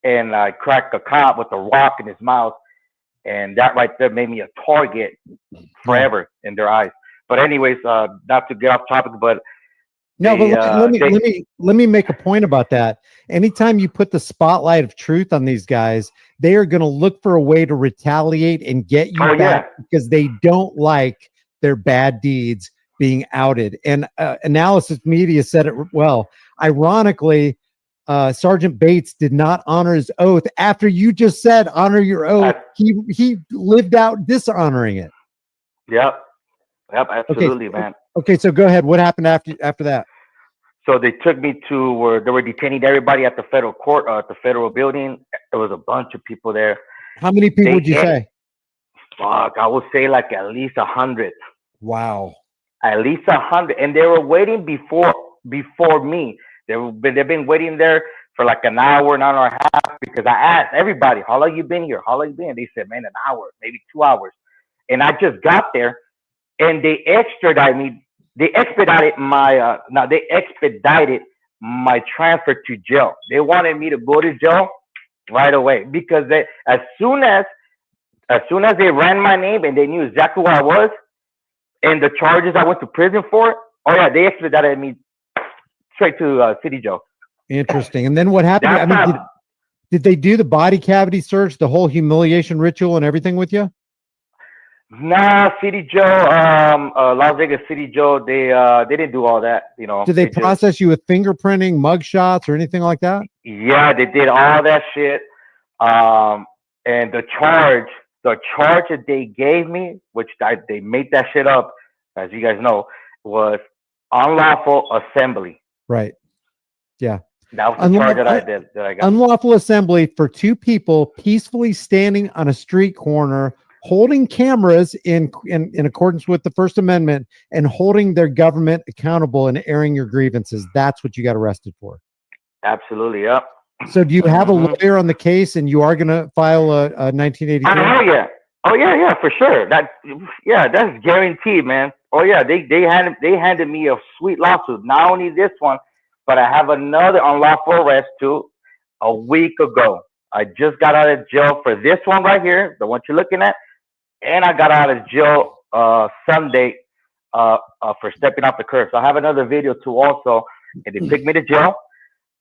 and I cracked a cop with a rock in his mouth, and that right there made me a target forever in their eyes. But anyways, not to get off topic, but no, but let me make a point about that. Anytime you put the spotlight of truth on these guys, they are going to look for a way to retaliate and get you back because they don't like their bad deeds being outed. And Analysis Media said it well. Ironically, Sergeant Bates did not honor his oath after you just said honor your oath. He lived out dishonoring it. Yep, absolutely, man. Okay, so go ahead. What happened after that? So they took me to where they were detaining everybody at the federal court, at the federal building. There was a bunch of people there. How many people would you say? Fuck, I would say like at least 100. Wow. At least 100, and they were waiting before me. They've been waiting there for like an hour and a half, because I asked everybody, how long you been here? How long you been? They said, man, an hour, maybe 2 hours. And I just got there, and they extradited me. They expedited my transfer to jail. They wanted me to go to jail right away, because as soon as they ran my name and they knew exactly where I was and the charges I went to prison for, they expedited me straight to city jail. Interesting. And then what happened? I mean, did they do the body cavity search, the whole humiliation ritual and everything with you? Nah, City jail, Las Vegas City jail, they didn't do all that, Did they process you with fingerprinting, mug shots, or anything like that? Yeah, they did all that shit. And the charge that they gave me, which they made that shit up, as you guys know, was unlawful assembly. Right. Yeah. That was the charge that I got. Unlawful assembly for two people peacefully standing on a street corner, holding cameras in accordance with the First Amendment, and holding their government accountable and airing your grievances. That's what you got arrested for. Absolutely. Yep. So do you have a lawyer on the case, and you are going to file a 1983? Oh yeah, for sure. That's guaranteed, man. Oh yeah, they handed me a sweet lawsuit. Not only this one, but I have another unlawful arrest too. A week ago, I just got out of jail for this one right here, the one you're looking at, and I got out of jail Sunday for stepping off the curb. So I have another video too also, and they picked me to jail.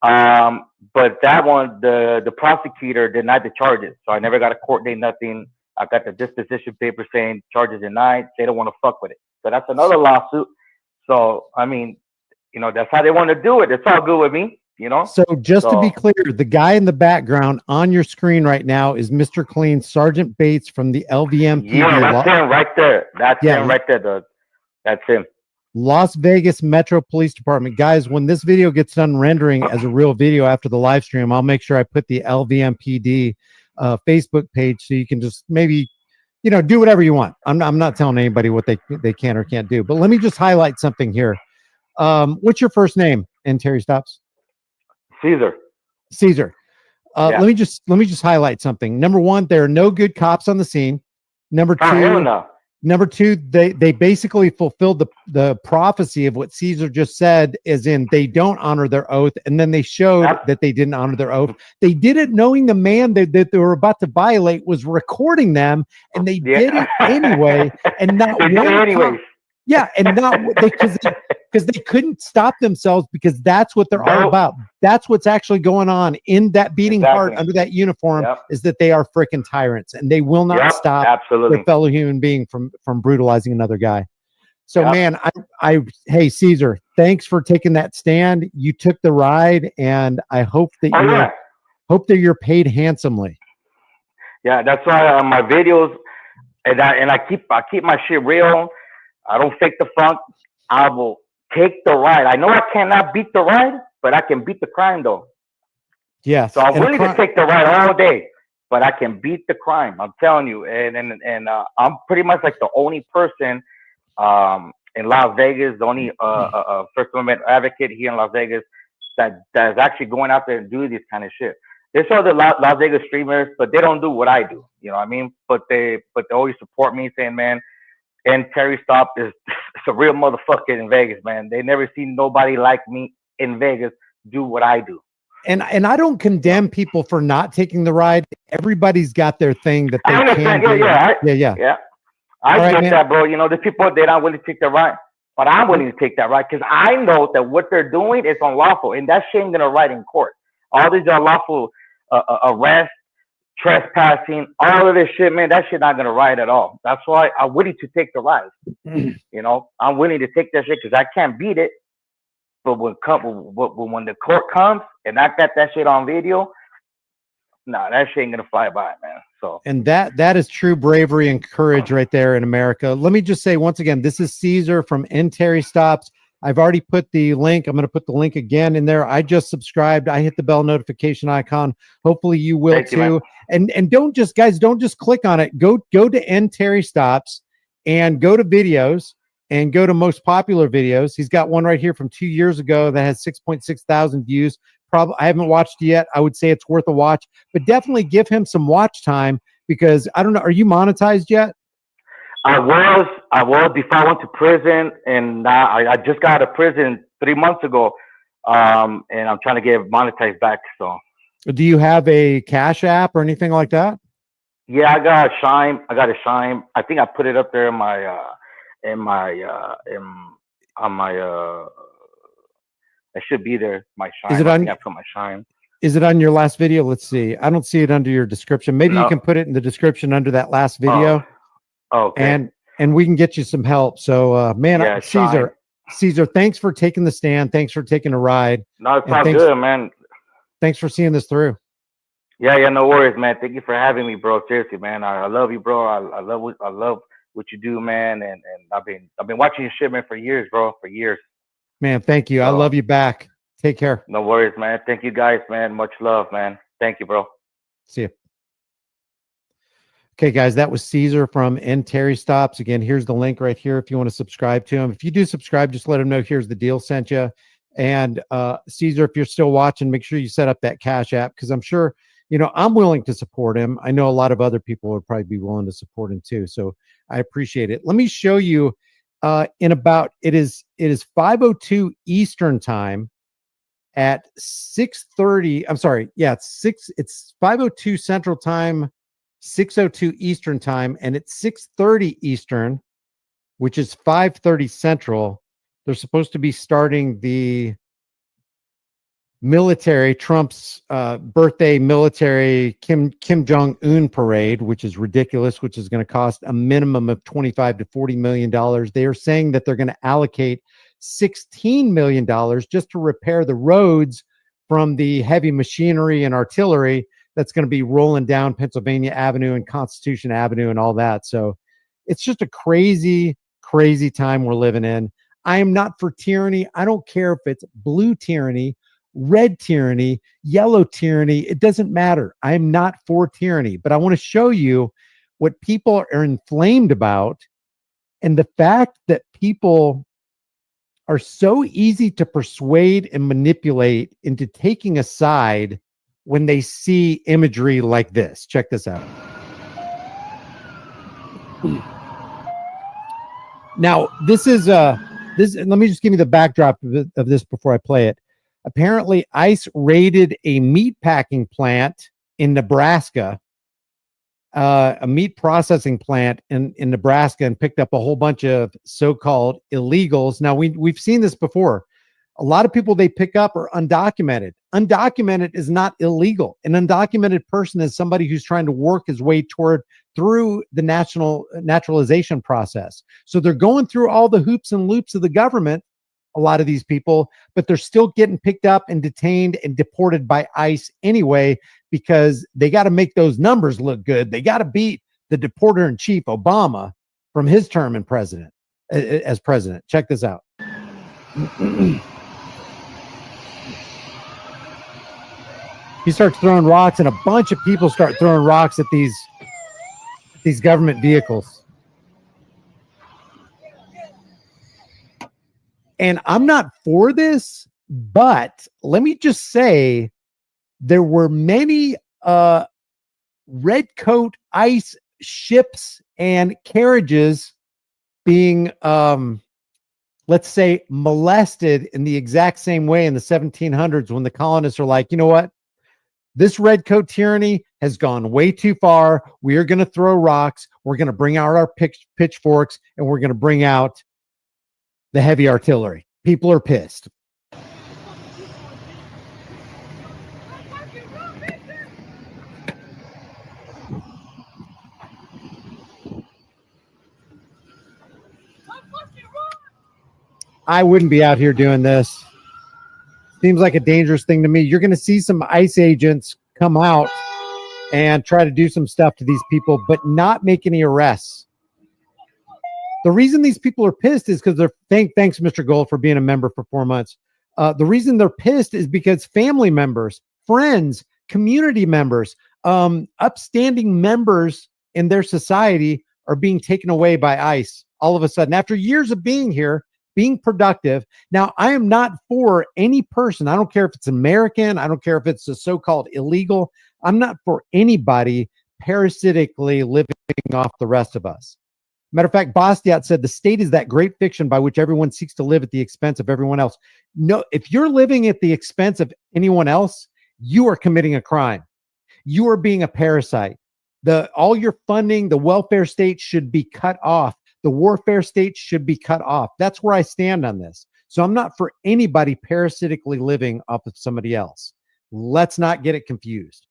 But that one, the prosecutor denied the charges, so I never got a court date, nothing. I got the disposition paper saying charges denied. They don't want to fuck with it. So that's another lawsuit. So I mean, you know, that's how they want to do it. It's all good with me, you know. So just to be clear, the guy in the background on your screen right now is Mr. Clean, Sergeant Bates from the LVMPD. Yeah, that's him right there. That's him right there. That's him. Las Vegas Metro Police Department. Guys, when this video gets done rendering as a real video after the live stream, I'll make sure I put the LVMPD Facebook page so you can just maybe, you know, do whatever you want. I'm not telling anybody what they can or can't do. But let me just highlight something here. What's your first name? And Terry Stops. Caesar. Caesar. Let me just highlight something. Number one, there are no good cops on the scene. Number two, they basically fulfilled the prophecy of what Caesar just said, as in they don't honor their oath, and then they showed that they didn't honor their oath. They did it knowing the man that they were about to violate was recording them, and they did it anyway, and not one and not because they couldn't stop themselves, because that's what they're all about. That's what's actually going on in that beating heart under that uniform, is that they are freaking tyrants, and they will not stop their fellow human being from brutalizing another guy. So man, hey Caesar, thanks for taking that stand. You took the ride, and I hope that you're paid handsomely. Yeah, that's why my videos, and I keep my shit real. I don't fake the funk. I will take the ride. I know I cannot beat the ride, but I can beat the crime though. Yes. So I'm willing to take the ride all day, but I can beat the crime. I'm telling you. And I'm pretty much like the only person in Las Vegas, the only First Amendment advocate here in Las Vegas that is actually going out there and doing this kind of shit. There's other Las Vegas streamers, but they don't do what I do. You know what I mean? But they always support me, saying, man, and Terry Stop is a real motherfucker in Vegas, man. They never seen nobody like me in Vegas do what I do. And I don't condemn people for not taking the ride. Everybody's got their thing that they can do. Yeah. I get that, bro. You know, the people, they're not willing to take the ride, but I'm willing to take that ride, because I know that what they're doing is unlawful, and that shit ain't gonna ride in court. All these unlawful arrests, trespassing, all of this shit, man, that shit not gonna ride at all. That's why I'm willing to take the ride. You know, I'm willing to take that shit because I can't beat it. But when the court comes and I got that shit on video, nah, that shit ain't gonna fly by, man. So, and that is true bravery and courage right there in America. Let me just say once again, this is Caesar from Terry Stops. I've already put the link. I'm going to put the link again in there. I just subscribed. I hit the bell notification icon. Hopefully you will too. And don't just click on it. Go to Terry Stops and go to videos and go to most popular videos. He's got one right here from 2 years ago that has 6.6 thousand views. Probably I haven't watched it yet. I would say it's worth a watch, but definitely give him some watch time, because I don't know. Are you monetized yet? I was before I went to prison, and I just got out of prison 3 months ago, and I'm trying to get monetized back. So, do you have a Cash App or anything like that? Yeah, I got a Shine. I think I put it up there in my it should be there. My Shine. Is it on? I put my Shine. Is it on your last video? Let's see. I don't see it under your description. Maybe you can put it in the description under that last video. Okay. And we can get you some help. So, man, Caesar, thanks for taking the stand. Thanks for taking a ride. No, it's not good, man. Thanks for seeing this through. Yeah, no worries, man. Thank you for having me, bro. Seriously, man. I love you, bro. I love what you do, man. And I've been watching your shit, man, for years, bro. For years. Man, thank you. So, I love you back. Take care. No worries, man. Thank you guys, man. Much love, man. Thank you, bro. See you. Okay, guys, that was Caesar from Terry Stops. Again, here's the link right here if you want to subscribe to him. If you do subscribe, just let him know here's the deal sent you. And Caesar, if you're still watching, make sure you set up that Cash App, because I'm sure, you know, I'm willing to support him. I know a lot of other people would probably be willing to support him too. So I appreciate it. Let me show you it is 5:02 Eastern time at 6:30. I'm sorry. Yeah, it's 5:02 Central Time, 6:02 Eastern Time, and it's 6:30 Eastern, which is 5:30 Central. They're supposed to be starting the military, Trump's birthday military Kim Jong-un parade, which is ridiculous, which is going to cost a minimum of $25 to $40 million. They are saying that they're going to allocate $16 million just to repair the roads from the heavy machinery and artillery that's going to be rolling down Pennsylvania Avenue and Constitution Avenue and all that. So it's just a crazy, crazy time we're living in. I am not for tyranny. I don't care if it's blue tyranny, red tyranny, yellow tyranny. It doesn't matter. I am not for tyranny, but I want to show you what people are inflamed about, and the fact that people are so easy to persuade and manipulate into taking a side when they see imagery like this. Check this out. Now, this is let me just give you the backdrop of this before I play it. Apparently, ICE raided a meat packing plant in Nebraska, a meat processing plant in Nebraska, and picked up a whole bunch of so-called illegals. Now, we've seen this before. A lot of people they pick up are undocumented. Undocumented is not illegal. An undocumented person is somebody who's trying to work his way through the naturalization process. So they're going through all the hoops and loops of the government, a lot of these people, but they're still getting picked up and detained and deported by ICE anyway, because they got to make those numbers look good. They got to beat the deporter in chief, Obama, from his term as president. Check this out. He starts throwing rocks, and a bunch of people start throwing rocks at these government vehicles. And I'm not for this, but let me just say there were many red coat ICE ships and carriages being, let's say, molested in the exact same way in the 1700s, when the colonists are like, you know what? This red coat tyranny has gone way too far. We are going to throw rocks. We're going to bring out our pitchforks, and we're going to bring out the heavy artillery. People are pissed. I wouldn't be out here doing this. Seems like a dangerous thing to me. You're going to see some ICE agents come out and try to do some stuff to these people, but not make any arrests. The reason these people are pissed is because thanks, Mr. Gold, for being a member for 4 months. The reason they're pissed is because family members, friends, community members, upstanding members in their society are being taken away by ICE all of a sudden after years of being here, being productive. Now, I am not for any person. I don't care if it's American. I don't care if it's a so-called illegal. I'm not for anybody parasitically living off the rest of us. Matter of fact, Bastiat said the state is that great fiction by which everyone seeks to live at the expense of everyone else. No, if you're living at the expense of anyone else, you are committing a crime. You are being a parasite. All your funding, the welfare state should be cut off. The warfare state should be cut off. That's where I stand on this. So I'm not for anybody parasitically living off of somebody else. Let's not get it confused.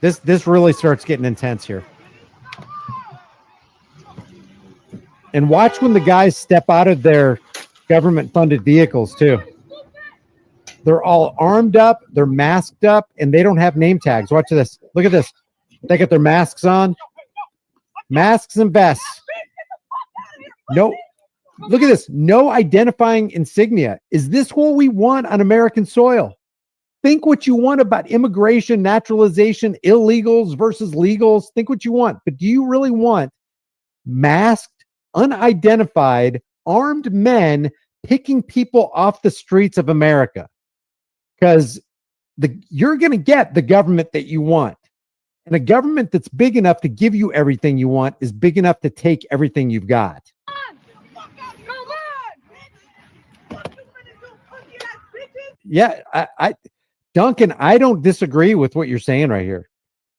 This really starts getting intense here. And watch when the guys step out of their government-funded vehicles, too. They're all armed up, they're masked up, and they don't have name tags. Watch this. Look at this. They got their masks on. Masks and vests. No. Look at this. No identifying insignia. Is this what we want on American soil? Think what you want about immigration, naturalization, illegals versus legals. Think what you want. But do you really want masked, unidentified, armed men picking people off the streets of America? Because you're going to get the government that you want. And a government that's big enough to give you everything you want is big enough to take everything you've got. Yeah, Duncan, I don't disagree with what you're saying right here.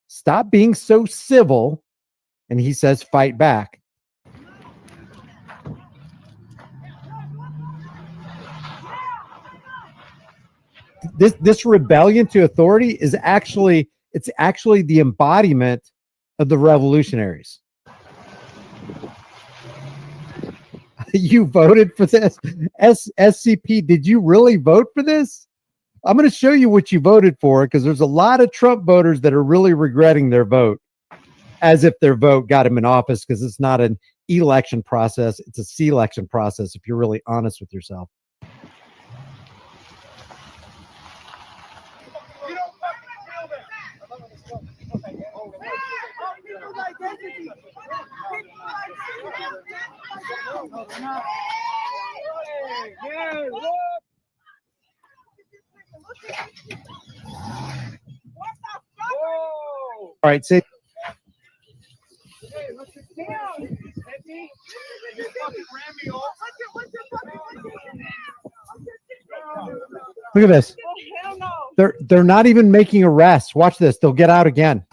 Stop being so civil. And he says, fight back. This rebellion to authority is actually the embodiment of the revolutionaries. You voted for this? SCP, did you really vote for this? I'm going to show you what you voted for, because there's a lot of Trump voters that are really regretting their vote, as if their vote got him in office, because it's not an election process. It's a selection process, if you're really honest with yourself. All right, say. Look at this. They're not even making arrests. Watch this. They'll get out again.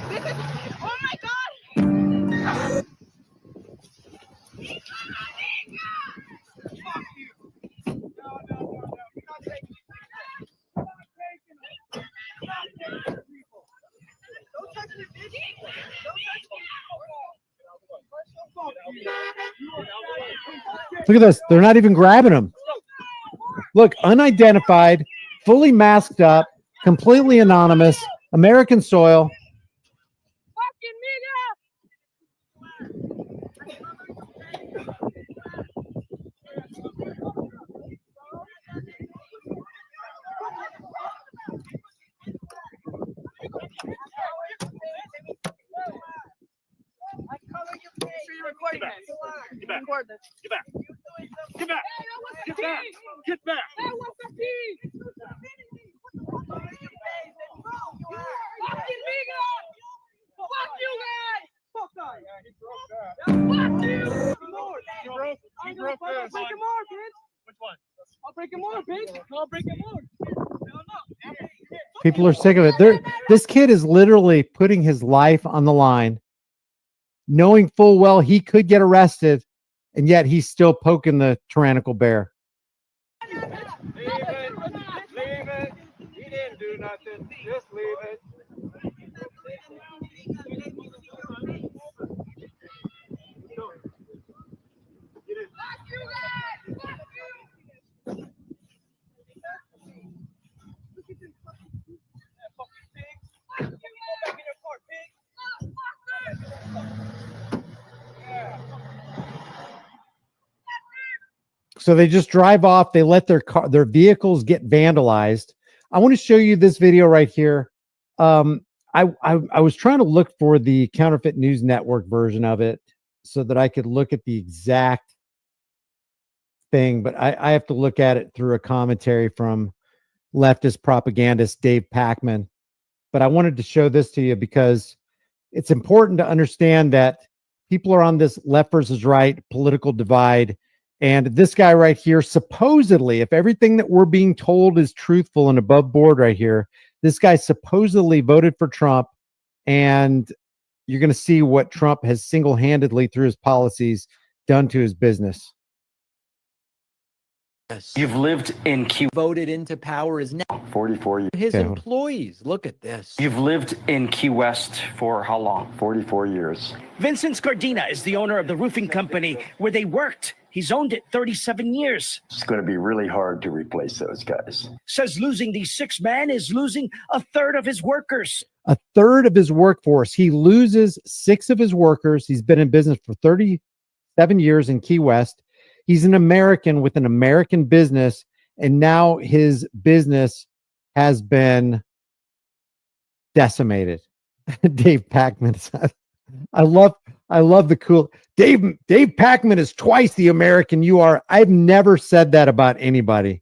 Look at this. They're not even grabbing him. Look, unidentified, fully masked up, completely anonymous, American soil. Get back. Get back. Get back. Get back. Get back. Get back. People are sick of it. This kid is literally putting his life on the line, knowing full well he could get arrested, and yet he's still poking the tyrannical bear. Leave it. Leave it. He didn't do nothing. Just leave it. So they just drive off. They let their vehicles get vandalized. I want to show you this video right here. I was trying to look for the Counterfeit News Network version of it so that I could look at the exact thing, but I have to look at it through a commentary from leftist propagandist Dave Pakman. But I wanted to show this to you because it's important to understand that people are on this left versus right political divide. And this guy right here, supposedly, if everything that we're being told is truthful and above board right here, this guy supposedly voted for Trump. And you're going to see what Trump has single-handedly, through his policies, done to his business. You've lived in Key. Voted into power is now 44 years. His employees. Look at this. You've lived in Key West for how long? 44 years. Vincent Scardina is the owner of the roofing company where they worked. He's owned it 37 years. It's going to be really hard to replace those guys. Says losing these 6 men is losing a third of his workers. A third of his workforce. He loses 6 of his workers. He's been in business for 37 years in Key West. He's an American with an American business, and now his business has been decimated. Dave Pakman. I love the cool Dave Pakman is twice the American you are. I've never said that about anybody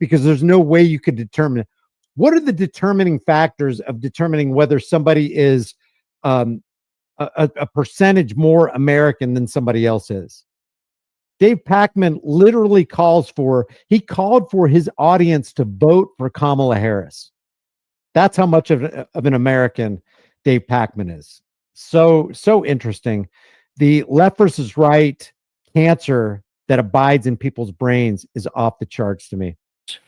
because there's no way you could determine it. What are the determining factors of determining whether somebody is a percentage more American than somebody else is? Dave Pakman literally called for his audience to vote for Kamala Harris. That's how much of an American Dave Pakman is. So interesting. The left versus right cancer that abides in people's brains is off the charts to me.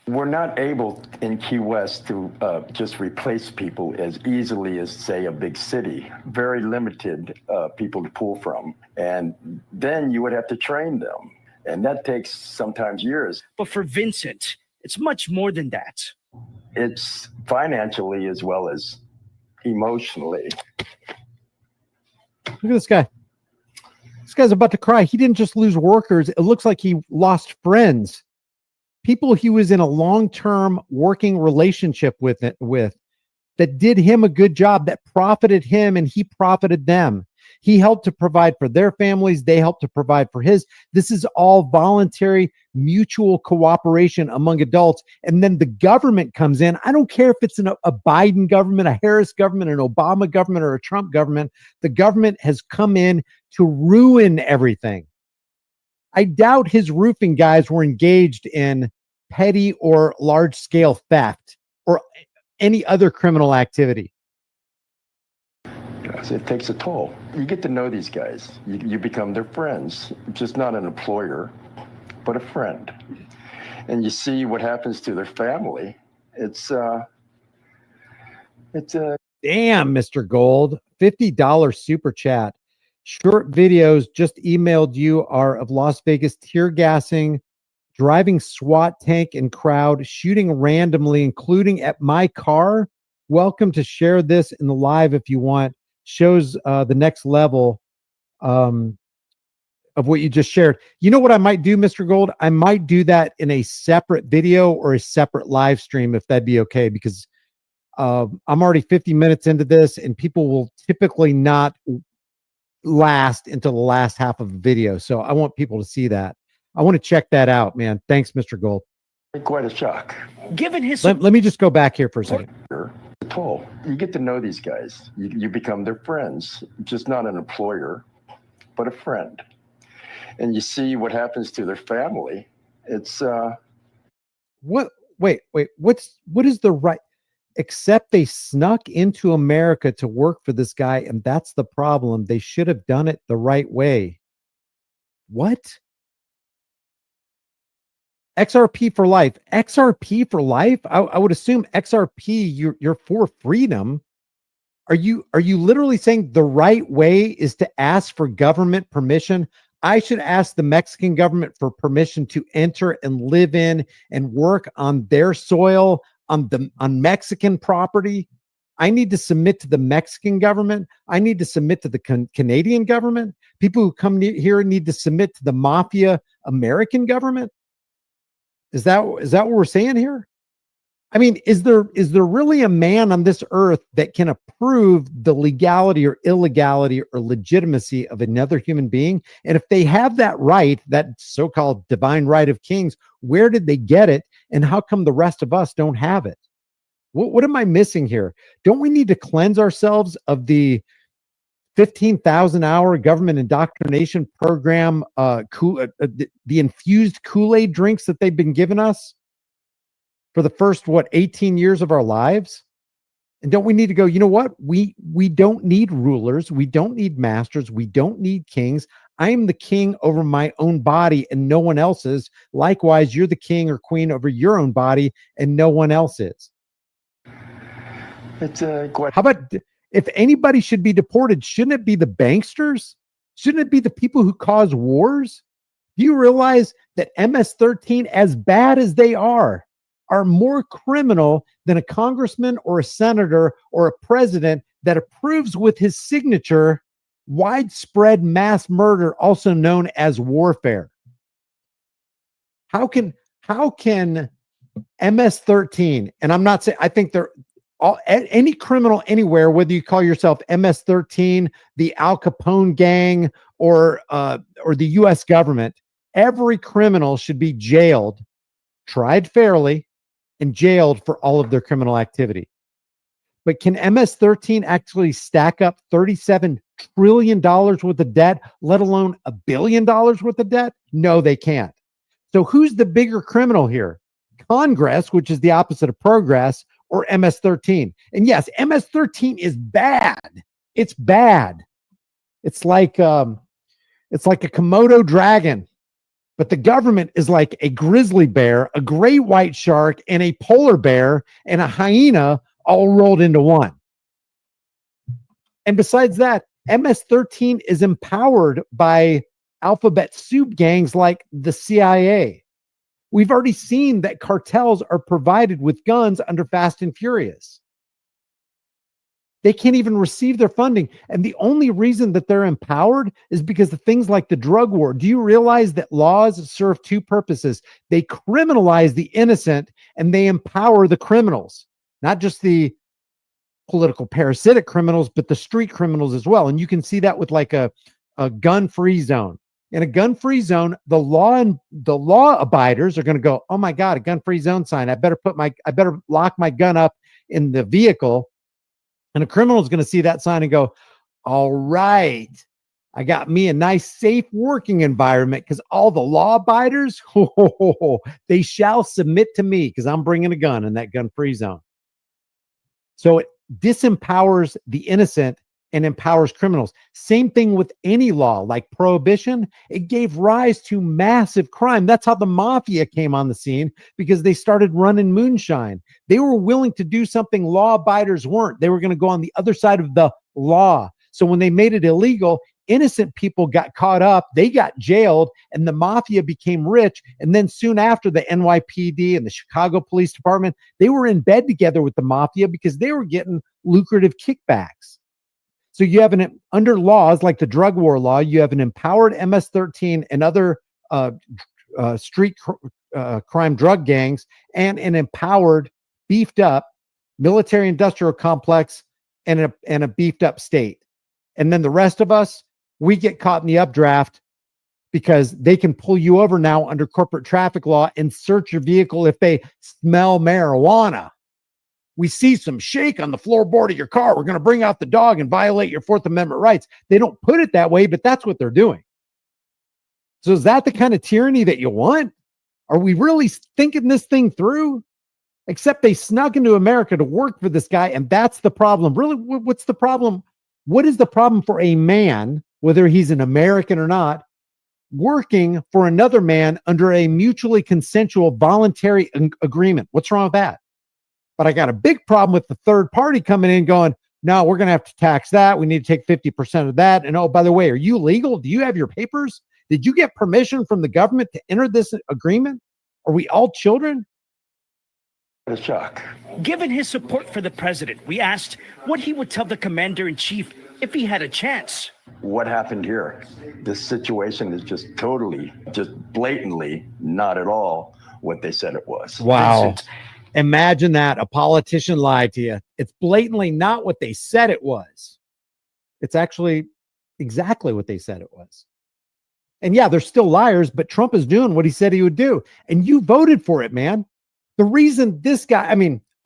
We're not able in Key West to just replace people as easily as, say, a big city. Very limited people to pull from. And then you would have to train them. And that takes sometimes years. But for Vincent, it's much more than that. It's financially as well as emotionally. Look at this guy. This guy's about to cry. He didn't just lose workers. It looks like he lost friends. People he was in a long-term working relationship with that did him a good job, that profited him and he profited them. He helped to provide for their families. They helped to provide for his. This is all voluntary, mutual cooperation among adults. And then the government comes in. I don't care if it's a Biden government, a Harris government, an Obama government, or a Trump government. The government has come in to ruin everything. I doubt his roofing guys were engaged in petty or large-scale theft or any other criminal activity. Yes, it takes a toll. You get to know these guys. You become their friends, just not an employer, but a friend. And you see what happens to their family. It's damn, Mr. Gold, $50 super chat. Short videos just emailed you are of Las Vegas tear gassing, driving SWAT tank and crowd, shooting randomly, including at my car. Welcome to share this in the live if you want. Shows the next level of what you just shared. You know what I might do, Mr. Gold? I might do that in a separate video or a separate live stream, if that'd be okay, because I'm already 50 minutes into this and people will typically not last until the last half of the video. So I want people to see that. I want to check that out, man. Thanks, Mr. Gold. quite a shock. Given his Let me just go back here for a second. Toll. You get to know these guys. You become their friends, just not an employer, but a friend. And you see what happens to their family. It's what wait, what is the right, except they snuck into America to work for this guy, and that's the problem. They should have done it the right way. What? XRP for life. XRP for life? I would assume XRP, you're for freedom. Are you literally saying the right way is to ask for government permission? I should ask the Mexican government for permission to enter and live in and work on their soil, on Mexican property. I need to submit to the Mexican government. I need to submit to the Canadian government. People who come here need to submit to the mafia American government. Is that what we're saying here? I mean, is there really a man on this earth that can approve the legality or illegality or legitimacy of another human being? And if they have that right, that so-called divine right of kings, where did they get it? And how come the rest of us don't have it? What am I missing here? Don't we need to cleanse ourselves of the 15,000-hour government indoctrination program, the infused Kool-Aid drinks that they've been giving us for the first, 18 years of our lives? And don't we need to go, you know what? We don't need rulers. We don't need masters. We don't need kings. I am the king over my own body and no one else's. Likewise, you're the king or queen over your own body and no one else is. How about, if anybody should be deported, shouldn't it be the banksters? Shouldn't it be the people who cause wars? Do you realize that MS-13, as bad as they are more criminal than a congressman or a senator or a president that approves with his signature widespread mass murder, also known as warfare? How can MS-13, and I'm not saying, I think they're any criminal anywhere, whether you call yourself MS-13, the Al Capone gang, or the U.S. government, every criminal should be jailed, tried fairly, and jailed for all of their criminal activity. But can MS-13 actually stack up $37 trillion worth of debt, let alone $1 billion worth of debt? No, they can't. So who's the bigger criminal here? Congress, which is the opposite of progress, or MS-13? And yes, MS-13 is bad. It's bad. It's like a Komodo dragon. But the government is like a grizzly bear, a great white shark, and a polar bear and a hyena all rolled into one. And besides that, MS-13 is empowered by alphabet soup gangs like the CIA. We've already seen that cartels are provided with guns under Fast and Furious. They can't even receive their funding. And the only reason that they're empowered is because of things like the drug war. Do you realize that laws serve two purposes? They criminalize the innocent and they empower the criminals, not just the political parasitic criminals, but the street criminals as well. And you can see that with like a gun-free zone. In a gun-free zone, the law abiders are going to go, oh my God, a gun-free zone sign. I better lock my gun up in the vehicle. And a criminal is going to see that sign and go, all right, I got me a nice, safe working environment because all the law abiders, they shall submit to me because I'm bringing a gun in that gun-free zone. So it disempowers the innocent and empowers criminals. Same thing with any law like prohibition. It gave rise to massive crime. That's how the mafia came on the scene, because they started running moonshine. They were willing to do something law abiders weren't. They were going to go on the other side of the law. So when they made it illegal, innocent people got caught up, they got jailed, and the mafia became rich. And then soon after, the NYPD and the Chicago Police Department, they were in bed together with the mafia because they were getting lucrative kickbacks. So you have under laws like the drug war law, you have an empowered MS-13 and other street crime drug gangs, and an empowered, beefed up military industrial complex and a beefed up state. And then the rest of us, we get caught in the updraft because they can pull you over now under corporate traffic law and search your vehicle if they smell marijuana. We see some shake on the floorboard of your car, we're going to bring out the dog and violate your Fourth Amendment rights. They don't put it that way, but that's what they're doing. So is that the kind of tyranny that you want? Are we really thinking this thing through? Except they snuck into America to work for this guy, and that's the problem. Really, what's the problem? What is the problem for a man, whether he's an American or not, working for another man under a mutually consensual voluntary agreement? What's wrong with that? But I got a big problem with the third party coming in going, no, we're going to have to tax that. We need to take 50% of that. And oh, by the way, are you legal? Do you have your papers? Did you get permission from the government to enter this agreement? Are we all children? A shock. Given his support for the president, we asked what he would tell the commander-in-chief if he had a chance. What happened here? This situation is just totally, just blatantly not at all what they said it was. Wow. Vincent. Imagine that. A politician lied to you. It's blatantly not what they said it was. It's actually exactly what they said it was. And yeah, they're still liars, but Trump is doing what he said he would do. And you voted for it, man. The reason this guy,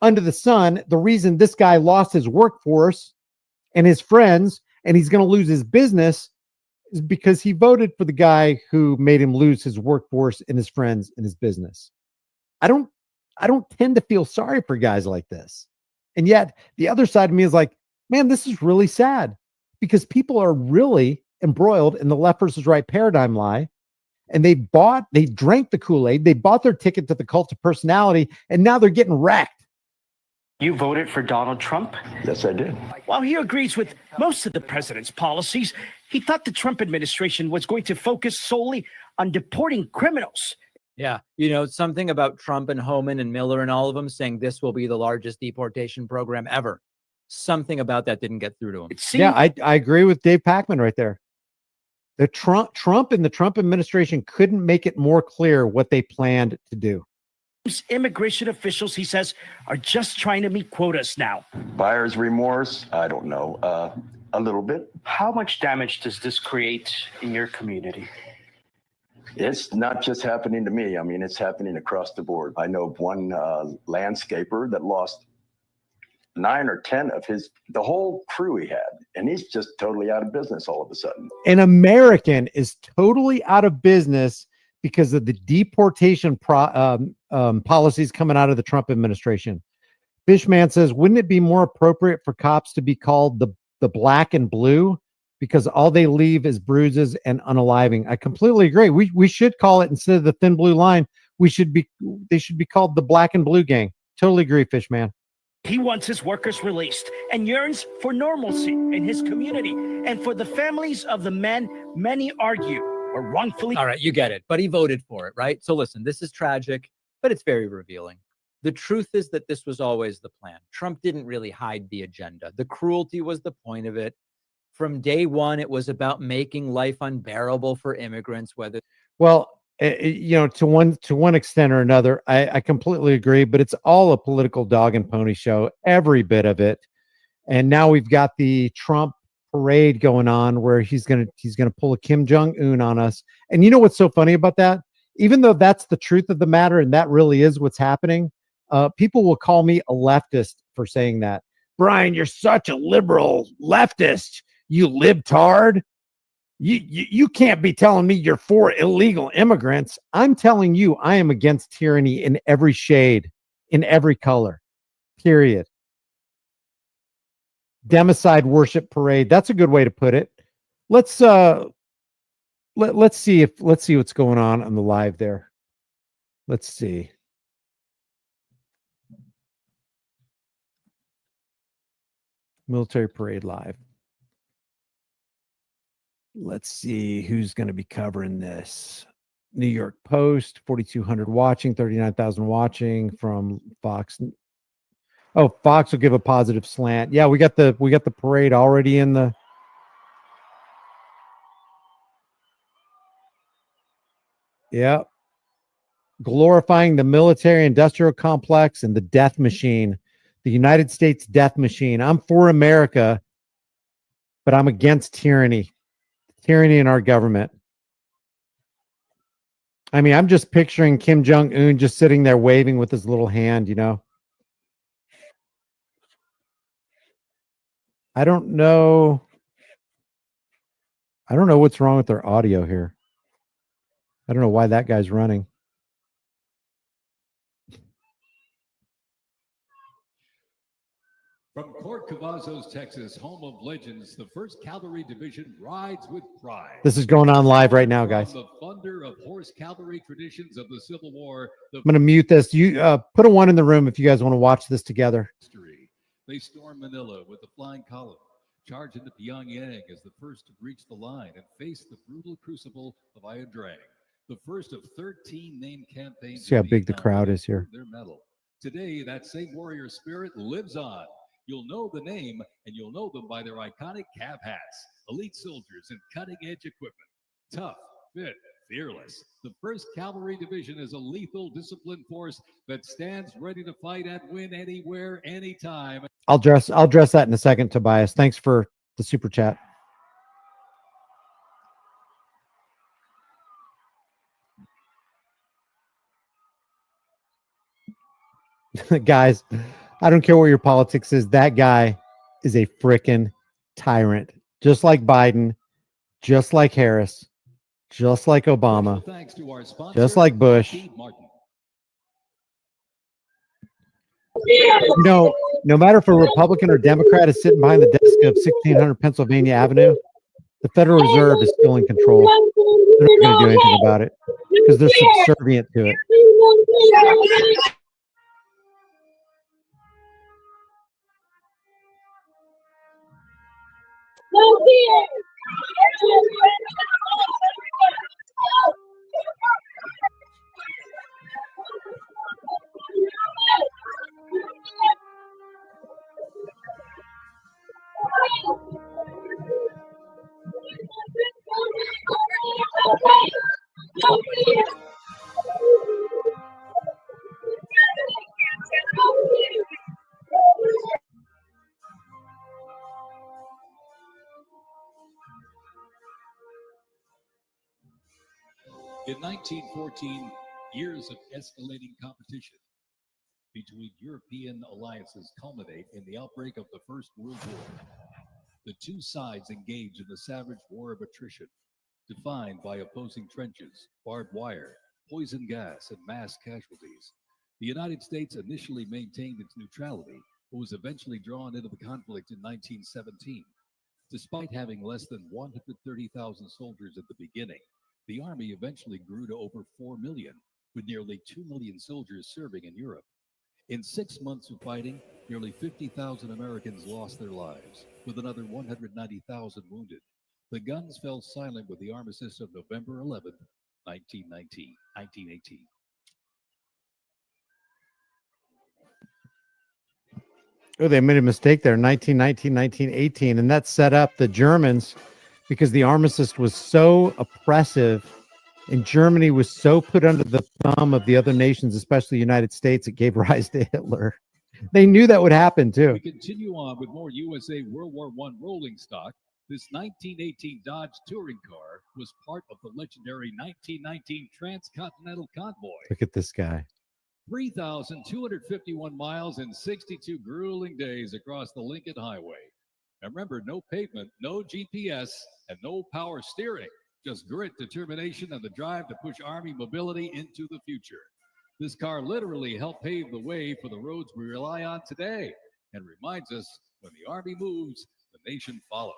under the sun, the reason this guy lost his workforce and his friends, and he's going to lose his business, is because he voted for the guy who made him lose his workforce and his friends and his business. I don't tend to feel sorry for guys like this. And yet the other side of me is like, man, this is really sad, because people are really embroiled in the left versus right paradigm lie. And they drank the Kool-Aid, they bought their ticket to the cult of personality, and now they're getting wrecked. You voted for Donald Trump? Yes, I did. While he agrees with most of the president's policies, he thought the Trump administration was going to focus solely on deporting criminals. Yeah, something about Trump and Homan and Miller and all of them saying this will be the largest deportation program ever. Something about that didn't get through to him. Yeah, I agree with Dave Pakman right there. The Trump and the Trump administration couldn't make it more clear what they planned to do. Immigration officials, he says, are just trying to meet quotas now. Buyer's remorse? I don't know. A little bit. How much damage does this create in your community? It's not just happening to me. It's happening across the board. I know one landscaper that lost 9 or 10 of the whole crew he had, and he's just totally out of business all of a sudden. An American is totally out of business because of the deportation policies coming out of the Trump administration. Fishman says, wouldn't it be more appropriate for cops to be called the black and blue because all they leave is bruises and unaliving. I completely agree. We should call it, instead of the thin blue line, they should be called the black and blue gang. Totally agree, Fishman. He wants his workers released and yearns for normalcy in his community and for the families of the men many argue were wrongfully. All right, you get it. But he voted for it, right? So listen, this is tragic, but it's very revealing. The truth is that this was always the plan. Trump didn't really hide the agenda. The cruelty was the point of it. From day one, it was about making life unbearable for immigrants, whether... Well, to one extent or another, I completely agree, but it's all a political dog and pony show, every bit of it. And now we've got the Trump parade going on where he's gonna pull a Kim Jong-un on us. And you know what's so funny about that? Even though that's the truth of the matter and that really is what's happening, people will call me a leftist for saying that. Brian, you're such a liberal leftist, you libtard. You can't be telling me you're for illegal immigrants. I'm telling you, I am against tyranny in every shade, in every color, period. Democide worship parade. That's a good way to put it. Let's see what's going on the live there. Let's see. Military parade live. Let's see who's going to be covering this. New York Post, 4,200 watching, 39,000 watching from Fox. Oh, Fox will give a positive slant. Yeah, we got the parade already in the. Yeah. Glorifying the military industrial complex and the death machine, the United States death machine. I'm for America, but I'm against tyranny. Tyranny in our government. I mean, I'm just picturing Kim Jong-un just sitting there waving with his little hand, you know. I don't know what's wrong with their audio here. I don't know why that guy's running. From Port Cavazos, Texas, home of legends, the 1st Cavalry Division rides with pride. This is going on live right now, guys. From the thunder of horse cavalry traditions of the Civil War. I'm going to mute this. You put a 1 in the room if you guys want to watch this together. They storm Manila with the flying column, charge into Pyongyang as the first to reach the line and face the brutal crucible of Iron Drang. The first of 13 named campaigns. See how big the crowd is here. Their medal. Today, that same warrior spirit lives on. You'll know the name, and you'll know them by their iconic cap hats. Elite soldiers in cutting-edge equipment. Tough, fit, fearless. The 1st Cavalry Division is a lethal, disciplined force that stands ready to fight and win anywhere, anytime. I'll address that in a second, Tobias. Thanks for the super chat. Guys, I don't care what your politics is. That guy is a frickin' tyrant. Just like Biden, just like Harris, just like Obama, just like Bush. You know, no matter if a Republican or Democrat is sitting behind the desk of 1600 Pennsylvania Avenue, the Federal Reserve is still in control. They're not going to do anything about it because they're subservient to it. In 1914, years of escalating competition between European alliances culminate in the outbreak of the First World War. The two sides engage in the savage war of attrition, defined by opposing trenches, barbed wire, poison gas, and mass casualties. The United States initially maintained its neutrality, but was eventually drawn into the conflict in 1917. Despite having less than 130,000 soldiers at the beginning, the Army eventually grew to over 4 million, with nearly 2 million soldiers serving in Europe. In 6 months of fighting, nearly 50,000 Americans lost their lives, with another 190,000 wounded. The guns fell silent with the armistice of November 11th, 1918. Oh, they made a mistake there, 1919, 1918. And that set up the Germans because the armistice was so oppressive and Germany was so put under the thumb of the other nations, especially the United States, it gave rise to Hitler. They knew that would happen too. We continue on with more USA World War I rolling stock. This 1918 Dodge touring car was part of the legendary 1919 Transcontinental Convoy. Look at this guy. 3,251 miles and 62 grueling days across the Lincoln Highway. And remember, no pavement, no GPS, and no power steering. Just grit, determination, and the drive to push Army mobility into the future. This car literally helped pave the way for the roads we rely on today and reminds us when the Army moves, the nation follows.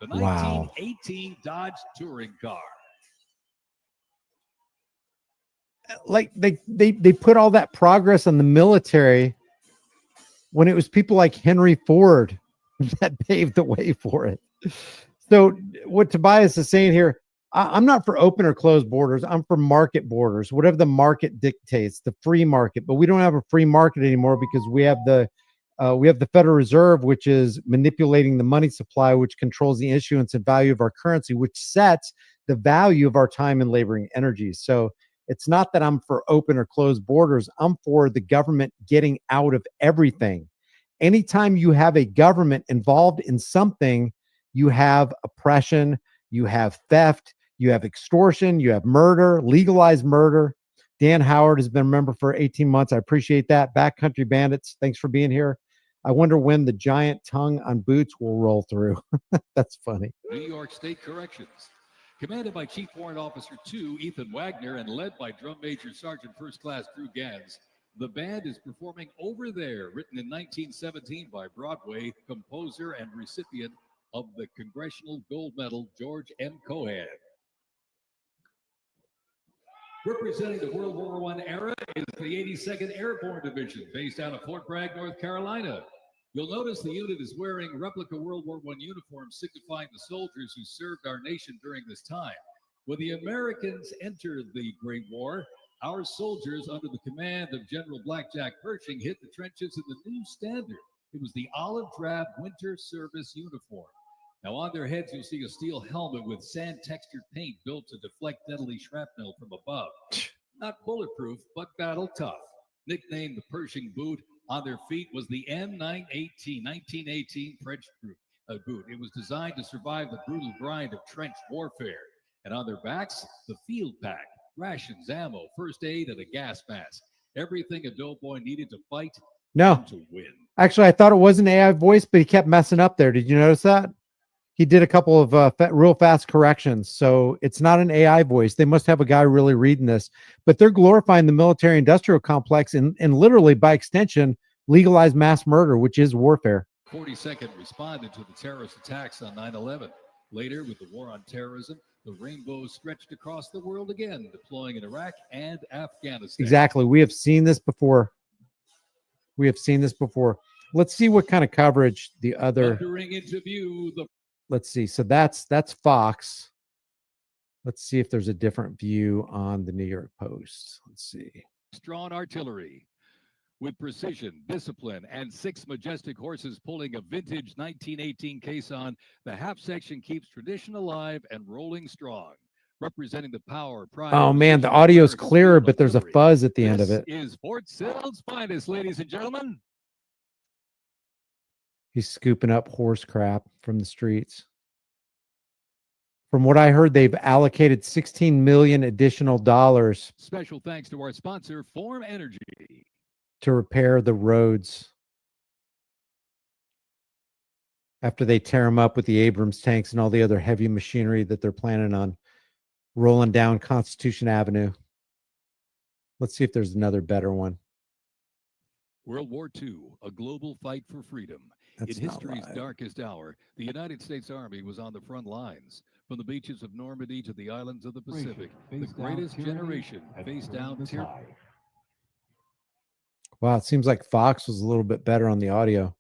The 1918 Dodge touring car. Like they put all that progress on the military when it was people like Henry Ford that paved the way for it. So what Tobias is saying here, I'm not for open or closed borders. I'm for market borders, whatever the market dictates, the free market. But we don't have a free market anymore because we have the Federal Reserve, which is manipulating the money supply, which controls the issuance and value of our currency, which sets the value of our time and labor and energy. So it's not that I'm for open or closed borders. I'm for the government getting out of everything. Anytime you have a government involved in something, you have oppression, you have theft, you have extortion, you have murder, legalized murder. Dan Howard has been a member for 18 months. I appreciate that. Backcountry Bandits, thanks for being here. I wonder when the giant tongue on boots will roll through. That's funny. New York State Corrections. Commanded by Chief Warrant Officer 2 Ethan Wagner and led by Drum Major Sergeant First Class Drew Gans, the band is performing Over There, written in 1917 by Broadway composer and recipient of the Congressional Gold Medal, George M. Cohan. Representing the World War I era is the 82nd Airborne Division, based out of Fort Bragg, North Carolina. You'll notice the unit is wearing replica World War I uniforms signifying the soldiers who served our nation during this time. When the Americans entered the Great War, our soldiers under the command of General Blackjack Pershing hit the trenches in the new standard. It was the olive drab winter service uniform. Now on their heads, you'll see a steel helmet with sand textured paint built to deflect deadly shrapnel from above. Not bulletproof, but battle tough. Nicknamed the Pershing boot, on their feet was the M918, 1918 French boot. It was designed to survive the brutal grind of trench warfare. And on their backs, the field pack, rations, ammo, first aid, and a gas mask. Everything a doughboy needed to fight and to win. Actually, I thought it was an AI voice, but he kept messing up there. Did you notice that? He did a couple of real fast corrections. So it's not an AI voice. They must have a guy really reading this, but they're glorifying the military industrial complex and literally by extension, legalized mass murder, which is warfare. 42nd responded to the terrorist attacks on 9/11. Later, with the war on terrorism, the rainbow stretched across the world again, deploying in Iraq and Afghanistan. Exactly. We have seen this before. Let's see what kind of coverage the other. Entering into view, Let's see. So that's Fox. Let's see if there's a different view on the New York Post. Let's see. Drawn artillery with precision, discipline, and 6 majestic horses pulling a vintage 1918 caisson, the half section keeps tradition alive and rolling strong, representing the power, pride. Oh man, the audio's clearer, but there's a fuzz at the end of it. This is Fort Sill's finest, ladies and gentlemen. He's scooping up horse crap from the streets. From what I heard, they've allocated $16 million additional dollars. Special thanks to our sponsor, Form Energy, to repair the roads after they tear them up with the Abrams tanks and all the other heavy machinery that they're planning on rolling down Constitution Avenue. Let's see if there's another better one. World War II, a global fight for freedom. That's In not history's live. darkest hour, the United States Army was on the front lines. From the beaches of Normandy to the islands of the Pacific, the greatest generation faced down tyranny. Wow, it seems like Fox was a little bit better on the audio.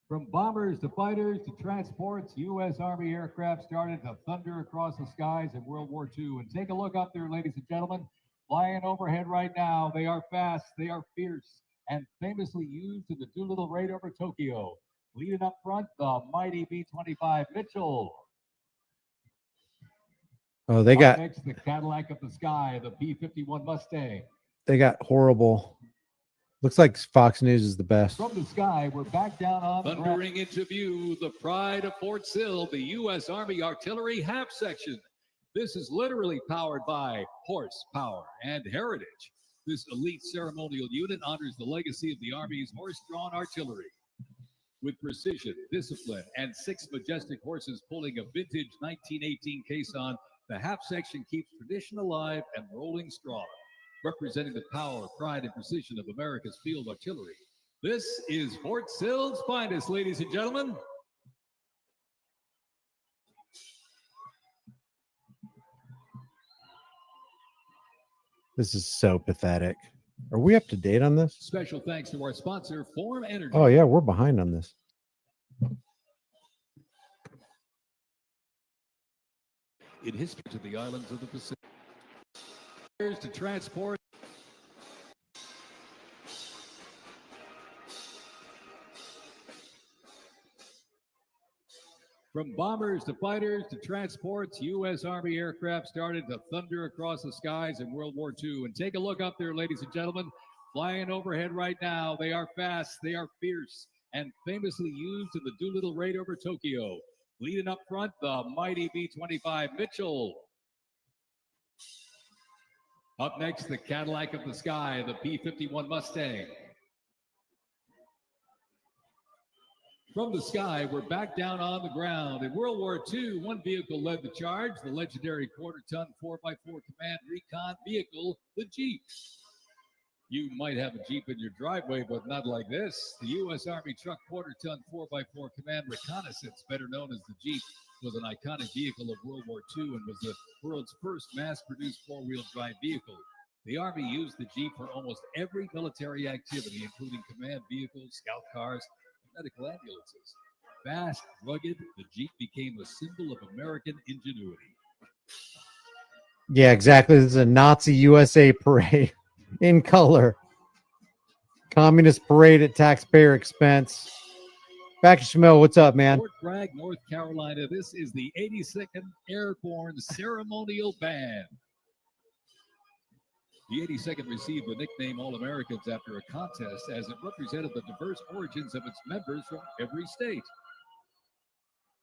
From bombers to fighters to transports, U.S. Army aircraft started to thunder across the skies in World War II. And take a look up there, ladies and gentlemen. Flying overhead right now. They are fast, they are fierce, and famously used in the Doolittle raid over Tokyo. Leading up front, the mighty B-25 Mitchell. Oh, they Up got next, the Cadillac of the sky, the P-51 Mustang. horrible. Looks like Fox News is the best. From the sky, we're back down on the ground. Thundering into view, the pride of Fort Sill, the U.S. Army Artillery Half Section. This is literally powered by horsepower and heritage. This elite ceremonial unit honors the legacy of the Army's horse-drawn artillery. With precision, discipline, and 6 majestic horses pulling a vintage 1918 caisson, the half section keeps tradition alive and rolling strong, representing the power, pride, and precision of America's field artillery. This is Fort Sill's finest, ladies and gentlemen. This is so pathetic. Are we up to date on this? Special thanks to our sponsor, Form Energy. Oh yeah, we're behind on this. In history to the islands of the Pacific. To transport. From bombers to fighters to transports, U.S. Army aircraft started to thunder across the skies in World War II. And take a look up there, ladies and gentlemen. Flying overhead right now. They are fast, they are fierce, and famously used in the Doolittle raid over Tokyo. Leading up front, the mighty B-25 Mitchell. Up next, the Cadillac of the sky, the P-51 Mustang. From the sky, we're back down on the ground. In World War II, one vehicle led the charge, the legendary quarter-ton 4x4 command recon vehicle, the Jeep. You might have a Jeep in your driveway, but not like this. The U.S. Army truck quarter-ton 4x4 command reconnaissance, better known as the Jeep, was an iconic vehicle of World War II and was the world's first mass-produced four-wheel drive vehicle. The Army used the Jeep for almost every military activity, including command vehicles, scout cars, and medical ambulances. Fast, rugged, the Jeep became a symbol of American ingenuity. Yeah, exactly. This is a Nazi USA parade in color. Communist parade at taxpayer expense. Back to Shamil. What's up, man? Fort Bragg, North Carolina. This is the 82nd Airborne Ceremonial Band. The 82nd received the nickname All-Americans after a contest as it represented the diverse origins of its members from every state.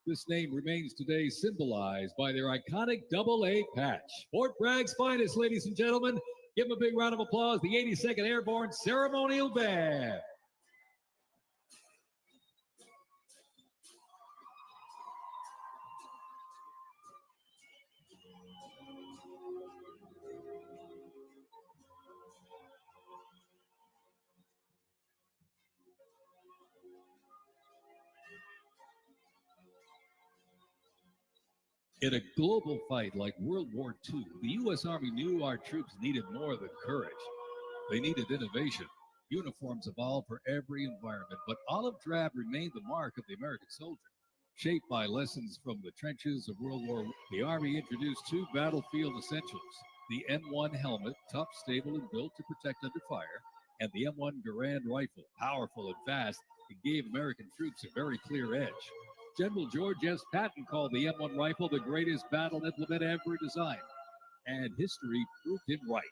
This name remains today symbolized by their iconic AA patch. Fort Bragg's finest, ladies and gentlemen. Give them a big round of applause, the 82nd Airborne Ceremonial Band. In a global fight like World War II, the U.S. Army knew our troops needed more than courage. They needed innovation. Uniforms evolved for every environment, but olive drab remained the mark of the American soldier. Shaped by lessons from the trenches of World War I, the Army introduced 2 battlefield essentials: the M1 helmet, tough, stable, and built to protect under fire, and the M1 Garand rifle, powerful and fast. It gave American troops a very clear edge. General George S. Patton called the M1 rifle the greatest battle implement ever designed, and history proved him right.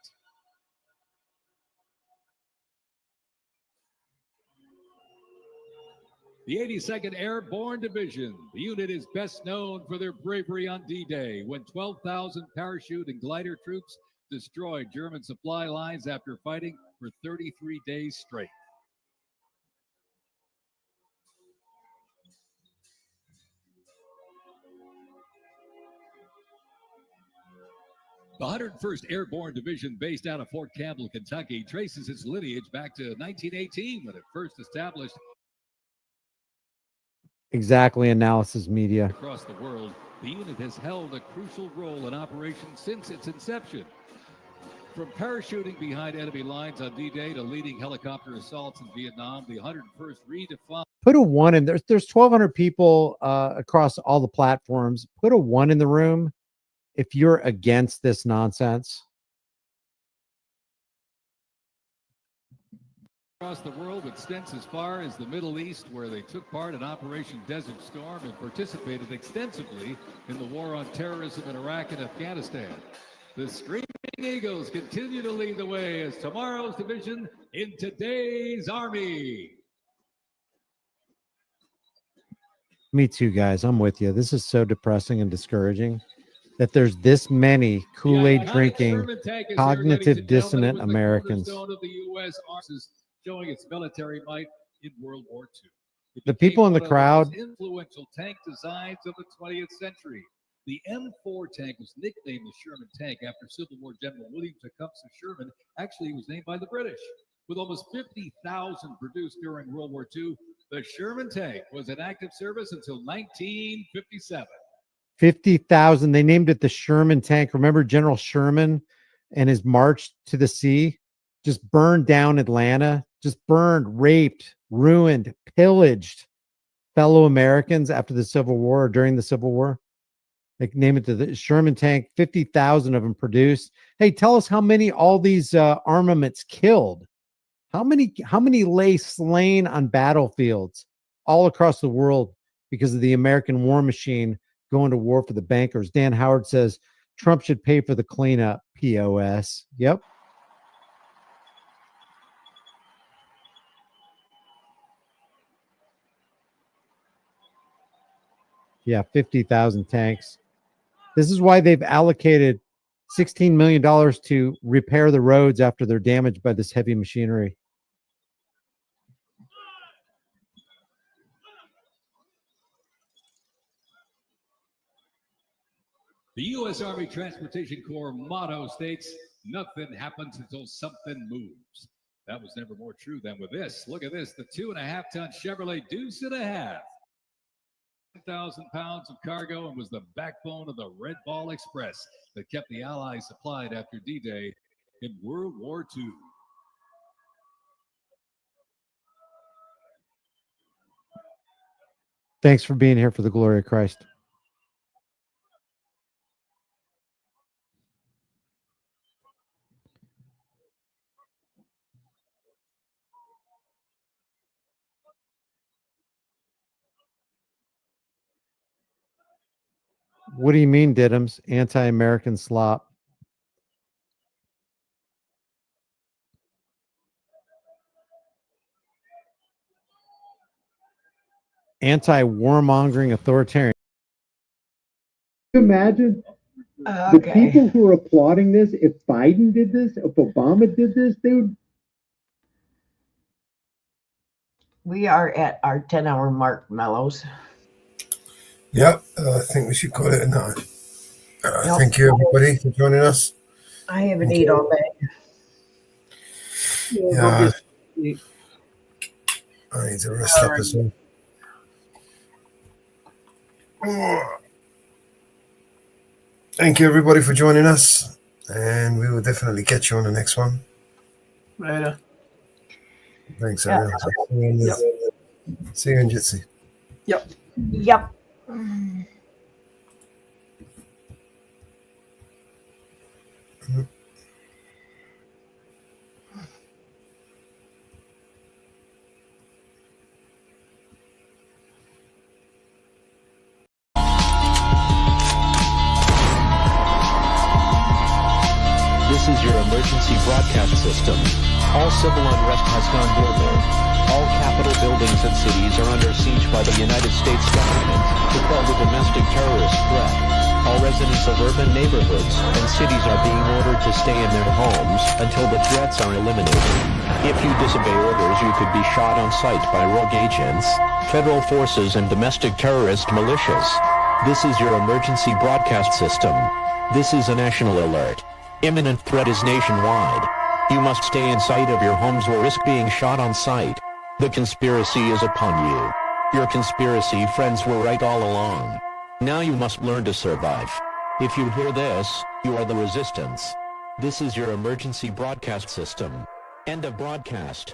The 82nd Airborne Division. The unit is best known for their bravery on D-Day, when 12,000 parachute and glider troops destroyed German supply lines after fighting for 33 days straight. The 101st Airborne Division, based out of Fort Campbell, Kentucky, traces its lineage back to 1918 when it first established Exactly, Analysis Media. across the world. The unit has held a crucial role in operations since its inception. From parachuting behind enemy lines on D-Day to leading helicopter assaults in Vietnam, the 101st redefined. Put a 1 in. There's 1,200 people across all the platforms. Put a 1 in the room if you're against this nonsense. Across the world, extends as far as the Middle East, where they took part in Operation Desert Storm and participated extensively in the war on terrorism in Iraq and Afghanistan. The Screaming Eagles continue to lead the way as tomorrow's division in today's Army. Me too, guys. I'm with you. This is so depressing and discouraging that there's this many Kool-Aid drinking, cognitive dissonant Americans. Of the U.S. Arms showing its military might in World War II. The people in the crowd. Most influential tank designs of the 20th century. The M4 tank was nicknamed the Sherman tank after Civil War General William Tecumseh Sherman. Actually, it was named by the British. With almost 50,000 produced during World War II, the Sherman tank was in active service until 1957. 50,000. They named it the Sherman tank. Remember General Sherman and his march to the sea? Just burned down Atlanta, just burned, raped, ruined, pillaged fellow Americans after the Civil War or during the Civil War. They name it the Sherman tank. 50,000 of them produced. Hey, tell us how many all these armaments killed. How many lay slain on battlefields all across the world because of the American war machine going to war for the bankers? Dan Howard says Trump should pay for the cleanup. POS. Yep. Yeah, 50,000 tanks. This is why they've allocated $16 million to repair the roads after they're damaged by this heavy machinery. The U.S. Army Transportation Corps motto states, "Nothing happens until something moves." That was never more true than with this. Look at this, the 2.5-ton Chevrolet Deuce and a half. 10,000 pounds of cargo and was the backbone of the Red Ball Express that kept the Allies supplied after D-Day in World War II. Thanks for being here for the glory of Christ. What do you mean, Diddums? Anti-American slop. Anti-warmongering authoritarian. Can you imagine the people who are applauding this? If Biden did this, if Obama did this, they would. We are at our 10-hour mark, Mellows. Yep, I think we should call it a night. Thank you, everybody, for joining us. I haven't eaten all day. Yeah, I need to rest up as well. Thank you, everybody, for joining us, and we will definitely catch you on the next one. Later. Thanks, everyone. See you in Jitsi. Yep. Yep. This is your emergency broadcast system. All civil unrest has gone global. All capital buildings and cities are under siege by the United States government to quell the domestic terrorist threat. All residents of urban neighborhoods and cities are being ordered to stay in their homes until the threats are eliminated. If you disobey orders, you could be shot on sight by rogue agents, federal forces, and domestic terrorist militias. This is your emergency broadcast system. This is a national alert. Imminent threat is nationwide. You must stay in sight of your homes or risk being shot on sight. The conspiracy is upon you. Your conspiracy friends were right all along. Now you must learn to survive. If you hear this, you are the resistance. This is your emergency broadcast system. End of broadcast.